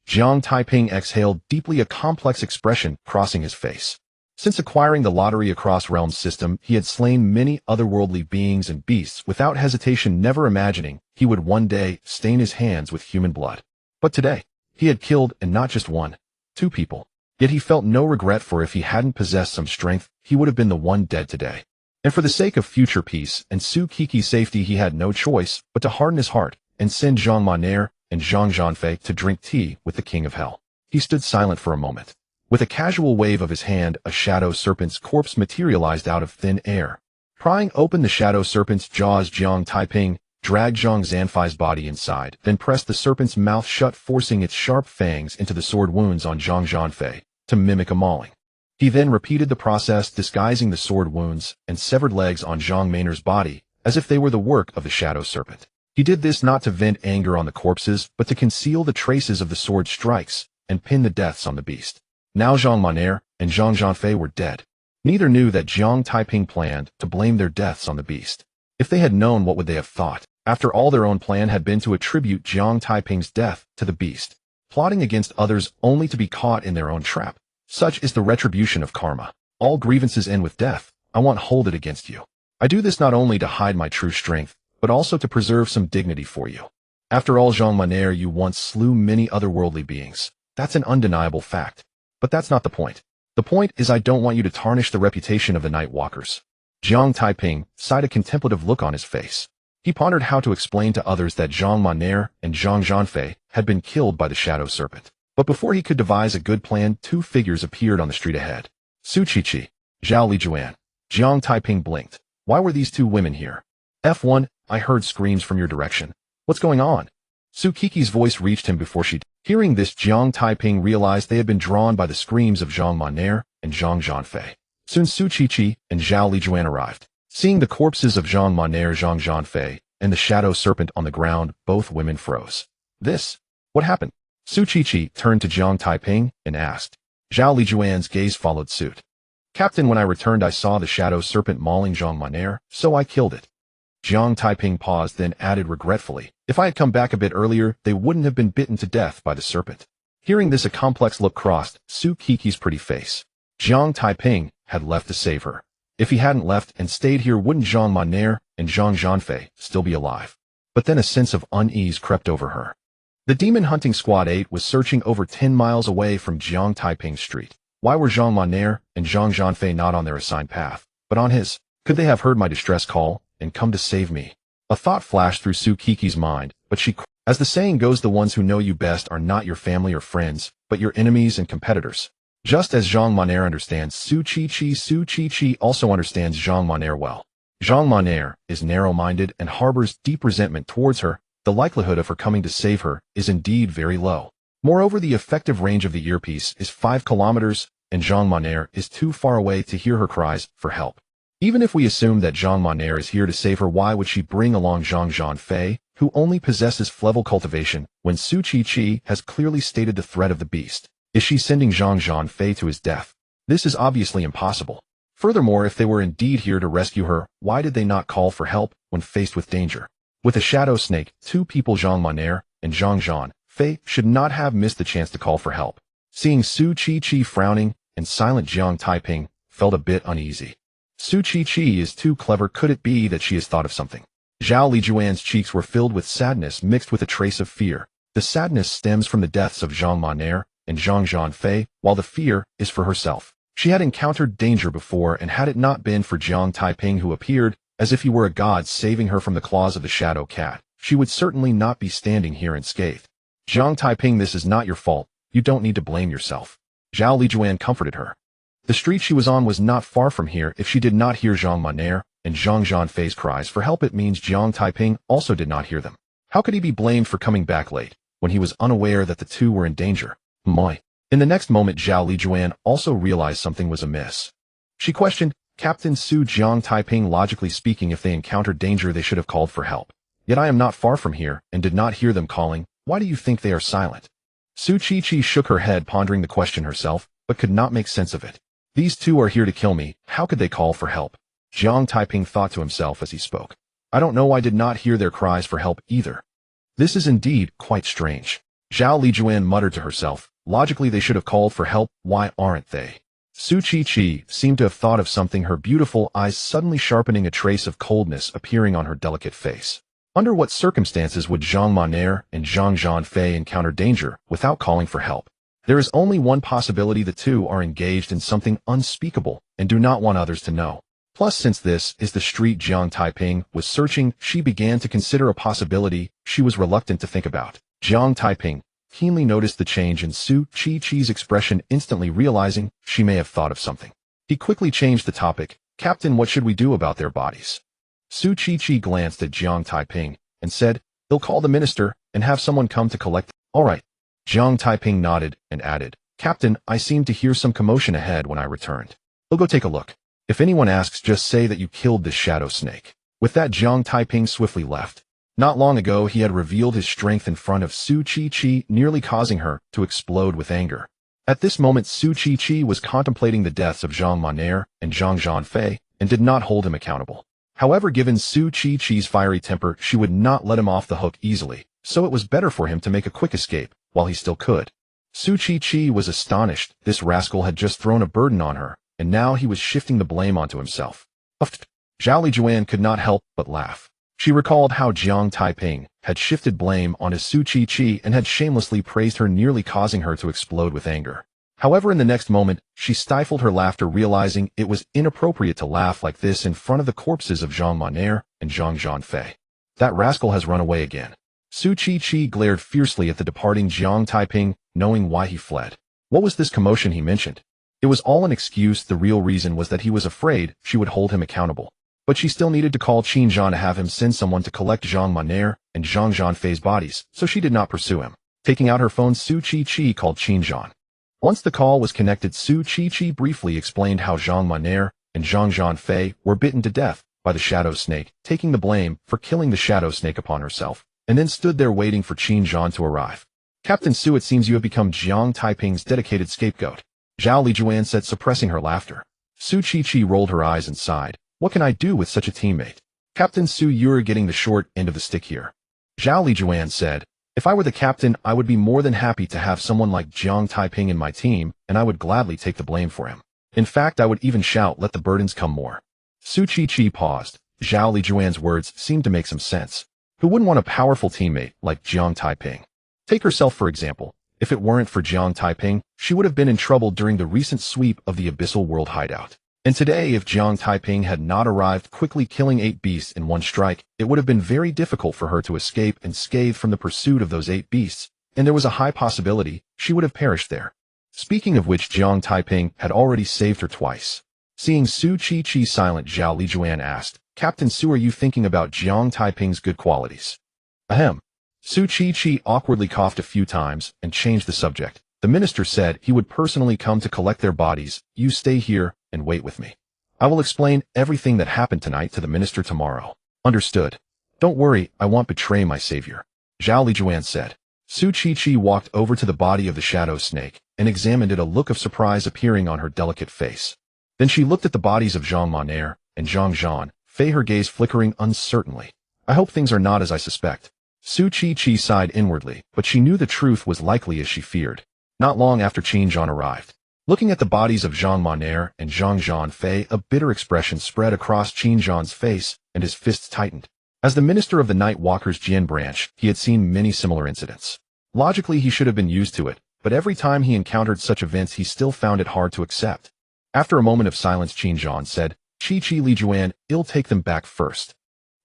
Jiang Taiping exhaled deeply, a complex expression crossing his face. Since acquiring the lottery across realms system, he had slain many otherworldly beings and beasts without hesitation, never imagining he would one day stain his hands with human blood. But today, he had killed, and not just one, two people. Yet he felt no regret, for if he hadn't possessed some strength, he would have been the one dead today. And for the sake of future peace and Su Qiqi's safety, he had no choice but to harden his heart and send Zhang Monair and Zhang Zhanfei to drink tea with the king of hell. He stood silent for a moment. With a casual wave of his hand, a shadow serpent's corpse materialized out of thin air. Prying open the shadow serpent's jaws, Jiang Taiping dragged Zhang Zhanfei's body inside, then pressed the serpent's mouth shut, forcing its sharp fangs into the sword wounds on Zhang Zhanfei to mimic a mauling. He then repeated the process, disguising the sword wounds and severed legs on Zhang Maynard's body as if they were the work of the shadow serpent. He did this not to vent anger on the corpses, but to conceal the traces of the sword strikes and pin the deaths on the beast. Now Zhang Monair and Zhang Zhanfei were dead. Neither knew that Jiang Taiping planned to blame their deaths on the beast. If they had known, what would they have thought? After all, their own plan had been to attribute Jiang Taiping's death to the beast, plotting against others only to be caught in their own trap. Such is the retribution of karma. All grievances end with death. I won't hold it against you. I do this not only to hide my true strength, but also to preserve some dignity for you. After all, Zhang Monair, you once slew many otherworldly beings. That's an undeniable fact. But that's not the point. The point is, I don't want you to tarnish the reputation of the Night Walkers. Jiang Taiping sighed, a contemplative look on his face. He pondered how to explain to others that Zhang Monair and Zhang Zhanfei had been killed by the shadow serpent. But before he could devise a good plan, two figures appeared on the street ahead. Su Qiqi, Zhao Lijuan. Jiang Taiping blinked. Why were these two women here? F1, I heard screams from your direction. What's going on? Su Qiqi's voice reached him before she did. Hearing this, Jiang Taiping realized they had been drawn by the screams of Zhang Monair and and Zhang Zhanfei. Soon Su Qiqi and Zhao Lijuan arrived. Seeing the corpses of Zhang Monair, Zhang Zhanfei, and the shadow serpent on the ground, both women froze. What happened? Su Qiqi turned to Jiang Taiping and asked. Zhao Lijuan's gaze followed suit. Captain, when I returned I saw the shadow serpent mauling Zhang Monair, so I killed it. Jiang Taiping paused, then added regretfully, if I had come back a bit earlier, they wouldn't have been bitten to death by the serpent. Hearing this, a complex look crossed Su Qiqi's pretty face. Jiang Taiping had left to save her. If he hadn't left and stayed here, wouldn't Zhang Monair and Zhang Zhanfei still be alive? But then a sense of unease crept over her. The Demon Hunting Squad 8 was searching over 10 miles away from Jiang Taiping Street. Why were Zhang Monair and Zhang Zhanfei not on their assigned path, but on his? Could they have heard my distress call and come to save me? A thought flashed through Su Qiqi's mind, but as the saying goes, the ones who know you best are not your family or friends, but your enemies and competitors. Just as Zhang Monair understands Su Qiqi also understands Zhang Monair well. Zhang Monair is narrow-minded and harbors deep resentment towards her. The likelihood of her coming to save her is indeed very low. Moreover, the effective range of the earpiece is 5 kilometers, and Zhang Monair is too far away to hear her cries for help. Even if we assume that Zhang Monair is here to save her, why would she bring along Zhang Zhanfei, who only possesses Flevel cultivation, when Su Qiqi has clearly stated the threat of the beast? Is she sending Zhang Zhanfei to his death? This is obviously impossible. Furthermore, if they were indeed here to rescue her, why did they not call for help when faced with danger? With a shadow snake, 2 people, Zhang Monair and Zhang Zhanfei, should not have missed the chance to call for help. Seeing Su Qiqi frowning and silent, Jiang Taiping felt a bit uneasy. Su Qiqi is too clever. Could it be that she has thought of something? Zhao Lijuan's cheeks were filled with sadness mixed with a trace of fear. The sadness stems from the deaths of Zhang Monair and Zhang Zhanfei, while the fear is for herself. She had encountered danger before, and had it not been for Jiang Taiping, who appeared as if he were a god saving her from the claws of the shadow cat, she would certainly not be standing here unscathed. Jiang Taiping, this is not your fault. You don't need to blame yourself. Zhao Lijuan comforted her. The street she was on was not far from here. If she did not hear Zhang Monair and Zhang Zhanfei's cries for help, it means Jiang Taiping also did not hear them. How could he be blamed for coming back late, when he was unaware that the two were in danger? In the next moment, Zhao Lijuan also realized something was amiss. She questioned, Captain Su. Jiang Taiping, logically speaking, if they encountered danger they should have called for help. Yet I am not far from here, and did not hear them calling. Why do you think they are silent? Su Qiqi shook her head, pondering the question herself, but could not make sense of it. These two are here to kill me. How could they call for help? Jiang Taiping thought to himself as he spoke. I don't know. I did not hear their cries for help either. This is indeed quite strange. Zhao Lijuan muttered to herself. Logically, they should have called for help. Why aren't they? Su Qiqi seemed to have thought of something, her beautiful eyes suddenly sharpening, a trace of coldness appearing on her delicate face. Under what circumstances would Zhang Monair and Zhang Zhanfei encounter danger without calling for help? There is only one possibility: the two are engaged in something unspeakable and do not want others to know. Plus, since this is the street Jiang Taiping was searching, she began to consider a possibility she was reluctant to think about. Jiang Taiping keenly noticed the change in Su Qiqi's expression, instantly realizing she may have thought of something. He quickly changed the topic. Captain, what should we do about their bodies? Su Qiqi glanced at Jiang Taiping and said, they'll call the minister and have someone come to collect them. All right. Jiang Taiping nodded and added, Captain, I seemed to hear some commotion ahead when I returned. We'll go take a look. If anyone asks, just say that you killed this shadow snake. With that, Jiang Taiping swiftly left. Not long ago, he had revealed his strength in front of Su Qiqi, nearly causing her to explode with anger. At this moment, Su Qiqi was contemplating the deaths of Zhang Monair and Zhang Zhanfei and did not hold him accountable. However, given Su Qiqi's fiery temper, she would not let him off the hook easily, so it was better for him to make a quick escape while he still could. Su Qiqi was astonished. This rascal had just thrown a burden on her, and now he was shifting the blame onto himself. Zhao Lijuan could not help but laugh. She recalled how Jiang Taiping had shifted blame onto Su Qiqi and had shamelessly praised her, nearly causing her to explode with anger. However, in the next moment, she stifled her laughter, realizing it was inappropriate to laugh like this in front of the corpses of Zhang Monair and Zhang Zhanfei. That rascal has run away again. Su Qiqi glared fiercely at the departing Jiang Taiping, knowing why he fled. What was this commotion he mentioned? It was all an excuse. The real reason was that he was afraid she would hold him accountable. But she still needed to call Qin Zhan to have him send someone to collect Zhang Monair and Zhang Zhanfei's bodies, so she did not pursue him. Taking out her phone, Su Qiqi called Qin Zhan. Once the call was connected, Su Chi briefly explained how Zhang Monair and Zhang Zhanfei were bitten to death by the shadow snake, taking the blame for killing the shadow snake upon herself, and then stood there waiting for Qin Zhan to arrive. Captain Su, it seems you have become Jiang Taiping's dedicated scapegoat, Zhao Lijuan said, suppressing her laughter. Su Chi rolled her eyes and sighed. What can I do with such a teammate? Captain Su, you're getting the short end of the stick here. Zhao Lijuan said, if I were the captain, I would be more than happy to have someone like Jiang Taiping in my team, and I would gladly take the blame for him. In fact, I would even shout, let the burdens come more. Su Chi paused. Zhao Lijuan's words seemed to make some sense. Who wouldn't want a powerful teammate like Jiang Taiping? Take herself, for example. If it weren't for Jiang Taiping, she would have been in trouble during the recent sweep of the Abyssal World hideout. And today, if Jiang Taiping had not arrived, quickly killing 8 beasts in one strike, it would have been very difficult for her to escape unscathed from the pursuit of those 8 beasts, and there was a high possibility she would have perished there. Speaking of which, Jiang Taiping had already saved her twice. Seeing Su Chi silent, Zhao Lijuan asked, Captain Su, are you thinking about Jiang Taiping's good qualities? Ahem. Su Chi awkwardly coughed a few times and changed the subject. The minister said he would personally come to collect their bodies. You stay here and wait with me. I will explain everything that happened tonight to the minister tomorrow. Understood. Don't worry, I won't betray my savior, Zhao Lijuan said. Su Chi walked over to the body of the shadow snake and examined it, a look of surprise appearing on her delicate face. Then she looked at the bodies of Zhang Monair and Zhang Zhanfei, her gaze flickering uncertainly. I hope things are not as I suspect. Su Chi sighed inwardly, but she knew the truth was likely as she feared. Not long after Qin Zhan arrived. Looking at the bodies of Zhang Monair and Zhang Zhanfei, a bitter expression spread across Qin Zhan's face, and his fists tightened. As the minister of the Night Walker's Jian branch, he had seen many similar incidents. Logically, he should have been used to it, but every time he encountered such events, he still found it hard to accept. After a moment of silence, Qin Zhan said, Chi Lijuan, I'll take them back first.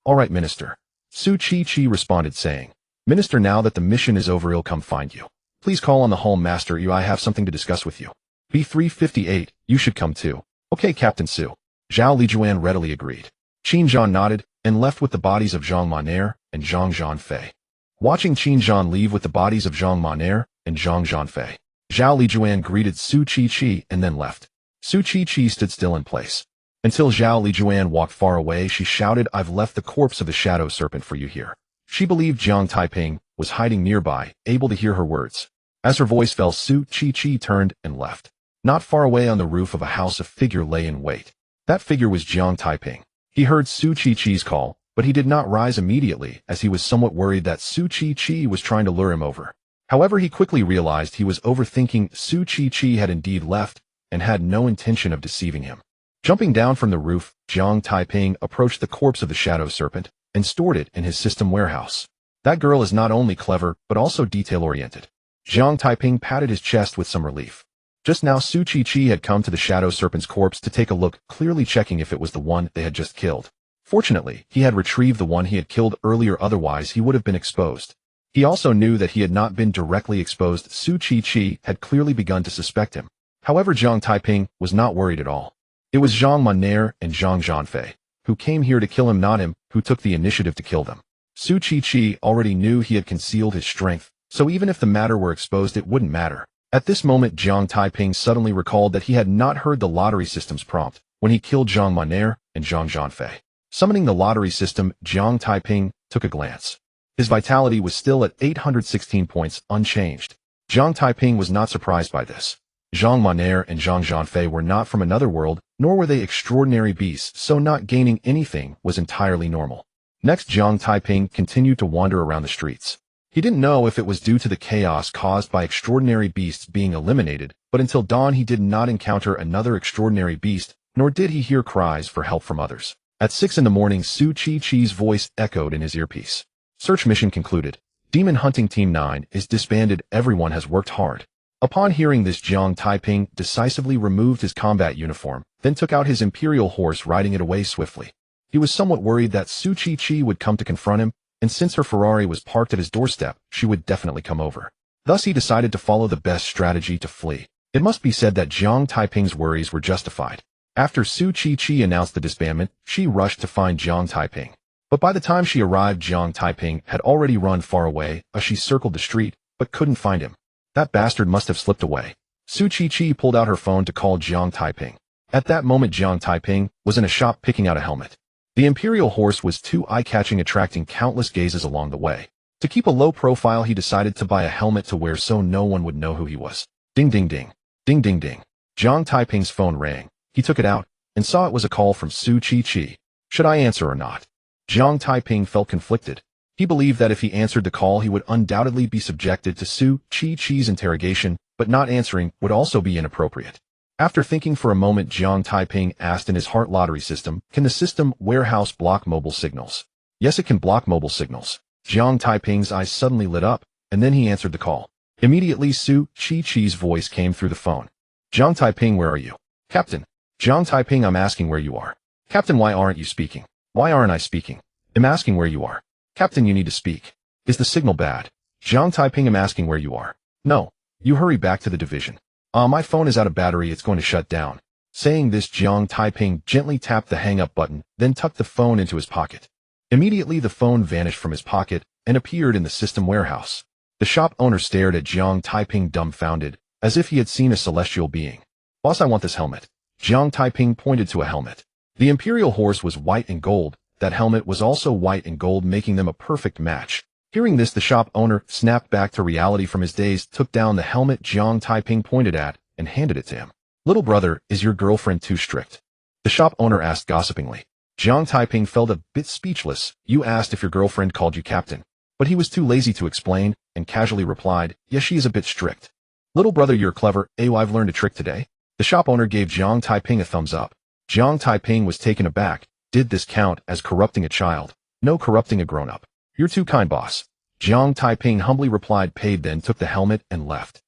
All right, minister. Su Chi responded, saying, Minister, now that the mission is over, I'll come find you. Please call on the Home Master. I have something to discuss with you. B358, you should come too. Okay, Captain Su. Zhao Lijuan readily agreed. Qin Zhan nodded and left with the bodies of Zhang Monair and Zhang Zhanfei. Watching Qin Zhan leave with the bodies of Zhang Monair and Zhang Zhanfei, Zhao Lijuan greeted Su Chi and then left. Su Chi stood still in place. Until Zhao Lijuan walked far away, she shouted, I've left the corpse of the shadow serpent for you here. She believed Jiang Taiping was hiding nearby, able to hear her words. As her voice fell, Su Chi turned and left. Not far away on the roof of a house, a figure lay in wait. That figure was Jiang Taiping. He heard Su Chi's call, but he did not rise immediately, as he was somewhat worried that Su Chi was trying to lure him over. However, he quickly realized he was overthinking. Su Chi had indeed left and had no intention of deceiving him. Jumping down from the roof, Jiang Taiping approached the corpse of the shadow serpent and stored it in his system warehouse. That girl is not only clever, but also detail-oriented. Jiang Taiping patted his chest with some relief. Just now, Su Chi had come to the shadow serpent's corpse to take a look, clearly checking if it was the one they had just killed. Fortunately, he had retrieved the one he had killed earlier, otherwise he would have been exposed. He also knew that he had not been directly exposed. Su Chi had clearly begun to suspect him. However, Jiang Taiping was not worried at all. It was Zhang Monair and Zhang Zhanfei who came here to kill him, not him, who took the initiative to kill them. Su Chi already knew he had concealed his strength, so even if the matter were exposed, it wouldn't matter. At this moment, Jiang Taiping suddenly recalled that he had not heard the lottery system's prompt when he killed Zhang Monair and Zhang Zhanfei. Summoning the lottery system, Jiang Taiping took a glance. His vitality was still at 816 points, unchanged. Jiang Taiping was not surprised by this. Zhang Monair and Zhang Zhanfei were not from another world, nor were they extraordinary beasts, so not gaining anything was entirely normal. Next, Jiang Taiping continued to wander around the streets. He didn't know if it was due to the chaos caused by extraordinary beasts being eliminated, but until dawn he did not encounter another extraordinary beast, nor did he hear cries for help from others. At 6 in the morning, Su Chi's voice echoed in his earpiece. Search mission concluded. Demon Hunting Team 9 is disbanded. Everyone has worked hard. Upon hearing this, Jiang Taiping decisively removed his combat uniform, then took out his imperial horse, riding it away swiftly. He was somewhat worried that Su Chi would come to confront him, and since her Ferrari was parked at his doorstep, she would definitely come over. Thus he decided to follow the best strategy: to flee. It must be said that Jiang Taiping's worries were justified. After Su Chi announced the disbandment, she rushed to find Jiang Taiping. But by the time she arrived, Jiang Taiping had already run far away, as she circled the street, but couldn't find him. That bastard must have slipped away. Su Chi pulled out her phone to call Jiang Taiping. At that moment Jiang Taiping was in a shop picking out a helmet. The imperial horse was too eye-catching, attracting countless gazes along the way. To keep a low profile, he decided to buy a helmet to wear so no one would know who he was. Ding ding ding. Ding ding ding. Jiang Taiping's phone rang. He took it out and saw it was a call from Su Chi. Should I answer or not? Jiang Taiping felt conflicted. He believed that if he answered the call he would undoubtedly be subjected to Su Chi's interrogation, but not answering would also be inappropriate. After thinking for a moment, Jiang Taiping asked in his heart lottery system, can the system warehouse block mobile signals? Yes, it can block mobile signals. Jiang Taiping's eyes suddenly lit up, and then he answered the call. Immediately Su Chi's voice came through the phone. Jiang Taiping, where are you? Captain. Jiang Taiping, I'm asking where you are. Captain, why aren't you speaking? Why aren't I speaking? I'm asking where you are. Captain, you need to speak. Is the signal bad? Jiang Taiping, I'm asking where you are. No. You hurry back to the division. My phone is out of battery, it's going to shut down. Saying this, Jiang Taiping gently tapped the hang-up button, then tucked the phone into his pocket. Immediately the phone vanished from his pocket and appeared in the system warehouse. The shop owner stared at Jiang Taiping dumbfounded, as if he had seen a celestial being. Boss, I want this helmet. Jiang Taiping pointed to a helmet. The imperial horse was white and gold. That helmet was also white and gold, making them a perfect match. Hearing this, the shop owner snapped back to reality from his daze, took down the helmet Jiang Taiping pointed at, and handed it to him. Little brother, is your girlfriend too strict? The shop owner asked gossipingly. Jiang Taiping felt a bit speechless. You asked if your girlfriend called you captain. But he was too lazy to explain, and casually replied, yes, she is a bit strict. Little brother, you're clever. I've learned a trick today. The shop owner gave Jiang Taiping a thumbs up. Jiang Taiping was taken aback. Did this count as corrupting a child? No, corrupting a grown-up. You're too kind, boss. Jiang Taiping humbly replied, paid, then took the helmet and left.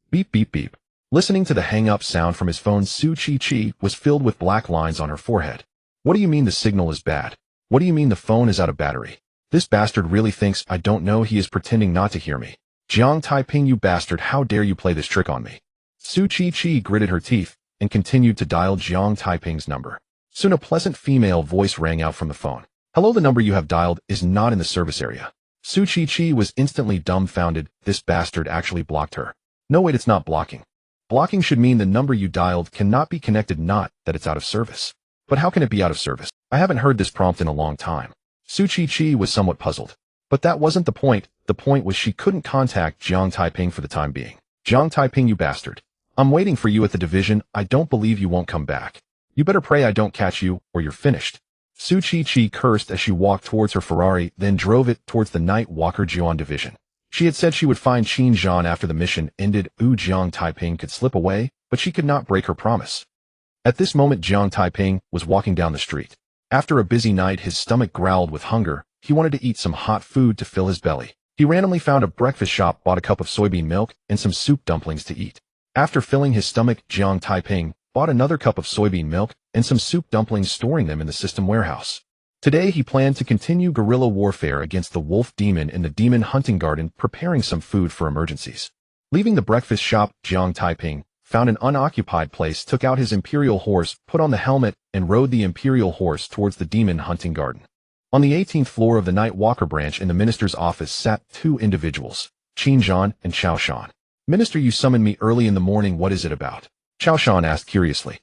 Beep beep beep. Listening to the hang-up sound from his phone, Su Chi was filled with black lines on her forehead. What do you mean the signal is bad? What do you mean the phone is out of battery? This bastard really thinks I don't know. He is pretending not to hear me. Jiang Taiping, you bastard, how dare you play this trick on me? Su Chi gritted her teeth and continued to dial Jiang Taiping's number. Soon a pleasant female voice rang out from the phone. Hello, the number you have dialed is not in the service area. Su Chi was instantly dumbfounded. This bastard actually blocked her. No, wait, it's not blocking. Blocking should mean the number you dialed cannot be connected, not that it's out of service. But how can it be out of service? I haven't heard this prompt in a long time. Su Chi was somewhat puzzled. But that wasn't the point. The point was she couldn't contact Jiang Taiping for the time being. Jiang Taiping, you bastard. I'm waiting for you at the division. I don't believe you won't come back. You better pray I don't catch you, or you're finished. Su Chi cursed as she walked towards her Ferrari, then drove it towards the Night Walker Jiang division. She had said she would find Qin Zhan after the mission ended. Jiang Taiping could slip away, but she could not break her promise. At this moment, Jiang Taiping was walking down the street. After a busy night, his stomach growled with hunger. He wanted to eat some hot food to fill his belly. He randomly found a breakfast shop, bought a cup of soybean milk and some soup dumplings to eat. After filling his stomach, Jiang Taiping bought another cup of soybean milk and some soup dumplings, storing them in the system warehouse. Today he planned to continue guerrilla warfare against the wolf demon in the demon hunting garden, preparing some food for emergencies. Leaving the breakfast shop, Jiang Taiping found an unoccupied place, took out his imperial horse, put on the helmet, and rode the imperial horse towards the demon hunting garden. On the 18th floor of the Night Walker branch in the minister's office sat two individuals, Qin Zhan and Chao Shan. Minister, you summoned me early in the morning. What is it about? Chao Shan asked curiously.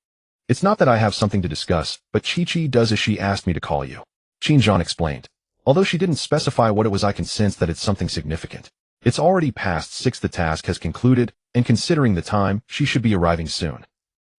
It's not that I have something to discuss, but Chi does as she asked me to call you. Qin Zhan explained. Although she didn't specify what it was, I can sense that it's something significant. It's already past 6. The task has concluded, and considering the time, she should be arriving soon.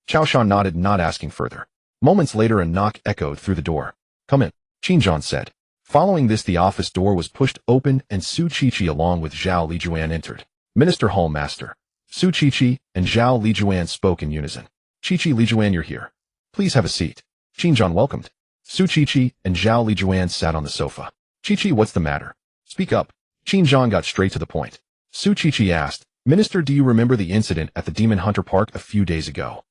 Chao Shan nodded, not asking further. Moments later, a knock echoed through the door. Come in, Qin Zhan said. Following this, the office door was pushed open and Su Chi along with Zhao Lijuan entered. Minister Hall Master. Su Chi and Zhao Lijuan spoke in unison. Chi Lijuan, you're here. Please have a seat. Qin Zhan welcomed. Su Chi and Zhao Lijuan sat on the sofa. Chi, what's the matter? Speak up. Qin Zhan got straight to the point. Su Chi asked, Minister, do you remember the incident at the Demon Hunter Park a few days ago?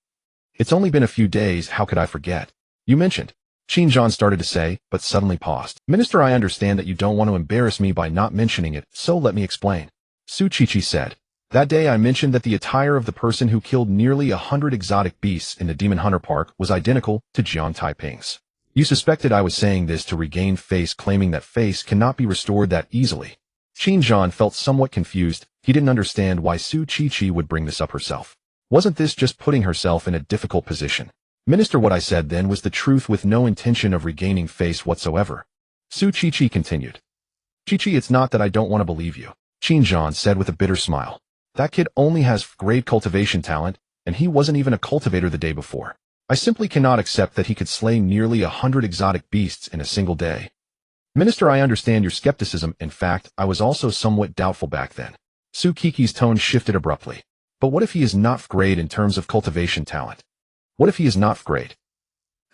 It's only been a few days, how could I forget? You mentioned. Qin Zhan started to say, but suddenly paused. Minister, I understand that you don't want to embarrass me by not mentioning it, so let me explain. Su Chi said. That day I mentioned that the attire of the person who killed nearly 100 exotic beasts in the Demon Hunter Park was identical to Jiang Taiping's. You suspected I was saying this to regain face, claiming that face cannot be restored that easily. Qin Zhan felt somewhat confused. He didn't understand why Su Chi would bring this up herself. Wasn't this just putting herself in a difficult position? Minister, what I said then was the truth with no intention of regaining face whatsoever. Su Qiqi continued. Qiqi, it's not that I don't want to believe you, Qin Zhan said with a bitter smile. That kid only has great cultivation talent, and he wasn't even a cultivator the day before. I simply cannot accept that he could slay nearly 100 exotic beasts in a single day. Minister, I understand your skepticism. In fact, I was also somewhat doubtful back then. Su Qiqi's tone shifted abruptly. But what if he is not great in terms of cultivation talent? What if he is not great?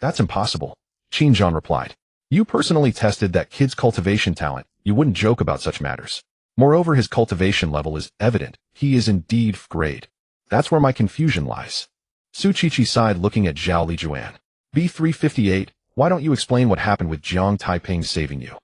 That's impossible, Qin Zhan replied. You personally tested that kid's cultivation talent. You wouldn't joke about such matters. Moreover, his cultivation level is evident. He is indeed great. That's where my confusion lies. Su Qiqi sighed, looking at Zhao Lijuan. B358, why don't you explain what happened with Jiang Taiping saving you?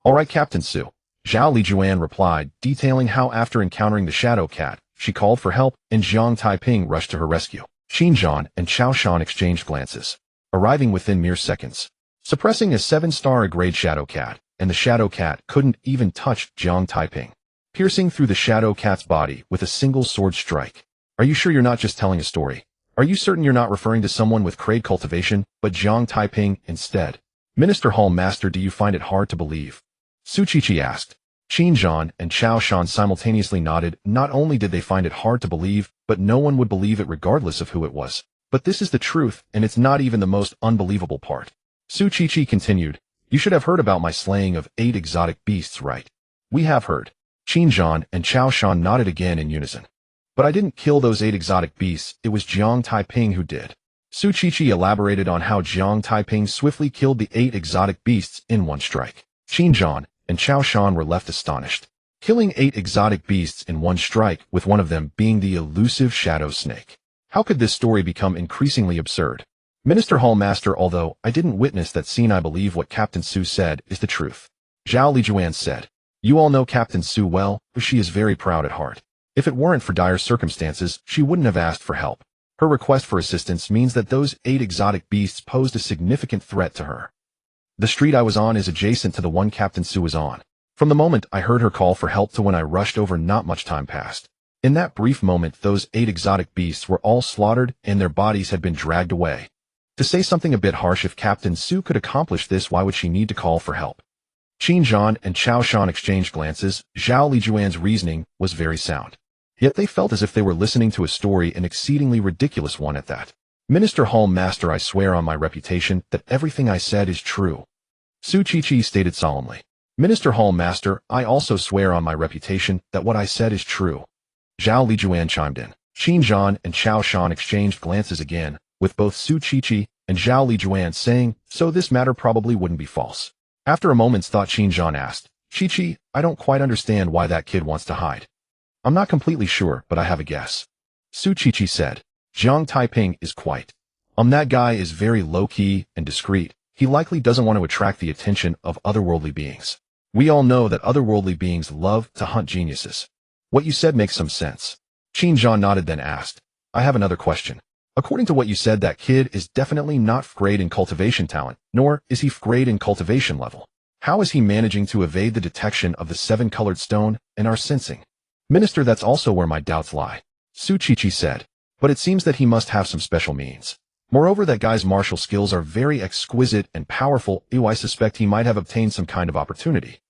All right, Captain Su. Zhao Lijuan replied, detailing how after encountering the shadow cat, she called for help, and Jiang Taiping rushed to her rescue. Qin Zhan and Chao Shan exchanged glances, arriving within mere seconds, suppressing a 7-star grade shadow cat, and the shadow cat couldn't even touch Jiang Taiping, piercing through the shadow cat's body with a single sword strike. Are you sure you're not just telling a story? Are you certain you're not referring to someone with great cultivation, but Jiang Taiping instead? Minister Hall Master, do you find it hard to believe? Su Qiqi asked. Qin Zhan and Chao Shan simultaneously nodded. Not only did they find it hard to believe, but no one would believe it regardless of who it was. But this is the truth, and it's not even the most unbelievable part. Su Qiqi continued, you should have heard about my slaying of 8 exotic beasts, right? We have heard. Qin Zhan and Chao Shan nodded again in unison. But I didn't kill those 8 exotic beasts, it was Jiang Taiping who did. Su Qiqi elaborated on how Jiang Taiping swiftly killed the 8 exotic beasts in one strike. Qin Zhan and Chao Shan were left astonished. Killing 8 exotic beasts in one strike, with one of them being the elusive shadow snake. How could this story become increasingly absurd? Minister Hall Master, although I didn't witness that scene, I believe what Captain Su said is the truth. Zhao Lijuan said. You all know Captain Su well, but she is very proud at heart. If it weren't for dire circumstances, she wouldn't have asked for help. Her request for assistance means that those 8 exotic beasts posed a significant threat to her. The street I was on is adjacent to the one Captain Su was on. From the moment I heard her call for help to when I rushed over, not much time passed. In that brief moment, those 8 exotic beasts were all slaughtered and their bodies had been dragged away. To say something a bit harsh, if Captain Su could accomplish this, why would she need to call for help? Qin Zhan and Chao Shan exchanged glances. Zhao Lijuan's reasoning was very sound. Yet they felt as if they were listening to a story, an exceedingly ridiculous one at that. Minister Hall Master, I swear on my reputation that everything I said is true. Su Qiqi stated solemnly. Minister Hall Master, I also swear on my reputation that what I said is true. Zhao Lijuan chimed in. Qin Zhan and Chao Shan exchanged glances again, with both Su Qiqi and Zhao Lijuan saying, so this matter probably wouldn't be false. After a moment's thought, Qin Zhan asked, Qiqi, I don't quite understand why that kid wants to hide. I'm not completely sure, but I have a guess. Su Qiqi said, Jiang Taiping is quite. That guy is very low-key and discreet. He likely doesn't want to attract the attention of otherworldly beings. We all know that otherworldly beings love to hunt geniuses. What you said makes some sense. Qin Zhan nodded, then asked, I have another question. According to what you said, that kid is definitely not great in cultivation talent, nor is he great in cultivation level. How is he managing to evade the detection of the 7-colored stone and our sensing? Minister, that's also where my doubts lie. Su Qiqi said, but it seems that he must have some special means. Moreover, that guy's martial skills are very exquisite and powerful. I suspect he might have obtained some kind of opportunity.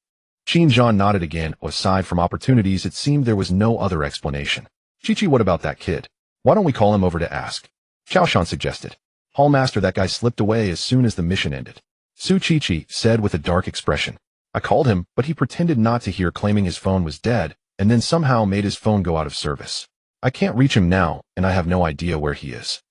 Qin Zhan nodded again. Aside from opportunities, it seemed there was no other explanation. Qiqi, what about that kid? Why don't we call him over to ask? Chao Shan suggested. Hallmaster, that guy slipped away as soon as the mission ended. Su Qiqi said with a dark expression. I called him, but he pretended not to hear, claiming his phone was dead, and then somehow made his phone go out of service. I can't reach him now, and I have no idea where he is.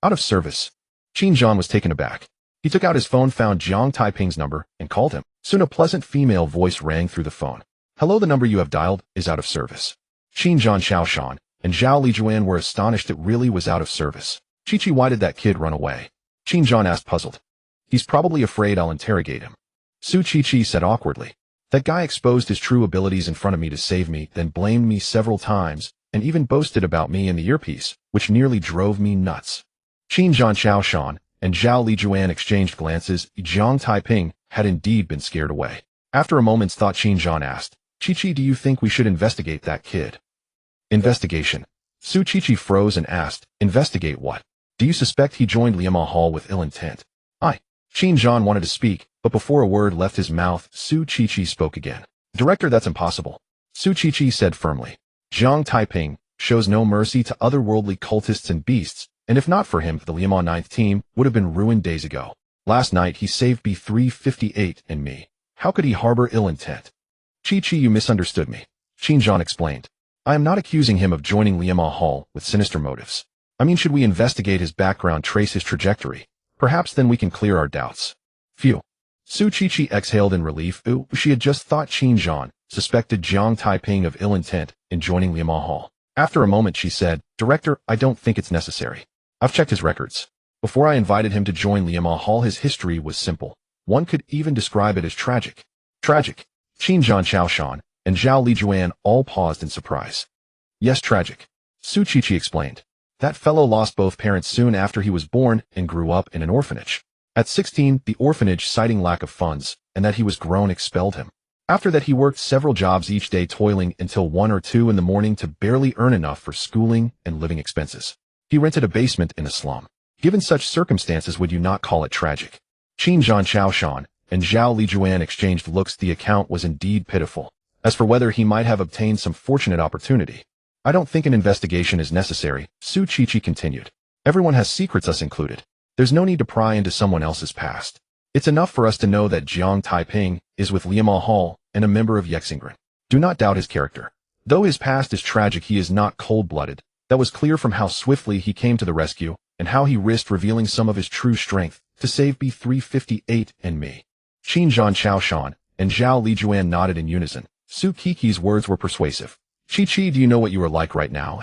Out of service? Qin Zhan was taken aback. He took out his phone, found Jiang Taiping's number, and called him. Soon a pleasant female voice rang through the phone. Hello, the number you have dialed is out of service. Qin Zhan, Chao Shan, and Zhao Lijuan were astonished it really was out of service. Qiqi, why did that kid run away? Qin Zhan asked, puzzled. He's probably afraid I'll interrogate him. Su Qiqi said awkwardly. That guy exposed his true abilities in front of me to save me, then blamed me several times, and even boasted about me in the earpiece, which nearly drove me nuts. Qin Zhan, Chao Shan, and Zhao Lijuan exchanged glances. Jiang Taiping had indeed been scared away. After a moment's thought, Qin Zhan asked, Qiqi, do you think we should investigate that kid? Investigation? Su Qiqi froze and asked, investigate what? Do you suspect he joined Liama Hall with ill intent? Qin Zhan wanted to speak, but before a word left his mouth, Su Qiqi spoke again. Director, that's impossible. Su Qiqi said firmly. Jiang Taiping shows no mercy to otherworldly cultists and beasts, and if not for him, the Liama 9th team would have been ruined days ago. Last night he saved B358 and me. How could he harbor ill intent? Qiqi, you misunderstood me. Qin Zhan explained. I am not accusing him of joining Liama Hall with sinister motives. I mean, should we investigate his background, trace his trajectory? Perhaps then we can clear our doubts. Phew. Su Qiqi exhaled in relief. She had just thought Qin Zhan suspected Jiang Taiping of ill intent in joining Liama Hall. After a moment she said, Director, I don't think it's necessary. I've checked his records. Before I invited him to join Liama Hall, his history was simple. One could even describe it as tragic. Tragic. Qin Zhan, Xiaoshan, and Zhao Lijuan all paused in surprise. Yes, tragic. Su Qiqi explained. That fellow lost both parents soon after he was born and grew up in an orphanage. At 16, the orphanage, citing lack of funds, and that he was grown, expelled him. After that he worked several jobs each day, toiling until 1 or 2 in the morning to barely earn enough for schooling and living expenses. He rented a basement in a slum. Given such circumstances, would you not call it tragic? Qin Zhan, Xiaoshan, and Zhao Lijuan exchanged looks. The account was indeed pitiful. As for whether he might have obtained some fortunate opportunity, I don't think an investigation is necessary, Su Qiqi continued. Everyone has secrets, us included. There's no need to pry into someone else's past. It's enough for us to know that Jiang Taiping is with Liama Hall and a member of Yexingren. Do not doubt his character. Though his past is tragic, he is not cold-blooded. That was clear from how swiftly he came to the rescue and how he risked revealing some of his true strength to save B358 and me. Qin Zhan, Xiaoshan, and Zhao Lijuan nodded in unison. Su Qiqi's words were persuasive. Qiqi, do you know what you are like right now?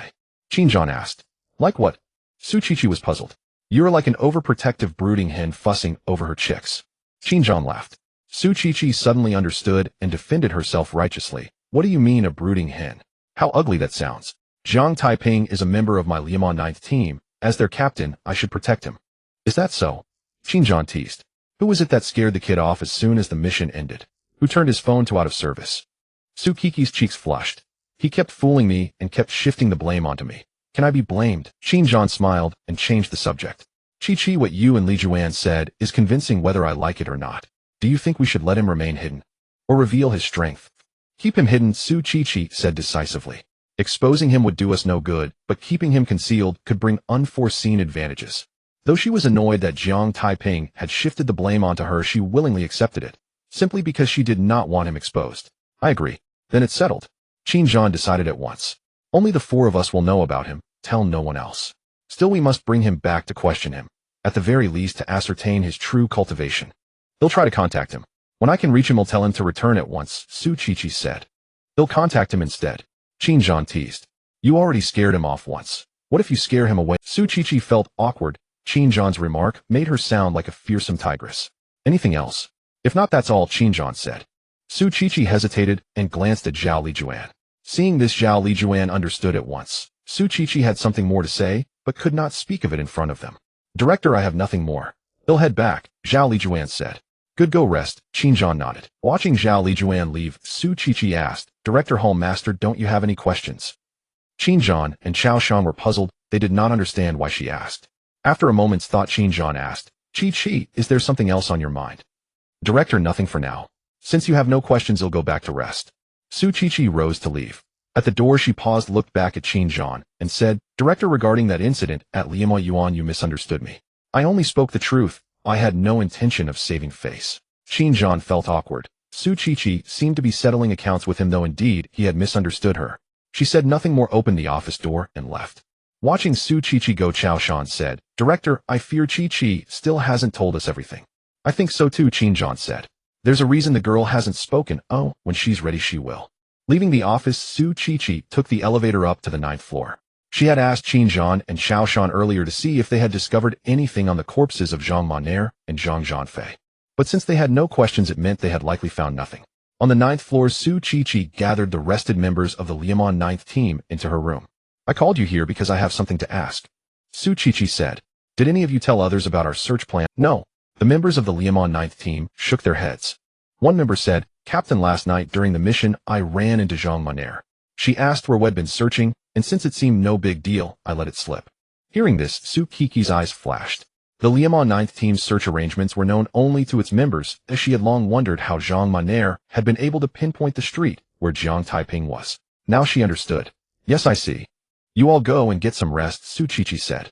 Qin Zhan asked. Like what? Su Qiqi was puzzled. You are like an overprotective brooding hen fussing over her chicks. Qin Zhan laughed. Su Qiqi suddenly understood and defended herself righteously. What do you mean, a brooding hen? How ugly that sounds. Jiang Taiping is a member of my Liama 9th team. As their captain, I should protect him. Is that so? Qin Zhan teased. Who was it that scared the kid off as soon as the mission ended? Who turned his phone to out of service? Su Qiqi's cheeks flushed. He kept fooling me and kept shifting the blame onto me. Can I be blamed? Qin Zhan smiled and changed the subject. Qiqi, what you and Li Juan said is convincing, whether I like it or not. Do you think we should let him remain hidden? Or reveal his strength? Keep him hidden, Su Qiqi said decisively. Exposing him would do us no good, but keeping him concealed could bring unforeseen advantages. Though she was annoyed that Jiang Taiping had shifted the blame onto her, she willingly accepted it, simply because she did not want him exposed. I agree. Then it's settled. Qin Zhan decided at once. Only the 4 of us will know about him, tell no one else. Still, we must bring him back to question him, at the very least to ascertain his true cultivation. They'll try to contact him. When I can reach him, we'll tell him to return at once, Su Qiqi said. They'll contact him instead. Qin Zhan teased. You already scared him off once. What if you scare him away? Su Qiqi felt awkward. Qin Zhan's remark made her sound like a fearsome tigress. Anything else? If not, that's all, Qin Zhan said. Su Qiqi hesitated and glanced at Zhao Lijuan. Seeing this, Zhao Lijuan understood at once. Su Qiqi had something more to say, but could not speak of it in front of them. Director, I have nothing more. They'll head back, Zhao Lijuan said. Good, go rest, Qin Zhan nodded. Watching Zhao Lijuan leave, Su Qiqi asked, Director Hall Master, don't you have any questions? Qin Zhan and Xiaoshan were puzzled. They did not understand why she asked. After a moment's thought, Qin Zhan asked, Qiqi, is there something else on your mind? Director, nothing for now. Since you have no questions, you'll go back to rest. Su Qiqi rose to leave. At the door she paused, looked back at Qin Zhan, and said, Director, regarding that incident at Liama Yuan, you misunderstood me. I only spoke the truth. I had no intention of saving face. Qin Zhan felt awkward. Su Qiqi seemed to be settling accounts with him, though indeed he had misunderstood her. She said nothing more, opened the office door, and left. Watching Su Qiqi go, Xiaoshan said, Director, I fear Qiqi still hasn't told us everything. I think so too, Qin Zhan said. There's a reason the girl hasn't spoken. Oh, when she's ready she will. Leaving the office, Su Qiqi took the elevator up to the 9th floor. She had asked Qin Zhan and Xiaoshan earlier to see if they had discovered anything on the corpses of Zhang Monair and Zhang Zhanfei. But since they had no questions, it meant they had likely found nothing. On the 9th floor, Su Qiqi gathered the rested members of the Liama 9th team into her room. I called you here because I have something to ask. Su Qiqi said. Did any of you tell others about our search plan? No. The members of the Liama 9th team shook their heads. One member said, Captain, last night during the mission, I ran into Zhang Monair. She asked where we'd been searching, and since it seemed no big deal, I let it slip. Hearing this, Su Kiki's eyes flashed. The Liamen 9th team's search arrangements were known only to its members, as she had long wondered how Zhang Maner had been able to pinpoint the street where Jiang Taiping was. Now she understood. Yes, I see. You all go and get some rest, Su Qiqi said.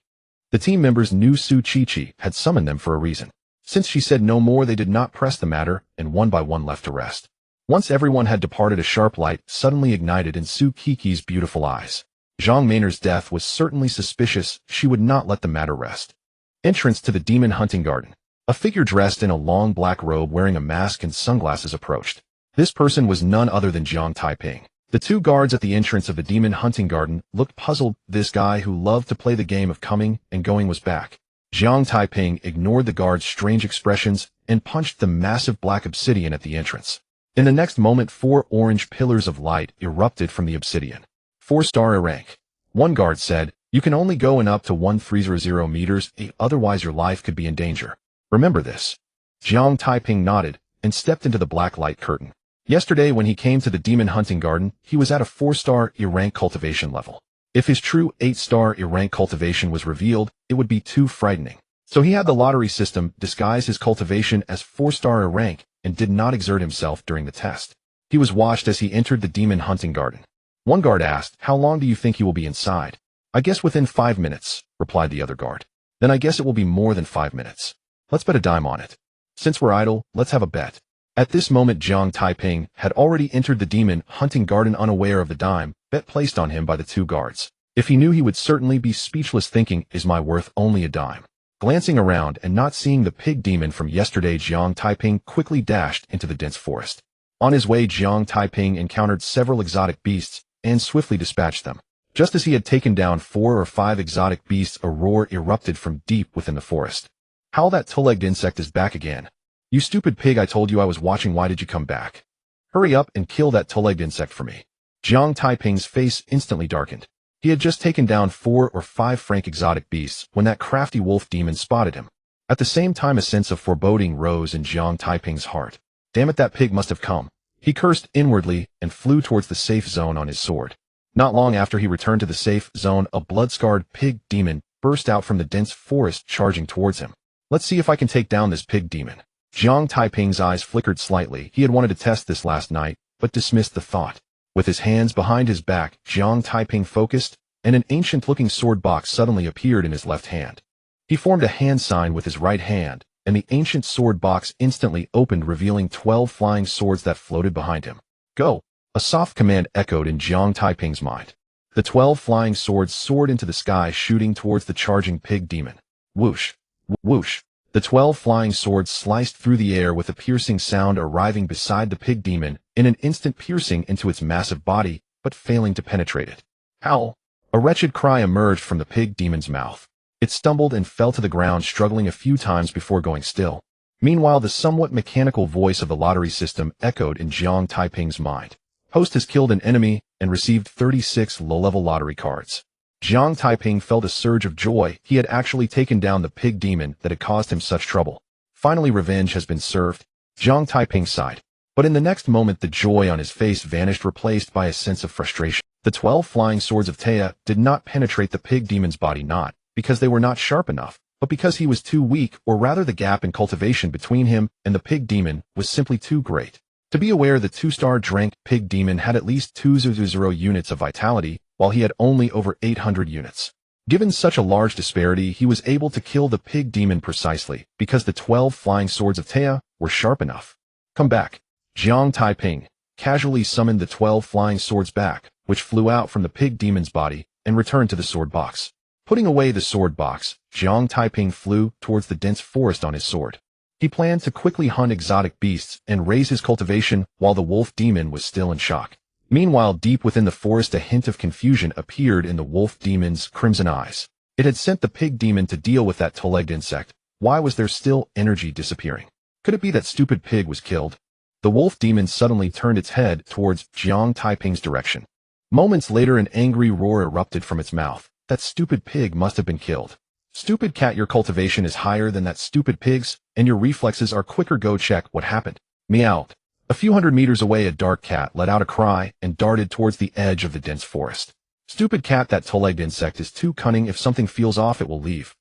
The team members knew Su Qiqi had summoned them for a reason. Since she said no more, they did not press the matter, and one by one left to rest. Once everyone had departed, a sharp light suddenly ignited in Su Kiki's beautiful eyes. Zhang Maner's death was certainly suspicious. She would not let the matter rest. Entrance to the demon hunting garden. A figure dressed in a long black robe wearing a mask and sunglasses approached. This person was none other than Jiang Taiping. The two guards at the entrance of the demon hunting garden looked puzzled. This guy who loved to play the game of coming and going was back. Jiang Taiping ignored the guard's strange expressions and punched the massive black obsidian at the entrance. In the next moment, 4 orange pillars of light erupted from the obsidian. 4-star rank. One guard said, "You can only go in up to 1300 meters, otherwise your life could be in danger. Remember this." Jiang Taiping nodded and stepped into the black light curtain. Yesterday when he came to the demon hunting garden, he was at a 4-star rank cultivation level. If his true 8-star rank cultivation was revealed, it would be too frightening. So he had the lottery system disguise his cultivation as 4-star rank and did not exert himself during the test. He was watched as he entered the demon hunting garden. One guard asked, "How long do you think you will be inside?" "I guess within 5 minutes, replied the other guard. "Then I guess it will be more than 5 minutes. Let's bet a dime on it. Since we're idle, let's have a bet." At this moment, Jiang Taiping had already entered the demon hunting garden unaware of the dime bet placed on him by the two guards. If he knew, he would certainly be speechless, thinking, "Is my worth only a dime?" Glancing around and not seeing the pig demon from yesterday, Jiang Taiping quickly dashed into the dense forest. On his way, Jiang Taiping encountered several exotic beasts and swiftly dispatched them. Just as he had taken down 4 or 5 exotic beasts, a roar erupted from deep within the forest. "How that two-legged insect is back again. You stupid pig, I told you I was watching. Why did you come back? Hurry up and kill that two-legged insect for me." Jiang Taiping's face instantly darkened. He had just taken down 4 or 5 frank exotic beasts when that crafty wolf demon spotted him. At the same time, a sense of foreboding rose in Jiang Taiping's heart. Damn it, that pig must have come. He cursed inwardly and flew towards the safe zone on his sword. Not long after he returned to the safe zone, a blood-scarred pig demon burst out from the dense forest, charging towards him. "Let's see if I can take down this pig demon." Jiang Taiping's eyes flickered slightly. He had wanted to test this last night, but dismissed the thought. With his hands behind his back, Jiang Taiping focused, and an ancient-looking sword box suddenly appeared in his left hand. He formed a hand sign with his right hand, and the ancient sword box instantly opened, revealing 12 flying swords that floated behind him. "Go!" A soft command echoed in Jiang Taiping's mind. The 12 flying swords soared into the sky, shooting towards the charging pig demon. Whoosh! Whoosh! The 12 flying swords sliced through the air with a piercing sound, arriving beside the pig demon, in an instant piercing into its massive body, but failing to penetrate it. "Howl!" A wretched cry emerged from the pig demon's mouth. It stumbled and fell to the ground, struggling a few times before going still. Meanwhile, the somewhat mechanical voice of the lottery system echoed in Jiang Taiping's mind. "Host has killed an enemy and received 36 low-level lottery cards." Jiang Taiping felt a surge of joy. He had actually taken down the pig demon that had caused him such trouble. Finally, revenge has been served. Jiang Taiping sighed. But in the next moment, the joy on his face vanished, replaced by a sense of frustration. The 12 flying swords of Taya did not penetrate the pig demon's body, not because they were not sharp enough, but because he was too weak, or rather the gap in cultivation between him and the pig demon was simply too great. To be aware, the 2-star rank pig demon had at least 200 units of vitality, while he had only over 800 units. Given such a large disparity, he was able to kill the pig demon precisely because the 12 flying swords of Taya were sharp enough. "Come back." Jiang Taiping casually summoned the 12 flying swords back, which flew out from the pig demon's body and returned to the sword box. Putting away the sword box, Jiang Taiping flew towards the dense forest on his sword. He planned to quickly hunt exotic beasts and raise his cultivation while the wolf demon was still in shock. Meanwhile, deep within the forest, a hint of confusion appeared in the wolf demon's crimson eyes. It had sent the pig demon to deal with that two-legged insect. Why was there still energy disappearing? Could it be that stupid pig was killed? The wolf demon suddenly turned its head towards Jiang Taiping's direction. Moments later, an angry roar erupted from its mouth. That stupid pig must have been killed. "Stupid cat, your cultivation is higher than that stupid pig's, and your reflexes are quicker. Go check what happened." Meowed. A few hundred meters away, a dark cat let out a cry and darted towards the edge of the dense forest. Stupid cat, that two-legged insect is too cunning. If something feels off, it will leave.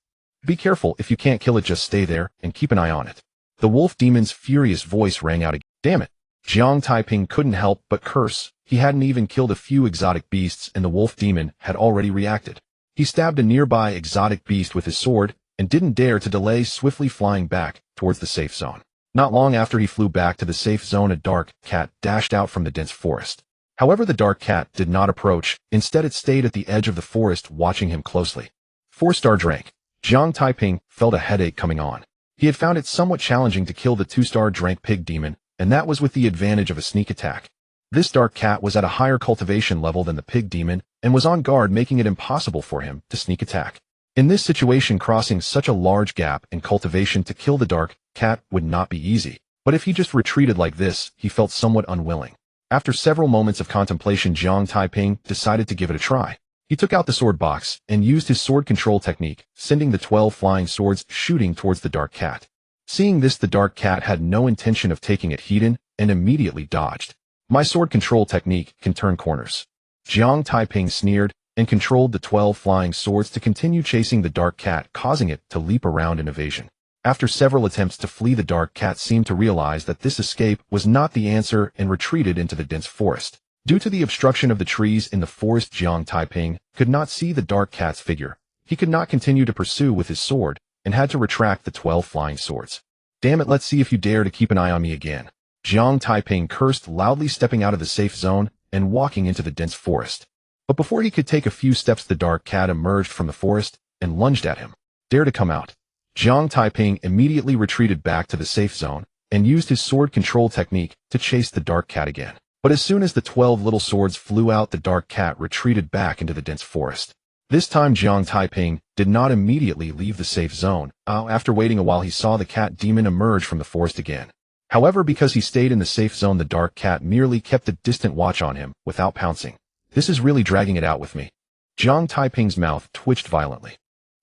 Be careful, if you can't kill it, just stay there and keep an eye on it. The wolf demon's furious voice rang out again. Damn it. Jiang Taiping couldn't help but curse. He hadn't even killed a few exotic beasts and the wolf demon had already reacted. He stabbed a nearby exotic beast with his sword and didn't dare to delay, swiftly flying back towards the safe zone. Not long after he flew back to the safe zone, a dark cat dashed out from the dense forest. However, the dark cat did not approach. Instead, it stayed at the edge of the forest, watching him closely. 4-star rank. Jiang Taiping felt a headache coming on. He had found it somewhat challenging to kill the 2-star rank pig demon, and that was with the advantage of a sneak attack. This dark cat was at a higher cultivation level than the pig demon and was on guard, making it impossible for him to sneak attack. In this situation, crossing such a large gap in cultivation to kill the dark cat would not be easy. But if he just retreated like this, he felt somewhat unwilling. After several moments of contemplation, Jiang Taiping decided to give it a try. He took out the sword box and used his sword control technique, sending the 12 flying swords shooting towards the dark cat. Seeing this, the dark cat had no intention of taking it heed and immediately dodged. My sword control technique can turn corners. Jiang Taiping sneered and controlled the 12 flying swords to continue chasing the dark cat, causing it to leap around in evasion. After several attempts to flee, the dark cat seemed to realize that this escape was not the answer and retreated into the dense forest. Due to the obstruction of the trees in the forest, Jiang Taiping could not see the dark cat's figure. He could not continue to pursue with his sword and had to retract the 12 flying swords. Damn it, let's see if you dare to keep an eye on me again. Jiang Taiping cursed loudly, stepping out of the safe zone and walking into the dense forest. But before he could take a few steps, the dark cat emerged from the forest and lunged at him. Dare to come out. Jiang Taiping immediately retreated back to the safe zone and used his sword control technique to chase the dark cat again. But as soon as the 12 little swords flew out, the dark cat retreated back into the dense forest. This time, Jiang Taiping did not immediately leave the safe zone. After waiting a while, he saw the cat demon emerge from the forest again. However, because he stayed in the safe zone, the dark cat merely kept a distant watch on him without pouncing. This is really dragging it out with me. Jiang Taiping's mouth twitched violently.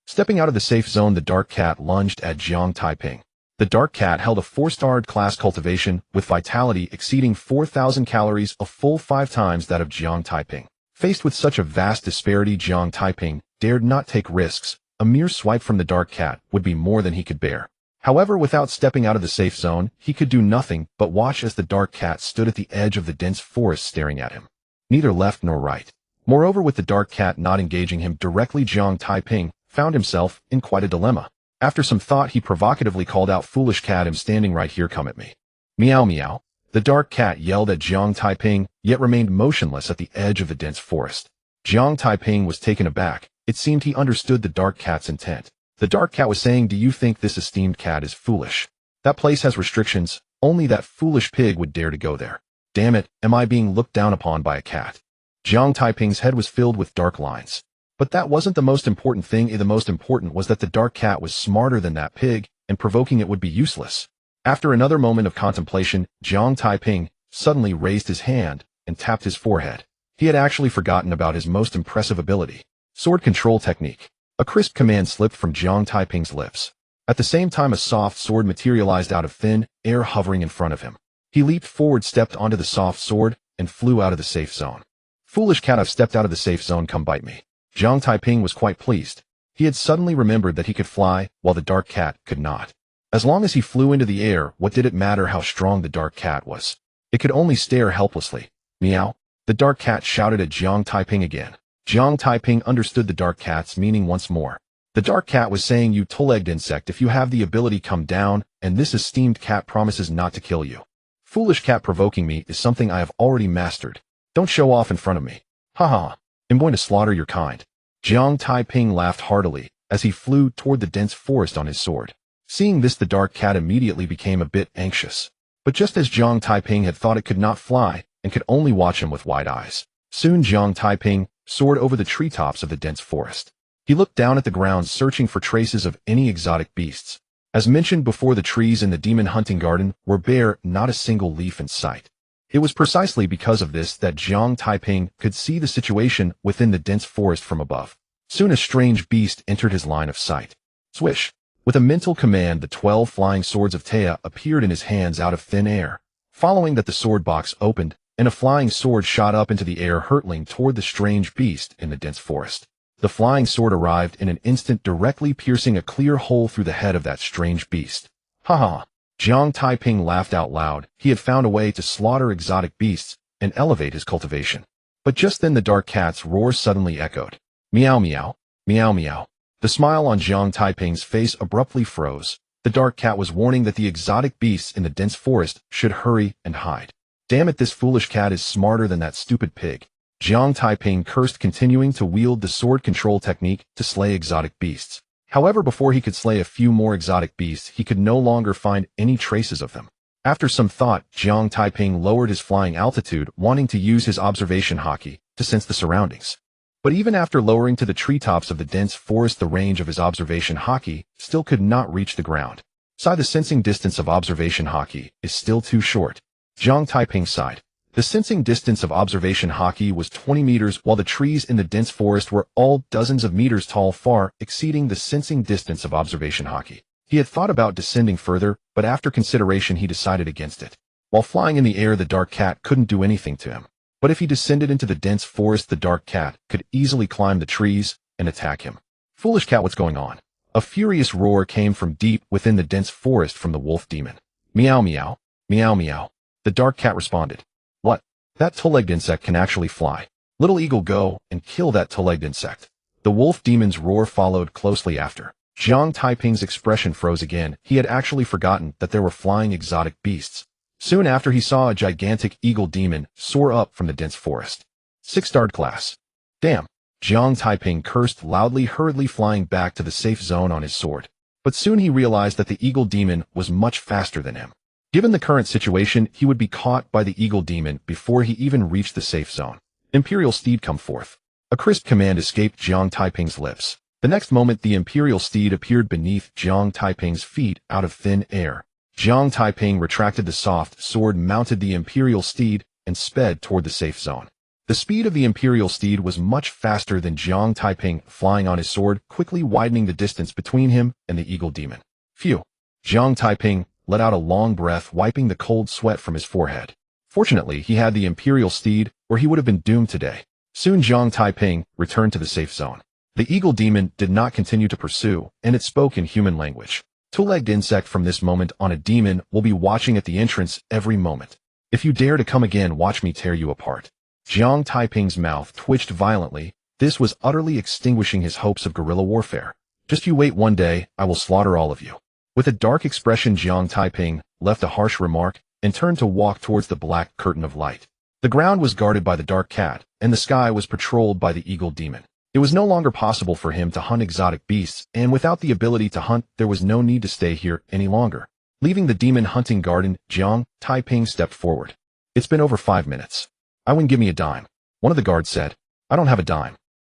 Stepping out of the safe zone, the dark cat lunged at Jiang Taiping. The dark cat held a 4-star class cultivation with vitality exceeding 4,000 calories, a full 5 times that of Jiang Taiping. Faced with such a vast disparity, Jiang Taiping dared not take risks. A mere swipe from the dark cat would be more than he could bear. However, without stepping out of the safe zone, he could do nothing but watch as the dark cat stood at the edge of the dense forest staring at him. Neither left nor right. Moreover, with the dark cat not engaging him directly, Jiang Taiping found himself in quite a dilemma. After some thought, he provocatively called out, "Foolish cat, I'm standing right here, come at me." Meow meow. The dark cat yelled at Jiang Taiping, yet remained motionless at the edge of the dense forest. Jiang Taiping was taken aback. It seemed he understood the dark cat's intent. The dark cat was saying, "Do you think this esteemed cat is foolish? That place has restrictions. Only that foolish pig would dare to go there. Damn it, am I being looked down upon by a cat?" Jiang Taiping's head was filled with dark lines. But that wasn't the most important thing. The most important was that the dark cat was smarter than that pig, and provoking it would be useless. After another moment of contemplation, Jiang Taiping suddenly raised his hand and tapped his forehead. He had actually forgotten about his most impressive ability, sword control technique. A crisp command slipped from Jiang Taiping's lips. At the same time, a soft sword materialized out of thin air, hovering in front of him. He leaped forward, stepped onto the soft sword, and flew out of the safe zone. "Foolish cat, I've stepped out of the safe zone, come bite me." Jiang Taiping was quite pleased. He had suddenly remembered that he could fly, while the dark cat could not. As long as he flew into the air, what did it matter how strong the dark cat was? It could only stare helplessly. Meow. The dark cat shouted at Jiang Taiping again. Jiang Taiping understood the dark cat's meaning once more. The dark cat was saying, "You two-legged insect, if you have the ability, come down, and this esteemed cat promises not to kill you." Foolish cat, provoking me is something I have already mastered. Don't show off in front of me. Ha. I'm going to slaughter your kind. Jiang Taiping laughed heartily as he flew toward the dense forest on his sword. Seeing this, the dark cat immediately became a bit anxious. But just as Jiang Taiping had thought, it could not fly and could only watch him with wide eyes. Soon Jiang Taiping soared over the treetops of the dense forest. He looked down at the ground, searching for traces of any exotic beasts. As mentioned before, the trees in the demon hunting garden were bare, not a single leaf in sight. It was precisely because of this that Jiang Taiping could see the situation within the dense forest from above. Soon a strange beast entered his line of sight. Swish! With a mental command, the 12 flying swords of Taya appeared in his hands out of thin air. Following that, the sword box opened, and a flying sword shot up into the air, hurtling toward the strange beast in the dense forest. The flying sword arrived in an instant, directly piercing a clear hole through the head of that strange beast. Ha ha! Jiang Taiping laughed out loud. He had found a way to slaughter exotic beasts and elevate his cultivation. But just then the dark cat's roar suddenly echoed. Meow meow, meow meow. The smile on Jiang Taiping's face abruptly froze. The dark cat was warning that the exotic beasts in the dense forest should hurry and hide. Damn it, this foolish cat is smarter than that stupid pig. Jiang Taiping cursed, continuing to wield the sword control technique to slay exotic beasts. However, before he could slay a few more exotic beasts, he could no longer find any traces of them. After some thought, Jiang Taiping lowered his flying altitude, wanting to use his observation hockey to sense the surroundings. But even after lowering to the treetops of the dense forest, the range of his observation hockey still could not reach the ground. The sensing distance of observation hockey is still too short. Jiang Taiping sighed. The sensing distance of observation hockey was 20 meters, while the trees in the dense forest were all dozens of meters tall, far exceeding the sensing distance of observation hockey. He had thought about descending further, but after consideration he decided against it. While flying in the air, the dark cat couldn't do anything to him. But if he descended into the dense forest, the dark cat could easily climb the trees and attack him. Foolish cat, what's going on? A furious roar came from deep within the dense forest from the wolf demon. Meow meow, meow meow. The dark cat responded. What? That two-legged insect can actually fly. Little eagle, go and kill that two-legged insect. The wolf demon's roar followed closely after. Jiang Taiping's expression froze again. He had actually forgotten that there were flying exotic beasts. Soon after, he saw a gigantic eagle demon soar up from the dense forest. 6-starred class. Damn. Jiang Taiping cursed loudly, hurriedly flying back to the safe zone on his sword. But soon he realized that the eagle demon was much faster than him. Given the current situation, he would be caught by the eagle demon before he even reached the safe zone. Imperial steed, come forth. A crisp command escaped Jiang Taiping's lips. The next moment, the imperial steed appeared beneath Jiang Taiping's feet out of thin air. Jiang Taiping retracted the soft sword, mounted the imperial steed, and sped toward the safe zone. The speed of the imperial steed was much faster than Jiang Taiping, flying on his sword, quickly widening the distance between him and the eagle demon. Phew! Jiang Taiping let out a long breath, wiping the cold sweat from his forehead. Fortunately, he had the imperial steed, or he would have been doomed today. Soon Jiang Taiping returned to the safe zone. The eagle demon did not continue to pursue, and it spoke in human language. Two-legged insect, from this moment on, a demon will be watching at the entrance every moment. If you dare to come again, watch me tear you apart. Jiang Taiping's mouth twitched violently. This was utterly extinguishing his hopes of guerrilla warfare. Just you wait, one day I will slaughter all of you. With a dark expression, Jiang Taiping left a harsh remark and turned to walk towards the black curtain of light. The ground was guarded by the dark cat, and the sky was patrolled by the eagle demon. It was no longer possible for him to hunt exotic beasts, and without the ability to hunt, there was no need to stay here any longer. Leaving the demon hunting garden, Jiang Taiping stepped forward. It's been over 5 minutes. I wouldn't give me a dime. One of the guards said. I don't have a dime.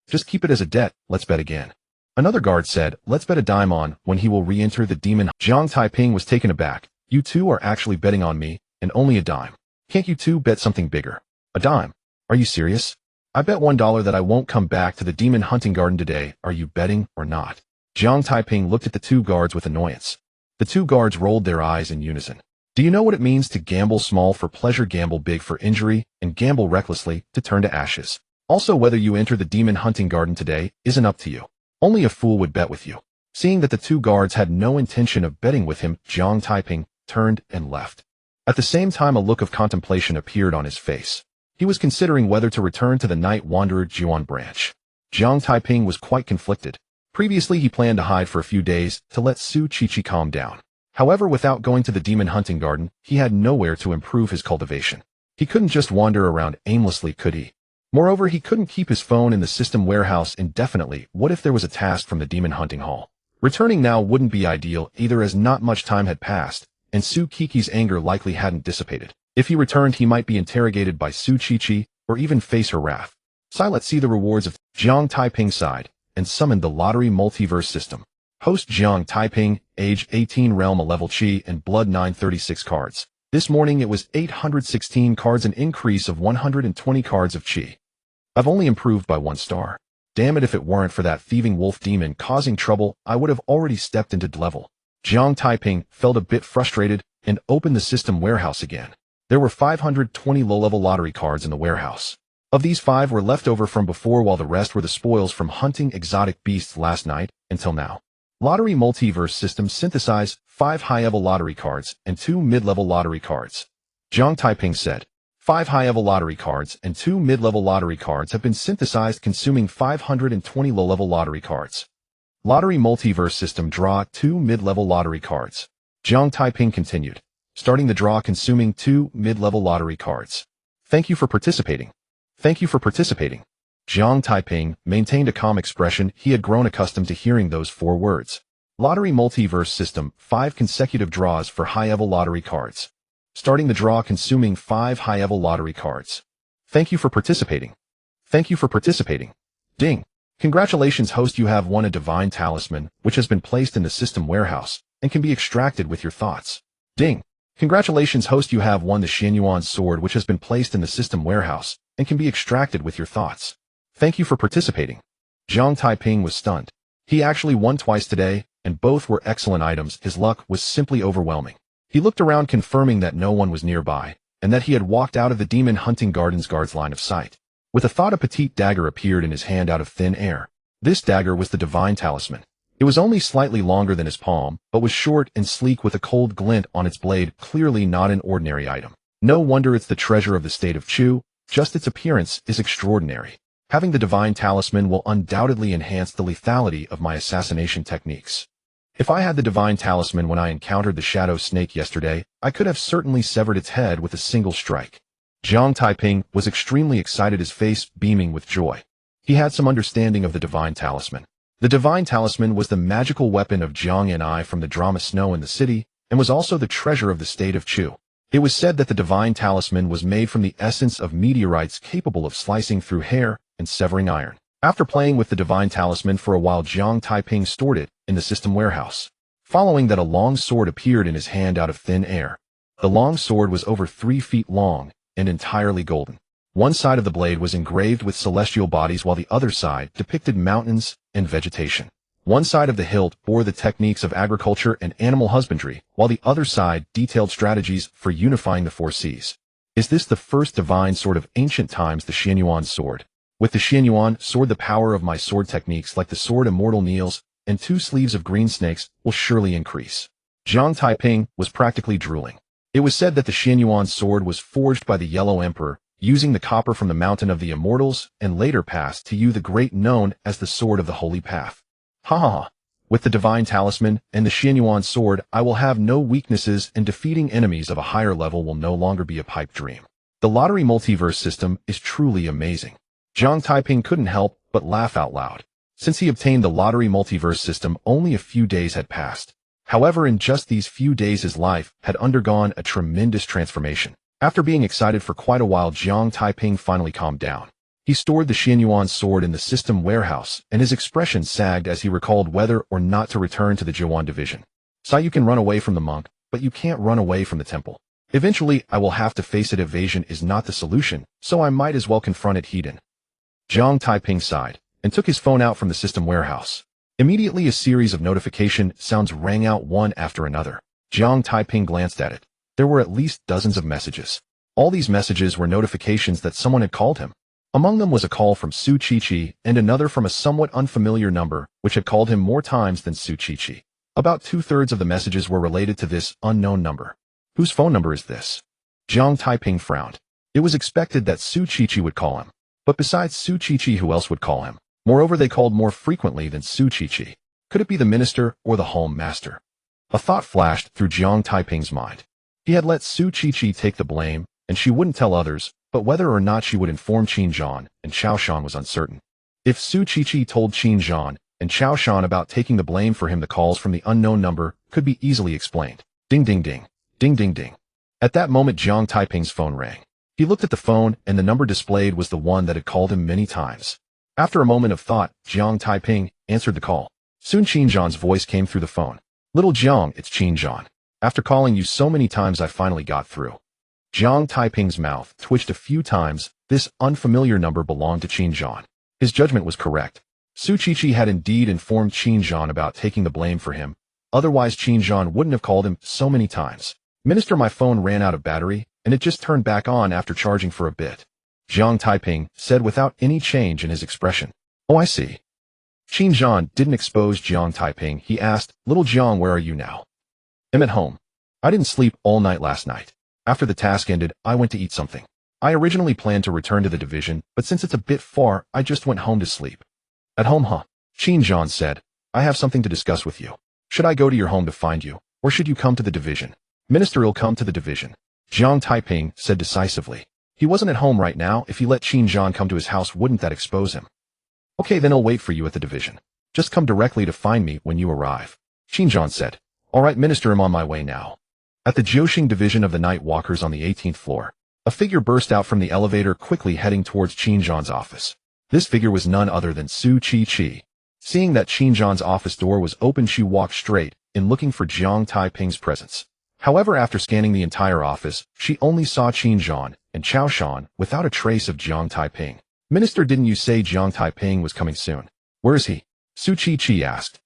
Just keep it as a debt, let's bet again. Another guard said, let's bet a dime on when he will re-enter the demon. Jiang Taiping was taken aback. You two are actually betting on me, and only a dime. Can't you two bet something bigger? A dime? Are you serious? I bet $1 that I won't come back to the demon hunting garden today. Are you betting or not? Jiang Taiping looked at the two guards with annoyance. The two guards rolled their eyes in unison. Do you know what it means to gamble small for pleasure, gamble big for injury, and gamble recklessly to turn to ashes? Also, whether you enter the demon hunting garden today isn't up to you. Only a fool would bet with you. Seeing that the two guards had no intention of betting with him, Jiang Taiping turned and left. At the same time, a look of contemplation appeared on his face. He was considering whether to return to the Night Wanderer Jiuan branch. Jiang Taiping was quite conflicted. Previously, he planned to hide for a few days to let Su Qiqi calm down. However, without going to the demon hunting garden, he had nowhere to improve his cultivation. He couldn't just wander around aimlessly, could he? Moreover, he couldn't keep his phone in the system warehouse indefinitely. What if there was a task from the demon hunting hall? Returning now wouldn't be ideal either, as not much time had passed, and Su Qiqi's anger likely hadn't dissipated. If he returned, he might be interrogated by Su Qiqi, or even face her wrath. Let's see the rewards of Jiang Taiping sighed, and summoned the lottery multiverse system. Host Jiang Taiping, age 18, realm a level Qi, and blood 936 cards. This morning it was 816 cards, an increase of 120 cards of Qi. I've only improved by 1 star. Damn it, if it weren't for that thieving wolf demon causing trouble, I would have already stepped into level. Jiang Taiping felt a bit frustrated and opened the system warehouse again. There were 520 low-level lottery cards in the warehouse. Of these, 5 were left over from before, while the rest were the spoils from hunting exotic beasts last night until now. Lottery Multiverse System synthesized 5 high-level lottery cards and 2 mid-level lottery cards. Jiang Taiping said, 5 high-level lottery cards and 2 mid-level lottery cards have been synthesized, consuming 520 low-level lottery cards. Lottery Multiverse System draw 2 mid-level lottery cards. Jiang Taiping continued, starting the draw consuming 2 mid-level lottery cards. Thank you for participating. Thank you for participating. Jiang Taiping maintained a calm expression. He had grown accustomed to hearing those 4 words. Lottery Multiverse System, 5 consecutive draws for high-level lottery cards. Starting the draw consuming 5 high-level lottery cards. Thank you for participating. Thank you for participating. Ding. Congratulations, host, you have won a divine talisman, which has been placed in the system warehouse and can be extracted with your thoughts. Ding. Congratulations, host, you have won the Xianyuan sword, which has been placed in the system warehouse and can be extracted with your thoughts. Thank you for participating. Jiang Taiping was stunned. He actually won twice today, and both were excellent items. His luck was simply overwhelming. He looked around, confirming that no one was nearby, and that he had walked out of the demon hunting garden's guard's line of sight. With a thought, a petite dagger appeared in his hand out of thin air. This dagger was the divine talisman. It was only slightly longer than his palm, but was short and sleek with a cold glint on its blade, clearly not an ordinary item. No wonder it's the treasure of the state of Chu, just its appearance is extraordinary. Having the divine talisman will undoubtedly enhance the lethality of my assassination techniques. If I had the divine talisman when I encountered the shadow snake yesterday, I could have certainly severed its head with a single strike. Jiang Taiping was extremely excited, his face beaming with joy. He had some understanding of the divine talisman. The divine talisman was the magical weapon of Jiang and I from the drama Snow in the City, and was also the treasure of the state of Chu. It was said that the divine talisman was made from the essence of meteorites capable of slicing through hair and severing iron. After playing with the divine talisman for a while, Jiang Taiping stored it in the system warehouse. Following that, a long sword appeared in his hand out of thin air. The long sword was over 3 feet long and entirely golden. One side of the blade was engraved with celestial bodies, while the other side depicted mountains and vegetation. One side of the hilt bore the techniques of agriculture and animal husbandry, while the other side detailed strategies for unifying the 4 seas. Is this the first divine sword of ancient times, the Xianyuan sword? With the Xianyuan sword, the power of my sword techniques, like the sword Immortal Kneels and 2 sleeves of green snakes, will surely increase. Jiang Taiping was practically drooling. It was said that the Xianyuan sword was forged by the Yellow Emperor, using the copper from the Mountain of the Immortals, and later passed to you, the Great, known as the Sword of the Holy Path. Ha ha ha. With the divine talisman and the Xianyuan sword, I will have no weaknesses, and defeating enemies of a higher level will no longer be a pipe dream. The lottery multiverse system is truly amazing. Jiang Taiping couldn't help but laugh out loud. Since he obtained the lottery multiverse system, only a few days had passed. However, in just these few days, his life had undergone a tremendous transformation. After being excited for quite a while, Jiang Taiping finally calmed down. He stored the Xianyuan sword in the system warehouse, and his expression sagged as he recalled whether or not to return to the Jiwan division. So you can run away from the monk, but you can't run away from the temple. Eventually, I will have to face it. Evasion is not the solution, so I might as well confront it head on. Jiang Taiping sighed and took his phone out from the system warehouse. Immediately, a series of notification sounds rang out one after another. Jiang Taiping glanced at it. There were at least dozens of messages. All these messages were notifications that someone had called him. Among them was a call from Su Qiqi and another from a somewhat unfamiliar number, which had called him more times than Su Qiqi. About 2/3 of the messages were related to this unknown number. Whose phone number is this? Jiang Taiping frowned. It was expected that Su Qiqi would call him. But besides Su Qiqi, who else would call him? Moreover, they called more frequently than Su Qiqi. Could it be the minister or the home master? A thought flashed through Jiang Taiping's mind. He had let Su Qiqi take the blame, and she wouldn't tell others, but whether or not she would inform Qin Zhan and Chao Shan was uncertain. If Su Qiqi told Qin Zhan and Chao Shan about taking the blame for him, the calls from the unknown number could be easily explained. Ding ding ding. Ding ding ding. At that moment, Jiang Taiping's phone rang. He looked at the phone, and the number displayed was the one that had called him many times. After a moment of thought, Jiang Taiping answered the call. Soon Qin Zhan's voice came through the phone. Little Jiang, it's Qin Zhan. After calling you so many times, I finally got through. Jiang Taiping's mouth twitched a few times. This unfamiliar number belonged to Qin Zhan. His judgment was correct. Su Qiqi had indeed informed Qin Zhan about taking the blame for him. Otherwise, Qin Zhan wouldn't have called him so many times. Minister, my phone ran out of battery, and it just turned back on after charging for a bit. Jiang Taiping said without any change in his expression. Oh, I see. Qin Zhan didn't expose Jiang Taiping. He asked, Little Jiang, where are you now? I'm at home. I didn't sleep all night last night. After the task ended, I went to eat something. I originally planned to return to the division, but since it's a bit far, I just went home to sleep. At home, huh? Qin Zhan said, I have something to discuss with you. Should I go to your home to find you, or should you come to the division? Minister will come to the division. Jiang Taiping said decisively. He wasn't at home right now. If he let Qin Zhan come to his house, wouldn't that expose him? Okay, then I'll wait for you at the division. Just come directly to find me when you arrive. Qin Zhan said. All right, Minister, I'm on my way now. At the Jiuxing division of the Night Walkers on the 18th floor, a figure burst out from the elevator quickly heading towards Qin Zhan's office. This figure was none other than Su Chi. Seeing that Qin Zhan's office door was open, she walked straight in looking for Jiang Taiping's presence. However, after scanning the entire office, she only saw Qin Zhan and Chao Shan without a trace of Jiang Taiping. Minister, didn't you say Jiang Taiping was coming soon? Where is he? Su Chi asked.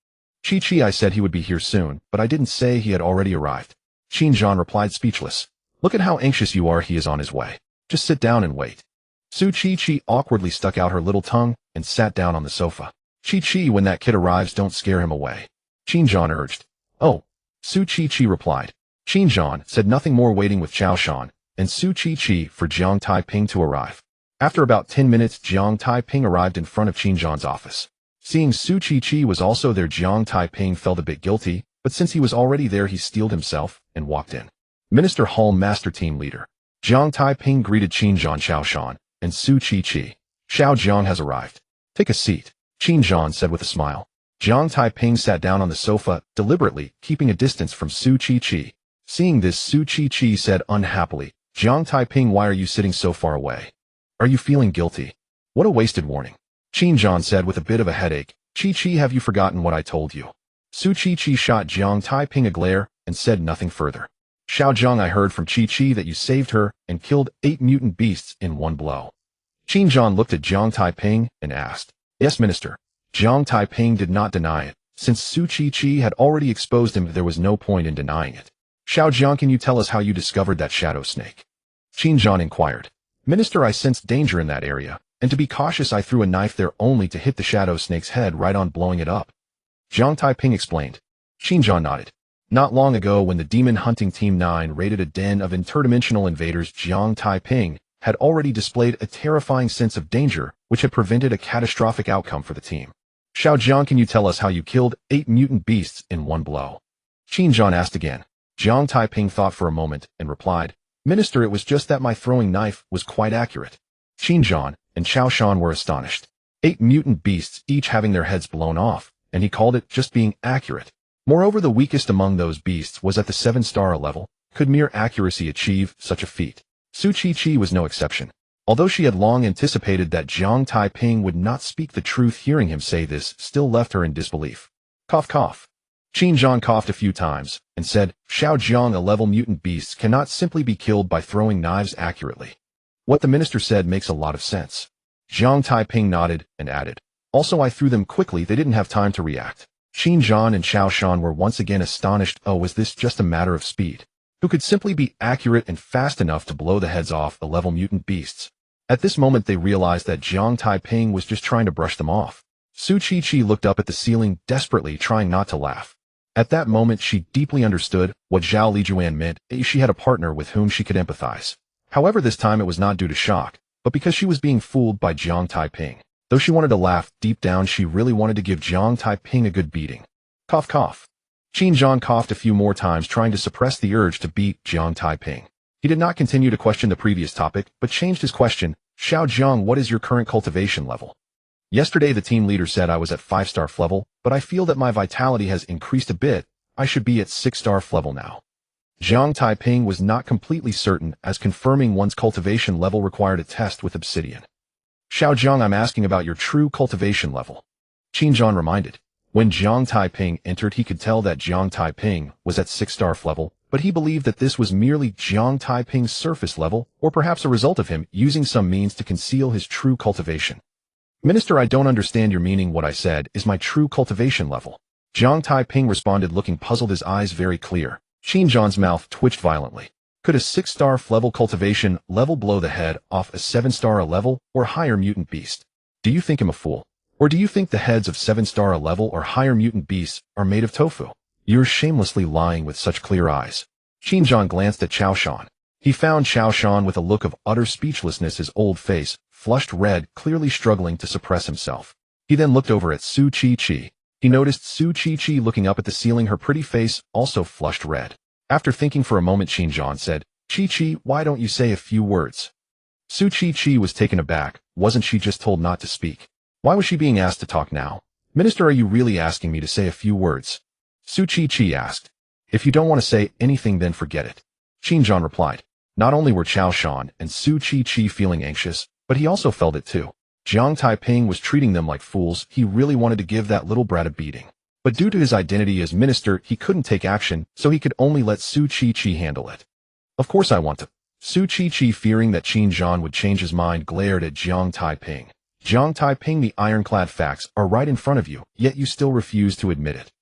Chi, I said he would be here soon, but I didn't say he had already arrived. Qin Zhan replied, speechless. Look at how anxious you are. He is on his way. Just sit down and wait. Su Chi awkwardly stuck out her little tongue and sat down on the sofa. Chi, when that kid arrives, don't scare him away. Qin Zhan urged. Oh. Su Chi replied. Qin Zhan said nothing more, waiting with Chao Shan and Su Chi for Jiang Taiping to arrive. After about 10 minutes, Jiang Taiping arrived in front of Qin Zhan's office. Seeing Su Chi was also there, Jiang Taiping felt a bit guilty, but since he was already there, he steeled himself and walked in. Minister Hall, Master Team Leader. Jiang Taiping greeted Qin Zhan, Chao Shan, and Su Chi. Xiao Jiang has arrived. Take a seat, Qin Zhan said with a smile. Jiang Taiping sat down on the sofa, deliberately keeping a distance from Su Chi. Seeing this, Su Chi said unhappily, Jiang Taiping, why are you sitting so far away? Are you feeling guilty? What a wasted warning. Qin Zhan said with a bit of a headache, Chi, have you forgotten what I told you? Su Chi shot Jiang Taiping a glare and said nothing further. Xiao Jiang, I heard from Chi that you saved her and killed 8 mutant beasts in one blow. Qin Zhan looked at Jiang Taiping and asked, Yes, Minister. Jiang Taiping did not deny it. Since Su Chi had already exposed him, there was no point in denying it. Xiao Jiang, can you tell us how you discovered that shadow snake? Qin Zhan inquired. Minister, I sensed danger in that area, and to be cautious, I threw a knife there only to hit the shadow snake's head right on blowing it up. Jiang Taiping explained. Qin Zhan nodded. Not long ago, when the Demon Hunting Team 9 raided a den of interdimensional invaders, Jiang Taiping had already displayed a terrifying sense of danger, which had prevented a catastrophic outcome for the team. Xiao Jiang, can you tell us how you killed 8 mutant beasts in one blow? Qin Zhan asked again. Jiang Taiping thought for a moment and replied, Minister, it was just that my throwing knife was quite accurate. Qin Zhan and Chao Shan were astonished. 8 mutant beasts, each having their heads blown off, and he called it just being accurate. Moreover, the weakest among those beasts was at the 7-star level. Could mere accuracy achieve such a feat? Su Chi was no exception. Although she had long anticipated that Jiang Taiping would not speak the truth, hearing him say this still left her in disbelief. Cough, cough. Qin Zhan coughed a few times and said, Xiao Jiang, a level mutant beasts cannot simply be killed by throwing knives accurately. What the minister said makes a lot of sense. Jiang Taiping nodded and added, Also, I threw them quickly, they didn't have time to react. Qin Zhan and Chao Shan were once again astonished. Oh, was this just a matter of speed? Who could simply be accurate and fast enough to blow the heads off the level mutant beasts? At this moment, they realized that Jiang Taiping was just trying to brush them off. Su Chi looked up at the ceiling, desperately trying not to laugh. At that moment, she deeply understood what Zhao Lijuan meant. She had a partner with whom she could empathize. However, this time it was not due to shock, but because she was being fooled by Jiang Taiping. Though she wanted to laugh, deep down she really wanted to give Jiang Taiping a good beating. Cough, cough. Qin Zhan coughed a few more times, trying to suppress the urge to beat Jiang Taiping. He did not continue to question the previous topic, but changed his question. Xiao Jiang, what is your current cultivation level? Yesterday the team leader said I was at 5-star level, but I feel that my vitality has increased a bit. I should be at 6-star level now. Jiang Taiping was not completely certain, as confirming one's cultivation level required a test with obsidian. Xiao Jiang, I'm asking about your true cultivation level. Qin Zhan reminded. When Jiang Taiping entered, he could tell that Jiang Taiping was at 6-star level, but he believed that this was merely Jiang Taiping's surface level, or perhaps a result of him using some means to conceal his true cultivation. Minister, I don't understand your meaning. What I said is my true cultivation level. Jiang Taiping responded, looking puzzled, his eyes very clear. Qin Zhan's mouth twitched violently. Could a 6-star level cultivation level blow the head off a 7-star level or higher mutant beast? Do you think him a fool? Or do you think the heads of 7-star level or higher mutant beasts are made of tofu? You're shamelessly lying with such clear eyes. Xinjiang glanced at Qiao Shan. He found Qiao Shan with a look of utter speechlessness, his old face, flushed red, clearly struggling to suppress himself. He then looked over at Su Chi. He noticed Su Chi looking up at the ceiling, her pretty face also flushed red. After thinking for a moment, Xinjiang said, Chi, why don't you say a few words? Su Chi was taken aback. Wasn't she just told not to speak? Why was she being asked to talk now? Minister, are you really asking me to say a few words? Su Chi asked. If you don't want to say anything, then forget it. Xinjiang replied. Not only were Qiao Shan and Su Chi feeling anxious, but he also felt it too. Jiang Taiping was treating them like fools. He really wanted to give that little brat a beating. But due to his identity as minister, he couldn't take action, so he could only let Su Chi handle it. Of course I want to. Su Chi, fearing that Xinjiang would change his mind, glared at Jiang Taiping. Jiang Taiping, the ironclad facts are right in front of you, yet you still refuse to admit it.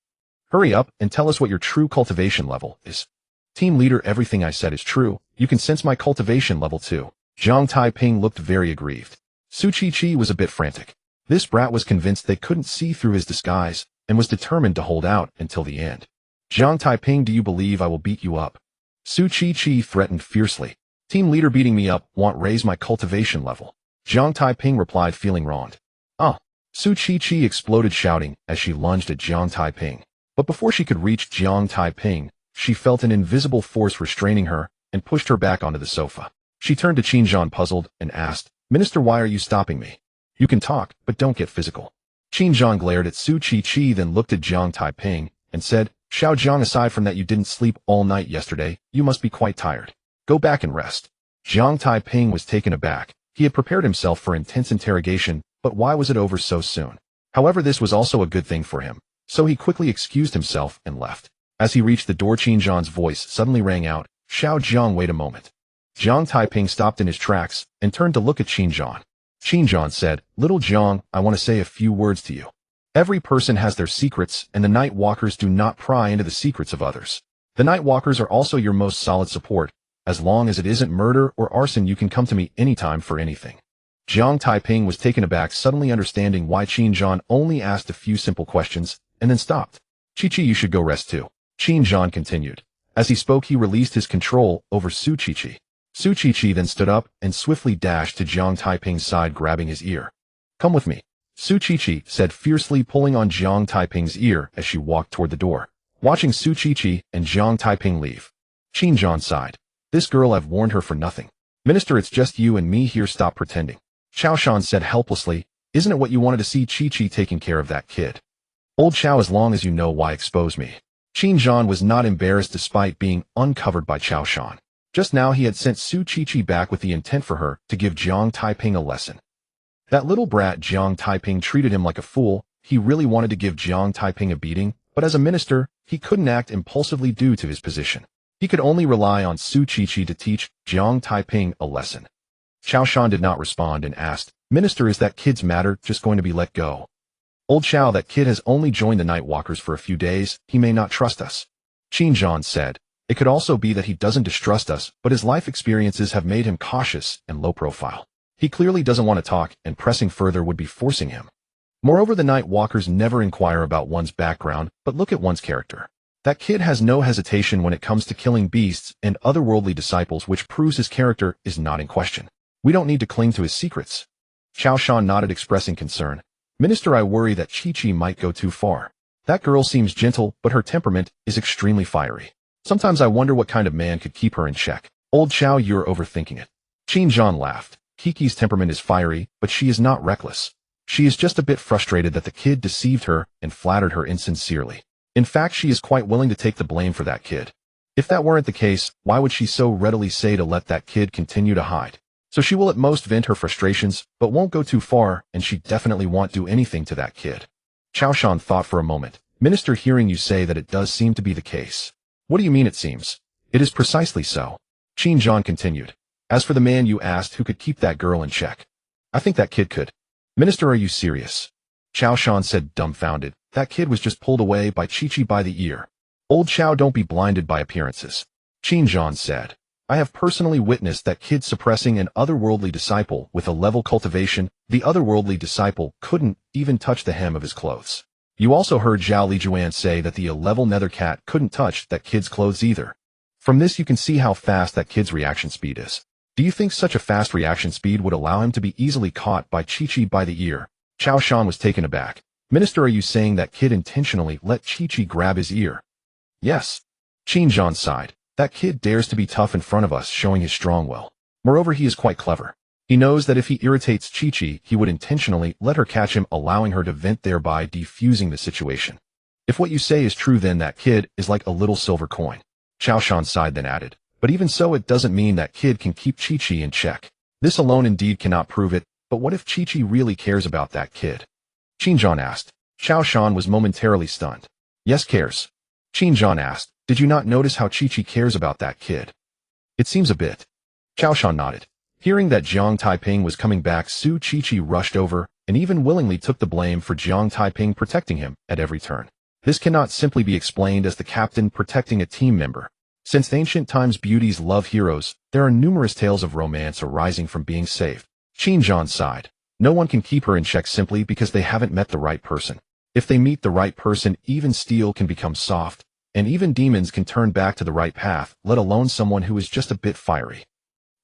Hurry up and tell us what your true cultivation level is. Team leader, everything I said is true. You can sense my cultivation level too. Jiang Taiping looked very aggrieved. Su Chi was a bit frantic. This brat was convinced they couldn't see through his disguise, and was determined to hold out until the end. Jiang Taiping, do you believe I will beat you up? Su Chi threatened fiercely. Team leader, beating me up won't raise my cultivation level. Jiang Taiping replied, feeling wronged. Su Chi exploded, shouting as she lunged at Jiang Taiping. But before she could reach Jiang Taiping, she felt an invisible force restraining her and pushed her back onto the sofa. She turned to Xinjiang puzzled and asked, Minister, why are you stopping me? You can talk, but don't get physical. Xinjiang glared at Su Chi, then looked at Jiang Taiping and said, Xiao Jiang, aside from that you didn't sleep all night yesterday, you must be quite tired. Go back and rest. Jiang Taiping was taken aback. He had prepared himself for intense interrogation, but why was it over so soon? However, this was also a good thing for him, so he quickly excused himself and left. As he reached the door, Xinjiang's voice suddenly rang out, Xiao Jiang, wait a moment. Jiang Taiping stopped in his tracks and turned to look at Xinjiang. Xinjiang said, Little Jiang, I want to say a few words to you. Every person has their secrets, and the Night Walkers do not pry into the secrets of others. The Night Walkers are also your most solid support. As long as it isn't murder or arson, you can come to me anytime for anything. Jiang Taiping was taken aback, suddenly understanding why Xinjiang only asked a few simple questions, and then stopped. Chi, you should go rest too. Xinjiang continued. As he spoke, he released his control over Su Chi. Su Chi then stood up and swiftly dashed to Jiang Taiping's side, grabbing his ear. Come with me, Su Chi said fiercely, pulling on Jiang Taiping's ear as she walked toward the door. Watching Su Chi and Jiang Taiping leave, Xinjiang sighed. This girl, I've warned her for nothing. Minister, it's just you and me here, stop pretending. Qiao Shan said helplessly, isn't it what you wanted to see Chi taking care of that kid? Old Qiao, as long as you know why expose me. Xinjiang was not embarrassed despite being uncovered by Qiao Shan. Just now he had sent Su Chi back with the intent for her to give Jiang Taiping a lesson. That little brat Jiang Taiping treated him like a fool. He really wanted to give Jiang Taiping a beating, but as a minister, he couldn't act impulsively due to his position. He could only rely on Su Chi to teach Jiang Taiping a lesson. Qiao Shan did not respond and asked, Minister, is that kid's matter just going to be let go? Old Qiao, that kid has only joined the Night Walkers for a few days. He may not trust us. Xinjiang said. It could also be that he doesn't distrust us, but his life experiences have made him cautious and low profile. He clearly doesn't want to talk, and pressing further would be forcing him. Moreover, the Night Walkers never inquire about one's background, but look at one's character. That kid has no hesitation when it comes to killing beasts and otherworldly disciples, which proves his character is not in question. We don't need to cling to his secrets. Qiao Shan nodded, expressing concern. Minister, I worry that Chi might go too far. That girl seems gentle, but her temperament is extremely fiery. Sometimes I wonder what kind of man could keep her in check. Old Qiao, you're overthinking it. Xinjiang laughed. Kiki's temperament is fiery, but she is not reckless. She is just a bit frustrated that the kid deceived her and flattered her insincerely. In fact, she is quite willing to take the blame for that kid. If that weren't the case, why would she so readily say to let that kid continue to hide? So she will at most vent her frustrations, but won't go too far, and she definitely won't do anything to that kid. Qiao Shan thought for a moment. Minister, hearing you say that, it does seem to be the case. What do you mean it seems? It is precisely so. Xinjiang continued. As for the man you asked who could keep that girl in check, I think that kid could. Minister, are you serious? Qiao Shan said, dumbfounded. That kid was just pulled away by Chi by the ear. Old Qiao, don't be blinded by appearances. Xinjiang said. I have personally witnessed that kid suppressing an otherworldly disciple with a level cultivation. The otherworldly disciple couldn't even touch the hem of his clothes. You also heard Zhao Lijuan say that the level nether cat couldn't touch that kid's clothes either. From this you can see how fast that kid's reaction speed is. Do you think such a fast reaction speed would allow him to be easily caught by Chi-Chi by the ear? Chao Shan was taken aback. Minister, are you saying that kid intentionally let Chi-Chi grab his ear? Yes. Qin Zhan sighed. That kid dares to be tough in front of us, showing his strong will. Moreover, he is quite clever. He knows that if he irritates Chi-Chi, he would intentionally let her catch him, allowing her to vent, thereby defusing the situation. If what you say is true, then that kid is like a little silver coin. Chao Shan sighed, then added. But even so, it doesn't mean that kid can keep Chi-Chi in check. This alone indeed cannot prove it, but what if Chi-Chi really cares about that kid? Qin Zhan asked. Chao Shan was momentarily stunned. Yes, cares. Qin Zhan asked. Did you not notice how Chi-Chi cares about that kid? It seems a bit. Chao Shan nodded. Hearing that Jiang Taiping was coming back, Su Chi-Chi rushed over and even willingly took the blame for Jiang Taiping protecting him at every turn. This cannot simply be explained as the captain protecting a team member. Since ancient times beauties love heroes, there are numerous tales of romance arising from being saved. Qin Zhan sighed. No one can keep her in check simply because they haven't met the right person. If they meet the right person, even steel can become soft, and even demons can turn back to the right path, let alone someone who is just a bit fiery.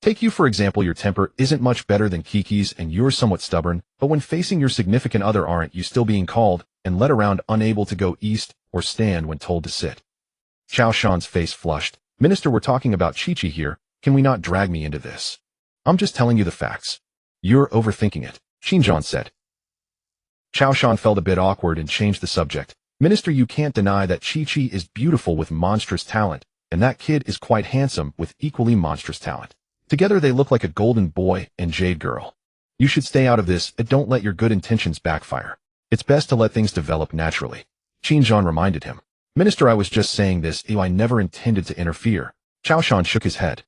Take you for example, your temper isn't much better than Kiki's and you're somewhat stubborn, but when facing your significant other, aren't you still being called and led around, unable to go east or stand when told to sit? Chao Shan's face flushed. Minister, we're talking about Chi-Chi here. Can we not drag me into this? I'm just telling you the facts. You're overthinking it, Qin Zhan said. Chao Shan felt a bit awkward and changed the subject. Minister, you can't deny that Chi-Chi is beautiful with monstrous talent, and that kid is quite handsome with equally monstrous talent. Together they look like a golden boy and jade girl. You should stay out of this and don't let your good intentions backfire. It's best to let things develop naturally. Qin Zhan reminded him. Minister, I was just saying this. I never intended to interfere. Chao Shan shook his head.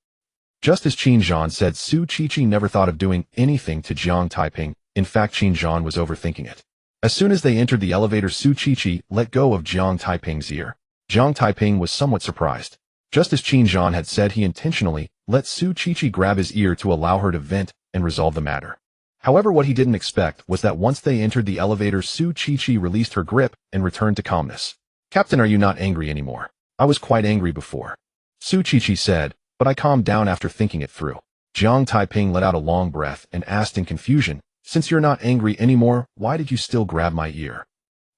Just as Qin Zhan said, Su Chi-Chi never thought of doing anything to Jiang Taiping. In fact, Qin Zhan was overthinking it. As soon as they entered the elevator, Su Chi-Chi let go of Jiang Taiping's ear. Jiang Taiping was somewhat surprised. Just as Qin Zhan had said, he intentionally let Su Chi-Chi grab his ear to allow her to vent and resolve the matter. However, what he didn't expect was that once they entered the elevator, Su Chi-Chi released her grip and returned to calmness. Captain, are you not angry anymore? I was quite angry before. Su Chi-Chi said, but I calmed down after thinking it through. Jiang Taiping let out a long breath and asked in confusion, since you're not angry anymore, why did you still grab my ear?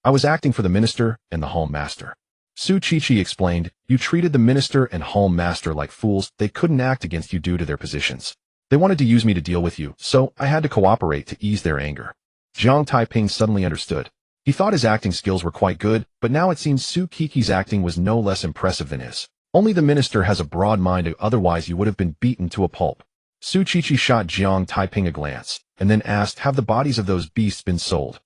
I was acting for the minister and the home master. Su Chi-Chi explained, you treated the minister and home master like fools. They couldn't act against you due to their positions. They wanted to use me to deal with you, so I had to cooperate to ease their anger. Jiang Taiping suddenly understood. He thought his acting skills were quite good, but now it seems Su Kiki's acting was no less impressive than his. Only the minister has a broad mind, otherwise you would have been beaten to a pulp. Su Chi-Chi shot Jiang Taiping a glance, and then asked, have the bodies of those beasts been sold?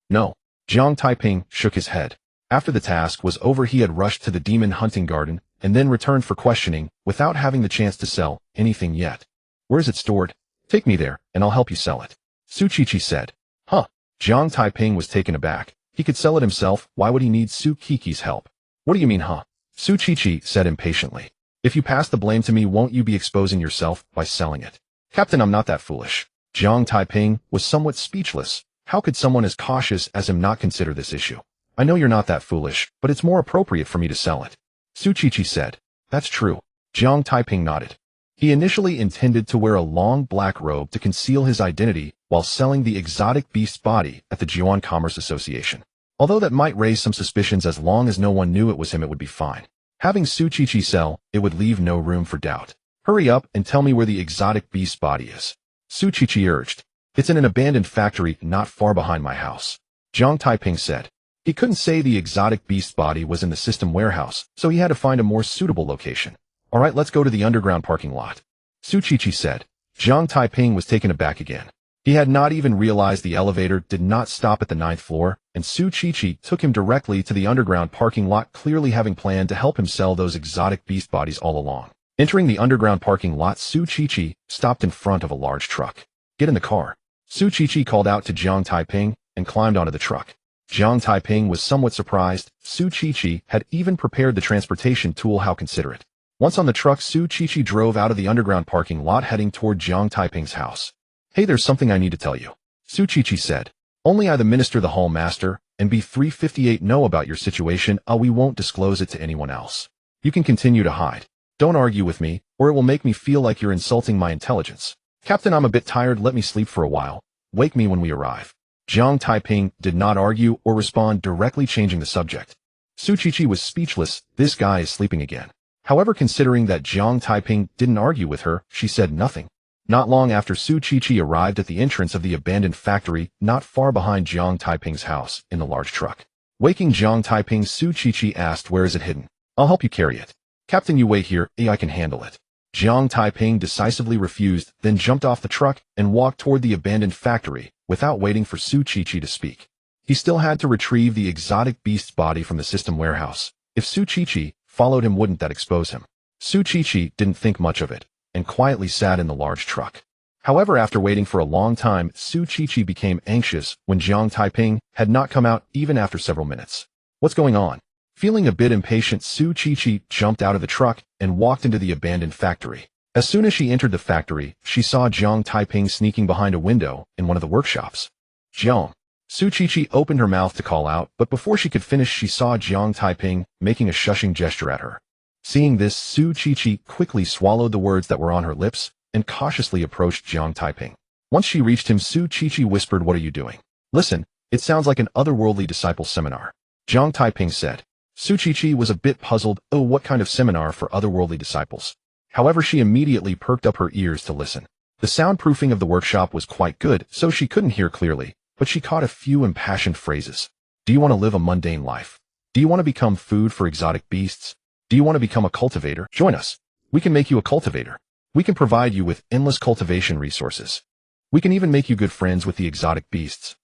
No. Jiang Taiping shook his head. After the task was over, he had rushed to the demon hunting garden, and then returned for questioning, without having the chance to sell anything yet. Where is it stored? Take me there, and I'll help you sell it. Su Chi-Chi said. Huh. Jiang Taiping was taken aback. He could sell it himself, why would he need Su Kiki's help? What do you mean, huh? Su Chi-Chi said impatiently. If you pass the blame to me, won't you be exposing yourself by selling it? Captain, I'm not that foolish. Jiang Taiping was somewhat speechless. How could someone as cautious as him not consider this issue? I know you're not that foolish, but it's more appropriate for me to sell it. Su Chi-Chi said. That's true. Jiang Taiping nodded. He initially intended to wear a long black robe to conceal his identity while selling the exotic beast's body at the Jiuan Commerce Association. Although that might raise some suspicions, as long as no one knew it was him, it would be fine. Having Su Chi-Chi sell, it would leave no room for doubt. Hurry up and tell me where the exotic beast's body is. Su Chi-Chi urged. It's in an abandoned factory not far behind my house. Jiang Taiping said. He couldn't say the exotic beast's body was in the system warehouse, so he had to find a more suitable location. All right, let's go to the underground parking lot. Su Chi-Chi said. Jiang Taiping was taken aback again. He had not even realized the elevator did not stop at the 9th floor, and Su Chi-Chi took him directly to the underground parking lot, clearly having planned to help him sell those exotic beast bodies all along. Entering the underground parking lot, Su Chi-Chi stopped in front of a large truck. Get in the car. Su Chi-Chi called out to Jiang Taiping and climbed onto the truck. Jiang Taiping was somewhat surprised. Su Chi-Chi had even prepared the transportation tool. How considerate. Once on the truck, Su Qiqi drove out of the underground parking lot heading toward Jiang Taiping's house. Hey, there's something I need to tell you, Su Qiqi said. Only I, the minister, the hall master, and B358 know about your situation. We won't disclose it to anyone else. You can continue to hide. Don't argue with me, or it will make me feel like you're insulting my intelligence. Captain, I'm a bit tired. Let me sleep for a while. Wake me when we arrive. Jiang Taiping did not argue or respond, directly changing the subject. Su Qiqi was speechless. This guy is sleeping again. However, considering that Jiang Taiping didn't argue with her, she said nothing. Not long after, Su Qiqi arrived at the entrance of the abandoned factory, not far behind Jiang Taiping's house, in the large truck. Waking Jiang Taiping, Su Qiqi asked, "Where is it hidden? I'll help you carry it." "Captain, you wait here. I can handle it." Jiang Taiping decisively refused, then jumped off the truck and walked toward the abandoned factory, without waiting for Su Qiqi to speak. He still had to retrieve the exotic beast's body from the system warehouse. If Su Qiqi followed him, wouldn't that expose him? Su Qiqi didn't think much of it, and quietly sat in the large truck. However, after waiting for a long time, Su Qiqi became anxious when Jiang Taiping had not come out even after several minutes. What's going on? Feeling a bit impatient, Su Qiqi jumped out of the truck and walked into the abandoned factory. As soon as she entered the factory, she saw Jiang Taiping sneaking behind a window in one of the workshops. "Jiang." Su Qiqi opened her mouth to call out, but before she could finish, she saw Jiang Taiping making a shushing gesture at her. Seeing this, Su Qiqi quickly swallowed the words that were on her lips and cautiously approached Jiang Taiping. Once she reached him, Su Qiqi whispered, "What are you doing?" "Listen, it sounds like an otherworldly disciple seminar," Jiang Taiping said. Su Qiqi was a bit puzzled. "Oh, what kind of seminar for otherworldly disciples?" However, she immediately perked up her ears to listen. The soundproofing of the workshop was quite good, so she couldn't hear clearly, but she caught a few impassioned phrases. "Do you want to live a mundane life? Do you want to become food for exotic beasts? Do you want to become a cultivator? Join us. We can make you a cultivator. We can provide you with endless cultivation resources. We can even make you good friends with the exotic beasts."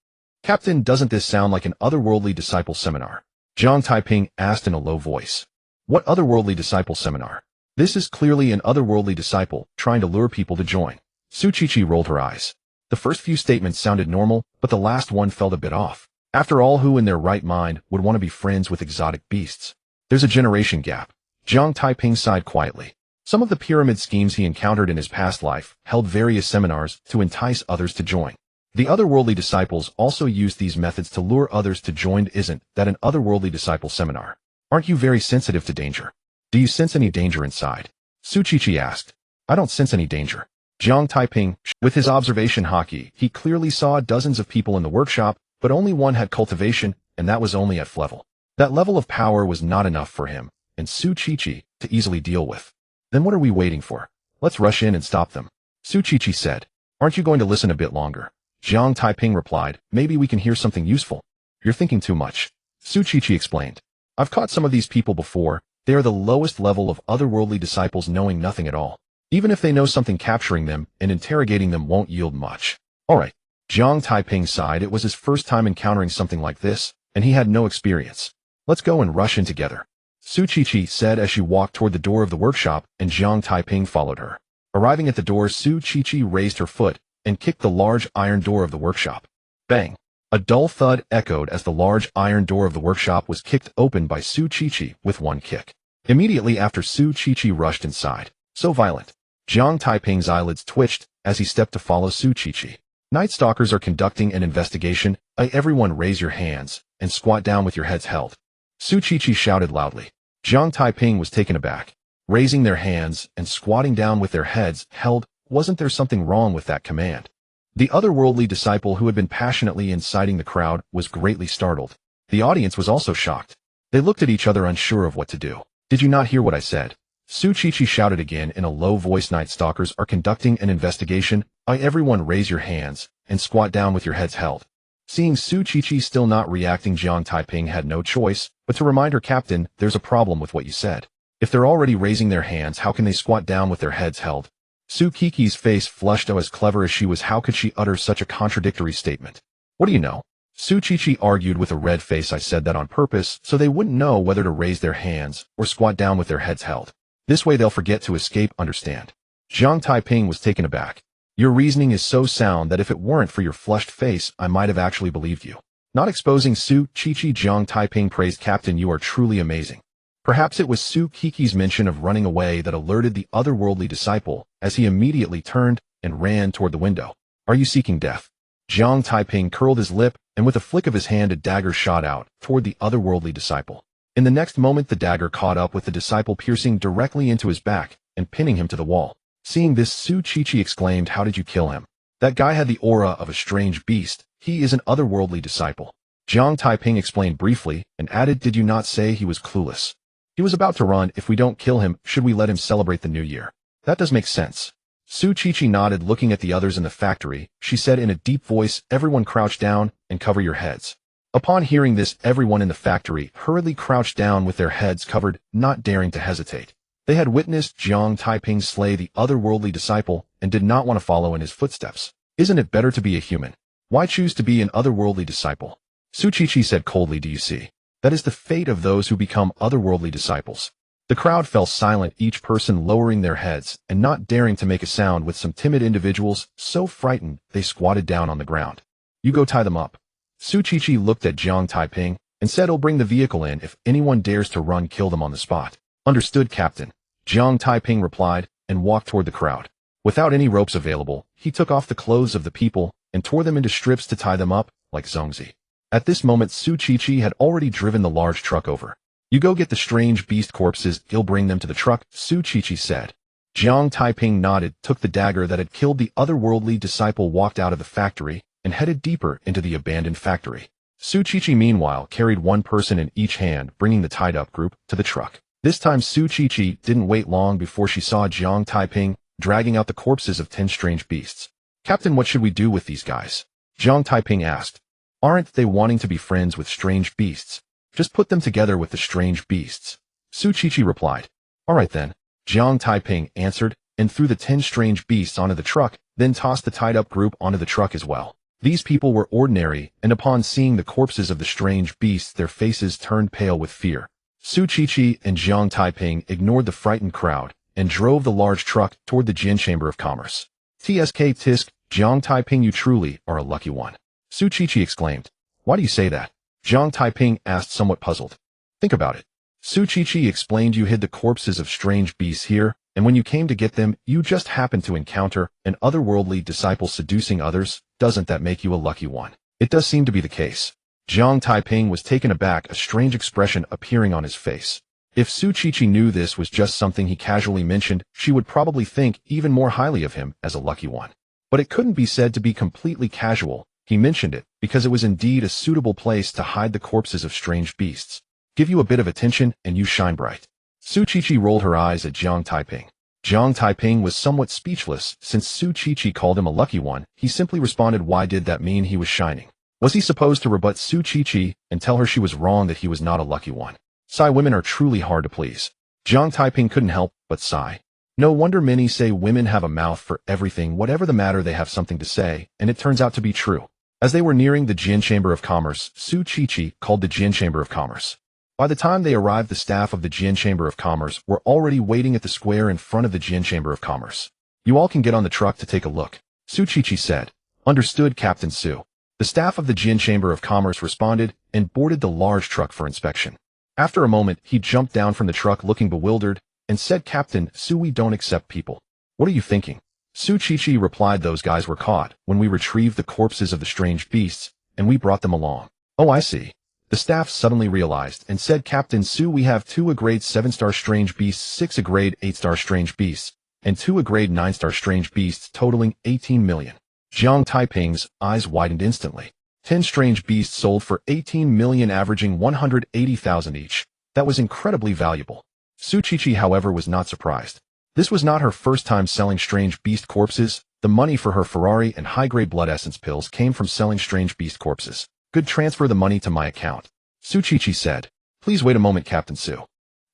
"Captain, doesn't this sound like an otherworldly disciple seminar?" Jiang Taiping asked in a low voice. "What otherworldly disciple seminar? This is clearly an otherworldly disciple trying to lure people to join." Su Qiqi rolled her eyes. The first few statements sounded normal, but the last one felt a bit off. After all, who in their right mind would want to be friends with exotic beasts? There's a generation gap. Jiang Taiping sighed quietly. Some of the pyramid schemes he encountered in his past life held various seminars to entice others to join. The otherworldly disciples also used these methods to lure others to join. Isn't that an otherworldly disciple seminar? Aren't you very sensitive to danger? Do you sense any danger inside? Su Qiqi asked. "I don't sense any danger." Jiang Taiping, with his observation hockey, he clearly saw dozens of people in the workshop, but only one had cultivation, and that was only at F level. That level of power was not enough for him, and Su Qiqi, to easily deal with. "Then what are we waiting for? Let's rush in and stop them," Su Qiqi said. "Aren't you going to listen a bit longer?" Jiang Taiping replied, "Maybe we can hear something useful." "You're thinking too much," Su Qiqi explained. "I've caught some of these people before. They are the lowest level of otherworldly disciples, knowing nothing at all. Even if they know something, capturing them and interrogating them won't yield much." "All right." Jiang Taiping sighed. It was his first time encountering something like this, and he had no experience. "Let's go and rush in together," Su Qiqi said as she walked toward the door of the workshop, and Jiang Taiping followed her. Arriving at the door, Su Qiqi raised her foot and kicked the large iron door of the workshop. Bang! A dull thud echoed as the large iron door of the workshop was kicked open by Su Qiqi with one kick. Immediately after, Su Qiqi rushed inside. So violent. Jiang Taiping's eyelids twitched as he stepped to follow Su Qiqi. "Night Stalkers are conducting an investigation. Everyone raise your hands and squat down with your heads held," Su Qiqi shouted loudly. Jiang Taiping was taken aback. Raising their hands and squatting down with their heads held, wasn't there something wrong with that command? The otherworldly disciple, who had been passionately inciting the crowd, was greatly startled. The audience was also shocked. They looked at each other, unsure of what to do. "Did you not hear what I said?" Su Qiqi shouted again in a low voice. "Night Stalkers are conducting an investigation. Everyone raise your hands and squat down with your heads held." Seeing Su Qiqi still not reacting, Jiang Taiping had no choice but to remind her, "Captain, there's a problem with what you said. If they're already raising their hands, how can they squat down with their heads held?" Su Qiqi's face flushed. As clever as she was, how could she utter such a contradictory statement? "What do you know?" Su Qiqi argued with a red face. "I said that on purpose, so they wouldn't know whether to raise their hands or squat down with their heads held. This way they'll forget to escape, understand?" Jiang Taiping was taken aback. "Your reasoning is so sound that if it weren't for your flushed face, I might have actually believed you." Not exposing Su Qiqi, Jiang Taiping praised, "Captain, you are truly amazing. Perhaps it was Su Kiki's mention of running away that alerted the otherworldly disciple, as he immediately turned and ran toward the window. Are you seeking death? Jiang Taiping curled his lip, and with a flick of his hand a dagger shot out toward the otherworldly disciple. In the next moment the dagger caught up with the disciple, piercing directly into his back and pinning him to the wall. Seeing this, Su Qiqi exclaimed, "How did you kill him?" "That guy had the aura of a strange beast. He is an otherworldly disciple." Jiang Taiping explained briefly and added, "Did you not say he was clueless? He was about to run. If we don't kill him, should we let him celebrate the new year?" "That does make sense." Su Qiqi nodded, looking at the others in the factory. She said in a deep voice, "Everyone crouch down and cover your heads." Upon hearing this, everyone in the factory hurriedly crouched down with their heads covered, not daring to hesitate. They had witnessed Jiang Taiping slay the otherworldly disciple and did not want to follow in his footsteps. "Isn't it better to be a human? Why choose to be an otherworldly disciple?" Su Qiqi said coldly, "Do you see? That is the fate of those who become otherworldly disciples." The crowd fell silent, each person lowering their heads and not daring to make a sound, with some timid individuals so frightened they squatted down on the ground. "You go tie them up." Su Qiqi looked at Jiang Taiping and said, "I'll bring the vehicle in. If anyone dares to run, kill them on the spot." "Understood, Captain," Jiang Taiping replied and walked toward the crowd. Without any ropes available, he took off the clothes of the people and tore them into strips to tie them up like zongzi. At this moment, Su Qiqi had already driven the large truck over. "You go get the strange beast corpses, he'll bring them to the truck," Su Qiqi said. Jiang Taiping nodded, took the dagger that had killed the otherworldly disciple, walked out of the factory, and headed deeper into the abandoned factory. Su Qiqi meanwhile carried one person in each hand, bringing the tied-up group to the truck. This time Su Qiqi didn't wait long before she saw Jiang Taiping dragging out the corpses of 10 strange beasts. "Captain, what should we do with these guys?" Jiang Taiping asked. "Aren't they wanting to be friends with strange beasts? Just put them together with the strange beasts," Su Qiqi replied. "All right then," Jiang Taiping answered, and threw the 10 strange beasts onto the truck, then tossed the tied-up group onto the truck as well. These people were ordinary, and upon seeing the corpses of the strange beasts, their faces turned pale with fear. Su Qiqi and Jiang Taiping ignored the frightened crowd and drove the large truck toward the Jin Chamber of Commerce. "Tsk tisk, Jiang Taiping, you truly are a lucky one," Su Qiqi exclaimed. "Why do you say that?" Jiang Taiping asked, somewhat puzzled. "Think about it." Su Qiqi explained, "You hid the corpses of strange beasts here, and when you came to get them, you just happened to encounter an otherworldly disciple seducing others. Doesn't that make you a lucky one?" "It does seem to be the case." Jiang Taiping was taken aback, a strange expression appearing on his face. If Su Qiqi knew this was just something he casually mentioned, she would probably think even more highly of him as a lucky one. But it couldn't be said to be completely casual. He mentioned it because it was indeed a suitable place to hide the corpses of strange beasts. "Give you a bit of attention and you shine bright." Su Qiqi rolled her eyes at Jiang Taiping. Jiang Taiping was somewhat speechless. Since Su Qiqi called him a lucky one, he simply responded, why did that mean he was shining? Was he supposed to rebut Su Qiqi and tell her she was wrong, that he was not a lucky one? Sigh, women are truly hard to please. Jiang Taiping couldn't help but sigh. No wonder many say women have a mouth for everything. Whatever the matter, they have something to say, and it turns out to be true. As they were nearing the Jin Chamber of Commerce, Su Qiqi called the Jin Chamber of Commerce. By the time they arrived, the staff of the Jin Chamber of Commerce were already waiting at the square in front of the Jin Chamber of Commerce. "You all can get on the truck to take a look," Su Qiqi said. "Understood, Captain Su." The staff of the Jin Chamber of Commerce responded and boarded the large truck for inspection. After a moment, he jumped down from the truck looking bewildered and said, "Captain Su, we don't accept people." "What are you thinking?" Su Qiqi replied, "Those guys were caught when we retrieved the corpses of the strange beasts, and we brought them along." "Oh, I see." The staff suddenly realized and said, "Captain Su, we have 2 grade 7-star strange beasts, 6 grade 8-star strange beasts, and 2 grade 9-star strange beasts, totaling 18 million. Jiang Taiping's eyes widened instantly. 10 strange beasts sold for 18 million, averaging 180,000 each. That was incredibly valuable. Su Qiqi, however, was not surprised. This was not her first time selling strange beast corpses. The money for her Ferrari and high-grade blood essence pills came from selling strange beast corpses. "Good, transfer the money to my account," Su Qiqi said. "Please wait a moment, Captain Su."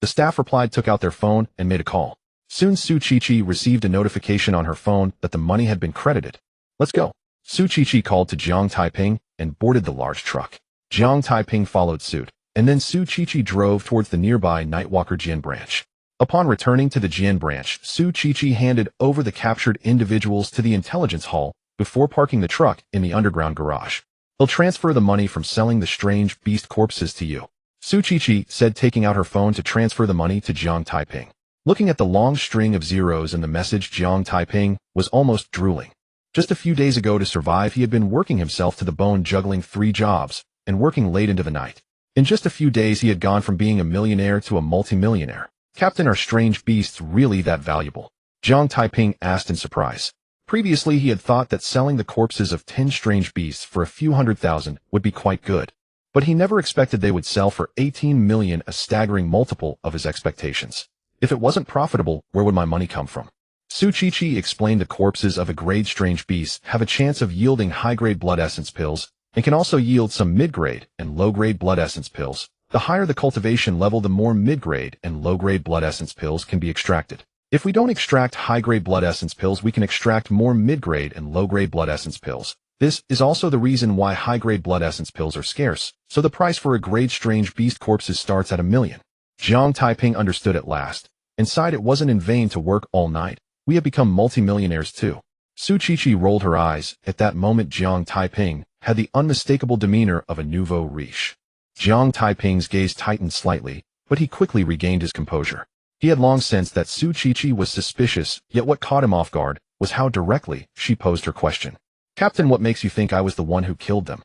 The staff replied, took out their phone, and made a call. Soon Su Qiqi received a notification on her phone that the money had been credited. "Let's go." Su Qiqi called to Jiang Taiping and boarded the large truck. Jiang Taiping followed suit, and then Su Qiqi drove towards the nearby Nightwalker Jin branch. Upon returning to the Jin branch, Su Qiqi handed over the captured individuals to the intelligence hall before parking the truck in the underground garage. "They'll transfer the money from selling the strange beast corpses to you," Su Qiqi said, taking out her phone to transfer the money to Jiang Taiping. Looking at the long string of zeros in the message, Jiang Taiping was almost drooling. Just a few days ago, to survive, he had been working himself to the bone, juggling 3 jobs and working late into the night. In just a few days, he had gone from being a millionaire to a multimillionaire. Captain, are strange beasts really that valuable? Jiang Taiping asked in surprise. Previously, he had thought that selling the corpses of 10 strange beasts for a few $100,000 would be quite good. But he never expected they would sell for 18 million, a staggering multiple of his expectations. If it wasn't profitable, where would my money come from? Su Qiqi explained the corpses of a grade strange beast have a chance of yielding high-grade blood essence pills and can also yield some mid-grade and low-grade blood essence pills. The higher the cultivation level, the more mid-grade and low-grade blood essence pills can be extracted. If we don't extract high-grade blood essence pills, we can extract more mid-grade and low-grade blood essence pills. This is also the reason why high-grade blood essence pills are scarce, so the price for a grade strange beast corpses starts at $1 million. Jiang Taiping understood at last, and sighed. It wasn't in vain to work all night. We have become multimillionaires too. Su Qiqi rolled her eyes. At that moment, Jiang Taiping had the unmistakable demeanor of a nouveau riche. Jiang Taiping's gaze tightened slightly, but he quickly regained his composure. He had long sensed that Su Qiqi was suspicious, yet what caught him off guard was how directly she posed her question. Captain, what makes you think I was the one who killed them?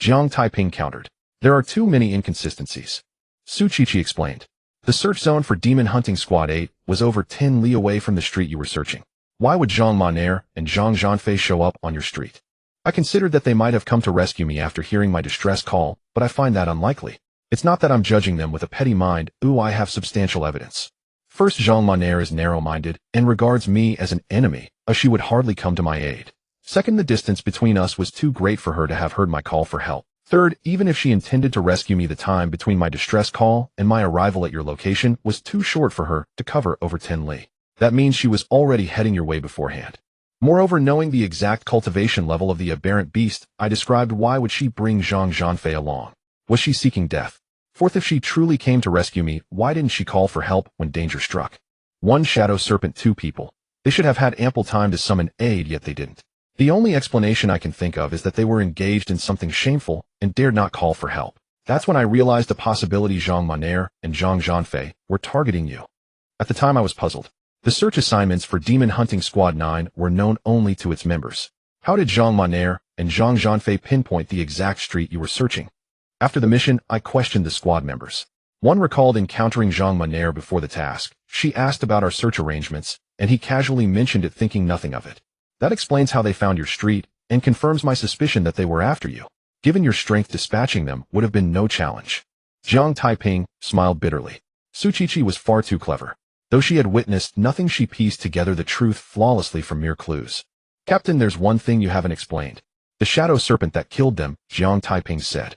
Jiang Taiping countered. There are too many inconsistencies. Su Qiqi explained. The search zone for Demon Hunting Squad 8 was over 10 li away from the street you were searching. Why would Zhang Monair and Zhang Zhanfei show up on your street? I considered that they might have come to rescue me after hearing my distress call, but I find that unlikely. It's not that I'm judging them with a petty mind. I have substantial evidence. First, Zhang Monair is narrow-minded and regards me as an enemy, as she would hardly come to my aid. Second, the distance between us was too great for her to have heard my call for help. Third, even if she intended to rescue me, the time between my distress call and my arrival at your location was too short for her to cover over 10 li. That means she was already heading your way beforehand. Moreover, knowing the exact cultivation level of the aberrant beast I described, why would she bring Zhang Zhanfei along? Was she seeking death? Fourth, if she truly came to rescue me, why didn't she call for help when danger struck? 1 shadow serpent, 2 people. They should have had ample time to summon aid, yet they didn't. The only explanation I can think of is that they were engaged in something shameful and dared not call for help. That's when I realized the possibility Zhang Monair and Zhang Zhanfei were targeting you. At the time, I was puzzled. The search assignments for Demon Hunting Squad 9 were known only to its members. How did Zhang Monair and Zhang Zhanfei pinpoint the exact street you were searching? After the mission, I questioned the squad members. One recalled encountering Zhang Monair before the task. She asked about our search arrangements, and he casually mentioned it, thinking nothing of it. That explains how they found your street, and confirms my suspicion that they were after you. Given your strength, dispatching them would have been no challenge. Jiang Taiping smiled bitterly. Su Qiqi was far too clever. Though she had witnessed nothing, she pieced together the truth flawlessly from mere clues. Captain, there's one thing you haven't explained. The shadow serpent that killed them, Jiang Taiping said.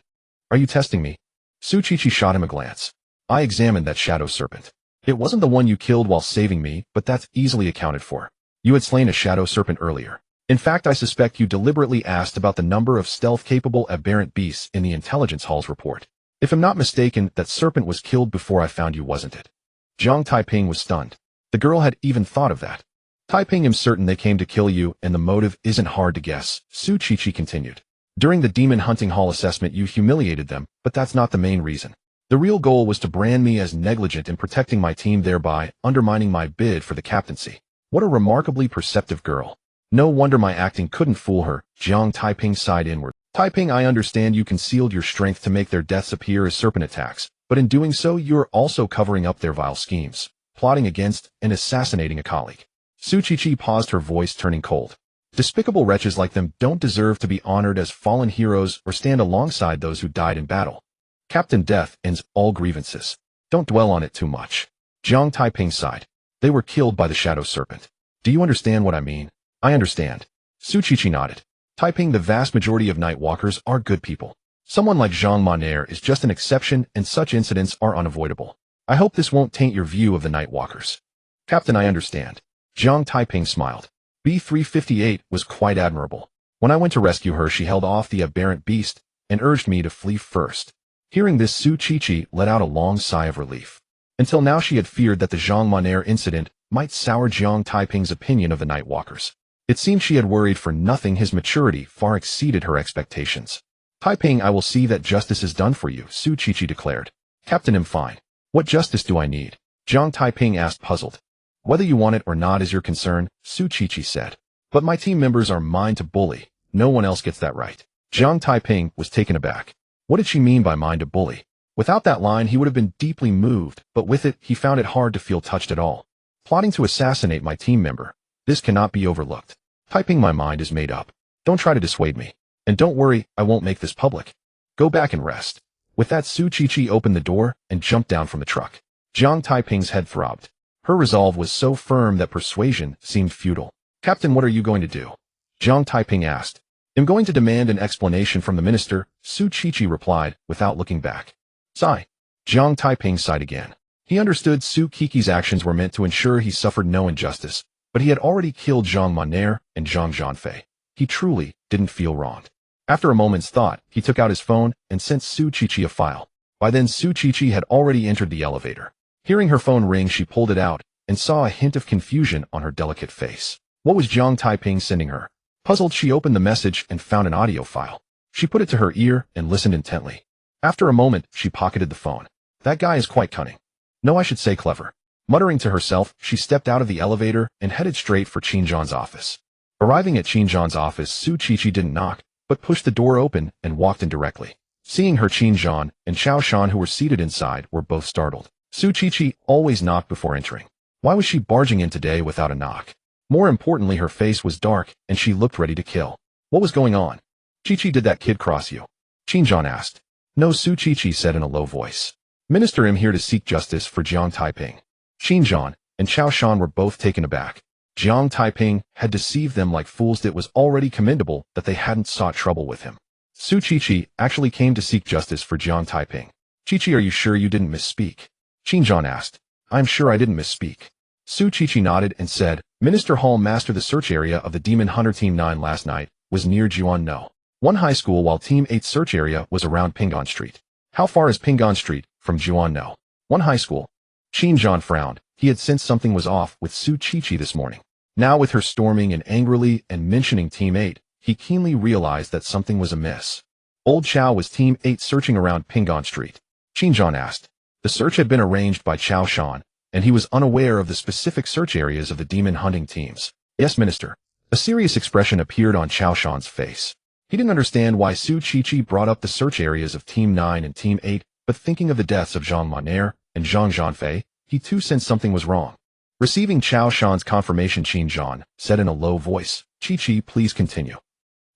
Are you testing me? Su Qiqi shot him a glance. I examined that shadow serpent. It wasn't the one you killed while saving me, but that's easily accounted for. You had slain a shadow serpent earlier. In fact, I suspect you deliberately asked about the number of stealth-capable aberrant beasts in the intelligence hall's report. If I'm not mistaken, that serpent was killed before I found you, wasn't it? Jiang Taiping was stunned. The girl had even thought of that. Taiping, I'm certain they came to kill you, and the motive isn't hard to guess, Su Qiqi continued. During the Demon Hunting Hall assessment, you humiliated them, but that's not the main reason. The real goal was to brand me as negligent in protecting my team, thereby undermining my bid for the captaincy. What a remarkably perceptive girl. No wonder my acting couldn't fool her. Jiang Taiping sighed inward. Taiping, I understand you concealed your strength to make their deaths appear as serpent attacks, but in doing so, you're also covering up their vile schemes, plotting against and assassinating a colleague. Su Qiqi paused, her voice turning cold. Despicable wretches like them don't deserve to be honored as fallen heroes or stand alongside those who died in battle. Captain, death ends all grievances. Don't dwell on it too much. Jiang Taiping sighed. They were killed by the shadow serpent. Do you understand what I mean? I understand. Su Qiqi nodded. Taiping, the vast majority of Nightwalkers are good people. Someone like Zhang Monair is just an exception, and such incidents are unavoidable. I hope this won't taint your view of the Nightwalkers. Captain, I understand. Jiang Taiping smiled. B-358 was quite admirable. When I went to rescue her, she held off the aberrant beast and urged me to flee first. Hearing this, Su Qiqi let out a long sigh of relief. Until now, she had feared that the Zhang Monair incident might sour Jiang Taiping's opinion of the Nightwalkers. It seemed she had worried for nothing. His maturity far exceeded her expectations. Taiping, I will see that justice is done for you, Su Qiqi declared. Captain, I'm fine. What justice do I need? Jiang Taiping asked, puzzled. Whether you want it or not is your concern, Su Qiqi said. But my team members are mine to bully. No one else gets that right. Jiang Taiping was taken aback. What did she mean by mine to bully? Without that line, he would have been deeply moved, but with it, he found it hard to feel touched at all. Plotting to assassinate my team member. This cannot be overlooked. Taiping, my mind is made up. Don't try to dissuade me. And don't worry, I won't make this public. Go back and rest. With that, Su Qiqi opened the door and jumped down from the truck. Jiang Taiping's head throbbed. Her resolve was so firm that persuasion seemed futile. Captain, what are you going to do? Jiang Taiping asked. I'm going to demand an explanation from the minister, Su Qiqi replied, without looking back. Sigh. Jiang Taiping sighed again. He understood Su Qiqi's actions were meant to ensure he suffered no injustice, but he had already killed Zhang Monair and Zhang Zhanfei. He truly didn't feel wronged. After a moment's thought, he took out his phone and sent Su Qiqi a file. By then, Su Qiqi had already entered the elevator. Hearing her phone ring, she pulled it out and saw a hint of confusion on her delicate face. What was Jiang Taiping sending her? Puzzled, she opened the message and found an audio file. She put it to her ear and listened intently. After a moment, she pocketed the phone. That guy is quite cunning. No, I should say clever. Muttering to herself, she stepped out of the elevator and headed straight for Qin Zhan's office. Arriving at Qin Zhan's office, Su Qiqi didn't knock, but pushed the door open and walked in directly. Seeing her, Qin Zhan and Xiao Shan, who were seated inside, were both startled. Su Qiqi always knocked before entering. Why was she barging in today without a knock? More importantly, her face was dark and she looked ready to kill. What was going on? Qiqi, did that kid cross you? Qin Zhan asked. No, Su Qiqi said in a low voice. Minister, I'm here to seek justice for Jiang Taiping. Qin Zhan and Xiao Shan were both taken aback. Jiang Taiping had deceived them like fools. It was already commendable that they hadn't sought trouble with him. Su Qiqi actually came to seek justice for Jiang Taiping. Qiqi, are you sure you didn't misspeak? Qin Zhan asked. I'm sure I didn't misspeak. Su Qiqi nodded and said, Minister Hall, master, the search area of the Demon Hunter Team 9 last night was near Jiuan 1 High School, while Team 8's search area was around Ping'an Street. How far is Ping'an Street from Jiuan 1 High School? Qin Zhan frowned. He had sensed something was off with Su Qiqi this morning. Now, with her storming and angrily and mentioning Team 8, he keenly realized that something was amiss. Old Chow, was Team 8 searching around Ping'an Street? Qin Zhan asked. The search had been arranged by Xiao Shan, and he was unaware of the specific search areas of the demon hunting teams. Yes, Minister. A serious expression appeared on Xiao Shan's face. He didn't understand why Su Qiqi brought up the search areas of Team 9 and Team 8, but thinking of the deaths of Zhang Monair and Zhang Zhanfei, he too sensed something was wrong. Receiving Xiao Shan's confirmation, Qin Zhan said in a low voice, Qiqi, please continue.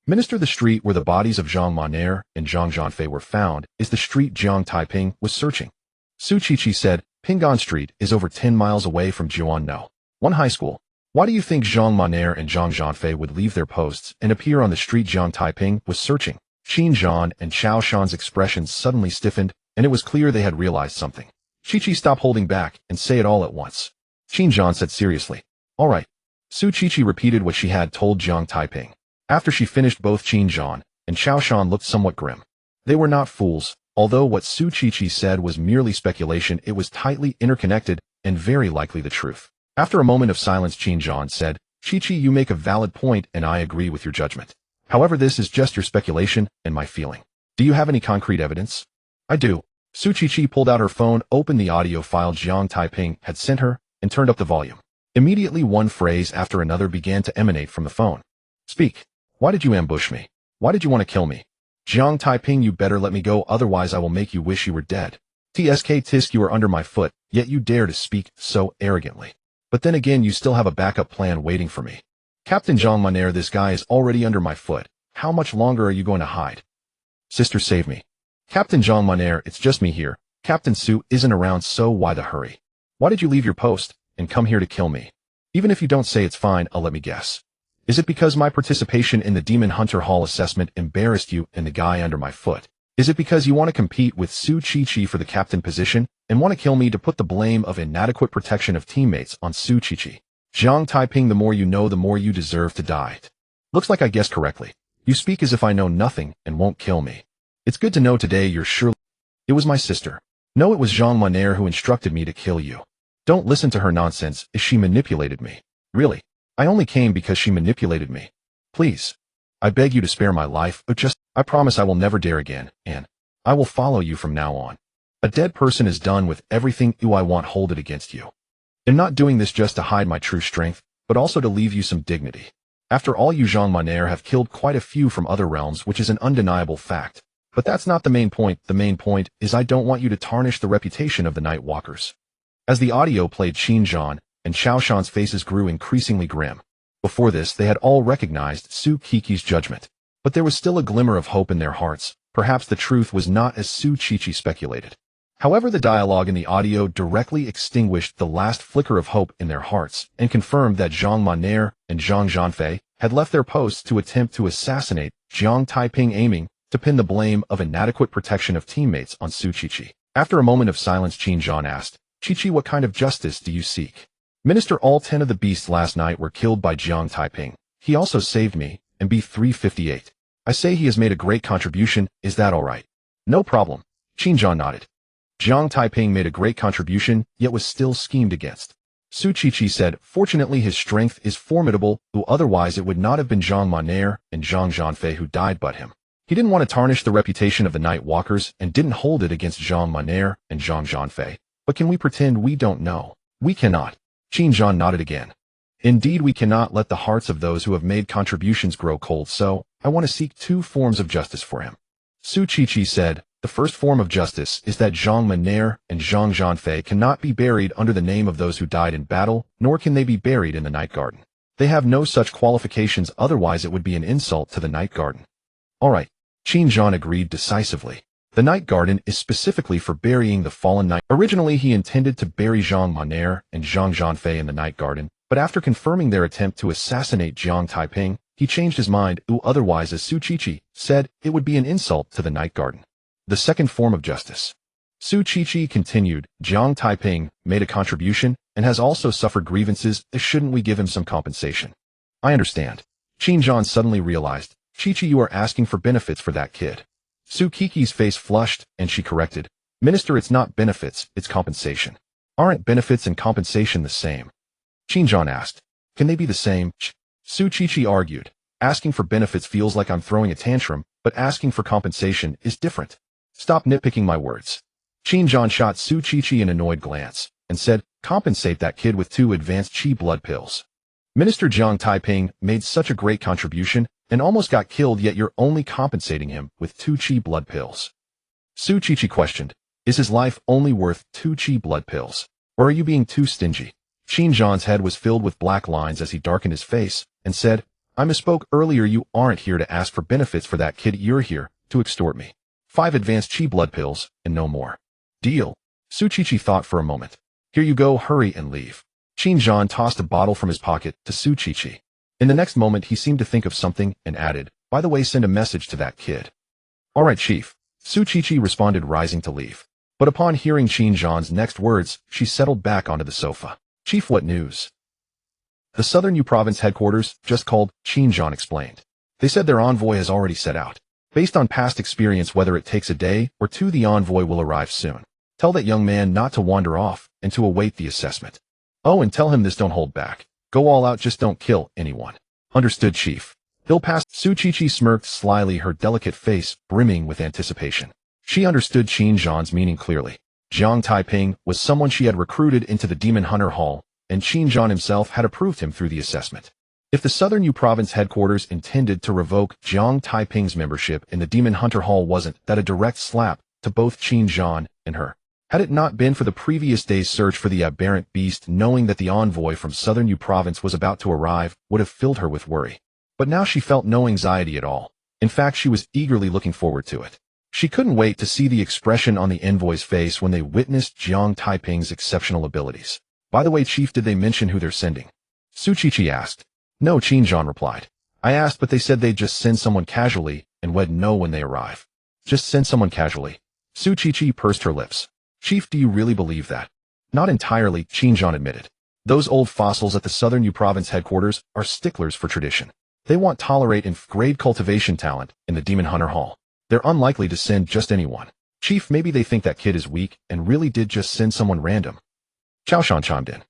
Minister, the street where the bodies of Zhang Monair and Zhang Zhanfei were found is the street Jiang Taiping was searching. Su Qiqi said, Ping'an Street is over 10 miles away from Jiuan 1 High School. Why do you think Zhang Monair and Zhang Zhanfei would leave their posts and appear on the street Jiang Taiping was searching? Qin Zhan and Xiao Shan's expressions suddenly stiffened, and it was clear they had realized something. Qiqi, stop holding back and say it all at once. Qin Zhan said seriously. All right. Su Qiqi repeated what she had told Jiang Taiping. After she finished, both Qin Zhan and Xiao Shan looked somewhat grim. They were not fools. Although what Su Qiqi said was merely speculation, it was tightly interconnected and very likely the truth. After a moment of silence, Qin Zhan said, Qiqi, you make a valid point and I agree with your judgment. However, this is just your speculation and my feeling. Do you have any concrete evidence? I do. Su Qiqi pulled out her phone, opened the audio file Jiang Taiping had sent her, and turned up the volume. Immediately, one phrase after another began to emanate from the phone. Speak. Why did you ambush me? Why did you want to kill me? Jiang Taiping, you better let me go, otherwise I will make you wish you were dead. Tisk, you are under my foot, yet you dare to speak so arrogantly. But then again, you still have a backup plan waiting for me. Captain Zhang Monair, this guy is already under my foot. How much longer are you going to hide? Sister, save me. Captain Zhang Monair, it's just me here. Captain Su isn't around, so why the hurry? Why did you leave your post and come here to kill me? Even if you don't say, it's fine, I'll let me guess. Is it because my participation in the Demon Hunter Hall assessment embarrassed you and the guy under my foot? Is it because you want to compete with Su Qiqi for the captain position and want to kill me to put the blame of inadequate protection of teammates on Su Qiqi? Jiang Taiping, the more you know, the more you deserve to die. Looks like I guessed correctly. You speak as if I know nothing and won't kill me. It's good to know today you're sure. It was my sister. No, it was Zhang Monair who instructed me to kill you. Don't listen to her nonsense. She manipulated me. Really? I only came because she manipulated me. Please. I beg you to spare my life, but I promise I will never dare again, and I will follow you from now on. A dead person is done with everything I want hold it against you. I'm not doing this just to hide my true strength, but also to leave you some dignity. After all, you Jiang Taiping have killed quite a few from other realms, which is an undeniable fact. But that's not the main point. The main point is I don't want you to tarnish the reputation of the Night Walkers. As the audio played, Qin Zhan and Xiao Shan's faces grew increasingly grim. Before this, they had all recognized Su Qiqi's judgment. But there was still a glimmer of hope in their hearts. Perhaps the truth was not as Su Qiqi speculated. However, the dialogue in the audio directly extinguished the last flicker of hope in their hearts and confirmed that Jiang Taiping and Zhang Zhanfei had left their posts to attempt to assassinate Jiang Taiping, aiming to pin the blame of inadequate protection of teammates on Su Qiqi. After a moment of silence, Qin Zhan asked, "Qiqi, what kind of justice do you seek?" "Minister, all 10 of the beasts last night were killed by Jiang Taiping. He also saved me, and B358. I say he has made a great contribution. Is that all right?" "No problem." Qin Zhan nodded. Jiang Taiping made a great contribution, yet was still schemed against. Su Qiqi said, "Fortunately, his strength is formidable, otherwise it would not have been Jiang Taiping and Zhang Zhanfei who died but him. He didn't want to tarnish the reputation of the Night Walkers and didn't hold it against Jiang Taiping and Zhang Zhanfei. But can we pretend we don't know?" "We cannot." Qin Zhan nodded again. "Indeed, we cannot let the hearts of those who have made contributions grow cold, so I want to seek 2 forms of justice for him." Su Qiqi said, "The first form of justice is that Jiang Taiping and Zhang Zhanfei cannot be buried under the name of those who died in battle, nor can they be buried in the Night Garden. They have no such qualifications, otherwise it would be an insult to the Night Garden." "All right." Qin Zhan agreed decisively. The Night Garden is specifically for burying the fallen knight. Originally, he intended to bury Jiang Taiping and Zhang Zhanfei in the Night Garden, but after confirming their attempt to assassinate Jiang Taiping, he changed his mind. Otherwise, as Su Qiqi said, it would be an insult to the Night Garden. The second form of justice. Su Qiqi continued, "Jiang Taiping made a contribution and has also suffered grievances. Shouldn't we give him some compensation?" "I understand." Qin Zhan suddenly realized, "Qiqi, you are asking for benefits for that kid." Su Qiqi's face flushed, and she corrected, "Minister, it's not benefits, it's compensation." "Aren't benefits and compensation the same?" Qin Zhan asked. "Can they be the same?" Su Qiqi argued, "Asking for benefits feels like I'm throwing a tantrum, but asking for compensation is different. Stop nitpicking my words." Qin Zhan shot Su Qiqi an annoyed glance and said, "Compensate that kid with 2 advanced Qi blood pills. Minister, Jiang Taiping made such a great contribution and almost got killed, yet you're only compensating him with 2 Qi blood pills." Su Qiqi questioned, "Is his life only worth 2 Qi blood pills? Or are you being too stingy?" Qin Zhan's head was filled with black lines as he darkened his face and said, "I misspoke earlier. You aren't here to ask for benefits for that kid. You're here to extort me. 5 advanced Qi blood pills and no more." "Deal." Su Qiqi thought for a moment. "Here you go, hurry and leave." Qin Zhan tossed a bottle from his pocket to Su Qiqi. In the next moment, he seemed to think of something and added, "By the way, send a message to that kid." "All right, Chief." Su Qiqi responded, rising to leave. But upon hearing Qin Zhan's next words, she settled back onto the sofa. "Chief, what news?" "The Southern U Province headquarters just called," Qin Zhan explained. "They said their envoy has already set out. Based on past experience, whether it takes a day or 2, the envoy will arrive soon. Tell that young man not to wander off and to await the assessment. Oh, and tell him this: don't hold back. Go all out, just don't kill anyone." "Understood, Chief." He'll pass. Su Qiqi smirked slyly, her delicate face brimming with anticipation. She understood Qin Zhan's meaning clearly. Jiang Taiping was someone she had recruited into the Demon Hunter Hall, and Qin Zhan himself had approved him through the assessment. If the Southern U Province headquarters intended to revoke Jiang Taiping's membership in the Demon Hunter Hall, wasn't that a direct slap to both Qin Zhan and her? Had it not been for the previous day's search for the aberrant beast, knowing that the envoy from Southern U Province was about to arrive would have filled her with worry. But now she felt no anxiety at all. In fact, she was eagerly looking forward to it. She couldn't wait to see the expression on the envoy's face when they witnessed Jiang Taiping's exceptional abilities. "By the way, Chief, did they mention who they're sending?" Su Qiqi asked. "No," Qin Zhan replied. "I asked, but they said they'd just send someone casually and we'd know when they arrive." "Just send someone casually?" Su Qiqi pursed her lips. "Chief, do you really believe that?" "Not entirely," Qin Zhan admitted. "Those old fossils at the Southern U Province headquarters are sticklers for tradition. They want tolerate and grade cultivation talent in the Demon Hunter Hall. They're unlikely to send just anyone." "Chief, maybe they think that kid is weak and really did just send someone random." Xiao Shan chimed in.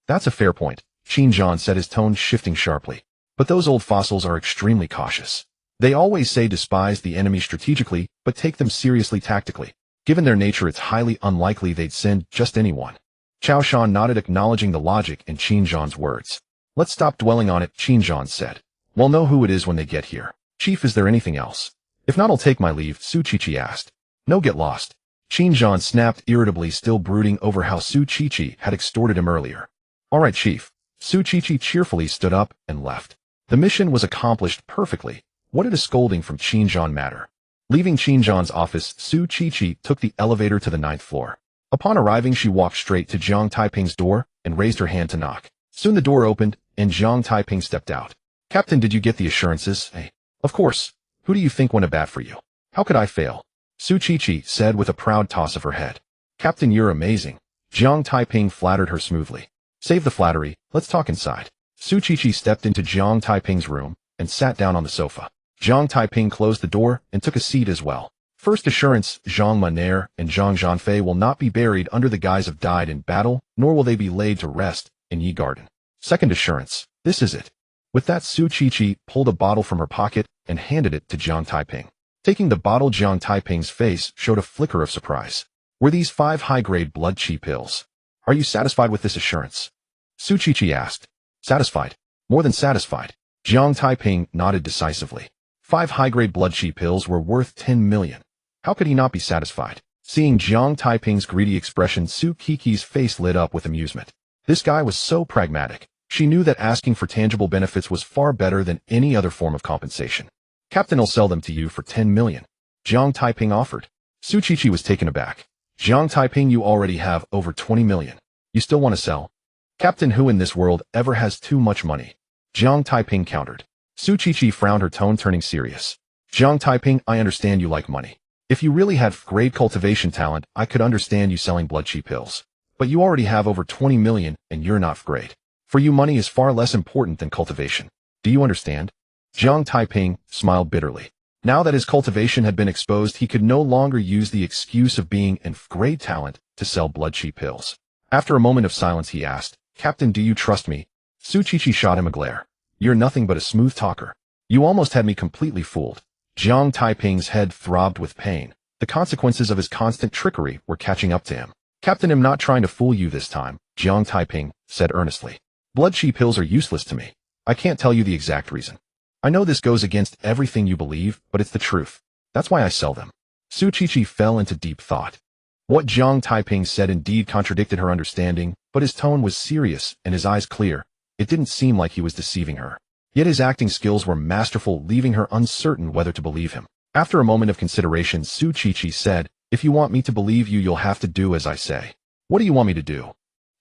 "That's a fair point," Qin Zhan said, his tone shifting sharply. "But those old fossils are extremely cautious. They always say despise the enemy strategically, but take them seriously tactically. Given their nature, it's highly unlikely they'd send just anyone. Chao Shan nodded, acknowledging the logic in Qin Zhan's words. Let's stop dwelling on it, Qin Zhan said. We'll know who it is when they get here. Chief, is there anything else? If not, I'll take my leave, Su Qiqi asked. No, get lost. Qin Zhan snapped irritably, still brooding over how Su Qiqi had extorted him earlier. All right, Chief. Su Qiqi cheerfully stood up and left. The mission was accomplished perfectly. What did a scolding from Qin Zhan matter? Leaving Qin Zhan's office, Su Qiqi took the elevator to the 9th floor. Upon arriving, she walked straight to Jiang Taiping's door and raised her hand to knock. Soon the door opened, and Jiang Taiping stepped out. Captain, did you get the assurances? Hey. Of course. Who do you think went a bat for you? How could I fail? Su Qiqi said with a proud toss of her head. Captain, you're amazing. Jiang Taiping flattered her smoothly. Save the flattery, let's talk inside. Su Qiqi stepped into Jiang Taiping's room and sat down on the sofa. Jiang Taiping closed the door and took a seat as well. First assurance, Zhang Maner and Zhang Zhanfei will not be buried under the guise of died in battle, nor will they be laid to rest in Yi Garden. Second assurance, this is it. With that, Su Qiqi pulled a bottle from her pocket and handed it to Jiang Taiping. Taking the bottle, Jiang Taiping's face showed a flicker of surprise. Were these 5 high-grade blood chi pills? Are you satisfied with this assurance? Su Qiqi asked. Satisfied. More than satisfied. Jiang Taiping nodded decisively. 5 high-grade blood chi pills were worth 10 million. How could he not be satisfied? Seeing Jiang Taiping's greedy expression, Su Qiqi's face lit up with amusement. This guy was so pragmatic. She knew that asking for tangible benefits was far better than any other form of compensation. Captain will sell them to you for 10 million. Jiang Taiping offered. Su Qiqi was taken aback. Jiang Taiping, you already have over 20 million. You still want to sell? Captain, who in this world ever has too much money? Jiang Taiping countered. Su Qiqi frowned, her tone turning serious. Jiang Taiping, I understand you like money. If you really had great cultivation talent, I could understand you selling blood chi pills. But you already have over 20 million and you're not great. For you, money is far less important than cultivation. Do you understand? Jiang Taiping smiled bitterly. Now that his cultivation had been exposed, he could no longer use the excuse of being in great talent to sell blood chi pills. After a moment of silence, he asked, Captain, do you trust me? Su Qiqi shot him a glare. You're nothing but a smooth talker. You almost had me completely fooled. Jiang Taiping's head throbbed with pain. The consequences of his constant trickery were catching up to him. Captain, I'm not trying to fool you this time, Jiang Taiping said earnestly. Blood chi pills are useless to me. I can't tell you the exact reason. I know this goes against everything you believe, but it's the truth. That's why I sell them. Su Qiqi fell into deep thought. What Jiang Taiping said indeed contradicted her understanding, but his tone was serious and his eyes clear. It didn't seem like he was deceiving her. Yet his acting skills were masterful, leaving her uncertain whether to believe him. After a moment of consideration, Su Qiqi said, If you want me to believe you, you'll have to do as I say. What do you want me to do?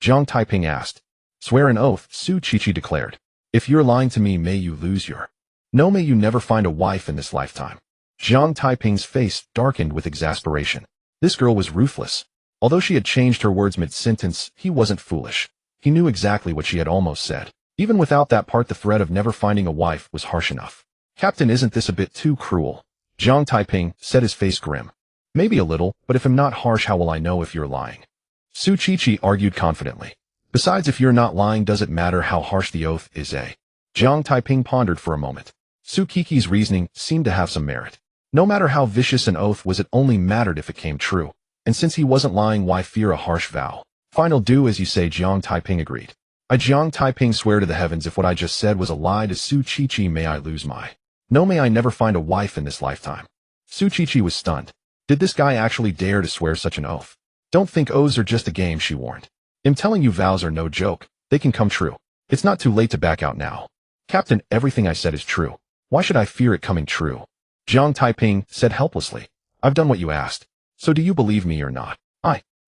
Jiang Taiping asked. Swear an oath, Su Qiqi declared. If you're lying to me, may you lose your... No, may you never find a wife in this lifetime. Jiang Taiping's face darkened with exasperation. This girl was ruthless. Although she had changed her words mid-sentence, he wasn't foolish. He knew exactly what she had almost said. Even without that part, the threat of never finding a wife was harsh enough. Captain, isn't this a bit too cruel? Jiang Taiping said, his face grim. Maybe a little, but if I'm not harsh, how will I know if you're lying? Su Qiqi argued confidently. Besides, if you're not lying, does it matter how harsh the oath is, eh? Jiang Taiping pondered for a moment. Su Qiqi's reasoning seemed to have some merit. No matter how vicious an oath was, it only mattered if it came true. And since he wasn't lying, why fear a harsh vow? Fine, I'll do as you say, Jiang Taiping agreed. I, Jiang Taiping, swear to the heavens if what I just said was a lie to Su Qiqi, may I lose my... No, may I never find a wife in this lifetime. Su Qiqi was stunned. Did this guy actually dare to swear such an oath? Don't think oaths are just a game, she warned. I'm telling you, vows are no joke. They can come true. It's not too late to back out now. Captain, everything I said is true. Why should I fear it coming true? Jiang Taiping said helplessly. I've done what you asked. So do you believe me or not?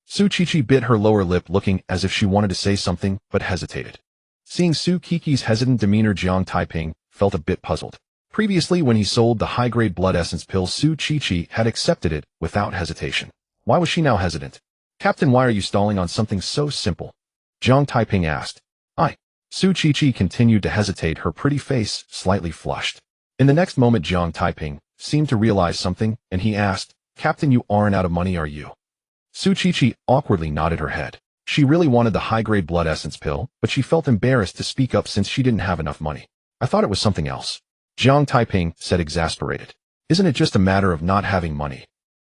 Su Qiqi bit her lower lip, looking as if she wanted to say something, but hesitated. Seeing Su Qiqi's hesitant demeanor, Jiang Taiping felt a bit puzzled. Previously, when he sold the high-grade blood essence pill, Su Qiqi had accepted it without hesitation. Why was she now hesitant? Captain, why are you stalling on something so simple? Jiang Taiping asked. Su Qiqi continued to hesitate, her pretty face slightly flushed. In the next moment, Jiang Taiping seemed to realize something, and he asked, Captain, you aren't out of money, are you? Su Qiqi awkwardly nodded her head. She really wanted the high-grade blood essence pill, but she felt embarrassed to speak up since she didn't have enough money. I thought it was something else. Jiang Taiping said, exasperated. Isn't it just a matter of not having money?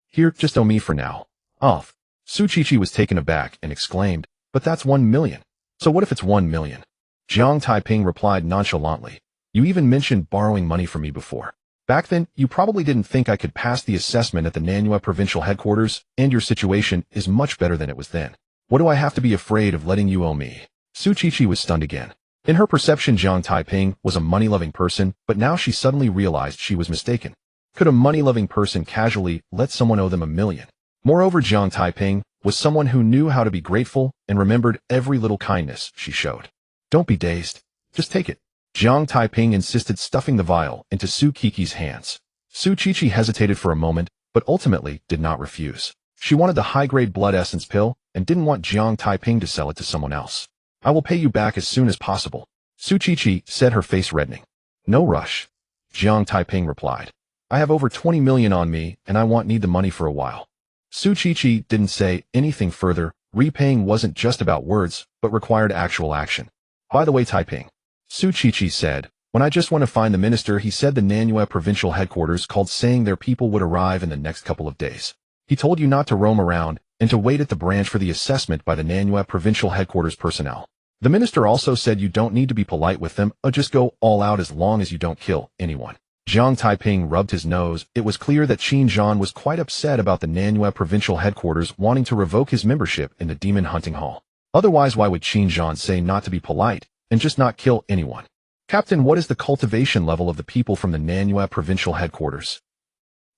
Here, just owe me for now. Off. Su Qiqi was taken aback and exclaimed, "But that's 1 million. So what if it's 1 million? Jiang Taiping replied nonchalantly, "You even mentioned borrowing money from me before. Back then, you probably didn't think I could pass the assessment at the Nanyue provincial headquarters, and your situation is much better than it was then. What do I have to be afraid of letting you owe me?" Su Qiqi was stunned again. In her perception, Jiang Taiping was a money-loving person, but now she suddenly realized she was mistaken. Could a money-loving person casually let someone owe them 1 million? Moreover, Jiang Taiping was someone who knew how to be grateful and remembered every little kindness she showed. "Don't be dazed. Just take it." Jiang Taiping insisted, stuffing the vial into Su Qiqi's hands. Su Qiqi hesitated for a moment, but ultimately did not refuse. She wanted the high-grade blood essence pill and didn't want Jiang Taiping to sell it to someone else. "I will pay you back as soon as possible," Su Qiqi said, her face reddening. "No rush," Jiang Taiping replied. "I have over 20 million on me, and I won't need the money for a while." Su Qiqi didn't say anything further. Repaying wasn't just about words, but required actual action. "By the way, Taiping," Su Qiqi said, "when I just went to find the minister, he said the Nanyue provincial headquarters called saying their people would arrive in the next couple of days. He told you not to roam around and to wait at the branch for the assessment by the Nanyue provincial headquarters personnel. The minister also said you don't need to be polite with them, or just go all out as long as you don't kill anyone." Jiang Taiping rubbed his nose. It was clear that Qin Zhan was quite upset about the Nanyue provincial headquarters wanting to revoke his membership in the demon hunting hall. Otherwise, why would Qin Zhan say not to be polite and just not kill anyone? "Captain, what is the cultivation level of the people from the Nanyue provincial headquarters?"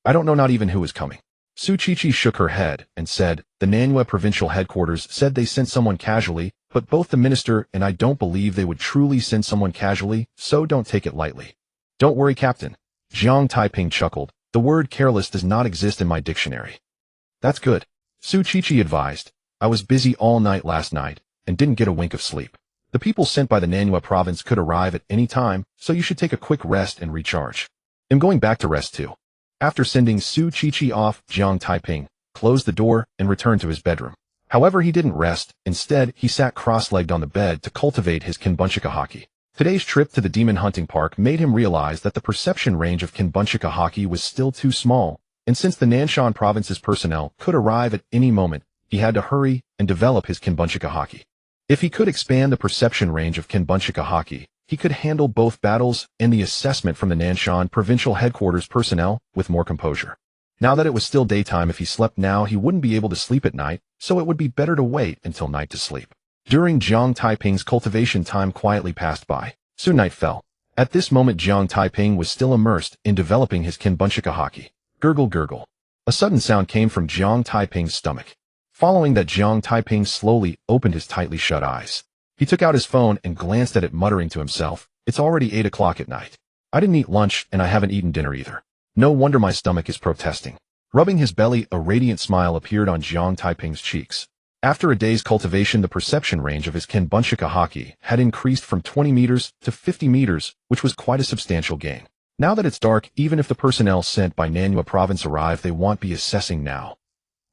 "I don't know, not even who is coming." Su Qiqi shook her head and said, "The Nanyue provincial headquarters said they sent someone casually, but both the minister and I don't believe they would truly send someone casually, so don't take it lightly." "Don't worry, Captain." Jiang Taiping chuckled. "The word careless does not exist in my dictionary." "That's good," Su Qiqi advised. "I was busy all night last night and didn't get a wink of sleep. The people sent by the Nanyue province could arrive at any time, so you should take a quick rest and recharge." "I'm going back to rest too." After sending Su Qiqi off, Jiang Taiping closed the door and returned to his bedroom. However, he didn't rest. Instead, he sat cross-legged on the bed to cultivate his Kinbunchika haki. Today's trip to the demon hunting park made him realize that the perception range of Kinbunchika haki was still too small, and since the Nanshan province's personnel could arrive at any moment, he had to hurry and develop his Kinbunchika haki. If he could expand the perception range of Kinbunchika haki, he could handle both battles and the assessment from the Nanshan provincial headquarters personnel with more composure. Now that it was still daytime, if he slept now, he wouldn't be able to sleep at night, so it would be better to wait until night to sleep. During Jiang Taiping's cultivation, time quietly passed by. Soon night fell. At this moment, Jiang Taiping was still immersed in developing his Kinbunchika haki. Gurgle, gurgle. A sudden sound came from Jiang Taiping's stomach. Following that, Jiang Taiping slowly opened his tightly shut eyes. He took out his phone and glanced at it, muttering to himself, "It's already 8 o'clock at night. I didn't eat lunch, and I haven't eaten dinner either. No wonder my stomach is protesting." Rubbing his belly, a radiant smile appeared on Jiang Taiping's cheeks. After a day's cultivation, the perception range of his Kinbunchika haki had increased from 20 meters to 50 meters, which was quite a substantial gain. Now that it's dark, even if the personnel sent by Nanyue province arrive, they won't be assessing now.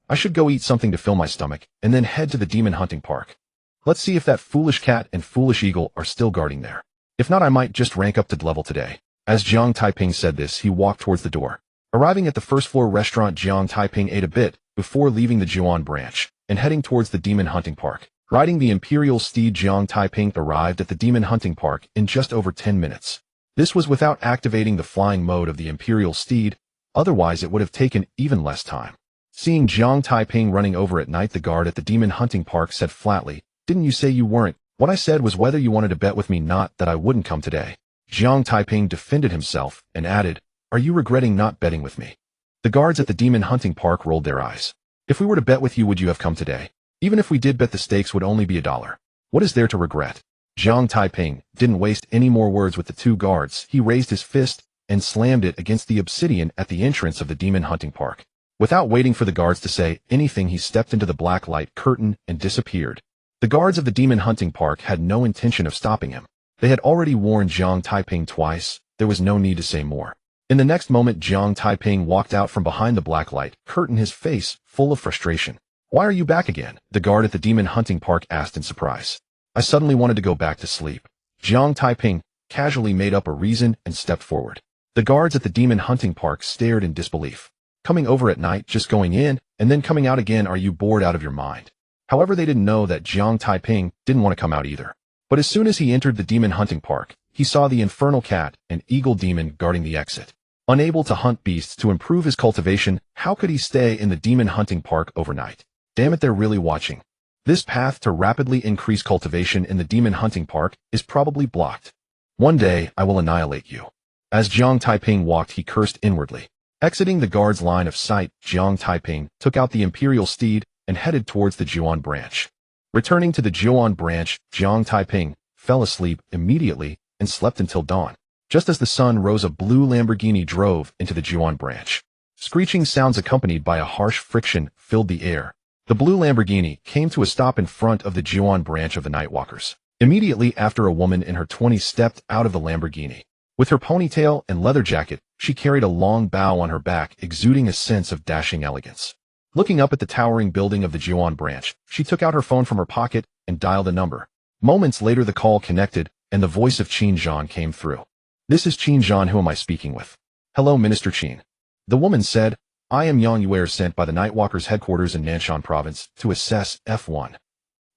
I should go eat something to fill my stomach, and then head to the demon hunting park. Let's see if that foolish cat and foolish eagle are still guarding there. If not, I might just rank up to level today. As Jiang Taiping said this, he walked towards the door. Arriving at the first-floor restaurant, Jiang Taiping ate a bit before leaving the Jiuan branch and heading towards the demon hunting park. Riding the imperial steed, Jiang Taiping arrived at the demon hunting park in just over 10 minutes. This was without activating the flying mode of the imperial steed, otherwise it would have taken even less time. Seeing Jiang Taiping running over at night, the guard at the demon hunting park said flatly, "Didn't you say you weren't? What I said was whether you wanted to bet with me, not that I wouldn't come today." Jiang Taiping defended himself and added, "Are you regretting not betting with me?" The guards at the demon hunting park rolled their eyes. "If we were to bet with you, would you have come today? Even if we did bet, the stakes would only be $1. What is there to regret?" Jiang Taiping didn't waste any more words with the two guards. He raised his fist and slammed it against the obsidian at the entrance of the demon hunting park. Without waiting for the guards to say anything, he stepped into the black light curtain and disappeared. The guards of the demon hunting park had no intention of stopping him. They had already warned Jiang Taiping twice. There was no need to say more. In the next moment, Jiang Taiping walked out from behind the black light curtain, his face full of frustration. "Why are you back again?" the guard at the demon hunting park asked in surprise. "I suddenly wanted to go back to sleep." Jiang Taiping casually made up a reason and stepped forward. The guards at the demon hunting park stared in disbelief. Coming over at night, just going in, and then coming out again, are you bored out of your mind? However, they didn't know that Jiang Taiping didn't want to come out either. But as soon as he entered the demon hunting park, he saw the infernal cat and eagle demon guarding the exit. Unable to hunt beasts to improve his cultivation, how could he stay in the demon hunting park overnight? Damn it, they're really watching. This path to rapidly increase cultivation in the demon hunting park is probably blocked. One day, I will annihilate you. As Jiang Taiping walked, he cursed inwardly. Exiting the guard's line of sight, Jiang Taiping took out the imperial steed and headed towards the Jiuan branch. Returning to the Jiuan branch, Jiang Taiping fell asleep immediately and slept until dawn. Just as the sun rose, a blue Lamborghini drove into the Jiuan branch. Screeching sounds accompanied by a harsh friction filled the air. The blue Lamborghini came to a stop in front of the Jiuan branch of the Nightwalkers. Immediately after, a woman in her 20s stepped out of the Lamborghini. With her ponytail and leather jacket, she carried a long bow on her back, exuding a sense of dashing elegance. Looking up at the towering building of the Jiuan branch, she took out her phone from her pocket and dialed a number. Moments later, the call connected, and the voice of Qin Zhan came through. "This is Qin Zhan. Who am I speaking with?" "Hello, Minister Qin." The woman said, "I am Yang Yuer, sent by the Nightwalkers' headquarters in Nanshan Province to assess F1.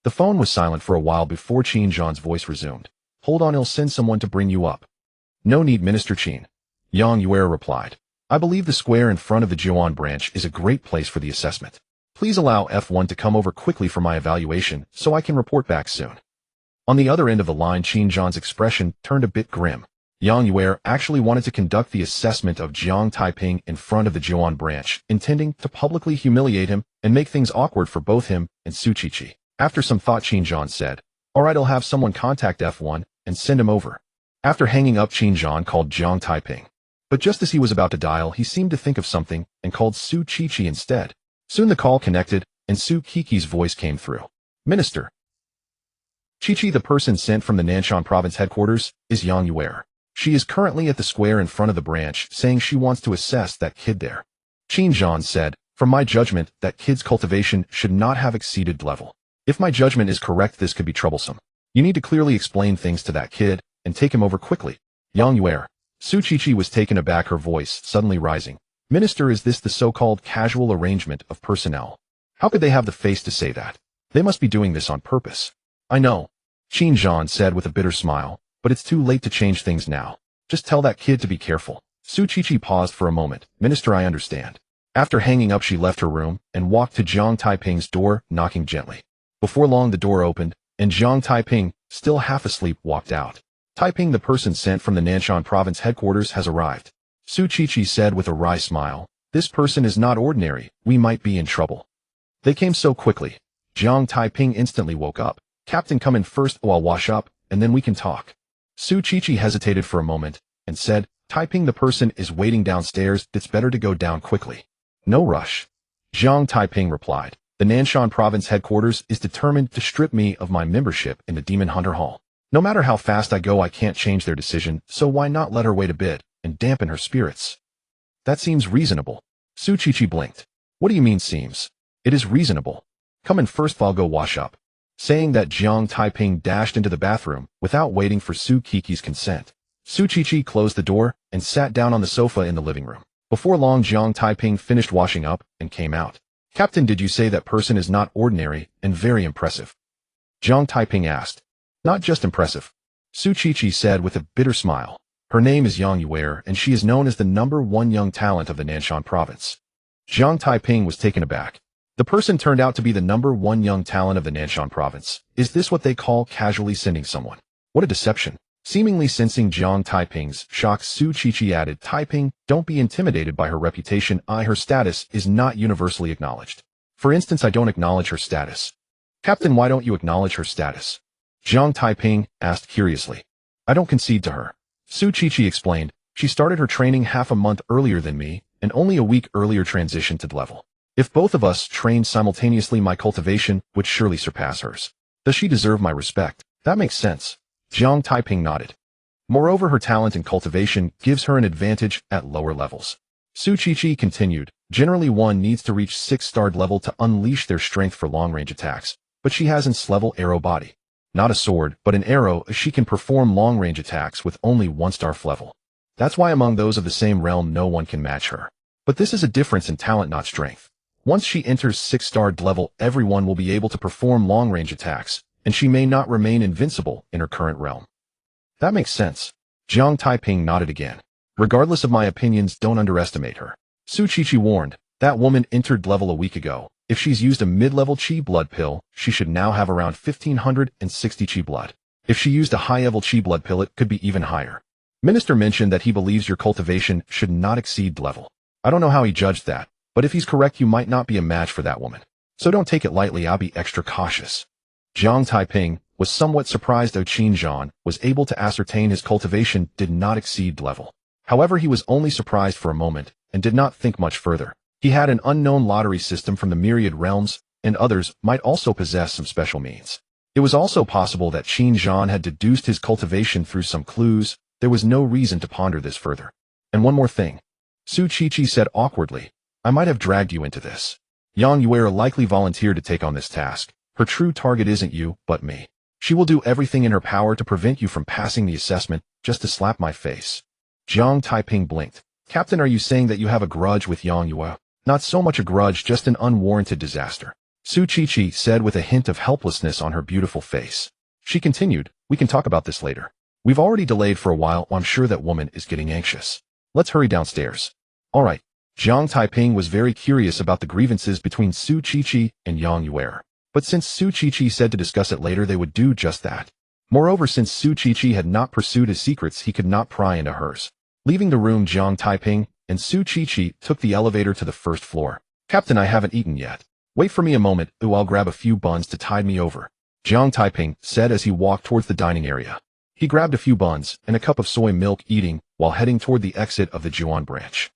The phone was silent for a while before Qin Zhan's voice resumed. "Hold on, I'll send someone to bring you up." "No need, Minister Qin," Yang Yuer replied. "I believe the square in front of the Jiuan branch is a great place for the assessment. Please allow F1 to come over quickly for my evaluation so I can report back soon." On the other end of the line, Qin Zhan's expression turned a bit grim. Yang Yuer actually wanted to conduct the assessment of Jiang Taiping in front of the Jiuan branch, intending to publicly humiliate him and make things awkward for both him and Su Qiqi. After some thought, Qin Zhan said, "All right, I'll have someone contact F1 and send him over." After hanging up, Qin Zhan called Jiang Taiping. But just as he was about to dial, he seemed to think of something and called Su Qiqi instead. Soon the call connected, and Su Qiqi's voice came through. "Minister Qiqi, the person sent from the Nanshan Province headquarters is Yang Yuer. She is currently at the square in front of the branch, saying she wants to assess that kid there." Qin Zhan said, "From my judgment, that kid's cultivation should not have exceeded level. If my judgment is correct, this could be troublesome. You need to clearly explain things to that kid and take him over quickly." Yang Yuer. Su Qiqi was taken aback, her voice suddenly rising. "Minister, is this the so-called casual arrangement of personnel? How could they have the face to say that? They must be doing this on purpose." "I know," Qin Zhan said with a bitter smile, "but it's too late to change things now. Just tell that kid to be careful." Su Qiqi paused for a moment. "Minister, I understand." After hanging up, she left her room and walked to Jiang Taiping's door, knocking gently. Before long, the door opened, and Jiang Taiping, still half asleep, walked out. "Taiping, the person sent from the Nanshan Province headquarters, has arrived," Su Qiqi said with a wry smile. "This person is not ordinary. We might be in trouble." They came so quickly. Jiang Taiping instantly woke up. "Captain, come in first. I'll wash up, and then we can talk." Su Qiqi hesitated for a moment and said, "Taiping, the person is waiting downstairs. It's better to go down quickly." "No rush," Jiang Taiping replied. "The Nanshan Province headquarters is determined to strip me of my membership in the Demon Hunter Hall. No matter how fast I go, I can't change their decision, so why not let her wait a bit and dampen her spirits?" "That seems reasonable." Su Qiqi blinked. "What do you mean seems? It is reasonable. Come in first, I'll go wash up." Saying that, Jiang Taiping dashed into the bathroom without waiting for Su Qiqi's consent. Su Qiqi closed the door and sat down on the sofa in the living room. Before long, Jiang Taiping finished washing up and came out. "Captain, did you say that person is not ordinary and very impressive?" Jiang Taiping asked. "Not just impressive," Su Qiqi said with a bitter smile. "Her name is Yang Yuer, and she is known as the #1 young talent of the Nanshan Province." Jiang Taiping was taken aback. The person turned out to be the #1 young talent of the Nanshan Province. Is this what they call casually sending someone? What a deception. Seemingly sensing Jiang Taiping's shock, Su Qiqi added, "Taiping, don't be intimidated by her reputation. Her status is not universally acknowledged. For instance, I don't acknowledge her status." "Captain, why don't you acknowledge her status?" Jiang Taiping asked curiously. "I don't concede to her," Su Qiqi explained. "She started her training half a month earlier than me, and only a week earlier transitioned to the level. If both of us trained simultaneously, my cultivation would surely surpass hers. Does she deserve my respect?" "That makes sense," Jiang Taiping nodded. "Moreover, her talent in cultivation gives her an advantage at lower levels." Su Qiqi continued, "Generally, one needs to reach 6-star level to unleash their strength for long-range attacks, but she has an S-level arrow body. Not a sword, but an arrow. She can perform long-range attacks with only 1-star level. That's why among those of the same realm, no one can match her. But this is a difference in talent, not strength. Once she enters 6-star level, everyone will be able to perform long-range attacks, and she may not remain invincible in her current realm. That makes sense. Jiang Taiping nodded again. Regardless of my opinions, don't underestimate her. Su Qiqi warned, that woman entered level a week ago. If she's used a mid-level Qi blood pill, she should now have around 1560 Qi blood. If she used a high-level Qi blood pill, it could be even higher. Minister mentioned that he believes your cultivation should not exceed level. I don't know how he judged that, but if he's correct, you might not be a match for that woman. So don't take it lightly, I'll be extra cautious. Jiang Taiping was somewhat surprised though Qin Zhan was able to ascertain his cultivation did not exceed level. However, he was only surprised for a moment and did not think much further. He had an unknown lottery system from the Myriad realms, and others might also possess some special means. It was also possible that Qin Zhan had deduced his cultivation through some clues. There was no reason to ponder this further. And one more thing. Su Qiqi said awkwardly, I might have dragged you into this. Yang Yuer likely volunteered to take on this task. Her true target isn't you, but me. She will do everything in her power to prevent you from passing the assessment, just to slap my face. Jiang Taiping blinked. Captain, are you saying that you have a grudge with Yang Yuer? Not so much a grudge, just an unwarranted disaster. Su Qiqi said with a hint of helplessness on her beautiful face. She continued, we can talk about this later. We've already delayed for a while, I'm sure that woman is getting anxious. Let's hurry downstairs. All right. Jiang Taiping was very curious about the grievances between Su Qiqi and Yang Yuer. But since Su Qiqi said to discuss it later, they would do just that. Moreover, since Su Qiqi had not pursued his secrets, he could not pry into hers. Leaving the room, Jiang Taiping and Su Qiqi took the elevator to the first floor. Captain, I haven't eaten yet. Wait for me a moment, I'll grab a few buns to tide me over. Jiang Taiping said as he walked towards the dining area. He grabbed a few buns and a cup of soy milk, eating while heading toward the exit of the Juan branch.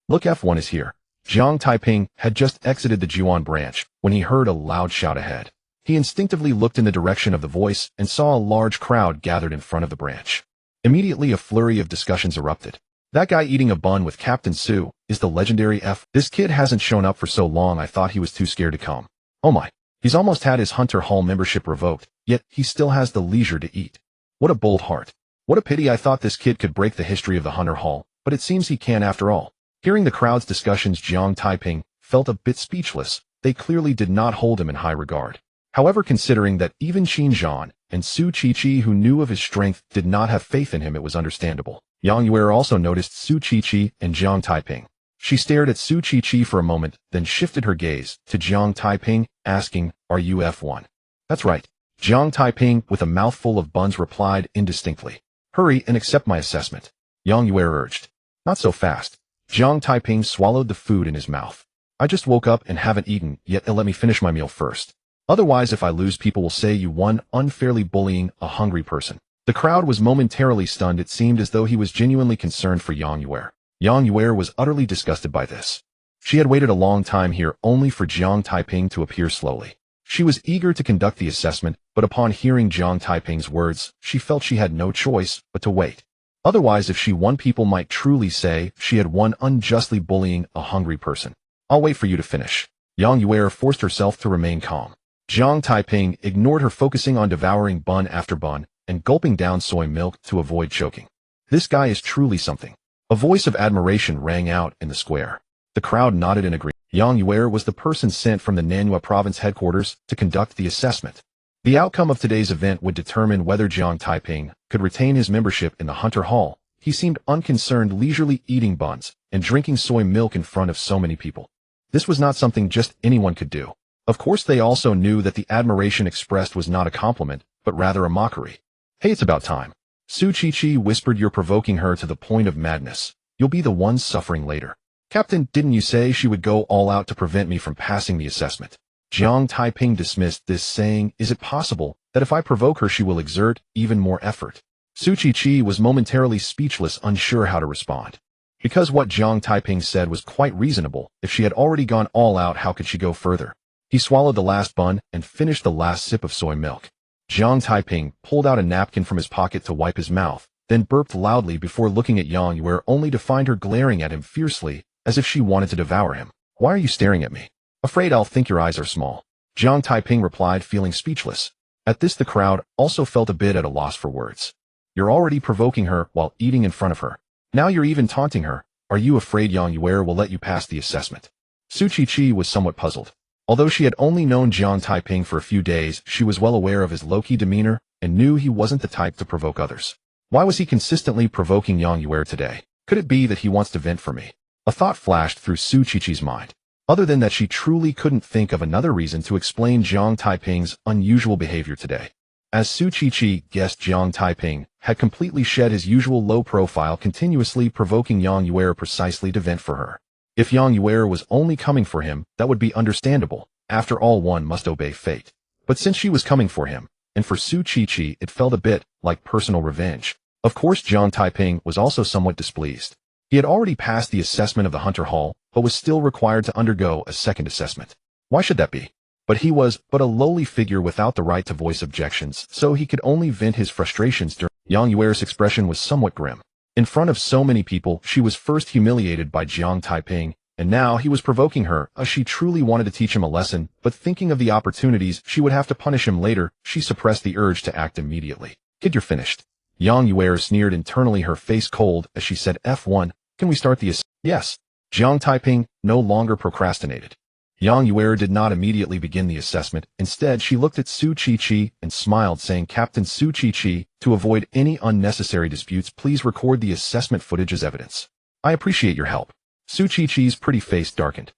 Look, F1 is here. Jiang Taiping had just exited the Juan branch when he heard a loud shout ahead. He instinctively looked in the direction of the voice and saw a large crowd gathered in front of the branch. Immediately a flurry of discussions erupted. That guy eating a bun with Captain Su is the legendary F. This kid hasn't shown up for so long, I thought he was too scared to come. Oh my, he's almost had his Hunter Hall membership revoked, yet he still has the leisure to eat. What a bold heart. What a pity, I thought this kid could break the history of the Hunter Hall, but it seems he can after all. Hearing the crowd's discussions, Jiang Taiping felt a bit speechless. They clearly did not hold him in high regard. However, considering that even Qin Zhan and Su Qiqi, who knew of his strength, did not have faith in him, it was understandable. Yang Yuer also noticed Su Qiqi and Jiang Taiping. She stared at Su Qiqi for a moment, then shifted her gaze to Jiang Taiping, asking, Are you F1? That's right. Jiang Taiping, with a mouthful of buns, replied indistinctly. Hurry and accept my assessment. Yang Yuer urged. Not so fast. Jiang Taiping swallowed the food in his mouth. I just woke up and haven't eaten yet, let me finish my meal first. Otherwise, if I lose, people will say you won, unfairly bullying a hungry person. The crowd was momentarily stunned. It seemed as though he was genuinely concerned for Yang Yuer. Yang Yuer was utterly disgusted by this. She had waited a long time here only for Jiang Taiping to appear slowly. She was eager to conduct the assessment, but upon hearing Jiang Taiping's words, she felt she had no choice but to wait. Otherwise, if she won, people might truly say she had won, unjustly bullying a hungry person. I'll wait for you to finish. Yang Yuer forced herself to remain calm. Jiang Taiping ignored her, focusing on devouring bun after bun and gulping down soy milk to avoid choking. This guy is truly something. A voice of admiration rang out in the square. The crowd nodded in agreement. Yang Yuer was the person sent from the Nanyue province headquarters to conduct the assessment. The outcome of today's event would determine whether Jiang Taiping could retain his membership in the Hunter Hall. He seemed unconcerned, leisurely eating buns and drinking soy milk in front of so many people. This was not something just anyone could do. Of course, they also knew that the admiration expressed was not a compliment, but rather a mockery. Hey, it's about time. Su Qiqi whispered, you're provoking her to the point of madness. You'll be the one suffering later. Captain, didn't you say she would go all out to prevent me from passing the assessment? Jiang Taiping dismissed this, saying, is it possible that if I provoke her, she will exert even more effort? Su Qiqi was momentarily speechless, unsure how to respond. Because what Jiang Taiping said was quite reasonable. If she had already gone all out, how could she go further? He swallowed the last bun and finished the last sip of soy milk. Jiang Taiping pulled out a napkin from his pocket to wipe his mouth, then burped loudly before looking at Yang Yuer, only to find her glaring at him fiercely, as if she wanted to devour him. Why are you staring at me? Afraid I'll think your eyes are small. Jiang Taiping replied, feeling speechless. At this, the crowd also felt a bit at a loss for words. You're already provoking her while eating in front of her. Now you're even taunting her. Are you afraid Yang Yue will let you pass the assessment? Su Qiqi was somewhat puzzled. Although she had only known Jiang Taiping for a few days, she was well aware of his low-key demeanor and knew he wasn't the type to provoke others. Why was he consistently provoking Yang Yue today? Could it be that he wants to vent for me? A thought flashed through Su Qiqi's mind. Other than that, she truly couldn't think of another reason to explain Jiang Taiping's unusual behavior today. As Su Qiqi guessed, Jiang Taiping had completely shed his usual low profile, continuously provoking Yang Yue precisely to vent for her. If Yang Yue was only coming for him, that would be understandable. After all, one must obey fate. But since she was coming for him, and for Su Qiqi it felt a bit like personal revenge. Of course, Jiang Taiping was also somewhat displeased. He had already passed the assessment of the Hunter Hall, but was still required to undergo a second assessment. Why should that be? But he was but a lowly figure without the right to voice objections, so he could only vent his frustrations during. Yang Yue's expression was somewhat grim. In front of so many people, she was first humiliated by Jiang Taiping, and now he was provoking her, as she truly wanted to teach him a lesson, but thinking of the opportunities she would have to punish him later, she suppressed the urge to act immediately. Kid, you're finished. Yang Yue sneered internally, her face cold, as she said, F1, can we start the assessment? Yes. Jiang Taiping no longer procrastinated. Yang Yue did not immediately begin the assessment. Instead, she looked at Su Qiqi and smiled, saying, Captain Su Qiqi, to avoid any unnecessary disputes, please record the assessment footage as evidence. I appreciate your help. Su Qiqi's pretty face darkened.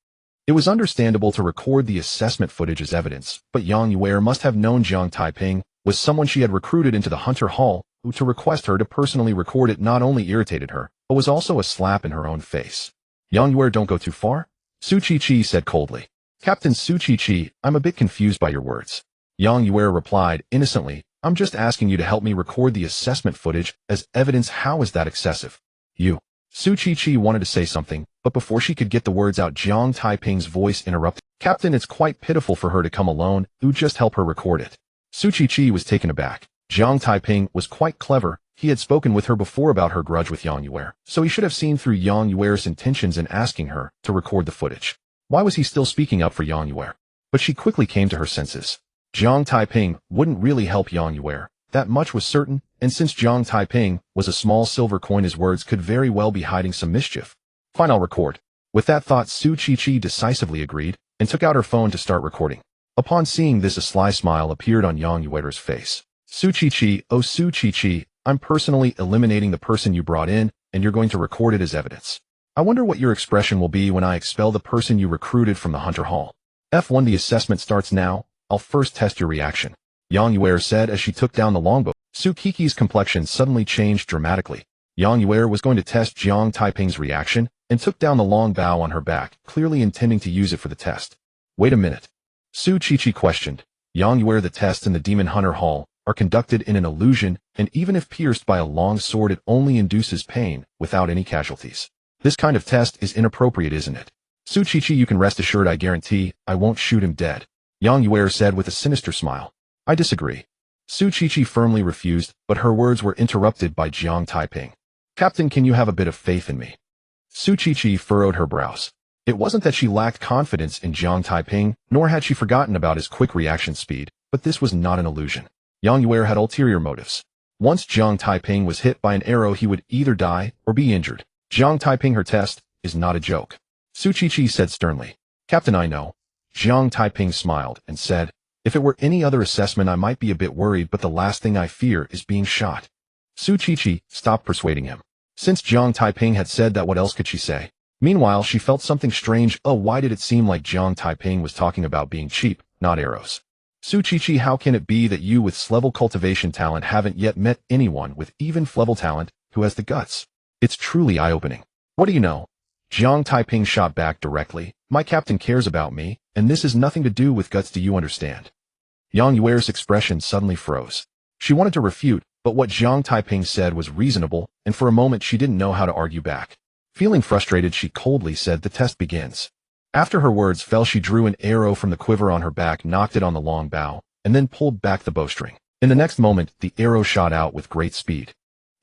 It was understandable to record the assessment footage as evidence, but Yang Yue must have known Jiang Taiping was someone she had recruited into the Hunter Hall, who to request her to personally record it not only irritated her, but was also a slap in her own face. Yang Yue, don't go too far? Su Qiqi said coldly. Captain Su Qiqi, I'm a bit confused by your words. Yang Yue replied innocently, I'm just asking you to help me record the assessment footage as evidence. How is that excessive? You. Su Qiqi wanted to say something, but before she could get the words out, Jiang Taiping's voice interrupted. Captain, it's quite pitiful for her to come alone. You just help her record it. Su Qiqi was taken aback. Jiang Taiping was quite clever. He had spoken with her before about her grudge with Yang Yue, so he should have seen through Yang Yue's intentions in asking her to record the footage. Why was he still speaking up for Yang Yue? But she quickly came to her senses. Jiang Taiping wouldn't really help Yang Yue. That much was certain, and since Jiang Taiping was a small silver coin, his words could very well be hiding some mischief. Fine, I'll record. With that thought, Su Qiqi decisively agreed, and took out her phone to start recording. Upon seeing this, a sly smile appeared on Yang Yue's face. Su Qiqi, oh Su Qiqi, I'm personally eliminating the person you brought in, and you're going to record it as evidence. I wonder what your expression will be when I expel the person you recruited from the Hunter Hall. F1, the assessment starts now. I'll first test your reaction. Yang Yue said as she took down the longbow. Su Qiqi's complexion suddenly changed dramatically. Yang Yue was going to test Jiang Taiping's reaction, and took down the long bow on her back, clearly intending to use it for the test. Wait a minute. Su Qiqi questioned. Yang Yue, the tests in the Demon Hunter Hall are conducted in an illusion, and even if pierced by a long sword, it only induces pain, without any casualties. This kind of test is inappropriate, isn't it? Su Qiqi, you can rest assured I guarantee I won't shoot him dead. Yang Yue said with a sinister smile. I disagree. Su Qiqi firmly refused, but her words were interrupted by Jiang Taiping. Captain, can you have a bit of faith in me? Su Qiqi furrowed her brows. It wasn't that she lacked confidence in Jiang Taiping, nor had she forgotten about his quick reaction speed, but this was not an illusion. Yang Yue had ulterior motives. Once Jiang Taiping was hit by an arrow, he would either die or be injured. Jiang Taiping, her test is not a joke. Su Qiqi said sternly. Captain, I know. Jiang Taiping smiled and said, if it were any other assessment I might be a bit worried, but the last thing I fear is being shot. Su Qiqi stopped persuading him. Since Jiang Taiping had said that, what else could she say? Meanwhile, she felt something strange. Oh, why did it seem like Jiang Taiping was talking about being cheap, not arrows? Su Qiqi, how can it be that you with S-level cultivation talent haven't yet met anyone with even F-level talent who has the guts? It's truly eye-opening. What do you know? Jiang Taiping shot back directly. My captain cares about me, and this has nothing to do with guts, do you understand? Yang Yue's expression suddenly froze. She wanted to refute, but what Jiang Taiping said was reasonable, and for a moment she didn't know how to argue back. Feeling frustrated, she coldly said, the test begins. After her words fell, she drew an arrow from the quiver on her back, knocked it on the long bow, and then pulled back the bowstring. In the next moment, the arrow shot out with great speed.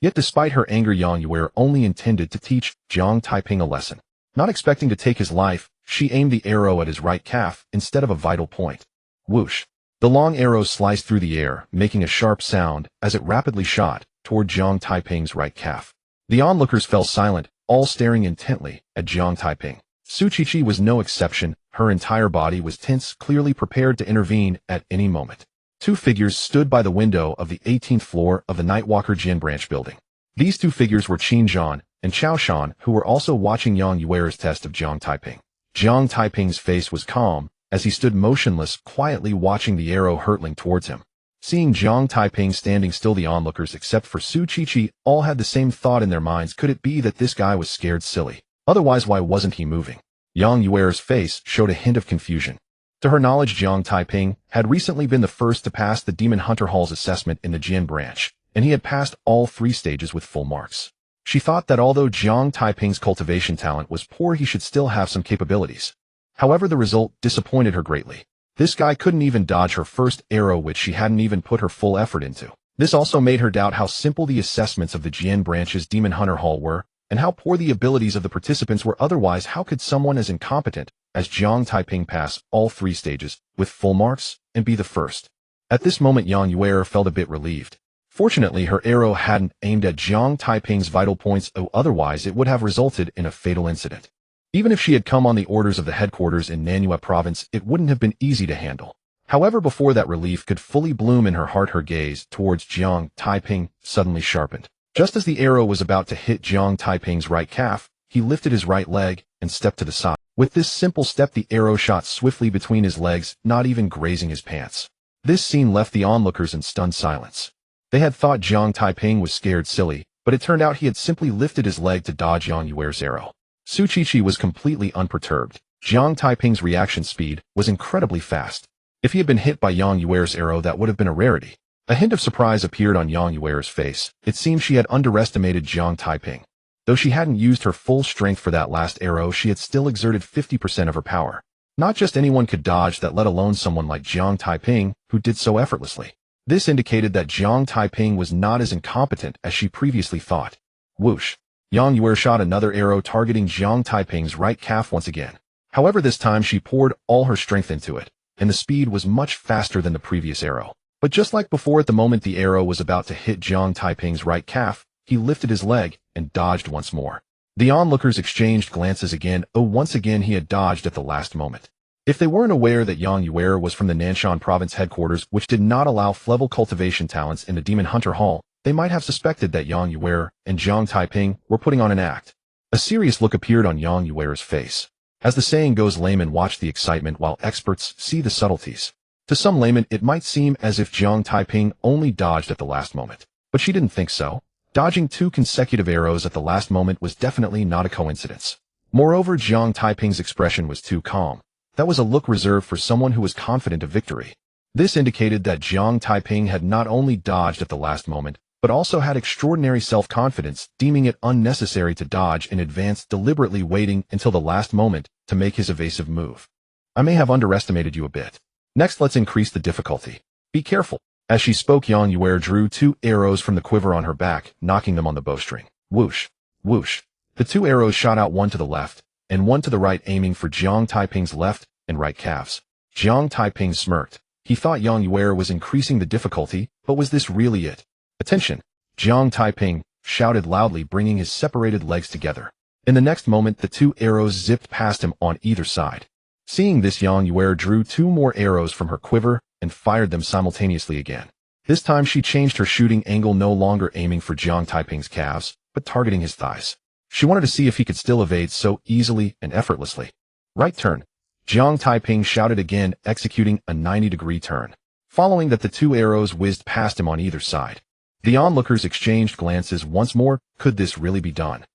Yet despite her anger, Yang Yue only intended to teach Jiang Taiping a lesson. Not expecting to take his life, she aimed the arrow at his right calf instead of a vital point. Whoosh! The long arrow sliced through the air, making a sharp sound as it rapidly shot toward Jiang Taiping's right calf. The onlookers fell silent, all staring intently at Jiang Taiping. Su Qiqi was no exception. Her entire body was tense, clearly prepared to intervene at any moment. Two figures stood by the window of the 18th floor of the Nightwalker Jin branch building. These two figures were Qin Zhan and Chao Shan, who were also watching Yang Yuer's test of Jiang Taiping. Jiang Taiping's face was calm as he stood motionless, quietly watching the arrow hurtling towards him. Seeing Jiang Taiping standing still, the onlookers, except for Su Qiqi, all had the same thought in their minds. Could it be that this guy was scared silly? Otherwise, why wasn't he moving? Yang Yuer's face showed a hint of confusion. To her knowledge, Jiang Taiping had recently been the first to pass the Demon Hunter Hall's assessment in the Jin branch, and he had passed all 3 stages with full marks. She thought that although Jiang Taiping's cultivation talent was poor, he should still have some capabilities. However, the result disappointed her greatly. This guy couldn't even dodge her first arrow, which she hadn't even put her full effort into. This also made her doubt how simple the assessments of the Jin branch's Demon Hunter Hall were, and how poor the abilities of the participants were. Otherwise, how could someone as incompetent as Jiang Taiping pass all 3 stages with full marks and be the first? At this moment, Yang Yuer felt a bit relieved. Fortunately, her arrow hadn't aimed at Jiang Taiping's vital points, otherwise it would have resulted in a fatal incident. Even if she had come on the orders of the headquarters in Nanyue province, it wouldn't have been easy to handle. However, before that relief could fully bloom in her heart, her gaze towards Jiang Taiping suddenly sharpened. Just as the arrow was about to hit Jiang Taiping's right calf, he lifted his right leg and stepped to the side. With this simple step, the arrow shot swiftly between his legs, not even grazing his pants. This scene left the onlookers in stunned silence. They had thought Jiang Taiping was scared silly, but it turned out he had simply lifted his leg to dodge Yang Yuer's arrow. Su Qiqi was completely unperturbed. Jiang Taiping's reaction speed was incredibly fast. If he had been hit by Yang Yuer's arrow, that would have been a rarity. A hint of surprise appeared on Yang Yuer's face. It seemed she had underestimated Jiang Taiping. Though she hadn't used her full strength for that last arrow, she had still exerted 50% of her power. Not just anyone could dodge that, let alone someone like Jiang Taiping, who did so effortlessly. This indicated that Jiang Taiping was not as incompetent as she previously thought. Whoosh! Yang Yuer shot another arrow targeting Jiang Taiping's right calf once again. However, this time she poured all her strength into it, and the speed was much faster than the previous arrow. But just like before, at the moment the arrow was about to hit Jiang Taiping's right calf, he lifted his leg and dodged once more. The onlookers exchanged glances again. Once again he had dodged at the last moment. If they weren't aware that Yang Yuer was from the Nanshan province headquarters, which did not allow level cultivation talents in the Demon Hunter Hall, they might have suspected that Yang Yuer and Jiang Taiping were putting on an act. A serious look appeared on Yang Yuer's face. As the saying goes, laymen watch the excitement while experts see the subtleties. To some laymen, it might seem as if Jiang Taiping only dodged at the last moment. But she didn't think so. Dodging 2 consecutive arrows at the last moment was definitely not a coincidence. Moreover, Jiang Taiping's expression was too calm. That was a look reserved for someone who was confident of victory. This indicated that Jiang Taiping had not only dodged at the last moment, but also had extraordinary self-confidence, deeming it unnecessary to dodge in advance, deliberately waiting until the last moment to make his evasive move. I may have underestimated you a bit. Next, let's increase the difficulty. Be careful. As she spoke, Yang Yuer drew 2 arrows from the quiver on her back, knocking them on the bowstring. Whoosh! Whoosh! The 2 arrows shot out, one to the left and one to the right, aiming for Jiang Taiping's left and right calves. Jiang Taiping smirked. He thought Yang Yuer was increasing the difficulty, but was this really it? Attention! Jiang Taiping shouted loudly, bringing his separated legs together. In the next moment, the 2 arrows zipped past him on either side. Seeing this, Yang Yuer drew 2 more arrows from her quiver and fired them simultaneously again. This time she changed her shooting angle, no longer aiming for Jiang Taiping's calves, but targeting his thighs. She wanted to see if he could still evade so easily and effortlessly. Right turn! Jiang Taiping shouted again, executing a 90-degree turn. Following that, the 2 arrows whizzed past him on either side. The onlookers exchanged glances once more. Could this really be done?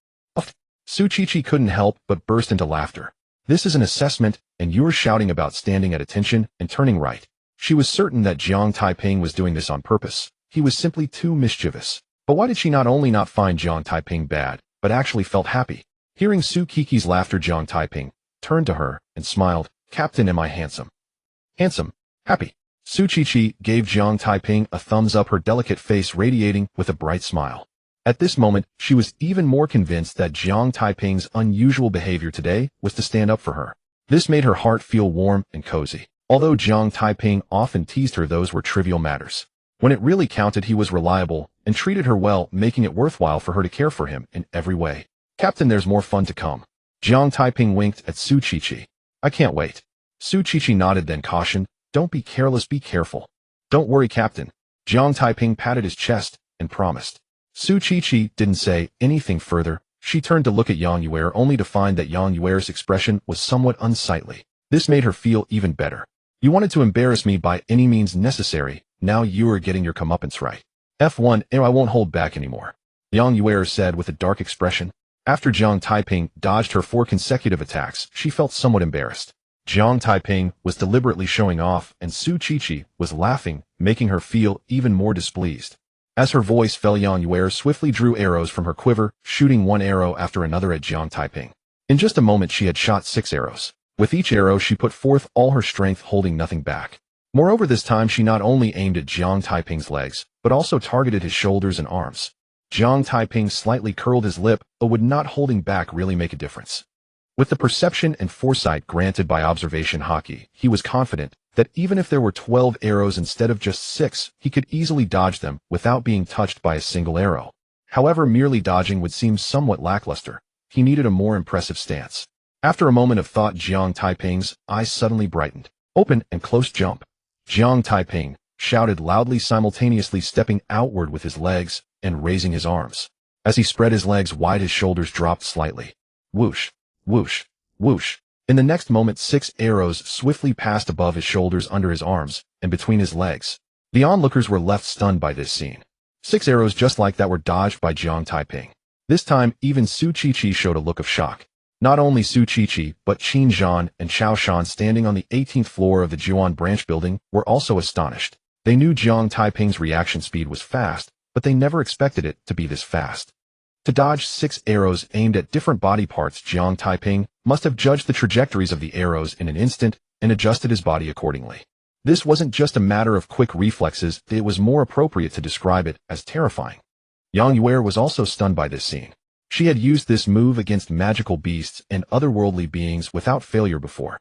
Su Qiqi couldn't help but burst into laughter. This is an assessment, and you're shouting about standing at attention and turning right. She was certain that Jiang Taiping was doing this on purpose. He was simply too mischievous. But why did she not only not find Jiang Taiping bad, but actually felt happy? Hearing Su Qiqi's laughter, Jiang Taiping turned to her and smiled. Captain, am I handsome? Handsome? Happy? Su Qiqi gave Jiang Taiping a thumbs up, her delicate face radiating with a bright smile. At this moment, she was even more convinced that Jiang Taiping's unusual behavior today was to stand up for her. This made her heart feel warm and cozy. Although Jiang Taiping often teased her, those were trivial matters. When it really counted, he was reliable and treated her well, making it worthwhile for her to care for him in every way. Captain, there's more fun to come. Jiang Taiping winked at Su Qiqi. I can't wait. Su Qiqi nodded then cautioned, don't be careless, be careful. Don't worry, Captain. Jiang Taiping patted his chest and promised. Su Qiqi didn't say anything further. She turned to look at Yang Yuer only to find that Yang Yuer's expression was somewhat unsightly. This made her feel even better. You wanted to embarrass me by any means necessary. Now you are getting your comeuppance right. F1, I won't hold back anymore. Yang Yuer said with a dark expression. After Jiang Taiping dodged her 4 consecutive attacks, she felt somewhat embarrassed. Jiang Taiping was deliberately showing off, and Su Qiqi was laughing, making her feel even more displeased. As her voice fell, Yang Yuer swiftly drew arrows from her quiver, shooting one arrow after another at Jiang Taiping. In just a moment she had shot 6 arrows. With each arrow she put forth all her strength, holding nothing back. Moreover, this time she not only aimed at Jiang Taiping's legs, but also targeted his shoulders and arms. Jiang Taiping slightly curled his lip, but would not holding back really make a difference. With the perception and foresight granted by observation hockey, he was confident that even if there were 12 arrows instead of just 6, he could easily dodge them without being touched by a single arrow. However, merely dodging would seem somewhat lackluster. He needed a more impressive stance. After a moment of thought, Jiang Taiping's eyes suddenly brightened. Open and close jump. Jiang Taiping shouted loudly, simultaneously stepping outward with his legs and raising his arms. As he spread his legs wide, his shoulders dropped slightly. Whoosh, whoosh, whoosh. In the next moment, 6 arrows swiftly passed above his shoulders, under his arms, and between his legs. The onlookers were left stunned by this scene. 6 arrows just like that were dodged by Jiang Taiping. This time, even Su Qiqi showed a look of shock. Not only Su Qiqi, but Qin Zhan and Chao Shan, standing on the 18th floor of the Jiuan branch building, were also astonished. They knew Jiang Taiping's reaction speed was fast, but they never expected it to be this fast. To dodge 6 arrows aimed at different body parts, Jiang Taiping must have judged the trajectories of the arrows in an instant and adjusted his body accordingly. This wasn't just a matter of quick reflexes, it was more appropriate to describe it as terrifying. Yang Yuer was also stunned by this scene. She had used this move against magical beasts and otherworldly beings without failure before.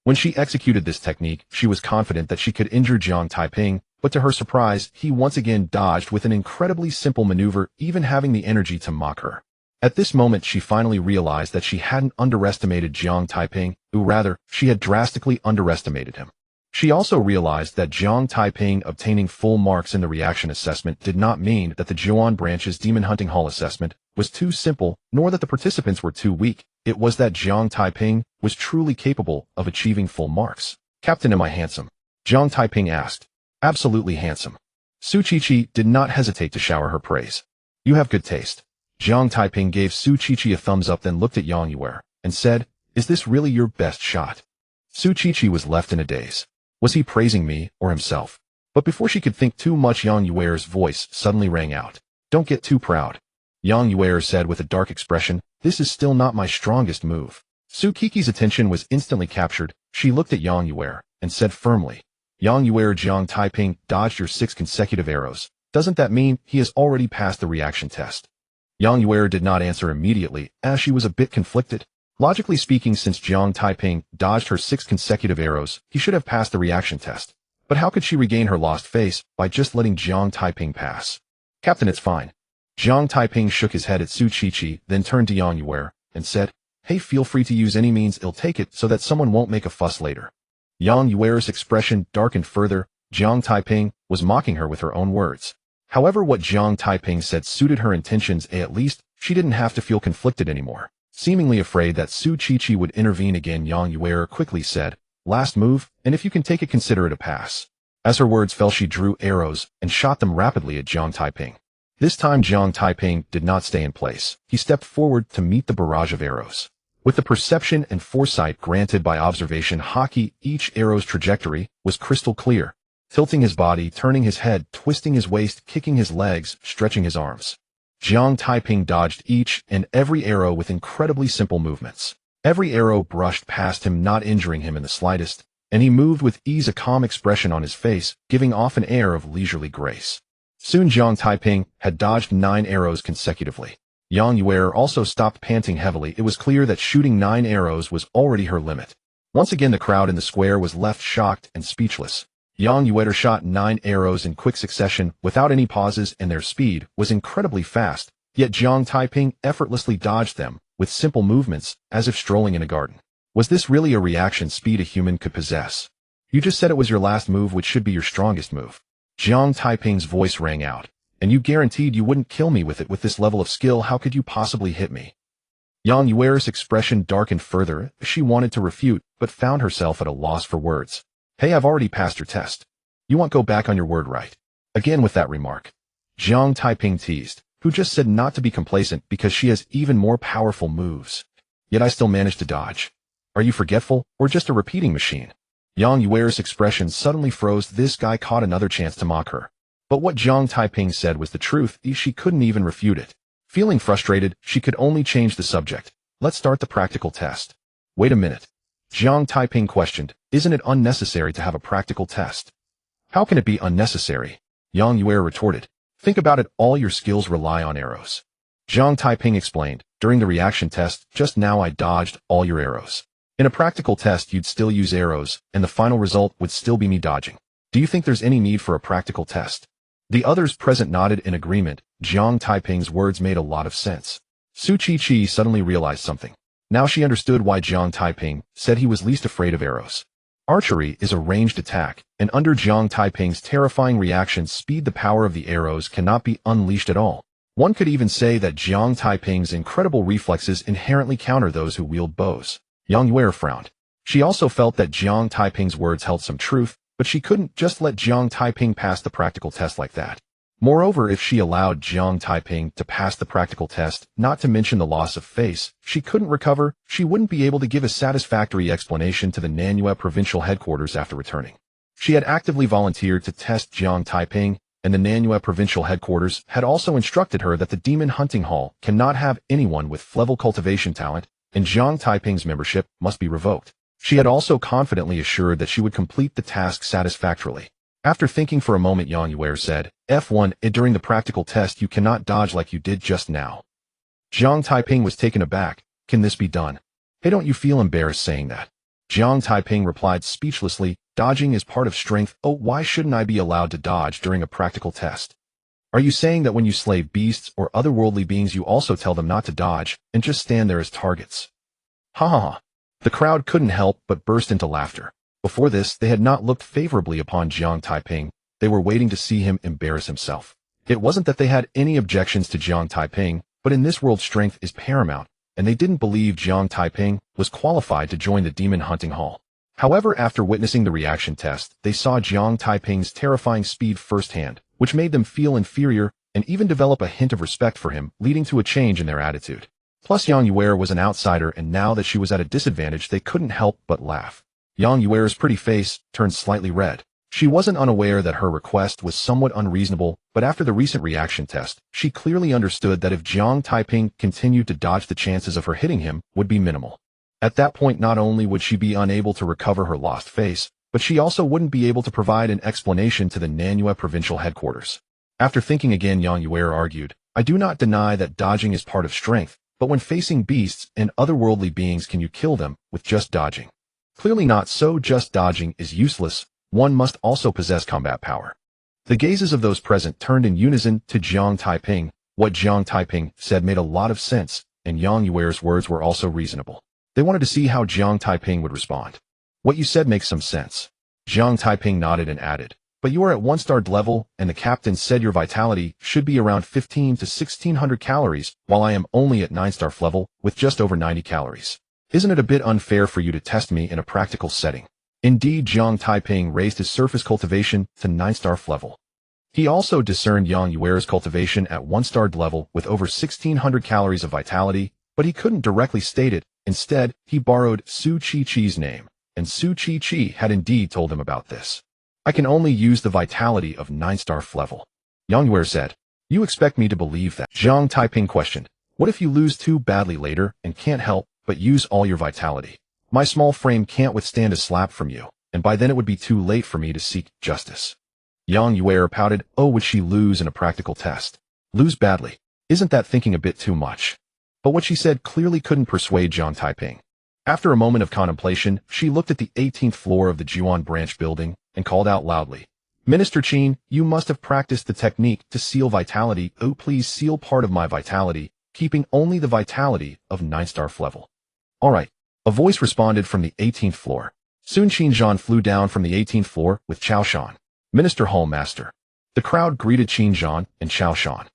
When she executed this technique, she was confident that she could injure Jiang Taiping, but to her surprise, he once again dodged with an incredibly simple maneuver, even having the energy to mock her. At this moment, she finally realized that she hadn't underestimated Jiang Taiping, or rather, she had drastically underestimated him. She also realized that Jiang Taiping obtaining full marks in the reaction assessment did not mean that the Jiuan branch's demon hunting hall assessment was too simple, nor that the participants were too weak. It was that Jiang Taiping was truly capable of achieving full marks. Captain, am I handsome? Jiang Taiping asked. Absolutely handsome. Su Qiqi did not hesitate to shower her praise. You have good taste. Jiang Taiping gave Su Qiqi a thumbs up, then looked at Yang Yuer and said, is this really your best shot? Su Qiqi was left in a daze. Was he praising me or himself? But before she could think too much, Yang Yuer's voice suddenly rang out. Don't get too proud. Yang Yuer said with a dark expression, this is still not my strongest move. Su Qiqi's attention was instantly captured. She looked at Yang Yuer and said firmly, Yang Yuer, Jiang Taiping dodged your 6 consecutive arrows. Doesn't that mean he has already passed the reaction test? Yang Yuer did not answer immediately, as she was a bit conflicted. Logically speaking, since Jiang Taiping dodged her 6 consecutive arrows, he should have passed the reaction test. But how could she regain her lost face by just letting Jiang Taiping pass? Captain, it's fine. Jiang Taiping shook his head at Su Qiqi, then turned to Yang Yuer and said, hey, feel free to use any means it'll take it so that someone won't make a fuss later. Yang Yuer's expression darkened further. Jiang Taiping was mocking her with her own words. However, what Jiang Taiping said suited her intentions, at least she didn't have to feel conflicted anymore. Seemingly afraid that Su Qiqi would intervene again, Yang Yuer quickly said, last move, and if you can take it, consider it a pass. As her words fell, she drew arrows and shot them rapidly at Jiang Taiping. This time, Jiang Taiping did not stay in place. He stepped forward to meet the barrage of arrows. With the perception and foresight granted by observation hockey, each arrow's trajectory was crystal clear. Tilting his body, turning his head, twisting his waist, kicking his legs, stretching his arms. Jiang Taiping dodged each and every arrow with incredibly simple movements. Every arrow brushed past him, not injuring him in the slightest, and he moved with ease, a calm expression on his face, giving off an air of leisurely grace. Soon Jiang Taiping had dodged 9 arrows consecutively. Yang Yuer also stopped, panting heavily. It was clear that shooting 9 arrows was already her limit. Once again, the crowd in the square was left shocked and speechless. Yang Yuer shot 9 arrows in quick succession without any pauses, and their speed was incredibly fast. Yet Jiang Taiping effortlessly dodged them, with simple movements, as if strolling in a garden. Was this really a reaction speed a human could possess? You just said it was your last move, which should be your strongest move. Jiang Taiping's voice rang out. And you guaranteed you wouldn't kill me with it. With this level of skill, how could you possibly hit me? Yang Yuer's expression darkened further. She wanted to refute, but found herself at a loss for words. Hey, I've already passed your test. You won't go back on your word, right? Again with that remark. Jiang Taiping teased, who just said not to be complacent because she has even more powerful moves. Yet I still managed to dodge. Are you forgetful, or just a repeating machine? Yang Yuer's expression suddenly froze. This guy caught another chance to mock her. But what Jiang Taiping said was the truth. She couldn't even refute it. Feeling frustrated, she could only change the subject. Let's start the practical test. Wait a minute. Jiang Taiping questioned, isn't it unnecessary to have a practical test? How can it be unnecessary? Yang Yuer retorted. Think about it, all your skills rely on arrows. Jiang Taiping explained, during the reaction test, just now I dodged all your arrows. In a practical test, you'd still use arrows, and the final result would still be me dodging. Do you think there's any need for a practical test? The others present nodded in agreement. Jiang Taiping's words made a lot of sense. Su Chi suddenly realized something. Now she understood why Jiang Taiping said he was least afraid of arrows. Archery is a ranged attack, and under Jiang Taiping's terrifying reaction speed, the power of the arrows cannot be unleashed at all. One could even say that Jiang Taiping's incredible reflexes inherently counter those who wield bows. Yang Yuer frowned. She also felt that Jiang Taiping's words held some truth, but she couldn't just let Jiang Taiping pass the practical test like that. Moreover, if she allowed Jiang Taiping to pass the practical test, not to mention the loss of face, she couldn't recover. She wouldn't be able to give a satisfactory explanation to the Nanyue provincial headquarters after returning. She had actively volunteered to test Jiang Taiping, and the Nanyue provincial headquarters had also instructed her that the demon hunting hall cannot have anyone with level cultivation talent, and Jiang Taiping's membership must be revoked. She had also confidently assured that she would complete the task satisfactorily. After thinking for a moment, Yang Yuer said, F1, during the practical test you cannot dodge like you did just now. Jiang Taiping was taken aback. Can this be done? Hey, don't you feel embarrassed saying that? Jiang Taiping replied speechlessly, dodging is part of strength. Oh, why shouldn't I be allowed to dodge during a practical test? Are you saying that when you slay beasts or otherworldly beings you also tell them not to dodge, and just stand there as targets? Ha ha ha. The crowd couldn't help but burst into laughter. Before this, they had not looked favorably upon Jiang Taiping. They were waiting to see him embarrass himself. It wasn't that they had any objections to Jiang Taiping, but in this world strength is paramount, and they didn't believe Jiang Taiping was qualified to join the demon hunting hall. However, after witnessing the reaction test, they saw Jiang Taiping's terrifying speed firsthand, which made them feel inferior and even develop a hint of respect for him, leading to a change in their attitude. Plus, Yang Yuer was an outsider, and now that she was at a disadvantage, they couldn't help but laugh. Yang Yuer's pretty face turned slightly red. She wasn't unaware that her request was somewhat unreasonable, but after the recent reaction test, she clearly understood that if Jiang Taiping continued to dodge, the chances of her hitting him would be minimal. At that point, not only would she be unable to recover her lost face, but she also wouldn't be able to provide an explanation to the Nanyue provincial headquarters. After thinking again, Yang Yuer argued, I do not deny that dodging is part of strength, but when facing beasts and otherworldly beings, can you kill them with just dodging? Clearly not so. Just dodging is useless. One must also possess combat power. The gazes of those present turned in unison to Jiang Taiping. What Jiang Taiping said made a lot of sense, and Yang Yuer's words were also reasonable. They wanted to see how Jiang Taiping would respond. What you said makes some sense. Jiang Taiping nodded and added, but you are at 1-star level, and the captain said your vitality should be around 15 to 1600 calories, while I am only at 9-star level, with just over 90 calories. Isn't it a bit unfair for you to test me in a practical setting? Indeed, Jiang Taiping raised his surface cultivation to 9-star level. He also discerned Yang Yuer's cultivation at 1-star level with over 1600 calories of vitality, but he couldn't directly state it. Instead, he borrowed Su Chi's name, and Su Chi had indeed told him about this. I can only use the vitality of 9-star level. Yang Yuer said, you expect me to believe that? Jiang Taiping questioned, what if you lose too badly later and can't help but use all your vitality? My small frame can't withstand a slap from you, and by then it would be too late for me to seek justice. Yang Yuer pouted, oh, would she lose in a practical test? Lose badly? Isn't that thinking a bit too much? But what she said clearly couldn't persuade Jiang Taiping. After a moment of contemplation, she looked at the 18th floor of the Jiuan branch building and called out loudly, Minister Qin, you must have practiced the technique to seal vitality. Oh, please seal part of my vitality, keeping only the vitality of 9-star level. All right. A voice responded from the 18th floor. Soon Qin Zhan flew down from the 18th floor with Chao Shan, Minister Hall Master. The crowd greeted Qin Zhan and Chao Shan.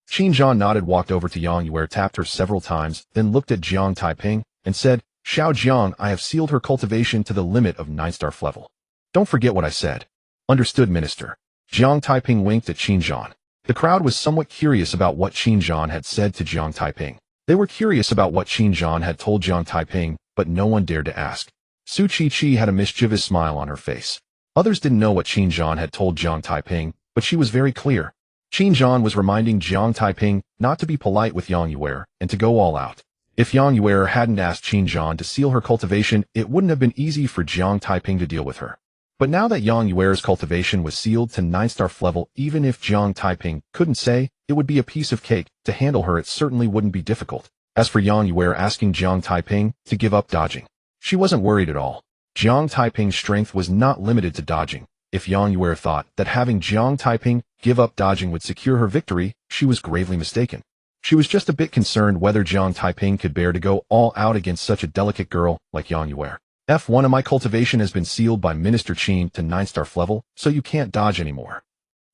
Qin Zhan nodded, walked over to Yang Yuer, tapped her several times, then looked at Jiang Taiping and said, Xiao Jiang, I have sealed her cultivation to the limit of 9-star level. Don't forget what I said. Understood, Minister. Jiang Taiping winked at Qin Zhan. The crowd was somewhat curious about what Qin Zhan had said to Jiang Taiping. They were curious about what Qin Zhan had told Jiang Taiping, but no one dared to ask. Su Chi had a mischievous smile on her face. Others didn't know what Qin Zhan had told Jiang Taiping, but she was very clear. Qin Zhan was reminding Jiang Taiping not to be polite with Yang Yuer and to go all out. If Yang Yuer hadn't asked Qin Zhan to seal her cultivation, it wouldn't have been easy for Jiang Taiping to deal with her. But now that Yang Yuer's cultivation was sealed to 9-star level, even if Jiang Taiping couldn't say, it would be a piece of cake. To handle her, it certainly wouldn't be difficult. As for Yang Yuer asking Jiang Taiping to give up dodging, she wasn't worried at all. Jiang Taiping's strength was not limited to dodging. If Yang Yuer thought that having Jiang Taiping give up dodging would secure her victory, she was gravely mistaken. She was just a bit concerned whether Jiang Taiping could bear to go all out against such a delicate girl like Yang Yuer. F1 of my cultivation has been sealed by Minister Qin to 9-star level, so you can't dodge anymore.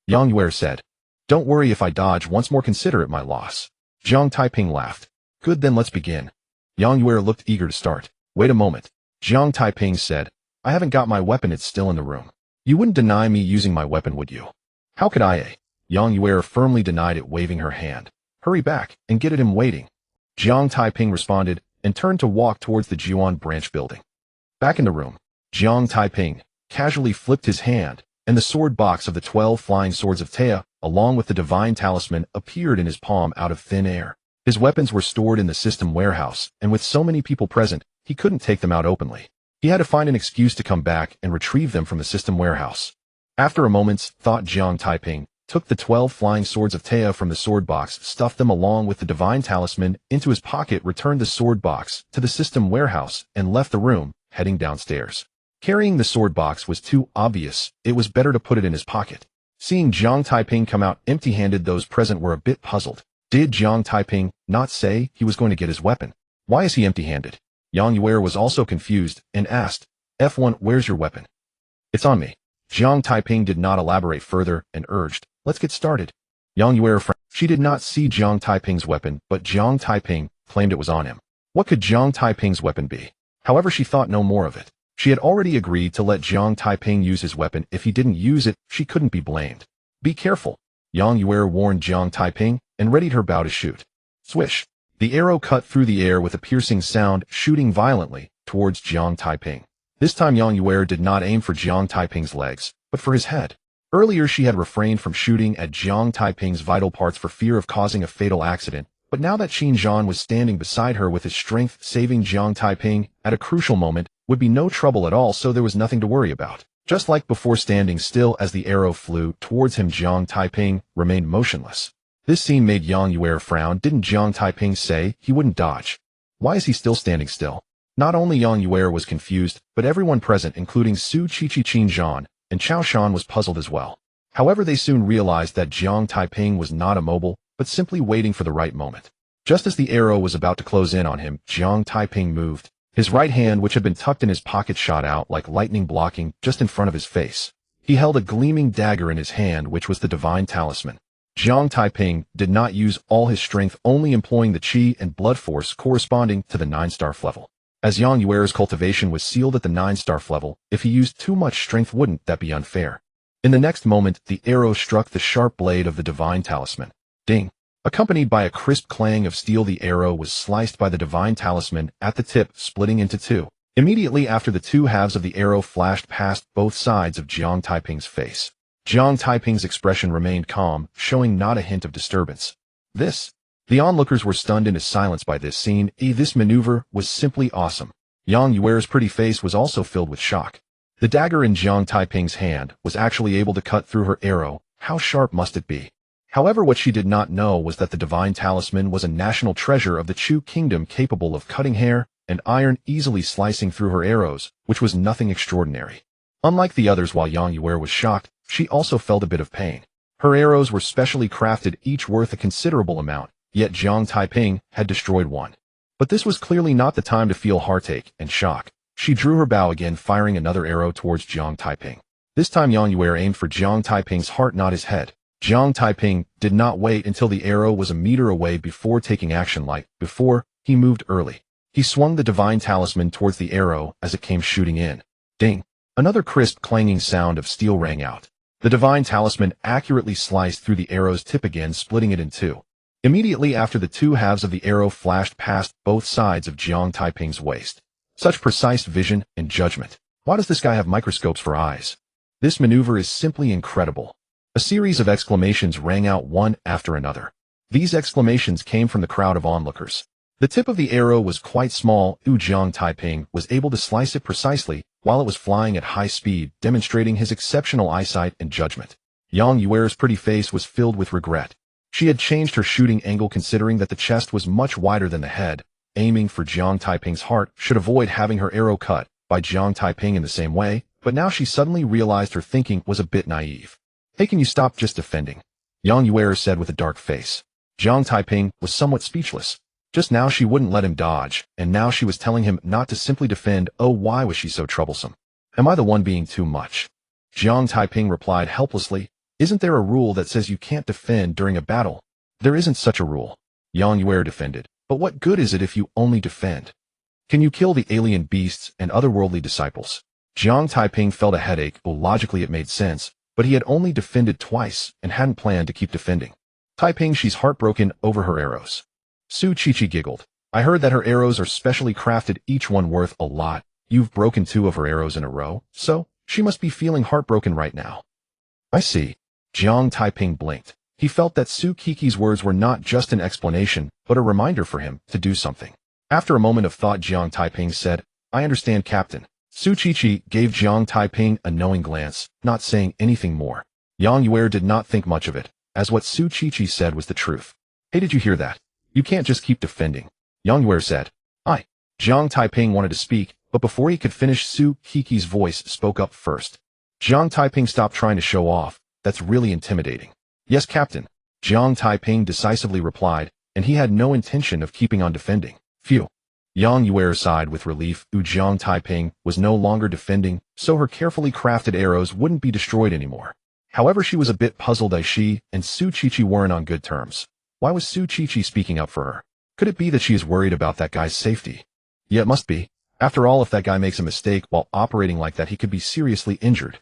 Yang Yuer said. Don't worry if I dodge once more, consider it my loss. Jiang Taiping laughed. Good, then let's begin. Yang Yuer looked eager to start. Wait a moment. Jiang Taiping said. I haven't got my weapon, it's still in the room. You wouldn't deny me using my weapon, would you? How could I? Yang Yuer firmly denied it, waving her hand. Hurry back and get at him waiting. Jiang Taiping responded and turned to walk towards the Jiuan branch building. Back in the room, Jiang Taiping casually flipped his hand, and the sword box of the 12 flying swords of Taya, along with the divine talisman, appeared in his palm out of thin air. His weapons were stored in the system warehouse, and with so many people present, he couldn't take them out openly. He had to find an excuse to come back and retrieve them from the system warehouse. After a moment's thought, Jiang Taiping took the 12 flying swords of Taya from the sword box, stuffed them along with the divine talisman into his pocket, returned the sword box to the system warehouse, and left the room, heading downstairs. Carrying the sword box was too obvious. It was better to put it in his pocket. Seeing Jiang Taiping come out empty-handed, those present were a bit puzzled. Did Jiang Taiping not say he was going to get his weapon? Why is he empty-handed? Yang Yuer was also confused and asked, F1, where's your weapon? It's on me. Jiang Taiping did not elaborate further and urged, let's get started. Yang Yuer frowned. She did not see Jiang Taiping's weapon, but Jiang Taiping claimed it was on him. What could Jiang Taiping's weapon be? However, she thought no more of it. She had already agreed to let Jiang Taiping use his weapon. If he didn't use it, she couldn't be blamed. Be careful. Yang Yuer warned Jiang Taiping and readied her bow to shoot. Swish. The arrow cut through the air with a piercing sound, shooting violently towards Jiang Taiping. This time Yang Yuer did not aim for Jiang Taiping's legs, but for his head. Earlier she had refrained from shooting at Jiang Taiping's vital parts for fear of causing a fatal accident, but now that Qin Zhan was standing beside her with his strength, saving Jiang Taiping at a crucial moment would be no trouble at all, so there was nothing to worry about. Just like before, standing still as the arrow flew towards him, Jiang Taiping remained motionless. This scene made Yang Yuer frown. Didn't Jiang Taiping say he wouldn't dodge? Why is he still standing still? Not only Yang Yuer was confused, but everyone present, including Su Qiqi, Qin Zhan, and Chao Shan, was puzzled as well. However, they soon realized that Jiang Taiping was not immobile, but simply waiting for the right moment. Just as the arrow was about to close in on him, Jiang Taiping moved. His right hand, which had been tucked in his pocket, shot out like lightning, blocking just in front of his face. He held a gleaming dagger in his hand, which was the divine talisman. Jiang Taiping did not use all his strength, only employing the qi and blood force corresponding to the 9-star level. As Yang Yuer's cultivation was sealed at the 9-star level, if he used too much strength, wouldn't that be unfair? In the next moment, the arrow struck the sharp blade of the divine talisman. Ding! Accompanied by a crisp clang of steel, the arrow was sliced by the divine talisman at the tip, splitting into two. Immediately after, the two halves of the arrow flashed past both sides of Jiang Taiping's face. Jiang Taiping's expression remained calm, showing not a hint of disturbance. The onlookers were stunned into silence by this scene. This maneuver was simply awesome. Yang Yuer's pretty face was also filled with shock. The dagger in Jiang Taiping's hand was actually able to cut through her arrow. How sharp must it be? However, what she did not know was that the divine talisman was a national treasure of the Chu kingdom, capable of cutting hair and iron, easily slicing through her arrows, which was nothing extraordinary. Unlike the others, while Yang Yuer was shocked, she also felt a bit of pain. Her arrows were specially crafted, each worth a considerable amount, yet Jiang Taiping had destroyed one. But this was clearly not the time to feel heartache and shock. She drew her bow again, firing another arrow towards Jiang Taiping. This time Yang Yuer aimed for Jiang Taiping's heart, not his head. Jiang Taiping did not wait until the arrow was a meter away before taking action. Like before, he moved early. He swung the divine talisman towards the arrow as it came shooting in. Ding! Another crisp clanging sound of steel rang out. The divine talisman accurately sliced through the arrow's tip again, splitting it in two. Immediately after, the two halves of the arrow flashed past both sides of Jiang Taiping's waist. Such precise vision and judgment. Why does this guy have microscopes for eyes? This maneuver is simply incredible. A series of exclamations rang out one after another. These exclamations came from the crowd of onlookers. The tip of the arrow was quite small. Jiang Taiping was able to slice it precisely while it was flying at high speed, demonstrating his exceptional eyesight and judgment. Yang Yuer's pretty face was filled with regret. She had changed her shooting angle, considering that the chest was much wider than the head. Aiming for Jiang Taiping's heart should avoid having her arrow cut by Jiang Taiping in the same way, but now she suddenly realized her thinking was a bit naive. Hey, can you stop just defending? Yang Yuer said with a dark face. Jiang Taiping was somewhat speechless. Just now she wouldn't let him dodge, and now she was telling him not to simply defend. Oh, why was she so troublesome? Am I the one being too much? Jiang Taiping replied helplessly. Isn't there a rule that says you can't defend during a battle? There isn't such a rule. Yang Yuer defended. But what good is it if you only defend? Can you kill the alien beasts and otherworldly disciples? Jiang Taiping felt a headache. Well, logically it made sense, but he had only defended twice and hadn't planned to keep defending. Taiping, she's heartbroken over her arrows. Su Qiqi giggled. I heard that her arrows are specially crafted, each one worth a lot. You've broken 2 of her arrows in a row, so she must be feeling heartbroken right now. I see. Jiang Taiping blinked. He felt that Su Qiqi's words were not just an explanation, but a reminder for him to do something. After a moment of thought, Jiang Taiping said, I understand, Captain. Su Qiqi gave Jiang Taiping a knowing glance, not saying anything more. Yang Yuer did not think much of it, as what Su Qiqi said was the truth. Hey, did you hear that? You can't just keep defending. Yang Yuer said. Jiang Taiping wanted to speak, but before he could finish, Su Qiqi's voice spoke up first. Jiang Taiping, stop trying to show off. That's really intimidating. Yes, Captain. Jiang Taiping decisively replied, and he had no intention of keeping on defending. Phew. Yang Yuer sighed with relief. Jiang Taiping was no longer defending, so her carefully crafted arrows wouldn't be destroyed anymore. However, she was a bit puzzled as she and Su Qiqi weren't on good terms. Why was Su Qiqi speaking up for her? Could it be that she is worried about that guy's safety? Yeah, it must be. After all, if that guy makes a mistake while operating like that, he could be seriously injured.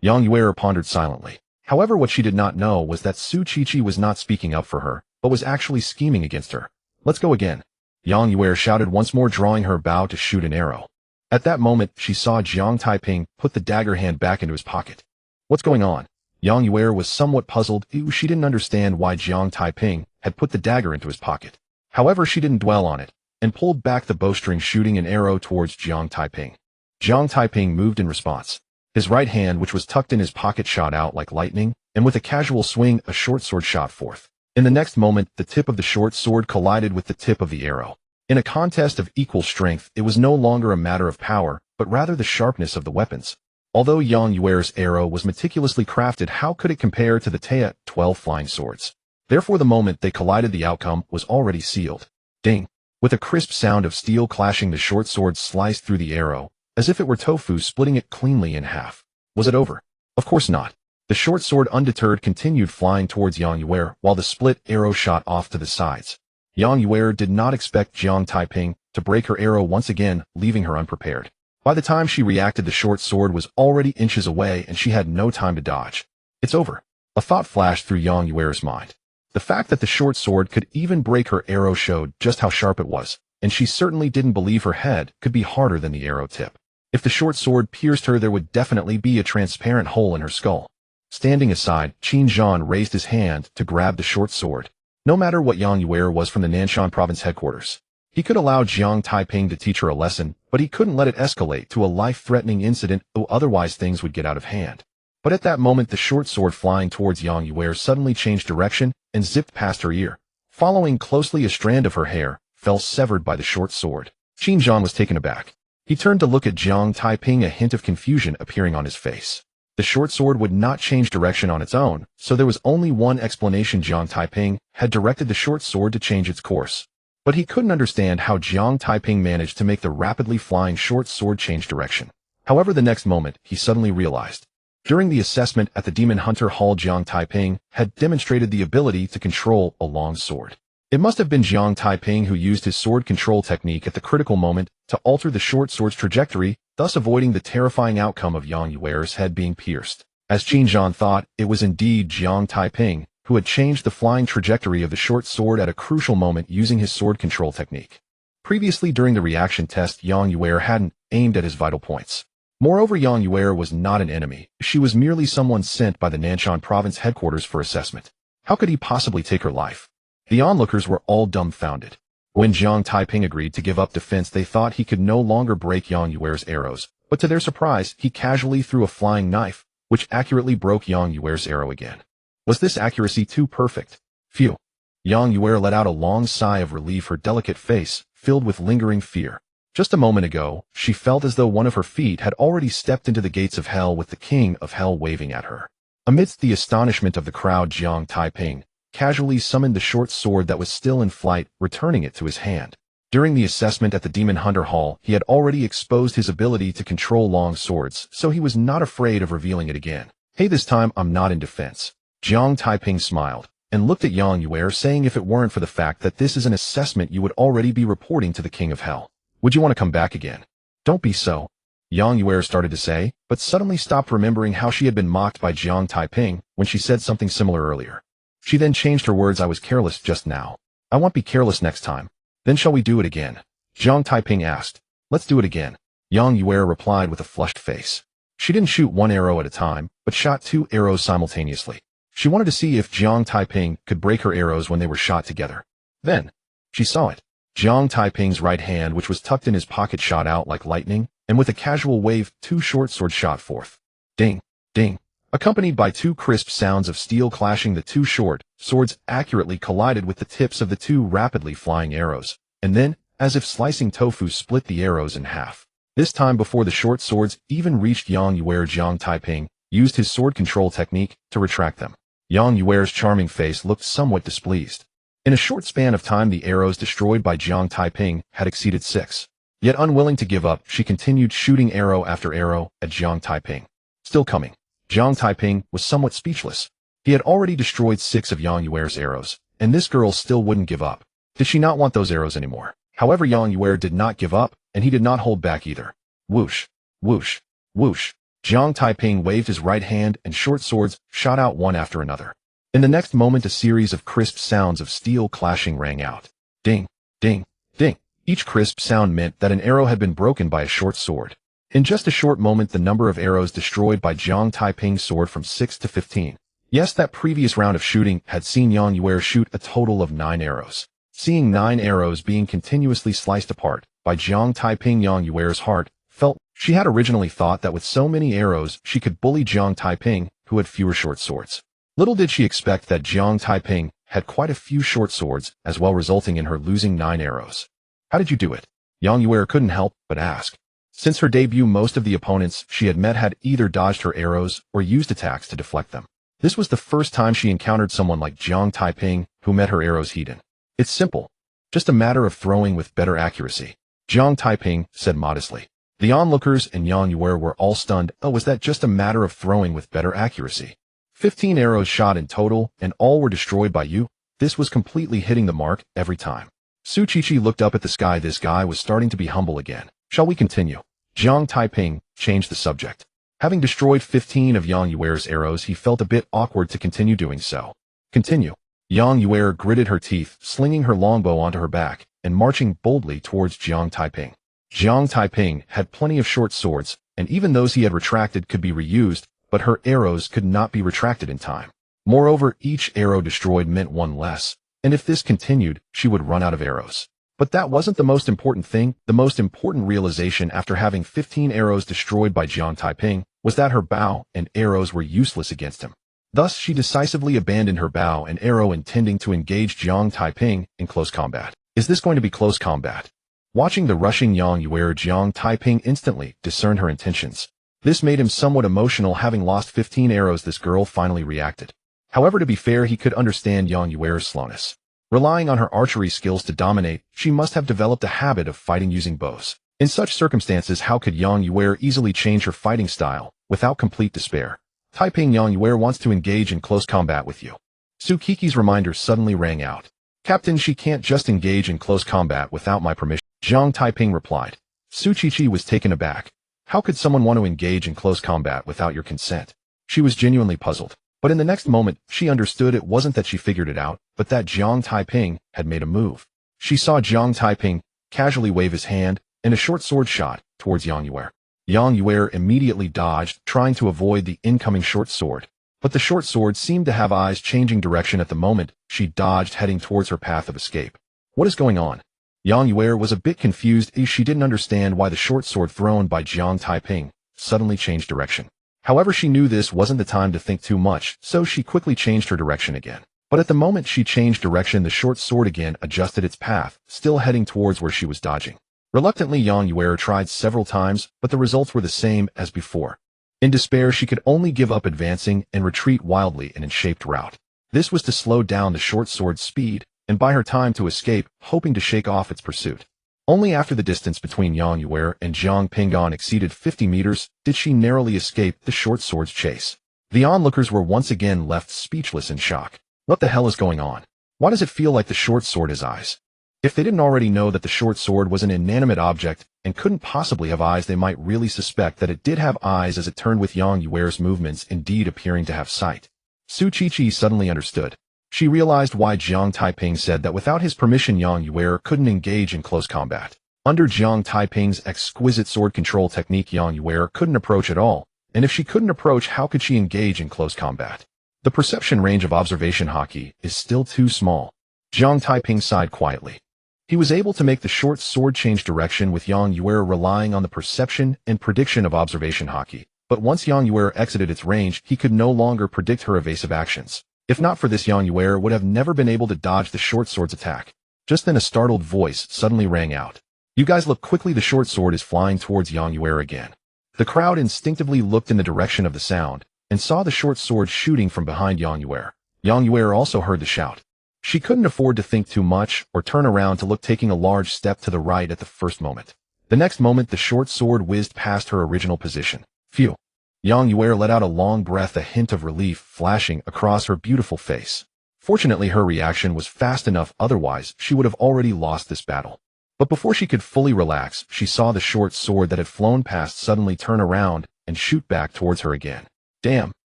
Yang Yuer pondered silently. However, what she did not know was that Su Qiqi was not speaking up for her, but was actually scheming against her. Let's go again. Yang Yuer shouted once more, drawing her bow to shoot an arrow. At that moment, she saw Jiang Taiping put the dagger hand back into his pocket. What's going on? Yang Yuer was somewhat puzzled. She didn't understand why Jiang Taiping had put the dagger into his pocket. However, she didn't dwell on it, and pulled back the bowstring, shooting an arrow towards Jiang Taiping. Jiang Taiping moved in response. His right hand, which was tucked in his pocket, shot out like lightning, and with a casual swing, a short sword shot forth. In the next moment, the tip of the short sword collided with the tip of the arrow. In a contest of equal strength, it was no longer a matter of power, but rather the sharpness of the weapons. Although Yang Yuer's arrow was meticulously crafted, how could it compare to the Taya 12 flying swords? Therefore, the moment they collided, the outcome was already sealed. Ding! With a crisp sound of steel clashing, the short sword sliced through the arrow, as if it were tofu, splitting it cleanly in half. Was it over? Of course not. The short sword, undeterred, continued flying towards Yang Yuer, while the split arrow shot off to the sides. Yang Yuer did not expect Jiang Taiping to break her arrow once again, leaving her unprepared. By the time she reacted, the short sword was already inches away, and she had no time to dodge. It's over. A thought flashed through Yang Yuer's mind. The fact that the short sword could even break her arrow showed just how sharp it was, and she certainly didn't believe her head could be harder than the arrow tip. If the short sword pierced her, there would definitely be a transparent hole in her skull. Standing aside, Qin Zhan raised his hand to grab the short sword. No matter what Yang Yuer was from the Nanshan province headquarters, he could allow Jiang Taiping to teach her a lesson, but he couldn't let it escalate to a life-threatening incident, or otherwise things would get out of hand. But at that moment, the short sword flying towards Yang Yuer suddenly changed direction and zipped past her ear. Following closely, a strand of her hair fell severed by the short sword. Qin Zhan was taken aback. He turned to look at Jiang Taiping, a hint of confusion appearing on his face. The short sword would not change direction on its own, so there was only one explanation: Jiang Taiping had directed the short sword to change its course. But he couldn't understand how Jiang Taiping managed to make the rapidly flying short sword change direction. However, the next moment, he suddenly realized. During the assessment at the Demon Hunter Hall, Jiang Taiping had demonstrated the ability to control a long sword. It must have been Jiang Taiping who used his sword control technique at the critical moment to alter the short sword's trajectory, thus avoiding the terrifying outcome of Yang Yuer's head being pierced. As Qin Zhan thought, it was indeed Jiang Taiping who had changed the flying trajectory of the short sword at a crucial moment using his sword control technique. Previously during the reaction test, Yang Yuer hadn't aimed at his vital points. Moreover, Yang Yuer was not an enemy. She was merely someone sent by the Nanshan province headquarters for assessment. How could he possibly take her life? The onlookers were all dumbfounded. When Jiang Taiping agreed to give up defense, they thought he could no longer break Yang Yuer's arrows, but to their surprise, he casually threw a flying knife, which accurately broke Yang Yuer's arrow again. Was this accuracy too perfect? Phew. Yang Yuer let out a long sigh of relief, her delicate face filled with lingering fear. Just a moment ago, she felt as though one of her feet had already stepped into the gates of hell with the king of hell waving at her. Amidst the astonishment of the crowd, Jiang Taiping casually summoned the short sword that was still in flight, returning it to his hand. During the assessment at the Demon Hunter Hall, he had already exposed his ability to control long swords, so he was not afraid of revealing it again. Hey, this time I'm not in defense. Jiang Taiping smiled and looked at Yang Yuer, saying, if it weren't for the fact that this is an assessment, you would already be reporting to the king of hell. Would you want to come back again? Don't be so. Yang Yuer started to say, but suddenly stopped, remembering how she had been mocked by Jiang Taiping when she said something similar earlier. She then changed her words. I was careless just now. I won't be careless next time. Then shall we do it again? Jiang Taiping asked. Let's do it again. Yang Yuer replied with a flushed face. She didn't shoot one arrow at a time, but shot 2 arrows simultaneously. She wanted to see if Jiang Taiping could break her arrows when they were shot together. Then, she saw it. Jiang Taiping's right hand, which was tucked in his pocket, shot out like lightning, and with a casual wave, 2 short swords shot forth. Ding, ding. Accompanied by 2 crisp sounds of steel clashing, the 2 short swords accurately collided with the tips of the 2 rapidly flying arrows, and then, as if slicing tofu, split the arrows in half. This time, before the short swords even reached Yang Yuer, Jiang Taiping used his sword control technique to retract them. Yang Yuer's charming face looked somewhat displeased. In a short span of time, the arrows destroyed by Jiang Taiping had exceeded 6. Yet unwilling to give up, she continued shooting arrow after arrow at Jiang Taiping. Still coming. Jiang Taiping was somewhat speechless. He had already destroyed 6 of Yang Yuer's arrows, and this girl still wouldn't give up. Did she not want those arrows anymore? However, Yang Yuer did not give up, and he did not hold back either. Whoosh, whoosh, whoosh. Jiang Taiping waved his right hand, and short swords shot out one after another. In the next moment, a series of crisp sounds of steel clashing rang out. Ding, ding, ding. Each crisp sound meant that an arrow had been broken by a short sword. In just a short moment, the number of arrows destroyed by Jiang Taiping soared from 6 to 15. Yes, that previous round of shooting had seen Yang Yuer shoot a total of 9 arrows. Seeing 9 arrows being continuously sliced apart by Jiang Taiping, Yang Yuer's heart felt. She had originally thought that with so many arrows, she could bully Jiang Taiping, who had fewer short swords. Little did she expect that Jiang Taiping had quite a few short swords as well, resulting in her losing 9 arrows. How did you do it? Yang Yuer couldn't help but ask. Since her debut, most of the opponents she had met had either dodged her arrows or used attacks to deflect them. This was the first time she encountered someone like Jiang Taiping who met her arrows hidden. It's simple. Just a matter of throwing with better accuracy. Jiang Taiping said modestly. The onlookers and Yang Yuer were all stunned. Oh, was that just a matter of throwing with better accuracy? 15 arrows shot in total, and all were destroyed by you? This was completely hitting the mark every time. Su Qiqi looked up at the sky. This guy was starting to be humble again. Shall we continue? Jiang Taiping changed the subject. Having destroyed 15 of Yang Yuer's arrows, he felt a bit awkward to continue doing so. Continue. Yang Yuer gritted her teeth, slinging her longbow onto her back, and marching boldly towards Jiang Taiping. Jiang Taiping had plenty of short swords, and even those he had retracted could be reused, but her arrows could not be retracted in time. Moreover, each arrow destroyed meant 1 less, and if this continued, she would run out of arrows. But that wasn't the most important thing. The most important realization after having 15 arrows destroyed by Jiang Taiping was that her bow and arrows were useless against him. Thus, she decisively abandoned her bow and arrow, intending to engage Jiang Taiping in close combat. Is this going to be close combat? Watching the rushing Yang Yuer, Jiang Taiping instantly discerned her intentions. This made him somewhat emotional, having lost 15 arrows. This girl finally reacted. However, to be fair, he could understand Yang Yuer's slowness. Relying on her archery skills to dominate, she must have developed a habit of fighting using bows. In such circumstances, how could Yang Yuer easily change her fighting style without complete despair? Taiping, Yang Yuer wants to engage in close combat with you. Tsukiki's reminder suddenly rang out. Captain, she can't just engage in close combat without my permission, Jiang Taiping replied. Tsuchichi was taken aback. How could someone want to engage in close combat without your consent? She was genuinely puzzled. But in the next moment, she understood it wasn't that she figured it out, but that Jiang Taiping had made a move. She saw Jiang Taiping casually wave his hand, and a short sword shot towards Yang Yuer. Yang Yuer immediately dodged, trying to avoid the incoming short sword. But the short sword seemed to have eyes changing direction at the moment she dodged, heading towards her path of escape. What is going on? Yang Yuer was a bit confused as she didn't understand why the short sword thrown by Jiang Taiping suddenly changed direction. However, she knew this wasn't the time to think too much, so she quickly changed her direction again. But at the moment she changed direction, the short sword again adjusted its path, still heading towards where she was dodging. Reluctantly, Yang Yuer tried several times, but the results were the same as before. In despair, she could only give up advancing and retreat wildly in a shaped route. This was to slow down the short sword's speed and buy her time to escape, hoping to shake off its pursuit. Only after the distance between Yang Yuer and Jiang Pingon exceeded 50 meters did she narrowly escape the short sword's chase. The onlookers were once again left speechless in shock. What the hell is going on? Why does it feel like the short sword has eyes? If they didn't already know that the short sword was an inanimate object and couldn't possibly have eyes, they might really suspect that it did have eyes, as it turned with Yang Yuer's movements indeed appearing to have sight. Tsuchichi suddenly understood. She realized why Jiang Taiping said that without his permission Yang Yuer couldn't engage in close combat. Under Jiang Taiping's exquisite sword control technique, Yang Yuer couldn't approach at all, and if she couldn't approach, how could she engage in close combat? The perception range of observation hockey is still too small. Jiang Taiping sighed quietly. He was able to make the short sword change direction with Yang Yuer relying on the perception and prediction of observation hockey, but once Yang Yuer exited its range, he could no longer predict her evasive actions. If not for this, Yang Yuer would have never been able to dodge the short sword's attack. Just then a startled voice suddenly rang out. You guys look quickly, the short sword is flying towards Yang Yuer again. The crowd instinctively looked in the direction of the sound and saw the short sword shooting from behind Yang Yuer. Yang Yuer also heard the shout. She couldn't afford to think too much or turn around to look, taking a large step to the right at the first moment. The next moment the short sword whizzed past her original position. Phew. Yang Yuer let out a long breath, a hint of relief flashing across her beautiful face. Fortunately, her reaction was fast enough, otherwise she would have already lost this battle. But before she could fully relax, she saw the short sword that had flown past suddenly turn around and shoot back towards her again. Damn.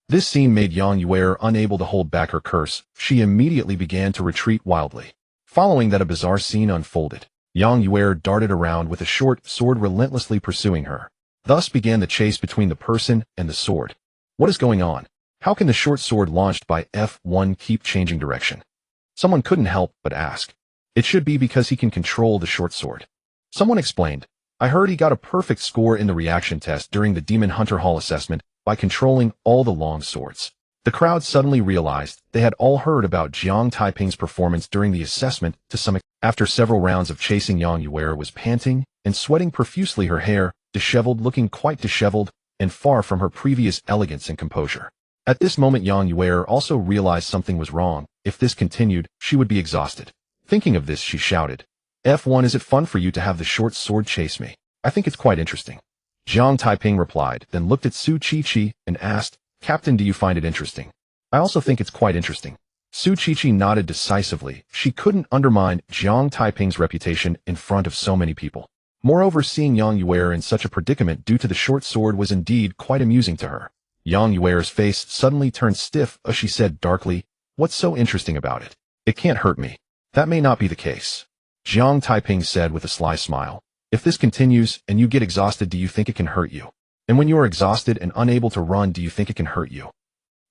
This scene made Yang Yuer unable to hold back her curse. She immediately began to retreat wildly. Following that, a bizarre scene unfolded. Yang Yuer darted around with a short sword relentlessly pursuing her. Thus began the chase between the person and the sword. What is going on? How can the short sword launched by F1 keep changing direction? Someone couldn't help but ask. It should be because he can control the short sword. Someone explained. I heard he got a perfect score in the reaction test during the Demon Hunter Hall assessment by controlling all the long swords. The crowd suddenly realized they had all heard about Jiang Taiping's performance during the assessment to some extent. After several rounds of chasing, Yang Yuer was panting and sweating profusely, her hair disheveled, looking quite disheveled and far from her previous elegance and composure. At this moment, Yang Yuer also realized something was wrong. If this continued, she would be exhausted. Thinking of this, she shouted, F1, is it fun for you to have the short sword chase me? I think it's quite interesting. Jiang Taiping replied, then looked at Tsuchichi and asked, Captain, do you find it interesting? I also think it's quite interesting. Tsuchichi nodded decisively. She couldn't undermine Jiang Taiping's reputation in front of so many people. Moreover, seeing Yang Yuer in such a predicament due to the short sword was indeed quite amusing to her. Yang Yuer's face suddenly turned stiff as she said darkly, What's so interesting about it? It can't hurt me. That may not be the case. Jiang Taiping said with a sly smile. If this continues and you get exhausted, do you think it can hurt you? And when you are exhausted and unable to run, do you think it can hurt you?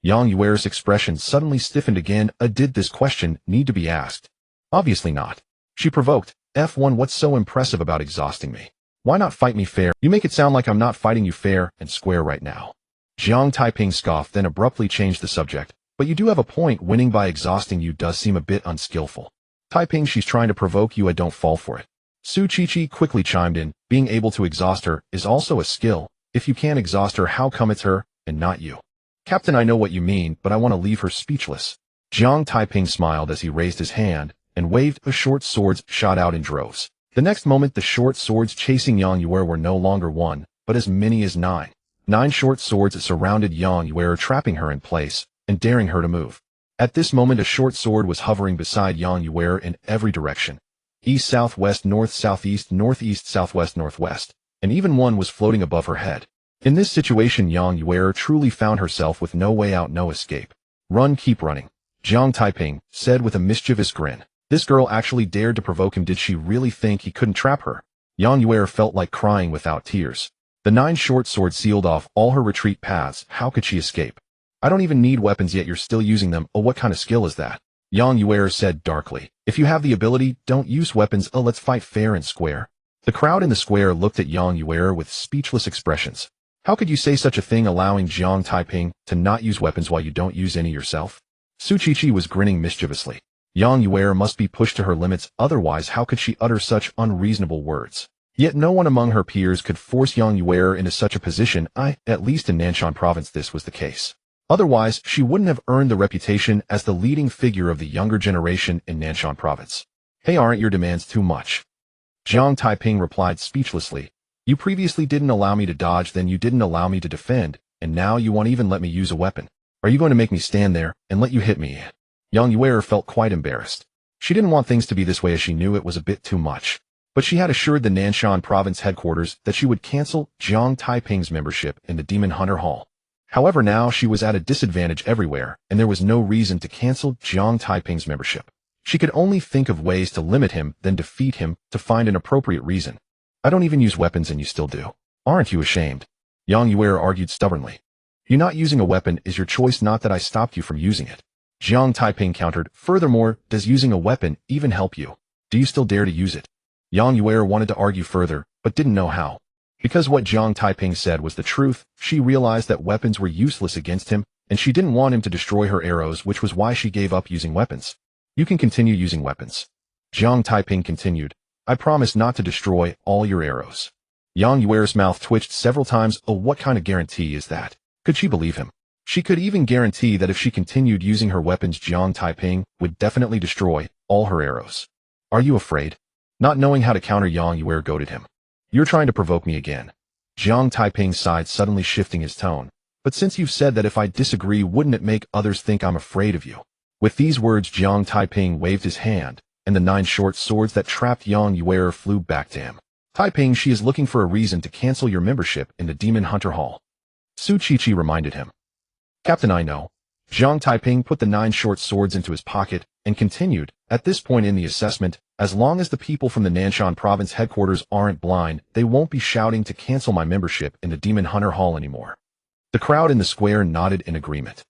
Yang Yuer's expression suddenly stiffened again. Did this question need to be asked? Obviously not. She provoked, F1, what's so impressive about exhausting me? Why not fight me fair? You make it sound like I'm not fighting you fair and square right now. Jiang Taiping scoffed, then abruptly changed the subject. But you do have a point. Winning by exhausting you does seem a bit unskillful. Taiping, she's trying to provoke you. I don't fall for it. Tsuchichi quickly chimed in. Being able to exhaust her is also a skill, If you can't exhaust her, how come it's her, and not you? Captain, I know what you mean, but I want to leave her speechless. Jiang Taiping smiled as he raised his hand and waved. A short swords shot out in droves. The next moment, the short swords chasing Yang Yuer were no longer one, but as many as nine. 9 short swords surrounded Yang Yuer, trapping her in place and daring her to move. At this moment, a short sword was hovering beside Yang Yuer in every direction. East, southwest, north, southeast, northeast, southwest, northwest, and even one was floating above her head. In this situation, Yang Yuer truly found herself with no way out, no escape. Run, keep running, Jiang Taiping said with a mischievous grin. This girl actually dared to provoke him. Did she really think he couldn't trap her? Yang Yuer felt like crying without tears. The 9 short swords sealed off all her retreat paths. How could she escape? I don't even need weapons yet you're still using them. Oh, what kind of skill is that? Yang Yuer said darkly. If you have the ability, don't use weapons. Oh, let's fight fair and square. The crowd in the square looked at Yang Yuer with speechless expressions. How could you say such a thing, allowing Jiang Taiping to not use weapons while you don't use any yourself? Su Qiqi was grinning mischievously. Yang Yuer must be pushed to her limits, otherwise how could she utter such unreasonable words? Yet no one among her peers could force Yang Yuer into such a position. At least in Nanshan province this was the case. Otherwise, she wouldn't have earned the reputation as the leading figure of the younger generation in Nanshan province. Hey, aren't your demands too much? Jiang Taiping replied speechlessly. You previously didn't allow me to dodge, then you didn't allow me to defend, and now you won't even let me use a weapon. Are you going to make me stand there and let you hit me? Yang Yuer felt quite embarrassed. She didn't want things to be this way, as she knew it was a bit too much. But she had assured the Nanshan province headquarters that she would cancel Jiang Taiping's membership in the Demon Hunter Hall. However, now she was at a disadvantage everywhere, and there was no reason to cancel Jiang Taiping's membership. She could only think of ways to limit him, then defeat him, to find an appropriate reason. I don't even use weapons and you still do. Aren't you ashamed? Yang Yuer argued stubbornly. You not using a weapon is your choice, not that I stopped you from using it. Jiang Taiping countered. Furthermore, does using a weapon even help you? Do you still dare to use it? Yang Yuer wanted to argue further, but didn't know how. Because what Jiang Taiping said was the truth, she realized that weapons were useless against him, and she didn't want him to destroy her arrows, which was why she gave up using weapons. You can continue using weapons. Jiang Taiping continued. I promise not to destroy all your arrows. Yang Yuer's mouth twitched several times. Oh, what kind of guarantee is that? Could she believe him? She could even guarantee that if she continued using her weapons, Jiang Taiping would definitely destroy all her arrows. Are you afraid? Not knowing how to counter, Yang Yuer goaded him. You're trying to provoke me again. Jiang Taiping sighed, suddenly shifting his tone. But since you've said that if I disagree, wouldn't it make others think I'm afraid of you? With these words, Jiang Taiping waved his hand, and the 9 short swords that trapped Yang Yuer flew back to him. Taiping, she is looking for a reason to cancel your membership in the Demon Hunter Hall. Su Qiqi reminded him. Captain, I know. Jiang Taiping put the 9 short swords into his pocket and continued. At this point in the assessment, as long as the people from the Nanshan province headquarters aren't blind, they won't be shouting to cancel my membership in the Demon Hunter Hall anymore. The crowd in the square nodded in agreement.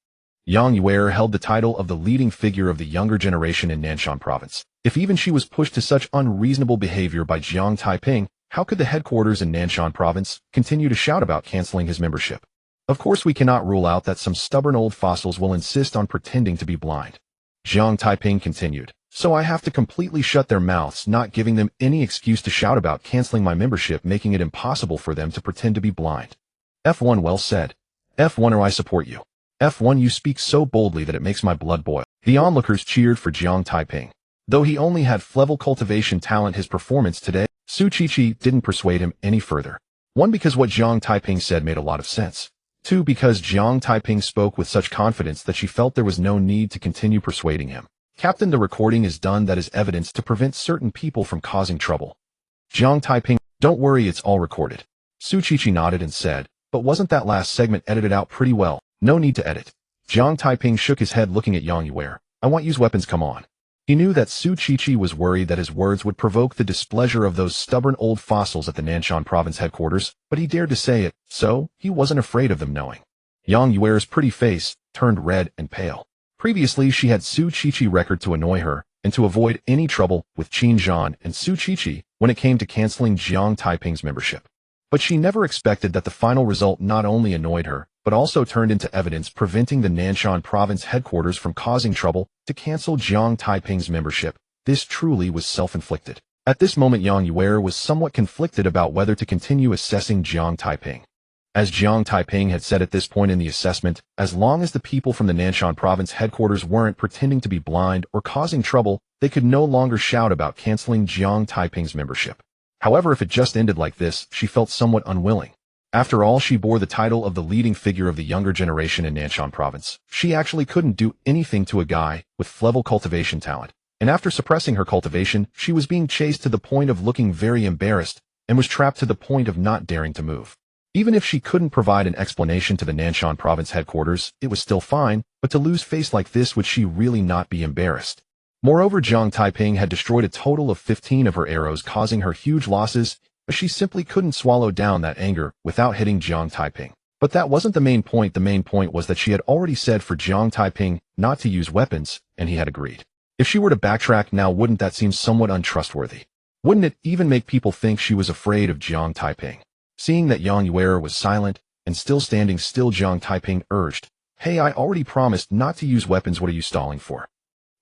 Yang Yuer held the title of the leading figure of the younger generation in Nanshan province. If even she was pushed to such unreasonable behavior by Jiang Taiping, how could the headquarters in Nanshan province continue to shout about canceling his membership? Of course, we cannot rule out that some stubborn old fossils will insist on pretending to be blind. Jiang Taiping continued. So I have to completely shut their mouths, not giving them any excuse to shout about canceling my membership, making it impossible for them to pretend to be blind. F1, well said. F1, I support you. F1, you speak so boldly that it makes my blood boil. The onlookers cheered for Jiang Taiping. Though he only had level cultivation talent, his performance today, Su Qiqi didn't persuade him any further. 1, because what Jiang Taiping said made a lot of sense. 2, because Jiang Taiping spoke with such confidence that she felt there was no need to continue persuading him. Captain, the recording is done. That is evidence to prevent certain people from causing trouble. Jiang Taiping, don't worry, it's all recorded. Su Qiqi nodded and said, but wasn't that last segment edited out pretty well? No need to edit. Jiang Taiping shook his head, looking at Yang Yuer. I want use weapons, come on. He knew that Su Qiqi was worried that his words would provoke the displeasure of those stubborn old fossils at the Nanshan province headquarters, but he dared to say it, so he wasn't afraid of them knowing. Yang Yuer's pretty face turned red and pale. Previously, she had Su Qiqi record to annoy her and to avoid any trouble with Qin Zhan and Su Qiqi when it came to canceling Jiang Taiping's membership. But she never expected that the final result not only annoyed her, but also turned into evidence preventing the Nanshan province headquarters from causing trouble to cancel Jiang Taiping's membership. This truly was self-inflicted. At this moment, Yang Yuer was somewhat conflicted about whether to continue assessing Jiang Taiping. As Jiang Taiping had said at this point in the assessment, as long as the people from the Nanshan province headquarters weren't pretending to be blind or causing trouble, they could no longer shout about canceling Jiang Taiping's membership. However, if it just ended like this, she felt somewhat unwilling. After all, she bore the title of the leading figure of the younger generation in Nanshan province. She actually couldn't do anything to a guy with level cultivation talent. And after suppressing her cultivation, she was being chased to the point of looking very embarrassed and was trapped to the point of not daring to move. Even if she couldn't provide an explanation to the Nanshan province headquarters, it was still fine, but to lose face like this, would she really not be embarrassed? Moreover, Jiang Taiping had destroyed a total of 15 of her arrows, causing her huge losses, but she simply couldn't swallow down that anger without hitting Jiang Taiping. But that wasn't the main point. The main point was that she had already said for Jiang Taiping not to use weapons, and he had agreed. If she were to backtrack now, wouldn't that seem somewhat untrustworthy? Wouldn't it even make people think she was afraid of Jiang Taiping? Seeing that Yang Yuer was silent and still standing still, Jiang Taiping urged, "Hey, I already promised not to use weapons. What are you stalling for?"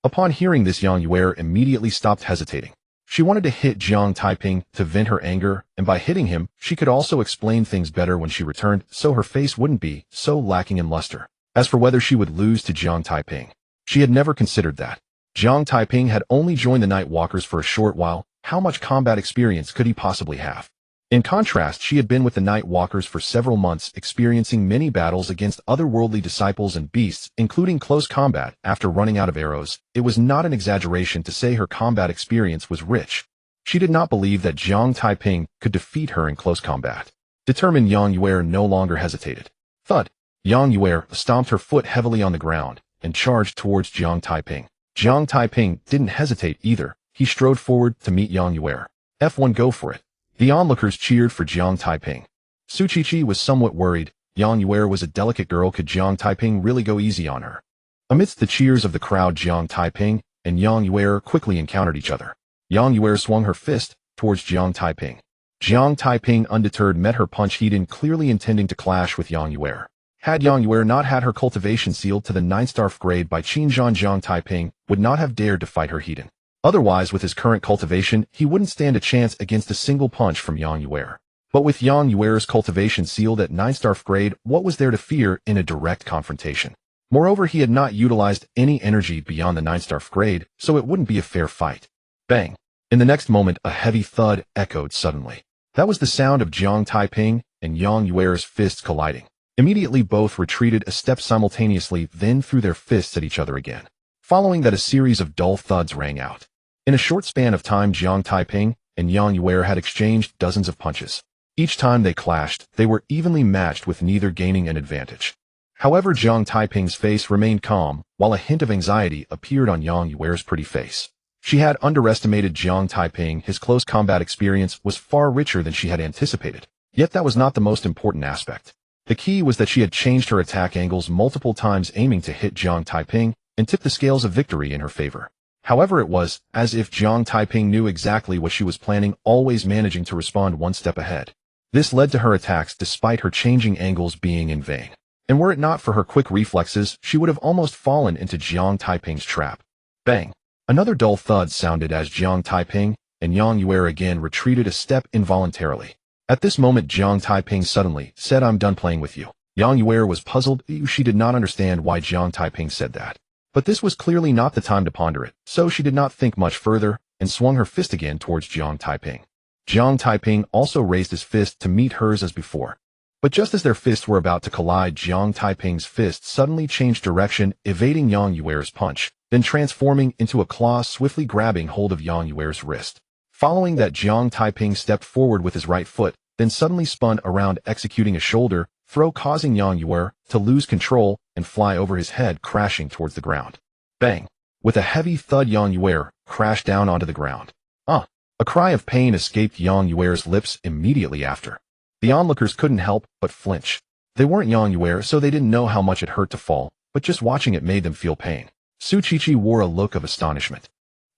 Upon hearing this, Yang Yuer immediately stopped hesitating. She wanted to hit Jiang Taiping to vent her anger, and by hitting him, she could also explain things better when she returned, so her face wouldn't be so lacking in luster. As for whether she would lose to Jiang Taiping, she had never considered that. Jiang Taiping had only joined the Night Walkers for a short while. How much combat experience could he possibly have? In contrast, she had been with the Night Walkers for several months, experiencing many battles against otherworldly disciples and beasts, including close combat. After running out of arrows, it was not an exaggeration to say her combat experience was rich. She did not believe that Jiang Taiping could defeat her in close combat. Determined, Yang Yuer no longer hesitated. Thud! Yang Yuer stomped her foot heavily on the ground and charged towards Jiang Taiping. Jiang Taiping didn't hesitate either. He strode forward to meet Yang Yuer. F1, go for it. The onlookers cheered for Jiang Taiping. Su Qiqi was somewhat worried. Yang Yuer was a delicate girl. Could Jiang Taiping really go easy on her? Amidst the cheers of the crowd, Jiang Taiping and Yang Yuer quickly encountered each other. Yang Yuer swung her fist towards Jiang Taiping. Jiang Taiping, undeterred, met her punch head-in, clearly intending to clash with Yang Yuer. Had Yang Yuer not had her cultivation sealed to the 9-star grade by Qinzhan, Jiang Taiping would not have dared to fight her head-in. Otherwise, with his current cultivation, he wouldn't stand a chance against a single punch from Yang Yuer. But with Yang Yuer's cultivation sealed at 9-star grade, what was there to fear in a direct confrontation? Moreover, he had not utilized any energy beyond the 9-star grade, so it wouldn't be a fair fight. Bang! In the next moment, a heavy thud echoed suddenly. That was the sound of Jiang Taiping and Yang Yuer's fists colliding. Immediately, both retreated a step simultaneously, then threw their fists at each other again. Following that, a series of dull thuds rang out. In a short span of time, Jiang Taiping and Yang Yuer had exchanged dozens of punches. Each time they clashed, they were evenly matched, with neither gaining an advantage. However, Jiang Taiping's face remained calm, while a hint of anxiety appeared on Yang Yuer's pretty face. She had underestimated Jiang Taiping. His close combat experience was far richer than she had anticipated. Yet that was not the most important aspect. The key was that she had changed her attack angles multiple times, aiming to hit Jiang Taiping and tip the scales of victory in her favor. However, it was as if Jiang Taiping knew exactly what she was planning, always managing to respond one step ahead. This led to her attacks despite her changing angles being in vain. And were it not for her quick reflexes, she would have almost fallen into Jiang Taiping's trap. Bang! Another dull thud sounded as Jiang Taiping and Yang Yuer again retreated a step involuntarily. At this moment, Jiang Taiping suddenly said, "I'm done playing with you." Yang Yuer was puzzled. She did not understand why Jiang Taiping said that. But this was clearly not the time to ponder it, so she did not think much further and swung her fist again towards Jiang Taiping. Jiang Taiping also raised his fist to meet hers as before. But just as their fists were about to collide, Jiang Taiping's fist suddenly changed direction, evading Yang Yuer's punch, then transforming into a claw, swiftly grabbing hold of Yang Yuer's wrist. Following that, Jiang Taiping stepped forward with his right foot, then suddenly spun around, executing a shoulder throw, causing Yang Yuer to lose control and fly over his head, crashing towards the ground. Bang! With a heavy thud, Yang Yuer crashed down onto the ground. A cry of pain escaped Yang Yuer's lips immediately after. The onlookers couldn't help but flinch. They weren't Yang Yuer, so they didn't know how much it hurt to fall, but just watching it made them feel pain. Su Qiqi wore a look of astonishment.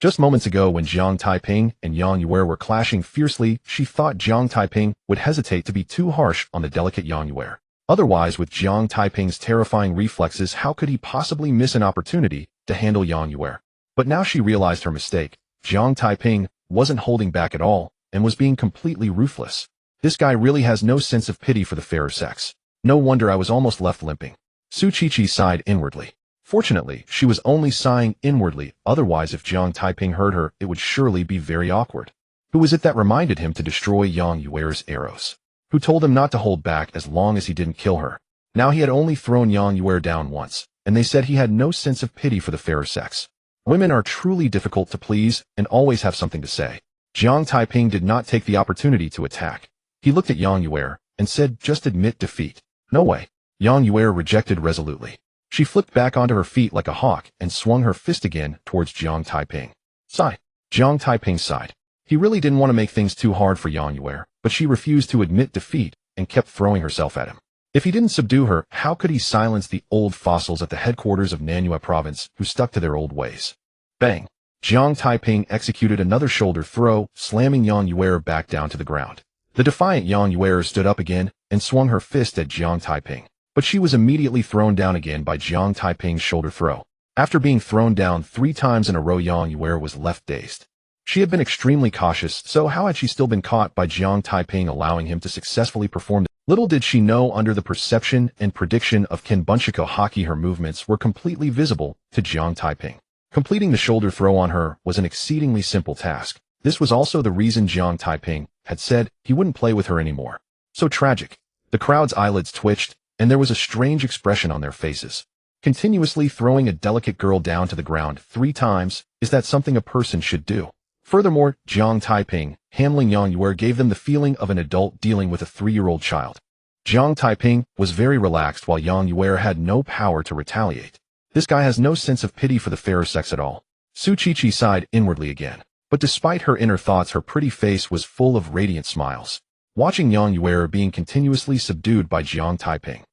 Just moments ago, when Jiang Taiping and Yang Yuer were clashing fiercely, she thought Jiang Taiping would hesitate to be too harsh on the delicate Yang Yuer. Otherwise, with Jiang Taiping's terrifying reflexes, how could he possibly miss an opportunity to handle Yang Yuer? But now she realized her mistake. Jiang Taiping wasn't holding back at all and was being completely ruthless. This guy really has no sense of pity for the fairer sex. No wonder I was almost left limping. Su Qiqi sighed inwardly. Fortunately, she was only sighing inwardly, otherwise if Jiang Taiping heard her, it would surely be very awkward. Who was it that reminded him to destroy Yang Yuer's arrows? Who told him not to hold back as long as he didn't kill her? Now he had only thrown Yang Yuer down once, and they said he had no sense of pity for the fairer sex. Women are truly difficult to please and always have something to say. Jiang Taiping did not take the opportunity to attack. He looked at Yang Yuer and said, "Just admit defeat." "No way." Yang Yuer rejected resolutely. She flipped back onto her feet like a hawk and swung her fist again towards Jiang Taiping. Sigh. Jiang Taiping sighed. He really didn't want to make things too hard for Yang Yuer, but she refused to admit defeat and kept throwing herself at him. If he didn't subdue her, how could he silence the old fossils at the headquarters of Nanyue province who stuck to their old ways? Bang! Jiang Taiping executed another shoulder throw, slamming Yang Yuer back down to the ground. The defiant Yang Yuer stood up again and swung her fist at Jiang Taiping, but she was immediately thrown down again by Jiang Taiping's shoulder throw. After being thrown down 3 times in a row, Yang Yuer was left dazed. She had been extremely cautious, so how had she still been caught by Jiang Taiping allowing him to successfully perform? Little did she know, under the perception and prediction of Ken Bunchiko Hockey, her movements were completely visible to Jiang Taiping. Completing the shoulder throw on her was an exceedingly simple task. This was also the reason Jiang Taiping had said he wouldn't play with her anymore. So tragic. The crowd's eyelids twitched, and there was a strange expression on their faces. Continuously throwing a delicate girl down to the ground 3 times, is that something a person should do? Furthermore, Jiang Taiping, handling Yang Yuer, gave them the feeling of an adult dealing with a 3-year-old child. Jiang Taiping was very relaxed while Yang Yuer had no power to retaliate. This guy has no sense of pity for the fairer sex at all. Su Qiqi sighed inwardly again. But despite her inner thoughts, her pretty face was full of radiant smiles. Watching Yang Yuer being continuously subdued by Jiang Taiping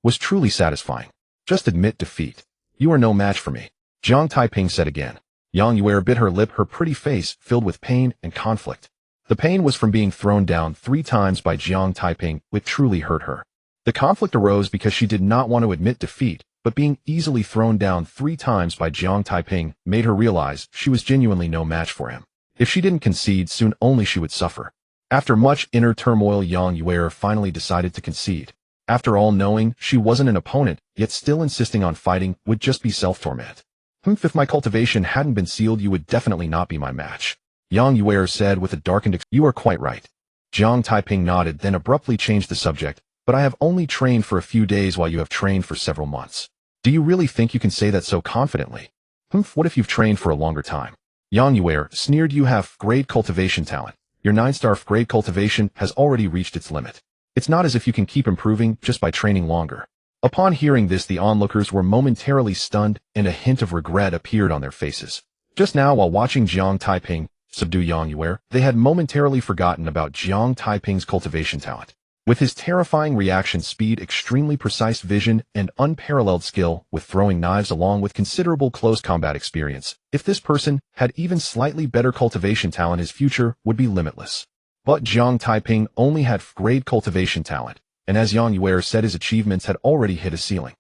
was truly satisfying. "Just admit defeat. You are no match for me," Jiang Taiping said again. Yang Yuer bit her lip, her pretty face filled with pain and conflict. The pain was from being thrown down 3 times by Jiang Taiping, which truly hurt her. The conflict arose because she did not want to admit defeat, but being easily thrown down 3 times by Jiang Taiping made her realize she was genuinely no match for him. If she didn't concede, soon only she would suffer. After much inner turmoil, Yang Yuer finally decided to concede. After all, knowing she wasn't an opponent, yet still insisting on fighting, would just be self-torment. If my cultivation hadn't been sealed, you would definitely not be my match," Yang Yuer said with a darkened expression. "You are quite right." Jiang Taiping nodded, then abruptly changed the subject. "But I have only trained for a few days while you have trained for several months. Do you really think you can say that so confidently? What if you've trained for a longer time?" Yang Yuer sneered. "You have great cultivation talent. Your 9-star grade cultivation has already reached its limit. It's not as if you can keep improving just by training longer." Upon hearing this, the onlookers were momentarily stunned, and a hint of regret appeared on their faces. Just now, while watching Jiang Taiping subdue Yang Yuer, they had momentarily forgotten about Jiang Taiping's cultivation talent. With his terrifying reaction speed, extremely precise vision, and unparalleled skill with throwing knives, along with considerable close combat experience, if this person had even slightly better cultivation talent, his future would be limitless. But Jiang Taiping only had great cultivation talent, and as Yang Yuer said, his achievements had already hit a ceiling.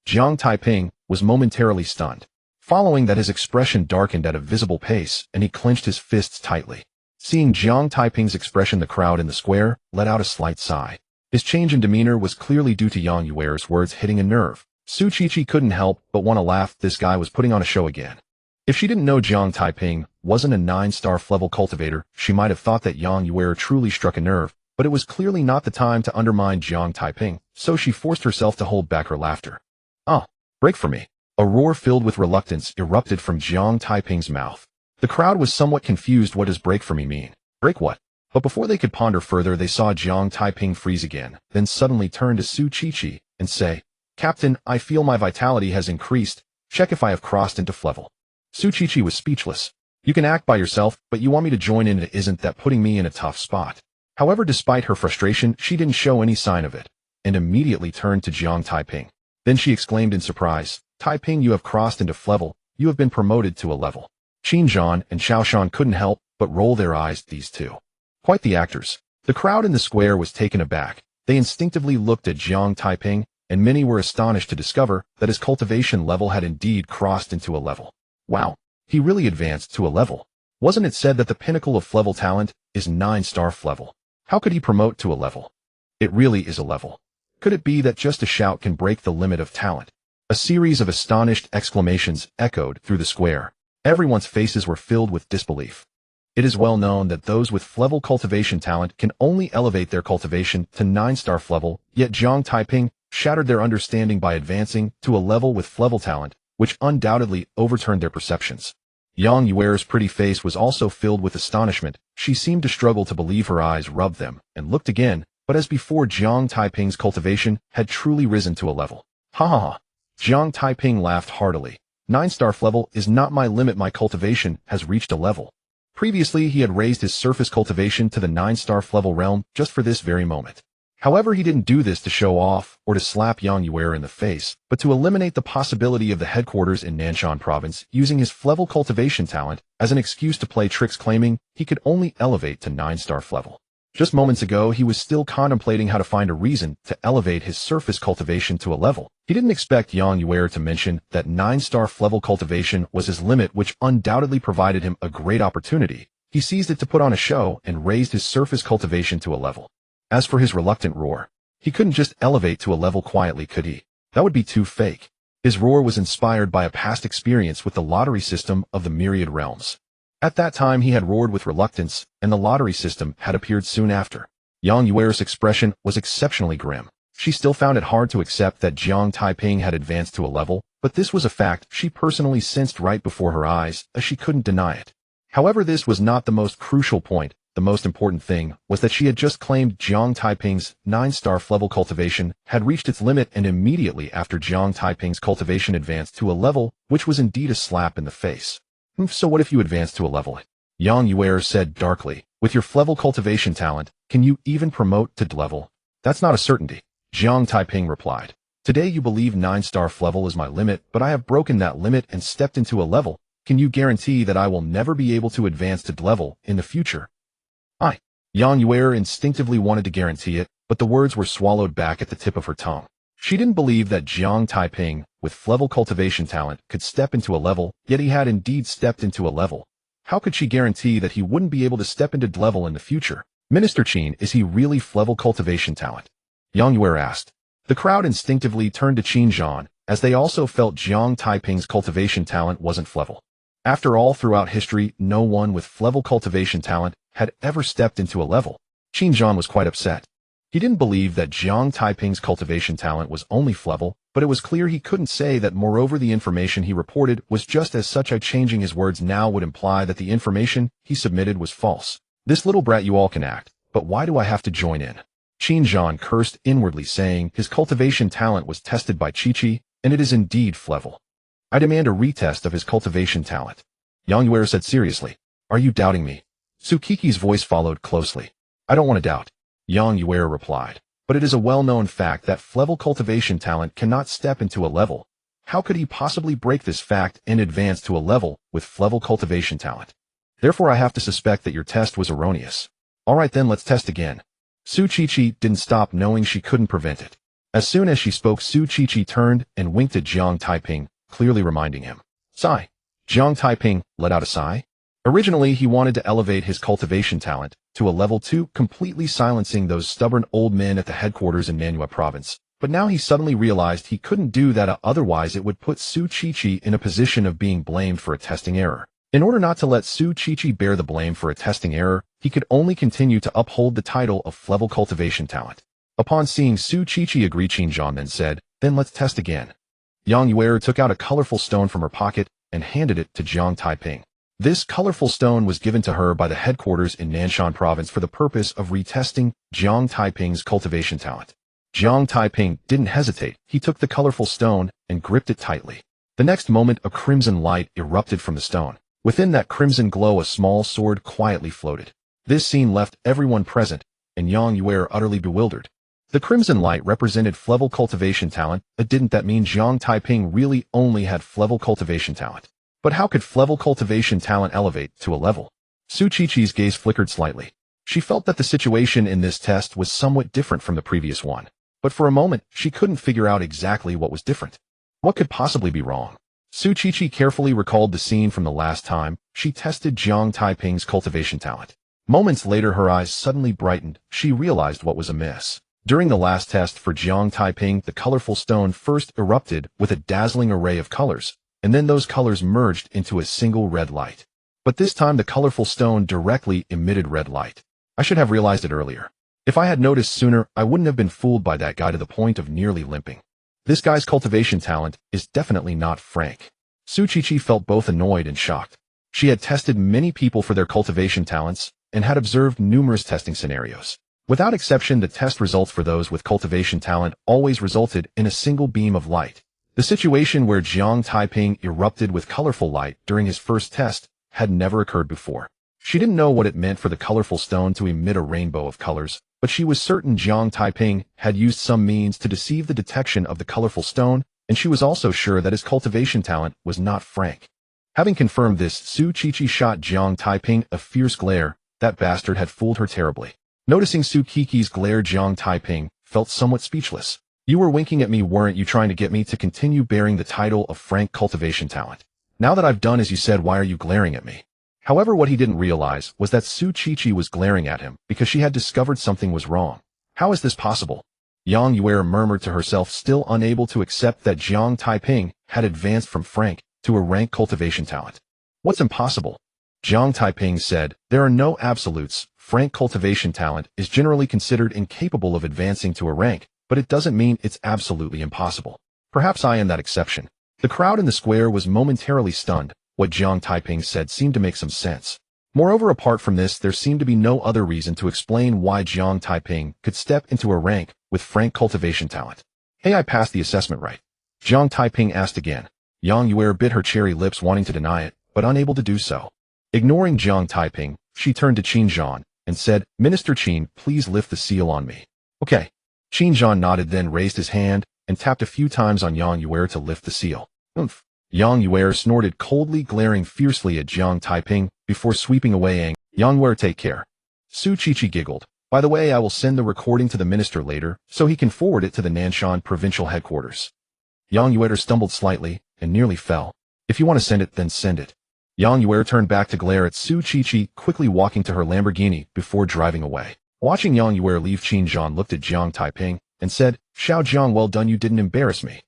Jiang Taiping was momentarily stunned. Following that, his expression darkened at a visible pace, and he clenched his fists tightly. Seeing Jiang Taiping's expression, the crowd in the square let out a slight sigh. His change in demeanor was clearly due to Yang Yuer's words hitting a nerve. Su Qiqi couldn't help but want to laugh. This guy was putting on a show again. If she didn't know Jiang Taiping wasn't a 9-star level cultivator, she might have thought that Yang Yuer truly struck a nerve, but it was clearly not the time to undermine Jiang Taiping, so she forced herself to hold back her laughter. "Ah, break for me." A roar filled with reluctance erupted from Jiang Taiping's mouth. The crowd was somewhat confused. What does break for me mean? Break what? But before they could ponder further, they saw Jiang Taiping freeze again, then suddenly turn to Su Qiqi and say, "Captain, I feel my vitality has increased. Check if I have crossed into level." Su Qiqi was speechless. "You can act by yourself, but you want me to join in? Isn't that putting me in a tough spot?" However, despite her frustration, she didn't show any sign of it, and immediately turned to Jiang Taiping. Then she exclaimed in surprise, "Taiping, you have crossed into level. You have been promoted to a level." Qin Zhan and Xiaoshan couldn't help but roll their eyes. These two. Quite the actors. The crowd in the square was taken aback. They instinctively looked at Jiang Taiping, and many were astonished to discover that his cultivation level had indeed crossed into a level. Wow, he really advanced to a level. Wasn't it said that the pinnacle of level talent is 9-star level? How could he promote to a level? It really is a level. Could it be that just a shout can break the limit of talent? A series of astonished exclamations echoed through the square. Everyone's faces were filled with disbelief. It is well known that those with level cultivation talent can only elevate their cultivation to 9-star level, yet Jiang Taiping shattered their understanding by advancing to a level with level talent, which undoubtedly overturned their perceptions. Yang Yuer's pretty face was also filled with astonishment. She seemed to struggle to believe her eyes rubbed them, and looked again, but as before Jiang Taiping's cultivation had truly risen to a level. Ha ha ha. Jiang Taiping laughed heartily. 9-star level is not my limit, my cultivation has reached a level. Previously he had raised his surface cultivation to the 9-star level realm just for this very moment. However, he didn't do this to show off or to slap Yang Yuer in the face, but to eliminate the possibility of the headquarters in Nanshan province using his level cultivation talent as an excuse to play tricks, claiming he could only elevate to 9-star level. Just moments ago, he was still contemplating how to find a reason to elevate his surface cultivation to a level. He didn't expect Yang Yuer to mention that 9-star level cultivation was his limit, which undoubtedly provided him a great opportunity. He seized it to put on a show and raised his surface cultivation to a level. As for his reluctant roar, he couldn't just elevate to a level quietly, could he? That would be too fake. His roar was inspired by a past experience with the lottery system of the Myriad realms. At that time he had roared with reluctance, and the lottery system had appeared soon after. Yang Yuer's expression was exceptionally grim. She still found it hard to accept that Jiang Taiping had advanced to a level, but this was a fact she personally sensed right before her eyes, as she couldn't deny it. However, this was not the most crucial point. The most important thing was that she had just claimed Jiang Taiping's 9-star level cultivation had reached its limit, and immediately after Jiang Taiping's cultivation advanced to a level, which was indeed a slap in the face. So what if you advance to a level? Yang Yuer said darkly. With your level cultivation talent, can you even promote to level? That's not a certainty. Jiang Taiping replied. Today you believe 9-star level is my limit, but I have broken that limit and stepped into a level. Can you guarantee that I will never be able to advance to level in the future? Yang Yuer instinctively wanted to guarantee it, but the words were swallowed back at the tip of her tongue. She didn't believe that Jiang Taiping, with level cultivation talent, could step into a level, yet he had indeed stepped into a level. How could she guarantee that he wouldn't be able to step into level in the future? Minister Qin, is he really level cultivation talent? Yang Yuer asked. The crowd instinctively turned to Qin Zhan, as they also felt Jiang Taiping's cultivation talent wasn't level. After all, throughout history, no one with level cultivation talent had ever stepped into a level. Qin Zhan was quite upset. He didn't believe that Jiang Taiping's cultivation talent was only level, but it was clear he couldn't say that. Moreover, the information he reported was just as such. Changing his words now would imply that the information he submitted was false. This little brat, you all can act, but why do I have to join in? Qin Zhan cursed inwardly, saying his cultivation talent was tested by Chi-Chi, and it is indeed level. I demand a retest of his cultivation talent. Yang Yuer said seriously. Are you doubting me? Sukiki's voice followed closely. I don't want to doubt. Yang Yuer replied. But it is a well-known fact that level cultivation talent cannot step into a level. How could he possibly break this fact and advance to a level with level cultivation talent? Therefore I have to suspect that your test was erroneous. Alright then, let's test again. Su Chi-Chi didn't stop, knowing she couldn't prevent it. As soon as she spoke, Su Chi-Chi turned and winked at Jiang Taiping, clearly reminding him. Sigh. Jiang Taiping let out a sigh. Originally, he wanted to elevate his cultivation talent to a level 2, completely silencing those stubborn old men at the headquarters in Nanhua province. But now he suddenly realized he couldn't do that, otherwise it would put Su Chi-Chi in a position of being blamed for a testing error. In order not to let Su Chi-Chi bear the blame for a testing error, he could only continue to uphold the title of level cultivation talent. Upon seeing Su Chi-Chi agree, Qin Zhan then said, then let's test again. Yang Yuer took out a colorful stone from her pocket and handed it to Jiang Taiping. This colorful stone was given to her by the headquarters in Nanshan province for the purpose of retesting Jiang Taiping's cultivation talent. Jiang Taiping didn't hesitate. He took the colorful stone and gripped it tightly. The next moment, a crimson light erupted from the stone. Within that crimson glow, a small sword quietly floated. This scene left everyone present, and Yang Yuer utterly bewildered. The crimson light represented level cultivation talent, but didn't that mean Jiang Taiping really only had level cultivation talent? But how could level cultivation talent elevate to a level? Su Chi-Chi's gaze flickered slightly. She felt that the situation in this test was somewhat different from the previous one. But for a moment, she couldn't figure out exactly what was different. What could possibly be wrong? Su Chi-Chi carefully recalled the scene from the last time she tested Jiang Taiping's cultivation talent. Moments later her eyes suddenly brightened. She realized what was amiss. During the last test for Jiang Taiping, the colorful stone first erupted with a dazzling array of colors, and then those colors merged into a single red light. But this time the colorful stone directly emitted red light. I should have realized it earlier. If I had noticed sooner, I wouldn't have been fooled by that guy to the point of nearly limping. This guy's cultivation talent is definitely not frank. Su Qiqi felt both annoyed and shocked. She had tested many people for their cultivation talents and had observed numerous testing scenarios. Without exception, the test results for those with cultivation talent always resulted in a single beam of light. The situation where Jiang Taiping erupted with colorful light during his first test had never occurred before. She didn't know what it meant for the colorful stone to emit a rainbow of colors, but she was certain Jiang Taiping had used some means to deceive the detection of the colorful stone, and she was also sure that his cultivation talent was not frank. Having confirmed this, Su Qiqi shot Jiang Taiping a fierce glare. That bastard had fooled her terribly. Noticing Su Qiqi's glare, Jiang Taiping felt somewhat speechless. You were winking at me, weren't you, trying to get me to continue bearing the title of frank cultivation talent? Now that I've done as you said, why are you glaring at me? However, what he didn't realize was that Su Qiqi was glaring at him because she had discovered something was wrong. How is this possible? Yang Yuer murmured to herself, still unable to accept that Jiang Taiping had advanced from frank to a rank cultivation talent. What's impossible? Jiang Taiping said, there are no absolutes. Frank cultivation talent is generally considered incapable of advancing to a rank, but it doesn't mean it's absolutely impossible. Perhaps I am that exception. The crowd in the square was momentarily stunned. What Jiang Taiping said seemed to make some sense. Moreover, apart from this, there seemed to be no other reason to explain why Jiang Taiping could step into a rank with frank cultivation talent. Hey, I passed the assessment right? Jiang Taiping asked again. Yang Yuer bit her cherry lips, wanting to deny it, but unable to do so. Ignoring Jiang Taiping, she turned to Qin Zhan and said, Minister Qin, please lift the seal on me. Okay. Qin Zhan nodded, then raised his hand and tapped a few times on Yang Yuer to lift the seal. Oomph. Yang Yuer snorted coldly, glaring fiercely at Jiang Taiping before sweeping away. Yang Yuer, take care. Su Qiqi giggled. By the way, I will send the recording to the minister later so he can forward it to the Nanshan provincial headquarters. Yang Yuer stumbled slightly and nearly fell. If you want to send it, then send it. Yang Yuer turned back to glare at Su Qiqi, quickly walking to her Lamborghini before driving away. Watching Yang Yuer leave, Qin Zhan looked at Jiang Taiping and said, Xiao Jiang, well done, you didn't embarrass me.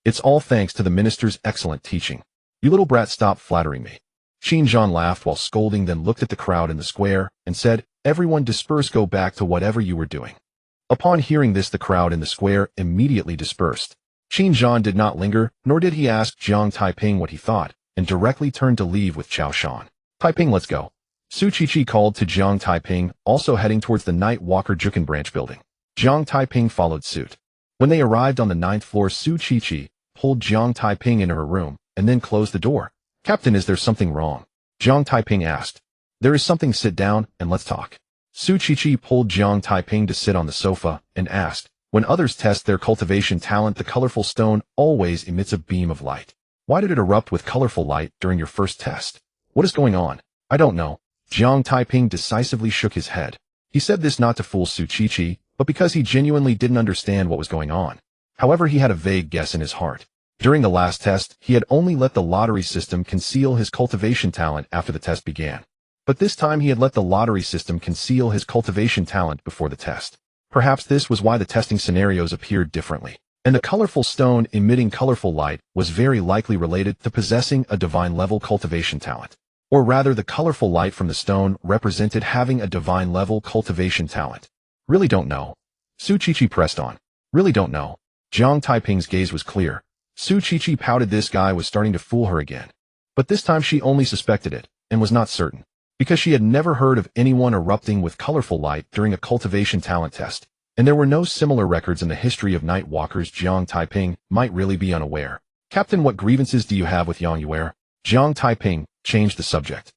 It's all thanks to the minister's excellent teaching. You little brat, stop flattering me. Qin Zhan laughed while scolding, then looked at the crowd in the square and said, everyone disperse, go back to whatever you were doing. Upon hearing this, the crowd in the square immediately dispersed. Qin Zhan did not linger, nor did he ask Jiang Taiping what he thought, and directly turned to leave with Chao Shan. Taiping, let's go. Su Qiqi called to Jiang Taiping, also heading towards the Night Walker Jukan branch building. Jiang Taiping followed suit. When they arrived on the 9th floor, Su Qiqi pulled Jiang Taiping into her room and then closed the door. Captain, is there something wrong? Jiang Taiping asked. There is something, sit down and let's talk. Su Qiqi pulled Jiang Taiping to sit on the sofa and asked, when others test their cultivation talent, the colorful stone always emits a beam of light. Why did it erupt with colorful light during your first test? What is going on? I don't know. Jiang Taiping decisively shook his head. He said this not to fool Su Qiqi, but because he genuinely didn't understand what was going on. However, he had a vague guess in his heart. During the last test, he had only let the lottery system conceal his cultivation talent after the test began. But this time he had let the lottery system conceal his cultivation talent before the test. Perhaps this was why the testing scenarios appeared differently. And the colorful stone emitting colorful light was very likely related to possessing a divine-level cultivation talent. Or rather, the colorful light from the stone represented having a divine-level cultivation talent. Really don't know. Su Qiqi pressed on. Really don't know. Jiang Taiping's gaze was clear. Su Qiqi pouted. This guy was starting to fool her again. But this time she only suspected it, and was not certain, because she had never heard of anyone erupting with colorful light during a cultivation talent test, and there were no similar records in the history of night walkers. Jiang Taiping might really be unaware. Captain, what grievances do you have with Yang Yuer? Jiang Taiping changed the subject.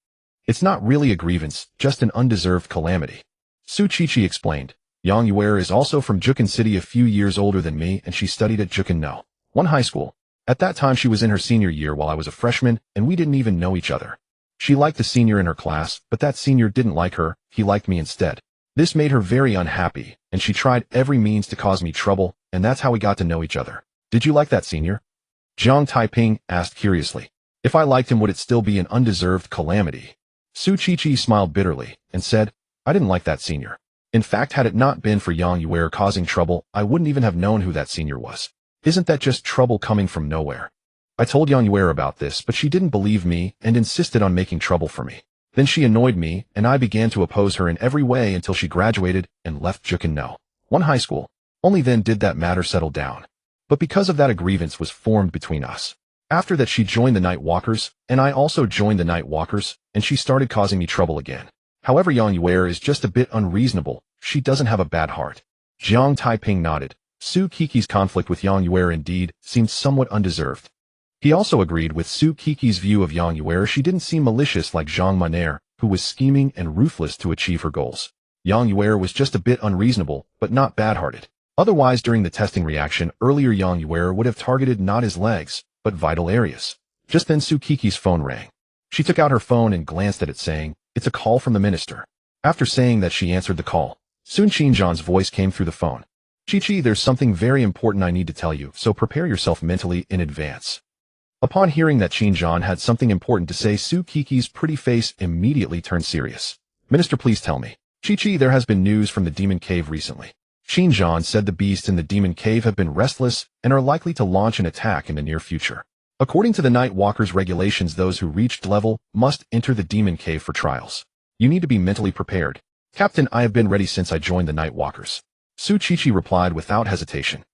It's not really a grievance, just an undeserved calamity. Su Qiqi explained. Yang Yuer is also from Jukan City, a few years older than me, and she studied at Jukan No. 1 high school. At that time she was in her senior year while I was a freshman, and we didn't even know each other. She liked the senior in her class, but that senior didn't like her, he liked me instead. This made her very unhappy, and she tried every means to cause me trouble, and that's how we got to know each other. Did you like that senior? Jiang Taiping asked curiously. If I liked him, would it still be an undeserved calamity? Su Qiqi smiled bitterly and said, I didn't like that senior. In fact, had it not been for Yang Yuer causing trouble, I wouldn't even have known who that senior was. Isn't that just trouble coming from nowhere? I told Yang Yuer about this, but she didn't believe me and insisted on making trouble for me. Then she annoyed me, and I began to oppose her in every way until she graduated and left Jukin No. 1 high school. Only then did that matter settle down. But because of that, a grievance was formed between us. After that, she joined the Night Walkers, and I also joined the Night Walkers, and she started causing me trouble again. However, Yang Yuer is just a bit unreasonable. She doesn't have a bad heart. Jiang Taiping nodded. Su Qiqi's conflict with Yang Yuer indeed seemed somewhat undeserved. He also agreed with Su Qiqi's view of Yang Yuer. She didn't seem malicious like Zhang Maner, who was scheming and ruthless to achieve her goals. Yang Yuer was just a bit unreasonable, but not bad-hearted. Otherwise, during the testing reaction earlier, Yang Yuer would have targeted not his legs, but vital areas. Just then Su Qiqi's phone rang. She took out her phone and glanced at it, saying, "It's a call from the minister." After saying that, she answered the call. Soon Qinzhan's voice came through the phone. "Qiqi, there's something very important I need to tell you, so prepare yourself mentally in advance." Upon hearing that Qinzhan had something important to say, Su Qiqi's pretty face immediately turned serious. "Minister, please tell me." "Qiqi, there has been news from the Demon Cave recently." Qinzhan said the beasts in the Demon Cave have been restless and are likely to launch an attack in the near future. According to the Night Walkers regulations, those who reached level must enter the Demon Cave for trials. You need to be mentally prepared. "Captain, I have been ready since I joined the Night Walkers." Su Qiqi replied without hesitation.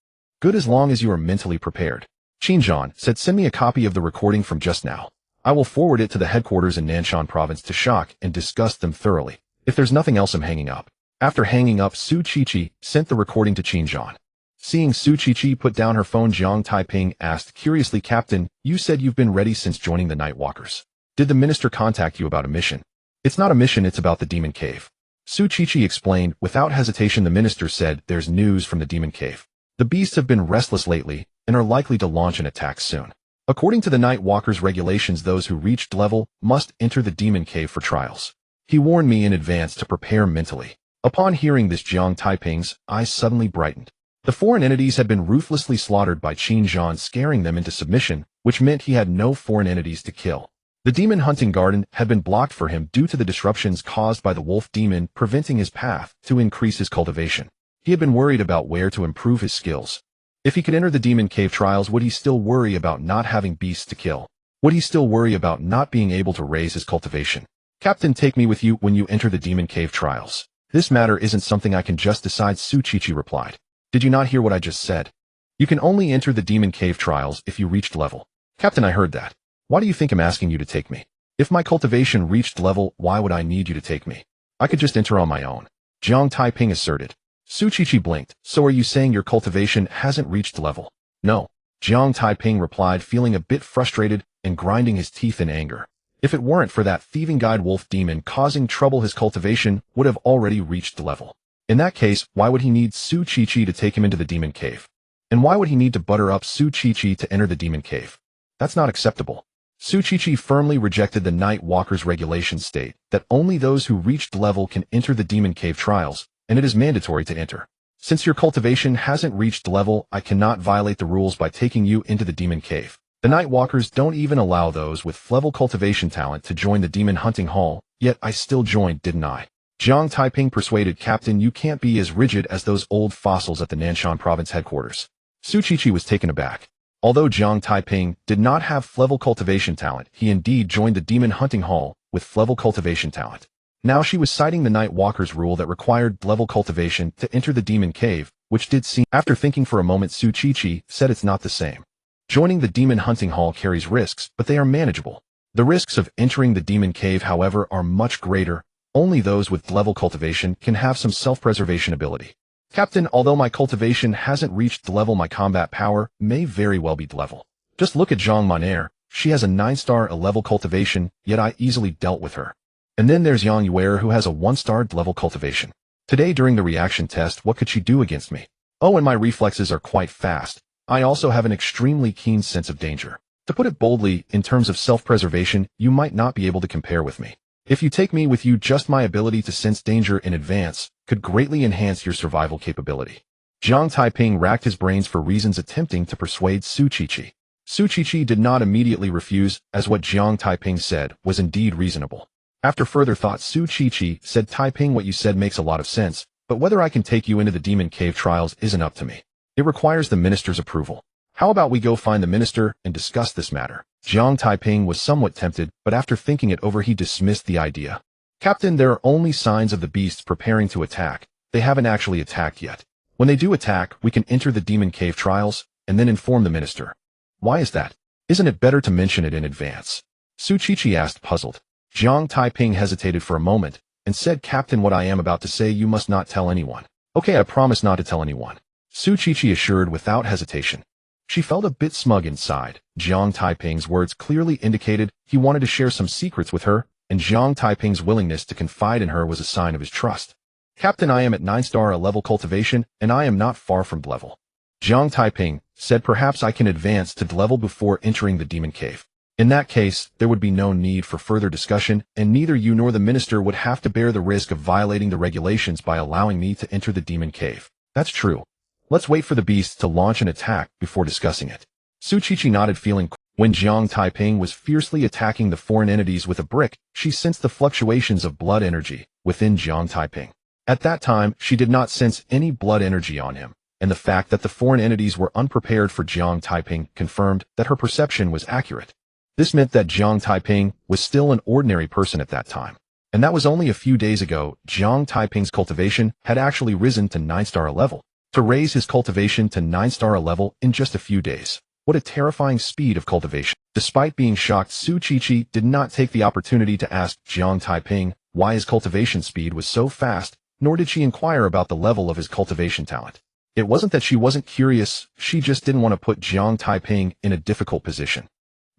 "Good, as long as you are mentally prepared." Qinzhan said, "Send me a copy of the recording from just now. I will forward it to the headquarters in Nanshan province to shock and discuss them thoroughly. If there's nothing else, I'm hanging up." After hanging up, Su Qiqi sent the recording to Qinzhan. Seeing Su Qiqi put down her phone, Jiang Taiping asked curiously, "Captain, you said you've been ready since joining the Night Walkers. Did the minister contact you about a mission?" "It's not a mission, it's about the Demon Cave." Su Qiqi explained without hesitation. "The minister said there's news from the Demon Cave. The beasts have been restless lately and are likely to launch an attack soon. According to the Night Walkers regulations, those who reached level must enter the Demon Cave for trials. He warned me in advance to prepare mentally." Upon hearing this, Jiang Taiping's eyes suddenly brightened. The foreign entities had been ruthlessly slaughtered by Qinzhan, scaring them into submission, which meant he had no foreign entities to kill. The demon hunting garden had been blocked for him due to the disruptions caused by the wolf demon, preventing his path to increase his cultivation. He had been worried about where to improve his skills. If he could enter the Demon Cave trials, would he still worry about not having beasts to kill? Would he still worry about not being able to raise his cultivation? "Captain, take me with you when you enter the Demon Cave trials." "This matter isn't something I can just decide," Su Qiqi replied. "Did you not hear what I just said? You can only enter the Demon Cave trials if you reached level." "Captain, I heard that. Why do you think I'm asking you to take me? If my cultivation reached level, why would I need you to take me? I could just enter on my own," Jiang Taiping asserted. Su Qiqi blinked. "So are you saying your cultivation hasn't reached level?" "No," Jiang Taiping replied, feeling a bit frustrated and grinding his teeth in anger. If it weren't for that thieving guide wolf demon causing trouble, his cultivation would have already reached the level. In that case, why would he need Su Qiqi to take him into the Demon Cave? And why would he need to butter up Su Qiqi to enter the Demon Cave? That's not acceptable. Su Qiqi firmly rejected the Night Walkers regulations state that only those who reached level can enter the Demon Cave trials, and it is mandatory to enter. Since your cultivation hasn't reached level, I cannot violate the rules by taking you into the Demon Cave. The Night Walkers don't even allow those with level cultivation talent to join the Demon Hunting Hall, yet I still joined, didn't I? Jiang Taiping persuaded. "Captain, you can't be as rigid as those old fossils at the Nanshan province headquarters." Su Qiqi was taken aback. Although Jiang Taiping did not have level cultivation talent, he indeed joined the Demon Hunting Hall with level cultivation talent. Now she was citing the Night Walkers rule that required level cultivation to enter the Demon Cave, which did seem. After thinking for a moment, Su Qiqi said it's not the same. Joining the Demon Hunting Hall carries risks, but they are manageable. The risks of entering the Demon Cave, however, are much greater. Only those with level cultivation can have some self-preservation ability. "Captain, although my cultivation hasn't reached the level, my combat power may very well be the level. Just look at Zhang Maner. She has a 9-star level cultivation, yet I easily dealt with her. And then there's Yang Yuer, who has a 1-star level cultivation. Today during the reaction test, what could she do against me? Oh, and my reflexes are quite fast. I also have an extremely keen sense of danger. To put it boldly, in terms of self-preservation, you might not be able to compare with me. If you take me with you, just my ability to sense danger in advance could greatly enhance your survival capability." Jiang Taiping racked his brains for reasons, attempting to persuade Su Qiqi. Su Qiqi did not immediately refuse, as what Jiang Taiping said was indeed reasonable. After further thought, Su Qiqi said, Taiping, what you said makes a lot of sense, but whether I can take you into the demon cave trials isn't up to me. It requires the minister's approval. How about we go find the minister and discuss this matter? Jiang Taiping was somewhat tempted, but after thinking it over he dismissed the idea. Captain, there are only signs of the beasts preparing to attack. They haven't actually attacked yet. When they do attack, we can enter the demon cave trials, and then inform the minister. Why is that? Isn't it better to mention it in advance? Su Qiqi asked, puzzled. Jiang Taiping hesitated for a moment, and said, Captain, what I am about to say you must not tell anyone. Okay, I promise not to tell anyone. Su Qiqi assured without hesitation. She felt a bit smug inside. Jiang Taiping's words clearly indicated he wanted to share some secrets with her, and Jiang Taiping's willingness to confide in her was a sign of his trust. Captain, I am at 9-star level cultivation, and I am not far from level. Jiang Taiping said, perhaps I can advance to level before entering the demon cave. In that case, there would be no need for further discussion, and neither you nor the minister would have to bear the risk of violating the regulations by allowing me to enter the demon cave. That's true. Let's wait for the beasts to launch an attack before discussing it. Su Qiqi nodded, feeling cool. When Jiang Taiping was fiercely attacking the foreign entities with a brick, she sensed the fluctuations of blood energy within Jiang Taiping. At that time, she did not sense any blood energy on him, and the fact that the foreign entities were unprepared for Jiang Taiping confirmed that her perception was accurate. This meant that Jiang Taiping was still an ordinary person at that time. And that was only a few days ago. Jiang Taiping's cultivation had actually risen to 9-star level. To raise his cultivation to 9-star level in just a few days. What a terrifying speed of cultivation. Despite being shocked, Su Qiqi did not take the opportunity to ask Jiang Taiping why his cultivation speed was so fast, nor did she inquire about the level of his cultivation talent. It wasn't that she wasn't curious, she just didn't want to put Jiang Taiping in a difficult position.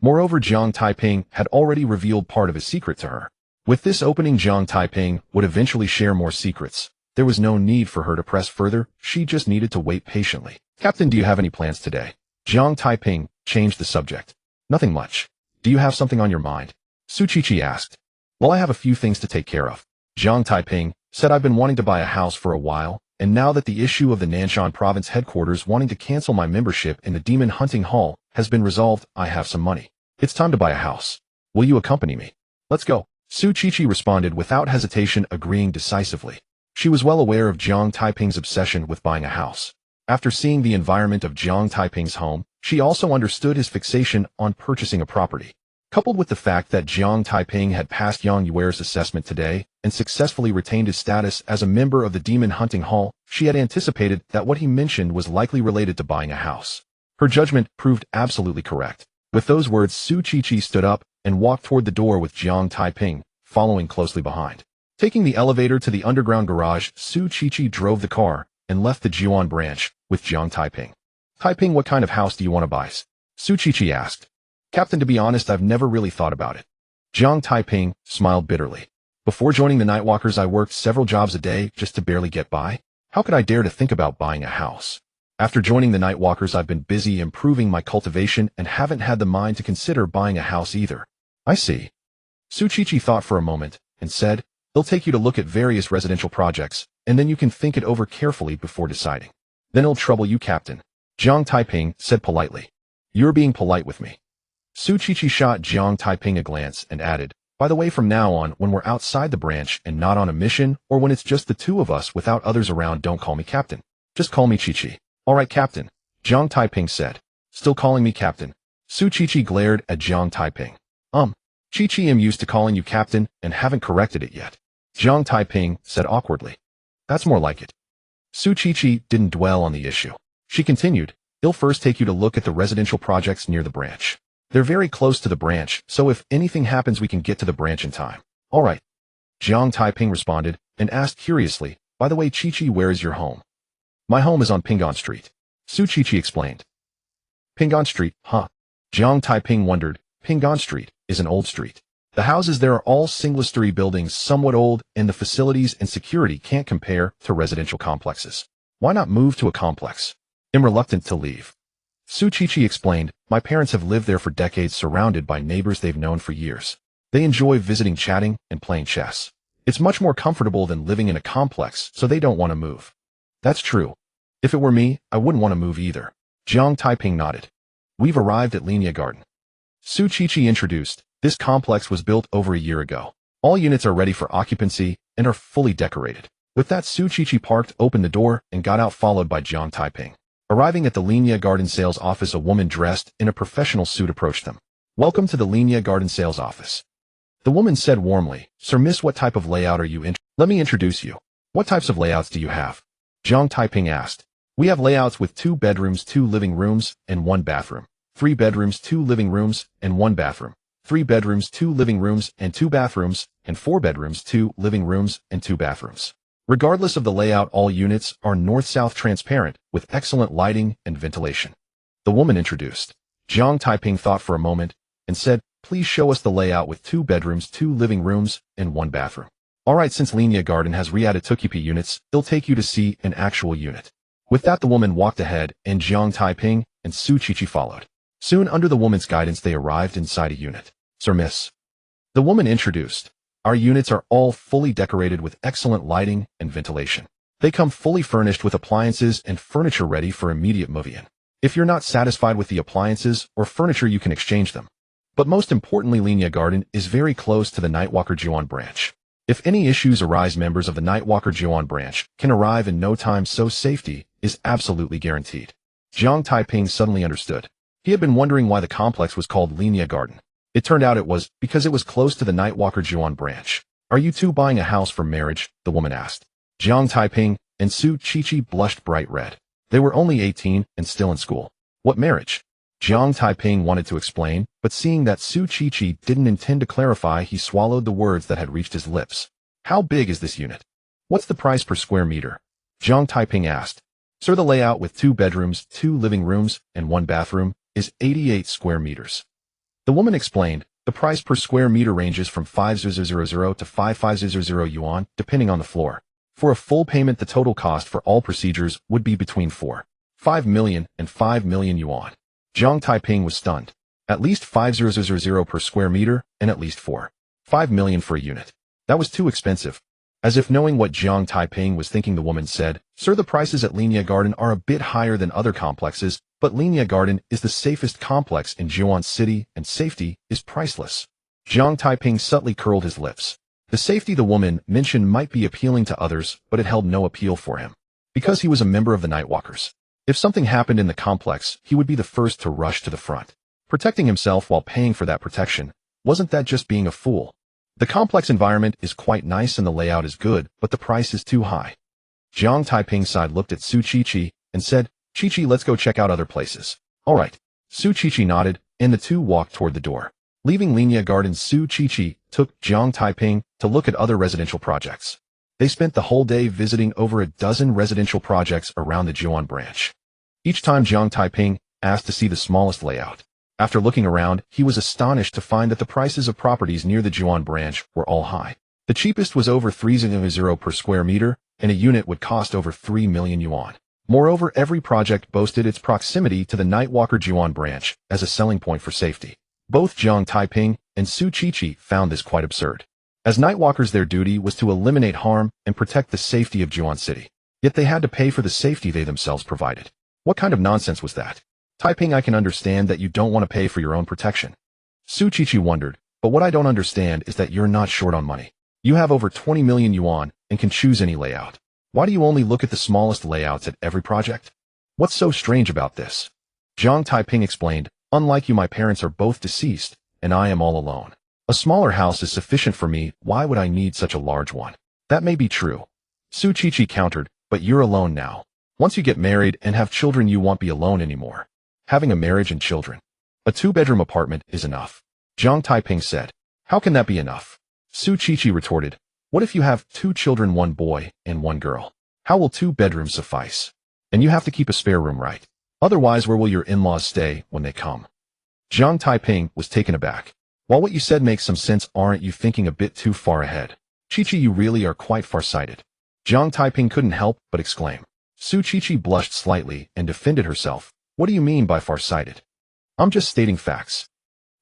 Moreover, Jiang Taiping had already revealed part of his secret to her. With this opening, Jiang Taiping would eventually share more secrets. There was no need for her to press further, she just needed to wait patiently. Captain, do you have any plans today? Jiang Taiping changed the subject. Nothing much. Do you have something on your mind? Su Qiqi asked. Well, I have a few things to take care of. Jiang Taiping said, I've been wanting to buy a house for a while, and now that the issue of the Nanshan province headquarters wanting to cancel my membership in the demon hunting hall has been resolved, I have some money. It's time to buy a house. Will you accompany me? Let's go. Su Qiqi responded without hesitation, agreeing decisively. She was well aware of Jiang Taiping's obsession with buying a house. After seeing the environment of Jiang Taiping's home, she also understood his fixation on purchasing a property. Coupled with the fact that Jiang Taiping had passed Yang Yuer's assessment today and successfully retained his status as a member of the demon hunting hall, she had anticipated that what he mentioned was likely related to buying a house. Her judgment proved absolutely correct. With those words, Su Qiqi stood up and walked toward the door with Jiang Taiping, following closely behind. Taking the elevator to the underground garage, Su Qiqi drove the car and left the Jiuan branch with Jiang Taiping. Taiping, what kind of house do you want to buy? Su Qiqi asked. Captain, to be honest, I've never really thought about it. Jiang Taiping smiled bitterly. Before joining the Nightwalkers, I worked several jobs a day just to barely get by. How could I dare to think about buying a house? After joining the Nightwalkers, I've been busy improving my cultivation and haven't had the mind to consider buying a house either. I see. Su Qiqi thought for a moment and said, they'll take you to look at various residential projects, and then you can think it over carefully before deciding. Then it'll trouble you, Captain. Jiang Taiping said politely. You're being polite with me. Su Qiqi shot Jiang Taiping a glance and added, by the way, from now on, when we're outside the branch and not on a mission, or when it's just the two of us without others around, don't call me Captain. Just call me Qiqi. All right, Captain. Jiang Taiping said. Still calling me Captain. Su Qiqi glared at Jiang Taiping. Qiqi, am used to calling you Captain and haven't corrected it yet. Jiang Taiping said awkwardly. That's more like it. Su Qiqi didn't dwell on the issue. She continued, they'll first take you to look at the residential projects near the branch. They're very close to the branch, so if anything happens we can get to the branch in time. All right. Jiang Taiping responded and asked curiously, by the way, Qiqi, where is your home? My home is on Pingan Street. Su Qiqi explained. Pingan Street, huh? Jiang Taiping wondered. Pingan Street is an old street. The houses there are all single-story buildings, somewhat old, and the facilities and security can't compare to residential complexes. Why not move to a complex? I'm reluctant to leave. Su Qiqi explained, my parents have lived there for decades, surrounded by neighbors they've known for years. They enjoy visiting, chatting, and playing chess. It's much more comfortable than living in a complex, so they don't want to move. That's true. If it were me, I wouldn't want to move either. Jiang Taiping nodded. We've arrived at Linia Garden. Su Qiqi introduced. This complex was built over a year ago. All units are ready for occupancy and are fully decorated. With that, Su Qiqi parked, opened the door, and got out, followed by Jiang Taiping. Arriving at the Linia Garden sales office, a woman dressed in a professional suit approached them. "Welcome to the Linia Garden sales office." The woman said warmly, "Sir, miss, what type of layout are you in? Let me introduce you. What types of layouts do you have?" Jiang Taiping asked. "We have layouts with 2 bedrooms, 2 living rooms, and 1 bathroom. 3 bedrooms, 2 living rooms, and 1 bathroom. 3 bedrooms, 2 living rooms, and 2 bathrooms, and 4 bedrooms, 2 living rooms, and 2 bathrooms. Regardless of the layout, all units are north-south transparent with excellent lighting and ventilation." The woman introduced. Jiang Taiping thought for a moment and said, "Please show us the layout with 2 bedrooms, 2 living rooms, and 1 bathroom." "Alright, since Linia Garden has re-added Tukipi units, it'll take you to see an actual unit." With that, the woman walked ahead, and Jiang Taiping and Su Qiqi followed. Soon, under the woman's guidance, they arrived inside a unit. "Sir, miss," the woman introduced, "our units are all fully decorated with excellent lighting and ventilation. They come fully furnished with appliances and furniture ready for immediate move-in. If you're not satisfied with the appliances or furniture, you can exchange them. But most importantly, Linia Garden is very close to the Nightwalker Jiuan branch. If any issues arise, members of the Nightwalker Jiuan branch can arrive in no time, so safety is absolutely guaranteed." Jiang Taiping suddenly understood. He had been wondering why the complex was called Linia Garden. It turned out it was because it was close to the Nightwalker Jiuan branch. "Are you two buying a house for marriage?" the woman asked. Jiang Taiping and Su Qiqi blushed bright red. They were only 18 and still in school. "What marriage?" Jiang Taiping wanted to explain, but seeing that Su Qiqi didn't intend to clarify, he swallowed the words that had reached his lips. "How big is this unit? What's the price per square meter?" Jiang Taiping asked. "Sir, the layout with 2 bedrooms, 2 living rooms, and 1 bathroom is 88 square meters." The woman explained. "The price per square meter ranges from 5,000 to 5,500 yuan, depending on the floor. For a full payment, the total cost for all procedures would be between 4.5 million and 5 million yuan." Jiang Taiping was stunned. At least 5,000 per square meter and at least 4.5 million for a unit. That was too expensive. As if knowing what Jiang Taiping was thinking, the woman said, "Sir, the prices at Linia Garden are a bit higher than other complexes, but Linia Garden is the safest complex in Jiuan City, and safety is priceless." Jiang Taiping subtly curled his lips. The safety the woman mentioned might be appealing to others, but it held no appeal for him. Because he was a member of the Nightwalkers. If something happened in the complex, he would be the first to rush to the front. Protecting himself while paying for that protection, wasn't that just being a fool? The complex environment is quite nice and the layout is good, but the price is too high. Jiang Taiping side looked at Su Qiqi and said, "Qiqi, let's go check out other places." "Alright." Su Qiqi nodded, and the two walked toward the door. Leaving Linia Garden, Su Qiqi took Jiang Taiping to look at other residential projects. They spent the whole day visiting over a dozen residential projects around the Jiuan branch. Each time Jiang Taiping asked to see the smallest layout. After looking around, he was astonished to find that the prices of properties near the Jiuan branch were all high. The cheapest was over 3,000 per square meter, and a unit would cost over 3 million yuan. Moreover, every project boasted its proximity to the Nightwalker Jiuan branch as a selling point for safety. Both Jiang Taiping and Su Qiqi found this quite absurd. As Nightwalkers, their duty was to eliminate harm and protect the safety of Jiuan City. Yet they had to pay for the safety they themselves provided. What kind of nonsense was that? Taiping, I can understand that you don't want to pay for your own protection. Su Qiqi wondered, but what I don't understand is that you're not short on money. You have over 20 million yuan and can choose any layout. Why do you only look at the smallest layouts at every project? What's so strange about this? Jiang Taiping explained, "Unlike you, my parents are both deceased, and I am all alone. A smaller house is sufficient for me. Why would I need such a large one?" "That may be true," Su Qiqi countered, "but you're alone now. Once you get married and have children, you won't be alone anymore. Having a marriage and children. A 2-bedroom apartment is enough." Jiang Taiping said. "How can that be enough?" Su Qiqi retorted. "What if you have 2 children, 1 boy and 1 girl? How will 2 bedrooms suffice? And you have to keep a spare room, right? Otherwise, where will your in-laws stay when they come?" Jiang Taiping was taken aback. "While what you said makes some sense, aren't you thinking a bit too far ahead? Qiqi, you really are quite far-sighted." Jiang Taiping couldn't help but exclaim. Su Qiqi blushed slightly and defended herself. "What do you mean by far-sighted? I'm just stating facts."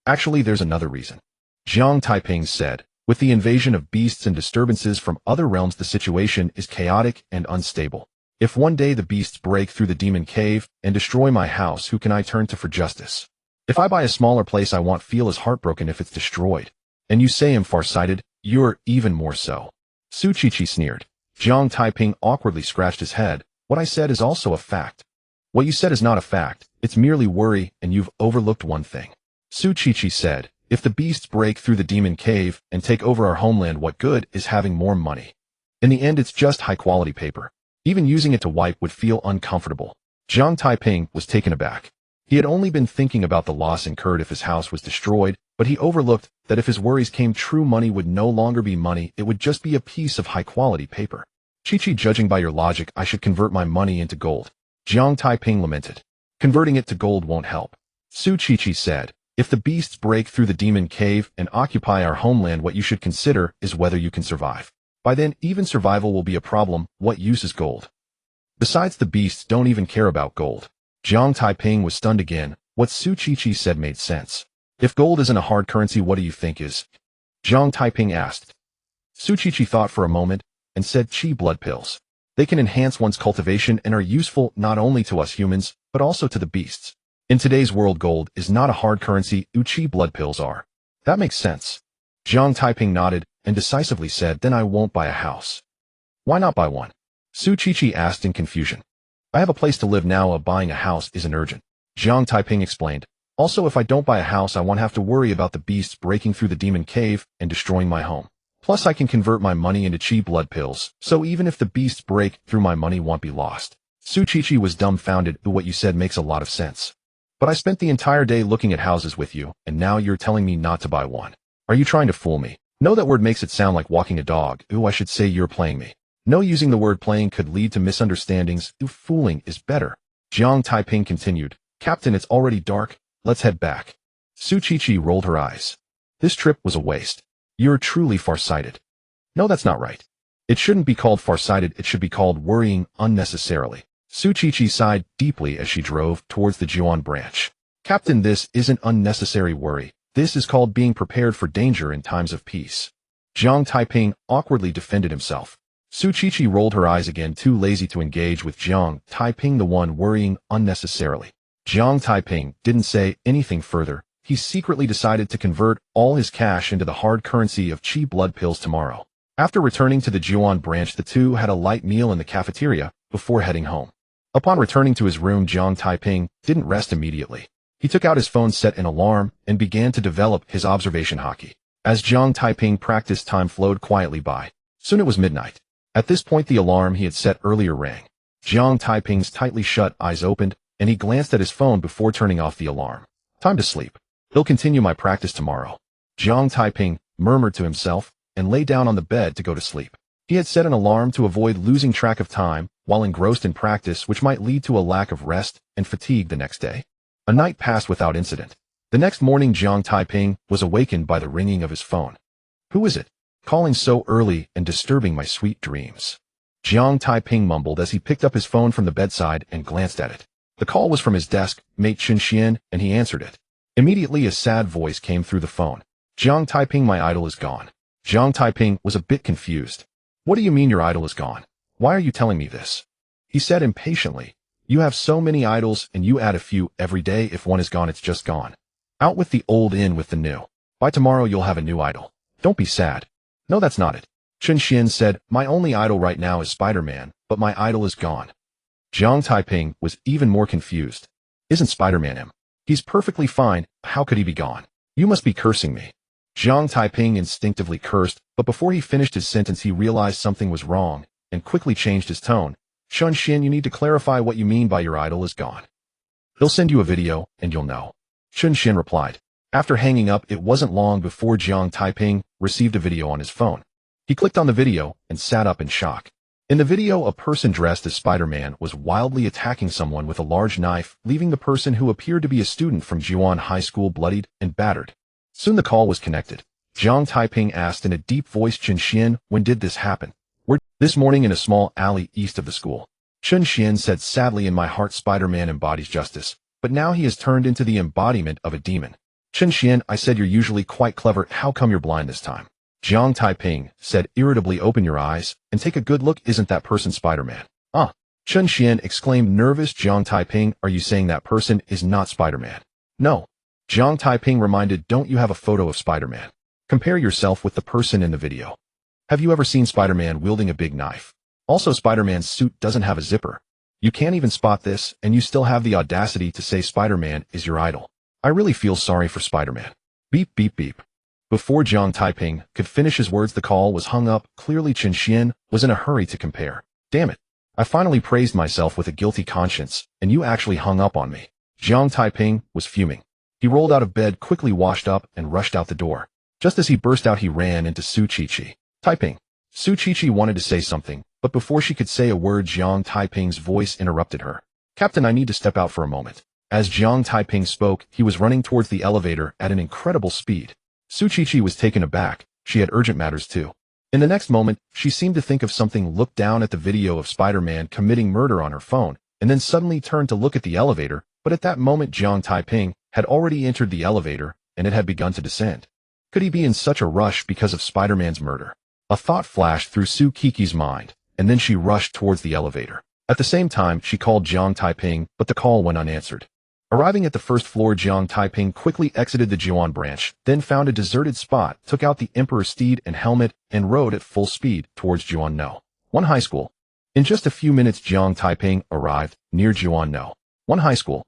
"Actually, there's another reason," Jiang Taiping said. "With the invasion of beasts and disturbances from other realms, the situation is chaotic and unstable. If one day the beasts break through the demon cave and destroy my house, who can I turn to for justice? If I buy a smaller place, I won't feel as heartbroken if it's destroyed. And you say I'm far-sighted, You're even more so. Su Qiqi sneered. Jiang Taiping awkwardly scratched his head. What I said is also a fact. What you said is not a fact, it's merely worry, and you've overlooked one thing. Su Qiqi said, if the beasts break through the demon cave and take over our homeland, what good is having more money? In the end, it's just high-quality paper. Even using it to wipe would feel uncomfortable. Jiang Taiping was taken aback. He had only been thinking about the loss incurred if his house was destroyed, but he overlooked that if his worries came true, money would no longer be money, it would just be a piece of high-quality paper. Qiqi, judging by your logic, I should convert my money into gold. Jiang Taiping lamented. Converting it to gold won't help. Su Qiqi said, if the beasts break through the demon cave and occupy our homeland, what you should consider is whether you can survive. By then, even survival will be a problem. What use is gold? Besides, the beasts don't even care about gold. Jiang Taiping was stunned again. What Su Qiqi said made sense. If gold isn't a hard currency, what do you think is? Jiang Taiping asked. Su Qiqi thought for a moment and said qi blood pills. They can enhance one's cultivation and are useful not only to us humans, but also to the beasts. In today's world, gold is not a hard currency, qi blood pills are. That makes sense. Jiang Taiping nodded and decisively said, then I won't buy a house. Why not buy one? Su Qiqi asked in confusion. I have a place to live now, buying a house isn't urgent. Jiang Taiping explained. Also, if I don't buy a house, I won't have to worry about the beasts breaking through the demon cave and destroying my home. Plus, I can convert my money into qi blood pills, so even if the beasts break through, my money won't be lost. Su Qiqi was dumbfounded. What you said makes a lot of sense. But I spent the entire day looking at houses with you, and now you're telling me not to buy one. Are you trying to fool me? No, that word makes it sound like walking a dog. I should say you're playing me. No, using the word playing could lead to misunderstandings. Fooling is better. Jiang Taiping continued. Captain, it's already dark. Let's head back. Su Qiqi rolled her eyes. This trip was a waste. You're truly farsighted. No, that's not right. It shouldn't be called farsighted, it should be called worrying unnecessarily. Su Qiqi sighed deeply as she drove towards the Jiuan branch. Captain, this isn't unnecessary worry. This is called being prepared for danger in times of peace. Jiang Taiping awkwardly defended himself. Su Qiqi rolled her eyes again, too lazy to engage with Jiang Taiping, the one worrying unnecessarily. Jiang Taiping didn't say anything further. He secretly decided to convert all his cash into the hard currency of qi blood pills tomorrow. After returning to the Jiuan branch, the two had a light meal in the cafeteria before heading home. Upon returning to his room, Jiang Taiping didn't rest immediately. He took out his phone, set an alarm, and began to develop his observation hockey. As Jiang Taiping practiced, time flowed quietly by. Soon it was midnight. At this point, the alarm he had set earlier rang. Jiang Taiping's tightly shut eyes opened, and he glanced at his phone before turning off the alarm. Time to sleep. He'll continue my practice tomorrow. Jiang Taiping murmured to himself and lay down on the bed to go to sleep. He had set an alarm to avoid losing track of time while engrossed in practice, which might lead to a lack of rest and fatigue the next day. A night passed without incident. The next morning, Jiang Taiping was awakened by the ringing of his phone. Who is it? Calling so early and disturbing my sweet dreams. Jiang Taiping mumbled as he picked up his phone from the bedside and glanced at it. The call was from his desk mate Chen Xian, and he answered it. Immediately, a sad voice came through the phone. Jiang Taiping, my idol is gone. Jiang Taiping was a bit confused. What do you mean your idol is gone? Why are you telling me this? He said impatiently. You have so many idols and you add a few every day. If one is gone, it's just gone. Out with the old, in with the new. By tomorrow, you'll have a new idol. Don't be sad. No, that's not it. Chen Xian said, my only idol right now is Spider-Man, but my idol is gone. Jiang Taiping was even more confused. Isn't Spider-Man him? He's perfectly fine. How could he be gone? You must be cursing me. Jiang Taiping instinctively cursed, but before he finished his sentence, he realized something was wrong and quickly changed his tone. Chen Xian, you need to clarify what you mean by your idol is gone. He'll send you a video and you'll know. Chen Xian replied. After hanging up, it wasn't long before Jiang Taiping received a video on his phone. He clicked on the video and sat up in shock. In the video, a person dressed as Spider-Man was wildly attacking someone with a large knife, leaving the person, who appeared to be a student from Jiuan High School, bloodied and battered. Soon the call was connected. Jiang Taiping asked in a deep voice, Chen Xian, when did this happen? This morning in a small alley east of the school. Chen Xian said sadly, in my heart Spider-Man embodies justice, but now he has turned into the embodiment of a demon. Chen Xian, I said you're usually quite clever, how come you're blind this time? Jiang Taiping said irritably, open your eyes and take a good look, isn't that person Spider-Man? Ah! Chen Xian exclaimed, nervous. Jiang Taiping, are you saying that person is not Spider-Man? No. Jiang Taiping reminded, don't you have a photo of Spider-Man? Compare yourself with the person in the video. Have you ever seen Spider-Man wielding a big knife? Also, Spider-Man's suit doesn't have a zipper. You can't even spot this, and you still have the audacity to say Spider-Man is your idol. I really feel sorry for Spider-Man. Beep beep beep. Before Jiang Taiping could finish his words, the call was hung up. Clearly Chen Xian was in a hurry to compare. Damn it. I finally praised myself with a guilty conscience, and you actually hung up on me. Jiang Taiping was fuming. He rolled out of bed, quickly washed up, and rushed out the door. Just as he burst out, he ran into Su Qiqi. Taiping. Su Qiqi wanted to say something, but before she could say a word, Jiang Taiping's voice interrupted her. Captain, I need to step out for a moment. As Jiang Taiping spoke, he was running towards the elevator at an incredible speed. Su Qiqi was taken aback. She had urgent matters too. In the next moment, she seemed to think of something, looked down at the video of Spider-Man committing murder on her phone, and then suddenly turned to look at the elevator, but at that moment Jiang Taiping had already entered the elevator, and it had begun to descend. Could he be in such a rush because of Spider-Man's murder? A thought flashed through Su Qiqi's mind, and then she rushed towards the elevator. At the same time, she called Jiang Taiping, but the call went unanswered. Arriving at the first floor, Jiang Taiping quickly exited the Jiuan branch, then found a deserted spot, took out the Emperor's steed and helmet, and rode at full speed towards Jiuan No. 1 High School. In just a few minutes, Jiang Taiping arrived near Jiuan No. 1 High School.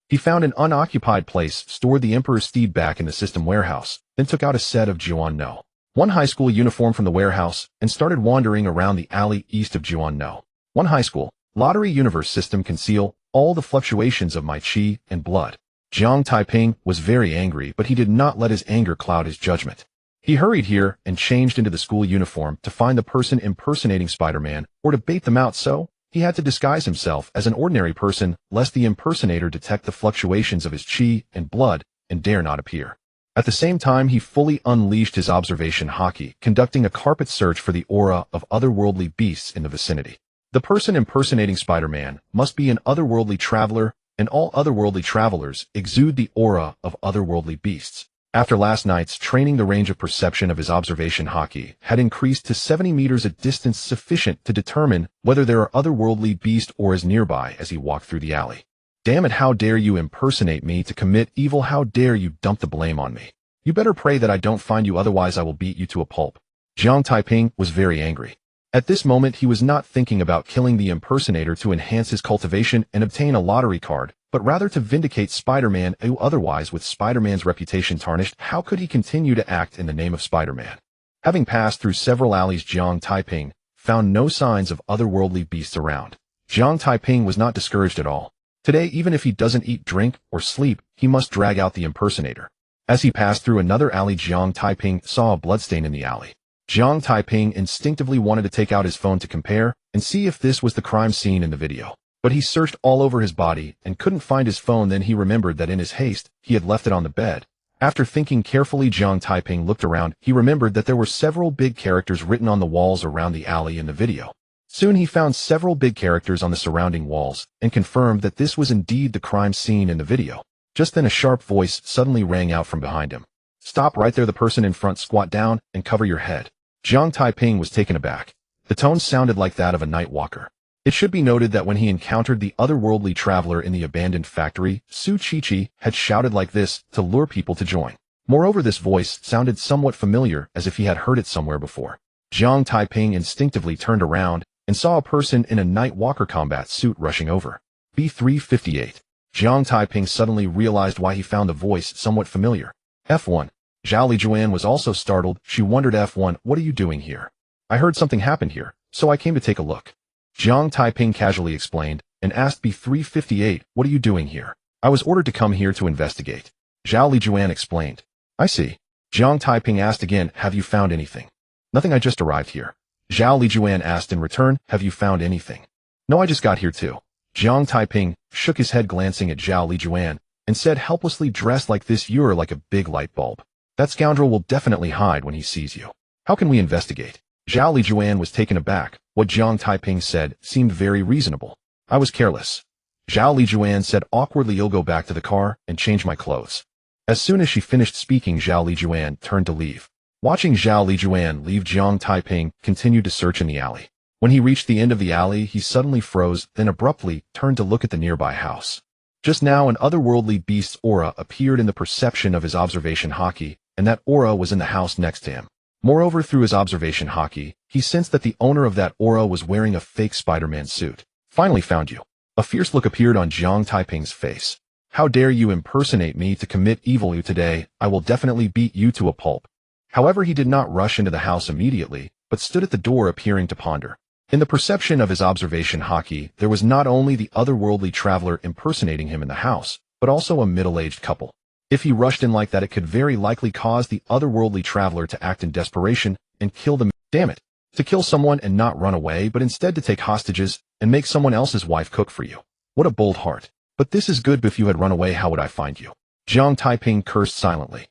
He found an unoccupied place, stored the Emperor's steed back in the system warehouse, then took out a set of Jiuan No. 1 High School uniform from the warehouse, and started wandering around the alley east of Jiuan No. 1 High School. Lottery universe system conceal all the fluctuations of my chi and blood. Jiang Taiping was very angry, but he did not let his anger cloud his judgment. He hurried here and changed into the school uniform to find the person impersonating Spider-Man or to bait them out, so he had to disguise himself as an ordinary person lest the impersonator detect the fluctuations of his chi and blood and dare not appear. At the same time, he fully unleashed his observation haki, conducting a carpet search for the aura of otherworldly beasts in the vicinity. The person impersonating Spider-Man must be an otherworldly traveler, and all otherworldly travelers exude the aura of otherworldly beasts. After last night's training, the range of perception of his observation haki had increased to 70 meters, a distance sufficient to determine whether there are otherworldly beast auras nearby as he walked through the alley. Damn it, how dare you impersonate me to commit evil? How dare you dump the blame on me? You better pray that I don't find you, otherwise I will beat you to a pulp. Jiang Taiping was very angry. At this moment, he was not thinking about killing the impersonator to enhance his cultivation and obtain a lottery card, but rather to vindicate Spider-Man, who otherwise, with Spider-Man's reputation tarnished, how could he continue to act in the name of Spider-Man? Having passed through several alleys, Jiang Taiping found no signs of otherworldly beasts around. Jiang Taiping was not discouraged at all. Today, even if he doesn't eat, drink, or sleep, he must drag out the impersonator. As he passed through another alley, Jiang Taiping saw a bloodstain in the alley. Jiang Taiping instinctively wanted to take out his phone to compare and see if this was the crime scene in the video. But he searched all over his body and couldn't find his phone. Then he remembered that in his haste, he had left it on the bed. After thinking carefully, Jiang Taiping looked around. He remembered that there were several big characters written on the walls around the alley in the video. Soon he found several big characters on the surrounding walls and confirmed that this was indeed the crime scene in the video. Just then a sharp voice suddenly rang out from behind him. Stop right there, the person in front, squat down and cover your head. Jiang Taiping was taken aback. The tone sounded like that of a night walker. It should be noted that when he encountered the otherworldly traveler in the abandoned factory, Su Qiqi had shouted like this to lure people to join. Moreover, this voice sounded somewhat familiar, as if he had heard it somewhere before. Jiang Taiping instinctively turned around and saw a person in a night walker combat suit rushing over. B358. Jiang Taiping suddenly realized why he found the voice somewhat familiar. F1. Zhao Lijuan was also startled. She wondered, F1, what are you doing here? I heard something happened here, so I came to take a look. Jiang Taiping casually explained, and asked B358, what are you doing here? I was ordered to come here to investigate. Zhao Lijuan explained. I see. Jiang Taiping asked again, have you found anything? Nothing, I just arrived here. Zhao Lijuan asked in return, have you found anything? No, I just got here too. Jiang Taiping shook his head, glancing at Zhao Lijuan, and said helplessly, dressed like this, you're like a big light bulb. That scoundrel will definitely hide when he sees you. How can we investigate? Zhao Lijuan was taken aback. What Jiang Taiping said seemed very reasonable. I was careless. Zhao Lijuan said awkwardly, you'll go back to the car and change my clothes. As soon as she finished speaking, Zhao Lijuan turned to leave. Watching Zhao Lijuan leave, Jiang Taiping continued to search in the alley. When he reached the end of the alley, he suddenly froze, then abruptly turned to look at the nearby house. Just now, an otherworldly beast's aura appeared in the perception of his observation haki, and that aura was in the house next to him. Moreover, through his observation hockey, he sensed that the owner of that aura was wearing a fake Spider-Man suit. Finally found you. A fierce look appeared on Jiang Taiping's face. How dare you impersonate me to commit evil today? I will definitely beat you to a pulp. However, he did not rush into the house immediately, but stood at the door appearing to ponder. In the perception of his observation hockey, there was not only the otherworldly traveler impersonating him in the house, but also a middle-aged couple. If he rushed in like that, it could very likely cause the otherworldly traveler to act in desperation and kill them. Damn it! To kill someone and not run away, but instead to take hostages and make someone else's wife cook for you. What a bold heart. But this is good, but if you had run away, how would I find you? Jiang Taiping cursed silently.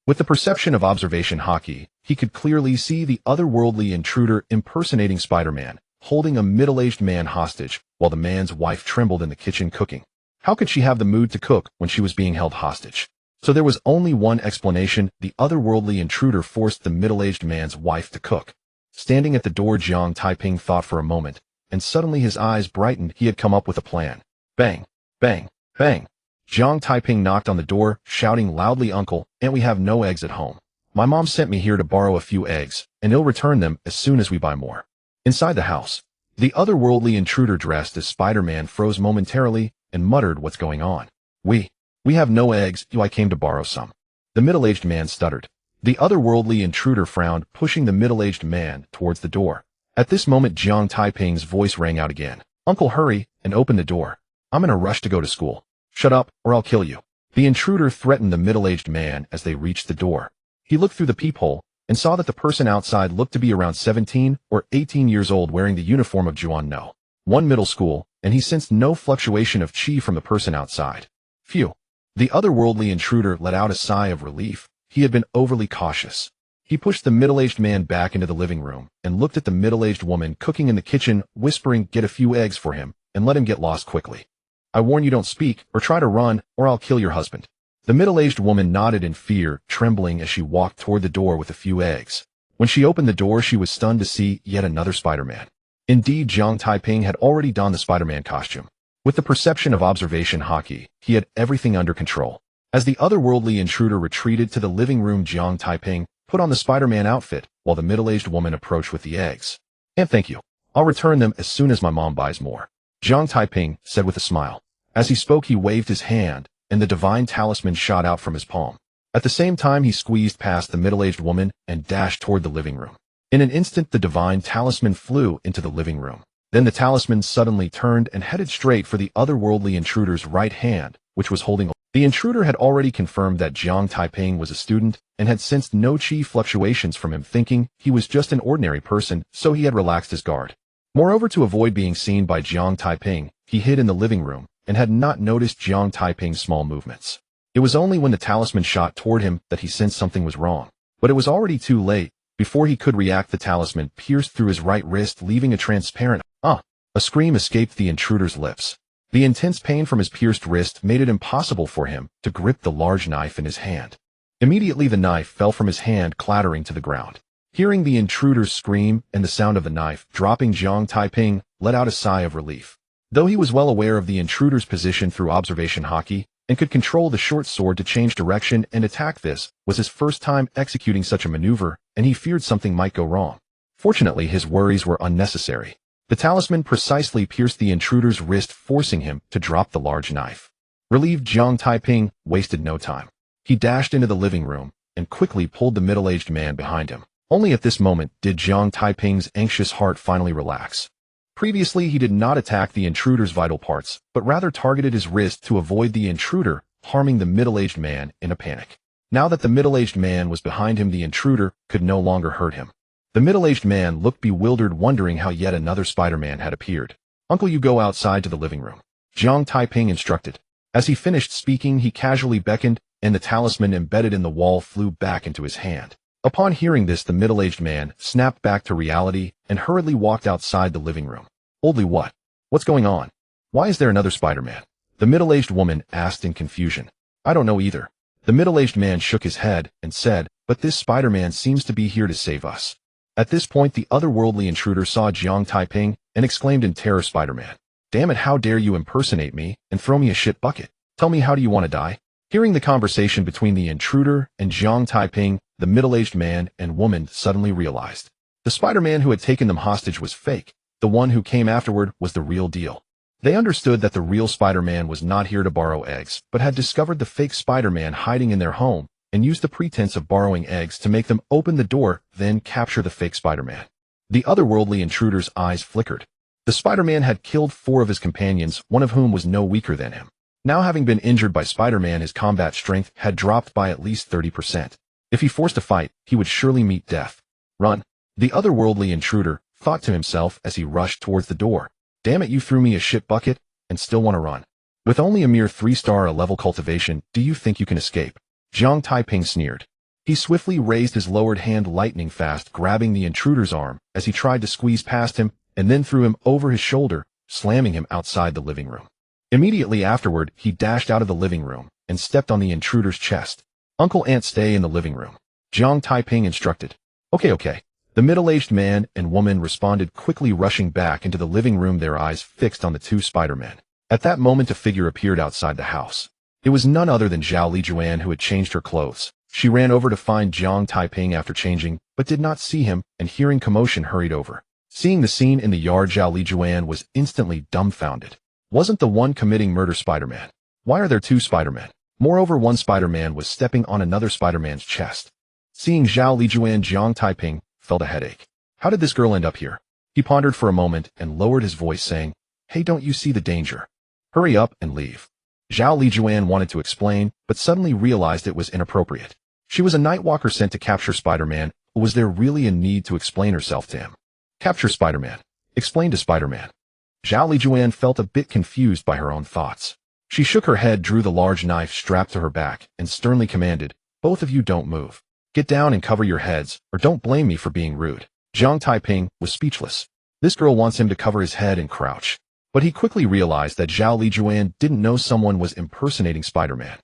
With the perception of observation hockey, he could clearly see the otherworldly intruder impersonating Spider-Man, holding a middle-aged man hostage, while the man's wife trembled in the kitchen cooking. How could she have the mood to cook when she was being held hostage? So there was only one explanation: the otherworldly intruder forced the middle-aged man's wife to cook. Standing at the door, Jiang Taiping thought for a moment, and suddenly his eyes brightened. He had come up with a plan. Bang! Bang! Bang! Jiang Taiping knocked on the door, shouting loudly, "Uncle, and we have no eggs at home. My mom sent me here to borrow a few eggs, and he'll return them as soon as we buy more." Inside the house, the otherworldly intruder dressed as Spider-Man froze momentarily and muttered, "What's going on? We have no eggs, I came to borrow some." The middle-aged man stuttered. The otherworldly intruder frowned, pushing the middle-aged man towards the door. At this moment, Jiang Taiping's voice rang out again. "Uncle, hurry and open the door. I'm in a rush to go to school. Shut up, or I'll kill you." The intruder threatened the middle-aged man as they reached the door. He looked through the peephole and saw that the person outside looked to be around 17 or 18 years old, wearing the uniform of Juan No. 1 middle school, and he sensed no fluctuation of chi from the person outside. Phew. The otherworldly intruder let out a sigh of relief. He had been overly cautious. He pushed the middle-aged man back into the living room and looked at the middle-aged woman cooking in the kitchen, whispering, "Get a few eggs for him and let him get lost quickly. I warn you, don't speak or try to run, or I'll kill your husband." The middle-aged woman nodded in fear, trembling as she walked toward the door with a few eggs. When she opened the door, she was stunned to see yet another Spider-Man. Indeed, Jiang Taiping had already donned the Spider-Man costume. With the perception of observation hockey, he had everything under control. As the otherworldly intruder retreated to the living room, Jiang Taiping put on the Spider-Man outfit, while the middle-aged woman approached with the eggs. "And thank you. I'll return them as soon as my mom buys more," Jiang Taiping said with a smile. As he spoke, he waved his hand, and the divine talisman shot out from his palm. At the same time, he squeezed past the middle-aged woman and dashed toward the living room. In an instant, the divine talisman flew into the living room. Then the talisman suddenly turned and headed straight for the otherworldly intruder's right hand, which was holding. The intruder had already confirmed that Jiang Taiping was a student and had sensed no chi fluctuations from him, thinking he was just an ordinary person, so he had relaxed his guard. Moreover, to avoid being seen by Jiang Taiping, he hid in the living room and had not noticed Jiang Taiping's small movements. It was only when the talisman shot toward him that he sensed something was wrong. But it was already too late. Before he could react, the talisman pierced through his right wrist, leaving a transparent A scream escaped the intruder's lips. The intense pain from his pierced wrist made it impossible for him to grip the large knife in his hand. Immediately the knife fell from his hand, clattering to the ground. Hearing the intruder's scream and the sound of the knife dropping, Jiang Taiping let out a sigh of relief. Though he was well aware of the intruder's position through observation hockey and could control the short sword to change direction and attack, this was his first time executing such a maneuver, and he feared something might go wrong. Fortunately, his worries were unnecessary. The talisman precisely pierced the intruder's wrist, forcing him to drop the large knife. Relieved, Jiang Taiping wasted no time. He dashed into the living room and quickly pulled the middle-aged man behind him. Only at this moment did Jiang Taiping's anxious heart finally relax. Previously, he did not attack the intruder's vital parts, but rather targeted his wrist to avoid the intruder harming the middle-aged man in a panic. Now that the middle-aged man was behind him, the intruder could no longer hurt him. The middle-aged man looked bewildered, wondering how yet another Spider-Man had appeared. "Uncle, you go outside to the living room," Jiang Taiping instructed. As he finished speaking, he casually beckoned, and the talisman embedded in the wall flew back into his hand. Upon hearing this, the middle-aged man snapped back to reality and hurriedly walked outside the living room. "Oldly, what? What's going on? Why is there another Spider-Man?" the middle-aged woman asked in confusion. "I don't know either." The middle-aged man shook his head and said, "But this Spider-Man seems to be here to save us." At this point, the otherworldly intruder saw Jiang Taiping and exclaimed in terror, "Spider-Man, damn it, how dare you impersonate me and throw me a shit bucket? Tell me, how do you want to die?" Hearing the conversation between the intruder and Jiang Taiping, the middle-aged man and woman suddenly realized. The Spider-Man who had taken them hostage was fake. The one who came afterward was the real deal. They understood that the real Spider-Man was not here to borrow eggs, but had discovered the fake Spider-Man hiding in their home and used the pretense of borrowing eggs to make them open the door, then capture the fake Spider-Man. The otherworldly intruder's eyes flickered. The Spider-Man had killed 4 of his companions, one of whom was no weaker than him. Now having been injured by Spider-Man, his combat strength had dropped by at least 30%. If he forced a fight, he would surely meet death. Run. The otherworldly intruder thought to himself as he rushed towards the door. Damn it, you threw me a shit bucket and still want to run. With only a mere 3-star level cultivation, do you think you can escape? Jiang Taiping sneered. He swiftly raised his lowered hand lightning fast, grabbing the intruder's arm as he tried to squeeze past him, and then threw him over his shoulder, slamming him outside the living room. Immediately afterward, he dashed out of the living room and stepped on the intruder's chest. Uncle Ant, stay in the living room, Jiang Taiping instructed. Okay. The middle-aged man and woman responded quickly, rushing back into the living room, their eyes fixed on the 2 Spider-Men. At that moment, a figure appeared outside the house. It was none other than Zhao Lijuan, who had changed her clothes. She ran over to find Jiang Taiping after changing, but did not see him, and hearing commotion hurried over. Seeing the scene in the yard, Zhao Lijuan was instantly dumbfounded. Wasn't the one committing murder Spider-Man? Why are there 2 Spider-Men? Moreover, one Spider-Man was stepping on another Spider-Man's chest. Seeing Zhao Lijuan, Jiang Taiping felt a headache. How did this girl end up here? He pondered for a moment and lowered his voice, saying, Hey, don't you see the danger? Hurry up and leave. Zhao Lijuan wanted to explain, but suddenly realized it was inappropriate. She was a Nightwalker sent to capture Spider-Man, or was there really a need to explain herself to him? Capture Spider-Man. Explain to Spider-Man. Zhao Lijuan felt a bit confused by her own thoughts. She shook her head, drew the large knife strapped to her back, and sternly commanded, Both of you don't move. Get down and cover your heads, or don't blame me for being rude. Jiang Taiping was speechless. This girl wants him to cover his head and crouch. But he quickly realized that Zhao Lijuan didn't know someone was impersonating Spider-Man.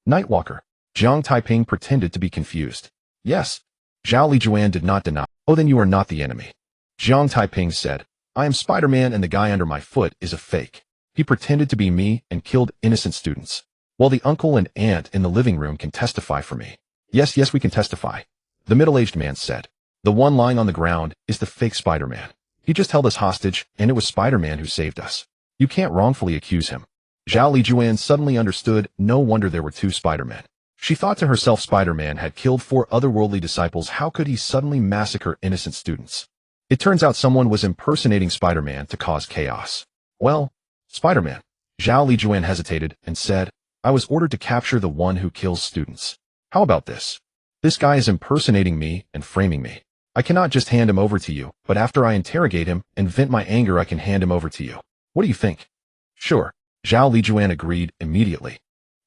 Nightwalker. Jiang Taiping pretended to be confused. Yes. Zhao Lijuan did not deny. Oh, then you are not the enemy. Jiang Taiping said, I am Spider-Man and the guy under my foot is a fake. He pretended to be me and killed innocent students. While the uncle and aunt in the living room can testify for me. Yes, we can testify. The middle-aged man said. The one lying on the ground is the fake Spider-Man. He just held us hostage, and it was Spider-Man who saved us. You can't wrongfully accuse him. Zhao Lijuan suddenly understood, no wonder there were 2 Spider-Men. She thought to herself, Spider-Man had killed 4 otherworldly disciples, how could he suddenly massacre innocent students? It turns out someone was impersonating Spider-Man to cause chaos. Well, Spider-Man. Zhao Lijuan hesitated and said, I was ordered to capture the one who kills students. How about this? This guy is impersonating me and framing me. I cannot just hand him over to you, but after I interrogate him and vent my anger, I can hand him over to you. What do you think? Sure. Zhao Lijuan agreed immediately.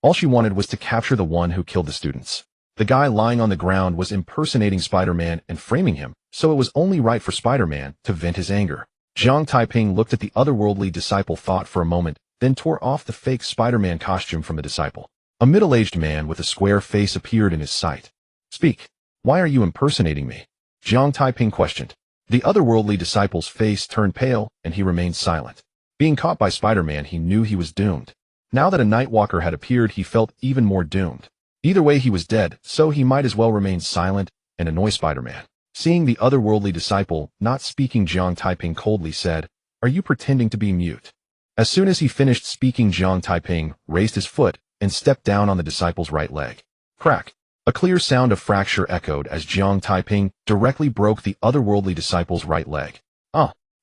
All she wanted was to capture the one who killed the students. The guy lying on the ground was impersonating Spider-Man and framing him, so it was only right for Spider-Man to vent his anger. Jiang Taiping looked at the otherworldly disciple, thought for a moment, then tore off the fake Spider-Man costume from the disciple. A middle-aged man with a square face appeared in his sight. Speak. Why are you impersonating me? Jiang Taiping questioned. The otherworldly disciple's face turned pale, and he remained silent. Being caught by Spider-Man, he knew he was doomed. Now that a Nightwalker had appeared, he felt even more doomed. Either way, he was dead, so he might as well remain silent and annoy Spider-Man. Seeing the otherworldly disciple not speaking, Jiang Taiping coldly said, Are you pretending to be mute? As soon as he finished speaking, Jiang Taiping raised his foot and stepped down on the disciple's right leg. Crack! A clear sound of fracture echoed as Jiang Taiping directly broke the otherworldly disciple's right leg.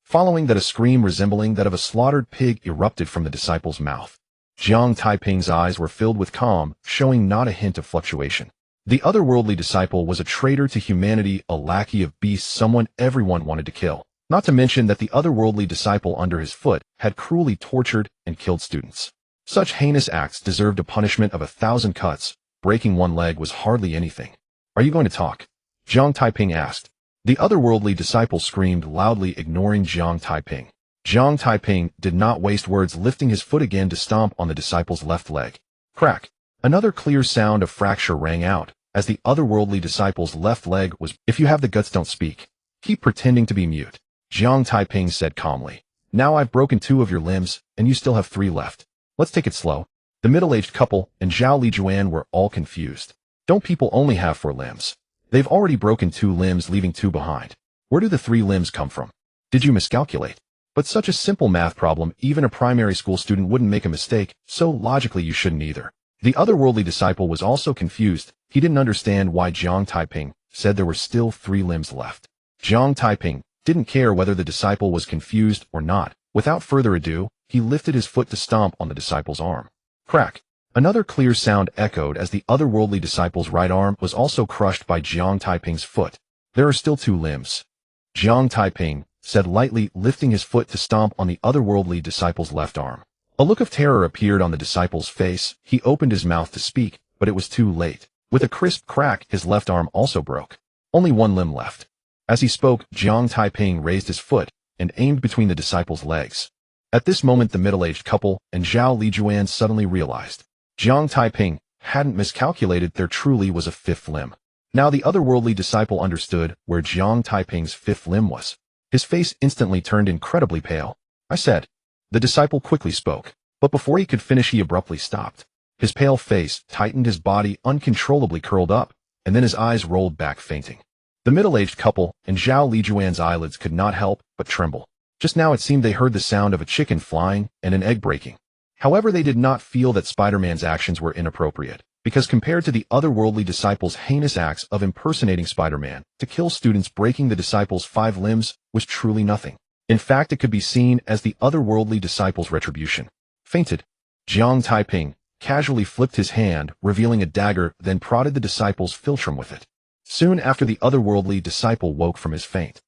Following that, a scream resembling that of a slaughtered pig erupted from the disciple's mouth. Jiang Taiping's eyes were filled with calm, showing not a hint of fluctuation. The otherworldly disciple was a traitor to humanity, a lackey of beasts, someone everyone wanted to kill. Not to mention that the otherworldly disciple under his foot had cruelly tortured and killed students. Such heinous acts deserved a punishment of 1,000 cuts. Breaking one leg was hardly anything. Are you going to talk? Jiang Taiping asked. The otherworldly disciple screamed loudly, ignoring Jiang Taiping. Jiang Taiping did not waste words, lifting his foot again to stomp on the disciple's left leg. Crack! Another clear sound of fracture rang out, as the otherworldly disciple's left leg was. If you have the guts, don't speak. Keep pretending to be mute. Jiang Taiping said calmly. Now I've broken 2 of your limbs, and you still have 3 left. Let's take it slow. The middle-aged couple and Zhao Lijuan were all confused. Don't people only have 4 limbs? They've already broken 2 limbs, leaving 2 behind. Where do the 3 limbs come from? Did you miscalculate? But such a simple math problem, even a primary school student wouldn't make a mistake, so logically you shouldn't either. The otherworldly disciple was also confused. He didn't understand why Jiang Taiping said there were still 3 limbs left. Jiang Taiping didn't care whether the disciple was confused or not. Without further ado, he lifted his foot to stomp on the disciple's arm. Crack! Another clear sound echoed as the otherworldly disciple's right arm was also crushed by Jiang Taiping's foot. There are still 2 limbs. Jiang Taiping said lightly, lifting his foot to stomp on the otherworldly disciple's left arm. A look of terror appeared on the disciple's face. He opened his mouth to speak, but it was too late. With a crisp crack, his left arm also broke. Only 1 limb left. As he spoke, Jiang Taiping raised his foot and aimed between the disciple's legs. At this moment, the middle-aged couple and Zhao Lijuan suddenly realized Jiang Taiping hadn't miscalculated. There truly was a 5th limb. Now the otherworldly disciple understood where Jiang Taiping's 5th limb was. His face instantly turned incredibly pale. I said. The disciple quickly spoke, but before he could finish he abruptly stopped. His pale face tightened, his body uncontrollably curled up, and then his eyes rolled back, fainting. The middle-aged couple and Zhao Lijuan's eyelids could not help but tremble. Just now it seemed they heard the sound of a chicken flying and an egg breaking. However, they did not feel that Spider-Man's actions were inappropriate, because compared to the otherworldly disciple's heinous acts of impersonating Spider-Man to kill students, breaking the disciple's 5 limbs was truly nothing. In fact, it could be seen as the otherworldly disciple's retribution. Fainted. Jiang Taiping casually flipped his hand, revealing a dagger, then prodded the disciple's philtrum with it. Soon after, the otherworldly disciple woke from his faint.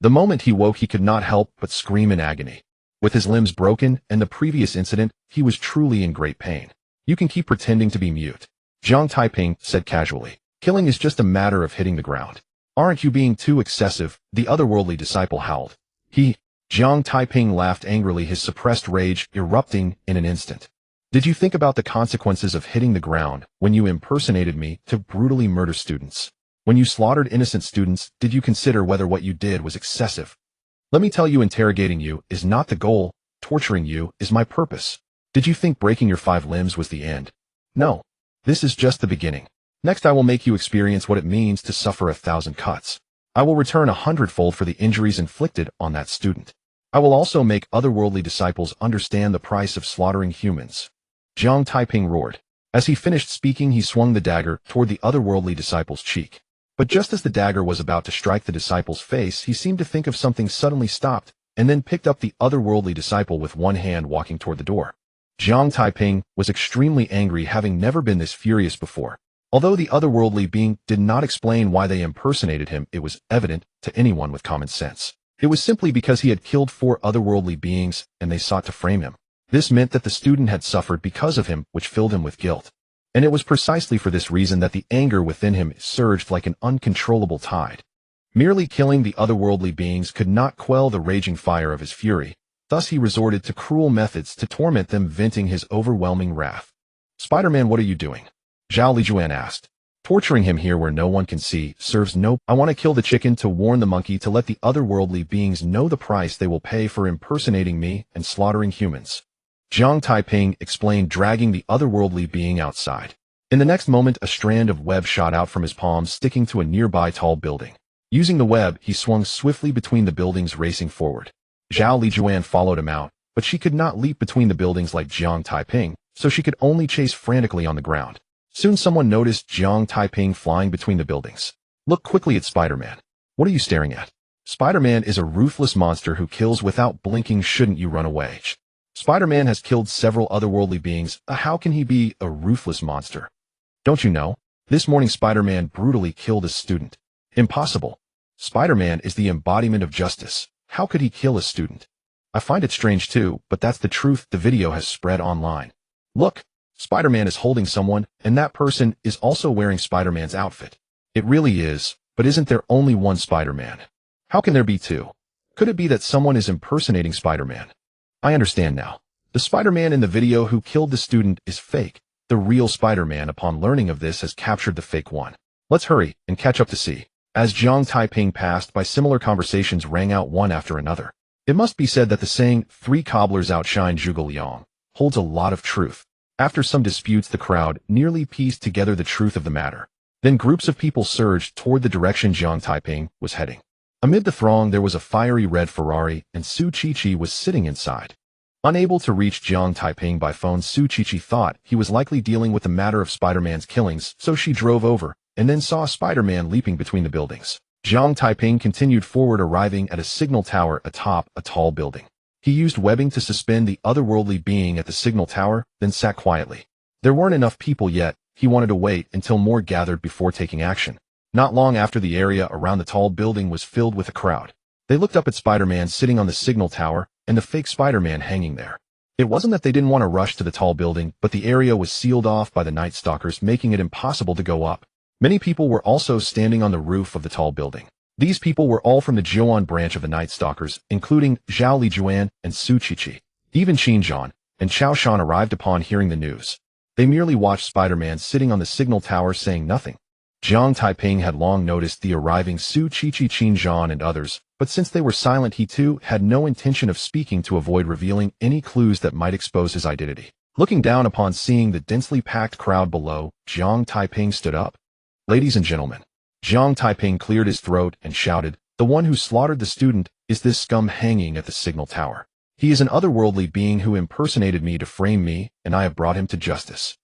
The moment he woke, he could not help but scream in agony. With his limbs broken and the previous incident, he was truly in great pain. You can keep pretending to be mute, Jiang Taiping said casually. Killing is just a matter of hitting the ground. Aren't you being too excessive? The otherworldly disciple howled. Jiang Taiping laughed angrily, his suppressed rage erupting in an instant. Did you think about the consequences of hitting the ground when you impersonated me to brutally murder students? When you slaughtered innocent students, did you consider whether what you did was excessive? Let me tell you, interrogating you is not the goal. Torturing you is my purpose. Did you think breaking your 5 limbs was the end? No. This is just the beginning. Next, I will make you experience what it means to suffer 1,000 cuts. I will return 100-fold for the injuries inflicted on that student. I will also make otherworldly disciples understand the price of slaughtering humans. Jiang Taiping roared. As he finished speaking, he swung the dagger toward the otherworldly disciple's cheek. But just as the dagger was about to strike the disciple's face, he seemed to think of something, suddenly stopped, and then picked up the otherworldly disciple with one hand, walking toward the door. Jiang Taiping was extremely angry, having never been this furious before. Although the otherworldly being did not explain why they impersonated him, it was evident to anyone with common sense. It was simply because he had killed 4 otherworldly beings, and they sought to frame him. This meant that the student had suffered because of him, which filled him with guilt. And it was precisely for this reason that the anger within him surged like an uncontrollable tide. Merely killing the otherworldly beings could not quell the raging fire of his fury. Thus he resorted to cruel methods to torment them, venting his overwhelming wrath. Spider-Man, what are you doing? Zhao Lijuan asked. Torturing him here where no one can see serves no. I want to kill the chicken to warn the monkey, to let the otherworldly beings know the price they will pay for impersonating me and slaughtering humans. Jiang Taiping explained, dragging the otherworldly being outside. In the next moment, a strand of web shot out from his palms, sticking to a nearby tall building. Using the web, he swung swiftly between the buildings, racing forward. Zhao Lijuan followed him out, but she could not leap between the buildings like Jiang Taiping, so she could only chase frantically on the ground. Soon someone noticed Jiang Taiping flying between the buildings. Look quickly at Spider-Man. What are you staring at? Spider-Man is a ruthless monster who kills without blinking. Shouldn't you run away? Spider-Man has killed several otherworldly beings. How can he be a ruthless monster? Don't you know? This morning Spider-Man brutally killed a student. Impossible. Spider-Man is the embodiment of justice. How could he kill a student? I find it strange too, but that's the truth. The video has spread online. Look. Spider-Man is holding someone, and that person is also wearing Spider-Man's outfit. It really is, but isn't there only one Spider-Man? How can there be 2? Could it be that someone is impersonating Spider-Man? I understand now. The Spider-Man in the video who killed the student is fake. The real Spider-Man, upon learning of this, has captured the fake one. Let's hurry and catch up to see. As Jiang Taiping passed by, similar conversations rang out one after another. It must be said that the saying, 3 cobblers outshine Zhuge Liang, holds a lot of truth. After some disputes, the crowd nearly pieced together the truth of the matter. Then groups of people surged toward the direction Jiang Taiping was heading. Amid the throng, there was a fiery red Ferrari, and Su Qiqi was sitting inside. Unable to reach Jiang Taiping by phone, Su Qiqi thought he was likely dealing with the matter of Spider-Man's killings, so she drove over, and then saw Spider-Man leaping between the buildings. Jiang Taiping continued forward, arriving at a signal tower atop a tall building. He used webbing to suspend the otherworldly being at the signal tower, then sat quietly. There weren't enough people yet. He wanted to wait until more gathered before taking action. Not long after, the area around the tall building was filled with a crowd. They looked up at Spider-Man sitting on the signal tower and the fake Spider-Man hanging there. It wasn't that they didn't want to rush to the tall building, but the area was sealed off by the Night Stalkers, making it impossible to go up. Many people were also standing on the roof of the tall building. These people were all from the Jiuan branch of the Night Stalkers, including Zhao Lijuan and Su Qiqi. Even Qin Zhan and Qiao Shan arrived upon hearing the news. They merely watched Spider-Man sitting on the signal tower, saying nothing. Jiang Taiping had long noticed the arriving Su Qiqi, Qin Zhan, and others, but since they were silent, he too had no intention of speaking to avoid revealing any clues that might expose his identity. Looking down upon seeing the densely packed crowd below, Jiang Taiping stood up. "Ladies and gentlemen." Jiang Taiping cleared his throat and shouted, "The one who slaughtered the student is this scum hanging at the signal tower. He is an otherworldly being who impersonated me to frame me, and I have brought him to justice.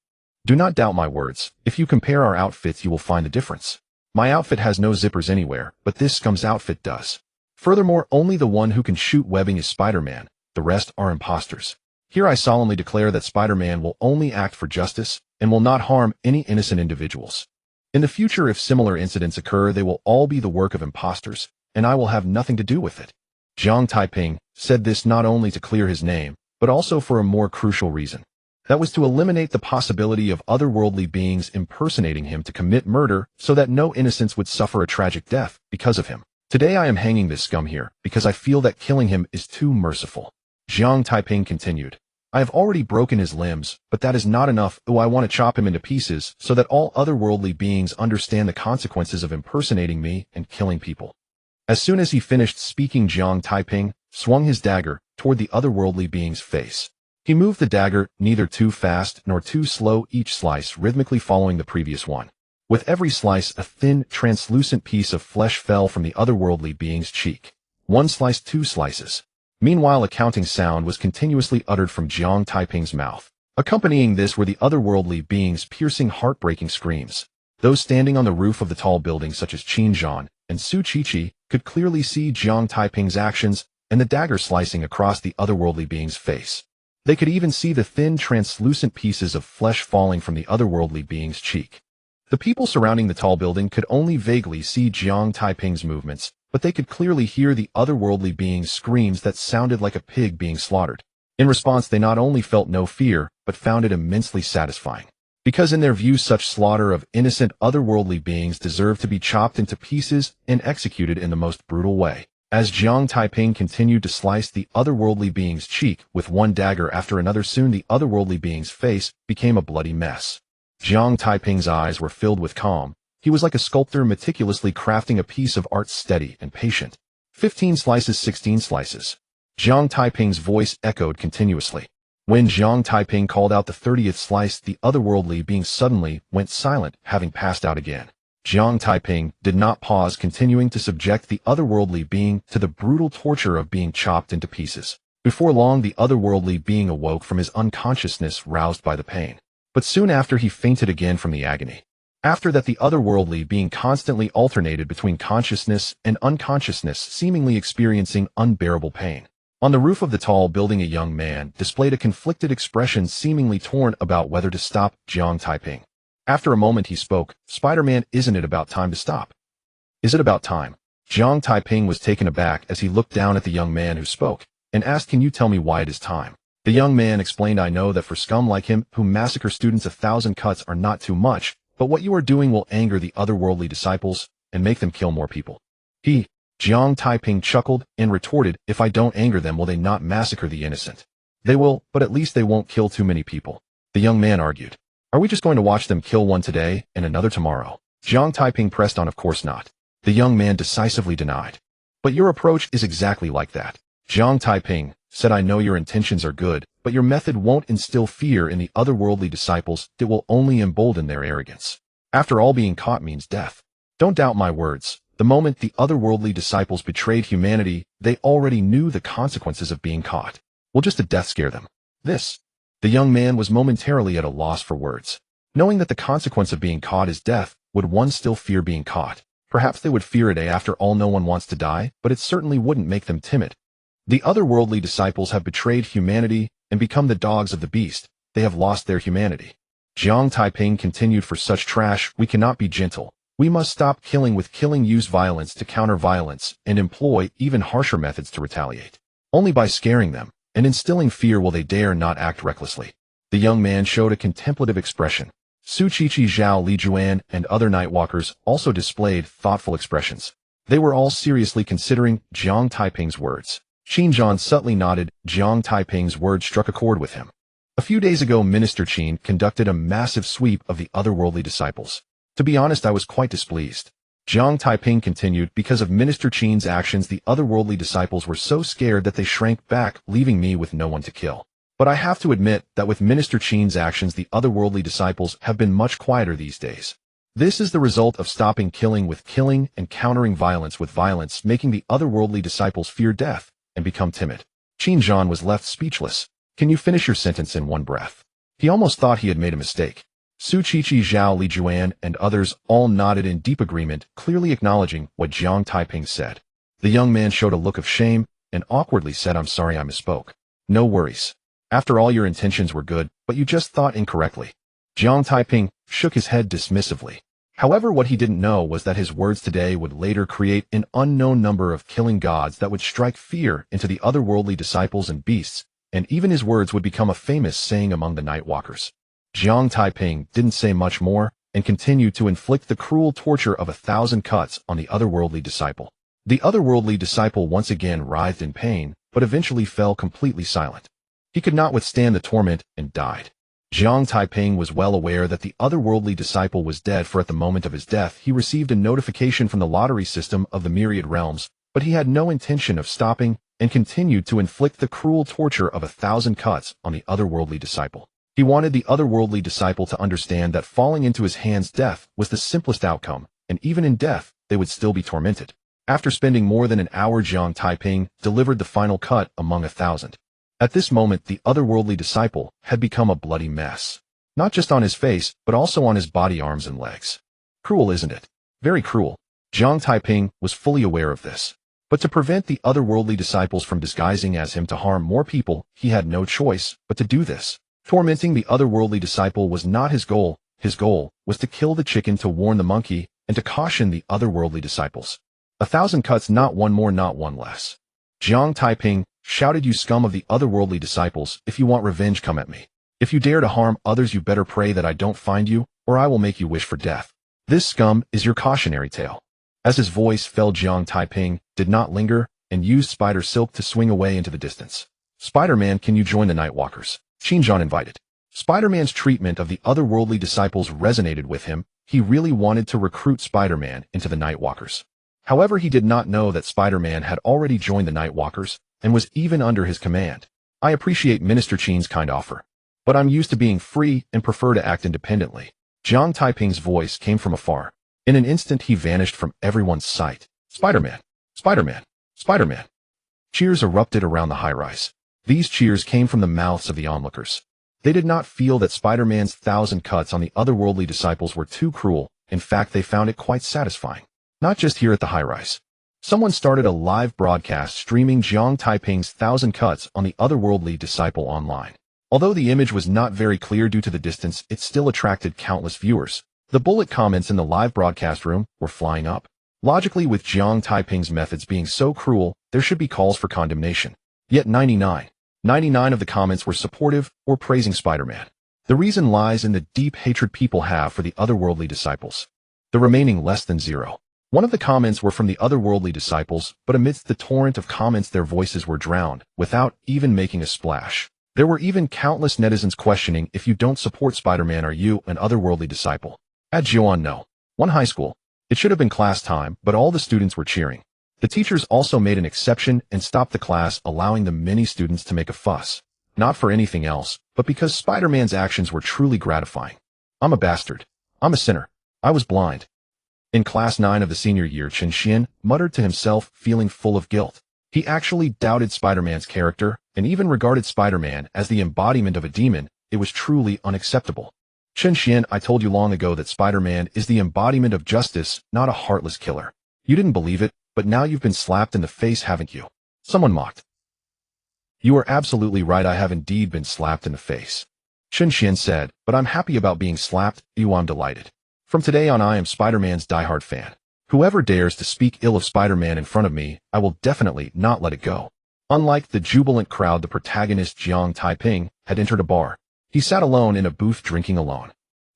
Do not doubt my words. If you compare our outfits, you will find the difference. My outfit has no zippers anywhere, but this scum's outfit does. Furthermore, only the one who can shoot webbing is Spider-Man. The rest are imposters. Here I solemnly declare that Spider-Man will only act for justice and will not harm any innocent individuals. In the future, if similar incidents occur, they will all be the work of imposters, and I will have nothing to do with it." Jiang Taiping said this not only to clear his name, but also for a more crucial reason. That was to eliminate the possibility of otherworldly beings impersonating him to commit murder so that no innocents would suffer a tragic death because of him. "Today I am hanging this scum here because I feel that killing him is too merciful." Jiang Taiping continued. "I have already broken his limbs, but that is not enough. I want to chop him into pieces so that all otherworldly beings understand the consequences of impersonating me and killing people." As soon as he finished speaking, Jiang Taiping swung his dagger toward the otherworldly being's face. He moved the dagger neither too fast nor too slow, each slice rhythmically following the previous one. With every slice, a thin, translucent piece of flesh fell from the otherworldly being's cheek. One slice, two slices. Meanwhile, a counting sound was continuously uttered from Jiang Taiping's mouth. Accompanying this were the otherworldly being's piercing, heartbreaking screams. Those standing on the roof of the tall building, such as Qin Zhan and Su Qiqi, could clearly see Jiang Taiping's actions and the dagger slicing across the otherworldly being's face. They could even see the thin, translucent pieces of flesh falling from the otherworldly being's cheek. The people surrounding the tall building could only vaguely see Jiang Taiping's movements, but they could clearly hear the otherworldly being's screams that sounded like a pig being slaughtered. In response, they not only felt no fear, but found it immensely satisfying. Because in their view, such slaughter of innocent otherworldly beings deserved to be chopped into pieces and executed in the most brutal way. As Jiang Taiping continued to slice the otherworldly being's cheek with one dagger after another, soon the otherworldly being's face became a bloody mess. Jiang Taiping's eyes were filled with calm. He was like a sculptor meticulously crafting a piece of art, steady and patient. 15 slices, 16 slices. Jiang Taiping's voice echoed continuously. When Jiang Taiping called out the 30th slice, the otherworldly being suddenly went silent, having passed out again. Jiang Taiping did not pause, continuing to subject the otherworldly being to the brutal torture of being chopped into pieces. Before long, the otherworldly being awoke from his unconsciousness, roused by the pain. But soon after, he fainted again from the agony. After that, the otherworldly being constantly alternated between consciousness and unconsciousness, seemingly experiencing unbearable pain. On the roof of the tall building, a young man displayed a conflicted expression, seemingly torn about whether to stop Jiang Taiping. After a moment, he spoke. "Spider-Man, isn't it about time to stop?" "Is it about time?" Jiang Taiping was taken aback as he looked down at the young man who spoke, and asked, "Can you tell me why it is time?" The young man explained, "I know that for scum like him, who massacre students, 1,000 cuts are not too much, but what you are doing will anger the otherworldly disciples and make them kill more people." Jiang Taiping chuckled and retorted, "If I don't anger them, will they not massacre the innocent?" "They will, but at least they won't kill too many people." The young man argued. "Are we just going to watch them kill one today and another tomorrow?" Jiang Taiping pressed on. "Of course not." The young man decisively denied. "But your approach is exactly like that." Jiang Taiping said, "I know your intentions are good, but your method won't instill fear in the otherworldly disciples, it will only embolden their arrogance. After all, being caught means death. Don't doubt my words. The moment the otherworldly disciples betrayed humanity, they already knew the consequences of being caught. Will just a death scare them? The young man was momentarily at a loss for words. Knowing that the consequence of being caught is death, would one still fear being caught? Perhaps they would fear it. After all, no one wants to die, but it certainly wouldn't make them timid. The otherworldly disciples have betrayed humanity and become the dogs of the beast. They have lost their humanity. Jiang Taiping continued, for such trash, we cannot be gentle. We must stop killing with killing, use violence to counter violence, and employ even harsher methods to retaliate. Only by scaring them and instilling fear will they dare not act recklessly. The young man showed a contemplative expression. Su Qiqi, Zhao Lijuan, and other nightwalkers also displayed thoughtful expressions. They were all seriously considering Jiang Taiping's words. Qin Zhan subtly nodded. Jiang Taiping's words struck a chord with him. A few days ago, Minister Qin conducted a massive sweep of the otherworldly disciples. To be honest, I was quite displeased. Jiang Taiping continued, because of Minister Qin's actions, the otherworldly disciples were so scared that they shrank back, leaving me with no one to kill. But I have to admit that with Minister Qin's actions, the otherworldly disciples have been much quieter these days. This is the result of stopping killing with killing and countering violence with violence, making the otherworldly disciples fear death and become timid. Qin Zhan was left speechless. Can you finish your sentence in one breath? He almost thought he had made a mistake. Su Qiqi, Zhao Lijuan, and others all nodded in deep agreement, clearly acknowledging what Jiang Taiping said. The young man showed a look of shame and awkwardly said, I'm sorry, I misspoke. No worries. After all, your intentions were good, but you just thought incorrectly. Jiang Taiping shook his head dismissively. However, what he didn't know was that his words today would later create an unknown number of killing gods that would strike fear into the otherworldly disciples and beasts, and even his words would become a famous saying among the Nightwalkers. Jiang Taiping didn't say much more and continued to inflict the cruel torture of 1,000 cuts on the otherworldly disciple. The otherworldly disciple once again writhed in pain, but eventually fell completely silent. He could not withstand the torment and died. Jiang Taiping was well aware that the otherworldly disciple was dead, for at the moment of his death he received a notification from the lottery system of the Myriad realms, but he had no intention of stopping and continued to inflict the cruel torture of 1,000 cuts on the otherworldly disciple. He wanted the otherworldly disciple to understand that falling into his hands death was the simplest outcome, and even in death they would still be tormented. After spending more than an hour, Jiang Taiping delivered the final cut among 1,000. At this moment, the otherworldly disciple had become a bloody mess. Not just on his face, but also on his body, arms, and legs. Cruel, isn't it? Very cruel. Jiang Taiping was fully aware of this. But to prevent the otherworldly disciples from disguising as him to harm more people, he had no choice but to do this. Tormenting the otherworldly disciple was not his goal. His goal was to kill the chicken, to warn the monkey, and to caution the otherworldly disciples. 1,000 cuts, not one more, not one less. Jiang Taiping shouted, you scum of the otherworldly disciples, if you want revenge, come at me. If you dare to harm others, you better pray that I don't find you, or I will make you wish for death. This scum is your cautionary tale. As his voice fell, Jiang Taiping did not linger and used spider silk to swing away into the distance. Spider-Man, can you join the Nightwalkers? Qin Zhan invited. Spider-Man's treatment of the otherworldly disciples resonated with him. He really wanted to recruit Spider-Man into the Nightwalkers. However, he did not know that Spider-Man had already joined the Nightwalkers and was even under his command. I appreciate Minister Qin's kind offer, but I'm used to being free and prefer to act independently. Jiang Taiping's voice came from afar. In an instant, he vanished from everyone's sight. Spider-Man! Spider-Man! Spider-Man! Cheers erupted around the high-rise. These cheers came from the mouths of the onlookers. They did not feel that Spider-Man's 1,000 cuts on the otherworldly disciples were too cruel. In fact, they found it quite satisfying. Not just here at the high-rise. Someone started a live broadcast streaming Jiang Taiping's 1,000 cuts on the otherworldly disciple online. Although the image was not very clear due to the distance, it still attracted countless viewers. The bullet comments in the live broadcast room were flying up. Logically, with Jiang Taiping's methods being so cruel, there should be calls for condemnation. Yet 99 of the comments were supportive or praising Spider-Man. The reason lies in the deep hatred people have for the otherworldly disciples. The remaining less than 0. One of the comments were from the otherworldly disciples, but amidst the torrent of comments their voices were drowned, without even making a splash. There were even countless netizens questioning, if you don't support Spider-Man, are you an otherworldly disciple? At Jiuan, no. One high school. It should have been class time, but all the students were cheering. The teachers also made an exception and stopped the class, allowing the many students to make a fuss. Not for anything else, but because Spider-Man's actions were truly gratifying. I'm a bastard. I'm a sinner. I was blind. In Class 9 of the senior year, Chen Xian muttered to himself, feeling full of guilt. He actually doubted Spider-Man's character, and even regarded Spider-Man as the embodiment of a demon. It was truly unacceptable. Chen Xian, I told you long ago that Spider-Man is the embodiment of justice, not a heartless killer. You didn't believe it, but now you've been slapped in the face, haven't you? Someone mocked. You are absolutely right, I have indeed been slapped in the face. Chen Xian said, but I'm happy about being slapped. I'm delighted. From today on I am Spider-Man's diehard fan. Whoever dares to speak ill of Spider-Man in front of me, I will definitely not let it go. Unlike the jubilant crowd, the protagonist Jiang Taiping had entered a bar. He sat alone in a booth drinking alone.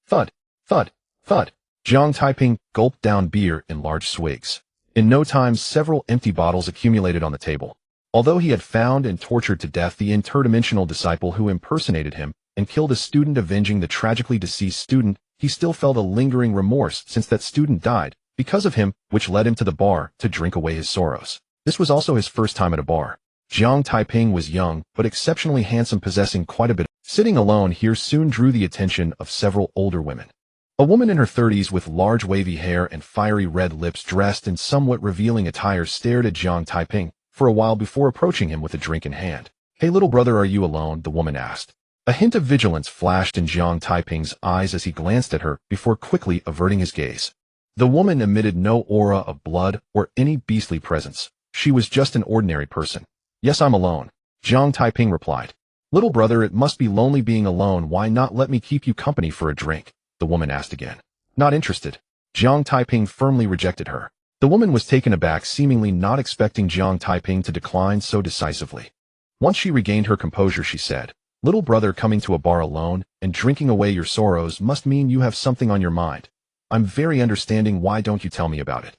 Thud, thud, thud. Jiang Taiping gulped down beer in large swigs. In no time, several empty bottles accumulated on the table. Although he had found and tortured to death the interdimensional disciple who impersonated him and killed a student avenging the tragically deceased student, he still felt a lingering remorse since that student died because of him, which led him to the bar to drink away his sorrows. This was also his first time at a bar. Jiang Taiping was young, but exceptionally handsome, possessing quite a bit. Sitting alone here soon drew the attention of several older women. A woman in her 30s with large wavy hair and fiery red lips, dressed in somewhat revealing attire, stared at Jiang Taiping for a while before approaching him with a drink in hand. Hey little brother, are you alone? The woman asked. A hint of vigilance flashed in Jiang Taiping's eyes as he glanced at her before quickly averting his gaze. The woman emitted no aura of blood or any beastly presence. She was just an ordinary person. Yes, I'm alone, Jiang Taiping replied. Little brother, it must be lonely being alone. Why not let me keep you company for a drink? The woman asked again. Not interested. Jiang Taiping firmly rejected her. The woman was taken aback, seemingly not expecting Jiang Taiping to decline so decisively. Once she regained her composure, she said, Little brother, coming to a bar alone and drinking away your sorrows must mean you have something on your mind. I'm very understanding. Why don't you tell me about it?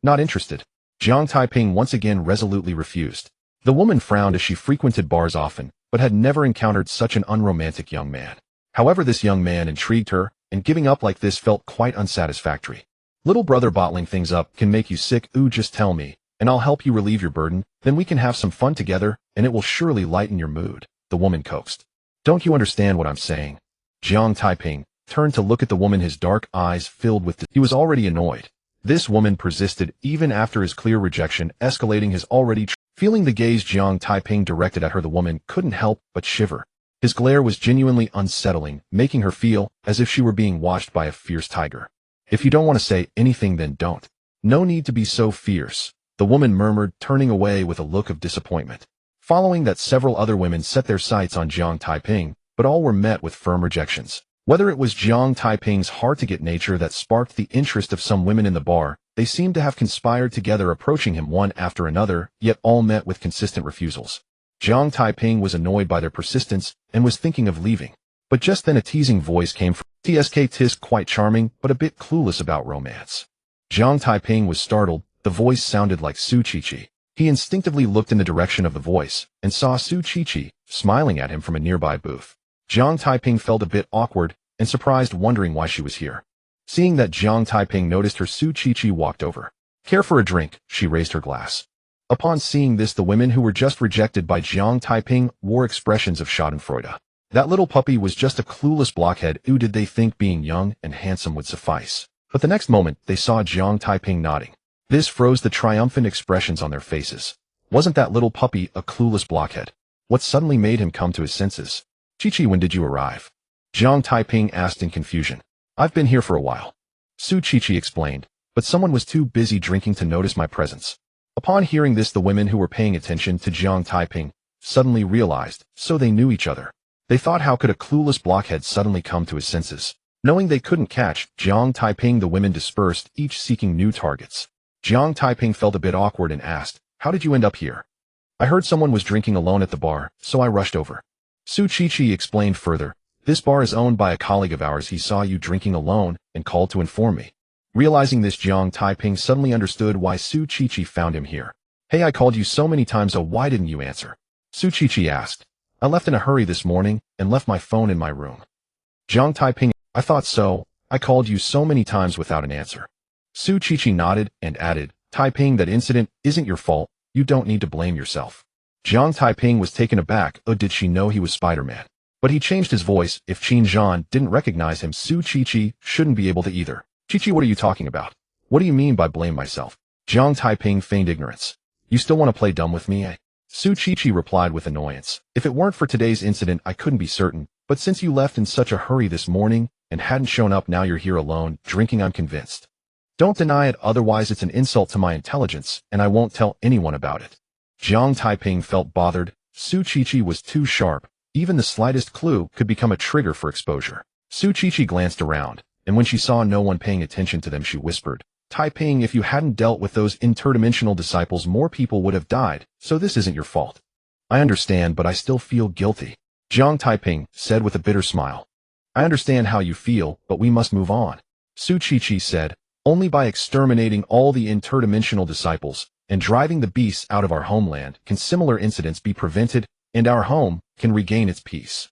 Not interested. Jiang Taiping once again resolutely refused. The woman frowned as she frequented bars often, but had never encountered such an unromantic young man. However, this young man intrigued her, and giving up like this felt quite unsatisfactory. Little brother, bottling things up can make you sick. Just tell me, and I'll help you relieve your burden. Then we can have some fun together, and it will surely lighten your mood, the woman coaxed. Don't you understand what I'm saying? Jiang Taiping turned to look at the woman, his dark eyes filled with he was already annoyed. This woman persisted even after his clear rejection, escalating his already feeling the gaze Jiang Taiping directed at her. The woman couldn't help but shiver. His glare was genuinely unsettling, making her feel as if she were being watched by a fierce tiger. If you don't want to say anything, then don't. No need to be so fierce, the woman murmured, turning away with a look of disappointment. Following that, several other women set their sights on Jiang Taiping, but all were met with firm rejections. Whether it was Jiang Taiping's hard-to-get nature that sparked the interest of some women in the bar, they seemed to have conspired together, approaching him one after another, yet all met with consistent refusals. Jiang Taiping was annoyed by their persistence and was thinking of leaving. But just then a teasing voice came from Tsk, quite charming, but a bit clueless about romance. Jiang Taiping was startled. The voice sounded like Su Qiqi. He instinctively looked in the direction of the voice and saw Su Qiqi smiling at him from a nearby booth. Jiang Taiping felt a bit awkward and surprised, wondering why she was here. Seeing that Jiang Taiping noticed her, Su Qiqi walked over. Care for a drink? She raised her glass. Upon seeing this, the women who were just rejected by Jiang Taiping wore expressions of schadenfreude. That little puppy was just a clueless blockhead. Did they think being young and handsome would suffice? But the next moment, they saw Jiang Taiping nodding. This froze the triumphant expressions on their faces. Wasn't that little puppy a clueless blockhead? What suddenly made him come to his senses? Qiqi, when did you arrive? Jiang Taiping asked in confusion. I've been here for a while, Su Qiqi explained, but someone was too busy drinking to notice my presence. Upon hearing this, the women who were paying attention to Jiang Taiping suddenly realized, so they knew each other. They thought, how could a clueless blockhead suddenly come to his senses? Knowing they couldn't catch Jiang Taiping, the women dispersed, each seeking new targets. Jiang Taiping felt a bit awkward and asked, how did you end up here? I heard someone was drinking alone at the bar, so I rushed over. Su Qiqi explained further. This bar is owned by a colleague of ours. He saw you drinking alone and called to inform me. Realizing this, Jiang Taiping suddenly understood why Su Qiqi found him here. Hey, I called you so many times. Why didn't you answer? Su Qiqi asked. I left in a hurry this morning and left my phone in my room. Jiang Taiping, I thought so. I called you so many times without an answer. Su Qiqi nodded and added, Taiping, that incident isn't your fault. You don't need to blame yourself. Jiang Taiping was taken aback. Oh, did she know he was Spider-Man? But he changed his voice. If Qin Zhan didn't recognize him, Su Qiqi shouldn't be able to either. Qiqi, what are you talking about? What do you mean by blame myself? Jiang Taiping feigned ignorance. You still want to play dumb with me, eh? Su Qiqi replied with annoyance. If it weren't for today's incident, I couldn't be certain. But since you left in such a hurry this morning and hadn't shown up, now you're here alone, drinking, I'm convinced. Don't deny it, otherwise it's an insult to my intelligence, and I won't tell anyone about it. Jiang Taiping felt bothered. Su Qiqi was too sharp. Even the slightest clue could become a trigger for exposure. Su Qiqi glanced around, and when she saw no one paying attention to them, she whispered, Taiping, if you hadn't dealt with those interdimensional disciples, more people would have died, so this isn't your fault. I understand, but I still feel guilty. Jiang Taiping said with a bitter smile. I understand how you feel, but we must move on. Su Qiqi said, only by exterminating all the interdimensional disciples and driving the beasts out of our homeland can similar incidents be prevented, and our home can regain its peace.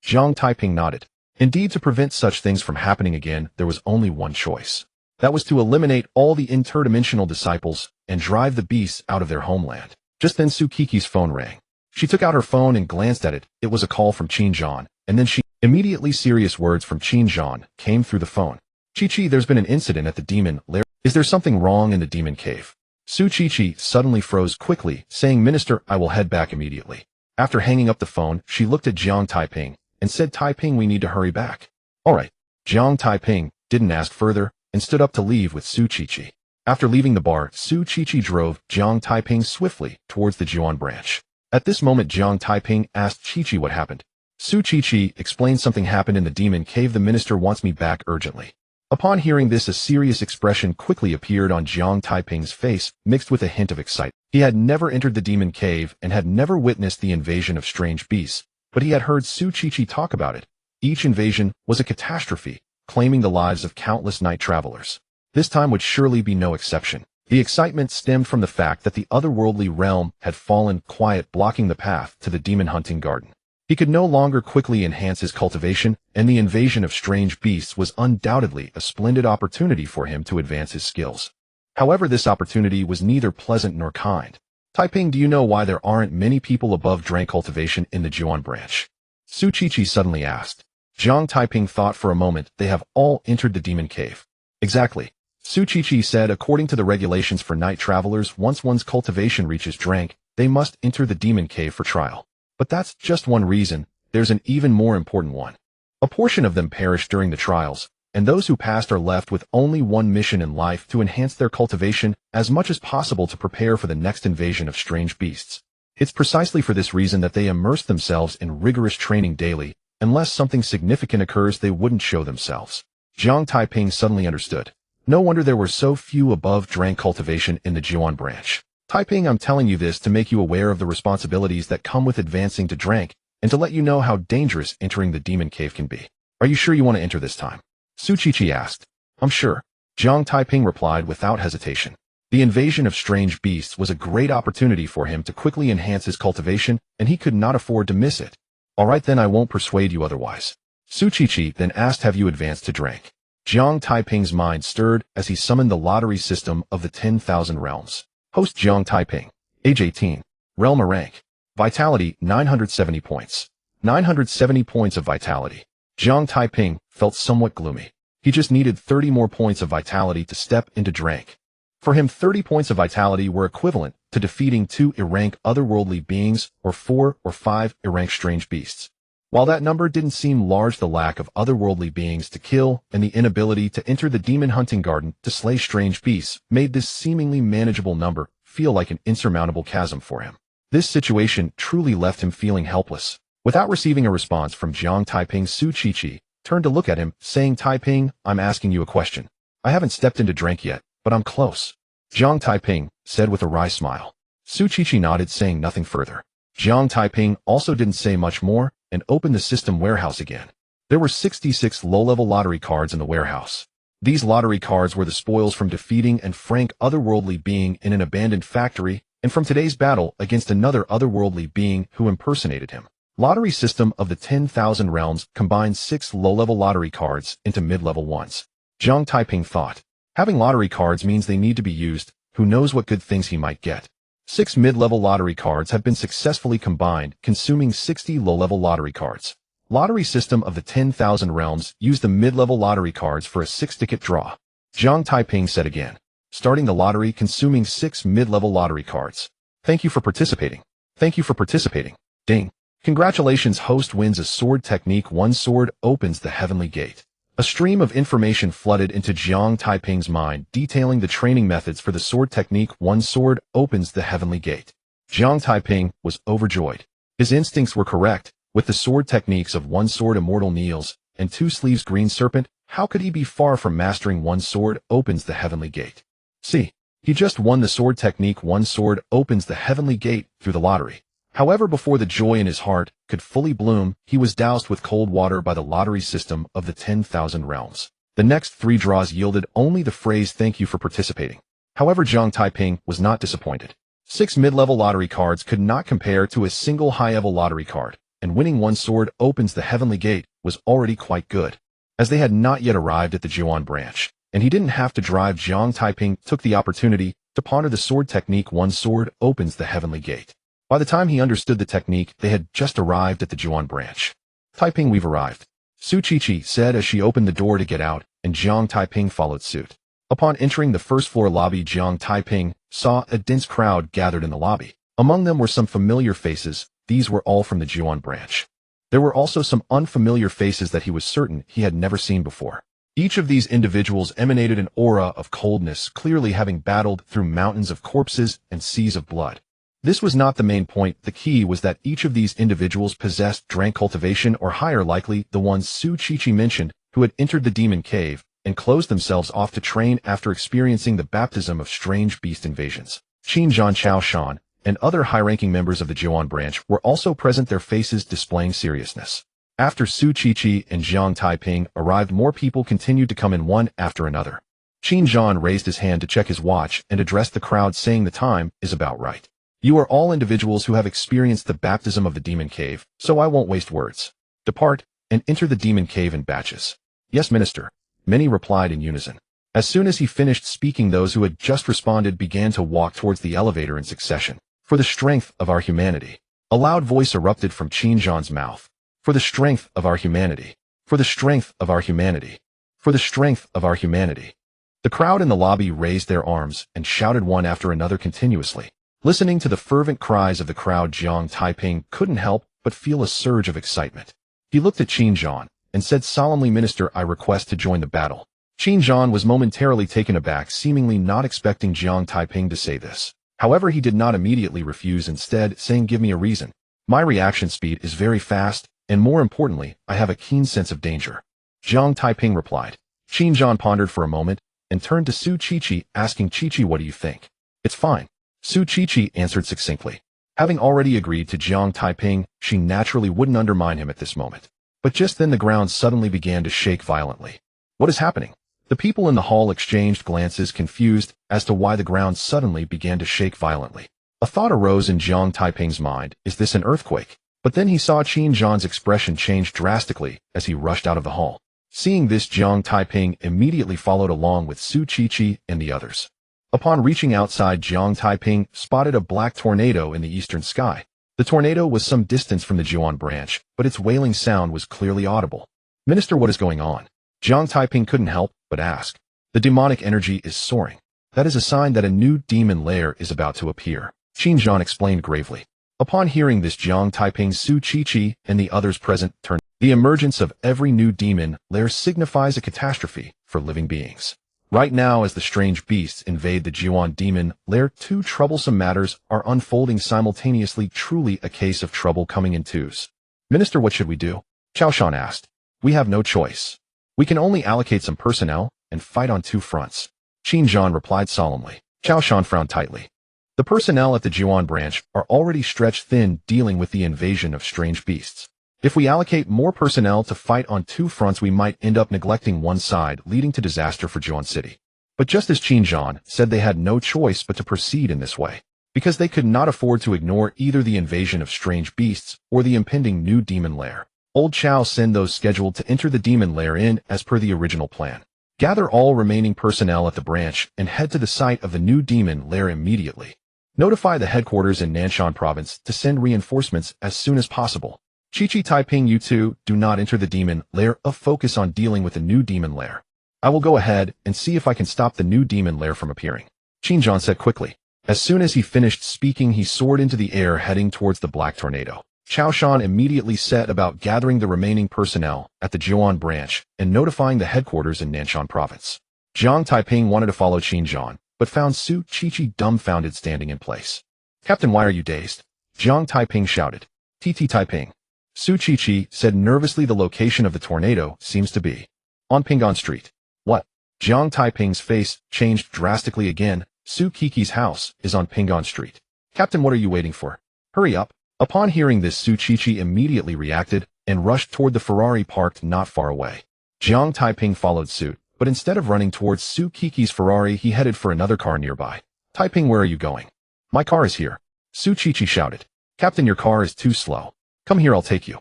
Jiang Taiping nodded. Indeed, to prevent such things from happening again, there was only one choice. That was to eliminate all the interdimensional disciples and drive the beasts out of their homeland. Just then Su Qiqi's phone rang. She took out her phone and glanced at it. It was a call from Qin Zhan, and then immediately serious words from Qin Zhan came through the phone. Qiqi, there's been an incident at the demon lair. Is there something wrong in the demon cave? Su Qiqi suddenly froze quickly, saying, Minister, I will head back immediately. After hanging up the phone, she looked at Jiang Taiping and said, Taiping, we need to hurry back. All right. Jiang Taiping didn't ask further and stood up to leave with Su Qiqi. After leaving the bar, Su Qiqi drove Jiang Taiping swiftly towards the Jiuan branch. At this moment, Jiang Taiping asked Qiqi what happened. Su Qiqi explained something happened in the demon cave. The minister wants me back urgently. Upon hearing this, a serious expression quickly appeared on Jiang Taiping's face, mixed with a hint of excitement. He had never entered the demon cave and had never witnessed the invasion of strange beasts, but he had heard Su Qiqi talk about it. Each invasion was a catastrophe, claiming the lives of countless night travelers. This time would surely be no exception. The excitement stemmed from the fact that the otherworldly realm had fallen quiet, blocking the path to the demon hunting garden. He could no longer quickly enhance his cultivation, and the invasion of strange beasts was undoubtedly a splendid opportunity for him to advance his skills. However, this opportunity was neither pleasant nor kind. Taiping, do you know why there aren't many people above drank cultivation in the Jiuan branch? Su Qiqi suddenly asked. Jiang Taiping thought for a moment. They have all entered the demon cave. Exactly. Su Qiqi said, according to the regulations for night travelers, once one's cultivation reaches drank, they must enter the demon cave for trial. But that's just one reason. There's an even more important one. A portion of them perished during the trials, and those who passed are left with only one mission in life: to enhance their cultivation as much as possible to prepare for the next invasion of strange beasts. It's precisely for this reason that they immerse themselves in rigorous training daily. Unless something significant occurs, they wouldn't show themselves. Jiang Taiping suddenly understood. No wonder there were so few above drank cultivation in the Jiuan branch. Taiping, I'm telling you this to make you aware of the responsibilities that come with advancing to drank, and to let you know how dangerous entering the demon cave can be. Are you sure you want to enter this time? Su Qiqi asked. I'm sure. Jiang Taiping replied without hesitation. The invasion of strange beasts was a great opportunity for him to quickly enhance his cultivation, and he could not afford to miss it. All right then, I won't persuade you otherwise. Su Qiqi then asked, have you advanced to drank? Jiang Taiping's mind stirred as he summoned the lottery system of the 10,000 realms. Host Jiang Taiping. Age 18. Realm rank. Vitality 970 points. 970 points of vitality. Jiang Taiping felt somewhat gloomy. He just needed 30 more points of vitality to step into drank. For him, 30 points of vitality were equivalent to defeating 2 rank otherworldly beings or 4 or 5 rank strange beasts. While that number didn't seem large, the lack of otherworldly beings to kill and the inability to enter the demon hunting garden to slay strange beasts made this seemingly manageable number feel like an insurmountable chasm for him. This situation truly left him feeling helpless. Without receiving a response from Jiang Taiping, Su Qiqi turned to look at him, saying, Taiping, I'm asking you a question. I haven't stepped into drank yet, but I'm close. Jiang Taiping said with a wry smile. Su Qiqi nodded, saying nothing further. Jiang Taiping also didn't say much more and opened the system warehouse again. There were 66 low-level lottery cards in the warehouse. These lottery cards were the spoils from defeating an frank otherworldly being in an abandoned factory and from today's battle against another otherworldly being who impersonated him. Lottery system of the 10,000 realms combined 6 low-level lottery cards into mid-level ones. Jiang Taiping thought. Having lottery cards means they need to be used. Who knows what good things he might get. 6 mid-level lottery cards have been successfully combined, consuming 60 low-level lottery cards. Lottery system of the 10,000 realms used the mid-level lottery cards for a 6-ticket draw. Jiang Taiping said again, starting the lottery consuming 6 mid-level lottery cards. Thank you for participating. Thank you for participating. Ding. Congratulations, host wins a sword technique. One sword opens the heavenly gate. A stream of information flooded into Jiang Taiping's mind, detailing the training methods for the sword technique. One sword opens the heavenly gate. Jiang Taiping was overjoyed. His instincts were correct. With the sword techniques of one sword immortal kneels and two sleeves green serpent, how could he be far from mastering one sword opens the heavenly gate? See, he just won the sword technique. One sword opens the heavenly gate through the lottery. However, before the joy in his heart could fully bloom, he was doused with cold water by the lottery system of the 10,000 realms. The next 3 draws yielded only the phrase "thank you for participating." However, Jiang Taiping was not disappointed. 6 mid-level lottery cards could not compare to a single high-level lottery card, and winning one sword opens the heavenly gate was already quite good. As they had not yet arrived at the Jiuan branch, and he didn't have to drive, Jiang Taiping took the opportunity to ponder the sword technique. One sword opens the heavenly gate. By the time he understood the technique, they had just arrived at the Jiuan branch. Taiping, we've arrived, Su Qiqi said as she opened the door to get out, and Jiang Taiping followed suit. Upon entering the first-floor lobby, Jiang Taiping saw a dense crowd gathered in the lobby. Among them were some familiar faces. These were all from the Jiuan branch. There were also some unfamiliar faces that he was certain he had never seen before. Each of these individuals emanated an aura of coldness, clearly having battled through mountains of corpses and seas of blood. This was not the main point. The key was that each of these individuals possessed drank cultivation or higher, likely the ones Su Qiqi mentioned, who had entered the demon cave and closed themselves off to train after experiencing the baptism of strange beast invasions. Qin Zhan Chao Shan and other high-ranking members of the Jiuan branch were also present, their faces displaying seriousness. After Su Qiqi and Jiang Taiping arrived, more people continued to come in one after another. Qin Zhan raised his hand to check his watch and addressed the crowd, saying, "The time is about right. You are all individuals who have experienced the baptism of the demon cave, so I won't waste words. Depart and enter the demon cave in batches." "Yes, Minister," many replied in unison. As soon as he finished speaking, those who had just responded began to walk towards the elevator in succession. "For the strength of our humanity," a loud voice erupted from Qin Zhan's mouth. "For the strength of our humanity. For the strength of our humanity. For the strength of our humanity." The crowd in the lobby raised their arms and shouted one after another continuously. Listening to the fervent cries of the crowd, Jiang Taiping couldn't help but feel a surge of excitement. He looked at Qin Zhan and said solemnly, "Minister, I request to join the battle." Qin Zhan was momentarily taken aback, seemingly not expecting Jiang Taiping to say this. However, he did not immediately refuse, instead saying, "Give me a reason. My reaction speed is very fast, and more importantly, I have a keen sense of danger." Jiang Taiping replied. Qin Zhan pondered for a moment and turned to Su Qiqi, asking, "Qiqi, what do you think?" "It's fine," Su Qiqi answered succinctly. Having already agreed to Jiang Taiping, she naturally wouldn't undermine him at this moment. But just then the ground suddenly began to shake violently. "What is happening?" The people in the hall exchanged glances, confused as to why the ground suddenly began to shake violently. A thought arose in Jiang Taiping's mind: is this an earthquake? But then he saw Qin Zhan's expression change drastically as he rushed out of the hall. Seeing this, Jiang Taiping immediately followed along with Su Qiqi and the others. Upon reaching outside, Jiang Taiping spotted a black tornado in the eastern sky. The tornado was some distance from the Jiuan branch, but its wailing sound was clearly audible. "Minister, what is going on?" Jiang Taiping couldn't help but ask. "The demonic energy is soaring. That is a sign that a new demon lair is about to appear," Qin Zhan explained gravely. Upon hearing this, Jiang Taiping, Su Qiqi, and the others present turned. The emergence of every new demon lair signifies a catastrophe for living beings. Right now, as the strange beasts invade the Jiuan demon lair, 2 troublesome matters are unfolding simultaneously, truly a case of trouble coming in twos. "Minister, what should we do?" Chao Shan asked. "We have no choice. We can only allocate some personnel and fight on 2 fronts," Qin Zhan replied solemnly. Chao Shan frowned tightly. The personnel at the Jiuan branch are already stretched thin dealing with the invasion of strange beasts. If we allocate more personnel to fight on 2 fronts, we might end up neglecting one side, leading to disaster for Jiuan City. But just as Qin Zhan said, they had no choice but to proceed in this way, because they could not afford to ignore either the invasion of strange beasts or the impending new demon lair. Old Chao sent those scheduled to enter the demon lair in as per the original plan. "Gather all remaining personnel at the branch and head to the site of the new demon lair immediately." Notify the headquarters in Nanshan province to send reinforcements as soon as possible. Jiang Taiping, you two do not enter the demon lair. Focus on dealing with the new demon lair. I will go ahead and see if I can stop the new demon lair from appearing. Qin said quickly. As soon as he finished speaking, he soared into the air heading towards the black tornado. Cao Shan immediately set about gathering the remaining personnel at the Jiuan branch and notifying the headquarters in Nanshan province. Jiang Taiping wanted to follow Qin, but found Su Qiqi dumbfounded standing in place. Captain, why are you dazed? Jiang Taiping shouted. Taiping. Su Qiqi said nervously. The location of the tornado seems to be on Pingan Street. What? Jiang Taiping's face changed drastically again. Su Qiqi's house is on Pingan Street. Captain, what are you waiting for? Hurry up. Upon hearing this, Su Qiqi immediately reacted and rushed toward the Ferrari parked not far away. Jiang Taiping followed suit, but instead of running towards Su Qiqi's Ferrari, he headed for another car nearby. Taiping, where are you going? My car is here. Su Qiqi shouted. Captain, your car is too slow. Come here, I'll take you.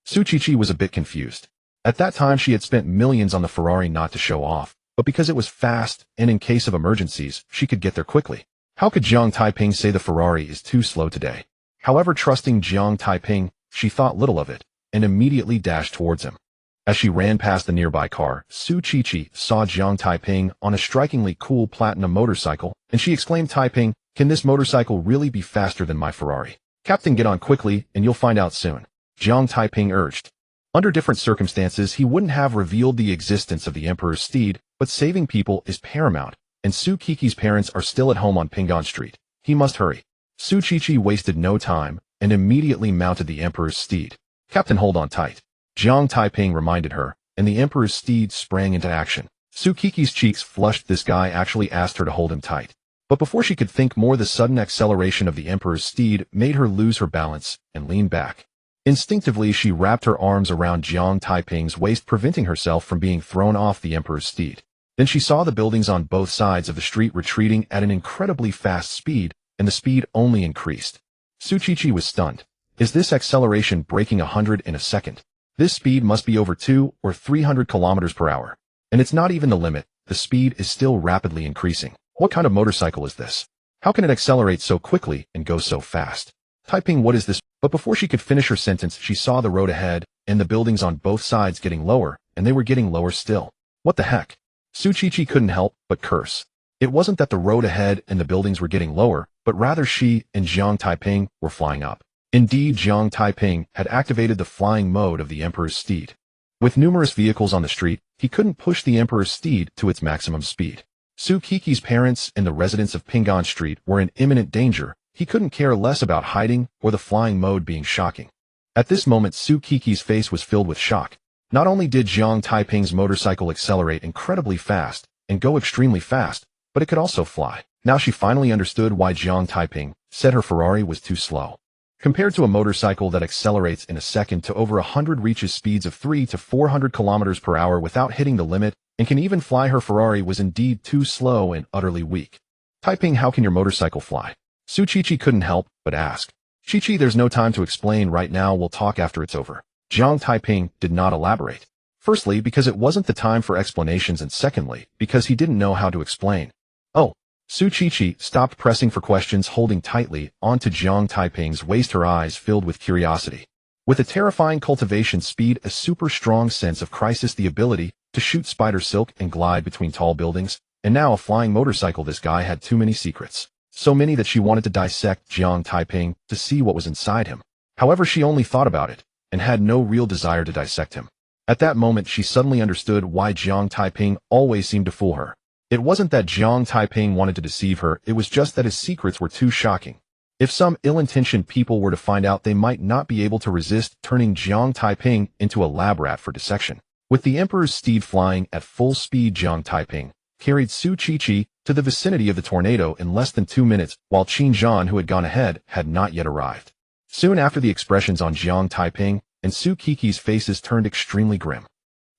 Su Qiqi was a bit confused. At that time, she had spent millions on the Ferrari not to show off, but because it was fast and in case of emergencies, she could get there quickly. How could Jiang Taiping say the Ferrari is too slow today? However, trusting Jiang Taiping, she thought little of it and immediately dashed towards him. As she ran past the nearby car, Su Qiqi saw Jiang Taiping on a strikingly cool platinum motorcycle, and she exclaimed, Taiping, can this motorcycle really be faster than my Ferrari? Captain, get on quickly and you'll find out soon. Jiang Taiping urged. Under different circumstances, he wouldn't have revealed the existence of the Emperor's steed, but saving people is paramount, and Su Qiqi's parents are still at home on Pingan Street. He must hurry. Su Qiqi wasted no time and immediately mounted the Emperor's steed. Captain, hold on tight. Jiang Taiping reminded her, and the Emperor's steed sprang into action. Su Qiqi's cheeks flushed. This guy actually asked her to hold him tight. But before she could think more, the sudden acceleration of the Emperor's steed made her lose her balance and lean back. Instinctively, she wrapped her arms around Jiang Taiping's waist, preventing herself from being thrown off the Emperor's steed. Then she saw the buildings on both sides of the street retreating at an incredibly fast speed, and the speed only increased. Su Qiqi was stunned. Is this acceleration breaking 100 in a second? This speed must be over 200 or 300 kilometers per hour. And it's not even the limit. The speed is still rapidly increasing. What kind of motorcycle is this? How can it accelerate so quickly and go so fast? Taiping, what is this? But before she could finish her sentence, she saw the road ahead and the buildings on both sides getting lower, and they were getting lower still. What the heck? Su Qiqi couldn't help but curse. It wasn't that the road ahead and the buildings were getting lower, but rather she and Jiang Taiping were flying up. Indeed, Jiang Taiping had activated the flying mode of the Emperor's steed. With numerous vehicles on the street, he couldn't push the Emperor's steed to its maximum speed. Su Qiqi's parents and the residents of Pingan Street were in imminent danger. He couldn't care less about hiding or the flying mode being shocking. At this moment, Su Qiqi's face was filled with shock. Not only did Jiang Taiping's motorcycle accelerate incredibly fast and go extremely fast, but it could also fly. Now she finally understood why Jiang Taiping said her Ferrari was too slow. Compared to a motorcycle that accelerates in a second to over 100, reaches speeds of 300 to 400 kilometers per hour without hitting the limit, and can even fly, her Ferrari was indeed too slow and utterly weak. Taiping, how can your motorcycle fly? Su Qiqi couldn't help but ask. Qiqi, there's no time to explain right now, we'll talk after it's over. Jiang Taiping did not elaborate. Firstly, because it wasn't the time for explanations, and secondly, because he didn't know how to explain. Oh. Su Qiqi stopped pressing for questions, holding tightly onto Jiang Taiping's waist, her eyes filled with curiosity. With a terrifying cultivation speed, a super strong sense of crisis, the ability to shoot spider silk and glide between tall buildings, and now a flying motorcycle, this guy had too many secrets. So many that she wanted to dissect Jiang Taiping to see what was inside him. However, she only thought about it and had no real desire to dissect him. At that moment, she suddenly understood why Jiang Taiping always seemed to fool her. It wasn't that Jiang Taiping wanted to deceive her, it was just that his secrets were too shocking. If some ill-intentioned people were to find out, they might not be able to resist turning Jiang Taiping into a lab rat for dissection. With the Emperor's steed flying at full speed, Jiang Taiping carried Su Qiqi to the vicinity of the tornado in less than 2 minutes, while Qin, who had gone ahead, had not yet arrived. Soon after, the expressions on Jiang Taiping and Su Qiqi's faces turned extremely grim.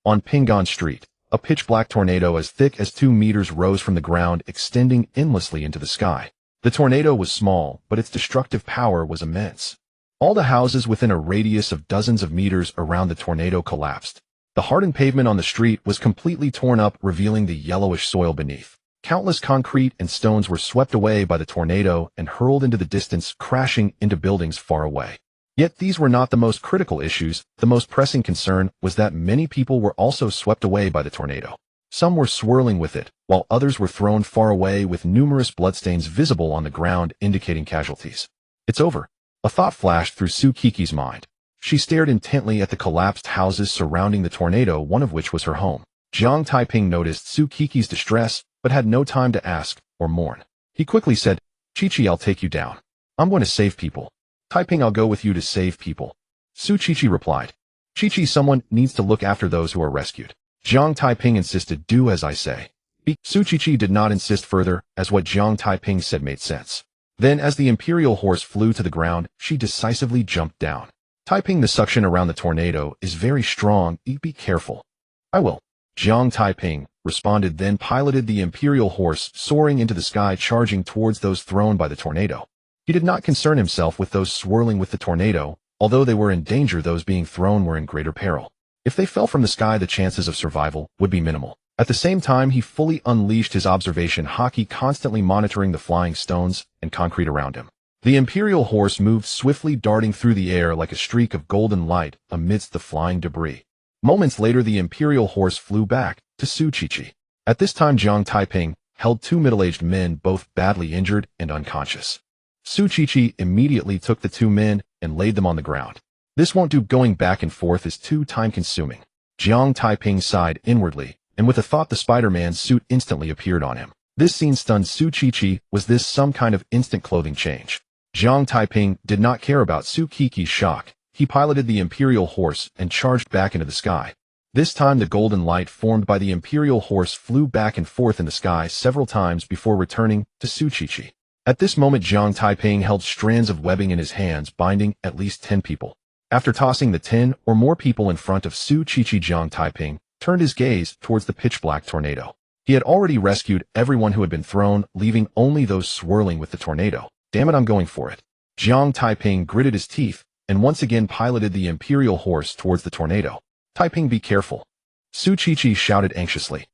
On Pingan Street, a pitch-black tornado as thick as 2 meters rose from the ground, extending endlessly into the sky. The tornado was small, but its destructive power was immense. All the houses within a radius of dozens of meters around the tornado collapsed. The hardened pavement on the street was completely torn up, revealing the yellowish soil beneath. Countless concrete and stones were swept away by the tornado and hurled into the distance, crashing into buildings far away. Yet these were not the most critical issues. The most pressing concern was that many people were also swept away by the tornado. Some were swirling with it, while others were thrown far away with numerous bloodstains visible on the ground indicating casualties. It's over. A thought flashed through Su Qiqi's mind. She stared intently at the collapsed houses surrounding the tornado, one of which was her home. Jiang Taiping noticed Su Qiqi's distress, but had no time to ask or mourn. He quickly said, "Qiqi, I'll take you down. I'm going to save people." "Taiping, I'll go with you to save people." Su Qiqi replied. "Qiqi, someone needs to look after those who are rescued." Jiang Taiping insisted, "Do as I say." Su Qiqi did not insist further, as what Jiang Taiping said made sense. Then, as the imperial horse flew to the ground, she decisively jumped down. "Taiping, the suction around the tornado is very strong. Be careful." "I will." Jiang Taiping responded, then piloted the imperial horse, soaring into the sky, charging towards those thrown by the tornado. He did not concern himself with those swirling with the tornado. Although they were in danger, those being thrown were in greater peril. If they fell from the sky, the chances of survival would be minimal. At the same time, he fully unleashed his observation haki, constantly monitoring the flying stones and concrete around him. The imperial horse moved swiftly, darting through the air like a streak of golden light amidst the flying debris. Moments later, the imperial horse flew back to Su Qiqi. At this time, Jiang Taiping held two middle-aged men, both badly injured and unconscious. Su Qiqi immediately took the two men and laid them on the ground. "This won't do. Going back and forth is too time-consuming." Jiang Taiping sighed inwardly, and with a thought, the Spider-Man suit instantly appeared on him. This scene stunned Su Qiqi. Was this some kind of instant clothing change? Jiang Taiping did not care about Su Qiqi's shock. He piloted the imperial horse and charged back into the sky. This time, the golden light formed by the imperial horse flew back and forth in the sky several times before returning to Su Qiqi. At this moment, Jiang Taiping held strands of webbing in his hands, binding at least 10 people. After tossing the 10 or more people in front of Su Qiqi, Jiang Taiping turned his gaze towards the pitch-black tornado. He had already rescued everyone who had been thrown, leaving only those swirling with the tornado. "Damn it, I'm going for it." Jiang Taiping gritted his teeth and once again piloted the imperial horse towards the tornado. "Taiping, be careful." Su Qiqi shouted anxiously.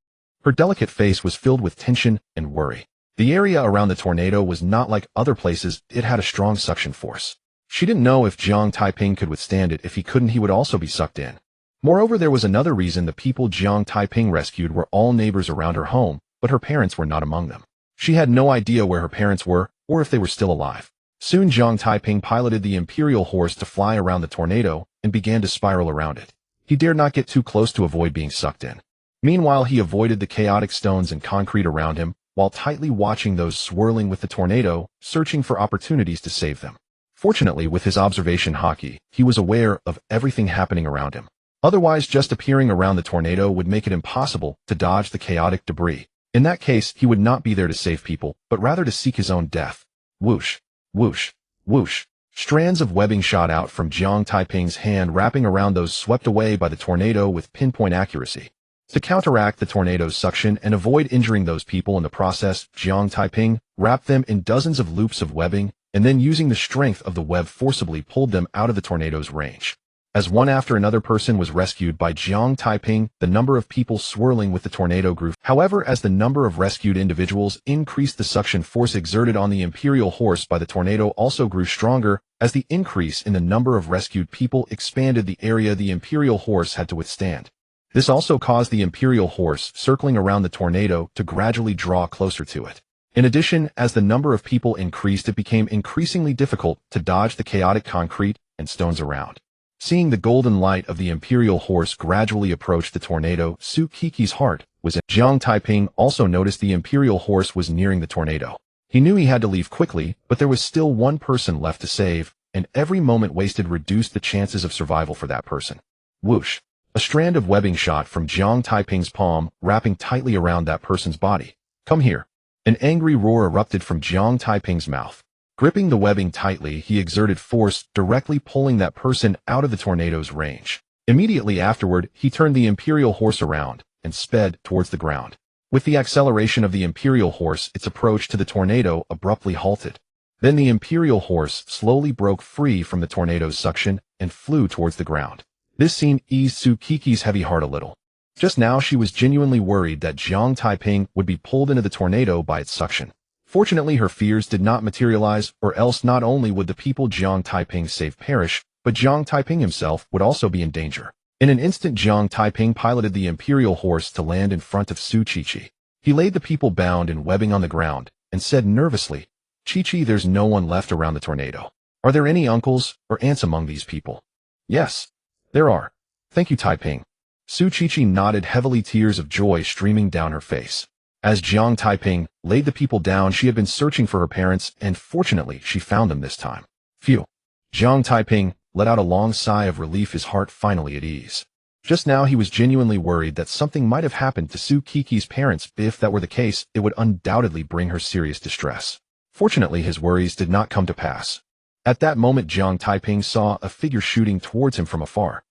Her delicate face was filled with tension and worry. The area around the tornado was not like other places. It had a strong suction force. She didn't know if Jiang Taiping could withstand it. If he couldn't, he would also be sucked in. Moreover, there was another reason. The people Jiang Taiping rescued were all neighbors around her home, but her parents were not among them. She had no idea where her parents were or if they were still alive. Soon, Jiang Taiping piloted the imperial horse to fly around the tornado and began to spiral around it. He dared not get too close to avoid being sucked in. Meanwhile, he avoided the chaotic stones and concrete around him, while tightly watching those swirling with the tornado, searching for opportunities to save them. Fortunately, with his observation haki, he was aware of everything happening around him. Otherwise, just appearing around the tornado would make it impossible to dodge the chaotic debris. In that case, he would not be there to save people, but rather to seek his own death. Whoosh, whoosh, whoosh. Strands of webbing shot out from Jiang Taiping's hand, wrapping around those swept away by the tornado with pinpoint accuracy. To counteract the tornado's suction and avoid injuring those people in the process, Jiang Taiping wrapped them in dozens of loops of webbing, and then using the strength of the web forcibly pulled them out of the tornado's range. As one after another person was rescued by Jiang Taiping, the number of people swirling with the tornado grew. However, as the number of rescued individuals increased, the suction force exerted on the imperial horse by the tornado also grew stronger. As the increase in the number of rescued people expanded the area the imperial horse had to withstand. This also caused the imperial horse circling around the tornado to gradually draw closer to it. In addition, as the number of people increased, it became increasingly difficult to dodge the chaotic concrete and stones around. Seeing the golden light of the imperial horse gradually approach the tornado, Su Qiqi's heart was in. Jiang Taiping also noticed the imperial horse was nearing the tornado. He knew he had to leave quickly, but there was still one person left to save, and every moment wasted reduced the chances of survival for that person. Whoosh! A strand of webbing shot from Jiang Taiping's palm, wrapping tightly around that person's body. "Come here." An angry roar erupted from Jiang Taiping's mouth. Gripping the webbing tightly, he exerted force, directly pulling that person out of the tornado's range. Immediately afterward, he turned the imperial horse around and sped towards the ground. With the acceleration of the imperial horse, its approach to the tornado abruptly halted. Then the imperial horse slowly broke free from the tornado's suction and flew towards the ground. This scene eased Su Qiqi's heavy heart a little. Just now she was genuinely worried that Jiang Taiping would be pulled into the tornado by its suction. Fortunately, her fears did not materialize, or else not only would the people Jiang Taiping saved perish, but Jiang Taiping himself would also be in danger. In an instant, Jiang Taiping piloted the imperial horse to land in front of Su Qiqi. He laid the people bound in webbing on the ground and said nervously, "Qiqi, there's no one left around the tornado. Are there any uncles or aunts among these people?" "Yes, there are. Thank you, Taiping." Su Qiqi nodded heavily, tears of joy streaming down her face. As Jiang Taiping laid the people down, she had been searching for her parents, and fortunately, she found them this time. Phew. Jiang Taiping let out a long sigh of relief, his heart finally at ease. Just now, he was genuinely worried that something might have happened to Su Qiqi's parents. If that were the case, it would undoubtedly bring her serious distress. Fortunately, his worries did not come to pass. At that moment, Jiang Taiping saw a figure shooting towards him from afar.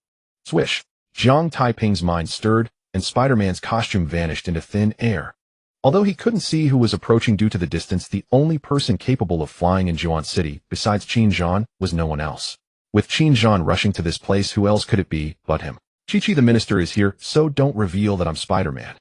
Swish! Jiang Taiping's mind stirred, and Spider-Man's costume vanished into thin air. Although he couldn't see who was approaching due to the distance, the only person capable of flying in Jiang City, besides Qin Zhan, was no one else. With Qin Zhan rushing to this place, who else could it be but him? "Qiqi, the minister is here, so don't reveal that I'm Spider-Man,"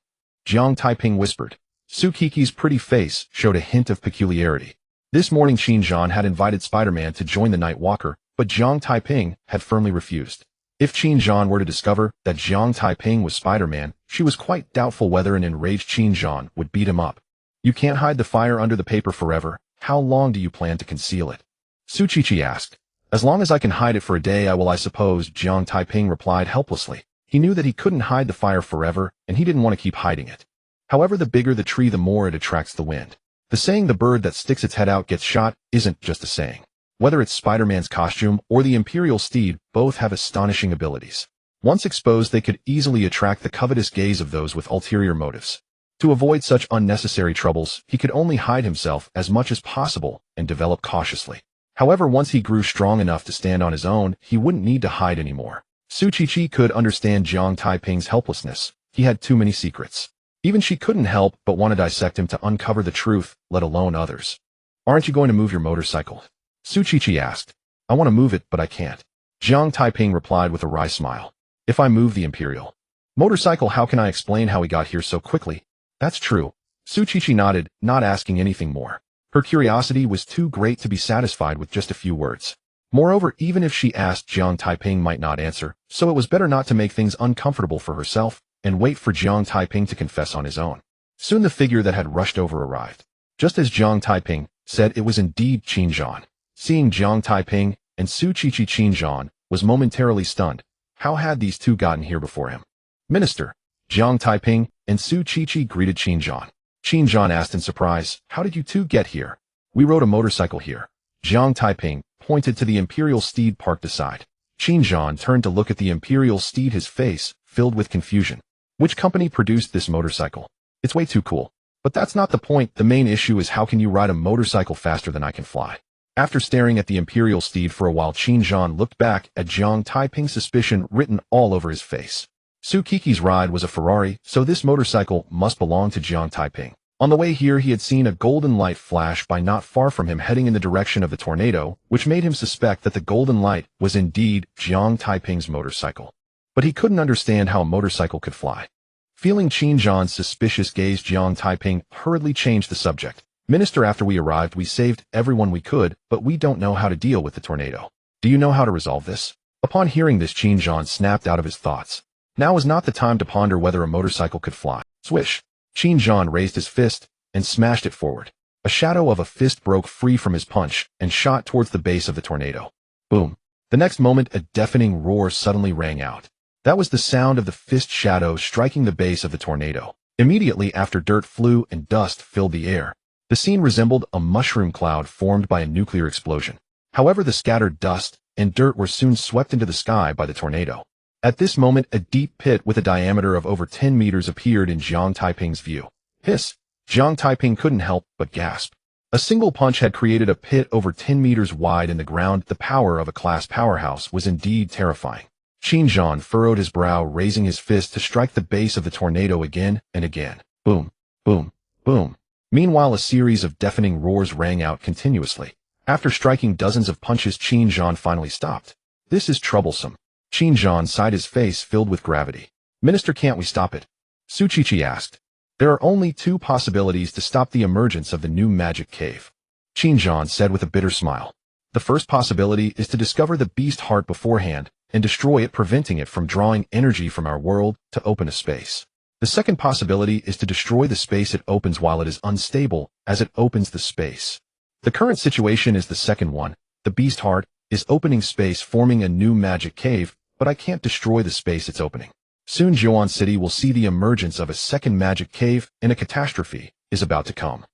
Jiang Taiping whispered. Su Qiqi's pretty face showed a hint of peculiarity. This morning, Qin Zhan had invited Spider-Man to join the Night Walker, but Jiang Taiping had firmly refused. If Qin Zhan were to discover that Jiang Taiping was Spider-Man, she was quite doubtful whether an enraged Qin Zhan would beat him up. "You can't hide the fire under the paper forever. How long do you plan to conceal it?" Su Qiqi asked. "As long as I can hide it for a day, I will, I suppose," Jiang Taiping replied helplessly. He knew that he couldn't hide the fire forever, and he didn't want to keep hiding it. However, the bigger the tree, the more it attracts the wind. The saying, "the bird that sticks its head out gets shot," isn't just a saying. Whether it's Spider-Man's costume or the Imperial steed, both have astonishing abilities. Once exposed, they could easily attract the covetous gaze of those with ulterior motives. To avoid such unnecessary troubles, he could only hide himself as much as possible and develop cautiously. However, once he grew strong enough to stand on his own, he wouldn't need to hide anymore. Su Qiqi could understand Jiang Taiping's helplessness. He had too many secrets. Even she couldn't help but want to dissect him to uncover the truth, let alone others. "Aren't you going to move your motorcycle?" Su Qiqi asked. "I want to move it, but I can't," Jiang Taiping replied with a wry smile. "If I move the Imperial motorcycle, how can I explain how we got here so quickly?" "That's true." Su Qiqi nodded, not asking anything more. Her curiosity was too great to be satisfied with just a few words. Moreover, even if she asked, Jiang Taiping might not answer, so it was better not to make things uncomfortable for herself and wait for Jiang Taiping to confess on his own. Soon the figure that had rushed over arrived. Just as Jiang Taiping said, it was indeed Qin Zhan. Seeing Jiang Taiping and Su Qiqi, Qin Zhan was momentarily stunned. How had these two gotten here before him? "Minister." Jiang Taiping and Su Qiqi greeted Qin Zhan. Qin Zhan asked in surprise, "How did you two get here?" "We rode a motorcycle here." Jiang Taiping pointed to the Imperial steed parked aside. Qin Zhan turned to look at the Imperial steed, his face filled with confusion. "Which company produced this motorcycle? It's way too cool." "But that's not the point. The main issue is how can you ride a motorcycle faster than I can fly?" After staring at the Imperial steed for a while, Qin Zhan looked back at Jiang Taiping, suspicion written all over his face. Su Qiqi's ride was a Ferrari, so this motorcycle must belong to Jiang Taiping. On the way here, he had seen a golden light flash by not far from him, heading in the direction of the tornado, which made him suspect that the golden light was indeed Jiang Taiping's motorcycle. But he couldn't understand how a motorcycle could fly. Feeling Qin Zhan's suspicious gaze, Jiang Taiping hurriedly changed the subject. "Minister, after we arrived, we saved everyone we could, but we don't know how to deal with the tornado. Do you know how to resolve this?" Upon hearing this, Qin Zhan snapped out of his thoughts. Now was not the time to ponder whether a motorcycle could fly. Swish! Qin Zhan raised his fist and smashed it forward. A shadow of a fist broke free from his punch and shot towards the base of the tornado. Boom! The next moment, a deafening roar suddenly rang out. That was the sound of the fist shadow striking the base of the tornado. Immediately after, dirt flew and dust filled the air. The scene resembled a mushroom cloud formed by a nuclear explosion. However, the scattered dust and dirt were soon swept into the sky by the tornado. At this moment, a deep pit with a diameter of over 10 meters appeared in Jiang Taiping's view. Hiss! Jiang Taiping couldn't help but gasp. A single punch had created a pit over 10 meters wide in the ground. The power of a class powerhouse was indeed terrifying. Qin Zhan furrowed his brow, raising his fist to strike the base of the tornado again and again. Boom! Boom! Boom! Meanwhile, a series of deafening roars rang out continuously. After striking dozens of punches, Qin Zhan finally stopped. "This is troublesome." Qin Zhan sighed, his face filled with gravity. Minister, can't we stop it? Su Qiqi asked. There are only two possibilities to stop the emergence of the new magic cave. Qin Zhan said with a bitter smile. The first possibility is to discover the beast heart beforehand and destroy it, preventing it from drawing energy from our world to open a space. The second possibility is to destroy the space it opens while it is unstable as it opens the space. The current situation is the second one. The beast heart is opening space, forming a new magic cave, but I can't destroy the space it's opening. Soon Jiang City will see the emergence of a second magic cave, and a catastrophe is about to come.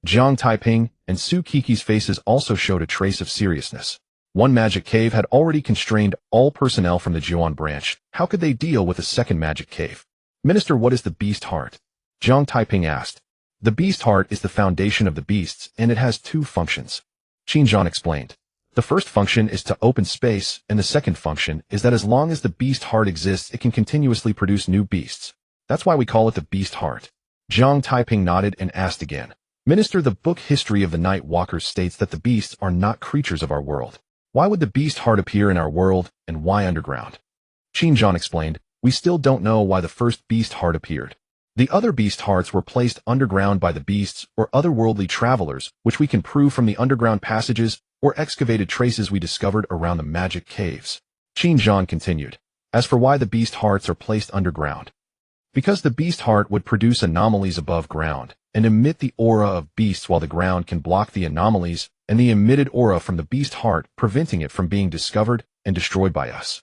Jiang Taiping and Su Qiqi's faces also showed a trace of seriousness. One magic cave had already constrained all personnel from the Jiang branch. How could they deal with a second magic cave? Minister, what is the beast heart? Jiang Taiping asked. The beast heart is the foundation of the beasts, and it has two functions. Qin Zhan explained. The first function is to open space, and the second function is that as long as the beast heart exists, it can continuously produce new beasts. That's why we call it the beast heart. Jiang Taiping nodded and asked again. Minister, the book History of the Night Walkers states that the beasts are not creatures of our world. Why would the beast heart appear in our world, and why underground? Qin Zhan explained. We still don't know why the first beast heart appeared. The other beast hearts were placed underground by the beasts or otherworldly travelers, which we can prove from the underground passages or excavated traces we discovered around the magic caves. Qin Zhan continued. As for why the beast hearts are placed underground, because the beast heart would produce anomalies above ground and emit the aura of beasts, while the ground can block the anomalies and the emitted aura from the beast heart, preventing it from being discovered and destroyed by us.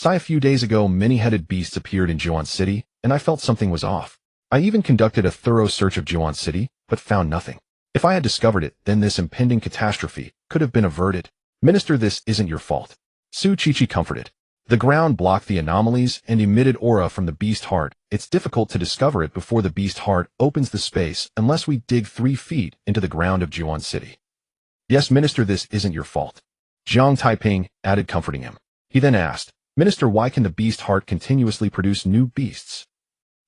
A few days ago, many-headed beasts appeared in Jiang City, and I felt something was off. I even conducted a thorough search of Jiang City, but found nothing. If I had discovered it, then this impending catastrophe could have been averted. Minister, this isn't your fault. Su Qiqi comforted. The ground blocked the anomalies and emitted aura from the beast heart. It's difficult to discover it before the beast heart opens the space unless we dig 3 feet into the ground of Jiang City. Yes, Minister, this isn't your fault. Jiang Taiping added, comforting him. He then asked, Minister, why can the beast heart continuously produce new beasts?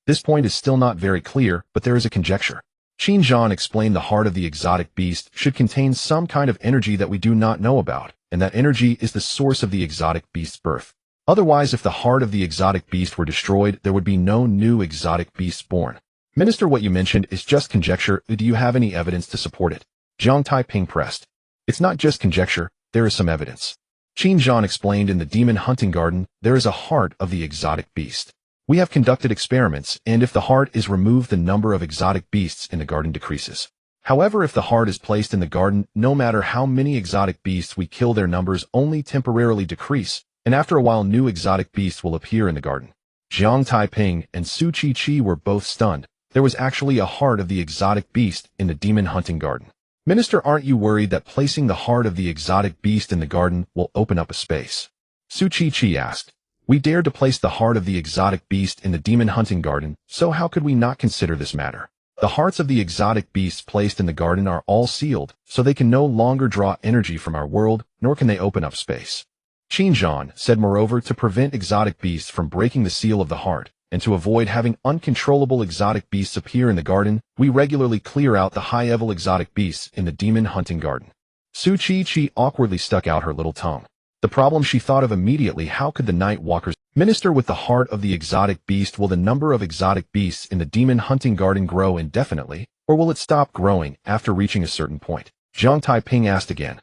This point is still not very clear, but there is a conjecture. Qin Zhan explained the heart of the exotic beast should contain some kind of energy that we do not know about, and that energy is the source of the exotic beast's birth. Otherwise, if the heart of the exotic beast were destroyed, there would be no new exotic beasts born. Minister, what you mentioned is just conjecture. Do you have any evidence to support it? Jiang Taiping pressed. It's not just conjecture, there is some evidence. Qin Zhan explained. In the demon hunting garden, there is a heart of the exotic beast. We have conducted experiments, and if the heart is removed, the number of exotic beasts in the garden decreases. However, if the heart is placed in the garden, no matter how many exotic beasts we kill, their numbers only temporarily decrease, and after a while new exotic beasts will appear in the garden. Jiang Taiping and Su Qiqi were both stunned. There was actually a heart of the exotic beast in the demon hunting garden. Minister, aren't you worried that placing the heart of the exotic beast in the garden will open up a space? Su Qiqi asked. We dared to place the heart of the exotic beast in the demon hunting garden, so how could we not consider this matter? The hearts of the exotic beasts placed in the garden are all sealed, so they can no longer draw energy from our world, nor can they open up space. Qin Zhan said, moreover, to prevent exotic beasts from breaking the seal of the heart, and to avoid having uncontrollable exotic beasts appear in the garden, we regularly clear out the high-level exotic beasts in the demon hunting garden. Su Qiqi awkwardly stuck out her little tongue. The problem she thought of immediately: how could the night walkers minister with the heart of the exotic beast? Will the number of exotic beasts in the demon hunting garden grow indefinitely, or will it stop growing after reaching a certain point? Jiang Taiping asked again.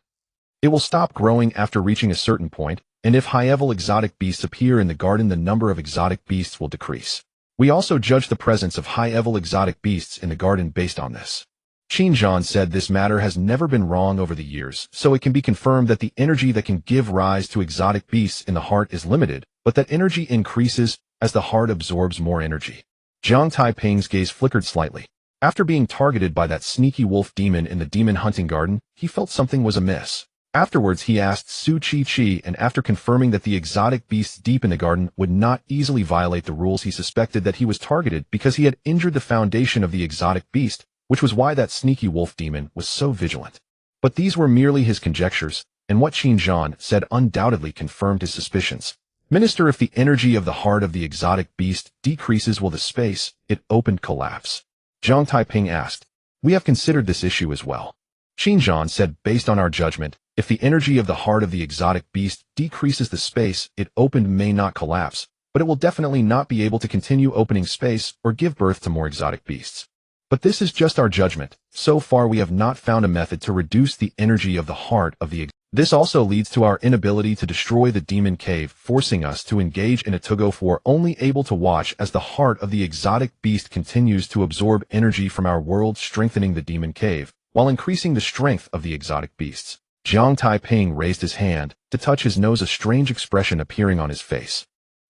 It will stop growing after reaching a certain point, and if high-level exotic beasts appear in the garden, the number of exotic beasts will decrease. We also judge the presence of high-level exotic beasts in the garden based on this. Qin Zhan said this matter has never been wrong over the years, so it can be confirmed that the energy that can give rise to exotic beasts in the heart is limited, but that energy increases as the heart absorbs more energy. Jiang Taiping's gaze flickered slightly. After being targeted by that sneaky wolf demon in the demon hunting garden, he felt something was amiss. Afterwards, he asked Su Qiqi, and after confirming that the exotic beasts deep in the garden would not easily violate the rules, he suspected that he was targeted because he had injured the foundation of the exotic beast, which was why that sneaky wolf demon was so vigilant. But these were merely his conjectures, and what Qin Zhan said undoubtedly confirmed his suspicions. Minister, if the energy of the heart of the exotic beast decreases, will the space it opened collapse? Jiang Taiping asked. We have considered this issue as well. Qin Zhan said, based on our judgment, if the energy of the heart of the exotic beast decreases, the space it opened may not collapse, but it will definitely not be able to continue opening space or give birth to more exotic beasts. But this is just our judgment. So far we have not found a method to reduce the energy of the heart of the This also leads to our inability to destroy the demon cave, forcing us to engage in a tug-of-war, only able to watch as the heart of the exotic beast continues to absorb energy from our world, strengthening the demon cave, while increasing the strength of the exotic beasts. Jiang Taiping raised his hand to touch his nose, a strange expression appearing on his face.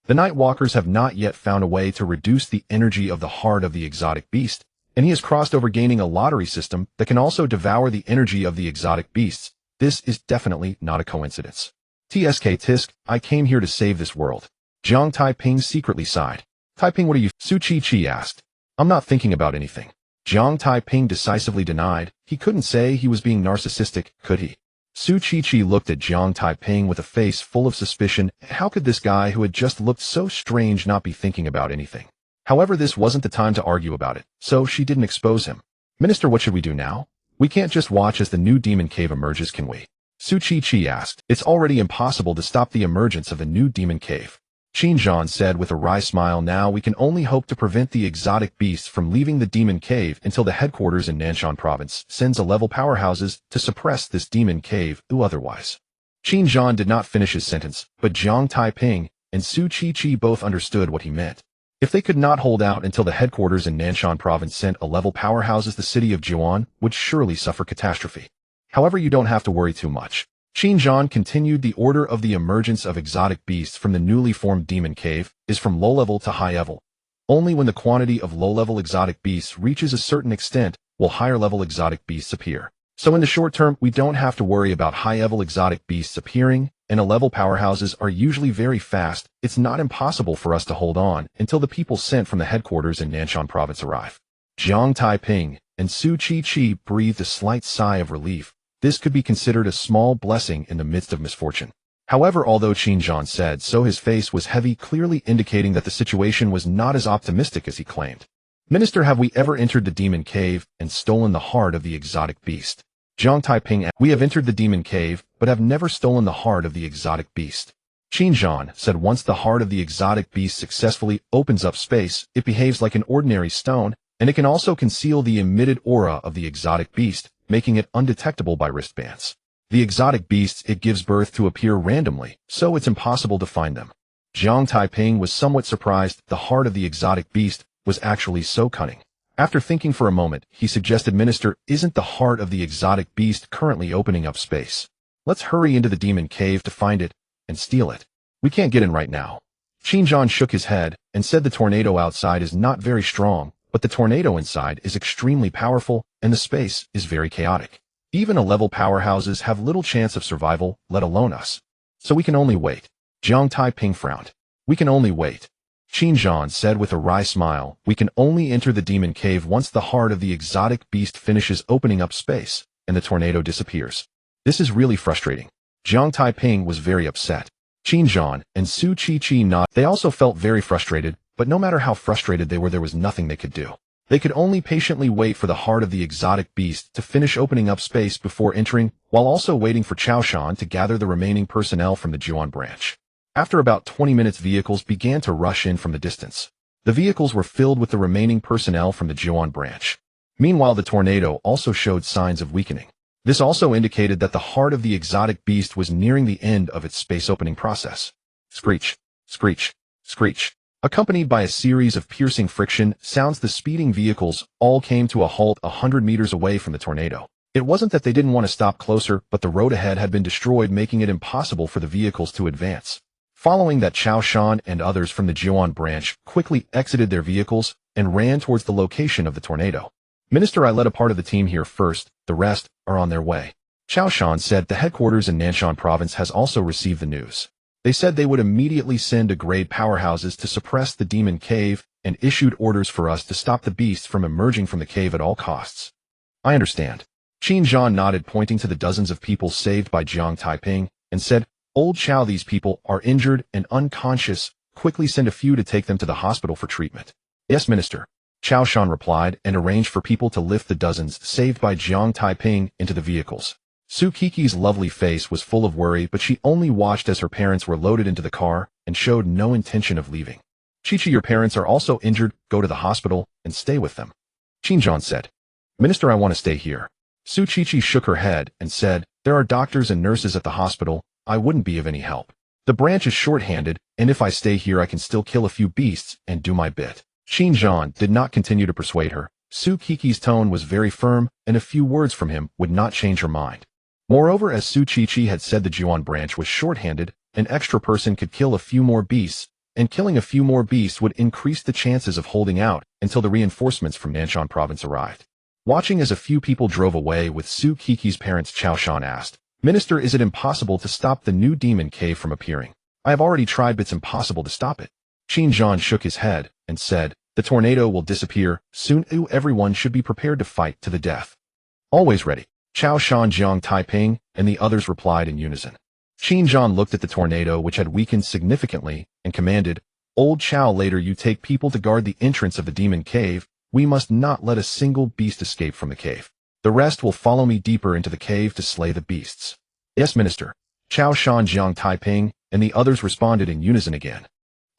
The Night Walkers have not yet found a way to reduce the energy of the heart of the exotic beast, and he has crossed over, gaining a lottery system that can also devour the energy of the exotic beasts. This is definitely not a coincidence. Tisk, I came here to save this world. Jiang Taiping secretly sighed. Taiping, what are you? Su Chi asked. I'm not thinking about anything. Jiang Taiping decisively denied. He couldn't say he was being narcissistic, could he? Su Chi looked at Jiang Taiping with a face full of suspicion. How could this guy who had just looked so strange not be thinking about anything? However, this wasn't the time to argue about it, so she didn't expose him. Minister, what should we do now? We can't just watch as the new demon cave emerges, can we? Su Chi asked. It's already impossible to stop the emergence of a new demon cave. Qin Zhan said with a wry smile. Now we can only hope to prevent the exotic beasts from leaving the demon cave until the headquarters in Nanshan province sends a level powerhouses to suppress this demon cave, or otherwise. Qin Zhan did not finish his sentence, but Jiang Taiping and Su Chi both understood what he meant. If they could not hold out until the headquarters in Nanshan province sent a level powerhouses, the city of Jiuan would surely suffer catastrophe. However, you don't have to worry too much. Qin Zhan continued. The order of the emergence of exotic beasts from the newly formed demon cave is from low level to high level. Only when the quantity of low-level exotic beasts reaches a certain extent will higher-level exotic beasts appear. So in the short term, we don't have to worry about high-level exotic beasts appearing, and level powerhouses are usually very fast. It's not impossible for us to hold on until the people sent from the headquarters in Nanshan province arrive. Jiang Taiping and Su Chi breathed a slight sigh of relief. This could be considered a small blessing in the midst of misfortune. However, although Qin Zhan said so, his face was heavy, clearly indicating that the situation was not as optimistic as he claimed. Minister, have we ever entered the demon cave and stolen the heart of the exotic beast? Jiang Taiping, we have entered the demon cave, but have never stolen the heart of the exotic beast. Qin Zhan said once the heart of the exotic beast successfully opens up space, it behaves like an ordinary stone, and it can also conceal the emitted aura of the exotic beast, making it undetectable by wristbands. The exotic beasts it gives birth to appear randomly, so it's impossible to find them. Jiang Taiping was somewhat surprised. The heart of the exotic beast was actually so cunning. After thinking for a moment, he suggested, Minister, isn't the heart of the exotic beast currently opening up space? Let's hurry into the demon cave to find it and steal it. We can't get in right now. Qin Zhan shook his head and said the tornado outside is not very strong, but the tornado inside is extremely powerful and the space is very chaotic. Even level powerhouses have little chance of survival, let alone us. So we can only wait. Jiang Taiping frowned. We can only wait. Qin Zhan said with a wry smile, we can only enter the demon cave once the heart of the exotic beast finishes opening up space and the tornado disappears. This is really frustrating. Jiang Taiping was very upset. Qin Zhan and Su Chi nodded. They also felt very frustrated, but no matter how frustrated they were, there was nothing they could do. They could only patiently wait for the heart of the exotic beast to finish opening up space before entering, while also waiting for Chao Shan to gather the remaining personnel from the Jiuan branch. After about 20 minutes, vehicles began to rush in from the distance. The vehicles were filled with the remaining personnel from the Jiuan branch. Meanwhile, the tornado also showed signs of weakening. This also indicated that the heart of the exotic beast was nearing the end of its space opening process. Screech, screech, screech. Accompanied by a series of piercing friction sounds, the speeding vehicles all came to a halt 100 meters away from the tornado. It wasn't that they didn't want to stop closer, but the road ahead had been destroyed, making it impossible for the vehicles to advance. Following that, Chao Shan and others from the Jiuan branch quickly exited their vehicles and ran towards the location of the tornado. Minister, I led a part of the team here first, the rest are on their way. Chao Shan said the headquarters in Nanshan province has also received the news. They said they would immediately send a grade powerhouses to suppress the demon cave and issued orders for us to stop the beasts from emerging from the cave at all costs. I understand. Qin Zhan nodded, pointing to the dozens of people saved by Jiang Taiping, and said, Old Chao, these people are injured and unconscious. Quickly send a few to take them to the hospital for treatment. Yes, Minister. Chao Shan replied and arranged for people to lift the dozens saved by Jiang Taiping into the vehicles. Su Qiqi's lovely face was full of worry, but she only watched as her parents were loaded into the car and showed no intention of leaving. Qiqi, your parents are also injured. Go to the hospital and stay with them. Xinjiang said. Minister, I want to stay here. Su Qiqi shook her head and said, there are doctors and nurses at the hospital. I wouldn't be of any help. The branch is short-handed, and if I stay here I can still kill a few beasts and do my bit. Xinjiang did not continue to persuade her. Su Qiqi's tone was very firm, and a few words from him would not change her mind. Moreover, as Su Qiqi had said, the Jiang branch was short-handed, an extra person could kill a few more beasts, and killing a few more beasts would increase the chances of holding out until the reinforcements from Nanshan province arrived. Watching as a few people drove away with Su Qiqi's parents, Cao Shan asked, Minister, is it impossible to stop the new demon cave from appearing? I have already tried, but it's impossible to stop it. Xinjiang shook his head and said, the tornado will disappear soon. Everyone should be prepared to fight to the death. Always ready. Cao Shan, Jiang Taiping, and the others replied in unison. Xinjiang looked at the tornado, which had weakened significantly, and commanded, Old Chao, later you take people to guard the entrance of the demon cave. We must not let a single beast escape from the cave. The rest will follow me deeper into the cave to slay the beasts. Yes, Minister. Cao Shan, Jiang Taiping, and the others responded in unison again.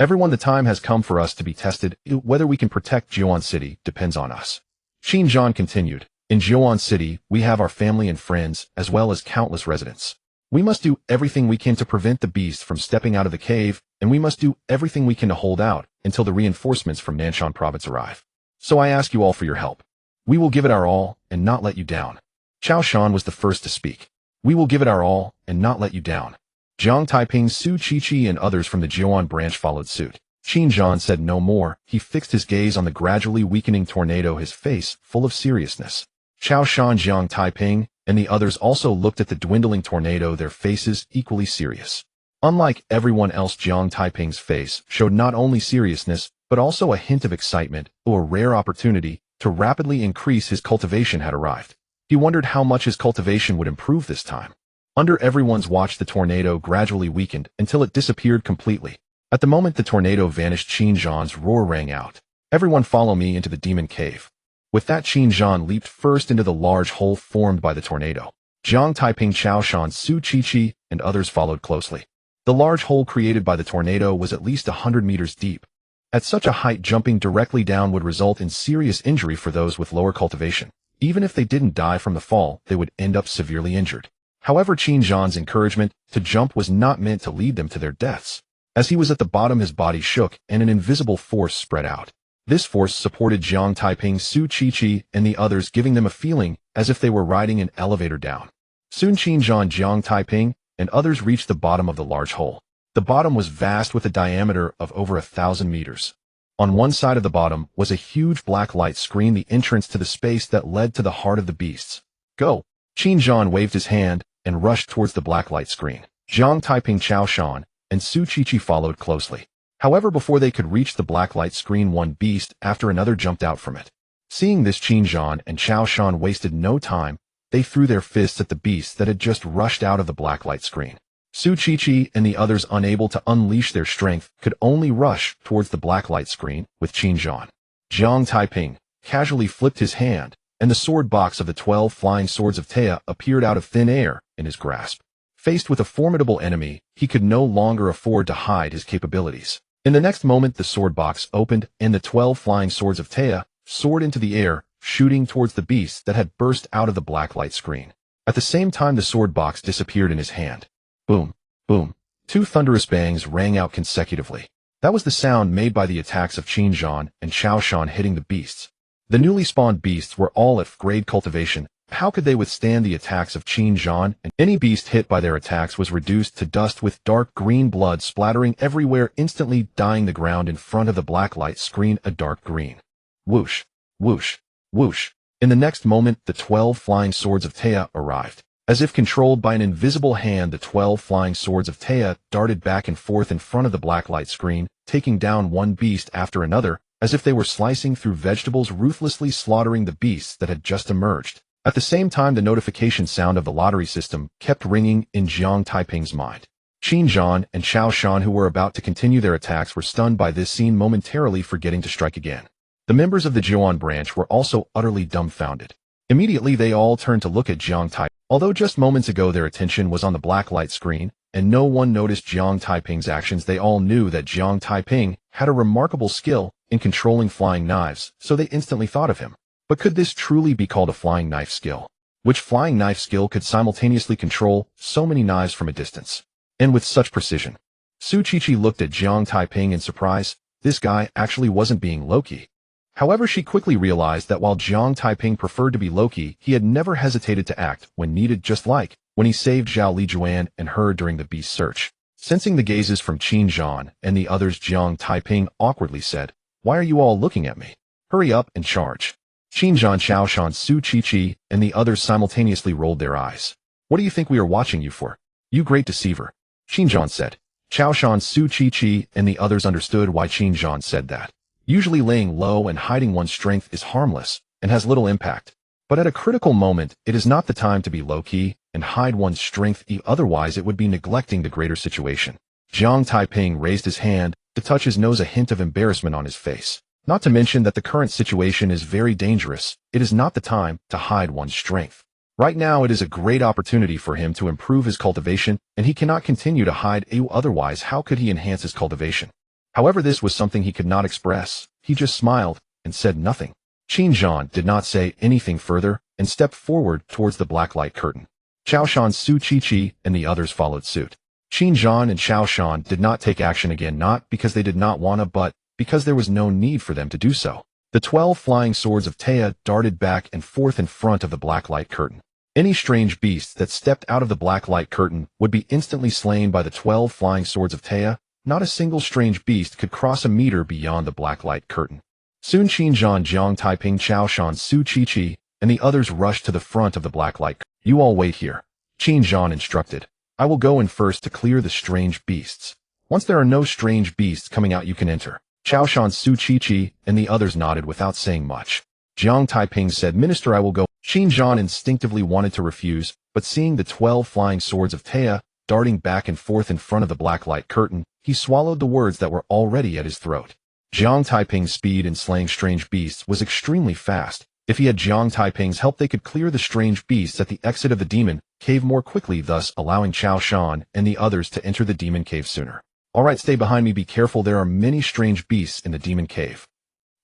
Everyone, the time has come for us to be tested. Whether we can protect Jiuan City depends on us. Xinjiang continued. In Jiuan City, we have our family and friends, as well as countless residents. We must do everything we can to prevent the beast from stepping out of the cave, and we must do everything we can to hold out until the reinforcements from Nanshan province arrive. So I ask you all for your help. We will give it our all and not let you down. Cao Shan was the first to speak. We will give it our all and not let you down. Jiang Taiping, Su Qiqi, and others from the Jiuan branch followed suit. Xinjiang said no more. He fixed his gaze on the gradually weakening tornado, his face full of seriousness. Cao Shan, Jiang Taiping, and the others also looked at the dwindling tornado, their faces equally serious. Unlike everyone else, Jiang Taiping's face showed not only seriousness, but also a hint of excitement, or a rare opportunity to rapidly increase his cultivation had arrived. He wondered how much his cultivation would improve this time. Under everyone's watch, the tornado gradually weakened until it disappeared completely. At the moment the tornado vanished, Xinjiang's roar rang out. Everyone follow me into the demon cave. With that, Xinjiang leaped first into the large hole formed by the tornado. Jiang Taiping, Cao Shan, Su Qiqi, and others followed closely. The large hole created by the tornado was at least 100 meters deep. At such a height, jumping directly down would result in serious injury for those with lower cultivation. Even if they didn't die from the fall, they would end up severely injured. However, Xinjiang's encouragement to jump was not meant to lead them to their deaths. As he was at the bottom, his body shook and an invisible force spread out. This force supported Jiang Taiping, Su Qiqi, and the others, giving them a feeling as if they were riding an elevator down. Soon Xinjiang, Jiang Taiping, and others reached the bottom of the large hole. The bottom was vast, with a diameter of over 1,000 meters. On one side of the bottom was a huge black light screen, the entrance to the space that led to the heart of the beasts. Go! Xinjiang waved his hand and rushed towards the black light screen. Jiang Taiping, Cao Shan, and Su Qiqi followed closely. However, before they could reach the black light screen, one beast after another jumped out from it. Seeing this, Xinjiang and Cao Shan wasted no time. They threw their fists at the beasts that had just rushed out of the black light screen. Su Qiqi and the others, unable to unleash their strength, could only rush towards the black light screen with Xinjiang. Jiang Taiping casually flipped his hand, and the sword box of the 12 flying swords of Taya appeared out of thin air in his grasp. Faced with a formidable enemy, he could no longer afford to hide his capabilities. In the next moment, the sword box opened, and the 12 flying swords of Taya soared into the air, shooting towards the beasts that had burst out of the black light screen. At the same time, the sword box disappeared in his hand. Boom, boom. Two thunderous bangs rang out consecutively. That was the sound made by the attacks of Xinjiang and Cao Shan hitting the beasts. The newly spawned beasts were all at grade cultivation. How could they withstand the attacks of Xinjiang? And any beast hit by their attacks was reduced to dust, with dark green blood splattering everywhere, instantly dyeing the ground in front of the black light screen a dark green. Whoosh, whoosh, whoosh. In the next moment, the 12 flying swords of Taya arrived. As if controlled by an invisible hand, the 12 flying swords of Taya darted back and forth in front of the black light screen, taking down one beast after another, as if they were slicing through vegetables, ruthlessly slaughtering the beasts that had just emerged. At the same time, the notification sound of the lottery system kept ringing in Jiang Taiping's mind. Xinjiang and Cao Shan, who were about to continue their attacks, were stunned by this scene, momentarily forgetting to strike again. The members of the Jiuan branch were also utterly dumbfounded. Immediately they all turned to look at Jiang Taiping. Although just moments ago their attention was on the black light screen, and no one noticed Jiang Taiping's actions, they all knew that Jiang Taiping had a remarkable skill in controlling flying knives, so they instantly thought of him. But could this truly be called a flying knife skill? Which flying knife skill could simultaneously control so many knives from a distance, and with such precision? Su Qiqi looked at Jiang Taiping in surprise. This guy actually wasn't being low-key. However, she quickly realized that while Jiang Taiping preferred to be low-key, he had never hesitated to act when needed, just like when he saved Zhao Lijuan and her during the beast search. Sensing the gazes from Qin Zhan and the others, Jiang Taiping awkwardly said, "Why are you all looking at me? Hurry up and charge." Qin Zhan, Xiao Shan, Su Qiqi, and the others simultaneously rolled their eyes. "What do you think we are watching you for, you great deceiver?" Qin Zhan said. Xiao Shan, Su Qiqi, and the others understood why Qin Zhan said that. Usually laying low and hiding one's strength is harmless and has little impact. But at a critical moment, it is not the time to be low-key and hide one's strength, otherwise it would be neglecting the greater situation. Jiang Taiping raised his hand to touch his nose, a hint of embarrassment on his face. Not to mention that the current situation is very dangerous. It is not the time to hide one's strength. Right now it is a great opportunity for him to improve his cultivation, and he cannot continue to hide, otherwise how could he enhance his cultivation? However, this was something he could not express. He just smiled and said nothing. Qin Zhan did not say anything further and stepped forward towards the black light curtain. Xiao Shan, Su Qiqi, and the others followed suit. Qin Zhan and Xiao Shan did not take action again, not because they did not want to, but because there was no need for them to do so. The 12 flying swords of Taya darted back and forth in front of the black light curtain. Any strange beast that stepped out of the black light curtain would be instantly slain by the 12 flying swords of Taya. Not a single strange beast could cross a meter beyond the black light curtain. Soon Qin Zhan, Jiang Taiping, Xiao Shan, Su Qiqi, and the others rushed to the front of the black light curtain. "You all wait here," Qin Zhan instructed. "I will go in first to clear the strange beasts. Once there are no strange beasts coming out, you can enter." Xiao Shan, Su Qiqi, and the others nodded without saying much. Jiang Taiping said, "Minister, I will go." Qin Zhan instinctively wanted to refuse, but seeing the 12 flying swords of Taya darting back and forth in front of the black light curtain, he swallowed the words that were already at his throat. Jiang Taiping's speed in slaying strange beasts was extremely fast. If he had Jiang Taiping's help, they could clear the strange beasts at the exit of the demon cave more quickly, thus allowing Xiao Shan and the others to enter the demon cave sooner. "All right, stay behind me. Be careful. There are many strange beasts in the demon cave,"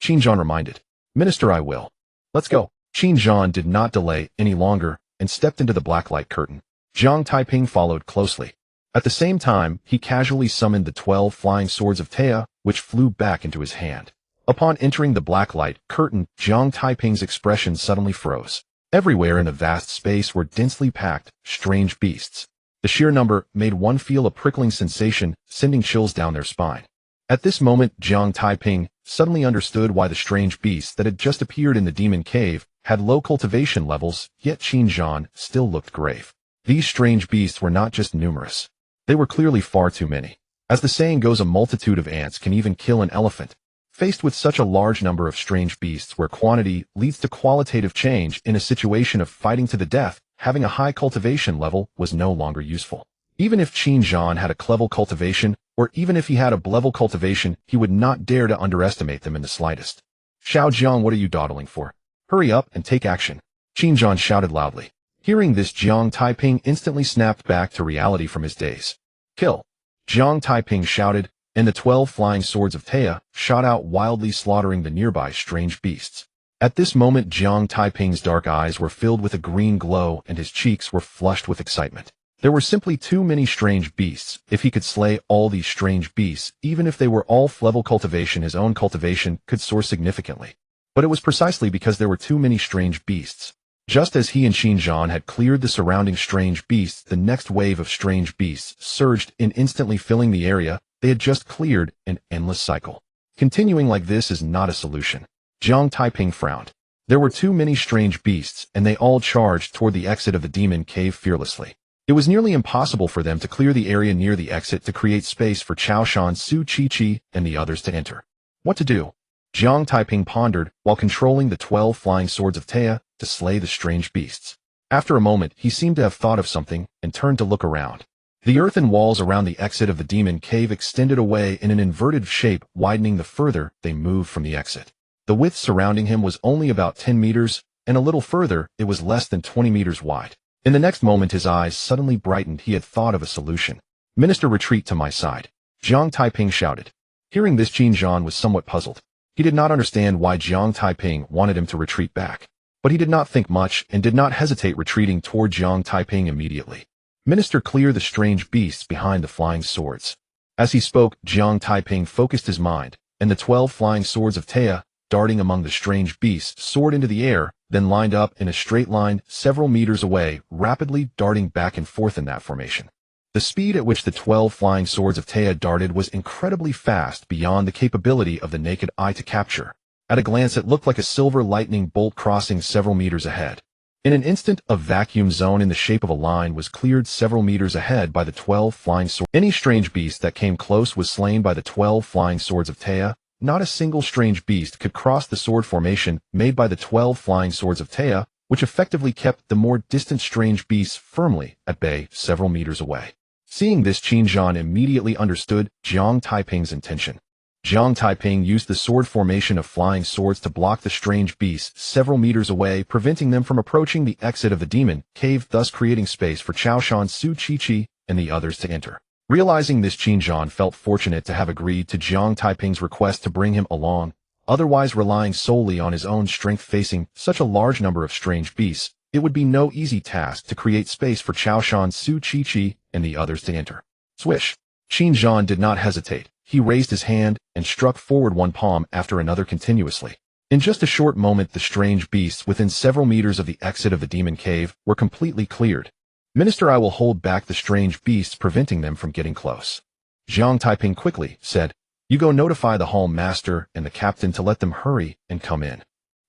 Qin Zhan reminded. "Minister, I will. Let's go." Qin Zhan did not delay any longer and stepped into the black light curtain. Jiang Taiping followed closely. At the same time, he casually summoned the 12 flying swords of Taya, which flew back into his hand. Upon entering the black light curtain, Jiang Taiping's expression suddenly froze. Everywhere in the vast space were densely packed, strange beasts. The sheer number made one feel a prickling sensation, sending chills down their spine. At this moment, Jiang Taiping suddenly understood why the strange beasts that had just appeared in the demon cave had low cultivation levels, yet Qin Zhan still looked grave. These strange beasts were not just numerous. They were clearly far too many. As the saying goes, a multitude of ants can even kill an elephant. Faced with such a large number of strange beasts where quantity leads to qualitative change in a situation of fighting to the death, having a high cultivation level was no longer useful. Even if Qin Zhan had a clever cultivation, or even if he had a level cultivation, he would not dare to underestimate them in the slightest. "Xiao Jiang, what are you dawdling for? Hurry up and take action," Qin Zhan shouted loudly. Hearing this, Jiang Taiping instantly snapped back to reality from his daze. "Kill!" Jiang Taiping shouted, and the 12 flying swords of Taya shot out wildly, slaughtering the nearby strange beasts. At this moment, Jiang Taiping's dark eyes were filled with a green glow and his cheeks were flushed with excitement. There were simply too many strange beasts. If he could slay all these strange beasts, even if they were all level cultivation, his own cultivation could soar significantly. But it was precisely because there were too many strange beasts. Just as he and Qin Zhan had cleared the surrounding strange beasts, the next wave of strange beasts surged in, instantly filling the area they had just cleared, an endless cycle. Continuing like this is not a solution. Jiang Taiping frowned. There were too many strange beasts, and they all charged toward the exit of the demon cave fearlessly. It was nearly impossible for them to clear the area near the exit to create space for Xiao Shan, Su Qiqi, and the others to enter. What to do? Jiang Taiping pondered while controlling the 12 flying swords of Taya to slay the strange beasts. After a moment, he seemed to have thought of something and turned to look around. The earthen walls around the exit of the demon cave extended away in an inverted shape, widening the further they moved from the exit. The width surrounding him was only about 10 meters, and a little further, it was less than 20 meters wide. In the next moment his eyes suddenly brightened. He had thought of a solution. "Minister, retreat to my side," Jiang Taiping shouted. Hearing this, Qin Zhan was somewhat puzzled. He did not understand why Jiang Taiping wanted him to retreat back. But he did not think much and did not hesitate, retreating toward Jiang Taiping immediately. "Minister, clear the strange beasts behind the flying swords." As he spoke, Jiang Taiping focused his mind, and the 12 flying swords of Taya, darting among the strange beasts, soared into the air, then lined up in a straight line several meters away, rapidly darting back and forth in that formation. The speed at which the 12 flying swords of Taya darted was incredibly fast, beyond the capability of the naked eye to capture. At a glance it looked like a silver lightning bolt crossing several meters ahead. In an instant, a vacuum zone in the shape of a line was cleared several meters ahead by the 12 flying swords. Any strange beast that came close was slain by the 12 flying swords of Taya. Not a single strange beast could cross the sword formation made by the 12 flying swords of Taya, which effectively kept the more distant strange beasts firmly at bay several meters away. Seeing this, Qin Zhan immediately understood Jiang Taiping's intention. Jiang Taiping used the sword formation of flying swords to block the strange beasts several meters away, preventing them from approaching the exit of the demon cave, thus creating space for Chaoshan, Su Qiqi, and the others to enter. Realizing this, Qin Zhan felt fortunate to have agreed to Jiang Taiping's request to bring him along. Otherwise, relying solely on his own strength facing such a large number of strange beasts, it would be no easy task to create space for Chaoshan, Su Qiqi, and the others to enter. Swish! Qin Zhan did not hesitate. He raised his hand and struck forward one palm after another continuously. In just a short moment, the strange beasts within several meters of the exit of the demon cave were completely cleared. "Minister, I will hold back the strange beasts, preventing them from getting close." Jiang Taiping quickly said, "You go notify the hall master and the captain to let them hurry and come in."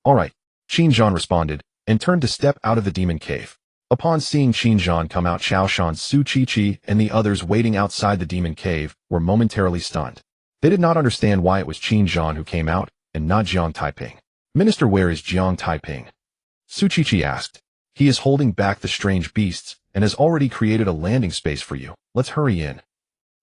"All right," Qin Zhan responded, and turned to step out of the demon cave. Upon seeing Qin Zhan come out, Chaoshan, Su Qiqi, and the others waiting outside the demon cave were momentarily stunned. They did not understand why it was Qin Zhan who came out, and not Jiang Taiping. "Minister, where is Jiang Taiping?" Su Qiqi asked. "He is holding back the strange beasts, and has already created a landing space for you. Let's hurry in."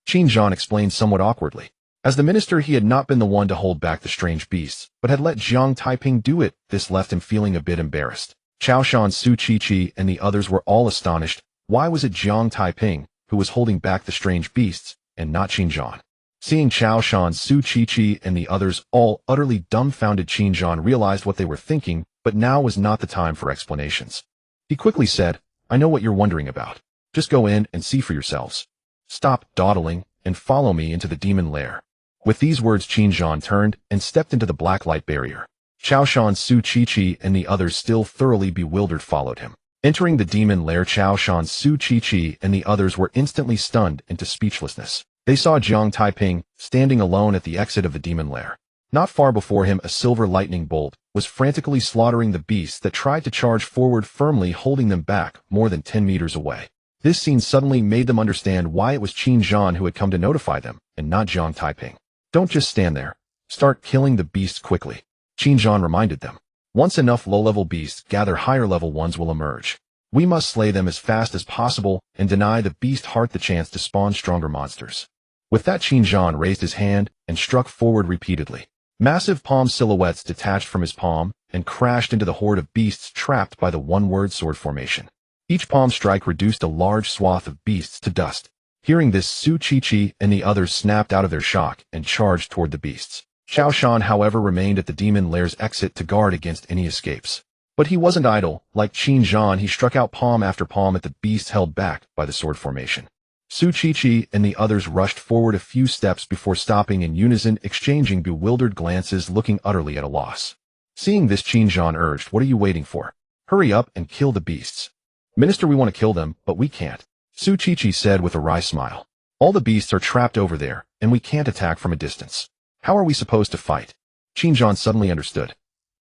Qin Zhan explained somewhat awkwardly. As the minister, he had not been the one to hold back the strange beasts, but had let Jiang Taiping do it. This left him feeling a bit embarrassed. Chaoshan, Su Qiqi, and the others were all astonished. Why was it Jiang Taiping who was holding back the strange beasts, and not Qin Zhan? Seeing Chaoshan, Su Qiqi, and the others all utterly dumbfounded, Qin Zhan realized what they were thinking, but now was not the time for explanations. He quickly said, "I know what you're wondering about. Just go in and see for yourselves. Stop dawdling and follow me into the demon lair." With these words, Qin Zhan turned and stepped into the black light barrier. Chaoshan, Su Qiqi, and the others, still thoroughly bewildered, followed him. Entering the demon lair, Chaoshan, Su Qiqi, and the others were instantly stunned into speechlessness. They saw Jiang Taiping standing alone at the exit of the demon lair. Not far before him, a silver lightning bolt was frantically slaughtering the beasts that tried to charge forward, firmly holding them back more than 10 meters away. This scene suddenly made them understand why it was Qin Zhan who had come to notify them, and not Jiang Taiping. "Don't just stand there. Start killing the beasts quickly," Qin Zhan reminded them. "Once enough low-level beasts gather, higher-level ones will emerge. We must slay them as fast as possible and deny the beast heart the chance to spawn stronger monsters." With that, Qin Zhan raised his hand and struck forward repeatedly. Massive palm silhouettes detached from his palm and crashed into the horde of beasts trapped by the one-word sword formation. Each palm strike reduced a large swath of beasts to dust. Hearing this, Su Qiqi and the others snapped out of their shock and charged toward the beasts. Chaoshan, however, remained at the demon lair's exit to guard against any escapes. But he wasn't idle. Like Qin Zhan, he struck out palm after palm at the beasts held back by the sword formation. Su Qiqi and the others rushed forward a few steps before stopping in unison, exchanging bewildered glances, looking utterly at a loss. Seeing this, Qin Zhan urged, "What are you waiting for? Hurry up and kill the beasts." "Minister, we want to kill them, but we can't," Su Qiqi said with a wry smile. "All the beasts are trapped over there, and we can't attack from a distance. How are we supposed to fight?" Qin Zhan suddenly understood.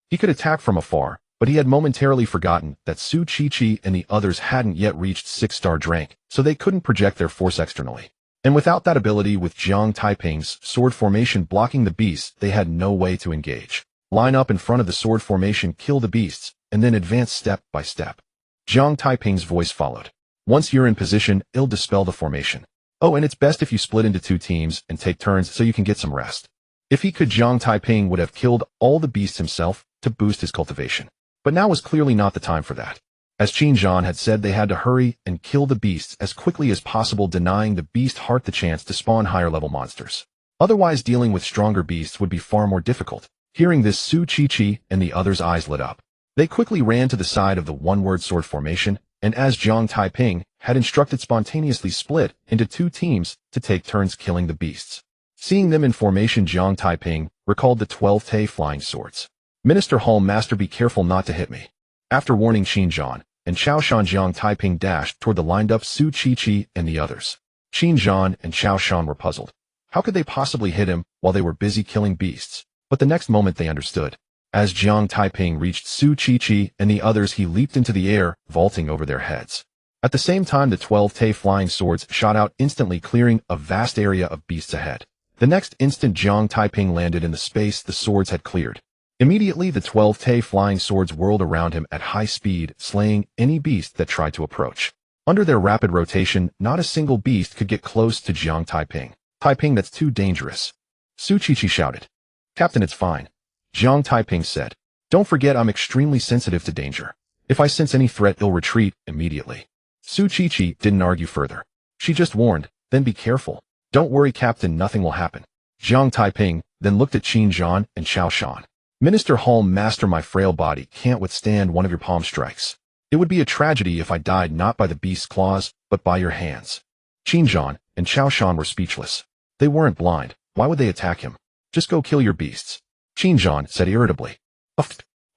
He could attack from afar, but he had momentarily forgotten that Su Qiqi and the others hadn't yet reached 6-star rank, so they couldn't project their force externally. And without that ability, with Jiang Taiping's sword formation blocking the beasts, they had no way to engage. Line up in front of the sword formation, kill the beasts, and then advance step by step. Jiang Taiping's voice followed. "Once you're in position, it'll dispel the formation. Oh, and it's best if you split into 2 teams and take turns so you can get some rest." If he could, Jiang Taiping would have killed all the beasts himself to boost his cultivation. But now was clearly not the time for that. As Qin Zhan had said, they had to hurry and kill the beasts as quickly as possible, denying the beast heart the chance to spawn higher-level monsters. Otherwise, dealing with stronger beasts would be far more difficult. Hearing this, Su Qiqi and the others' eyes lit up. They quickly ran to the side of the one-word sword formation, and as Jiang Taiping had instructed, spontaneously split into 2 teams to take turns killing the beasts. Seeing them in formation, Jiang Taiping recalled the 12 Tay flying swords. Minister Hall, Master, be careful not to hit me. After warning Qin Zhan and Qiao Shan, Jiang Taiping dashed toward the lined-up Su Qiqi and the others. Qin Zhan and Qiao Shan were puzzled. How could they possibly hit him while they were busy killing beasts? But the next moment they understood. As Jiang Taiping reached Su Qiqi and the others, he leaped into the air, vaulting over their heads. At the same time, the 12 Tay flying swords shot out, instantly clearing a vast area of beasts ahead. The next instant, Jiang Taiping landed in the space the swords had cleared. Immediately, the 12 Tay flying swords whirled around him at high speed, slaying any beast that tried to approach. Under their rapid rotation, not a single beast could get close to Jiang Taiping. Taiping, that's too dangerous. Su Qiqi shouted. Captain, it's fine. Jiang Taiping said. Don't forget, I'm extremely sensitive to danger. If I sense any threat, I'll retreat immediately. Su Qiqi didn't argue further. She just warned, then be careful. Don't worry, Captain, nothing will happen. Jiang Taiping then looked at Qin Zhan and Qiao Shan. Minister Hall, Master, my frail body can't withstand one of your palm strikes. It would be a tragedy if I died not by the beast's claws, but by your hands. Qin Zhan and Qiao Shan were speechless. They weren't blind. Why would they attack him? Just go kill your beasts. Qin Zhan said irritably.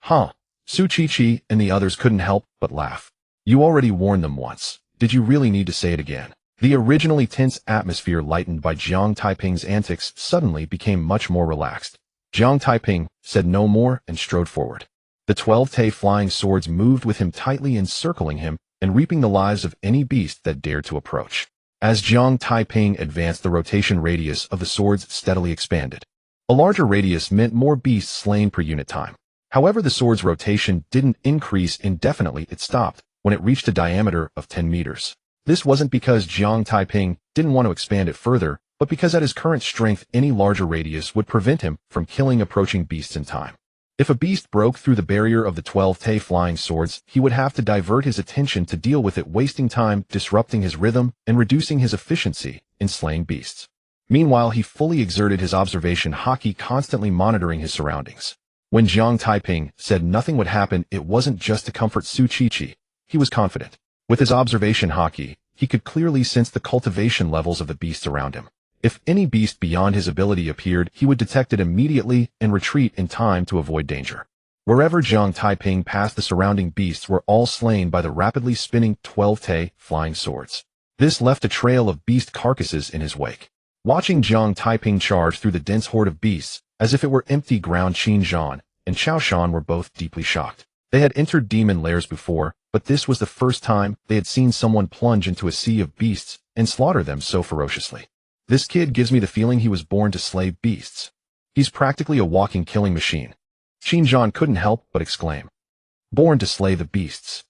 Huh. Su Qiqi and the others couldn't help but laugh. You already warned them once. Did you really need to say it again? The originally tense atmosphere, lightened by Jiang Taiping's antics, suddenly became much more relaxed. Jiang Taiping said no more and strode forward. The 12 Tay flying swords moved with him, tightly encircling him and reaping the lives of any beast that dared to approach. As Jiang Taiping advanced, the rotation radius of the swords steadily expanded. A larger radius meant more beasts slain per unit time. However, the sword's rotation didn't increase indefinitely. It stopped when it reached a diameter of 10 meters. This wasn't because Jiang Taiping didn't want to expand it further, but because at his current strength, any larger radius would prevent him from killing approaching beasts in time. If a beast broke through the barrier of the 12 Tay flying swords, he would have to divert his attention to deal with it, wasting time, disrupting his rhythm, and reducing his efficiency in slaying beasts. Meanwhile, he fully exerted his observation haki, constantly monitoring his surroundings. When Jiang Taiping said nothing would happen, it wasn't just to comfort Su Qiqi. He was confident. With his observation haki, he could clearly sense the cultivation levels of the beasts around him. If any beast beyond his ability appeared, he would detect it immediately and retreat in time to avoid danger. Wherever Jiang Taiping passed, the surrounding beasts were all slain by the rapidly spinning 12 Tay flying swords. This left a trail of beast carcasses in his wake. Watching Jiang Taiping charge through the dense horde of beasts, as if it were empty ground, Qin Zhan and Qiao Shan were both deeply shocked. They had entered demon lairs before, but this was the first time they had seen someone plunge into a sea of beasts and slaughter them so ferociously. This kid gives me the feeling he was born to slay beasts. He's practically a walking killing machine. Qin Zhan couldn't help but exclaim. Born to slay the beasts.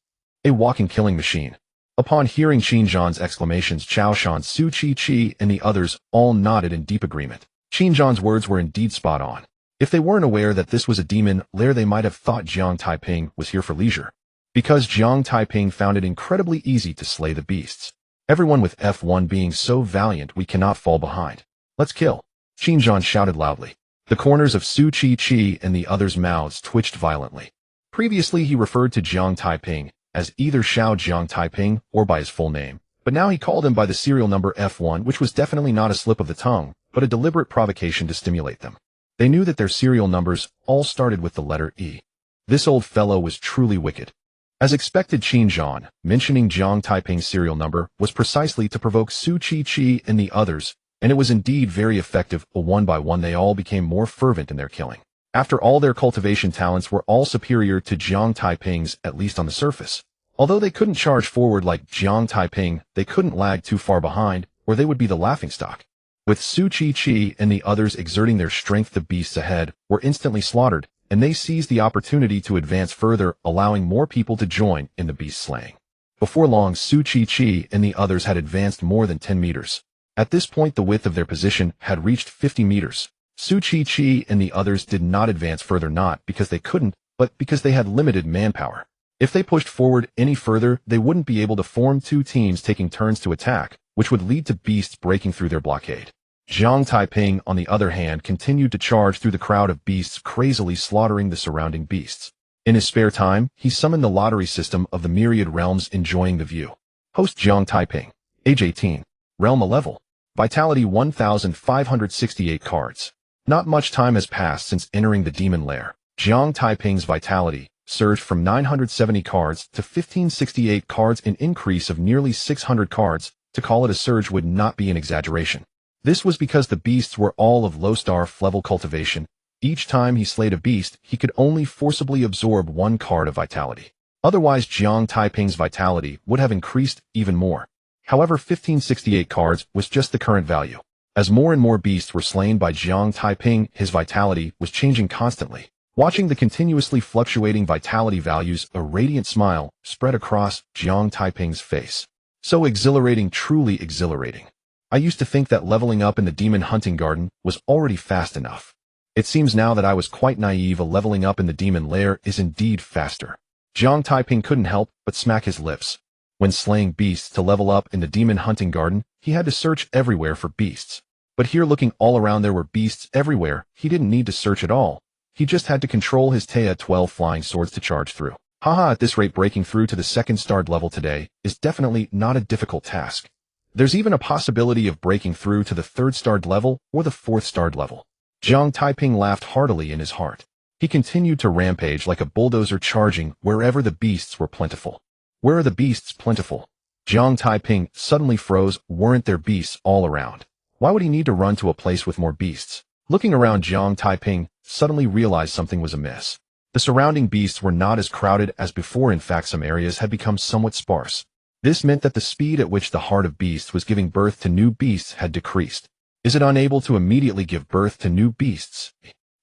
A walking killing machine. Upon hearing Qin Zhan's exclamations, Qiao Shan, Su Qiqi, and the others all nodded in deep agreement. Qin Zhan's words were indeed spot on. If they weren't aware that this was a demon lair, they might have thought Jiang Taiping was here for leisure. Because Jiang Taiping found it incredibly easy to slay the beasts. Everyone with F1 being so valiant, we cannot fall behind. Let's kill. Qin Zhan shouted loudly. The corners of Su Qiqi and the others' mouths twitched violently. Previously, he referred to Jiang Taiping as either Xiao Jiang Taiping or by his full name, but now he called him by the serial number F1, which was definitely not a slip of the tongue, but a deliberate provocation to stimulate them. They knew that their serial numbers all started with the letter E. This old fellow was truly wicked. As expected, Qin Zhan, mentioning Jiang Taiping's serial number, was precisely to provoke Su Qiqi and the others, and it was indeed very effective. One by one, they all became more fervent in their killing. After all, their cultivation talents were all superior to Jiang Taiping's, at least on the surface. Although they couldn't charge forward like Jiang Taiping, they couldn't lag too far behind, or they would be the laughingstock. With Su Qiqi and the others exerting their strength, the beasts ahead were instantly slaughtered, and they seized the opportunity to advance further, allowing more people to join in the beast slaying. Before long, Su Qiqi and the others had advanced more than 10 meters. At this point, the width of their position had reached 50 meters. Su Qiqi and the others did not advance further, not because they couldn't, but because they had limited manpower. If they pushed forward any further, they wouldn't be able to form two teams taking turns to attack, which would lead to beasts breaking through their blockade. Jiang Taiping, on the other hand, continued to charge through the crowd of beasts, crazily slaughtering the surrounding beasts. In his spare time, he summoned the lottery system of the Myriad realms, enjoying the view. Host Jiang Taiping, age 18, realm a level, vitality 1,568 cards. Not much time has passed since entering the demon lair. Jiang Taiping's vitality surged from 970 cards to 1,568 cards, an increase of nearly 600 cards. To call it a surge would not be an exaggeration. This was because the beasts were all of low-star level cultivation. Each time he slayed a beast, he could only forcibly absorb one card of vitality. Otherwise, Jiang Taiping's vitality would have increased even more. However, 1,568 cards was just the current value. As more and more beasts were slain by Jiang Taiping, his vitality was changing constantly. Watching the continuously fluctuating vitality values, a radiant smile spread across Jiang Taiping's face. So exhilarating, truly exhilarating. I used to think that leveling up in the demon hunting garden was already fast enough. It seems now that I was quite naive. A leveling up in the demon lair is indeed faster. Jiang Taiping couldn't help but smack his lips. When slaying beasts to level up in the demon hunting garden, he had to search everywhere for beasts. But here, looking all around, there were beasts everywhere. He didn't need to search at all. He just had to control his Taya 12 flying swords to charge through. Haha, at this rate, breaking through to the second starred level today is definitely not a difficult task. There's even a possibility of breaking through to the third starred level or the fourth starred level. Jiang Taiping laughed heartily in his heart. He continued to rampage like a bulldozer, charging wherever the beasts were plentiful. Where are the beasts plentiful? Jiang Taiping suddenly froze. Weren't there beasts all around? Why would he need to run to a place with more beasts? Looking around, Jiang Taiping suddenly realized something was amiss. The surrounding beasts were not as crowded as before. In fact, some areas had become somewhat sparse. This meant that the speed at which the heart of beasts was giving birth to new beasts had decreased. Is it unable to immediately give birth to new beasts?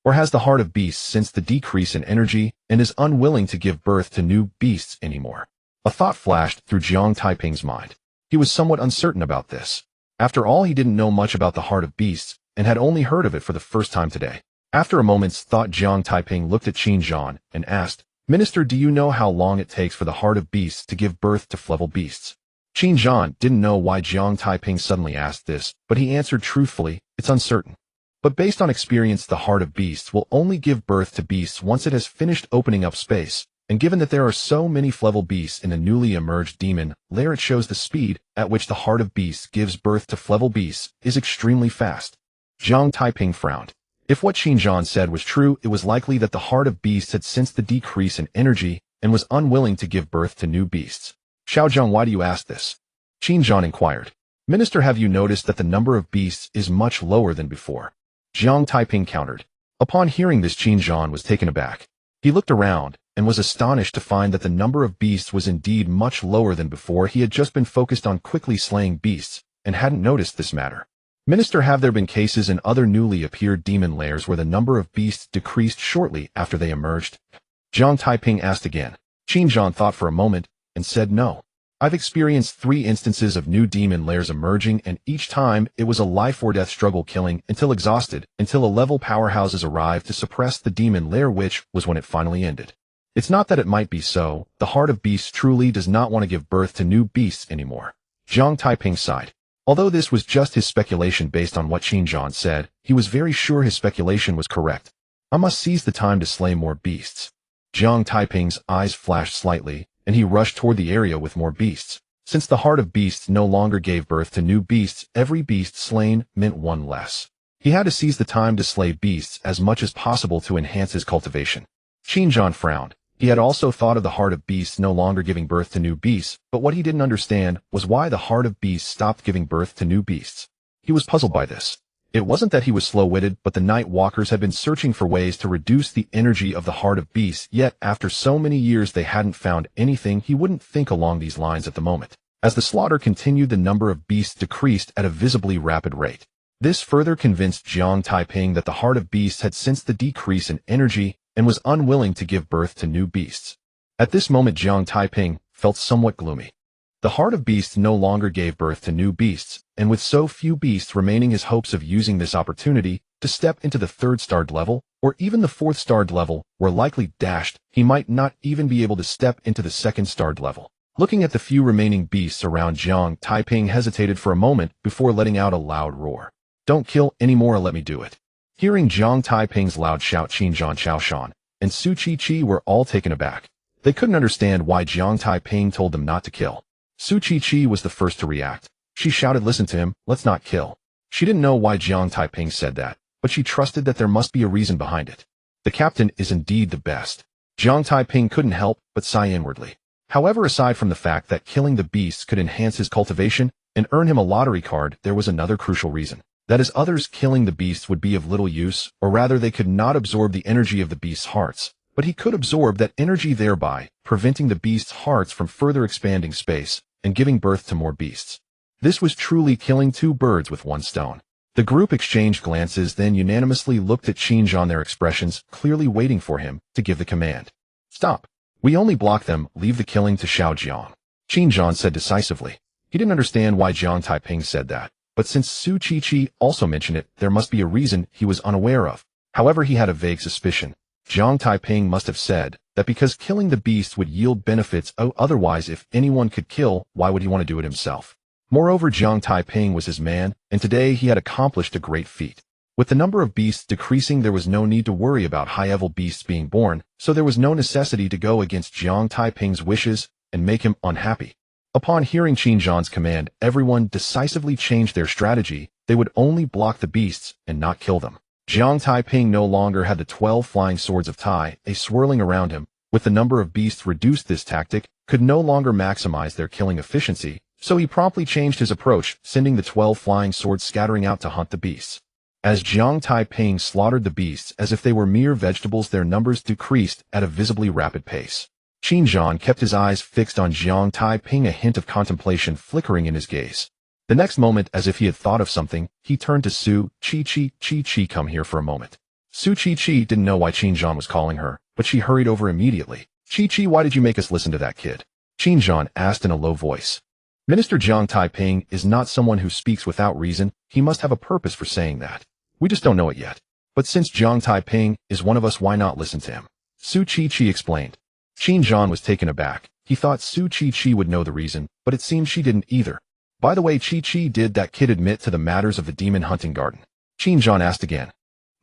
Or has the heart of beasts sensed the decrease in energy and is unwilling to give birth to new beasts anymore? A thought flashed through Jiang Taiping's mind. He was somewhat uncertain about this. After all, he didn't know much about the heart of beasts and had only heard of it for the first time today. After a moment's thought, Jiang Taiping looked at Qin Zhan and asked, "Minister, do you know how long it takes for the heart of beasts to give birth to level beasts?" Qin Zhan didn't know why Jiang Taiping suddenly asked this, but he answered truthfully, "It's uncertain. But based on experience, the heart of beasts will only give birth to beasts once it has finished opening up space, and given that there are so many level beasts in the newly emerged demon lair, it shows the speed at which the heart of beasts gives birth to level beasts is extremely fast." Jiang Taiping frowned. If what Qin Zhan said was true, it was likely that the heart of beasts had sensed the decrease in energy and was unwilling to give birth to new beasts. "Xiaozhang, why do you ask this?" Qin Zhan inquired. "Minister, have you noticed that the number of beasts is much lower than before?" Jiang Taiping countered. Upon hearing this, Qin Zhan was taken aback. He looked around and was astonished to find that the number of beasts was indeed much lower than before. He had just been focused on quickly slaying beasts and hadn't noticed this matter. "Minister, have there been cases in other newly appeared demon lairs where the number of beasts decreased shortly after they emerged?" Jiang Taiping asked again. Qin Zhan thought for a moment and said, "No. I've experienced 3 instances of new demon lairs emerging, and each time it was a life-or-death struggle, killing until exhausted, until a level powerhouses arrived to suppress the demon lair, which was when it finally ended. It's not that it might be so. The heart of beasts truly does not want to give birth to new beasts anymore." Jiang Taiping sighed. Although this was just his speculation based on what Qin Zhan said, he was very sure his speculation was correct. "I must seize the time to slay more beasts." Jiang Taiping's eyes flashed slightly, and he rushed toward the area with more beasts. Since the heart of beasts no longer gave birth to new beasts, every beast slain meant one less. He had to seize the time to slay beasts as much as possible to enhance his cultivation. Qin Zhan frowned. He had also thought of the heart of beasts no longer giving birth to new beasts, but what he didn't understand was why the heart of beasts stopped giving birth to new beasts. He was puzzled by this. It wasn't that he was slow-witted, but the Night Walkers had been searching for ways to reduce the energy of the heart of beasts, yet after so many years they hadn't found anything. He wouldn't think along these lines at the moment. As the slaughter continued, the number of beasts decreased at a visibly rapid rate. This further convinced Jiang Taiping that the heart of beasts had sensed the decrease in energy and was unwilling to give birth to new beasts. At this moment, Jiang Taiping felt somewhat gloomy. The heart of beasts no longer gave birth to new beasts, and with so few beasts remaining, his hopes of using this opportunity To step into the 3rd-starred level, or even the 4th-starred level, were likely dashed. He might not even be able to step into the 2nd-starred level. Looking at the few remaining beasts around, Jiang Taiping hesitated for a moment before letting out a loud roar. Don't kill anymore, let me do it. Hearing Jiang Taiping's loud shout, Qinzhan, Chaoshan, and Su Qiqi were all taken aback. They couldn't understand why Jiang Taiping told them not to kill. Su Qiqi was the first to react. She shouted, listen to him, let's not kill. She didn't know why Jiang Taiping said that, but she trusted that there must be a reason behind it. The captain is indeed the best. Jiang Taiping couldn't help but sigh inwardly. However, aside from the fact that killing the beasts could enhance his cultivation and earn him a lottery card, there was another crucial reason. That is, others killing the beasts would be of little use, or rather they could not absorb the energy of the beasts' hearts, but he could absorb that energy, thereby preventing the beasts' hearts from further expanding space and giving birth to more beasts. This was truly killing 2 birds with 1 stone. The group exchanged glances, then unanimously looked at Qinzhan, their expressions clearly waiting for him to give the command. Stop. We only block them, leave the killing to Xiao Jiang. Qinzhan said decisively. He didn't understand why Jiang Taiping said that, but since Su Qiqi also mentioned it, there must be a reason he was unaware of. However, he had a vague suspicion. Jiang Taiping must have said that because killing the beast would yield benefits, otherwise if anyone could kill, why would he want to do it himself? Moreover, Jiang Taiping was his man, and today he had accomplished a great feat. With the number of beasts decreasing, there was no need to worry about high-level beasts being born, so there was no necessity to go against Jiang Taiping's wishes and make him unhappy. Upon hearing Qinzhan's command, everyone decisively changed their strategy. They would only block the beasts and not kill them. Jiang Taiping no longer had the 12 flying swords of Tai, swirling around him. With the number of beasts reduced, this tactic could no longer maximize their killing efficiency, so he promptly changed his approach, sending the 12 flying swords scattering out to hunt the beasts. As Jiang Taiping slaughtered the beasts as if they were mere vegetables, their numbers decreased at a visibly rapid pace. Qinzhan kept his eyes fixed on Jiang Taiping, a hint of contemplation flickering in his gaze. The next moment, as if he had thought of something, he turned to Su Qiqi, come here for a moment. Su Qiqi didn't know why Qinzhan was calling her, but she hurried over immediately. Qiqi, why did you make us listen to that kid? Qinzhan asked in a low voice. Minister Jiang Taiping is not someone who speaks without reason. He must have a purpose for saying that. We just don't know it yet. But since Jiang Taiping is one of us, why not listen to him? Su Qiqi explained. Qinzhan was taken aback. He thought Su Qiqi would know the reason, but it seemed she didn't either. By the way, Qiqi, did that kid admit to the matters of the demon hunting garden? Qinzhan asked again.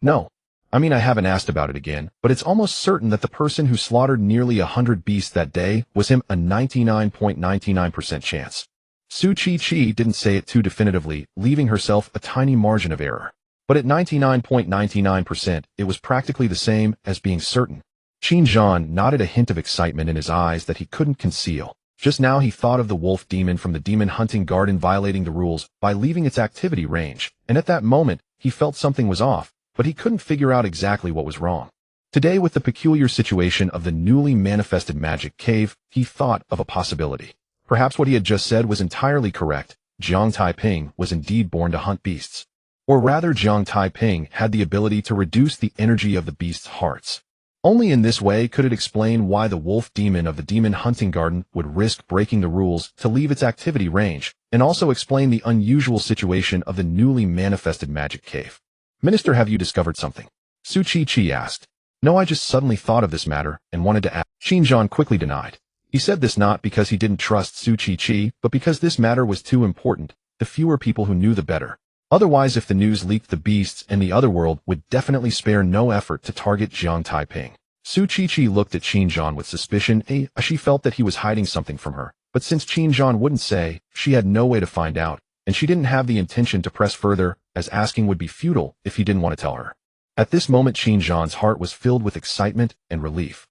No. I mean, I haven't asked about it again, but it's almost certain that the person who slaughtered nearly 100 beasts that day was him, a 99.99% chance. Su Qiqi didn't say it too definitively, leaving herself a tiny margin of error. But at 99.99%, it was practically the same as being certain. Qinzhan nodded, a hint of excitement in his eyes that he couldn't conceal. Just now he thought of the wolf demon from the demon hunting garden violating the rules by leaving its activity range, and at that moment, he felt something was off, but he couldn't figure out exactly what was wrong. Today, with the peculiar situation of the newly manifested magic cave, he thought of a possibility. Perhaps what he had just said was entirely correct. Jiang Taiping was indeed born to hunt beasts. Or rather, Jiang Taiping had the ability to reduce the energy of the beasts' hearts. Only in this way could it explain why the wolf demon of the demon hunting garden would risk breaking the rules to leave its activity range, and also explain the unusual situation of the newly manifested magic cave. Minister, have you discovered something? Su Qiqi asked. No, I just suddenly thought of this matter and wanted to ask. Qinzhan quickly denied. He said this not because he didn't trust Su Qiqi, but because this matter was too important. The fewer people who knew, the better. Otherwise, if the news leaked, the beasts and the other world would definitely spare no effort to target Jiang Taiping. Su Qiqi looked at Qinzhan with suspicion. She felt that he was hiding something from her, but since Qinzhan wouldn't say, she had no way to find out, and she didn't have the intention to press further, as asking would be futile if he didn't want to tell her. At this moment, Qinzhan's heart was filled with excitement and relief.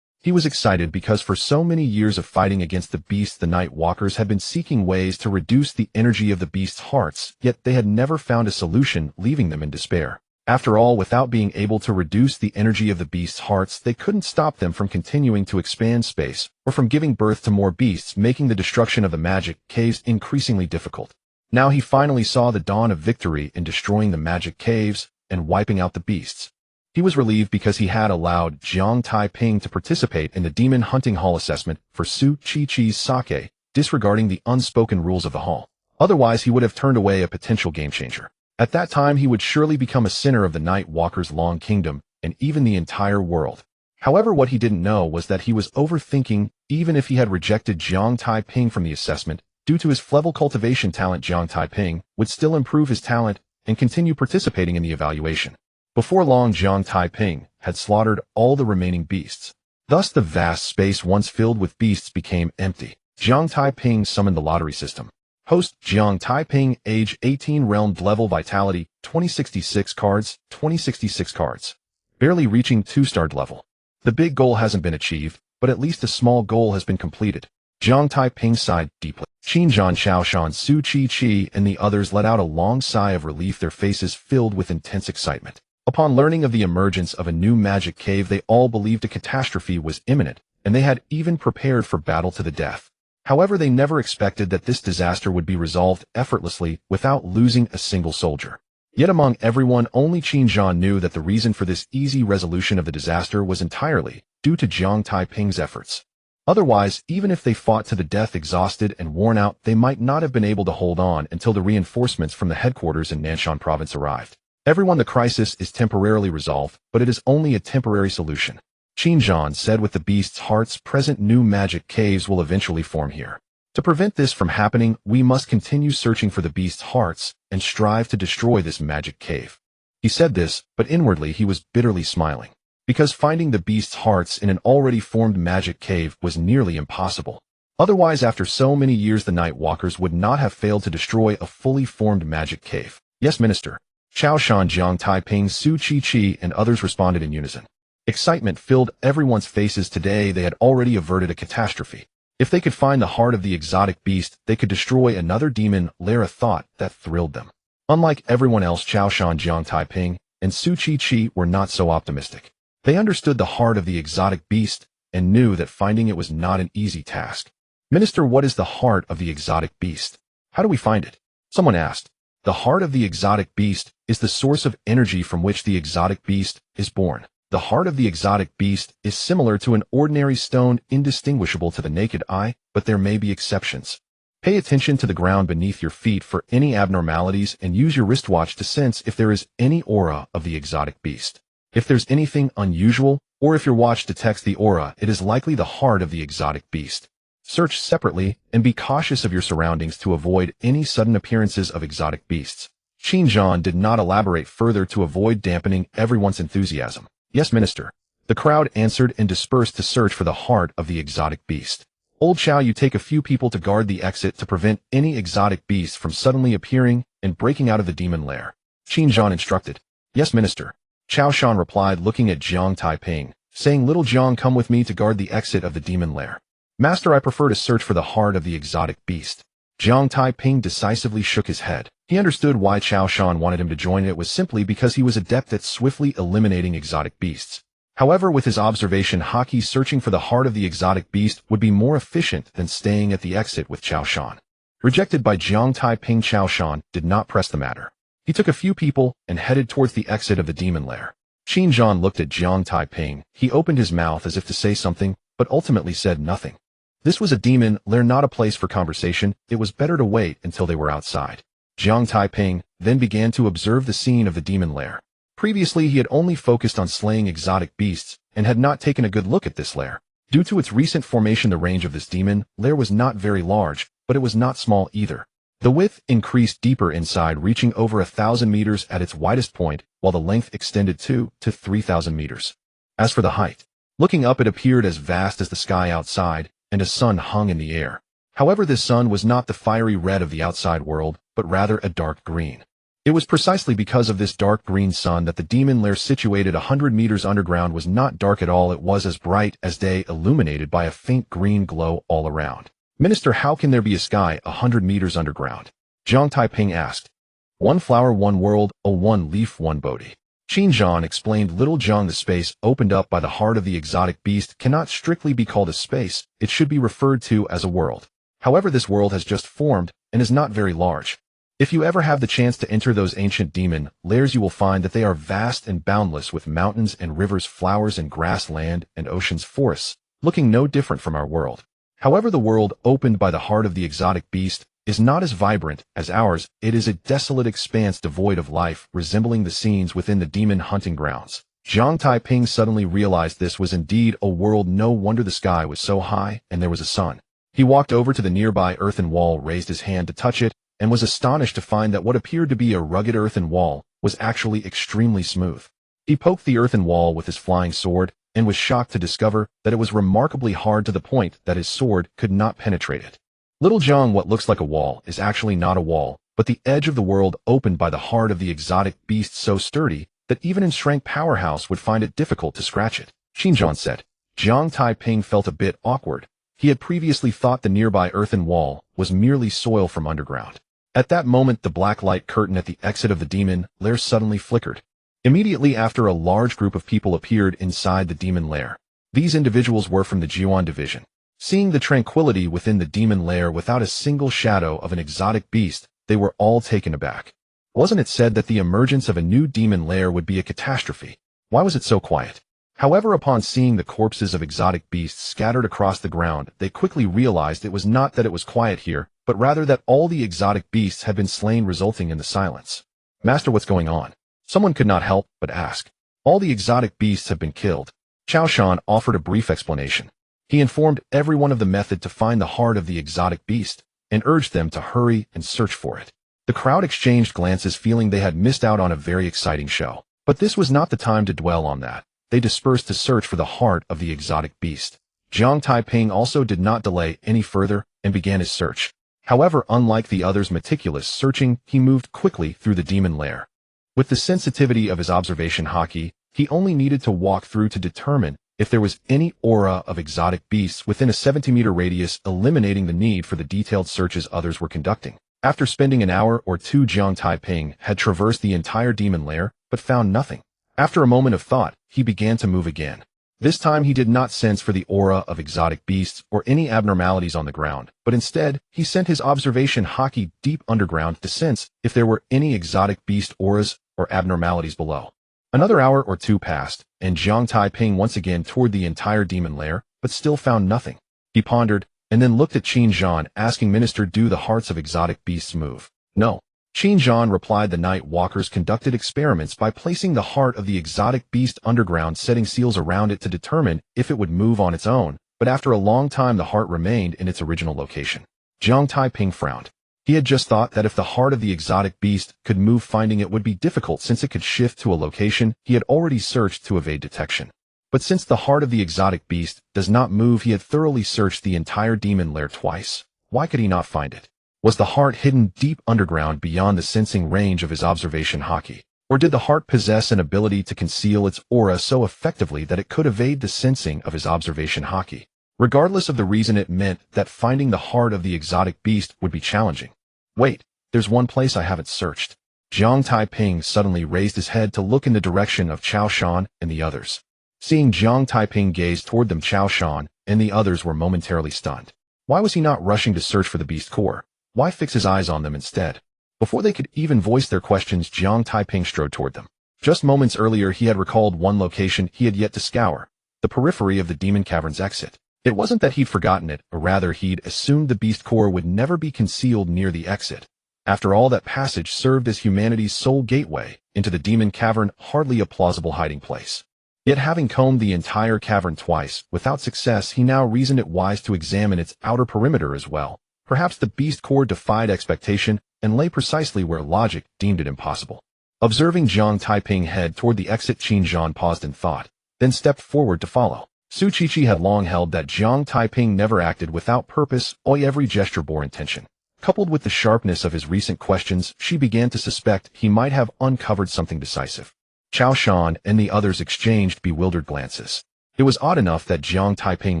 He was excited because for so many years of fighting against the beasts, the Night Walkers had been seeking ways to reduce the energy of the beasts' hearts, yet they had never found a solution, leaving them in despair. After all, without being able to reduce the energy of the beasts' hearts, they couldn't stop them from continuing to expand space, or from giving birth to more beasts, making the destruction of the magic caves increasingly difficult. Now he finally saw the dawn of victory in destroying the magic caves and wiping out the beasts. He was relieved because he had allowed Jiang Taiping to participate in the Demon Hunting Hall assessment for Su Qiqi's sake, disregarding the unspoken rules of the hall. Otherwise, he would have turned away a potential game changer. At that time, he would surely become a sinner of the Night Walker's long kingdom and even the entire world. However, what he didn't know was that he was overthinking. Even if he had rejected Jiang Taiping from the assessment, due to his Flevel cultivation talent, Jiang Taiping would still improve his talent and continue participating in the evaluation. Before long, Jiang Taiping had slaughtered all the remaining beasts. Thus, the vast space once filled with beasts became empty. Jiang Taiping summoned the lottery system. Host Jiang Taiping, age 18, realmed level vitality, 2066 cards, 2066 cards. Barely reaching 2-star level. The big goal hasn't been achieved, but at least a small goal has been completed. Jiang Taiping sighed deeply. Qinzhan, Xiaoshan, Su Qi and the others let out a long sigh of relief, their faces filled with intense excitement. Upon learning of the emergence of a new magic cave, they all believed a catastrophe was imminent, and they had even prepared for battle to the death. However, they never expected that this disaster would be resolved effortlessly without losing a single soldier. Yet among everyone, only Qinzhan knew that the reason for this easy resolution of the disaster was entirely due to Jiang Taiping's efforts. Otherwise, even if they fought to the death exhausted and worn out, they might not have been able to hold on until the reinforcements from the headquarters in Nanshan province arrived. Everyone, the crisis is temporarily resolved, but it is only a temporary solution. Qinzhan said, with the beast's hearts present, new magic caves will eventually form here. To prevent this from happening, we must continue searching for the beast's hearts and strive to destroy this magic cave. He said this, but inwardly he was bitterly smiling, because finding the beast's hearts in an already formed magic cave was nearly impossible. Otherwise, after so many years, the Night Walkers would not have failed to destroy a fully formed magic cave. Yes, Minister. Xiaoshan, Jiang Taiping, Su Qi and others responded in unison. Excitement filled everyone's faces. Today they had already averted a catastrophe. If they could find the heart of the exotic beast, they could destroy another demon lair, a thought that thrilled them. Unlike everyone else, Xiaoshan, Jiang Taiping, and Su Qi were not so optimistic. They understood the heart of the exotic beast and knew that finding it was not an easy task. Minister, what is the heart of the exotic beast? How do we find it? Someone asked. The heart of the exotic beast is the source of energy from which the exotic beast is born. The heart of the exotic beast is similar to an ordinary stone, indistinguishable to the naked eye, but there may be exceptions. Pay attention to the ground beneath your feet for any abnormalities and use your wristwatch to sense if there is any aura of the exotic beast. If there's anything unusual, or if your watch detects the aura, it is likely the heart of the exotic beast. Search separately and be cautious of your surroundings to avoid any sudden appearances of exotic beasts. Qinzhan did not elaborate further to avoid dampening everyone's enthusiasm. Yes, Minister. The crowd answered and dispersed to search for the heart of the exotic beast. Old Chow, you take a few people to guard the exit to prevent any exotic beasts from suddenly appearing and breaking out of the demon lair. Qinzhan instructed. Yes, Minister. Xiaoshan replied, looking at Jiang Taiping, saying, Little Jiang, come with me to guard the exit of the demon lair. Master, I prefer to search for the heart of the exotic beast. Jiang Taiping decisively shook his head. He understood why Xiaoshan wanted him to join. It was simply because he was adept at swiftly eliminating exotic beasts. However, with his observation, Haki, searching for the heart of the exotic beast would be more efficient than staying at the exit with Xiaoshan. Rejected by Jiang Taiping, Xiaoshan did not press the matter. He took a few people and headed towards the exit of the demon lair. Qinzhan looked at Jiang Taiping. He opened his mouth as if to say something, but ultimately said nothing. This was a demon lair, not a place for conversation. It was better to wait until they were outside. Jiang Taiping then began to observe the scene of the demon lair. Previously, he had only focused on slaying exotic beasts and had not taken a good look at this lair. Due to its recent formation, the range of this demon lair was not very large, but it was not small either. The width increased deeper inside, reaching over 1,000 meters at its widest point, while the length extended 2 to 3,000 meters. As for the height, looking up, it appeared as vast as the sky outside, and a sun hung in the air. However, this sun was not the fiery red of the outside world, but rather a dark green. It was precisely because of this dark green sun that the demon lair, situated 100 meters underground, was not dark at all. It was as bright as day, illuminated by a faint green glow all around. Minister, how can there be a sky 100 meters underground? Jiang Taiping asked. One flower, one world, a one leaf, one Bodhi. Qinzhan explained. Little Jiang, the space opened up by the heart of the exotic beast cannot strictly be called a space. It should be referred to as a world. However, this world has just formed and is not very large. If you ever have the chance to enter those ancient demon lairs, you will find that they are vast and boundless, with mountains and rivers, flowers and grassland and oceans, forests, looking no different from our world. However, the world opened by the heart of the exotic beast is not as vibrant as ours. It is a desolate expanse devoid of life, resembling the scenes within the demon hunting grounds. Jiang Taiping suddenly realized this was indeed a world. No wonder the sky was so high and there was a sun. He walked over to the nearby earthen wall, raised his hand to touch it, and was astonished to find that what appeared to be a rugged earthen wall was actually extremely smooth. He poked the earthen wall with his flying sword and was shocked to discover that it was remarkably hard to the point that his sword could not penetrate it. Little Jiang, what looks like a wall is actually not a wall, but the edge of the world opened by the heart of the exotic beast, so sturdy that even in strength powerhouse would find it difficult to scratch it. Xinjiang said. Jiang Taiping felt a bit awkward. He had previously thought the nearby earthen wall was merely soil from underground. At that moment, the black light curtain at the exit of the demon lair suddenly flickered. Immediately after, a large group of people appeared inside the demon lair. These individuals were from the Jiuan division. Seeing the tranquility within the demon lair without a single shadow of an exotic beast, they were all taken aback. Wasn't it said that the emergence of a new demon lair would be a catastrophe? Why was it so quiet? However, upon seeing the corpses of exotic beasts scattered across the ground, they quickly realized it was not that it was quiet here, but rather that all the exotic beasts had been slain, resulting in the silence. Master, what's going on? Someone could not help but ask. All the exotic beasts have been killed. Chao Shan offered a brief explanation. He informed everyone of the method to find the heart of the exotic beast, and urged them to hurry and search for it. The crowd exchanged glances, feeling they had missed out on a very exciting show. But this was not the time to dwell on that. They dispersed to search for the heart of the exotic beast. Jiang Taiping also did not delay any further and began his search. However, unlike the others' meticulous searching, he moved quickly through the demon lair. With the sensitivity of his observation haki, he only needed to walk through to determine if there was any aura of exotic beasts within a 70-meter radius, eliminating the need for the detailed searches others were conducting. After spending an hour or two, Jiang Taiping had traversed the entire demon lair, but found nothing. After a moment of thought, he began to move again. This time he did not sense for the aura of exotic beasts or any abnormalities on the ground, but instead, he sent his observation haki deep underground to sense if there were any exotic beast auras or abnormalities below. Another hour or two passed, and Jiang Taiping once again toured the entire demon lair, but still found nothing. He pondered, and then looked at Qin Zhan, asking, Minister, do the hearts of exotic beasts move? No. Qin Zhan replied, the night walkers conducted experiments by placing the heart of the exotic beast underground, setting seals around it to determine if it would move on its own, but after a long time the heart remained in its original location. Jiang Taiping frowned. He had just thought that if the heart of the exotic beast could move, finding it would be difficult since it could shift to a location he had already searched to evade detection. But since the heart of the exotic beast does not move, he had thoroughly searched the entire demon lair twice. Why could he not find it? Was the heart hidden deep underground beyond the sensing range of his observation haki? Or did the heart possess an ability to conceal its aura so effectively that it could evade the sensing of his observation haki? Regardless of the reason, it meant that finding the heart of the exotic beast would be challenging. Wait, there's one place I haven't searched. Jiang Taiping suddenly raised his head to look in the direction of Chao Shan and the others. Seeing Jiang Taiping gaze toward them, Chao Shan and the others were momentarily stunned. Why was he not rushing to search for the beast core? Why fix his eyes on them instead? Before they could even voice their questions, Jiang Taiping strode toward them. Just moments earlier, he had recalled one location he had yet to scour, the periphery of the demon cavern's exit. It wasn't that he'd forgotten it, or rather he'd assumed the beast core would never be concealed near the exit. After all, that passage served as humanity's sole gateway into the demon cavern, hardly a plausible hiding place. Yet having combed the entire cavern twice, without success, he now reasoned it wise to examine its outer perimeter as well. Perhaps the beast core defied expectation and lay precisely where logic deemed it impossible. Observing Jiang Taiping head toward the exit, Qin Zhan paused in thought, then stepped forward to follow. Su Qiqi had long held that Jiang Taiping never acted without purpose, or every gesture bore intention. Coupled with the sharpness of his recent questions, she began to suspect he might have uncovered something decisive. Chao Shan and the others exchanged bewildered glances. It was odd enough that Jiang Taiping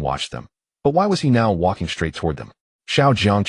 watched them, but why was he now walking straight toward them? Chao Shan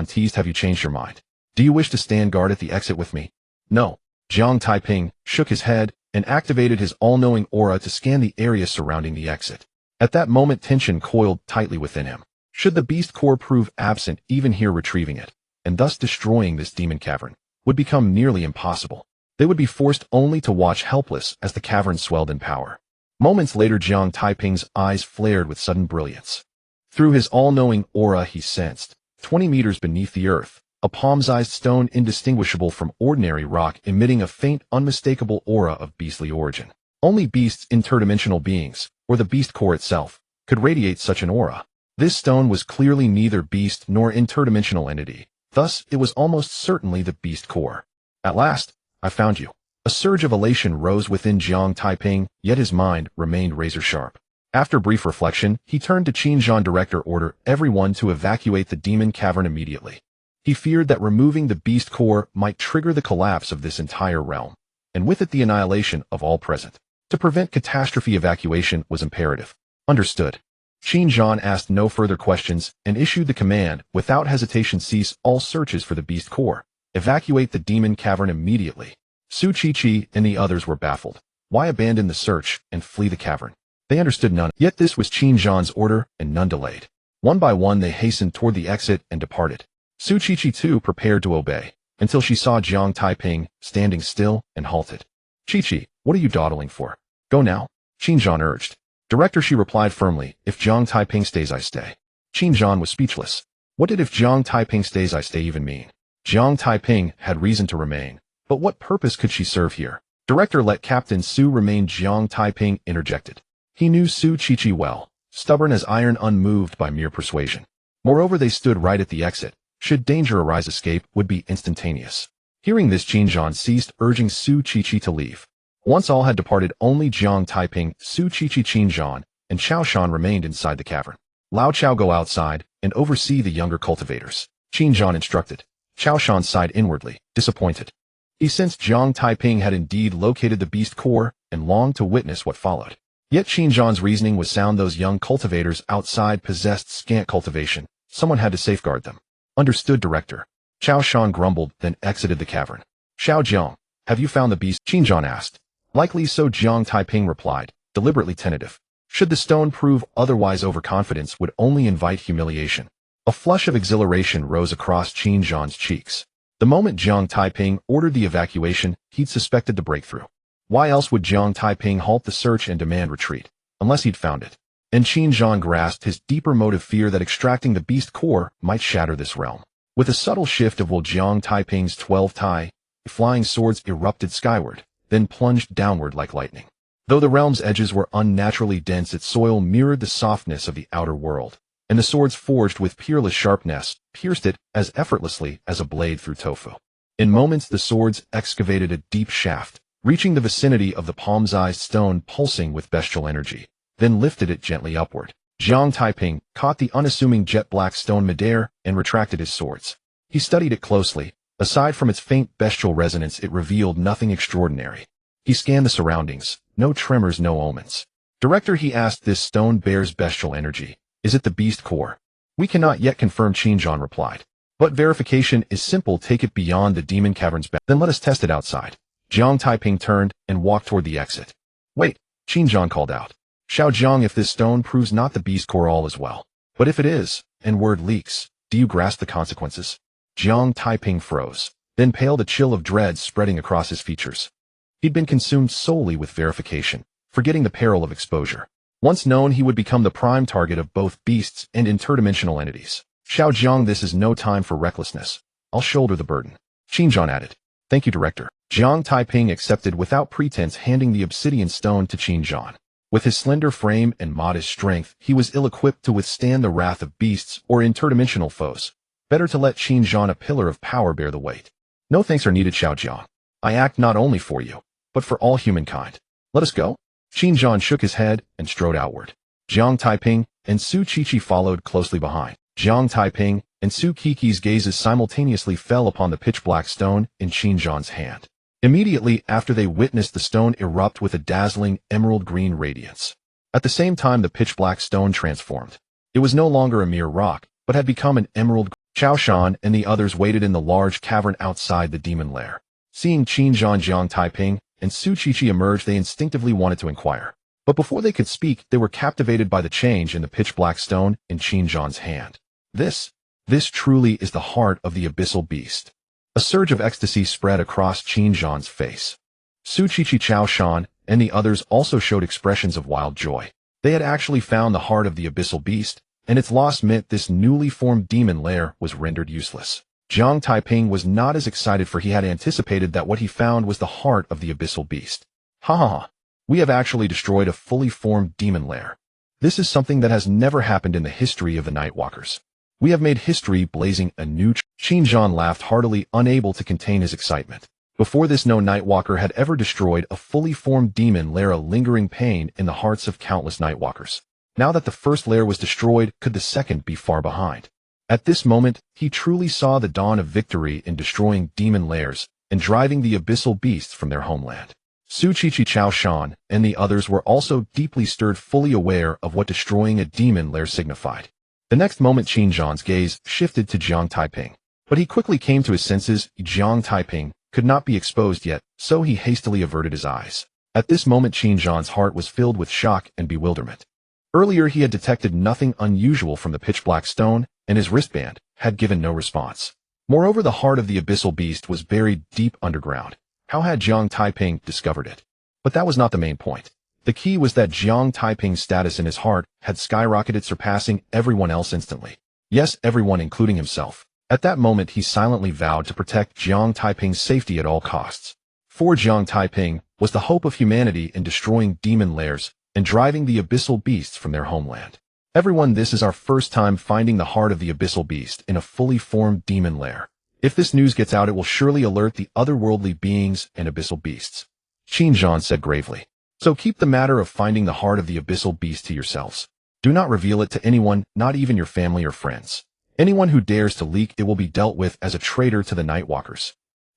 teased, have you changed your mind? Do you wish to stand guard at the exit with me? No. Jiang Taiping shook his head and activated his all-knowing aura to scan the area surrounding the exit. At that moment, tension coiled tightly within him. Should the beast core prove absent, even here, retrieving it, and thus destroying this demon cavern, would become nearly impossible. They would be forced only to watch helpless as the cavern swelled in power. Moments later, Jiang Taiping's eyes flared with sudden brilliance. Through his all-knowing aura, he sensed, 20 meters beneath the earth, a palm-sized stone indistinguishable from ordinary rock, emitting a faint, unmistakable aura of beastly origin. Only beasts, interdimensional beings, or the beast core itself, could radiate such an aura. This stone was clearly neither beast nor interdimensional entity, thus it was almost certainly the beast core. At last, I found you. A surge of elation rose within Jiang Taiping, yet his mind remained razor-sharp. After brief reflection, he turned to Qinzhan. Director, order everyone to evacuate the demon cavern immediately. He feared that removing the beast core might trigger the collapse of this entire realm, and with it the annihilation of all present. To prevent catastrophe, evacuation was imperative. Understood. Qinzhan asked no further questions and issued the command, without hesitation, cease all searches for the beast core. Evacuate the demon cavern immediately. Su Qiqi and the others were baffled. Why abandon the search and flee the cavern? They understood none, yet this was Qinzhan's order, and none delayed. One by one they hastened toward the exit and departed. Su Qiqi too prepared to obey, until she saw Jiang Taiping standing still and halted. Qiqi, what are you dawdling for? Go now, Qinzhan urged. Director, she replied firmly, if Jiang Taiping stays, I stay. Qinzhan was speechless. What did if Jiang Taiping stays, I stay even mean? Jiang Taiping had reason to remain, but what purpose could she serve here? Director, let Captain Su remain. Jiang Taiping interjected. He knew Su Qiqi well, stubborn as iron, unmoved by mere persuasion. Moreover, they stood right at the exit. Should danger arise, escape would be instantaneous. Hearing this, Qinzhan ceased urging Su Qiqi to leave. Once all had departed, only Jiang Taiping, Su Qiqi, Qinzhan, and Chao Shan remained inside the cavern. Lao Chao, go outside and oversee the younger cultivators, Qinzhan instructed. Chao Shan sighed inwardly, disappointed. He sensed Jiang Taiping had indeed located the beast core and longed to witness what followed. Yet Qinzhan's reasoning was sound. Those young cultivators outside possessed scant cultivation. Someone had to safeguard them. Understood, Director. Chao Shan grumbled, then exited the cavern. Xiao Jiang, have you found the beast? Qinzhan asked. Likely so, Jiang Taiping replied, deliberately tentative. Should the stone prove otherwise, overconfidence would only invite humiliation. A flush of exhilaration rose across Qinzhan's cheeks. The moment Jiang Taiping ordered the evacuation, he'd suspected the breakthrough. Why else would Jiang Taiping halt the search and demand retreat? Unless he'd found it. And Qinzhan grasped his deeper motive, fear that extracting the beast core might shatter this realm. With a subtle shift of will, Jiang Taiping's 12 tai, flying swords erupted skyward, then plunged downward like lightning. Though the realm's edges were unnaturally dense, its soil mirrored the softness of the outer world, and the swords forged with peerless sharpness pierced it as effortlessly as a blade through tofu. In moments the swords excavated a deep shaft, reaching the vicinity of the palm-sized stone, pulsing with bestial energy, then lifted it gently upward. Jiang Taiping caught the unassuming jet-black stone midair and retracted his swords. He studied it closely. Aside from its faint bestial resonance, it revealed nothing extraordinary. He scanned the surroundings. No tremors, no omens. Director, he asked, this stone bears bestial energy. Is it the beast core? We cannot yet confirm, Qinzhan replied. But verification is simple. Take it beyond the demon cavern's back. Then let us test it outside. Jiang Taiping turned and walked toward the exit. Wait, Qinzhan called out. Xiao Jiang, if this stone proves not the beast core, all is well. But if it is, and word leaks, do you grasp the consequences? Jiang Taiping froze, then paled, a chill of dread spreading across his features. He'd been consumed solely with verification, forgetting the peril of exposure. Once known, he would become the prime target of both beasts and interdimensional entities. Xiao Jiang, this is no time for recklessness. I'll shoulder the burden. Qinzhan added. Thank you, Director. Jiang Taiping accepted without pretense, handing the obsidian stone to Qinzhan. With his slender frame and modest strength, he was ill-equipped to withstand the wrath of beasts or interdimensional foes. Better to let Qinzhan, a pillar of power, bear the weight. No thanks are needed, Xiao Jiang. I act not only for you, but for all humankind. Let us go. Qinzhan shook his head and strode outward. Jiang Taiping and Su Qiqi followed closely behind. Jiang Taiping and Su Qiqi's gazes simultaneously fell upon the pitch-black stone in Qinzhan's hand. Immediately after, they witnessed the stone erupt with a dazzling emerald-green radiance. At the same time, the pitch-black stone transformed. It was no longer a mere rock, but had become an emerald. Chao Shan and the others waited in the large cavern outside the demon lair. Seeing Qinzhan, Jiang Taiping, and Su Qiqi emerge, they instinctively wanted to inquire. But before they could speak, they were captivated by the change in the pitch-black stone in Qinzhan's hand. This truly is the heart of the abyssal beast. A surge of ecstasy spread across Qinzhan's face. Su Qiqi, Chao Shan, and the others also showed expressions of wild joy. They had actually found the heart of the abyssal beast, and its loss meant this newly formed demon lair was rendered useless. Jiang Taiping was not as excited, for he had anticipated that what he found was the heart of the abyssal beast. Ha ha ha. We have actually destroyed a fully formed demon lair. This is something that has never happened in the history of the Nightwalkers. We have made history, blazing a new trail. Qin Zhan laughed heartily, unable to contain his excitement. Before this, no Nightwalker had ever destroyed a fully formed demon lair, a lingering pain in the hearts of countless Nightwalkers. Now that the first lair was destroyed, could the second be far behind? At this moment, he truly saw the dawn of victory in destroying demon lairs and driving the abyssal beasts from their homeland. Su Qiqi, Chao Shan, and the others were also deeply stirred, fully aware of what destroying a demon lair signified. The next moment, Qin Zhan's gaze shifted to Jiang Taiping. But he quickly came to his senses. Jiang Taiping could not be exposed yet, so he hastily averted his eyes. At this moment, Qin Zhan's heart was filled with shock and bewilderment. Earlier, he had detected nothing unusual from the pitch-black stone, and his wristband had given no response. Moreover, the heart of the abyssal beast was buried deep underground. How had Jiang Taiping discovered it? But that was not the main point. The key was that Jiang Taiping's status in his heart had skyrocketed, surpassing everyone else instantly. Yes, everyone, including himself. At that moment, he silently vowed to protect Jiang Taiping's safety at all costs. For Jiang Taiping was the hope of humanity in destroying demon lairs and driving the abyssal beasts from their homeland. Everyone, this is our first time finding the heart of the abyssal beast in a fully formed demon lair. If this news gets out, it will surely alert the otherworldly beings and abyssal beasts. Qin Zhan said gravely. So keep the matter of finding the heart of the abyssal beast to yourselves. Do not reveal it to anyone, not even your family or friends. Anyone who dares to leak it will be dealt with as a traitor to the Nightwalkers.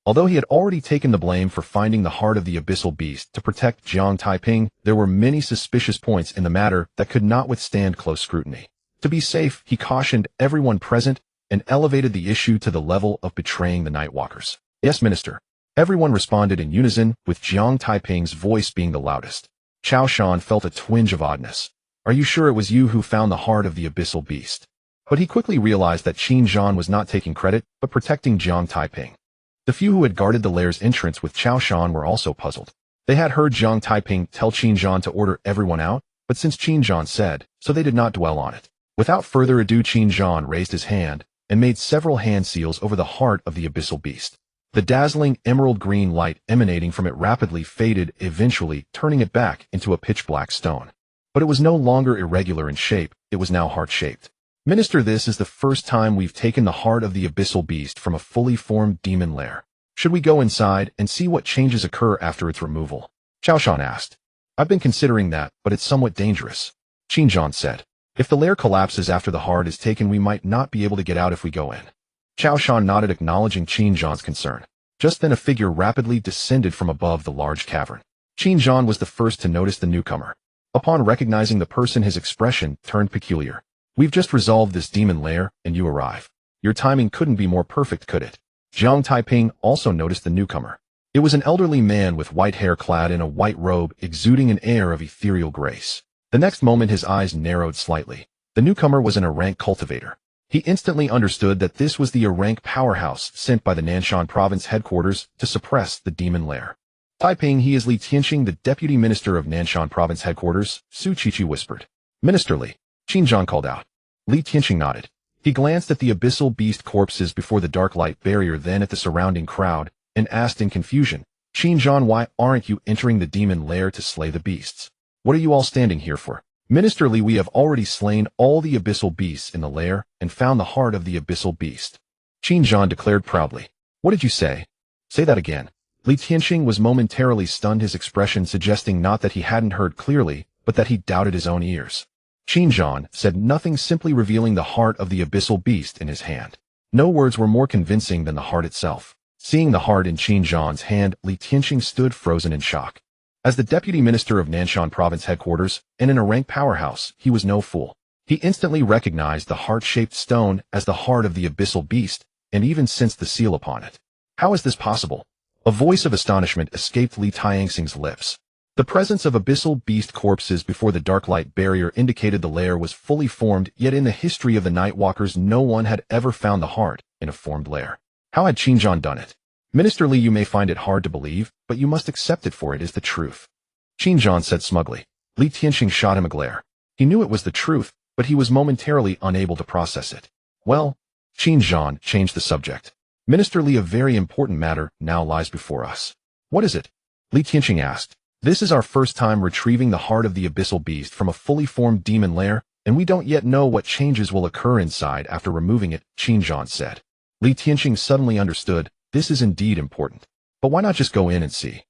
Although he had already taken the blame for finding the heart of the abyssal beast to protect Jiang Taiping, there were many suspicious points in the matter that could not withstand close scrutiny. To be safe, he cautioned everyone present and elevated the issue to the level of betraying the Nightwalkers. Yes, Minister. Everyone responded in unison, with Jiang Taiping's voice being the loudest. Chao Shan felt a twinge of oddness. Are you sure it was you who found the heart of the abyssal beast? But he quickly realized that Qin Zhan was not taking credit, but protecting Jiang Taiping. The few who had guarded the lair's entrance with Chao Shan were also puzzled. They had heard Jiang Taiping tell Qin Zhan to order everyone out, but since Qin Zhan said, so they did not dwell on it. Without further ado, Qin Zhan raised his hand and made several hand seals over the heart of the abyssal beast. The dazzling emerald green light emanating from it rapidly faded, eventually turning it back into a pitch-black stone. But it was no longer irregular in shape, it was now heart-shaped. Minister, this is the first time we've taken the heart of the abyssal beast from a fully formed demon lair. Should we go inside and see what changes occur after its removal? Chao Shan asked. I've been considering that, but it's somewhat dangerous. Qin Zhan said. If the lair collapses after the heart is taken, we might not be able to get out if we go in. Chao Shan nodded, acknowledging Qin Zhan's concern. Just then a figure rapidly descended from above the large cavern. Qin Zhan was the first to notice the newcomer. Upon recognizing the person, his expression turned peculiar. We've just resolved this demon lair, and you arrive. Your timing couldn't be more perfect, could it? Jiang Taiping also noticed the newcomer. It was an elderly man with white hair, clad in a white robe, exuding an air of ethereal grace. The next moment his eyes narrowed slightly. The newcomer was an rank cultivator. He instantly understood that this was the rank powerhouse sent by the Nanshan province headquarters to suppress the demon lair. Taiping, he is Li Tianqing, the deputy minister of Nanshan province headquarters, Su Qiqi whispered. Minister Li, Qin Zhan called out. Li Tianqing nodded. He glanced at the abyssal beast corpses before the dark light barrier, then at the surrounding crowd, and asked in confusion, Qin Zhan, why aren't you entering the demon lair to slay the beasts? What are you all standing here for? Minister Li, we have already slain all the abyssal beasts in the lair and found the heart of the abyssal beast. Qin Zhan declared proudly. What did you say? Say that again. Li Tianqing was momentarily stunned, his expression suggesting not that he hadn't heard clearly, but that he doubted his own ears. Qin Zhan said nothing, simply revealing the heart of the abyssal beast in his hand. No words were more convincing than the heart itself. Seeing the heart in Qin Zhan's hand, Li Tianqing stood frozen in shock. As the deputy minister of Nanshan province headquarters, and in a rank powerhouse, he was no fool. He instantly recognized the heart-shaped stone as the heart of the abyssal beast, and even sensed the seal upon it. How is this possible? A voice of astonishment escaped Li Tianxing's lips. The presence of abyssal beast corpses before the dark light barrier indicated the lair was fully formed, yet in the history of the Nightwalkers no one had ever found the heart in a formed lair. How had Qin Zhan done it? Minister Li, you may find it hard to believe, but you must accept it, for it is the truth. Qin Zhan said smugly. Li Tianqing shot him a glare. He knew it was the truth, but he was momentarily unable to process it. Well, Qin Zhan changed the subject. Minister Li, a very important matter now lies before us. What is it? Li Tianqing asked. This is our first time retrieving the heart of the abyssal beast from a fully formed demon lair, and we don't yet know what changes will occur inside after removing it, Qin Zhan said. Li Tianqing suddenly understood, this is indeed important. But why not just go in and see?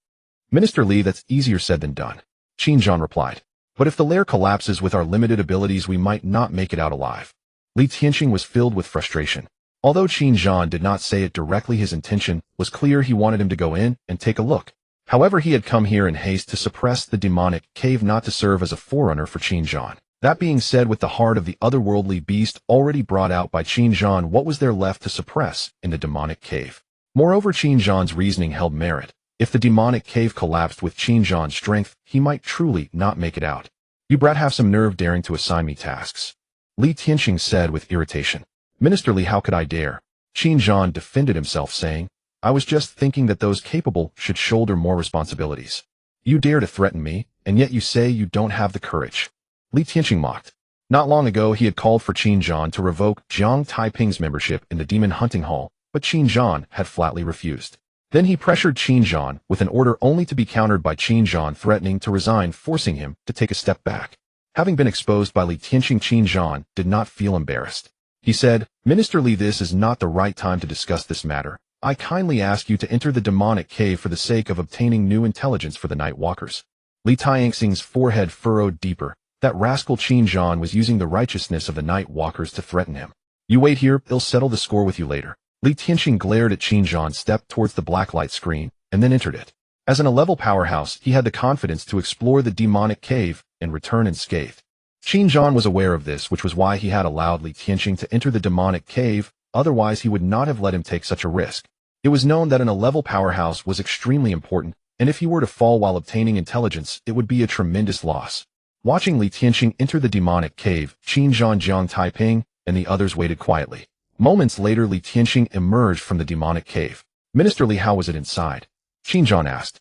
Minister Li, that's easier said than done. Qin Zhan replied. But if the lair collapses with our limited abilities, we might not make it out alive. Li Tianqing was filled with frustration. Although Qin Zhan did not say it directly, his intention was clear. He wanted him to go in and take a look. However, he had come here in haste to suppress the demonic cave, not to serve as a forerunner for Qin Zhan. That being said, with the heart of the otherworldly beast already brought out by Qin Zhan, what was there left to suppress in the demonic cave? Moreover, Qin Zhan's reasoning held merit. If the demonic cave collapsed with Qin Zhan's strength, he might truly not make it out. You brat have some nerve daring to assign me tasks. Li Tianqing said with irritation. Minister Li, how could I dare? Qin Zhan defended himself, saying, I was just thinking that those capable should shoulder more responsibilities. You dare to threaten me, and yet you say you don't have the courage. Li Tianqing mocked. Not long ago he had called for Qin Zhan to revoke Jiang Taiping's membership in the Demon Hunting Hall, but Qin Zhan had flatly refused. Then he pressured Qin Zhan with an order only to be countered by Qin Zhan threatening to resign, forcing him to take a step back. Having been exposed by Li Tianqing, Qin Zhan did not feel embarrassed. He said, Minister Li, this is not the right time to discuss this matter. I kindly ask you to enter the demonic cave for the sake of obtaining new intelligence for the Night Walkers. Li Tianxing's forehead furrowed deeper. That rascal Qin Zhan was using the righteousness of the Night Walkers to threaten him. You wait here, they'll settle the score with you later. Li Tianqing glared at Qin Zhan, stepped towards the black light screen, and then entered it. As an A-level powerhouse, he had the confidence to explore the demonic cave and return unscathed. Qin Zhan was aware of this, which was why he had allowed Li Tianqing to enter the demonic cave, otherwise he would not have let him take such a risk. It was known that an A-level powerhouse was extremely important, and if he were to fall while obtaining intelligence, it would be a tremendous loss. Watching Li Tianqing enter the demonic cave, Qin Zhan, Jiang Taiping, and the others waited quietly. Moments later, Li Tianqing emerged from the demonic cave. Minister Li, how was it inside? Qin Zhan asked.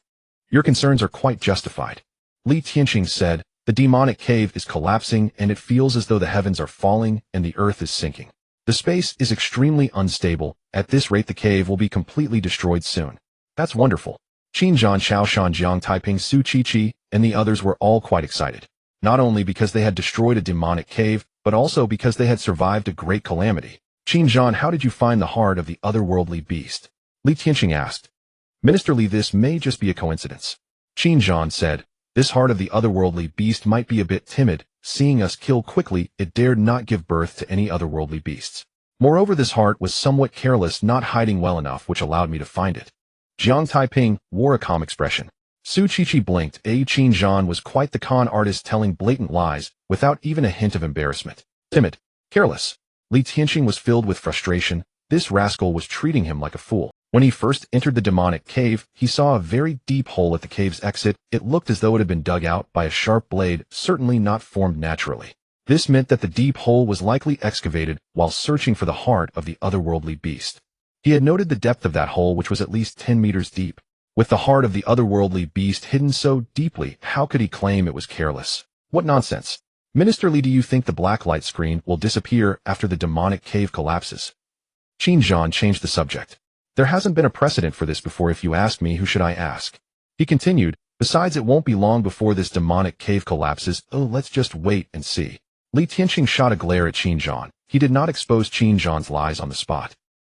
Your concerns are quite justified. Li Tianqing said, the demonic cave is collapsing and it feels as though the heavens are falling and the earth is sinking. The space is extremely unstable. At this rate, the cave will be completely destroyed soon. That's wonderful. Qin Zhan, Xiaoshan, Jiang Taiping, Su Qiqi, and the others were all quite excited. Not only because they had destroyed a demonic cave, but also because they had survived a great calamity. Qin Zhan, how did you find the heart of the otherworldly beast? Li Tianqing asked. Minister Li, this may just be a coincidence. Qin Zhan said, this heart of the otherworldly beast might be a bit timid. Seeing us kill quickly, it dared not give birth to any otherworldly beasts. Moreover, this heart was somewhat careless, not hiding well enough, which allowed me to find it. Jiang Taiping wore a calm expression. Su Qiqi blinked. Qin Zhan was quite the con artist, telling blatant lies, without even a hint of embarrassment. Timid. Careless. Li Tianqing was filled with frustration. This rascal was treating him like a fool. When he first entered the demonic cave, he saw a very deep hole at the cave's exit. It looked as though it had been dug out by a sharp blade, certainly not formed naturally. This meant that the deep hole was likely excavated while searching for the heart of the otherworldly beast. He had noted the depth of that hole, which was at least 10 meters deep. With the heart of the otherworldly beast hidden so deeply, how could he claim it was careless? What nonsense. Minister Li, do you think the black light screen will disappear after the demonic cave collapses? Qin Zhan changed the subject. There hasn't been a precedent for this before. If you ask me, who should I ask? He continued, besides, it won't be long before this demonic cave collapses. Oh, let's just wait and see. Li Tianqing shot a glare at Qin Zhan. He did not expose Qin Zhan's lies on the spot.